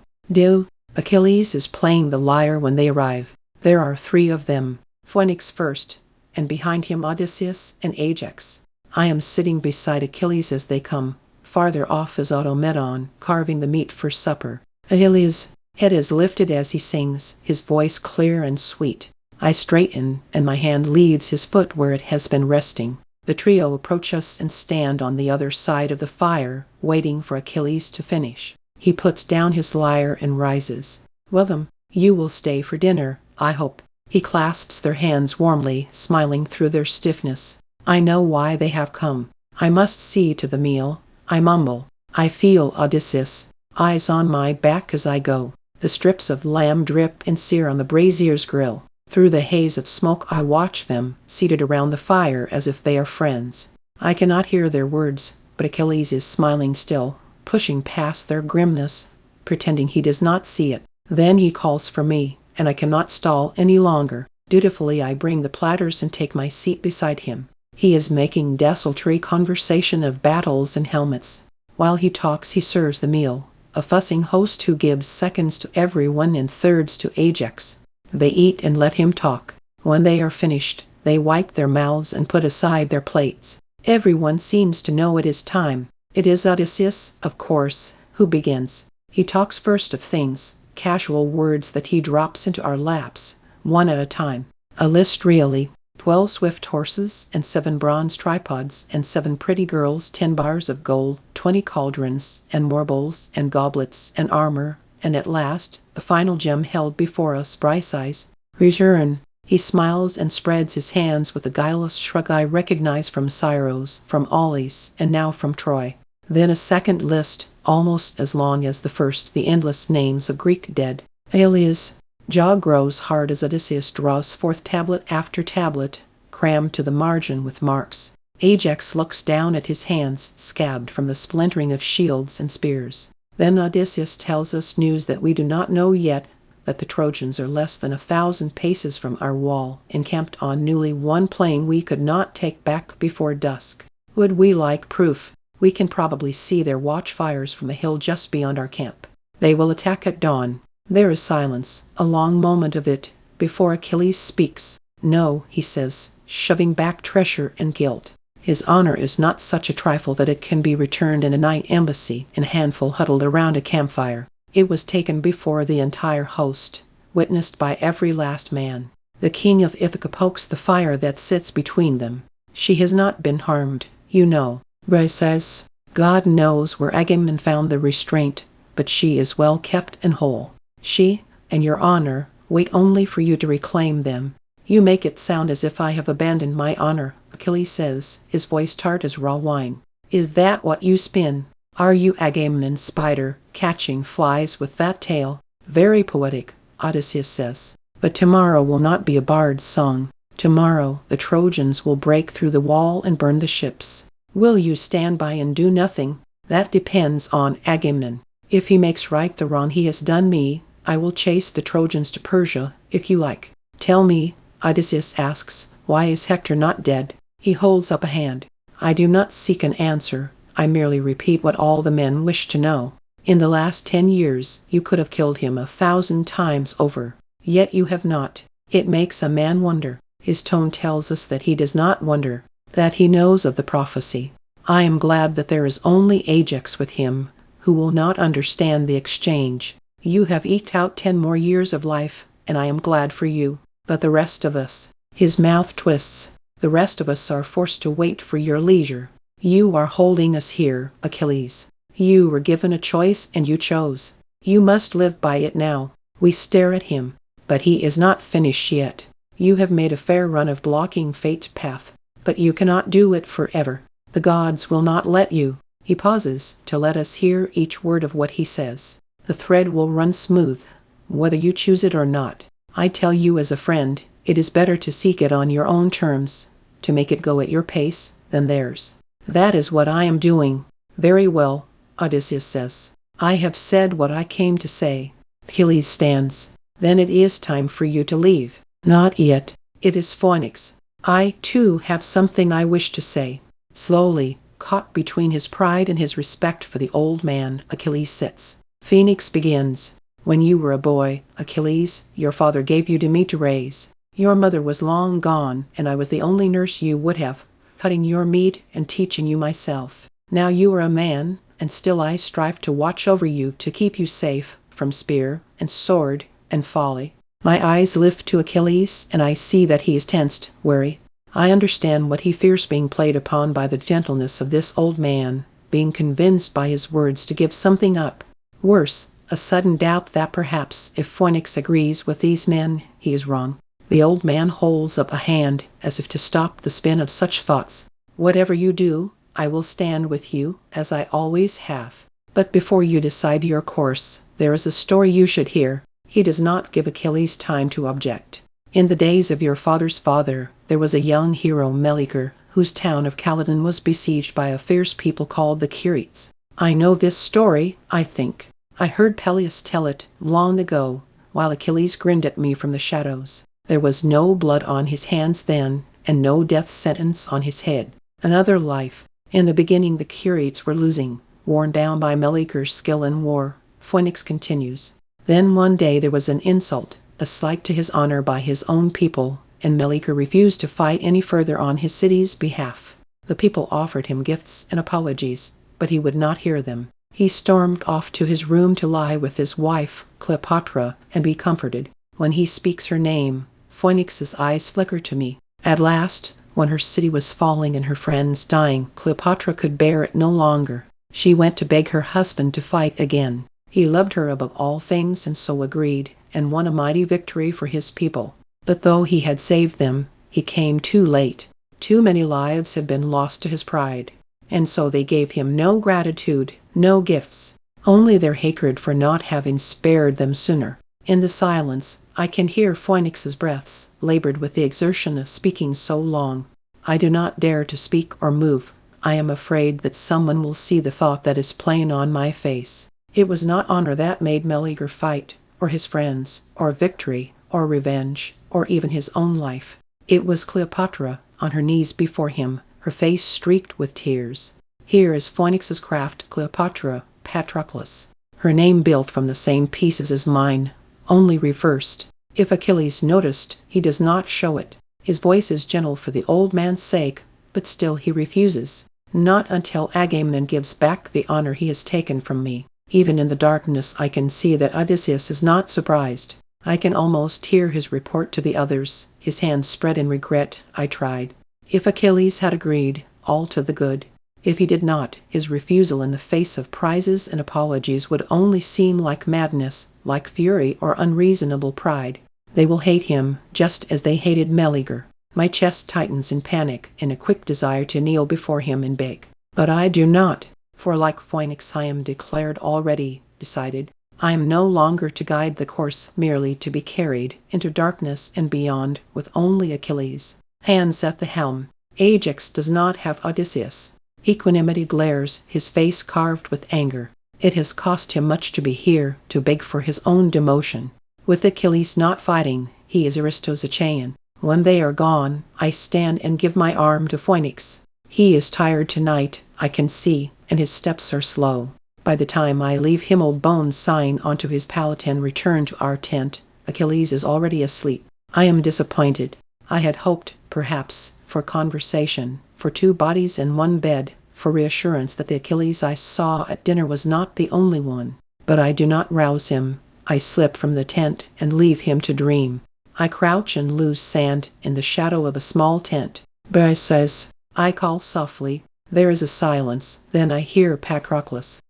Achilles is playing the lyre when they arrive. There are 3 of them. Phoenix first, and behind him Odysseus and Ajax. I am sitting beside Achilles as they come. Farther off is Automedon, carving the meat for supper. Achilles' head is lifted as he sings, his voice clear and sweet. I straighten, and my hand leaves his foot where it has been resting. The trio approach us and stand on the other side of the fire, waiting for Achilles to finish. He puts down his lyre and rises. Welcome, you will stay for dinner, I hope. He clasps their hands warmly, smiling through their stiffness. I know why they have come. I must see to the meal. I mumble. I feel Odysseus' eyes on my back as I go. The strips of lamb drip and sear on the brazier's grill. Through the haze of smoke I watch them, seated around the fire as if they are friends. I cannot hear their words, but Achilles is smiling still, pushing past their grimness, pretending he does not see it. Then he calls for me, and I cannot stall any longer. Dutifully I bring the platters and take my seat beside him. He is making desultory conversation of battles and helmets. While he talks he serves the meal, a fussing host who gives seconds to everyone and thirds to Ajax. They eat and let him talk. When they are finished, they wipe their mouths and put aside their plates. Everyone seems to know it is time. It is Odysseus, of course, who begins. He talks first of things, casual words that he drops into our laps, one at a time. A list really. 12 swift horses, and 7 bronze tripods, and 7 pretty girls, 10 bars of gold, 20 cauldrons, and more bowls, and goblets, and armor, and at last, the final gem held before us, Briseis. Return. He smiles and spreads his hands with a guileless shrug I recognize from Scyros, from Aulis, and now from Troy. Then a second list, almost as long as the first, the endless names of Greek dead. Iliad's jaw grows hard as Odysseus draws forth tablet after tablet, crammed to the margin with marks. Ajax looks down at his hands, scabbed from the splintering of shields and spears. Then Odysseus tells us news that we do not know yet, that the Trojans are less than 1,000 paces from our wall, encamped on newly won plain we could not take back before dusk. Would we like proof? We can probably see their watchfires from the hill just beyond our camp. They will attack at dawn. There is silence, a long moment of it, before Achilles speaks. No, he says, shoving back treasure and guilt. His honor is not such a trifle that it can be returned in a night embassy, in a handful huddled around a campfire. It was taken before the entire host, witnessed by every last man. The king of Ithaca pokes the fire that sits between them. She has not been harmed, you know. Ray says, God knows where Agamemnon found the restraint, but she is well kept and whole. She, and your honor, wait only for you to reclaim them. You make it sound as if I have abandoned my honor, Achilles says, his voice tart as raw wine. Is that what you spin? Are you Agamemnon's spider, catching flies with that tail? Very poetic, Odysseus says. But tomorrow will not be a bard's song. Tomorrow the Trojans will break through the wall and burn the ships. Will you stand by and do nothing? That depends on Agamemnon. If he makes right the wrong he has done me, I will chase the Trojans to Persia, if you like. Tell me, Odysseus asks, why is Hector not dead? He holds up a hand. I do not seek an answer. I merely repeat what all the men wish to know. In the last 10 years you could have killed him 1,000 times over. Yet you have not. It makes a man wonder. His tone tells us that he does not wonder, that he knows of the prophecy. I am glad that there is only Ajax with him, who will not understand the exchange. You have eked out 10 more years of life, and I am glad for you. But the rest of us, his mouth twists, the rest of us are forced to wait for your leisure. You are holding us here, Achilles. You were given a choice and you chose. You must live by it now. We stare at him, but he is not finished yet. You have made a fair run of blocking fate's path, but you cannot do it forever. The gods will not let you. He pauses to let us hear each word of what he says. The thread will run smooth, whether you choose it or not. I tell you as a friend, it is better to seek it on your own terms, to make it go at your pace, than theirs. That is what I am doing. Very well, Odysseus says. I have said what I came to say. Achilles stands. Then it is time for you to leave. Not yet. It is Phoenix. I, too, have something I wish to say. Slowly, caught between his pride and his respect for the old man, Achilles sits. Phoenix begins. When you were a boy, Achilles, your father gave you to me to raise. Your mother was long gone, and I was the only nurse you would have, cutting your meat and teaching you myself. Now you are a man, and still I strive to watch over you, to keep you safe from spear and sword and folly. My eyes lift to Achilles, and I see that he is tensed, wary. I understand what he fears being played upon by the gentleness of this old man, being convinced by his words to give something up. Worse, a sudden doubt that perhaps if Phoenix agrees with these men, he is wrong. The old man holds up a hand, as if to stop the spin of such thoughts. Whatever you do, I will stand with you, as I always have. But before you decide your course, there is a story you should hear. He does not give Achilles time to object. In the days of your father's father, there was a young hero, Meleager, whose town of Calydon was besieged by a fierce people called the Curetes. I know this story, I think. I heard Peleus tell it long ago, while Achilles grinned at me from the shadows. There was no blood on his hands then, and no death sentence on his head. Another life. In the beginning the Curetes were losing, worn down by Meleager's skill in war. Phoenix continues. Then one day there was an insult, a slight to his honor by his own people, and Meleager refused to fight any further on his city's behalf. The people offered him gifts and apologies, but he would not hear them. He stormed off to his room to lie with his wife, Cleopatra, and be comforted. When he speaks her name, Phoenix's eyes flicker to me. At last, when her city was falling and her friends dying, Cleopatra could bear it no longer. She went to beg her husband to fight again. He loved her above all things and so agreed, and won a mighty victory for his people. But though he had saved them, he came too late. Too many lives had been lost to his pride, and so they gave him no gratitude, no gifts, only their hatred for not having spared them sooner. In the silence, I can hear Phoenix's breaths, labored with the exertion of speaking so long. I do not dare to speak or move. I am afraid that someone will see the thought that is plain on my face. It was not honor that made Meleager fight, or his friends, or victory, or revenge, or even his own life. It was Cleopatra, on her knees before him, her face streaked with tears. Here is Phoenix's craft, Cleopatra, Patroclus. Her name built from the same pieces as mine, only reversed. If Achilles noticed, he does not show it. His voice is gentle for the old man's sake, but still he refuses. Not until Agamemnon gives back the honor he has taken from me. Even in the darkness I can see that Odysseus is not surprised. I can almost hear his report to the others, his hands spread in regret. I tried. If Achilles had agreed, all to the good. If he did not, his refusal in the face of prizes and apologies would only seem like madness, like fury or unreasonable pride. They will hate him, just as they hated Meleager. My chest tightens in panic, in a quick desire to kneel before him and beg. But I do not, for like Phoenix I am declared already, decided. I am no longer to guide the course, merely to be carried into darkness and beyond, with only Achilles' hands at the helm. Ajax does not have Odysseus. Equanimity glares, his face carved with anger. It has cost him much to be here, to beg for his own demotion. With Achilles not fighting, he is Aristos Achaean. When they are gone, I stand and give my arm to Phoenix. He is tired tonight, I can see, and his steps are slow. By the time I leave him, old Bones sign onto his pallet and return to our tent, Achilles is already asleep. I am disappointed. I had hoped, perhaps, for conversation, for two bodies in one bed, for reassurance that the Achilles I saw at dinner was not the only one. But I do not rouse him. I slip from the tent and leave him to dream. I crouch and lose sand in the shadow of a small tent. Bryce says, I call softly. There is a silence. Then I hear Patroclus.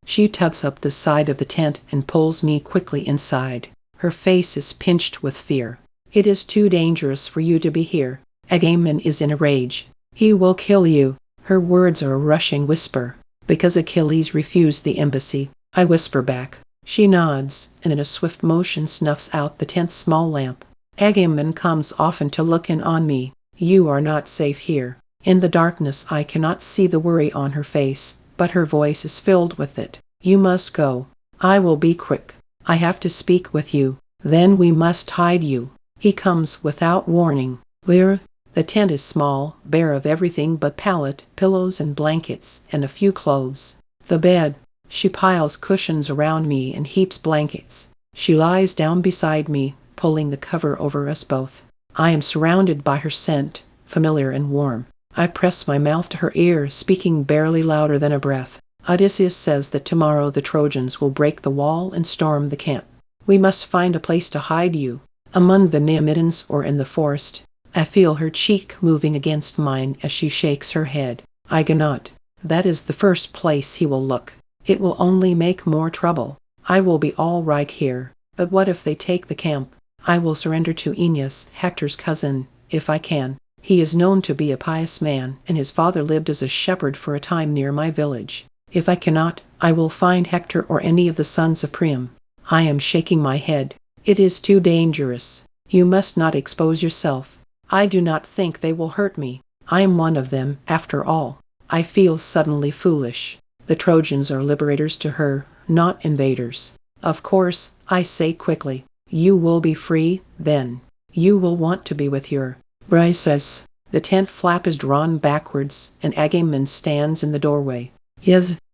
She tugs up the side of the tent and pulls me quickly inside. Her face is pinched with fear. It is too dangerous for you to be here. Agamemnon is in a rage. He will kill you. Her words are a rushing whisper. Because Achilles refused the embassy. I whisper back. She nods, and in a swift motion snuffs out the tent's small lamp. Agamemnon comes often to look in on me. You are not safe here. In the darkness I cannot see the worry on her face, but her voice is filled with it. You must go. I will be quick. I have to speak with you. Then we must hide you. He comes without warning. Where? The tent is small, bare of everything but pallet, pillows and blankets, and a few clothes. The bed. She piles cushions around me and heaps blankets. She lies down beside me, pulling the cover over us both. I am surrounded by her scent, familiar and warm. I press my mouth to her ear, speaking barely louder than a breath. Odysseus says that tomorrow the Trojans will break the wall and storm the camp. We must find a place to hide you, among the Myrmidons or in the forest. I feel her cheek moving against mine as she shakes her head. I cannot. That is the first place he will look. It will only make more trouble. I will be all right here, but what if they take the camp? I will surrender to Aeneas, Hector's cousin, if I can. He is known to be a pious man, and his father lived as a shepherd for a time near my village. If I cannot, I will find Hector or any of the sons of Priam. I am shaking my head. It is too dangerous. You must not expose yourself. I do not think they will hurt me. I am one of them, after all. I feel suddenly foolish. The Trojans are liberators to her, not invaders. Of course, I say quickly. You will be free, then. You will want to be with your Briseis. The tent flap is drawn backwards, and Agamemnon stands in the doorway.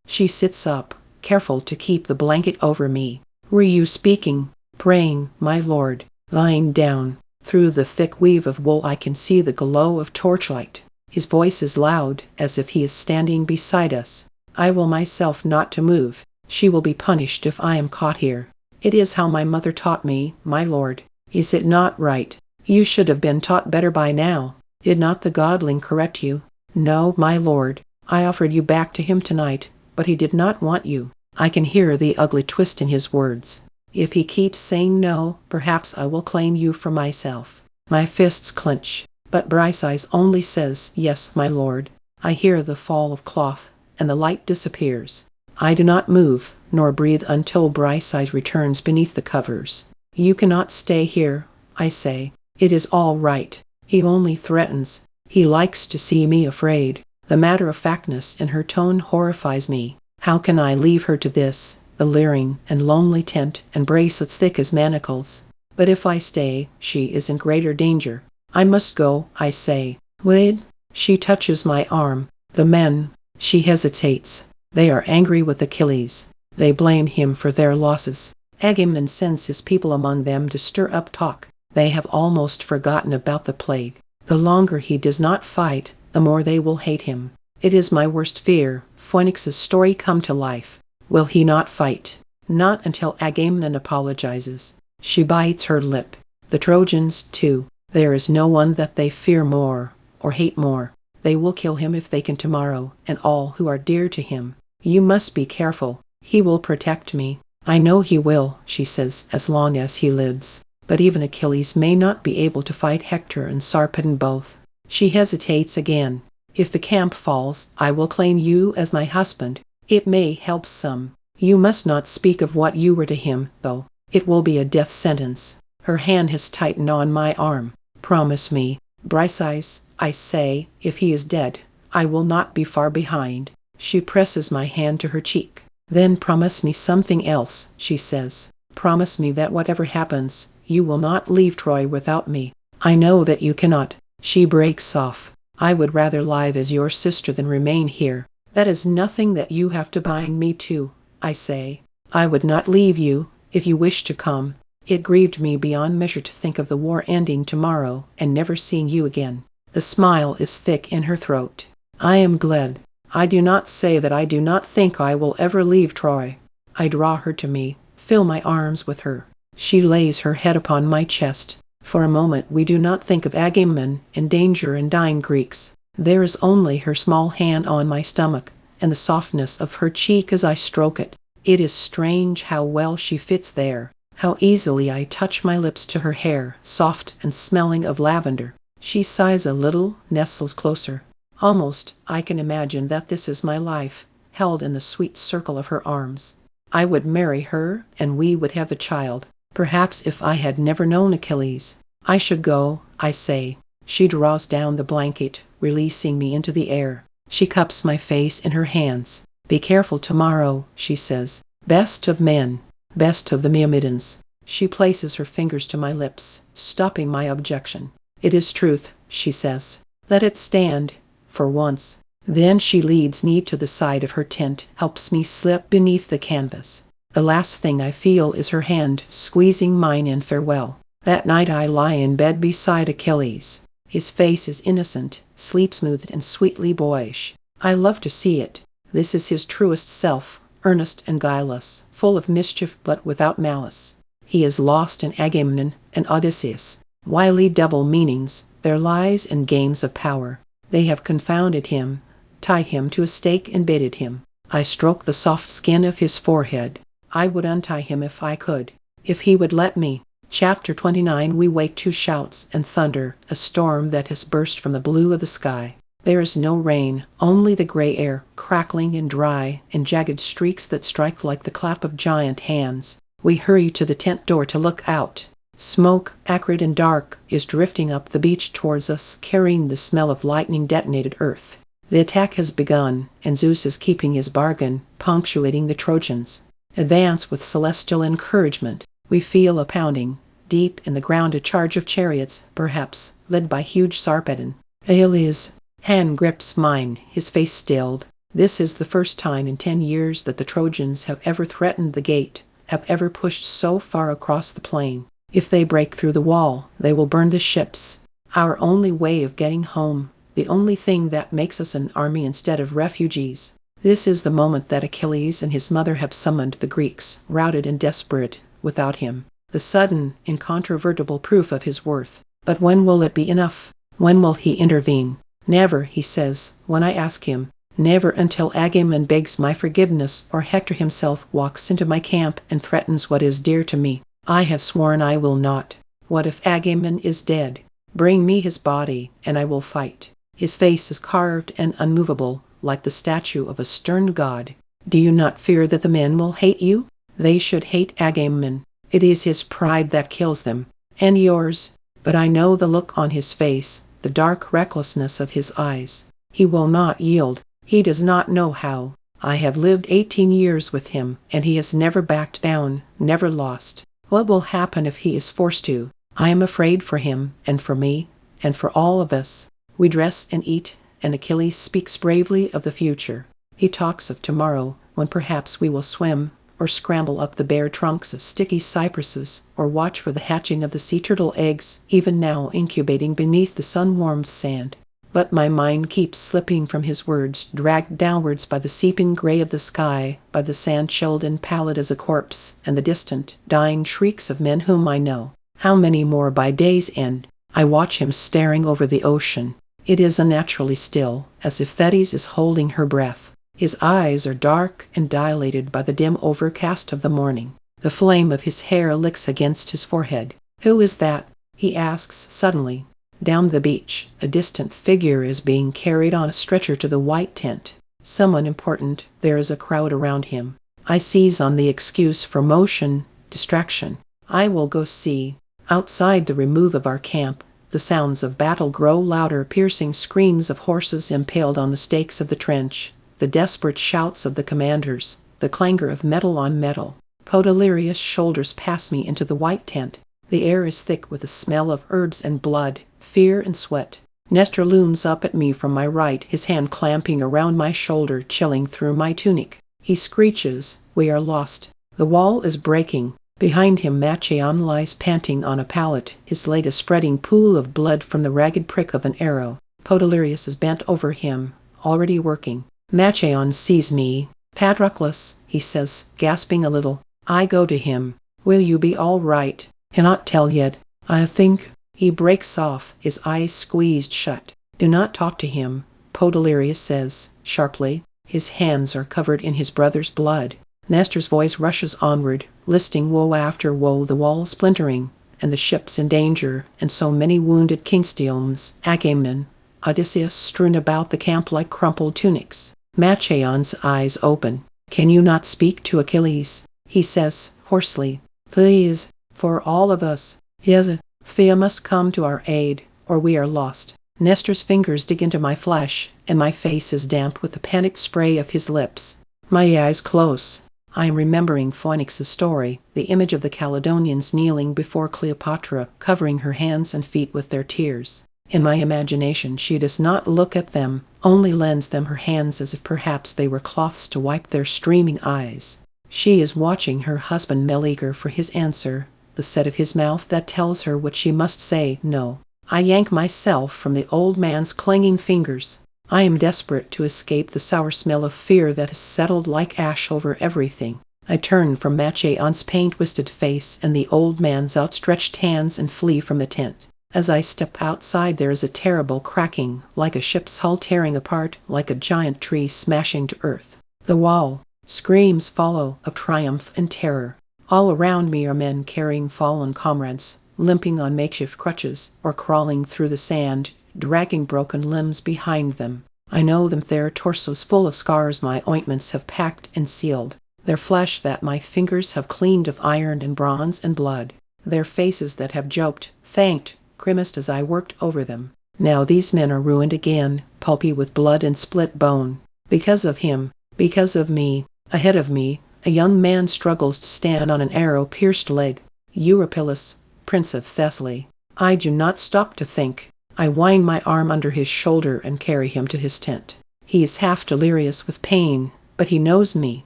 She sits up, careful to keep the blanket over me. Were you speaking? Praying, my lord. Lying down. Through the thick weave of wool I can see the glow of torchlight. His voice is loud, as if he is standing beside us. I will myself not to move. She will be punished if I am caught here. It is how my mother taught me, my lord. Is it not right? You should have been taught better by now. Did not the godling correct you? No, my lord. I offered you back to him tonight, but he did not want you. I can hear the ugly twist in his words. If he keeps saying no, perhaps I will claim you for myself. My fists clench, but Briseis only says, yes, my lord. I hear the fall of cloth, and the light disappears. I do not move, nor breathe until Briseis returns beneath the covers. You cannot stay here, I say. It is all right. He only threatens. He likes to see me afraid. The matter-of-factness in her tone horrifies me. How can I leave her to this, the leering and lonely tent and bracelets thick as manacles? But if I stay, she is in greater danger. I must go, I say. Wait. She touches my arm. The men. She hesitates. They are angry with Achilles. They blame him for their losses. Agamemnon sends his people among them to stir up talk. They have almost forgotten about the plague. The longer he does not fight, the more they will hate him. It is my worst fear, Phoenix's story come to life. Will he not fight? Not until Agamemnon apologizes. She bites her lip. The Trojans, too. There is no one that they fear more, or hate more. They will kill him if they can tomorrow, and all who are dear to him. You must be careful. He will protect me. I know he will, she says, as long as he lives. But even Achilles may not be able to fight Hector and Sarpedon both. She hesitates again. If the camp falls, I will claim you as my husband. It may help some. You must not speak of what you were to him, though. It will be a death sentence. Her hand has tightened on my arm. Promise me, Briseis, I say, if he is dead, I will not be far behind. She presses my hand to her cheek. Then promise me something else, she says. Promise me that whatever happens, you will not leave Troy without me. I know that you cannot. She breaks off. I would rather live as your sister than remain here. That is nothing that you have to bind me to, I say. I would not leave you, if you wish to come. It grieved me beyond measure to think of the war ending tomorrow and never seeing you again. The smile is thick in her throat. I am glad. I do not say that I do not think I will ever leave Troy. I draw her to me, fill my arms with her. She lays her head upon my chest. For a moment we do not think of Agamemnon and danger and dying Greeks. There is only her small hand on my stomach, and the softness of her cheek as I stroke it. It is strange how well she fits there, how easily I touch my lips to her hair, soft and smelling of lavender. She sighs a little, nestles closer. Almost, I can imagine that this is my life, held in the sweet circle of her arms. I would marry her, and we would have a child. Perhaps if I had never known Achilles, I should go, I say. She draws down the blanket, releasing me into the air. She cups my face in her hands. Be careful tomorrow, she says. Best of men, best of the Myrmidons. She places her fingers to my lips, stopping my objection. It is truth, she says. Let it stand, for once. Then she leads me to the side of her tent, helps me slip beneath the canvas. The last thing I feel is her hand squeezing mine in farewell. That night I lie in bed beside Achilles. His face is innocent, sleep-smoothed and sweetly boyish. I love to see it. This is his truest self, earnest and guileless, full of mischief but without malice. He is lost in Agamemnon and Odysseus. Wily double meanings, their lies and games of power. They have confounded him, tied him to a stake and baited him. I stroke the soft skin of his forehead. I would untie him if I could, if he would let me. Chapter 29. We wake to shouts and thunder, a storm that has burst from the blue of the sky. There is no rain, only the gray air, crackling and dry, and jagged streaks that strike like the clap of giant hands. We hurry to the tent door to look out. Smoke, acrid and dark, is drifting up the beach towards us, carrying the smell of lightning-detonated earth. The attack has begun, and Zeus is keeping his bargain, punctuating the Trojans. Advance with celestial encouragement. We feel a pounding. Deep in the ground a charge of chariots, perhaps, led by huge Sarpedon. Achilles' hand grips mine, his face stilled. This is the first time in 10 years that the Trojans have ever threatened the gate, have ever pushed so far across the plain. If they break through the wall, they will burn the ships. Our only way of getting home, the only thing that makes us an army instead of refugees. This is the moment that Achilles and his mother have summoned the Greeks, routed and desperate, without him. The sudden, incontrovertible proof of his worth. But when will it be enough? When will he intervene? Never, he says, when I ask him. Never until Agamemnon begs my forgiveness or Hector himself walks into my camp and threatens what is dear to me. I have sworn I will not. What if Agamemnon is dead? Bring me his body, and I will fight. His face is carved and unmovable, like the statue of a stern god. Do you not fear that the men will hate you? They should hate Agamemnon. It is his pride that kills them, and yours. But I know the look on his face, the dark recklessness of his eyes. He will not yield. He does not know how. I have lived 18 years with him, and he has never backed down, never lost. What will happen if he is forced to? I am afraid for him, and for me, and for all of us. We dress and eat, and Achilles speaks bravely of the future. He talks of tomorrow, when perhaps we will swim, or scramble up the bare trunks of sticky cypresses, or watch for the hatching of the sea turtle eggs, even now incubating beneath the sun-warmed sand. But my mind keeps slipping from his words, dragged downwards by the seeping gray of the sky, by the sand chilled and pallid as a corpse, and the distant, dying shrieks of men whom I know. How many more by day's end? I watch him staring over the ocean. It is unnaturally still, as if Thetis is holding her breath. His eyes are dark and dilated by the dim overcast of the morning. The flame of his hair licks against his forehead. Who is that? He asks suddenly. Down the beach, a distant figure is being carried on a stretcher to the white tent. Someone important. There is a crowd around him. I seize on the excuse for motion, distraction. I will go see. Outside the remove of our camp, the sounds of battle grow louder, piercing screams of horses impaled on the stakes of the trench, the desperate shouts of the commanders, the clangor of metal on metal. Podalirius shoulders past me into the white tent. The air is thick with the smell of herbs and blood, fear and sweat. Nestor looms up at me from my right, his hand clamping around my shoulder, chilling through my tunic. He screeches, "We are lost." The wall is breaking. Behind him Machaon lies panting on a pallet, his leg a spreading pool of blood from the ragged prick of an arrow. Podalirius is bent over him, already working. Machaon sees me. "Patroclus," he says, gasping a little. I go to him. "Will you be all right?" "Cannot tell yet. I think—" He breaks off, his eyes squeezed shut. "Do not talk to him," Podalirius says, sharply. His hands are covered in his brother's blood. Nestor's voice rushes onward, listing woe after woe, the wall splintering, and the ships in danger, and so many wounded Kingstones, Agamemnon, Odysseus strewn about the camp like crumpled tunics. Machaon's eyes open. "Can you not speak to Achilles?" he says, hoarsely. "Please, for all of us. Yes, Thea must come to our aid, or we are lost." Nestor's fingers dig into my flesh, and my face is damp with the panicked spray of his lips. My eyes close. I am remembering Phoenix's story, the image of the Caledonians kneeling before Cleopatra, covering her hands and feet with their tears. In my imagination she does not look at them, only lends them her hands as if perhaps they were cloths to wipe their streaming eyes. She is watching her husband Meleager for his answer, the set of his mouth that tells her what she must say. No. I yank myself from the old man's clinging fingers. I am desperate to escape the sour smell of fear that has settled like ash over everything. I turn from Machaon's pain-twisted face and the old man's outstretched hands and flee from the tent. As I step outside there is a terrible cracking, like a ship's hull tearing apart, like a giant tree smashing to earth. The wall. Screams follow, of triumph and terror. All around me are men carrying fallen comrades, limping on makeshift crutches, or crawling through the sand, dragging broken limbs behind them. I know them, their torsos full of scars my ointments have packed and sealed, their flesh that my fingers have cleaned of iron and bronze and blood, their faces that have joked, thanked, grimaced as I worked over them. Now these men are ruined again, pulpy with blood and split bone. Because of him, because of me. Ahead of me, a young man struggles to stand on an arrow-pierced leg. Eurypylus, Prince of Thessaly. I do not stop to think. I wind my arm under his shoulder and carry him to his tent. He is half delirious with pain, but he knows me.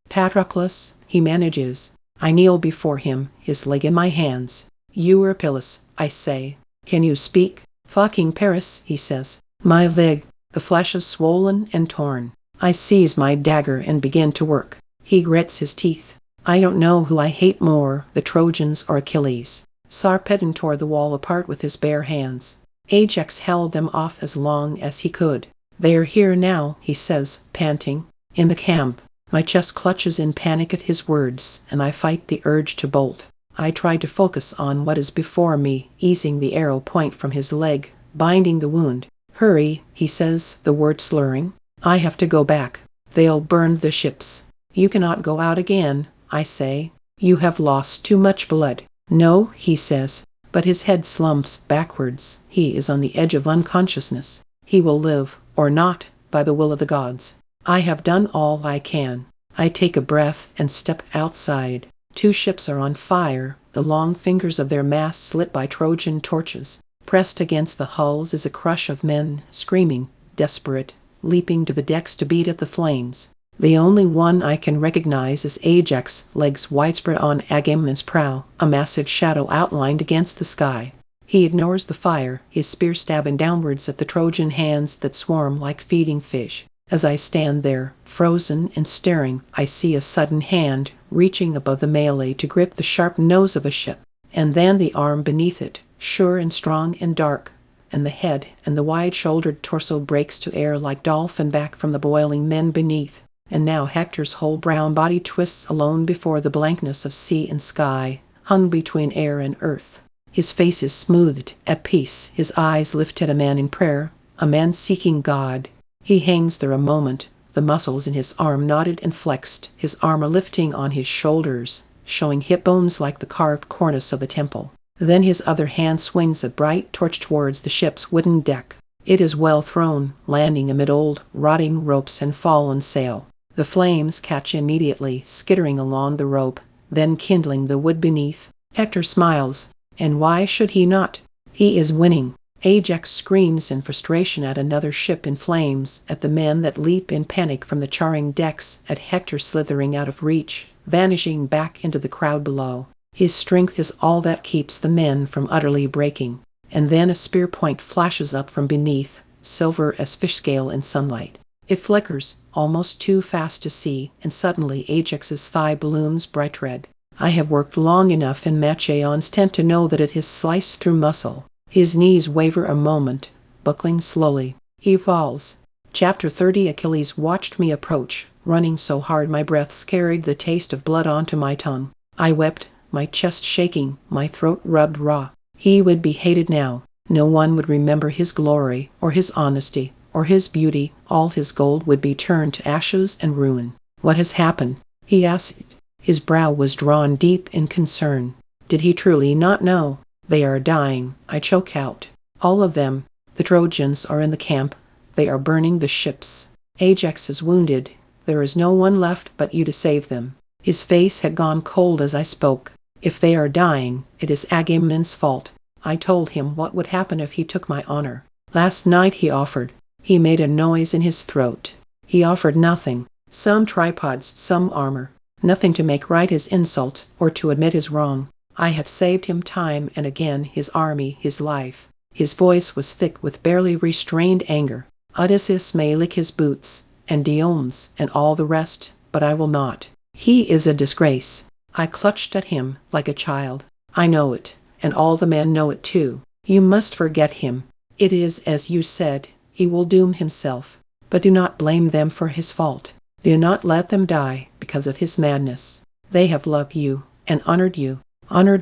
"Patroclus," he manages. I kneel before him, his leg in my hands. "Eurypylus," I say. "Can you speak?" "Fucking Paris," he says. "My leg." The flesh is swollen and torn. I seize my dagger and begin to work. He grits his teeth. I don't know who I hate more, the Trojans or Achilles. Sarpedon tore the wall apart with his bare hands. Ajax held them off as long as he could. "They are here now," he says, panting. "In the camp." My chest clutches in panic at his words, and I fight the urge to bolt. I try to focus on what is before me, easing the arrow point from his leg, binding the wound. "Hurry," he says, the word slurring. "I have to go back. They'll burn the ships." "You cannot go out again," I say. "You have lost too much blood." "No," he says, but his head slumps backwards. He is on the edge of unconsciousness. He will live, or not, by the will of the gods. I have done all I can. I take a breath and step outside. 2 ships are on fire, the long fingers of their masts lit by Trojan torches. Pressed against the hulls is a crush of men, screaming, desperate, leaping to the decks to beat at the flames. The only one I can recognize is Ajax, legs widespread on Agamemnon's prow, a massive shadow outlined against the sky. He ignores the fire, his spear stabbing downwards at the Trojan hands that swarm like feeding fish. As I stand there, frozen and staring, I see a sudden hand reaching above the melee to grip the sharp nose of a ship, and then the arm beneath it, sure and strong and dark, and the head and the wide-shouldered torso breaks to air like dolphin back from the boiling men beneath. And now Hector's whole brown body twists alone before the blankness of sea and sky, hung between air and earth. His face is smoothed, at peace, his eyes lifted, a man in prayer, a man seeking God. He hangs there a moment, the muscles in his arm knotted and flexed, his armor lifting on his shoulders, showing hip bones like the carved cornice of a temple. Then his other hand swings a bright torch towards the ship's wooden deck. It is well thrown, landing amid old, rotting ropes and fallen sail. The flames catch immediately, skittering along the rope, then kindling the wood beneath. Hector smiles, and why should he not? He is winning. Ajax screams in frustration at another ship in flames, at the men that leap in panic from the charring decks, at Hector slithering out of reach, vanishing back into the crowd below. His strength is all that keeps the men from utterly breaking. And then a spear point flashes up from beneath, silver as fish scale in sunlight. It flickers, almost too fast to see, and suddenly Ajax's thigh blooms bright red. I have worked long enough in Machaon's tent to know that it has sliced through muscle. His knees waver a moment, buckling slowly. He falls. Chapter 30. Achilles watched me approach, running so hard my breaths carried the taste of blood onto my tongue. I wept, my chest shaking, my throat rubbed raw. He would be hated now. No one would remember his glory, or his honesty, or his beauty. All his gold would be turned to ashes and ruin. What has happened? He asked. His brow was drawn deep in concern. Did he truly not know? They are dying, I choke out. All of them. The Trojans are in the camp. They are burning the ships. Ajax is wounded. There is no one left but you to save them. His face had gone cold as I spoke. If they are dying, it is Agamemnon's fault. I told him what would happen if he took my honor. Last night he offered. He made a noise in his throat. He offered nothing. Some tripods, some armor. Nothing to make right his insult, or to admit his wrong. I have saved him time and again, his army, his life. His voice was thick with barely restrained anger. Odysseus may lick his boots, and Diomedes, and all the rest, but I will not. He is a disgrace. I clutched at him like a child. I know it, and all the men know it too. You must forget him. It is as you said, he will doom himself. But do not blame them for his fault. Do not let them die because of his madness. They have loved you, and honored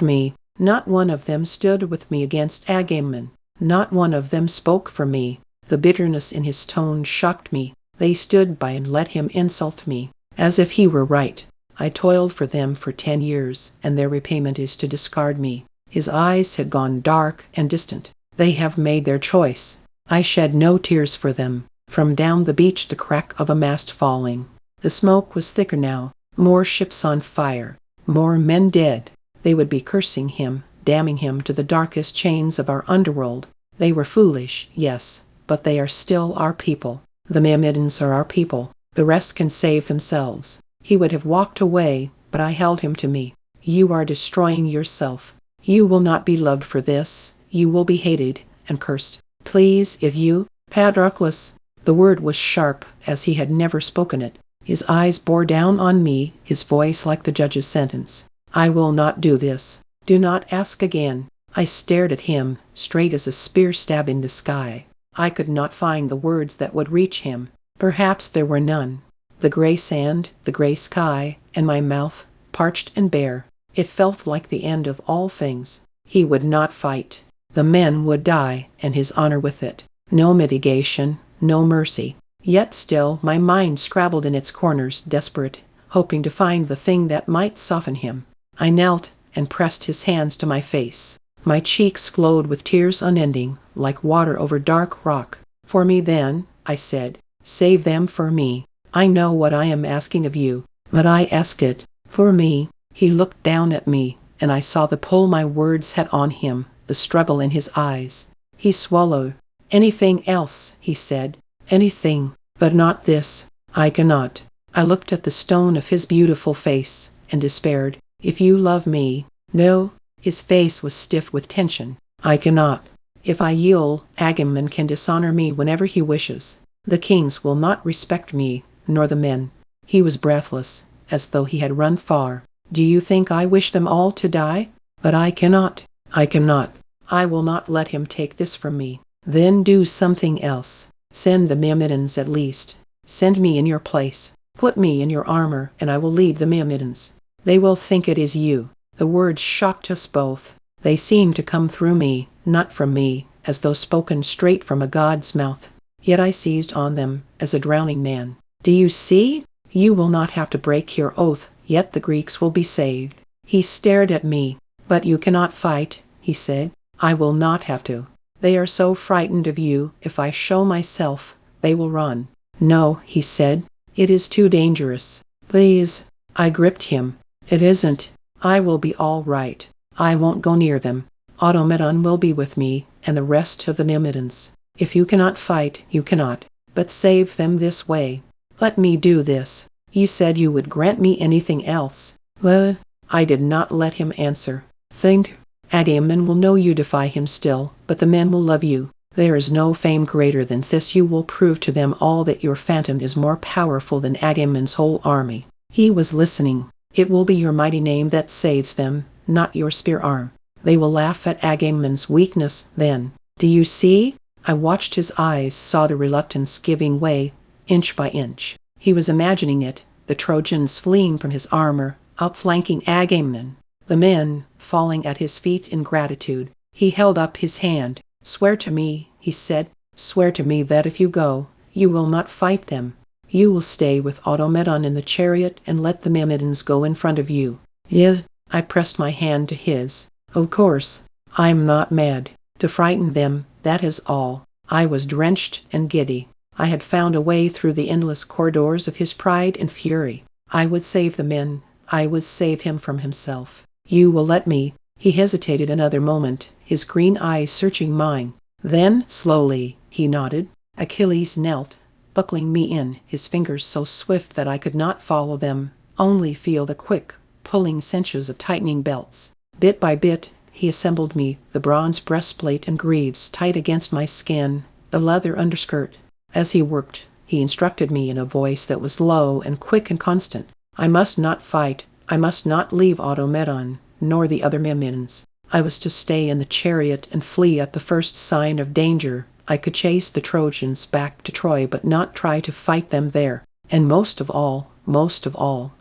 me. Not one of them stood with me against Agamemnon. Not one of them spoke for me. The bitterness in his tone shocked me. They stood by and let him insult me, as if he were right. I toiled for them for 10 years, and their repayment is to discard me. His eyes had gone dark and distant. They have made their choice. I shed no tears for them. From down the beach the crack of a mast falling. The smoke was thicker now. More ships on fire. More men dead. They would be cursing him, damning him to the darkest chains of our underworld. They were foolish, yes, but they are still our people. The Myrmidons are our people. The rest can save themselves. He would have walked away, but I held him to me. You are destroying yourself. You will not be loved for this. You will be hated and cursed. Please, if you, Patroclus. The word was sharp, as he had never spoken it. His eyes bore down on me, his voice like the judge's sentence. I will not do this. Do not ask again. I stared at him, straight as a spear stabbing the sky. I could not find the words that would reach him. Perhaps there were none. The gray sand, the gray sky, and my mouth, parched and bare. It felt like the end of all things. He would not fight. The men would die, and his honor with it. No mitigation, no mercy. Yet still my mind scrabbled in its corners, desperate, hoping to find the thing that might soften him. I knelt and pressed his hands to my face. My cheeks flowed with tears unending, like water over dark rock. For me then, I said, save them for me. I know what I am asking of you, but I ask it for me. He looked down at me, and I saw the pull my words had on him, the struggle in his eyes. He swallowed. Anything else, he said. Anything, but not this. I cannot. I looked at the stone of his beautiful face, and despaired. If you love me. No. His face was stiff with tension. I cannot. If I yield, Agamemnon can dishonor me whenever he wishes. The kings will not respect me, nor the men." He was breathless, as though he had run far. "Do you think I wish them all to die? But I cannot. I cannot. I will not let him take this from me." "Then do something else. Send the Myrmidons at least. Send me in your place. Put me in your armor, and I will lead the Myrmidons. They will think it is you." The words shocked us both. They seemed to come through me, not from me, as though spoken straight from a god's mouth. Yet I seized on them, as a drowning man. "Do you see? You will not have to break your oath, yet the Greeks will be saved." He stared at me. "But you cannot fight," he said. "I will not have to. They are so frightened of you, if I show myself, they will run." "No," he said. "It is too dangerous. Please." I gripped him. "It isn't. I will be all right. I won't go near them. Automedon will be with me, and the rest of the Myrmidons. If you cannot fight, you cannot. But save them this way. Let me do this. You said you would grant me anything else." "Well," I did not let him answer. "Think. Agamemnon will know you defy him still, but the men will love you. There is no fame greater than this. You will prove to them all that your phantom is more powerful than Agamemnon's whole army." He was listening. "It will be your mighty name that saves them, not your spear arm. They will laugh at Agamemnon's weakness then. Do you see?" I watched his eyes, saw the reluctance giving way, inch by inch. He was imagining it, the Trojans fleeing from his armor, outflanking Agamemnon, the men falling at his feet in gratitude. He held up his hand. "Swear to me," he said. "Swear to me that if you go, you will not fight them. You will stay with Automedon in the chariot and let the Myrmidons go in front of you." "Yes." I pressed my hand to his. "Of course. I'm not mad. To frighten them, that is all." I was drenched and giddy. I had found a way through the endless corridors of his pride and fury. I would save the men. I would save him from himself. "You will let me?" He hesitated another moment, his green eyes searching mine. Then, slowly, he nodded. Achilles knelt, buckling me in, his fingers so swift that I could not follow them, only feel the quick, pulling cinches of tightening belts. Bit by bit, he assembled me, the bronze breastplate and greaves tight against my skin, the leather underskirt. As he worked, he instructed me in a voice that was low and quick and constant. I must not fight. I must not leave Automedon, nor the other Myrmidons. I was to stay in the chariot and flee at the first sign of danger. I could chase the Trojans back to Troy, but not try to fight them there. And most of all,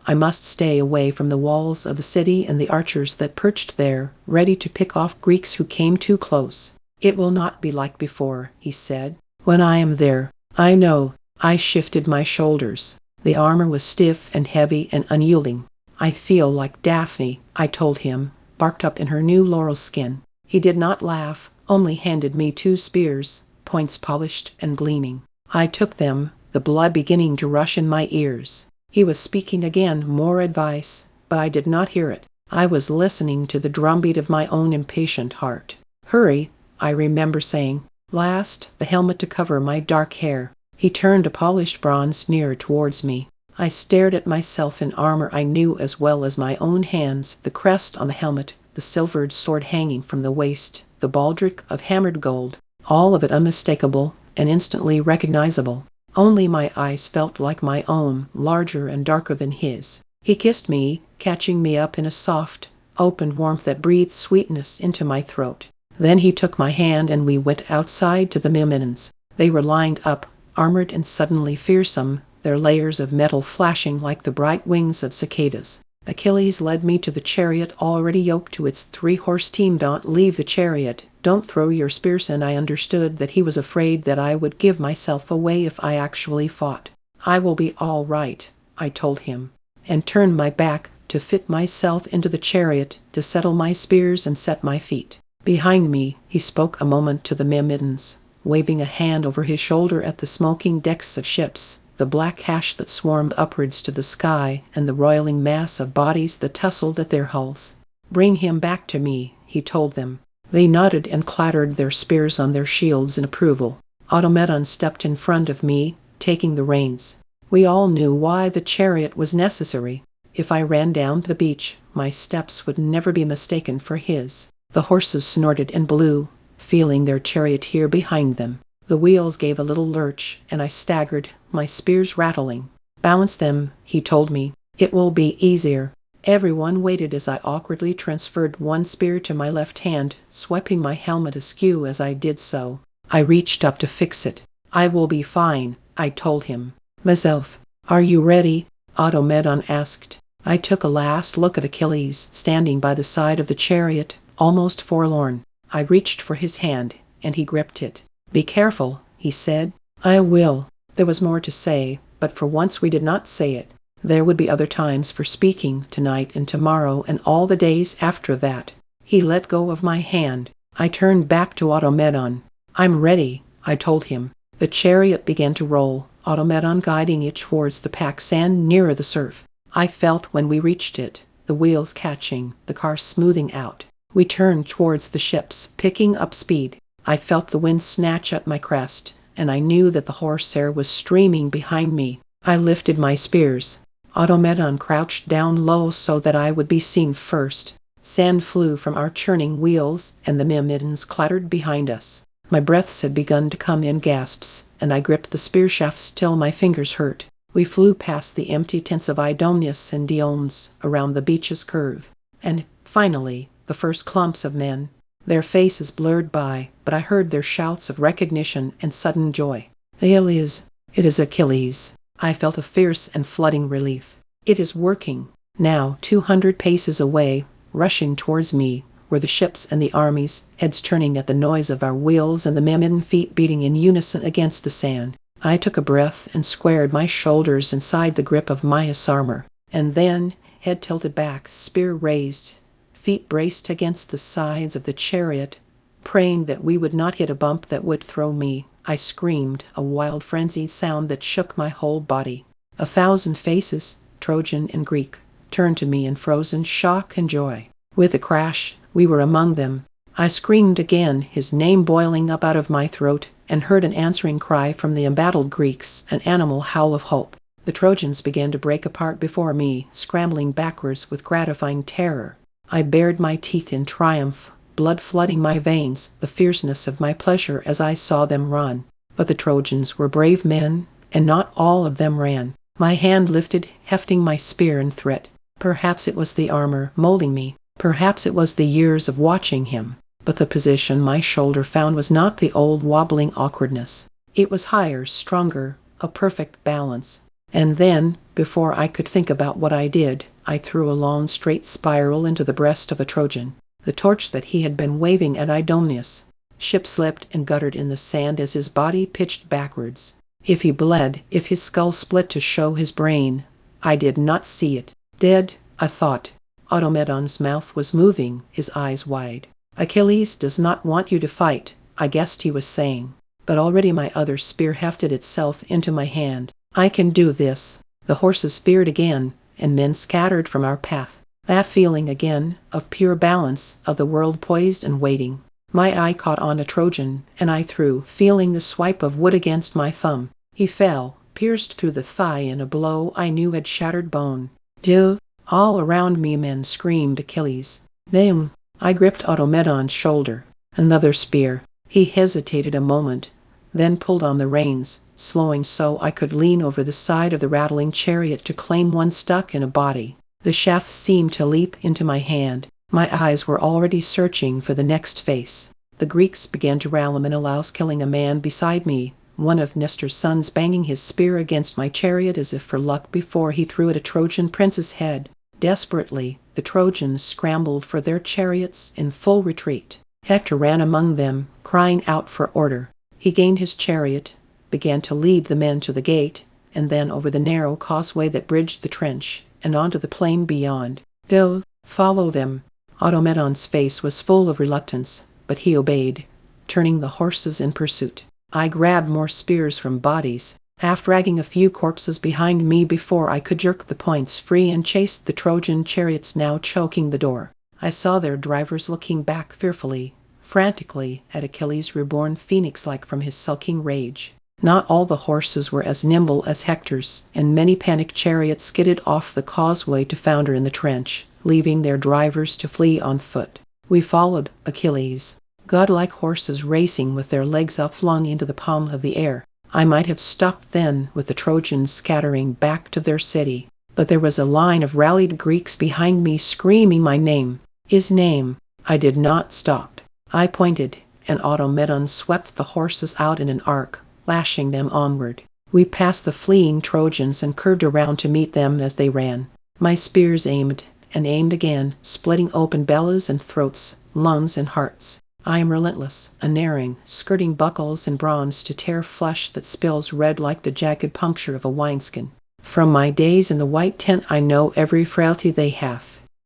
I must stay away from the walls of the city and the archers that perched there, ready to pick off Greeks who came too close. "It will not be like before," he said. "When I am there, I know." I shifted my shoulders. The armor was stiff and heavy and unyielding. "I feel like Daphne," I told him, barked up in her new laurel skin. He did not laugh, only handed me 2 spears, points polished and gleaming. I took them, the blood beginning to rush in my ears. He was speaking again, more advice, but I did not hear it. I was listening to the drumbeat of my own impatient heart. "Hurry," I remember saying. "Last, the helmet to cover my dark hair." He turned a polished bronze mirror towards me. I stared at myself in armor I knew as well as my own hands, the crest on the helmet, the silvered sword hanging from the waist, the baldric of hammered gold, all of it unmistakable and instantly recognizable. Only my eyes felt like my own, larger and darker than his. He kissed me, catching me up in a soft, open warmth that breathed sweetness into my throat. Then he took my hand and we went outside to the Myrmidons. They were lined up, armored and suddenly fearsome, their layers of metal flashing like the bright wings of cicadas. Achilles led me to the chariot already yoked to its 3-horse team. "Don't leave the chariot. Don't throw your spears in." I understood that he was afraid that I would give myself away if I actually fought. "I will be all right," I told him, and turned my back to fit myself into the chariot, to settle my spears and set my feet. Behind me, he spoke a moment to the Myrmidons, waving a hand over his shoulder at the smoking decks of ships, the black hash that swarmed upwards to the sky, and the roiling mass of bodies that tussled at their hulls. "Bring him back to me," he told them. They nodded and clattered their spears on their shields in approval. Automedon stepped in front of me, taking the reins. We all knew why the chariot was necessary. If I ran down the beach, my steps would never be mistaken for his. The horses snorted and blew, feeling their charioteer behind them. The wheels gave a little lurch, and I staggered, my spears rattling. "Balance them," he told me. "It will be easier." Everyone waited as I awkwardly transferred one spear to my left hand, swiping my helmet askew as I did so. I reached up to fix it. "I will be fine," I told him. "Myself, are you ready?" Automedon asked. I took a last look at Achilles, standing by the side of the chariot, almost forlorn. I reached for his hand, and he gripped it. "Be careful," he said. "I will." There was more to say, but for once we did not say it. There would be other times for speaking, tonight and tomorrow and all the days after that. He let go of my hand. I turned back to Automedon. "I'm ready," I told him. The chariot began to roll, Automedon guiding it towards the packed sand nearer the surf. I felt when we reached it, the wheels catching, the car smoothing out. We turned towards the ships, picking up speed. I felt the wind snatch at my crest, and I knew that the horsehair was streaming behind me. I lifted my spears. Automedon crouched down low so that I would be seen first. Sand flew from our churning wheels, and the myrmidons clattered behind us. My breaths had begun to come in gasps, and I gripped the spear shafts till my fingers hurt. We flew past the empty tents of Idonius and Diomedes, around the beach's curve, and, finally, the first clumps of men. Their faces blurred by, but I heard their shouts of recognition and sudden joy. "Iliad, it is Achilles." I felt a fierce and flooding relief. "It is working." Now, 200 paces away, rushing towards me, were the ships and the armies, heads turning at the noise of our wheels and the Myrmidon feet beating in unison against the sand. I took a breath and squared my shoulders inside the grip of Maia's armor. And then, head tilted back, spear raised, feet braced against the sides of the chariot, praying that we would not hit a bump that would throw me, I screamed, a wild frenzied sound that shook my whole body. 1,000 faces, Trojan and Greek, turned to me in frozen shock and joy. With a crash, we were among them. I screamed again, his name boiling up out of my throat, and heard an answering cry from the embattled Greeks, an animal howl of hope. The Trojans began to break apart before me, scrambling backwards with gratifying terror. I bared my teeth in triumph, blood flooding my veins, the fierceness of my pleasure as I saw them run. But the Trojans were brave men, and not all of them ran. My hand lifted, hefting my spear in threat. Perhaps it was the armor molding me. Perhaps it was the years of watching him. But the position my shoulder found was not the old wobbling awkwardness. It was higher, stronger, a perfect balance. And then, before I could think about what I did, I threw a long straight spiral into the breast of a Trojan, the torch that he had been waving at Idonius. Ship slipped and guttered in the sand as his body pitched backwards. If he bled, if his skull split to show his brain, I did not see it. Dead, I thought. Automedon's mouth was moving, his eyes wide. "Achilles does not want you to fight," I guessed he was saying. But already my other spear hefted itself into my hand. "I can do this." The horses veered again, and men scattered from our path. That feeling again, of pure balance, of the world poised and waiting. My eye caught on a Trojan, and I threw, feeling the swipe of wood against my thumb. He fell, pierced through the thigh in a blow I knew had shattered bone. "Dieu!" All around me men screamed Achilles' name. I gripped Automedon's shoulder. Another spear. He hesitated a moment, then pulled on the reins, slowing so I could lean over the side of the rattling chariot to claim one stuck in a body. The shaft seemed to leap into my hand. My eyes were already searching for the next face. The Greeks began to rally Menelaus killing a man beside me, one of Nestor's sons banging his spear against my chariot as if for luck before he threw at a Trojan prince's head. Desperately, the Trojans scrambled for their chariots in full retreat. Hector ran among them, crying out for order. He gained his chariot, began to lead the men to the gate, and then over the narrow causeway that bridged the trench, and onto the plain beyond. "Go, follow them." Automedon's face was full of reluctance, but he obeyed, turning the horses in pursuit. I grabbed more spears from bodies, half dragging a few corpses behind me before I could jerk the points free and chased the Trojan chariots now choking the door. I saw their drivers looking back fearfully, frantically, at Achilles reborn phoenix-like from his sulking rage. Not all the horses were as nimble as Hector's, and many panicked chariots skidded off the causeway to founder in the trench, leaving their drivers to flee on foot. We followed Achilles, godlike horses racing with their legs upflung into the palm of the air. I might have stopped then with the Trojans scattering back to their city, but there was a line of rallied Greeks behind me screaming my name. His name. I did not stop. I pointed, and Automedon swept the horses out in an arc, lashing them onward. We passed the fleeing Trojans and curved around to meet them as they ran. My spears aimed, and aimed again, splitting open bellies and throats, lungs and hearts. I am relentless, unerring, skirting buckles and bronze to tear flesh that spills red like the jagged puncture of a wineskin. From my days in the white tent I know every frailty they have.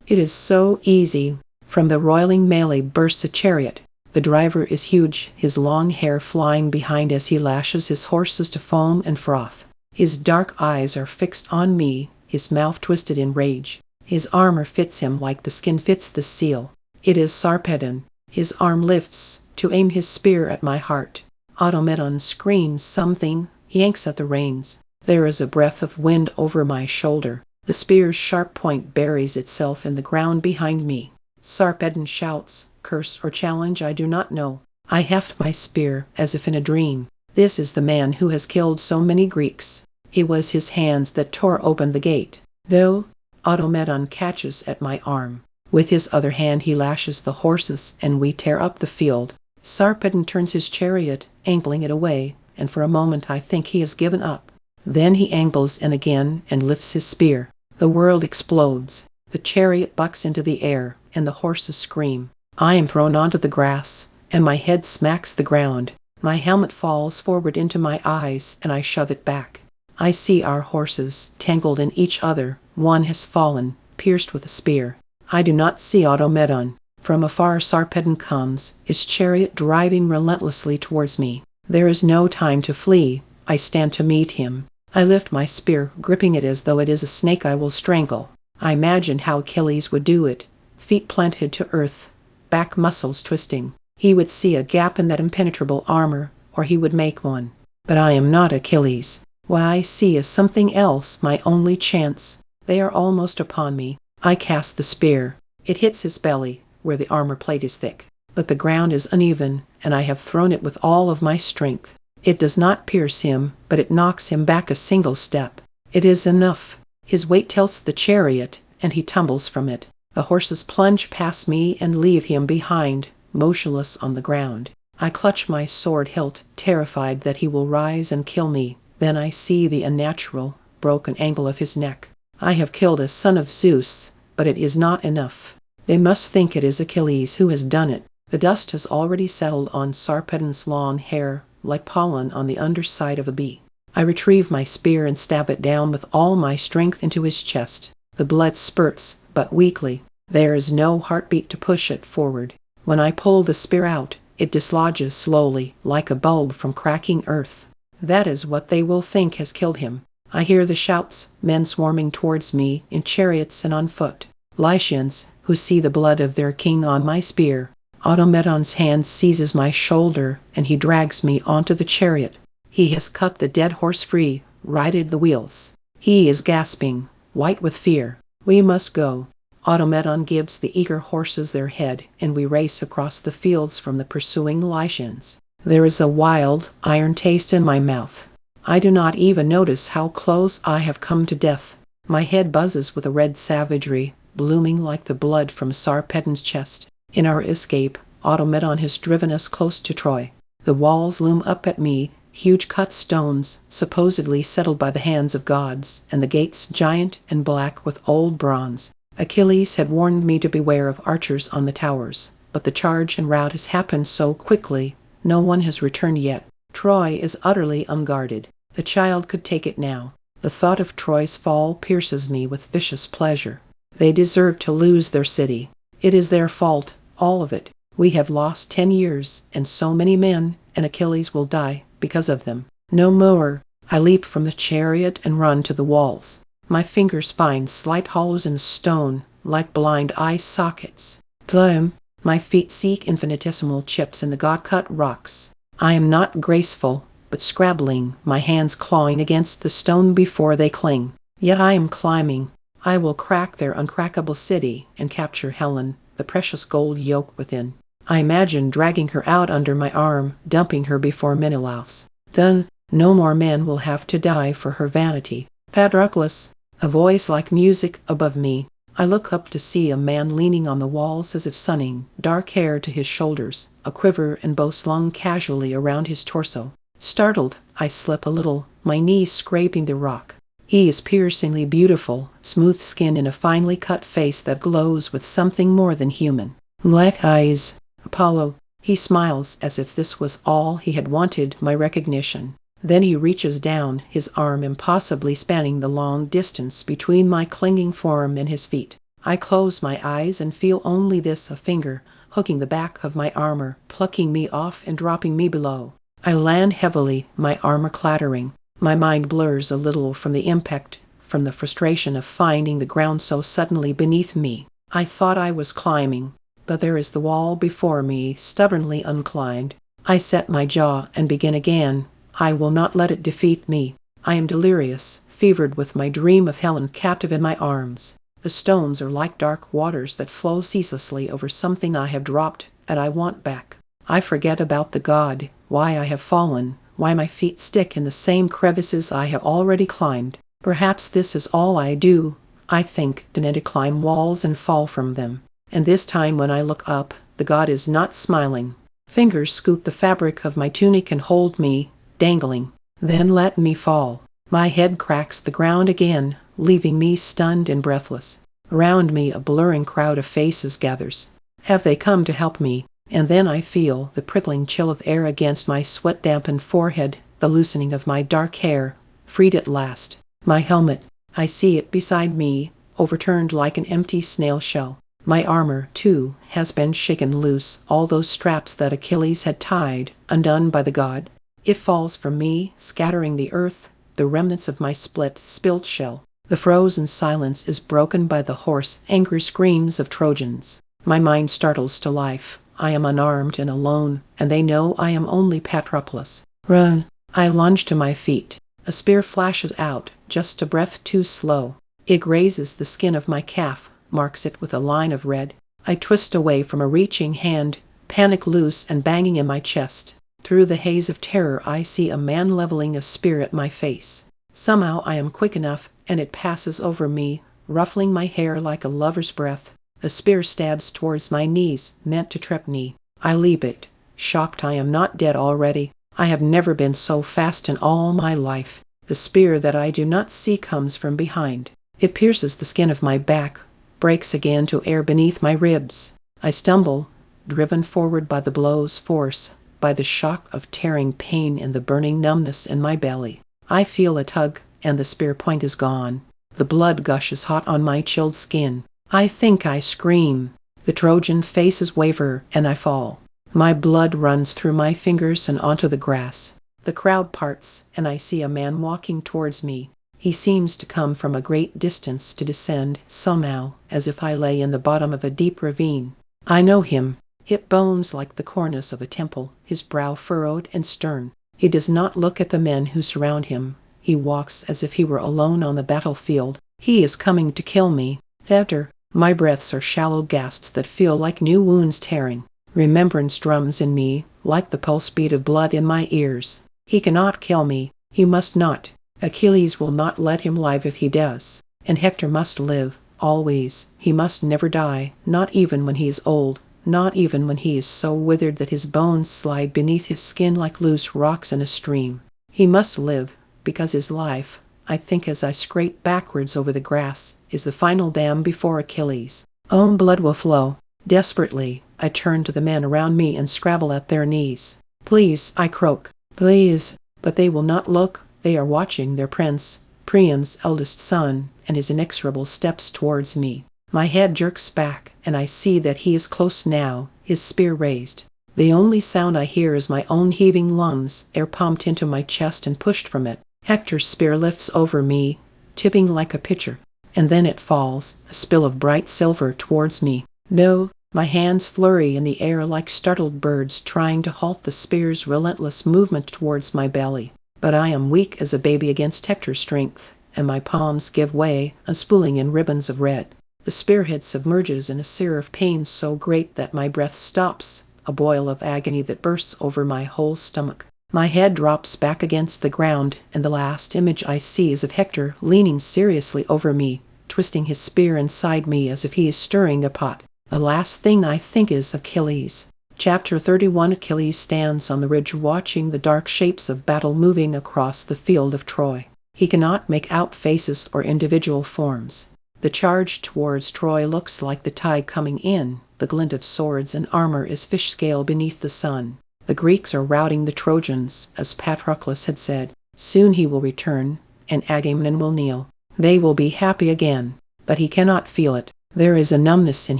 It is so easy. From the roiling melee bursts a chariot. The driver is huge, his long hair flying behind as he lashes his horses to foam and froth. His dark eyes are fixed on me, his mouth twisted in rage. His armor fits him like the skin fits the seal. It is Sarpedon. His arm lifts, to aim his spear at my heart. Automedon screams something, he yanks at the reins. There is a breath of wind over my shoulder. The spear's sharp point buries itself in the ground behind me. Sarpedon shouts, curse or challenge I do not know. I heft my spear, as if in a dream. This is the man who has killed so many Greeks. It was his hands that tore open the gate. No, Automedon catches at my arm. With his other hand he lashes the horses, and we tear up the field. Sarpedon turns his chariot, angling it away, and for a moment I think he has given up. Then he angles in again and lifts his spear. The world explodes. The chariot bucks into the air, and the horses scream. I am thrown onto the grass, and my head smacks the ground. My helmet falls forward into my eyes, and I shove it back. I see our horses, tangled in each other. One has fallen, pierced with a spear. I do not see Automedon. From afar Sarpedon comes, his chariot driving relentlessly towards me. There is no time to flee. I stand to meet him. I lift my spear, gripping it as though it is a snake I will strangle. I imagined how Achilles would do it, feet planted to earth, back muscles twisting. He would see a gap in that impenetrable armor, or he would make one. But I am not Achilles. What I see is something else, my only chance. They are almost upon me. I cast the spear. It hits his belly, where the armor plate is thick. But the ground is uneven, and I have thrown it with all of my strength. It does not pierce him, but it knocks him back a single step. It is enough. His weight tilts the chariot, and he tumbles from it. The horses plunge past me and leave him behind, motionless on the ground. I clutch my sword hilt, terrified that he will rise and kill me. Then I see the unnatural, broken angle of his neck. I have killed a son of Zeus, but it is not enough. They must think it is Achilles who has done it. The dust has already settled on Sarpedon's long hair, like pollen on the underside of a bee. I retrieve my spear and stab it down with all my strength into his chest. The blood spurts, but weakly. There is no heartbeat to push it forward. When I pull the spear out, it dislodges slowly, like a bulb from cracking earth. That is what they will think has killed him. I hear the shouts, men swarming towards me, in chariots and on foot. Lycians, who see the blood of their king on my spear. Automedon's hand seizes my shoulder, and he drags me onto the chariot. He has cut the dead horse free, righted the wheels. He is gasping, white with fear. We must go. Automedon gives the eager horses their head, and we race across the fields from the pursuing Lycians. There is a wild, iron taste in my mouth. I do not even notice how close I have come to death. My head buzzes with a red savagery, blooming like the blood from Sarpedon's chest. In our escape, Automedon has driven us close to Troy. The walls loom up at me, huge cut stones, supposedly settled by the hands of gods, and the gates giant and black with old bronze. Achilles had warned me to beware of archers on the towers, but the charge and rout has happened so quickly, no one has returned yet. Troy is utterly unguarded. The child could take it now. The thought of Troy's fall pierces me with vicious pleasure. They deserve to lose their city. It is their fault, all of it. We have lost 10 years, and so many men, and Achilles will die because of them. No more. I leap from the chariot and run to the walls. My fingers find slight hollows in the stone, like blind eye sockets. Plum. My feet seek infinitesimal chips in the god-cut rocks. I am not graceful, but scrabbling, my hands clawing against the stone before they cling. Yet I am climbing. I will crack their uncrackable city and capture Helen, the precious gold yoke within. I imagine dragging her out under my arm, dumping her before Menelaus. Then, no more men will have to die for her vanity. Patroclus, a voice like music above me. I look up to see a man leaning on the walls as if sunning, dark hair to his shoulders, a quiver and bow slung casually around his torso. Startled, I slip a little, my knees scraping the rock. He is piercingly beautiful, smooth skin and a finely cut face that glows with something more than human. Black eyes. Apollo. He smiles as if this was all he had wanted, my recognition. Then he reaches down, his arm impossibly spanning the long distance between my clinging form and his feet. I close my eyes and feel only this, a finger, hooking the back of my armor, plucking me off and dropping me below. I land heavily, my armor clattering. My mind blurs a little from the impact, from the frustration of finding the ground so suddenly beneath me. I thought I was climbing, but there is the wall before me, stubbornly unclimbed. I set my jaw and begin again. I will not let it defeat me. I am delirious, fevered with my dream of Helen captive in my arms. The stones are like dark waters that flow ceaselessly over something I have dropped, and I want back. I forget about the god, why I have fallen, why my feet stick in the same crevices I have already climbed. Perhaps this is all I do, I think, to climb walls and fall from them. And this time when I look up, the god is not smiling. Fingers scoop the fabric of my tunic and hold me, dangling. Then let me fall. My head cracks the ground again, leaving me stunned and breathless. Around me a blurring crowd of faces gathers. Have they come to help me? And then I feel the prickling chill of air against my sweat-dampened forehead, the loosening of my dark hair, freed at last. My helmet, I see it beside me, overturned like an empty snail shell. My armor, too, has been shaken loose, all those straps that Achilles had tied, undone by the god. It falls from me, scattering the earth, the remnants of my spilled shell. The frozen silence is broken by the hoarse, angry screams of Trojans. My mind startles to life. I am unarmed and alone, and they know I am only Patroclus. Run! I lunge to my feet. A spear flashes out, just a breath too slow. It grazes the skin of my calf, marks it with a line of red. I twist away from a reaching hand, panic loose and banging in my chest. Through the haze of terror I see a man leveling a spear at my face. Somehow I am quick enough, and it passes over me, ruffling my hair like a lover's breath. The spear stabs towards my knees, meant to trap me. I leap it, shocked I am not dead already. I have never been so fast in all my life. The spear that I do not see comes from behind. It pierces the skin of my back, breaks again to air beneath my ribs. I stumble, driven forward by the blow's force, by the shock of tearing pain and the burning numbness in my belly. I feel a tug, and the spear point is gone. The blood gushes hot on my chilled skin. I think I scream. The Trojan faces waver, and I fall. My blood runs through my fingers and onto the grass. The crowd parts, and I see a man walking towards me. He seems to come from a great distance to descend, somehow, as if I lay in the bottom of a deep ravine. I know him. Hip bones like the cornice of a temple, his brow furrowed and stern. He does not look at the men who surround him. He walks as if he were alone on the battlefield. He is coming to kill me. After, my breaths are shallow gasps that feel like new wounds tearing. Remembrance drums in me, like the pulse beat of blood in my ears. He cannot kill me. He must not. Achilles will not let him live if he does. And Hector must live, always. He must never die, not even when he is old, not even when he is so withered that his bones slide beneath his skin like loose rocks in a stream. He must live, because his life, I think as I scrape backwards over the grass, is the final dam before Achilles' own blood will flow. Desperately, I turn to the men around me and scrabble at their knees. Please, I croak. Please. But they will not look. They are watching their prince, Priam's eldest son, and his inexorable steps towards me. My head jerks back, and I see that he is close now, his spear raised. The only sound I hear is my own heaving lungs, air pumped into my chest and pushed from it. Hector's spear lifts over me, tipping like a pitcher, and then it falls, a spill of bright silver towards me. No, my hands flurry in the air like startled birds trying to halt the spear's relentless movement towards my belly. But I am weak as a baby against Hector's strength, and my palms give way, unspooling in ribbons of red. The spearhead submerges in a sear of pain so great that my breath stops, a boil of agony that bursts over my whole stomach. My head drops back against the ground, and the last image I see is of Hector leaning seriously over me, twisting his spear inside me as if he is stirring a pot. The last thing I think is Achilles. Chapter 31. Achilles stands on the ridge watching the dark shapes of battle moving across the field of Troy. He cannot make out faces or individual forms. The charge towards Troy looks like the tide coming in. The glint of swords and armor is fish scale beneath the sun. The Greeks are routing the Trojans, as Patroclus had said. Soon he will return, and Agamemnon will kneel. They will be happy again. But he cannot feel it. There is a numbness in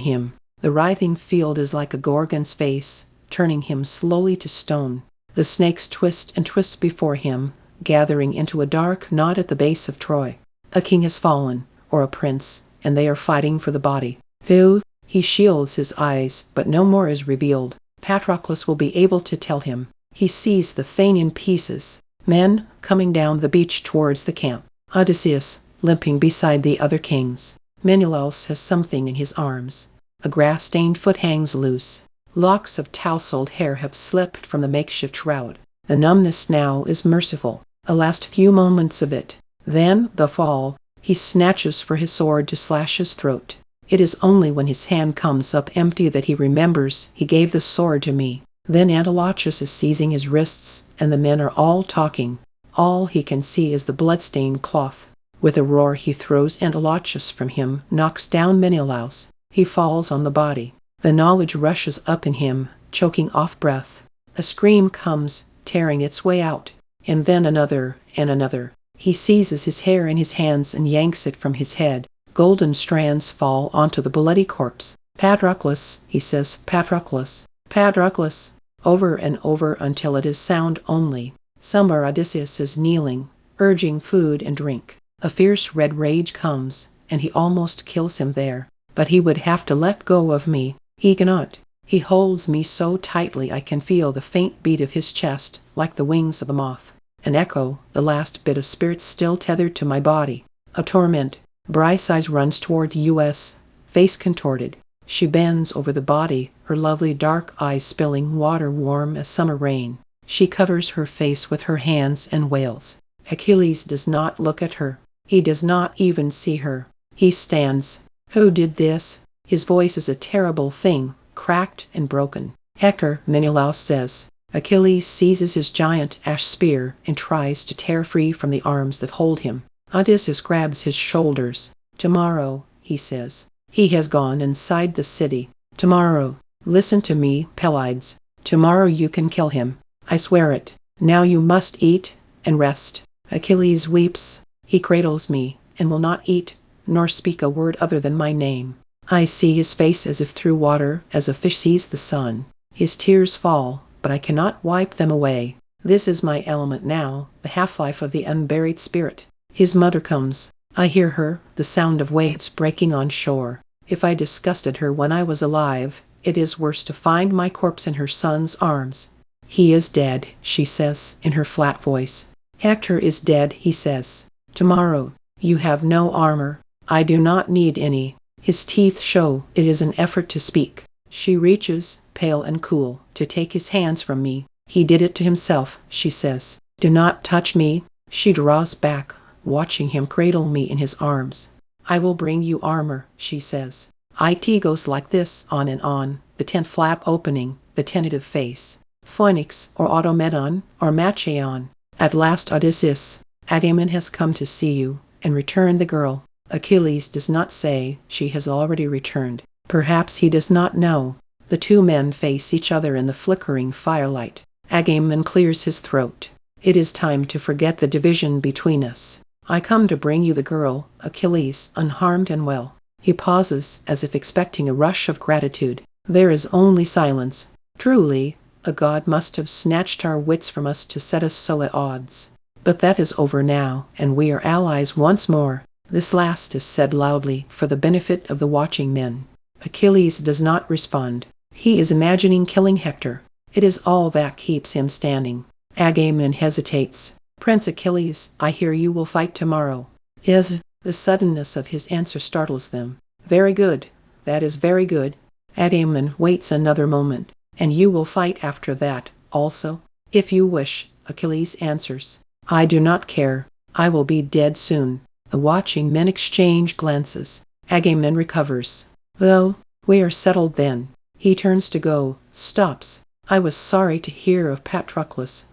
him. The writhing field is like a Gorgon's face, turning him slowly to stone. The snakes twist and twist before him, gathering into a dark knot at the base of Troy. A king has fallen, or a prince, and they are fighting for the body. Though he shields his eyes, but no more is revealed. Patroclus will be able to tell him. He sees the thing in pieces. Men coming down the beach towards the camp. Odysseus, limping beside the other kings. Menelaus has something in his arms. A grass-stained foot hangs loose. Locks of tousled hair have slipped from the makeshift shroud. The numbness now is merciful. A last few moments of it. Then the fall. He snatches for his sword to slash his throat. It is only when his hand comes up empty that he remembers he gave the sword to me. Then Antilochus is seizing his wrists, and the men are all talking. All he can see is the blood-stained cloth. With a roar he throws Antilochus from him, knocks down Menelaus. He falls on the body. The knowledge rushes up in him, choking off breath. A scream comes, tearing its way out. And then another, and another. He seizes his hair in his hands and yanks it from his head. Golden strands fall onto the bloody corpse. Patroclus, he says, Patroclus, Patroclus, over and over until it is sound only. Somewhere Odysseus is kneeling, urging food and drink. A fierce red rage comes, and he almost kills him there. But he would have to let go of me. He cannot. He holds me so tightly I can feel the faint beat of his chest, like the wings of a moth. An echo, the last bit of spirit still tethered to my body. A torment. Briseis runs towards us, face contorted. She bends over the body, her lovely dark eyes spilling water warm as summer rain. She covers her face with her hands and wails. Achilles does not look at her. He does not even see her. He stands. Who did this? His voice is a terrible thing, cracked and broken. Hector, Menelaus says. Achilles seizes his giant ash spear and tries to tear free from the arms that hold him. Odysseus grabs his shoulders. Tomorrow, he says. He has gone inside the city. Tomorrow. Listen to me, Pelides. Tomorrow you can kill him. I swear it. Now you must eat and rest. Achilles weeps. He cradles me, and will not eat, nor speak a word other than my name. I see his face as if through water, as a fish sees the sun. His tears fall, but I cannot wipe them away. This is my element now, the half-life of the unburied spirit. His mother comes. I hear her, the sound of waves breaking on shore. If I disgusted her when I was alive, it is worse to find my corpse in her son's arms. He is dead, she says, in her flat voice. Hector is dead, he says. Tomorrow. You have no armor. I do not need any. His teeth show. It is an effort to speak. She reaches, pale and cool, to take his hands from me. He did it to himself, she says. Do not touch me. She draws back, watching him cradle me in his arms. I will bring you armor, she says. It goes like this, on and on, the tent flap opening, the tentative face. Phoenix, or Automedon, or Machaon. At last Odysseus. Agamemnon has come to see you, and return the girl. Achilles does not say she has already returned. Perhaps he does not know. The two men face each other in the flickering firelight. Agamemnon clears his throat. It is time to forget the division between us. I come to bring you the girl, Achilles, unharmed and well. He pauses, as if expecting a rush of gratitude. There is only silence. Truly, a god must have snatched our wits from us to set us so at odds. But that is over now, and we are allies once more. This last is said loudly, for the benefit of the watching men. Achilles does not respond. He is imagining killing Hector. It is all that keeps him standing. Agamemnon hesitates. Prince Achilles, I hear you will fight tomorrow. The suddenness of his answer startles them. Very good. That is very good. Agamemnon waits another moment. And you will fight after that, also? If you wish, Achilles answers. I do not care. I will be dead soon. The watching men exchange glances. Agamemnon recovers. Well, we are settled then. He turns to go, stops. I was sorry to hear of Patroclus.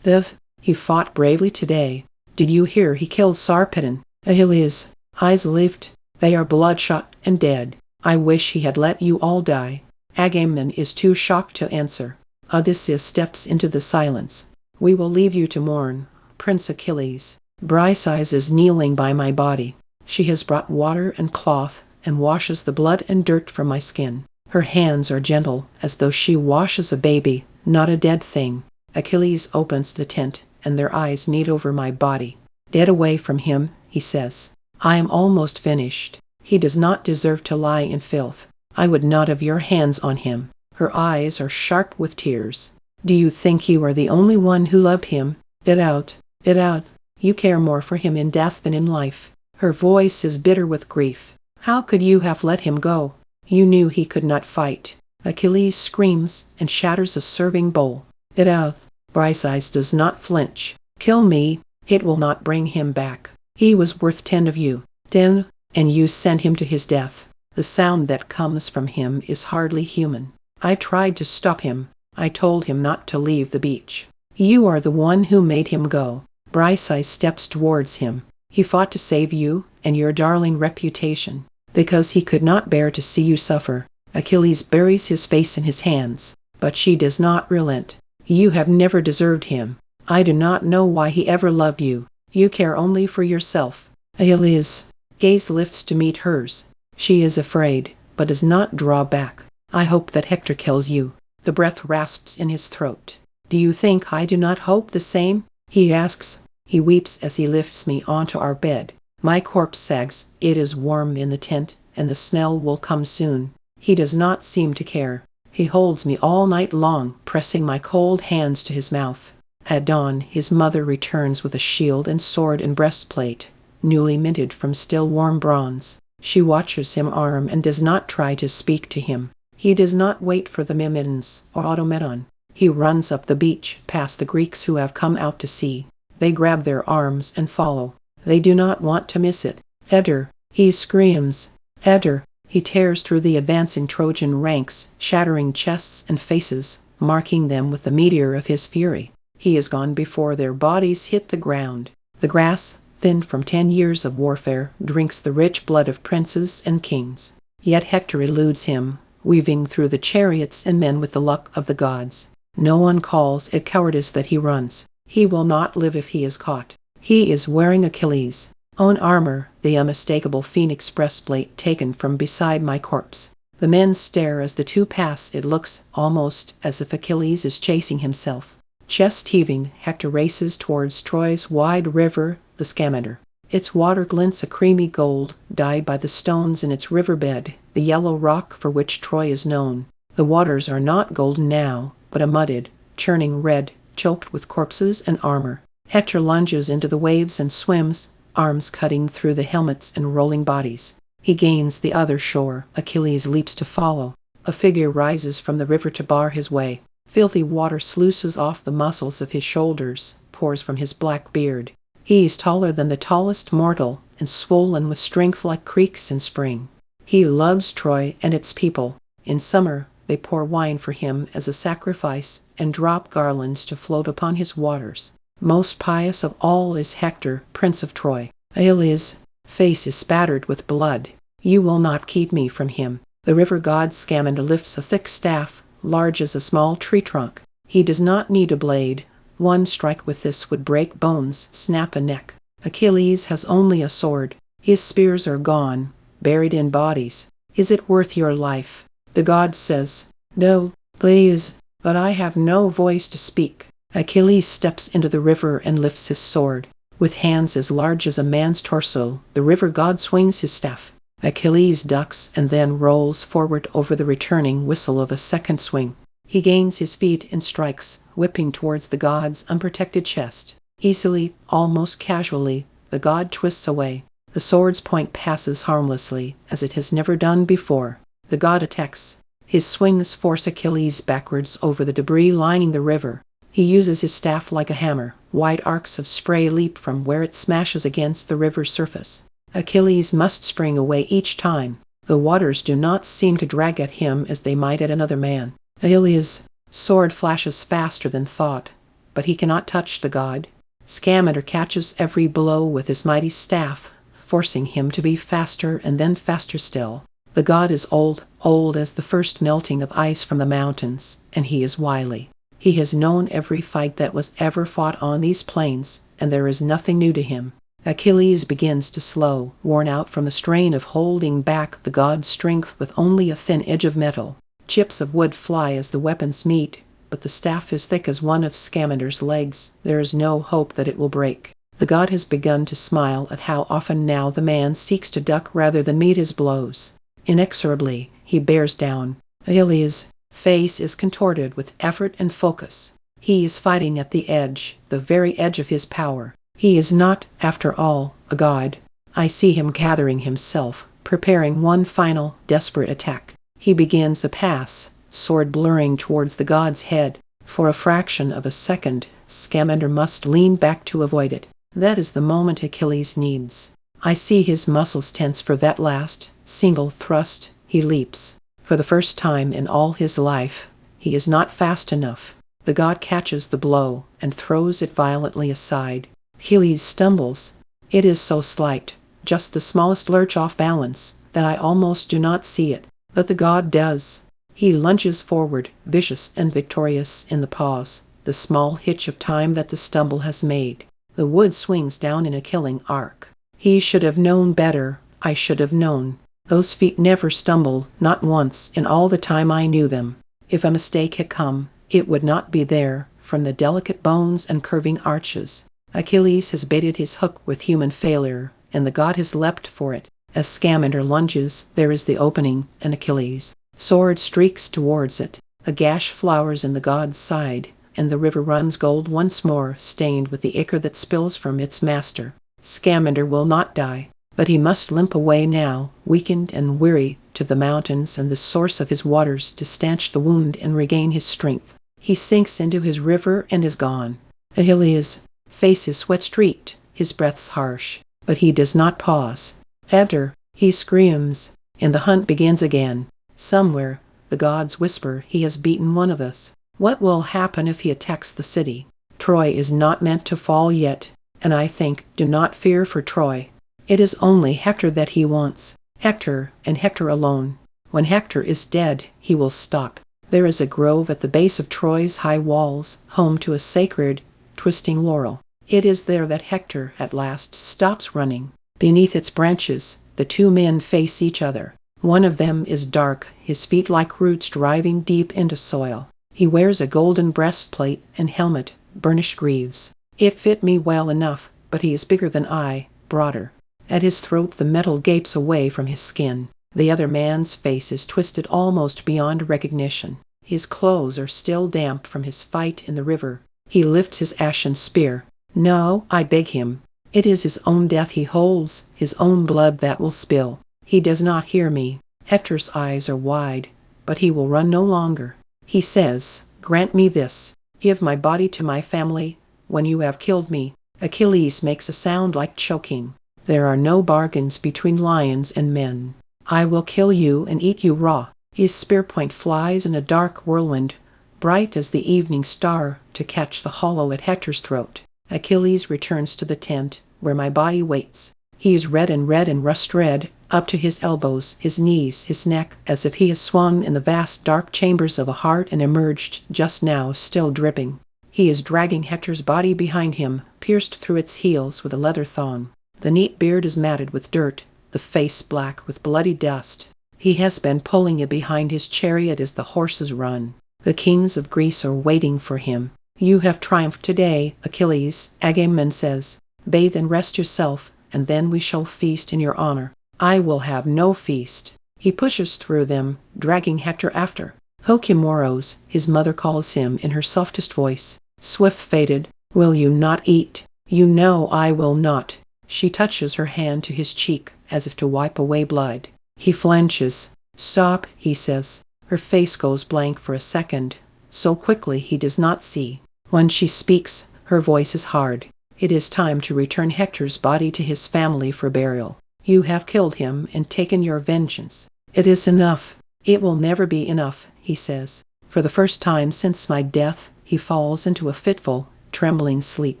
He fought bravely today. Did you hear he killed Sarpedon? Achilles' eyes lift. They are bloodshot and dead. I wish he had let you all die. Agamemnon is too shocked to answer. Odysseus steps into the silence. We will leave you to mourn, Prince Achilles. Briseis is kneeling by my body. She has brought water and cloth, and washes the blood and dirt from my skin. Her hands are gentle, as though she washes a baby, not a dead thing. Achilles opens the tent, and their eyes meet over my body. Get away from him, he says. I am almost finished. He does not deserve to lie in filth. I would not have your hands on him. Her eyes are sharp with tears. Do you think you are the only one who loved him? Get out. Get out. You care more for him in death than in life. Her voice is bitter with grief. How could you have let him go? You knew he could not fight. Achilles screams and shatters a serving bowl. Get out. Briseis does not flinch. Kill me. It will not bring him back. He was worth 10 of you. 10, and you sent him to his death. The sound that comes from him is hardly human. I tried to stop him. I told him not to leave the beach. You are the one who made him go. Briseis steps towards him. He fought to save you and your darling reputation, because he could not bear to see you suffer. Achilles buries his face in his hands, but she does not relent. You have never deserved him. I do not know why he ever loved you. You care only for yourself. Achilles' gaze lifts to meet hers. She is afraid, but does not draw back. I hope that Hector kills you. The breath rasps in his throat. Do you think I do not hope the same? He asks. He weeps as he lifts me onto our bed. My corpse sags. It is warm in the tent, and the smell will come soon. He does not seem to care. He holds me all night long, pressing my cold hands to his mouth. At dawn his mother returns with a shield and sword and breastplate, newly minted from still warm bronze. She watches him arm and does not try to speak to him. He does not wait for the Myrmidons or Automedon. He runs up the beach past the Greeks who have come out to sea. They grab their arms and follow. They do not want to miss it. Hector, he screams. Hector. He tears through the advancing Trojan ranks, shattering chests and faces, marking them with the meteor of his fury. He is gone before their bodies hit the ground. The grass, thinned from 10 years of warfare, drinks the rich blood of princes and kings. Yet Hector eludes him, weaving through the chariots and men with the luck of the gods. No one calls it cowardice that he runs. He will not live if he is caught. He is wearing Achilles' own armor, the unmistakable phoenix breastplate taken from beside my corpse. The men stare as the two pass. It looks almost as if Achilles is chasing himself. Chest heaving, Hector races towards Troy's wide river, the Scamander. Its water glints a creamy gold, dyed by the stones in its riverbed, the yellow rock for which Troy is known. The waters are not golden now, but a muddied, churning red, choked with corpses and armor. Hector lunges into the waves and swims, arms cutting through the helmets and rolling bodies. He gains the other shore. Achilles leaps to follow. A figure rises from the river to bar his way. Filthy water sluices off the muscles of his shoulders, pours from his black beard. He is taller than the tallest mortal, and swollen with strength like creeks in spring. He loves Troy and its people. In summer, they pour wine for him as a sacrifice, and drop garlands to float upon his waters. Most pious of all is Hector, Prince of Troy. Achilles' face is spattered with blood. You will not keep me from him. The river god Scamander lifts a thick staff, large as a small tree trunk. He does not need a blade. One strike with this would break bones, snap a neck. Achilles has only a sword. His spears are gone, buried in bodies. Is it worth your life? The god says, No, please, but I have no voice to speak. Achilles steps into the river and lifts his sword. With hands as large as a man's torso, the river god swings his staff. Achilles ducks and then rolls forward over the returning whistle of a second swing. He gains his feet and strikes, whipping towards the god's unprotected chest. Easily, almost casually, the god twists away. The sword's point passes harmlessly, as it has never done before. The god attacks. His swings force Achilles backwards over the debris lining the river. He uses his staff like a hammer. Wide arcs of spray leap from where it smashes against the river's surface. Achilles must spring away each time. The waters do not seem to drag at him as they might at another man. Achilles' sword flashes faster than thought, but he cannot touch the god. Scamander catches every blow with his mighty staff, forcing him to be faster and then faster still. The god is old, old as the first melting of ice from the mountains, and he is wily. He has known every fight that was ever fought on these plains, and there is nothing new to him. Achilles begins to slow, worn out from the strain of holding back the god's strength with only a thin edge of metal. Chips of wood fly as the weapons meet, but the staff is thick as one of Scamander's legs. There is no hope that it will break. The god has begun to smile at how often now the man seeks to duck rather than meet his blows. Inexorably, he bears down. Achilles' face is contorted with effort and focus. He is fighting at the edge, the very edge of his power. He is not, after all, a god. I see him gathering himself, preparing one final, desperate attack. He begins a pass, sword blurring towards the god's head. For a fraction of a second, Scamander must lean back to avoid it. That is the moment Achilles needs. I see his muscles tense for that last, single thrust. He leaps. For the first time in all his life, he is not fast enough. The god catches the blow and throws it violently aside. Achilles stumbles. It is so slight, just the smallest lurch off balance, that I almost do not see it. But the god does. He lunges forward, vicious and victorious in the pause, the small hitch of time that the stumble has made. The wood swings down in a killing arc. He should have known better. I should have known. Those feet never stumbled, not once in all the time I knew them. If a mistake had come, it would not be there, from the delicate bones and curving arches. Achilles has baited his hook with human failure, and the god has leapt for it. As Scamander lunges, there is the opening, and Achilles' sword streaks towards it. A gash flowers in the god's side, and the river runs gold once more, stained with the ichor that spills from its master. Scamander will not die, but he must limp away now, weakened and weary, to the mountains and the source of his waters to stanch the wound and regain his strength. He sinks into his river and is gone. Achilles' face is sweat-streaked, his breaths harsh, but he does not pause. After, he screams, and the hunt begins again. Somewhere, the gods whisper, he has beaten one of us. What will happen if he attacks the city? Troy is not meant to fall yet, and I think, do not fear for Troy. It is only Hector that he wants. Hector, and Hector alone. When Hector is dead, he will stop. There is a grove at the base of Troy's high walls, home to a sacred, twisting laurel. It is there that Hector, at last, stops running. Beneath its branches, the two men face each other. One of them is dark, his feet like roots driving deep into soil. He wears a golden breastplate and helmet, burnished greaves. It fit me well enough, but he is bigger than I, broader. At his throat the metal gapes away from his skin. The other man's face is twisted almost beyond recognition. His clothes are still damp from his fight in the river. He lifts his ashen spear. No, I beg him. It is his own death he holds, his own blood that will spill. He does not hear me. Hector's eyes are wide, but he will run no longer. He says, "Grant me this. Give my body to my family, when you have killed me." Achilles makes a sound like choking. There are no bargains between lions and men. I will kill you and eat you raw. His spear point flies in a dark whirlwind, bright as the evening star, to catch the hollow at Hector's throat. Achilles returns to the tent, where my body waits. He is red and rust-red, up to his elbows, his knees, his neck, as if he has swum in the vast dark chambers of a heart and emerged just now still dripping. He is dragging Hector's body behind him, pierced through its heels with a leather thong. The neat beard is matted with dirt, the face black with bloody dust. He has been pulling it behind his chariot as the horses run. The kings of Greece are waiting for him. You have triumphed today, Achilles, Agamemnon says. Bathe and rest yourself, and then we shall feast in your honor. I will have no feast. He pushes through them, dragging Hector after. Hokumoros, his mother calls him in her softest voice. Swift-fated, will you not eat? You know I will not. She touches her hand to his cheek, as if to wipe away blood. He flinches. "Stop," he says. Her face goes blank for a second, so quickly he does not see. When she speaks, her voice is hard. "It is time to return Hector's body to his family for burial. You have killed him and taken your vengeance. It is enough." "It will never be enough," he says. For the first time since my death, he falls into a fitful, trembling sleep.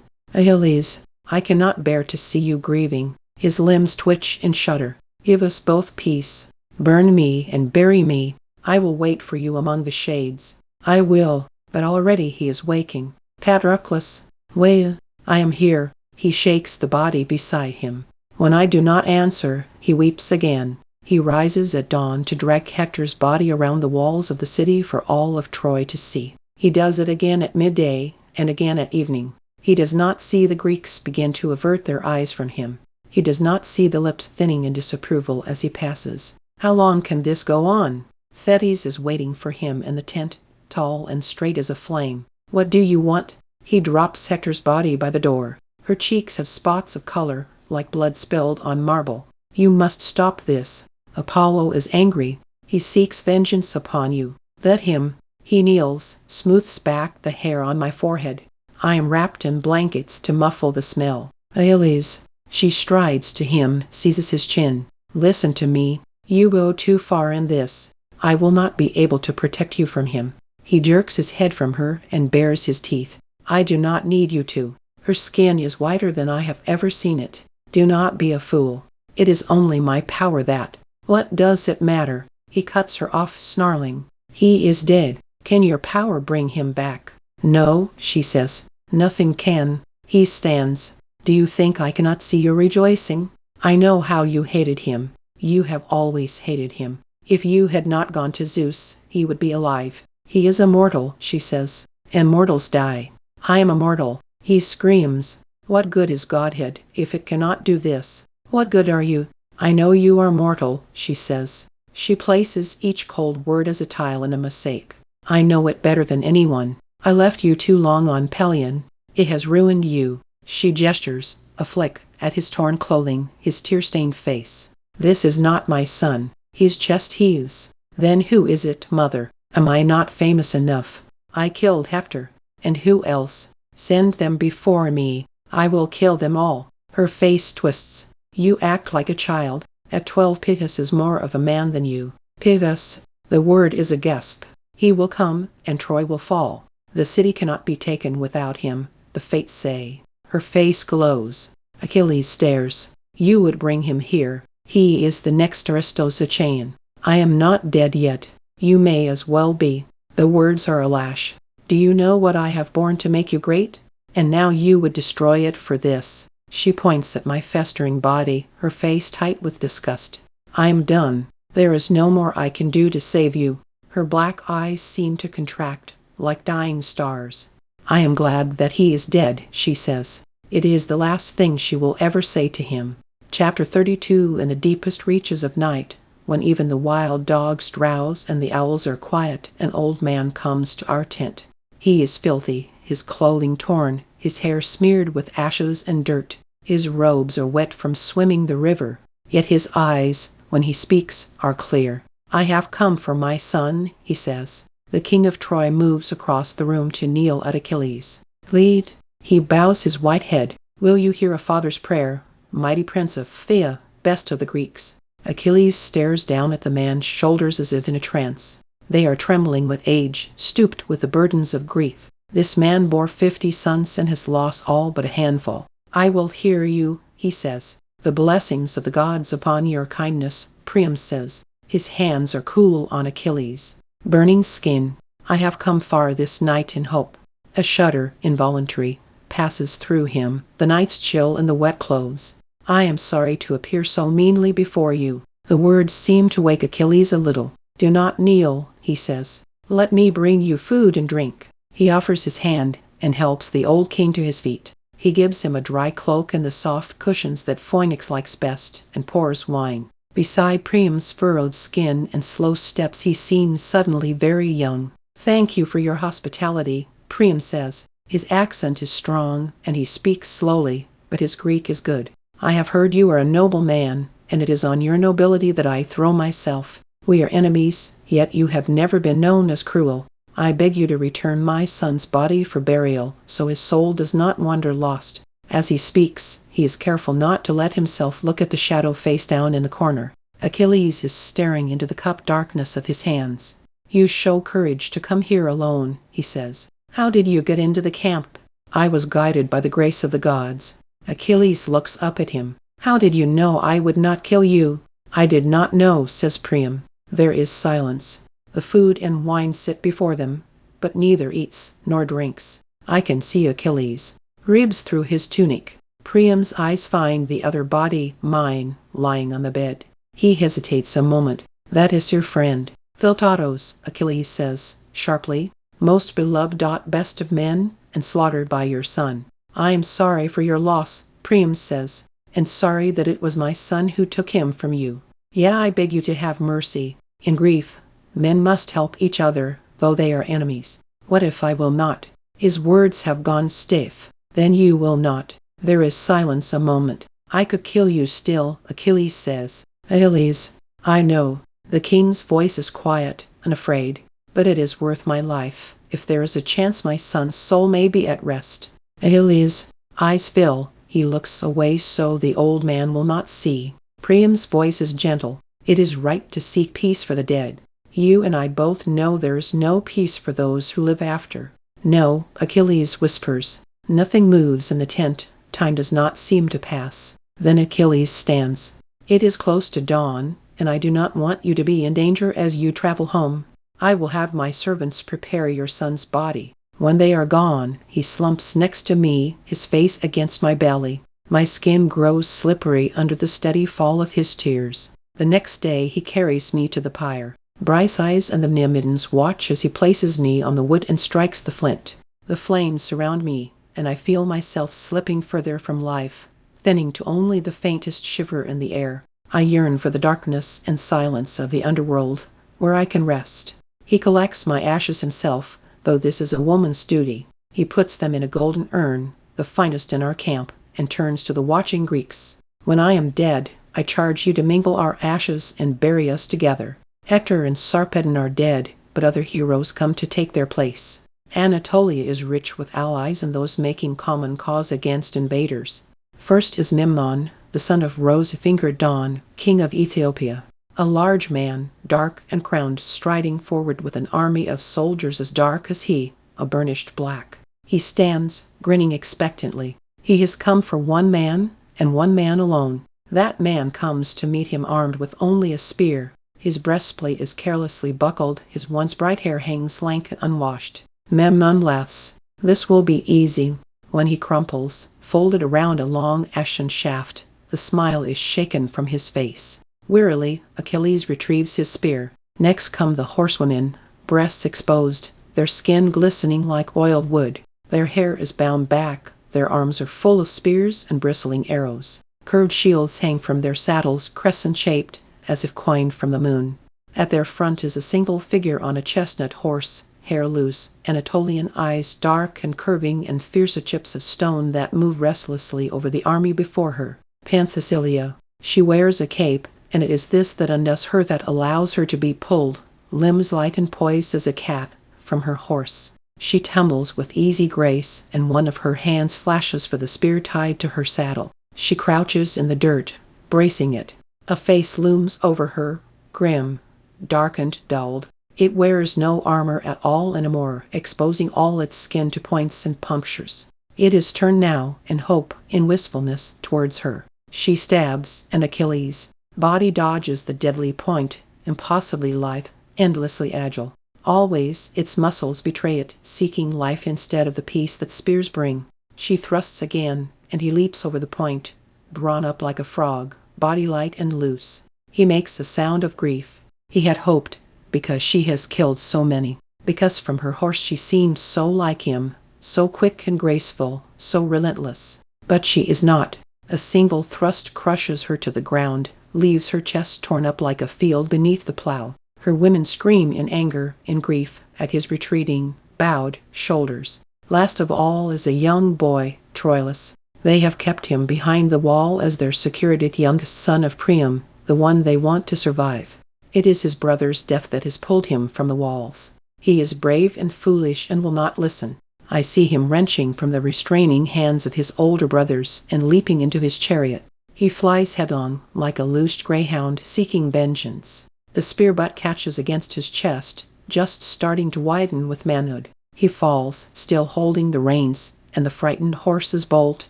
"Achilles, I cannot bear to see you grieving." His limbs twitch and shudder. "Give us both peace. Burn me and bury me. I will wait for you among the shades." "I will." But already he is waking. "Patroclus, wait. I am here." He shakes the body beside him. When I do not answer, he weeps again. He rises at dawn to drag Hector's body around the walls of the city for all of Troy to see. He does it again at midday and again at evening. He does not see the Greeks begin to avert their eyes from him. He does not see the lips thinning in disapproval as he passes. How long can this go on? Thetis is waiting for him in the tent, tall and straight as a flame. "What do you want?" He drops Hector's body by the door. Her cheeks have spots of color, like blood spilled on marble. "You must stop this. Apollo is angry. He seeks vengeance upon you. Let him." He kneels, smooths back the hair on my forehead. I am wrapped in blankets to muffle the smell. "Achilles." She strides to him, seizes his chin. "Listen to me. You go too far in this. I will not be able to protect you from him." He jerks his head from her and bares his teeth. "I do not need you to." Her skin is whiter than I have ever seen it. "Do not be a fool. It is only my power that—" "What does it matter?" He cuts her off, snarling. "He is dead. Can your power bring him back?" "No," she says. "Nothing can." He stands. "Do you think I cannot see your rejoicing? I know how you hated him. You have always hated him. If you had not gone to Zeus, he would be alive." "He is immortal," she says. "Immortals die. I am immortal." He screams. "What good is Godhead, if it cannot do this? What good are you?" "I know you are mortal," she says. She places each cold word as a tile in a mosaic. "I know it better than anyone. I left you too long on Pelion. It has ruined you." She gestures, a flick, at his torn clothing, his tear-stained face. "This is not my son." His chest heaves. "Then who is it, mother? Am I not famous enough? I killed Hector. And who else? Send them before me. I will kill them all." Her face twists. "You act like a child. At 12 Pithus is more of a man than you." "Pithus." The word is a gasp. "He will come, and Troy will fall. The city cannot be taken without him, the fates say." Her face glows. Achilles stares. "You would bring him here. He is the next Aristosuchian. I am not dead yet. You may as well be." The words are a lash. "Do you know what I have borne to make you great? And now you would destroy it for this." She points at my festering body, her face tight with disgust. "I am done. There is no more I can do to save you." Her black eyes seem to contract, like dying stars. "I am glad that he is dead," she says. It is the last thing she will ever say to him. Chapter 32. In the deepest reaches of night, when even the wild dogs drowse and the owls are quiet, an old man comes to our tent. He is filthy, his clothing torn, his hair smeared with ashes and dirt. His robes are wet from swimming the river, yet his eyes, when he speaks, are clear. "I have come for my son," he says. The king of Troy moves across the room to kneel at Achilles. "Lead." He bows his white head. "Will you hear a father's prayer, mighty prince of Phthia, best of the Greeks?" Achilles stares down at the man's shoulders as if in a trance. They are trembling with age, stooped with the burdens of grief. This man bore 50 sons and has lost all but a handful. "I will hear you," he says. "The blessings of the gods upon your kindness," Priam says. His hands are cool on Achilles' burning skin. "I have come far this night in hope." A shudder, involuntary, passes through him, the night's chill and the wet clothes. "I am sorry to appear so meanly before you." The words seem to wake Achilles a little. "Do not kneel," he says. "Let me bring you food and drink." He offers his hand, and helps the old king to his feet. He gives him a dry cloak and the soft cushions that Phoenix likes best, and pours wine. Beside Priam's furrowed skin and slow steps he seems suddenly very young. "Thank you for your hospitality," Priam says. His accent is strong, and he speaks slowly, but his Greek is good. I have heard you are a noble man, and it is on your nobility that I throw myself. We are enemies, yet you have never been known as cruel. I beg you to return my son's body for burial, so his soul does not wander lost." As he speaks, he is careful not to let himself look at the shadow face down in the corner. Achilles is staring into the cupped darkness of his hands. "You show courage to come here alone," he says. "How did you get into the camp?" "I was guided by the grace of the gods." Achilles looks up at him. "How did you know I would not kill you?" "I did not know," says Priam. There is silence. The food and wine sit before them, but neither eats nor drinks. I can see Achilles' ribs through his tunic. Priam's eyes find the other body, mine, lying on the bed. He hesitates a moment. "That is your friend." "Philtatos," Achilles says, sharply, "most beloved, best of men, and slaughtered by your son." "I am sorry for your loss," Priam says, "and sorry that it was my son who took him from you. Yet I beg you to have mercy. In grief, men must help each other, though they are enemies. What if I will not?" His words have gone stiff. "Then you will not." There is silence a moment. "I could kill you still," Achilles says. "Achilles, I know." The king's voice is quiet, unafraid. "But it is worth my life, if there is a chance my son's soul may be at rest." Achilles' eyes fill. He looks away so the old man will not see. Priam's voice is gentle. "It is right to seek peace for the dead. You and I both know there is no peace for those who live after." "No," Achilles whispers. Nothing moves in the tent. Time does not seem to pass. Then Achilles stands. "It is close to dawn, and I do not want you to be in danger as you travel home. I will have my servants prepare your son's body. When they are gone," he slumps next to me, his face against my belly. My skin grows slippery under the steady fall of his tears. The next day he carries me to the pyre. Briseis and the Myrmidons watch as he places me on the wood and strikes the flint. The flames surround me, and I feel myself slipping further from life, thinning to only the faintest shiver in the air. I yearn for the darkness and silence of the underworld, where I can rest. He collects my ashes himself, though this is a woman's duty. He puts them in a golden urn, the finest in our camp, and turns to the watching Greeks. "When I am dead, I charge you to mingle our ashes and bury us together. Hector and Sarpedon are dead, but other heroes come to take their place. Anatolia is rich with allies and those making common cause against invaders. First is Memnon, the son of rose-fingered Dawn, king of Ethiopia. A large man, dark and crowned, striding forward with an army of soldiers as dark as he, a burnished black. He stands, grinning expectantly. He has come for one man, and one man alone. That man comes to meet him armed with only a spear. His breastplate is carelessly buckled, his once bright hair hangs lank and unwashed. Memnon laughs. This will be easy. When he crumples, folded around a long ashen shaft, the smile is shaken from his face. Wearily, Achilles retrieves his spear. Next come the horsewomen, breasts exposed, their skin glistening like oiled wood. Their hair is bound back, their arms are full of spears and bristling arrows. Curved shields hang from their saddles, crescent-shaped, as if coined from the moon. At their front is a single figure on a chestnut horse, hair loose, Anatolian eyes dark and curving and fierce as chips of stone that move restlessly over the army before her. Penthesilea. She wears a cape, and it is this that undoes her that allows her to be pulled, limbs light and poised as a cat, from her horse. She tumbles with easy grace, and one of her hands flashes for the spear tied to her saddle. She crouches in the dirt, bracing it. A face looms over her, grim, darkened, dulled. It wears no armor at all anymore, exposing all its skin to points and punctures. It is turned now, in hope, in wistfulness, towards her. She stabs, and Achilles' body dodges the deadly point, impossibly lithe, endlessly agile. Always its muscles betray it, seeking life instead of the peace that spears bring. She thrusts again, and he leaps over the point, drawn up like a frog, body light and loose. He makes a sound of grief. He had hoped, because she has killed so many, because from her horse she seemed so like him, so quick and graceful, so relentless. But she is not. A single thrust crushes her to the ground, leaves her chest torn up like a field beneath the plow. Her women scream in anger, in grief, at his retreating, bowed shoulders. Last of all is a young boy, Troilus. They have kept him behind the wall as their security, the youngest son of Priam, the one they want to survive. It is his brother's death that has pulled him from the walls. He is brave and foolish and will not listen. I see him wrenching from the restraining hands of his older brothers and leaping into his chariot. He flies headlong, like a loosed greyhound seeking vengeance. The spear butt catches against his chest, just starting to widen with manhood. He falls, still holding the reins, and the frightened horses bolt,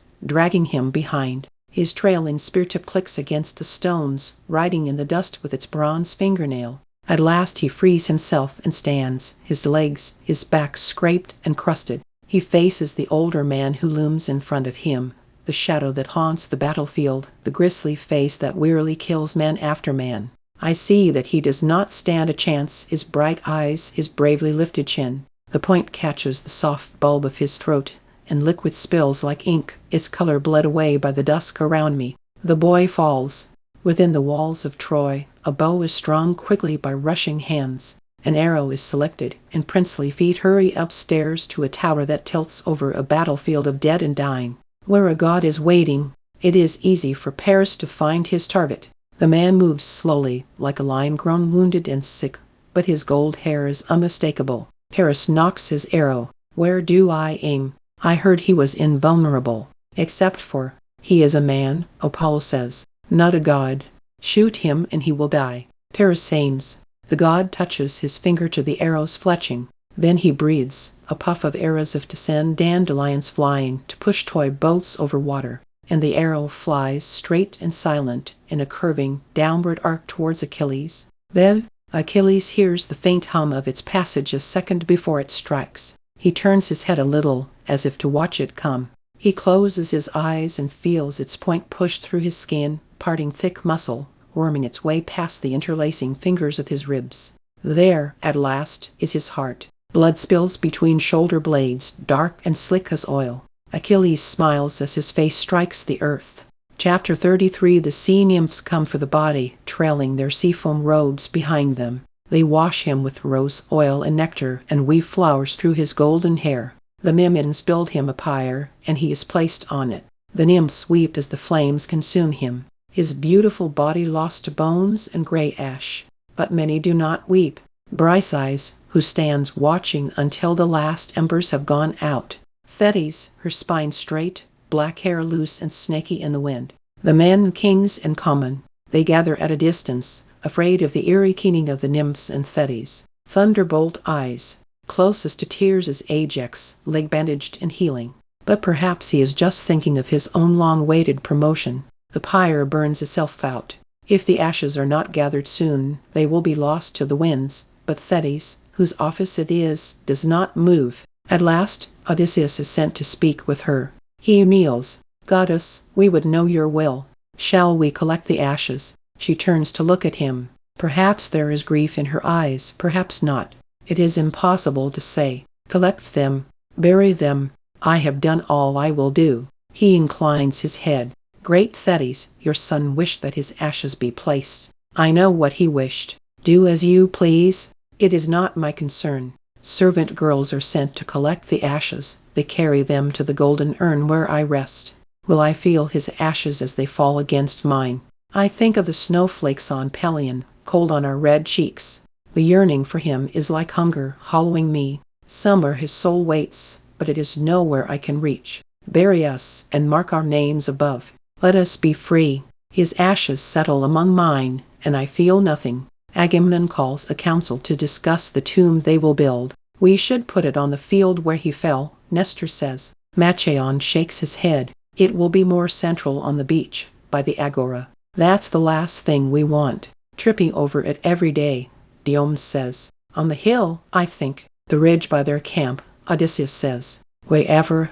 dragging him behind. His trailing spear tip clicks against the stones, riding in the dust with its bronze fingernail. At last he frees himself and stands, his legs, his back scraped and crusted. He faces the older man who looms in front of him, the shadow that haunts the battlefield, the grisly face that wearily kills man after man. I see that he does not stand a chance, his bright eyes, his bravely lifted chin. The point catches the soft bulb of his throat, and liquid spills like ink, its color bled away by the dusk around me. The boy falls. Within the walls of Troy, a bow is strung quickly by rushing hands. An arrow is selected, and princely feet hurry upstairs to a tower that tilts over a battlefield of dead and dying. Where a god is waiting, it is easy for Paris to find his target. The man moves slowly, like a lion grown wounded and sick, but his gold hair is unmistakable. Paris knocks his arrow. Where do I aim? I heard he was invulnerable, except for, he is a man, Apollo says, not a god. Shoot him and he will die. Paris aims. The god touches his finger to the arrow's fletching. Then he breathes, a puff of arrows to send dandelions flying, to push toy boats over water. And the arrow flies straight and silent, in a curving, downward arc towards Achilles. Then, Achilles hears the faint hum of its passage a second before it strikes. He turns his head a little, as if to watch it come. He closes his eyes and feels its point push through his skin, parting thick muscle, worming its way past the interlacing fingers of his ribs. There, at last, is his heart. Blood spills between shoulder blades, dark and slick as oil. Achilles smiles as his face strikes the earth. Chapter 33. The sea nymphs come for the body, trailing their seafoam robes behind them. They wash him with rose oil and nectar and weave flowers through his golden hair. The Myrmidons build him a pyre, and he is placed on it. The nymphs weep as the flames consume him. His beautiful body lost to bones and grey ash. But many do not weep. Briseis, who stands watching until the last embers have gone out. Thetis, her spine straight, black hair loose and snaky in the wind. The men, kings and common, they gather at a distance, afraid of the eerie keening of the nymphs and Thetis. Thunderbolt eyes. Closest to tears is Ajax, leg bandaged and healing. But perhaps he is just thinking of his own long-awaited promotion. The pyre burns itself out. If the ashes are not gathered soon, they will be lost to the winds. But Thetis, whose office it is, does not move. At last, Odysseus is sent to speak with her. He kneels. Goddess, we would know your will. Shall we collect the ashes? She turns to look at him. Perhaps there is grief in her eyes, perhaps not. It is impossible to say. Collect them. Bury them. I have done all I will do. He inclines his head. Great Thetis, your son wished that his ashes be placed. I know what he wished. Do as you please. It is not my concern. Servant girls are sent to collect the ashes. They carry them to the golden urn where I rest. Will I feel his ashes as they fall against mine? I think of the snowflakes on Pelion, cold on our red cheeks. The yearning for him is like hunger, hollowing me. Somewhere his soul waits, but it is nowhere I can reach. Bury us, and mark our names above. Let us be free. His ashes settle among mine, and I feel nothing. Agamemnon calls a council to discuss the tomb they will build. We should put it on the field where he fell, Nestor says. Machaon shakes his head. It will be more central on the beach, by the agora. That's the last thing we want. Tripping over it every day, Diomedes says. On the hill, I think. The ridge by their camp, Odysseus says. Wherever.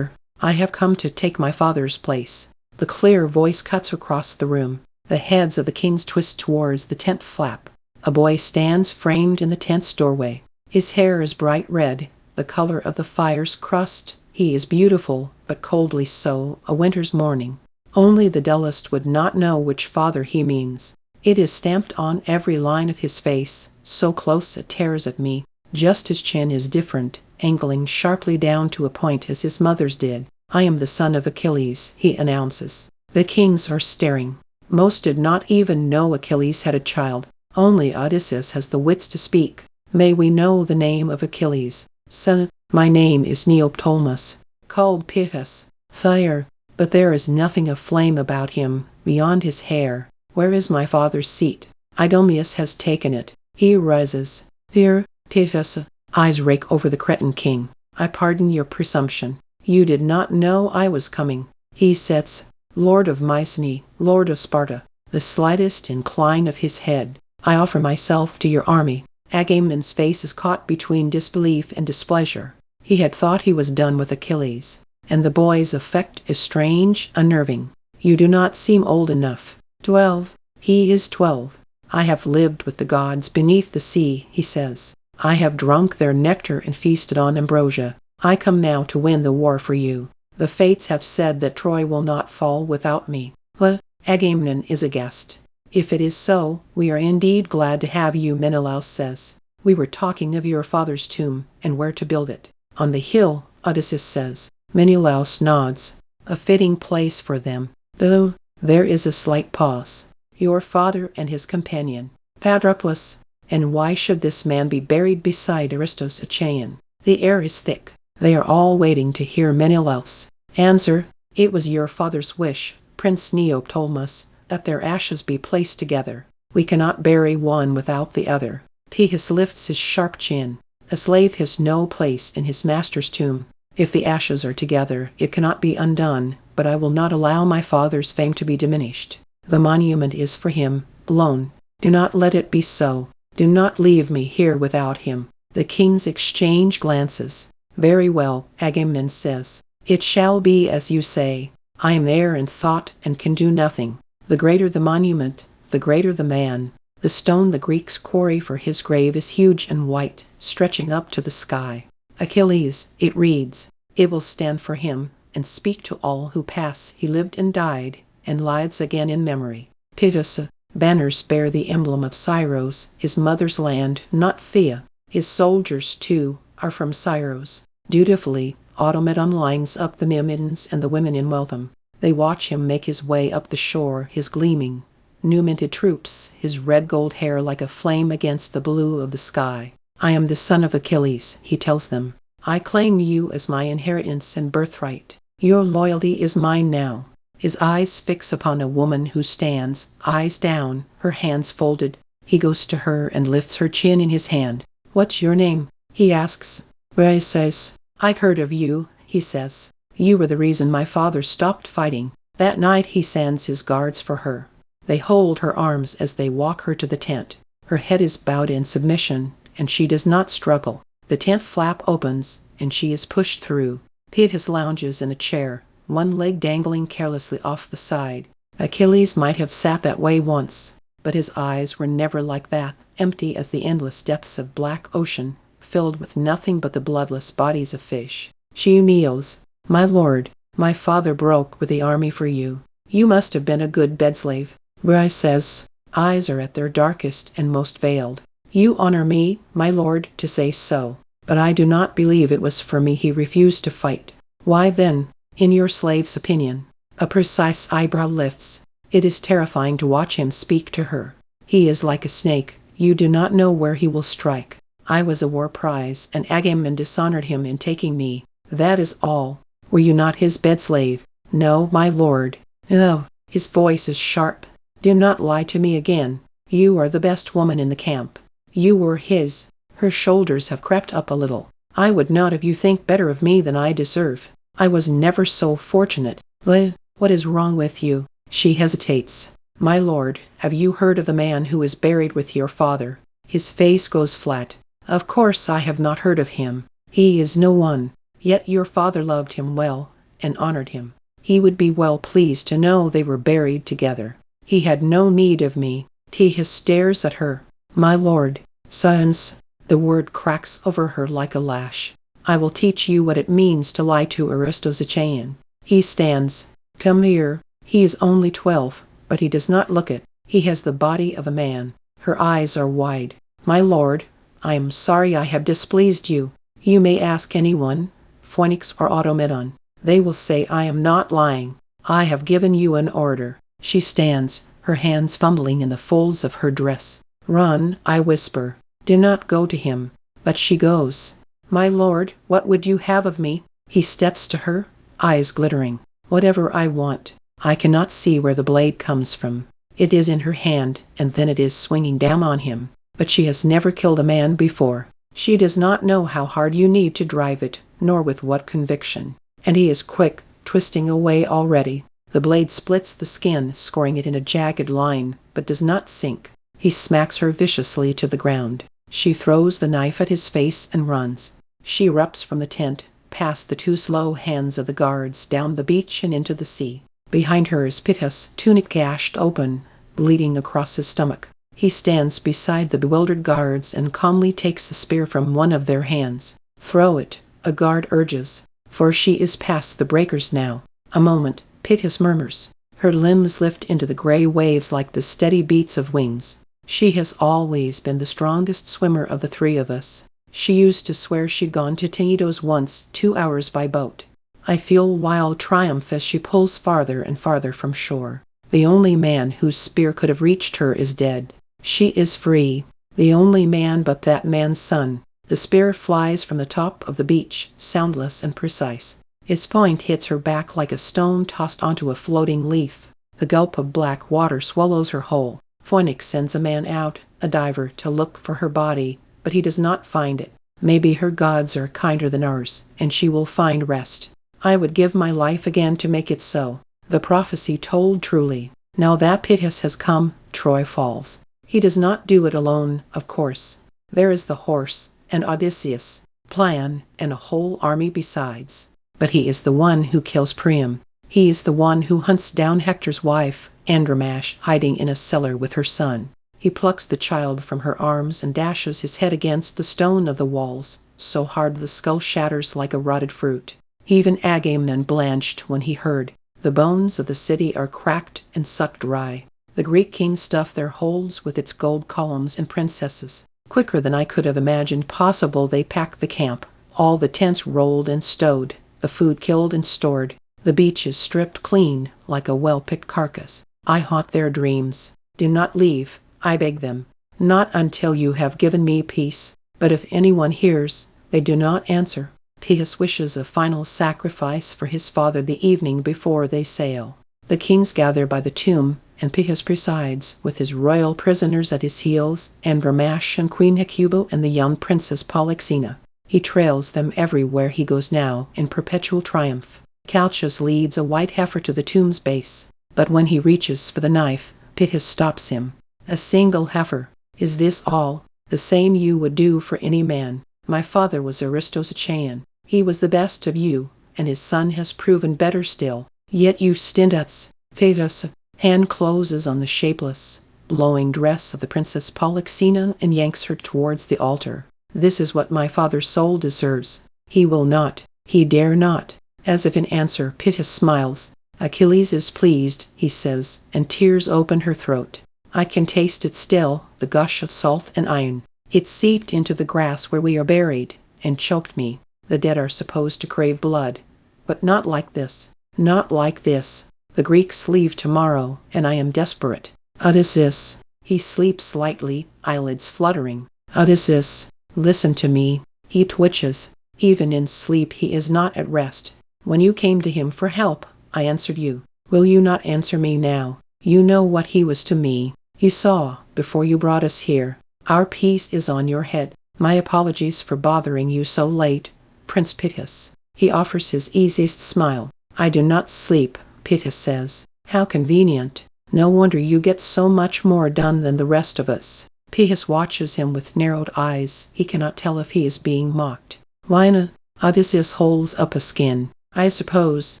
I have come to take my father's place. The clear voice cuts across the room. The heads of the kings twist towards the tent flap. A boy stands framed in the tent's doorway. His hair is bright red, the color of the fire's crust. He is beautiful, but coldly so, a winter's morning. Only the dullest would not know which father he means. It is stamped on every line of his face, so close it tears at me. Just his chin is different, angling sharply down to a point as his mother's did. "I am the son of Achilles," he announces. The kings are staring. Most did not even know Achilles had a child. Only Odysseus has the wits to speak. "May we know the name of Achilles, son?" "My name is Neoptolemus, called Pythus, fire, but there is nothing of flame about him, beyond his hair. Where is my father's seat? Idomeneus has taken it." He rises. "Here, Pythus." Eyes rake over the Cretan king. "I pardon your presumption. You did not know I was coming." He sits. "Lord of Mycenae, Lord of Sparta." The slightest incline of his head. "I offer myself to your army." Agamemnon's face is caught between disbelief and displeasure. He had thought he was done with Achilles, and the boy's effect is strange, unnerving. "You do not seem old enough." 12. He is 12. "I have lived with the gods beneath the sea," he says. "I have drunk their nectar and feasted on ambrosia. I come now to win the war for you. The fates have said that Troy will not fall without me." "What?" Agamemnon is aghast. "If it is so, we are indeed glad to have you," Menelaus says. "We were talking of your father's tomb, and where to build it." "On the hill," Odysseus says. Menelaus nods. "A fitting place for them, though." There is a slight pause. "Your father and his companion, Patroclus. And why should this man be buried beside Aristos Achaean?" The air is thick. They are all waiting to hear Menelaus answer. "It was your father's wish, Prince Neoptolemus, that their ashes be placed together. We cannot bury one without the other." Pythus lifts his sharp chin. "A slave has no place in his master's tomb. If the ashes are together, it cannot be undone, but I will not allow my father's fame to be diminished. The monument is for him alone. Do not let it be so. Do not leave me here without him." The kings exchange glances. "Very well," Agamemnon says. "It shall be as you say. I am there in thought and can do nothing. The greater the monument, the greater the man." The stone the Greeks quarry for his grave is huge and white, stretching up to the sky. "Achilles," it reads. "It will stand for him, and speak to all who pass. He lived and died, and lives again in memory." Pythus. Banners bear the emblem of Scyros, his mother's land, not Thea. His soldiers, too, are from Scyros. Dutifully, Automedon lines up the Myrmidons and the women in welcome. They watch him make his way up the shore, his gleaming, new-minted troops, his red-gold hair like a flame against the blue of the sky. "I am the son of Achilles," he tells them. "I claim you as my inheritance and birthright. Your loyalty is mine now." His eyes fix upon a woman who stands, eyes down, her hands folded. He goes to her and lifts her chin in his hand. "What's your name?" he asks. "Briseis." "I heard of you," he says. "You were the reason my father stopped fighting." That night he sends his guards for her. They hold her arms as they walk her to the tent. Her head is bowed in submission, and she does not struggle. The tent flap opens, and she is pushed through. Pythus lounges in a chair, one leg dangling carelessly off the side. Achilles might have sat that way once, but his eyes were never like that, empty as the endless depths of black ocean, filled with nothing but the bloodless bodies of fish. She kneels. "My lord, my father broke with the army for you. You must have been a good bedslave." Briseis' eyes are at their darkest and most veiled. "You honor me, my lord, to say so. But I do not believe it was for me he refused to fight." "Why then, in your slave's opinion?" A precise eyebrow lifts. It is terrifying to watch him speak to her. "He is like a snake. You do not know where he will strike. I was a war prize, and Agamemnon dishonored him in taking me. That is all." "Were you not his bed-slave?" "No, my lord." "No." His voice is sharp. "Do not lie to me again. You are the best woman in the camp. You were his." Her shoulders have crept up a little. "I would not have you think better of me than I deserve. I was never so fortunate." "What is wrong with you?" She hesitates. "My lord, have you heard of the man who is buried with your father?" His face goes flat. "Of course I have not heard of him. He is no one. Yet your father loved him well, and honored him. He would be well pleased to know they were buried together. He had no need of me." Pythus stares at her. "My lord." "Science." The word cracks over her like a lash. "I will teach you what it means to lie to Aristos Achaean." He stands. "Come here." He is only 12, but he does not look it. He has the body of a man. Her eyes are wide. "My lord, I am sorry I have displeased you. You may ask anyone, Phoenix or Automedon." They will say I am not lying. I have given you an order. She stands, her hands fumbling in the folds of her dress. Run, I whisper. Do not go to him. But she goes. My lord, what would you have of me? He steps to her, eyes glittering. Whatever I want. I cannot see where the blade comes from. It is in her hand, and then it is swinging down on him. But she has never killed a man before. She does not know how hard you need to drive it, nor with what conviction. And he is quick, twisting away already. The blade splits the skin, scoring it in a jagged line, but does not sink. He smacks her viciously to the ground. She throws the knife at his face and runs. She erupts from the tent, past the two slow hands of the guards, down the beach and into the sea. Behind her is Pythias, tunic gashed open, bleeding across his stomach. He stands beside the bewildered guards and calmly takes the spear from one of their hands. Throw it, a guard urges, for she is past the breakers now. A moment, Pythias murmurs. Her limbs lift into the gray waves like the steady beats of wings. She has always been the strongest swimmer of the three of us. She used to swear she'd gone to Tenedos once, 2 hours by boat. I feel wild triumph as she pulls farther and farther from shore. The only man whose spear could have reached her is dead. She is free. The only man but that man's son. The spear flies from the top of the beach, soundless and precise. Its point hits her back like a stone tossed onto a floating leaf. The gulp of black water swallows her whole. Phoenix sends a man out, a diver, to look for her body, but he does not find it. Maybe her gods are kinder than ours, and she will find rest. I would give my life again to make it so. The prophecy told truly. Now that Pythias has come, Troy falls. He does not do it alone, of course. There is the horse, and Odysseus, Plan, and a whole army besides. But he is the one who kills Priam. He is the one who hunts down Hector's wife, Andromache, hiding in a cellar with her son. He plucks the child from her arms and dashes his head against the stone of the walls, so hard the skull shatters like a rotted fruit. Even Agamemnon blanched when he heard. The bones of the city are cracked and sucked dry. The Greek kings stuff their holds with its gold columns and princesses. Quicker than I could have imagined possible they pack the camp. All the tents rolled and stowed, the food killed and stored. The beach is stripped clean, like a well-picked carcass. I haunt their dreams. Do not leave, I beg them. Not until you have given me peace. But if anyone hears, they do not answer. Pythias wishes a final sacrifice for his father the evening before they sail. The kings gather by the tomb, and Pythias presides, with his royal prisoners at his heels, Andromache and Queen Hecuba and the young princess Polyxena. He trails them everywhere he goes now, in perpetual triumph. Calchas leads a white heifer to the tomb's base, but when he reaches for the knife, Pythias stops him. A single heifer. Is this all? The same you would do for any man. My father was Aristos Achaean. He was the best of you, and his son has proven better still. Yet you stint us. Pythias' hand closes on the shapeless, blowing dress of the princess Polyxena and yanks her towards the altar. This is what my father's soul deserves. He will not. He dare not. As if in answer, Pythias smiles. Achilles is pleased, he says, and tears open her throat. I can taste it still, the gush of salt and iron. It seeped into the grass where we are buried, and choked me. The dead are supposed to crave blood. But not like this. Not like this. The Greeks leave tomorrow, and I am desperate. Odysseus. He sleeps lightly, eyelids fluttering. Odysseus, listen to me. He twitches. Even in sleep he is not at rest. When you came to him for help, I answered you. Will you not answer me now? You know what he was to me. You saw, before you brought us here. Our peace is on your head. My apologies for bothering you so late, Prince Pythias. He offers his easiest smile. I do not sleep, Pythias says. How convenient. No wonder you get so much more done than the rest of us. Pythias watches him with narrowed eyes. He cannot tell if he is being mocked. Why not? Odysseus holds up a skin. I suppose.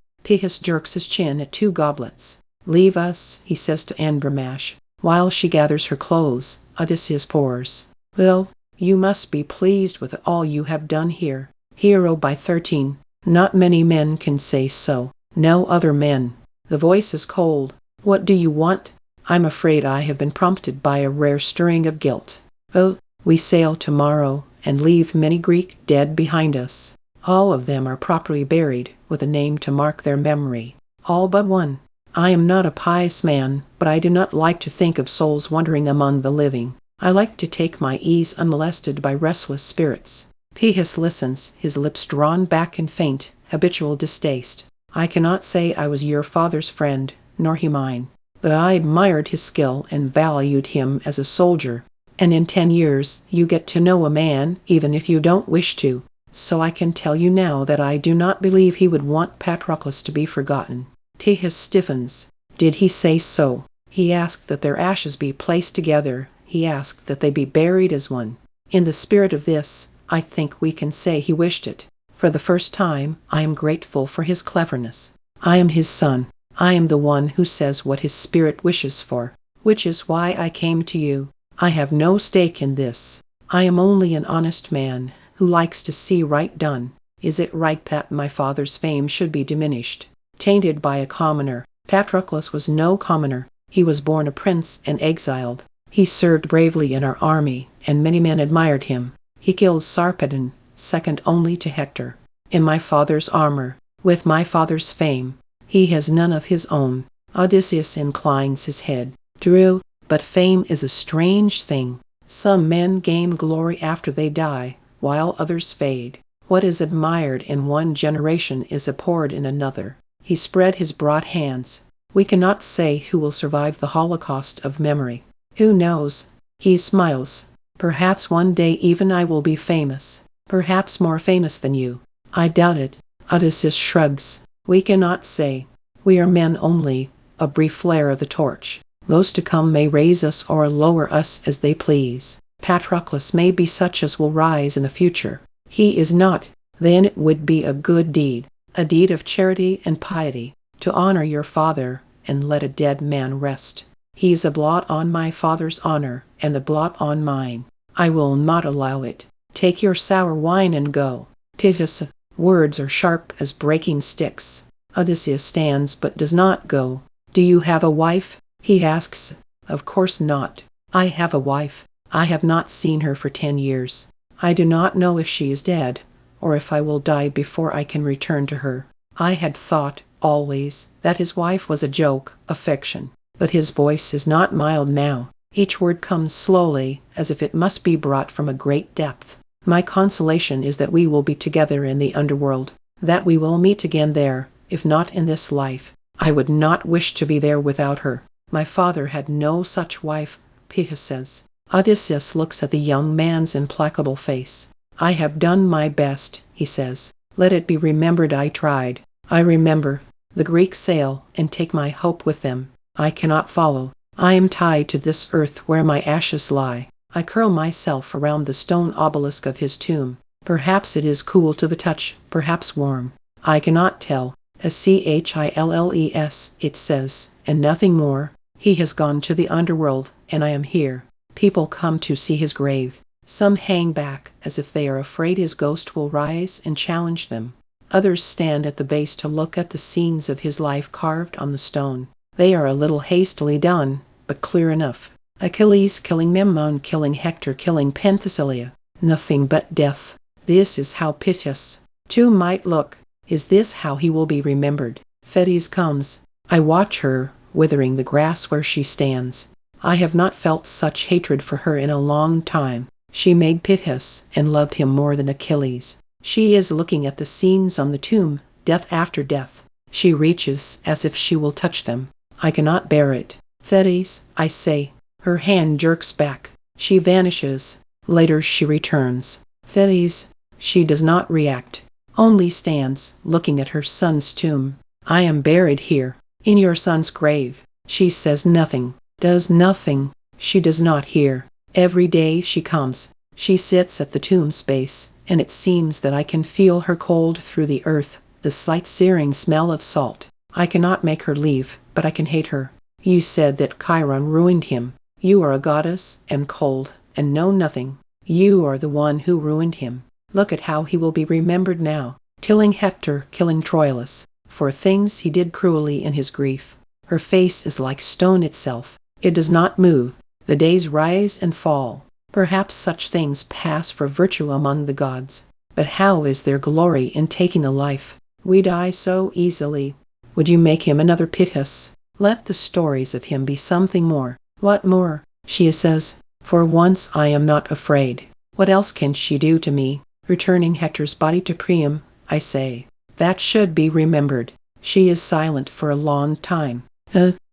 Pythias jerks his chin at 2 goblets. Leave us, he says to Andromache. While she gathers her clothes, Odysseus pours. Well, you must be pleased with all you have done here. Hero by 13. Not many men can say so. No other men. The voice is cold. What do you want? I'm afraid I have been prompted by a rare stirring of guilt. Oh, we sail tomorrow, and leave many Greek dead behind us. All of them are properly buried, with a name to mark their memory. All but one. I am not a pious man, but I do not like to think of souls wandering among the living. I like to take my ease unmolested by restless spirits. Pythias listens, his lips drawn back in faint, habitual distaste. I cannot say I was your father's friend, nor he mine. But I admired his skill and valued him as a soldier. And in 10 years you get to know a man, even if you don't wish to. So I can tell you now that I do not believe he would want Patroclus to be forgotten. Pythias stiffens. Did he say so? He asked that their ashes be placed together. He asked that they be buried as one. In the spirit of this, I think we can say he wished it. For the first time, I am grateful for his cleverness. I am his son. I am the one who says what his spirit wishes for, which is why I came to you. I have no stake in this. I am only an honest man, who likes to see right done. Is it right that my father's fame should be diminished, tainted by a commoner? Patroclus was no commoner. He was born a prince and exiled. He served bravely in our army, and many men admired him. He killed Sarpedon, second only to Hector. In my father's armor, with my father's fame, he has none of his own. Odysseus inclines his head. True, but fame is a strange thing. Some men gain glory after they die, while others fade. What is admired in one generation is abhorred in another. He spread his broad hands. We cannot say who will survive the holocaust of memory. Who knows? He smiles. Perhaps one day even I will be famous. Perhaps more famous than you. I doubt it. Odysseus shrugs. We cannot say. We are men only, a brief flare of the torch. Those to come may raise us or lower us as they please. Patroclus may be such as will rise in the future. He is not. Then it would be a good deed, a deed of charity and piety, to honor your father and let a dead man rest. He's a blot on my father's honor, and a blot on mine. I will not allow it. Take your sour wine and go. Pythias' words are sharp as breaking sticks. Odysseus stands but does not go. Do you have a wife? He asks. Of course not. I have a wife. I have not seen her for 10 years. I do not know if she is dead, or if I will die before I can return to her. I had thought, always, that his wife was a joke, a fiction. But his voice is not mild now. Each word comes slowly, as if it must be brought from a great depth. My consolation is that we will be together in the underworld, that we will meet again there, if not in this life. I would not wish to be there without her. My father had no such wife, Pythias says. Odysseus looks at the young man's implacable face. I have done my best, he says. Let it be remembered I tried. I remember. The Greeks sail, and take my hope with them. I cannot follow. I am tied to this earth where my ashes lie. I curl myself around the stone obelisk of his tomb. Perhaps it is cool to the touch, perhaps warm. I cannot tell. Achilles, it says, and nothing more. He has gone to the underworld, and I am here. People come to see his grave. Some hang back, as if they are afraid his ghost will rise and challenge them. Others stand at the base to look at the scenes of his life carved on the stone. They are a little hastily done, but clear enough. Achilles killing Memnon, killing Hector, killing Penthesilea. Nothing but death. This is how Pythias, too, might look. Is this how he will be remembered? Thetis comes. I watch her, withering the grass where she stands. I have not felt such hatred for her in a long time. She made Pythias, and loved him more than Achilles. She is looking at the scenes on the tomb, death after death. She reaches as if she will touch them. I cannot bear it. Thetis, I say. Her hand jerks back. She vanishes. Later she returns. Thetis. She does not react. Only stands, looking at her son's tomb. I am buried here, in your son's grave. She says nothing, does nothing. She does not hear. Every day she comes. She sits at the tomb space, and it seems that I can feel her cold through the earth, the slight searing smell of salt. I cannot make her leave, but I can hate her. You said that Chiron ruined him. You are a goddess, and cold, and know nothing. You are the one who ruined him. Look at how he will be remembered now, killing Hector, killing Troilus, for things he did cruelly in his grief. Her face is like stone itself. It does not move. The days rise and fall. Perhaps such things pass for virtue among the gods. But how is there glory in taking a life? We die so easily. Would you make him another Pythus? Let the stories of him be something more. What more? She says. For once I am not afraid. What else can she do to me? Returning Hector's body to Priam, I say. That should be remembered. She is silent for a long time.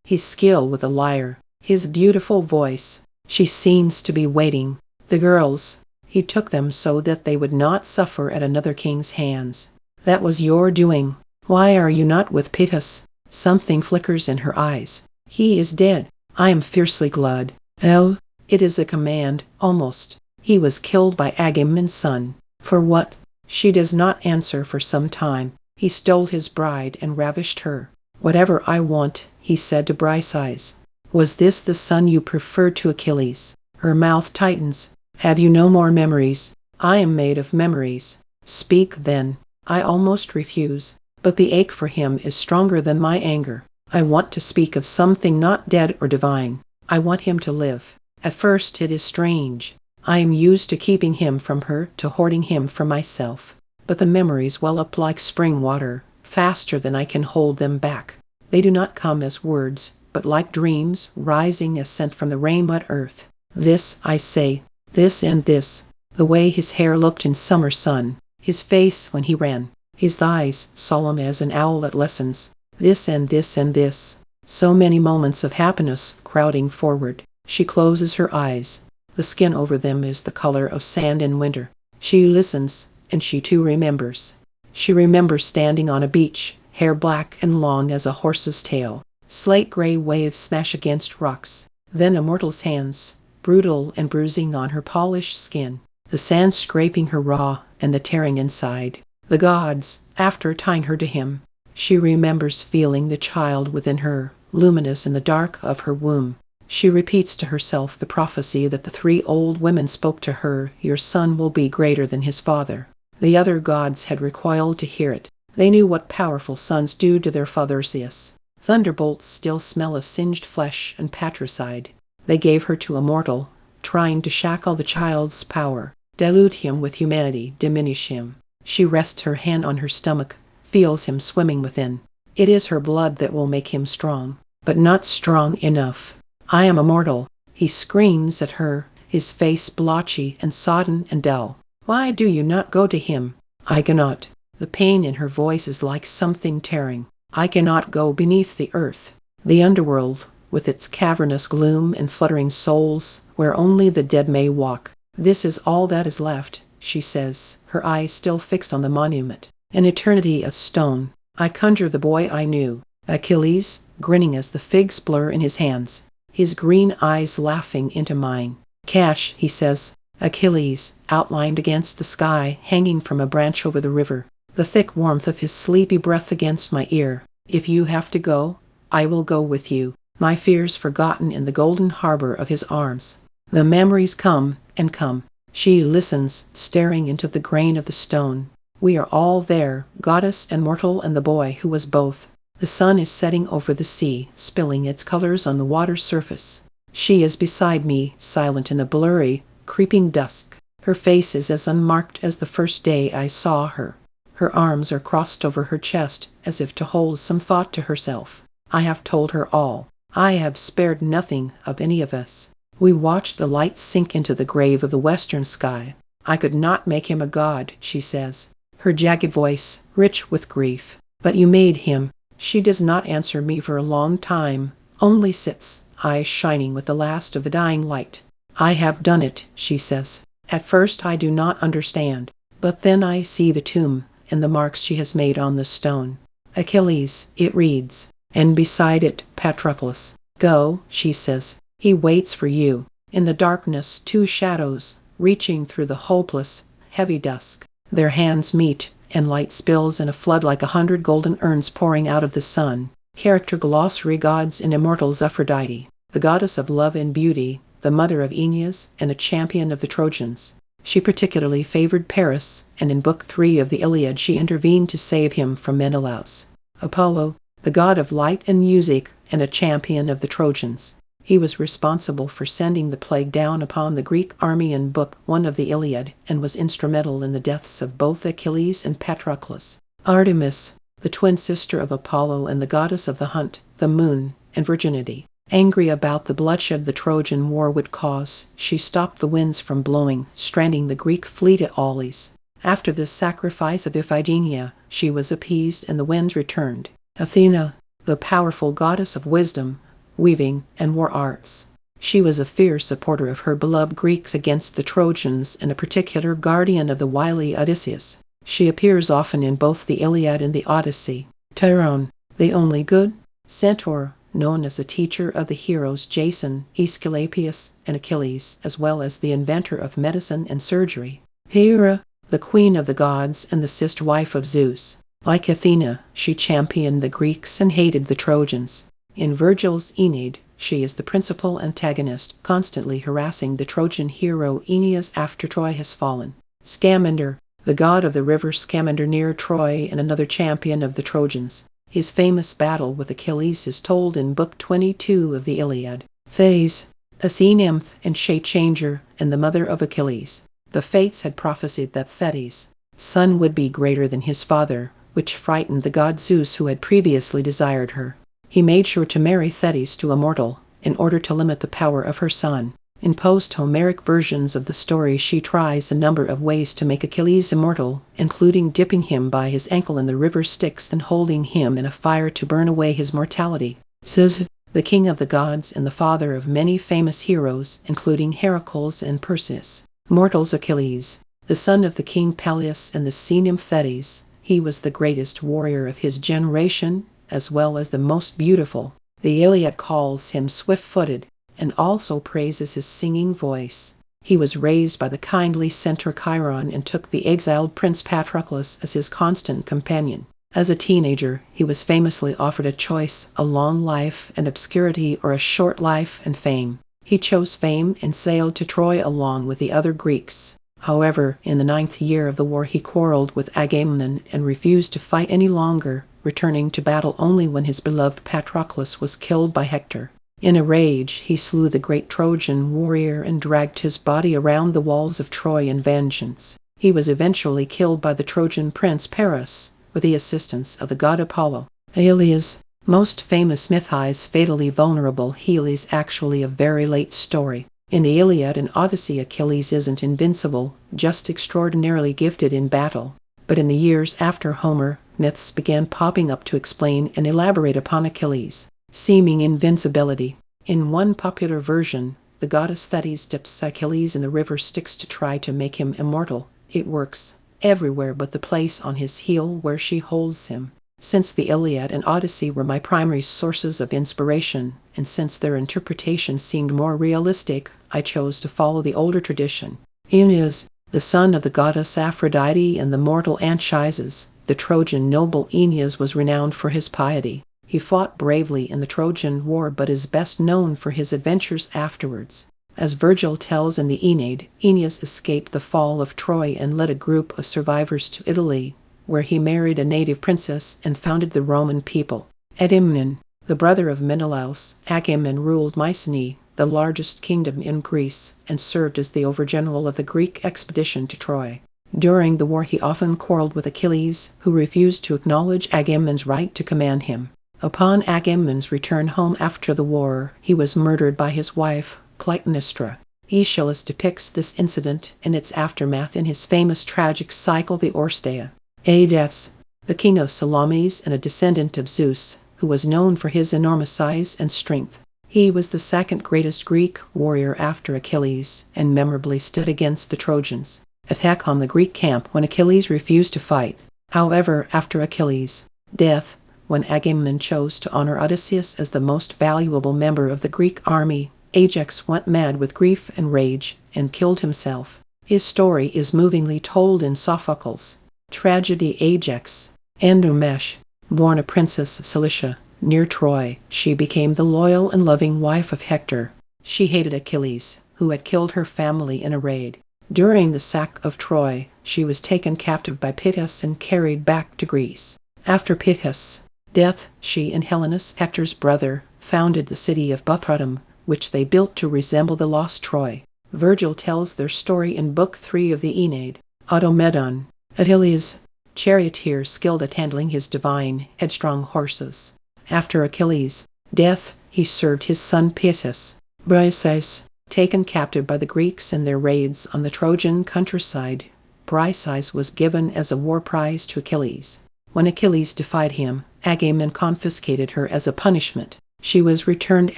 His skill with a lyre, his beautiful voice. She seems to be waiting. The girls, he took them so that they would not suffer at another king's hands. That was your doing. Why are you not with Pythus? Something flickers in her eyes. He is dead. I am fiercely glad. Oh, it is a command, almost. He was killed by Agamemnon's son. For what? She does not answer for some time. He stole his bride and ravished her. Whatever I want, he said to Briseis. Was this the son you preferred to Achilles? Her mouth tightens. Have you no more memories? I am made of memories. Speak then. I almost refuse, but the ache for him is stronger than my anger. I want to speak of something not dead or divine. I want him to live. At first it is strange. I am used to keeping him from her, to hoarding him for myself. But the memories well up like spring water, faster than I can hold them back. They do not come as words, but like dreams, rising as scent from the rain-wet earth. This, I say, this and this. The way his hair looked in summer sun, his face when he ran, his eyes solemn as an owl at lessons. This and this and this. So many moments of happiness crowding forward. She closes her eyes. The skin over them is the color of sand in winter. She listens, and she too remembers. She remembers standing on a beach, hair black and long as a horse's tail. Slate-gray waves smash against rocks. Then a mortal's hands, brutal and bruising on her polished skin. The sand scraping her raw, and the tearing inside. The gods, after tying her to him. She remembers feeling the child within her, luminous in the dark of her womb. She repeats to herself the prophecy that the 3 old women spoke to her, your son will be greater than his father. The other gods had recoiled to hear it. They knew what powerful sons do to their fathers. Thunderbolts still smell of singed flesh and patricide. They gave her to a mortal, trying to shackle the child's power, dilute him with humanity, diminish him. She rests her hand on her stomach, feels him swimming within. It is her blood that will make him strong, but not strong enough. I am immortal. He screams at her, his face blotchy and sodden and dull. Why do you not go to him? I cannot. The pain in her voice is like something tearing. I cannot go beneath the earth, the underworld, with its cavernous gloom and fluttering souls, where only the dead may walk. This is all that is left, she says, her eyes still fixed on the monument. An eternity of stone. I conjure the boy I knew, Achilles, grinning as the figs blur in his hands, his green eyes laughing into mine. Cash, he says. Achilles, outlined against the sky, hanging from a branch over the river. The thick warmth of his sleepy breath against my ear. If you have to go, I will go with you. My fears forgotten in the golden harbor of his arms. The memories come and come. She listens, staring into the grain of the stone. We are all there, goddess and mortal and the boy who was both. The sun is setting over the sea, spilling its colors on the water's surface. She is beside me, silent in the blurry, creeping dusk. Her face is as unmarked as the first day I saw her. Her arms are crossed over her chest, as if to hold some thought to herself. I have told her all. I have spared nothing of any of us. We watched the light sink into the grave of the western sky. I could not make him a god, she says, her jagged voice rich with grief. But you made him. She does not answer me for a long time, only sits, eyes shining with the last of the dying light. I have done it, she says. At first I do not understand, but then I see the tomb, and the marks she has made on the stone. Achilles, it reads, and beside it Patroclus. Go, she says. He waits for you. In the darkness 2 shadows, reaching through the hopeless, heavy dusk. Their hands meet, and light spills in a flood like 100 golden urns pouring out of the sun. Character glossary. Gods and immortals. Aphrodite, the goddess of love and beauty, the mother of Aeneas, and a champion of the Trojans. She particularly favored Paris, and in Book 3 of the Iliad she intervened to save him from Menelaus. Apollo, the god of light and music, and a champion of the Trojans. He was responsible for sending the plague down upon the Greek army in Book 1 of the Iliad, and was instrumental in the deaths of both Achilles and Patroclus. Artemis, the twin sister of Apollo and the goddess of the hunt, the moon, and virginity. Angry about the bloodshed the Trojan War would cause, she stopped the winds from blowing, stranding the Greek fleet at Aulis. After this sacrifice of Iphigenia, she was appeased and the winds returned. Athena, the powerful goddess of wisdom, weaving, and war arts. She was a fierce supporter of her beloved Greeks against the Trojans and a particular guardian of the wily Odysseus. She appears often in both the Iliad and the Odyssey. Tyrone, the only good centaur, known as a teacher of the heroes Jason, Aesculapius, and Achilles, as well as the inventor of medicine and surgery. Hera, the queen of the gods and the sister wife of Zeus. Like Athena, she championed the Greeks and hated the Trojans. In Virgil's Aeneid, she is the principal antagonist, constantly harassing the Trojan hero Aeneas after Troy has fallen. Scamander, the god of the river Scamander near Troy and another champion of the Trojans. His famous battle with Achilles is told in Book 22 of the Iliad. Thais, a sea nymph and shade-changer, and the mother of Achilles. The Fates had prophesied that Thetis' son would be greater than his father, which frightened the god Zeus, who had previously desired her. He made sure to marry Thetis to a mortal, in order to limit the power of her son. In post-Homeric versions of the story she tries a number of ways to make Achilles immortal, including dipping him by his ankle in the river Styx and holding him in a fire to burn away his mortality. Zeus, the king of the gods and the father of many famous heroes, including Heracles and Perseus. Mortals Achilles, the son of the king Peleus and the sea nymph Thetis. He was the greatest warrior of his generation, as well as the most beautiful. The Iliad calls him swift-footed, and also praises his singing voice. He was raised by the kindly centaur Chiron and took the exiled prince Patroclus as his constant companion. As a teenager, he was famously offered a choice: a long life and obscurity or a short life and fame. He chose fame and sailed to Troy along with the other Greeks. However, in the 9th year of the war he quarreled with Agamemnon and refused to fight any longer, returning to battle only when his beloved Patroclus was killed by Hector. In a rage, he slew the great Trojan warrior and dragged his body around the walls of Troy in vengeance. He was eventually killed by the Trojan prince Paris, with the assistance of the god Apollo. Iliad's most famous myth is fatally vulnerable. He is actually a very late story. In the Iliad and Odyssey, Achilles isn't invincible, just extraordinarily gifted in battle. But in the years after Homer, myths began popping up to explain and elaborate upon Achilles' seeming invincibility. In one popular version, the goddess Thetis dips Achilles in the river Styx to try to make him immortal. It works everywhere but the place on his heel where she holds him. Since the Iliad and Odyssey were my primary sources of inspiration, and since their interpretation seemed more realistic, I chose to follow the older tradition. Aeneas, the son of the goddess Aphrodite and the mortal Anchises, the Trojan noble Aeneas was renowned for his piety. He fought bravely in the Trojan War but is best known for his adventures afterwards. As Virgil tells in the Aeneid, Aeneas escaped the fall of Troy and led a group of survivors to Italy, where he married a native princess and founded the Roman people. Agamemnon, the brother of Menelaus, Agamemnon ruled Mycenae, the largest kingdom in Greece, and served as the overgeneral of the Greek expedition to Troy. During the war he often quarreled with Achilles, who refused to acknowledge Agamemnon's right to command him. Upon Agamemnon's return home after the war, he was murdered by his wife, Clytemnestra. Aeschylus depicts this incident and its aftermath in his famous tragic cycle the Oresteia. Ajax, the king of Salamis and a descendant of Zeus, who was known for his enormous size and strength. He was the second greatest Greek warrior after Achilles, and memorably stood against the Trojans' attack on the Greek camp when Achilles refused to fight. However, after Achilles' death, when Agamemnon chose to honor Odysseus as the most valuable member of the Greek army, Ajax went mad with grief and rage, and killed himself. His story is movingly told in Sophocles' tragedy Ajax. Andromache, born a princess of Cilicia, near Troy, she became the loyal and loving wife of Hector. She hated Achilles, who had killed her family in a raid. During the sack of Troy, she was taken captive by Pitys and carried back to Greece. After Pitys' death, she and Helenus, Hector's brother, founded the city of Buthrotum, which they built to resemble the lost Troy. Virgil tells their story in Book 3 of the Aeneid. Automedon, Achilles, charioteer skilled at handling his divine, headstrong horses. After Achilles' death, he served his son Patroclus. Briseis, taken captive by the Greeks in their raids on the Trojan countryside. Briseis was given as a war prize to Achilles. When Achilles defied him, Agamemnon confiscated her as a punishment. She was returned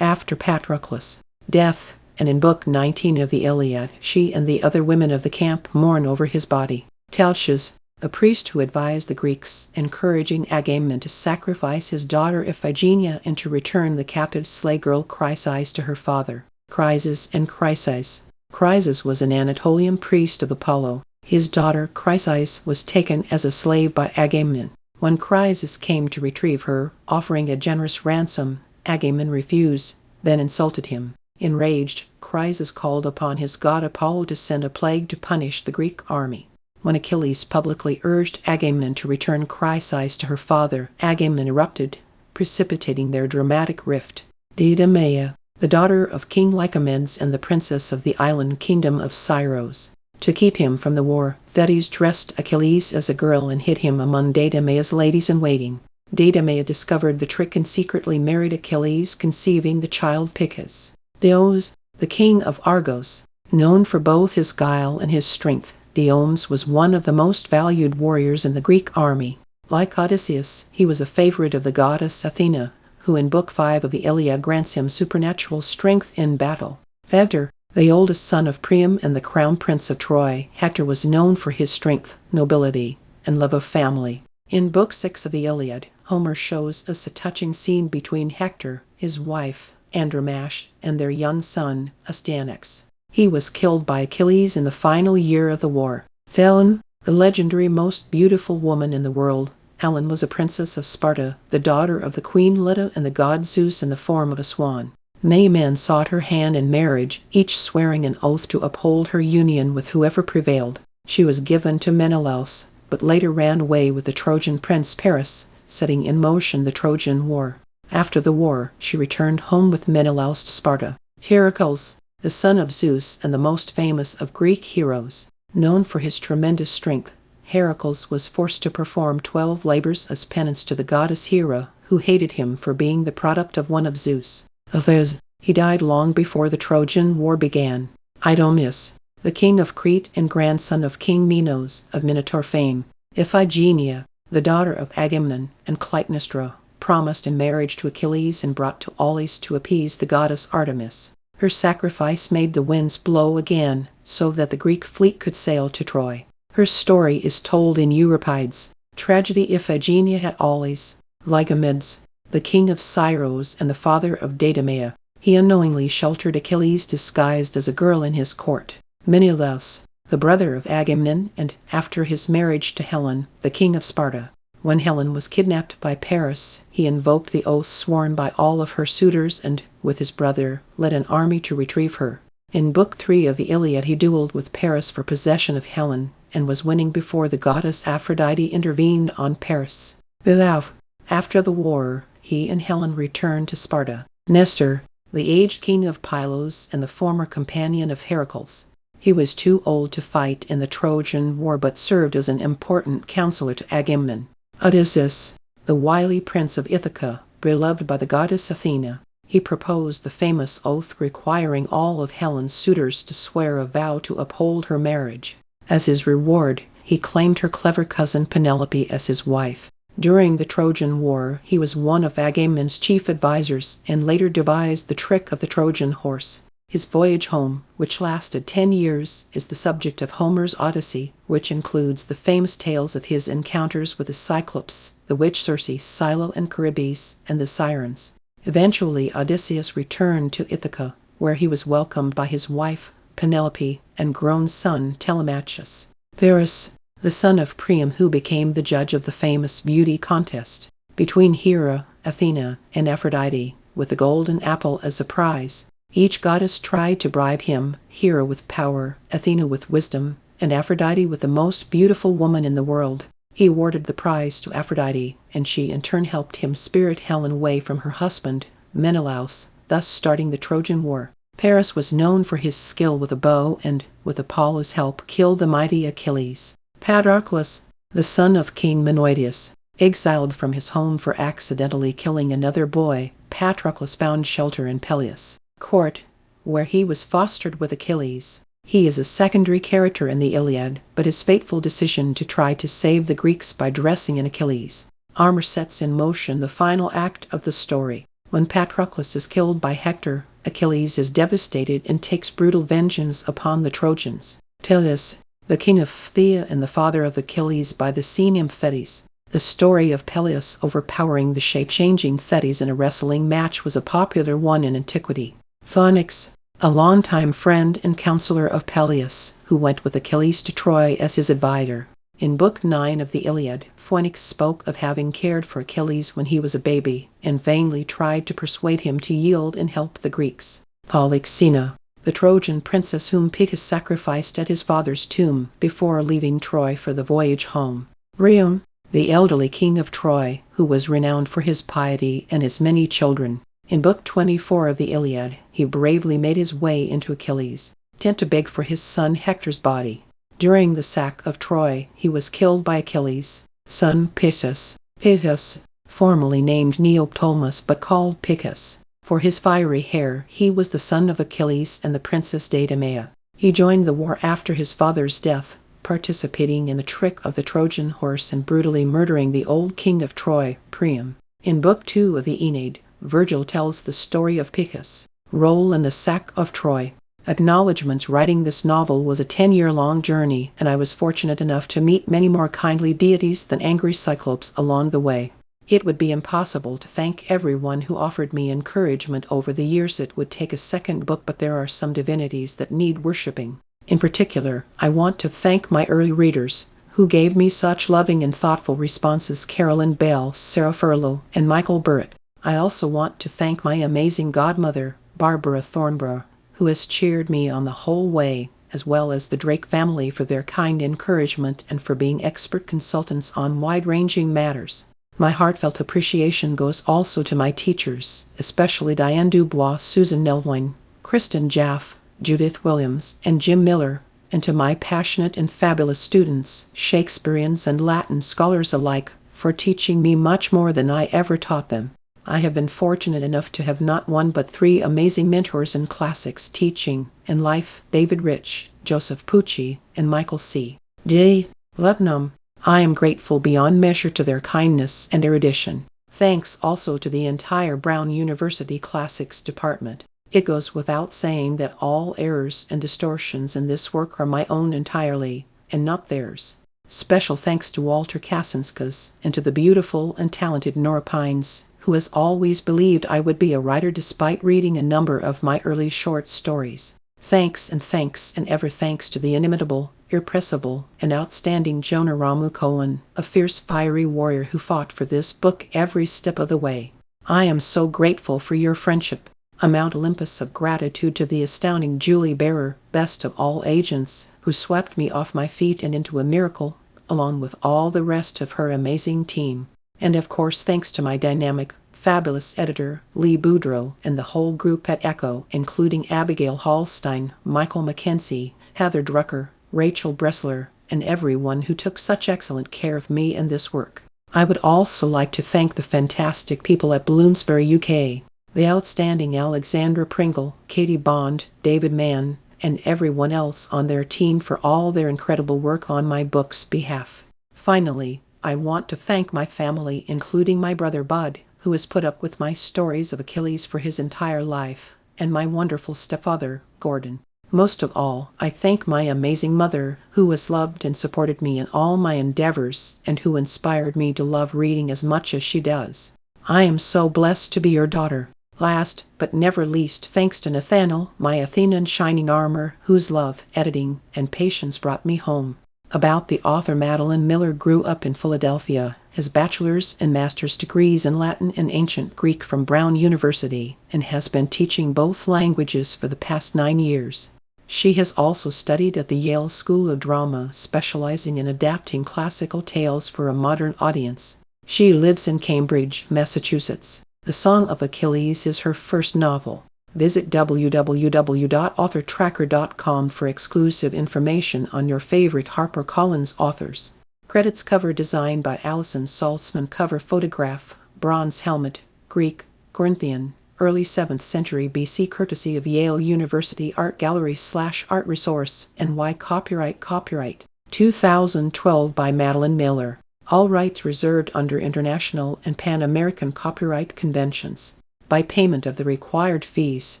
after Patroclus' death, and in Book 19 of the Iliad, she and the other women of the camp mourn over his body. Telchius, a priest who advised the Greeks, encouraging Agamemnon to sacrifice his daughter Iphigenia and to return the captive slave girl Chryseis to her father. Chryses and Chryseis. Chryses was an Anatolian priest of Apollo. His daughter Chryseis was taken as a slave by Agamemnon. When Chryses came to retrieve her, offering a generous ransom, Agamemnon refused, then insulted him. Enraged, Chryses called upon his god Apollo to send a plague to punish the Greek army. When Achilles publicly urged Agamemnon to return Chryseis to her father, Agamemnon erupted, precipitating their dramatic rift. Deidamia, the daughter of King Lycomedes and the princess of the island kingdom of Scyros. To keep him from the war, Thetis dressed Achilles as a girl and hid him among Deidamia's ladies-in-waiting. Deidamia discovered the trick and secretly married Achilles, conceiving the child Picus. Diomes, the king of Argos, known for both his guile and his strength, Diomes was one of the most valued warriors in the Greek army. Like Odysseus, he was a favorite of the goddess Athena, who in Book 5 of the Iliad grants him supernatural strength in battle. Hector, the oldest son of Priam and the crown prince of Troy, Hector was known for his strength, nobility, and love of family. In Book 6 of the Iliad, Homer shows us a touching scene between Hector, his wife, Andromache, and their young son, Astyanax. He was killed by Achilles in the final year of the war. Helen, the legendary most beautiful woman in the world. Helen was a princess of Sparta, the daughter of the queen Leda and the god Zeus in the form of a swan. Many men sought her hand in marriage, each swearing an oath to uphold her union with whoever prevailed. She was given to Menelaus, but later ran away with the Trojan prince Paris, setting in motion the Trojan War. After the war, she returned home with Menelaus to Sparta. Heracles, the son of Zeus and the most famous of Greek heroes, known for his tremendous strength, Heracles was forced to perform 12 labors as penance to the goddess Hera, who hated him for being the product of one of Zeus. Others, he died long before the Trojan War began. Idomeneus, the king of Crete and grandson of King Minos of Minotaur fame. Iphigenia, the daughter of Agamemnon and Clytemnestra, promised in marriage to Achilles and brought to Aulis to appease the goddess Artemis. Her sacrifice made the winds blow again, so that the Greek fleet could sail to Troy. Her story is told in Euripides' tragedy Iphigenia at Aulis. Lycomedes, the king of Scyros and the father of Deidamia, he unknowingly sheltered Achilles disguised as a girl in his court. Menelaus, the brother of Agamemnon and, after his marriage to Helen, the king of Sparta. When Helen was kidnapped by Paris, he invoked the oath sworn by all of her suitors and, with his brother, led an army to retrieve her. In Book 3 of the Iliad he dueled with Paris for possession of Helen, and was winning before the goddess Aphrodite intervened on Paris' behalf. After the war, he and Helen returned to Sparta. Nestor, the aged king of Pylos and the former companion of Heracles. He was too old to fight in the Trojan War but served as an important counselor to Agamemnon. Odysseus, the wily prince of Ithaca, beloved by the goddess Athena. He proposed the famous oath requiring all of Helen's suitors to swear a vow to uphold her marriage. As his reward, he claimed her clever cousin Penelope as his wife. During the Trojan War, he was one of Agamemnon's chief advisors and later devised the trick of the Trojan horse. His voyage home, which lasted 10 years, is the subject of Homer's Odyssey, which includes the famous tales of his encounters with the Cyclops, the witch Circe, Scylla and Charybdis, and the Sirens. Eventually Odysseus returned to Ithaca, where he was welcomed by his wife, Penelope, and grown son Telemachus. Paris, the son of Priam who became the judge of the famous beauty contest between Hera, Athena, and Aphrodite, with the golden apple as a prize. Each goddess tried to bribe him, Hera with power, Athena with wisdom, and Aphrodite with the most beautiful woman in the world. He awarded the prize to Aphrodite, and she in turn helped him spirit Helen away from her husband, Menelaus, thus starting the Trojan War. Paris was known for his skill with a bow and, with Apollo's help, killed the mighty Achilles. Patroclus, the son of King Menoetius, exiled from his home for accidentally killing another boy, Patroclus found shelter in Peleus' court, where he was fostered with Achilles. He is a secondary character in the Iliad, but his fateful decision to try to save the Greeks by dressing in Achilles' armor sets in motion the final act of the story. When Patroclus is killed by Hector, Achilles is devastated and takes brutal vengeance upon the Trojans. Peleus, the king of Phthia and the father of Achilles by the sea nymph Thetis. The story of Peleus overpowering the shape-changing Thetis in a wrestling match was a popular one in antiquity. Phoenix, a longtime friend and counselor of Peleus, who went with Achilles to Troy as his advisor. In Book 9 of the Iliad, Phoenix spoke of having cared for Achilles when he was a baby, and vainly tried to persuade him to yield and help the Greeks. Polyxena, the Trojan princess whom Patroclus sacrificed at his father's tomb before leaving Troy for the voyage home. Priam, the elderly king of Troy, who was renowned for his piety and his many children. In Book 24 of the Iliad, he bravely made his way into Achilles' tent to beg for his son Hector's body. During the sack of Troy, he was killed by Achilles' son Picus. Picus, formerly named Neoptolemus but called Picus, for his fiery hair. He was the son of Achilles and the princess Deidameia. He joined the war after his father's death, participating in the trick of the Trojan horse and brutally murdering the old king of Troy, Priam. In Book 2 of the Aeneid, Virgil tells the story of Picus' role in the sack of Troy. Acknowledgment: writing this novel was a 10-year-long journey, and I was fortunate enough to meet many more kindly deities than angry cyclopes along the way. It would be impossible to thank everyone who offered me encouragement over the years. It would take a second book, but there are some divinities that need worshipping. In particular, I want to thank my early readers, who gave me such loving and thoughtful responses: Carolyn Bell, Sarah Furlow, and Michael Burritt. I also want to thank my amazing godmother, Barbara Thornborough, who has cheered me on the whole way, as well as the Drake family for their kind encouragement and for being expert consultants on wide-ranging matters. My heartfelt appreciation goes also to my teachers, especially Diane Dubois, Susan Nelwyn, Kristen Jaff, Judith Williams, and Jim Miller, and to my passionate and fabulous students, Shakespeareans and Latin scholars alike, for teaching me much more than I ever taught them. I have been fortunate enough to have not one but 3 amazing mentors in classics teaching and life: David Rich, Joseph Pucci, and Michael C. D. Putnam. I am grateful beyond measure to their kindness and erudition. Thanks also to the entire Brown University Classics Department. It goes without saying that all errors and distortions in this work are my own entirely, and not theirs. Special thanks to Walter Kacinskas and to the beautiful and talented Nora Pines, who has always believed I would be a writer despite reading a number of my early short stories. Thanks and ever thanks to the inimitable, irrepressible, and outstanding Jonah Ramu Cohen, a fierce fiery warrior who fought for this book every step of the way. I am so grateful for your friendship. A Mount Olympus of gratitude to the astounding Julie Bearer, best of all agents, who swept me off my feet and into a miracle, along with all the rest of her amazing team. And of course thanks to my dynamic, fabulous editor, Lee Boudreau, and the whole group at Echo, including Abigail Hallstein, Michael Mackenzie, Heather Drucker, Rachel Bressler, and everyone who took such excellent care of me and this work. I would also like to thank the fantastic people at Bloomsbury, UK, the outstanding Alexandra Pringle, Katie Bond, David Mann, and everyone else on their team for all their incredible work on my book's behalf. Finally, I want to thank my family, including my brother Bud, who has put up with my stories of Achilles for his entire life, and my wonderful stepfather, Gordon. Most of all, I thank my amazing mother, who has loved and supported me in all my endeavors and who inspired me to love reading as much as she does. I am so blessed to be your daughter. Last, but never least, thanks to Nathaniel, my Athena in shining armor, whose love, editing, and patience brought me home. About the author: Madeline Miller grew up in Philadelphia, has bachelor's and master's degrees in Latin and Ancient Greek from Brown University, and has been teaching both languages for the past 9 years. She has also studied at the Yale School of Drama, specializing in adapting classical tales for a modern audience. She lives in Cambridge, Massachusetts. The Song of Achilles is her first novel. Visit www.authortracker.com for exclusive information on your favorite HarperCollins authors. Credits: cover design by Alison Saltzman, cover photograph, bronze helmet, Greek, Corinthian, early 7th century BC, courtesy of Yale University Art Gallery/Art Resource, NY. Copyright 2012 by Madeline Miller. All rights reserved under international and Pan-American copyright conventions. By payment of the required fees,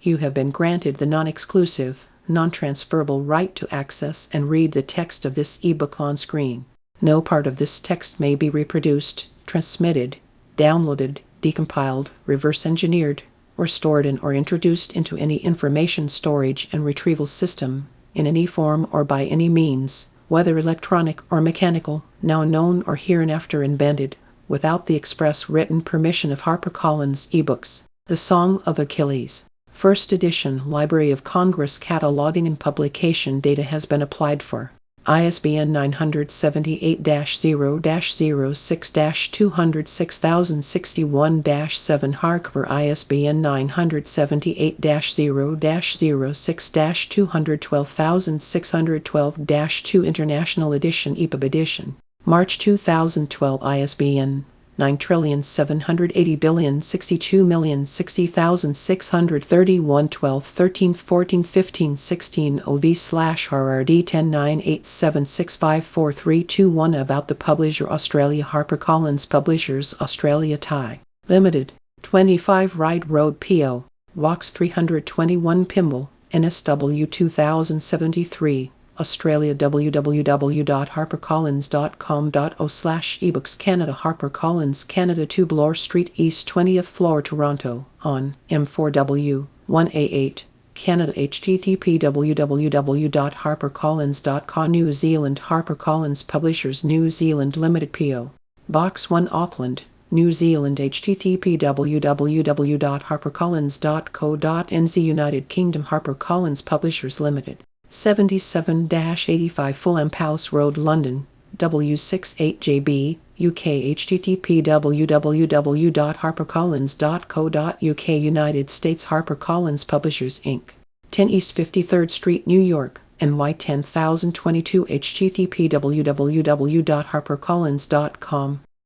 you have been granted the non-exclusive, non-transferable right to access and read the text of this ebook on screen. No part of this text may be reproduced, transmitted, downloaded, decompiled, reverse engineered, or stored in or introduced into any information storage and retrieval system, in any form or by any means, whether electronic or mechanical, now known or hereinafter invented, without the express written permission of HarperCollins eBooks. The Song of Achilles. First edition. Library of Congress cataloging and publication data has been applied for. ISBN 978-0-06-206061-7 hardcover. ISBN 978-0-06-212612 International edition. EPUB edition. March 2012. ISBN 9780762060631 12 13 14 15 16 OV/RRD 109876543221. About the publisher: Australia. HarperCollins Publishers, Australia Thai Limited, 25 Wright Road, PO Box 321, Pymble, NSW 2073, Australia. www.harpercollins.com.au/ebooks Canada. HarperCollins Canada, 2 Bloor Street East, 20th floor, Toronto, on M4W 1A8, Canada. http www.harpercollins.com. New Zealand. HarperCollins Publishers, New Zealand Limited, PO Box 1, Auckland, New Zealand. http www.harpercollins.co.nz. United Kingdom. HarperCollins Publishers Limited, 77-85 Fulham Palace Road, London, W68JB, UK. http www.harpercollins.co.uk. United States. HarperCollins Publishers Inc., 10 East 53rd Street, New York, NY 10022. http www.harpercollins.com.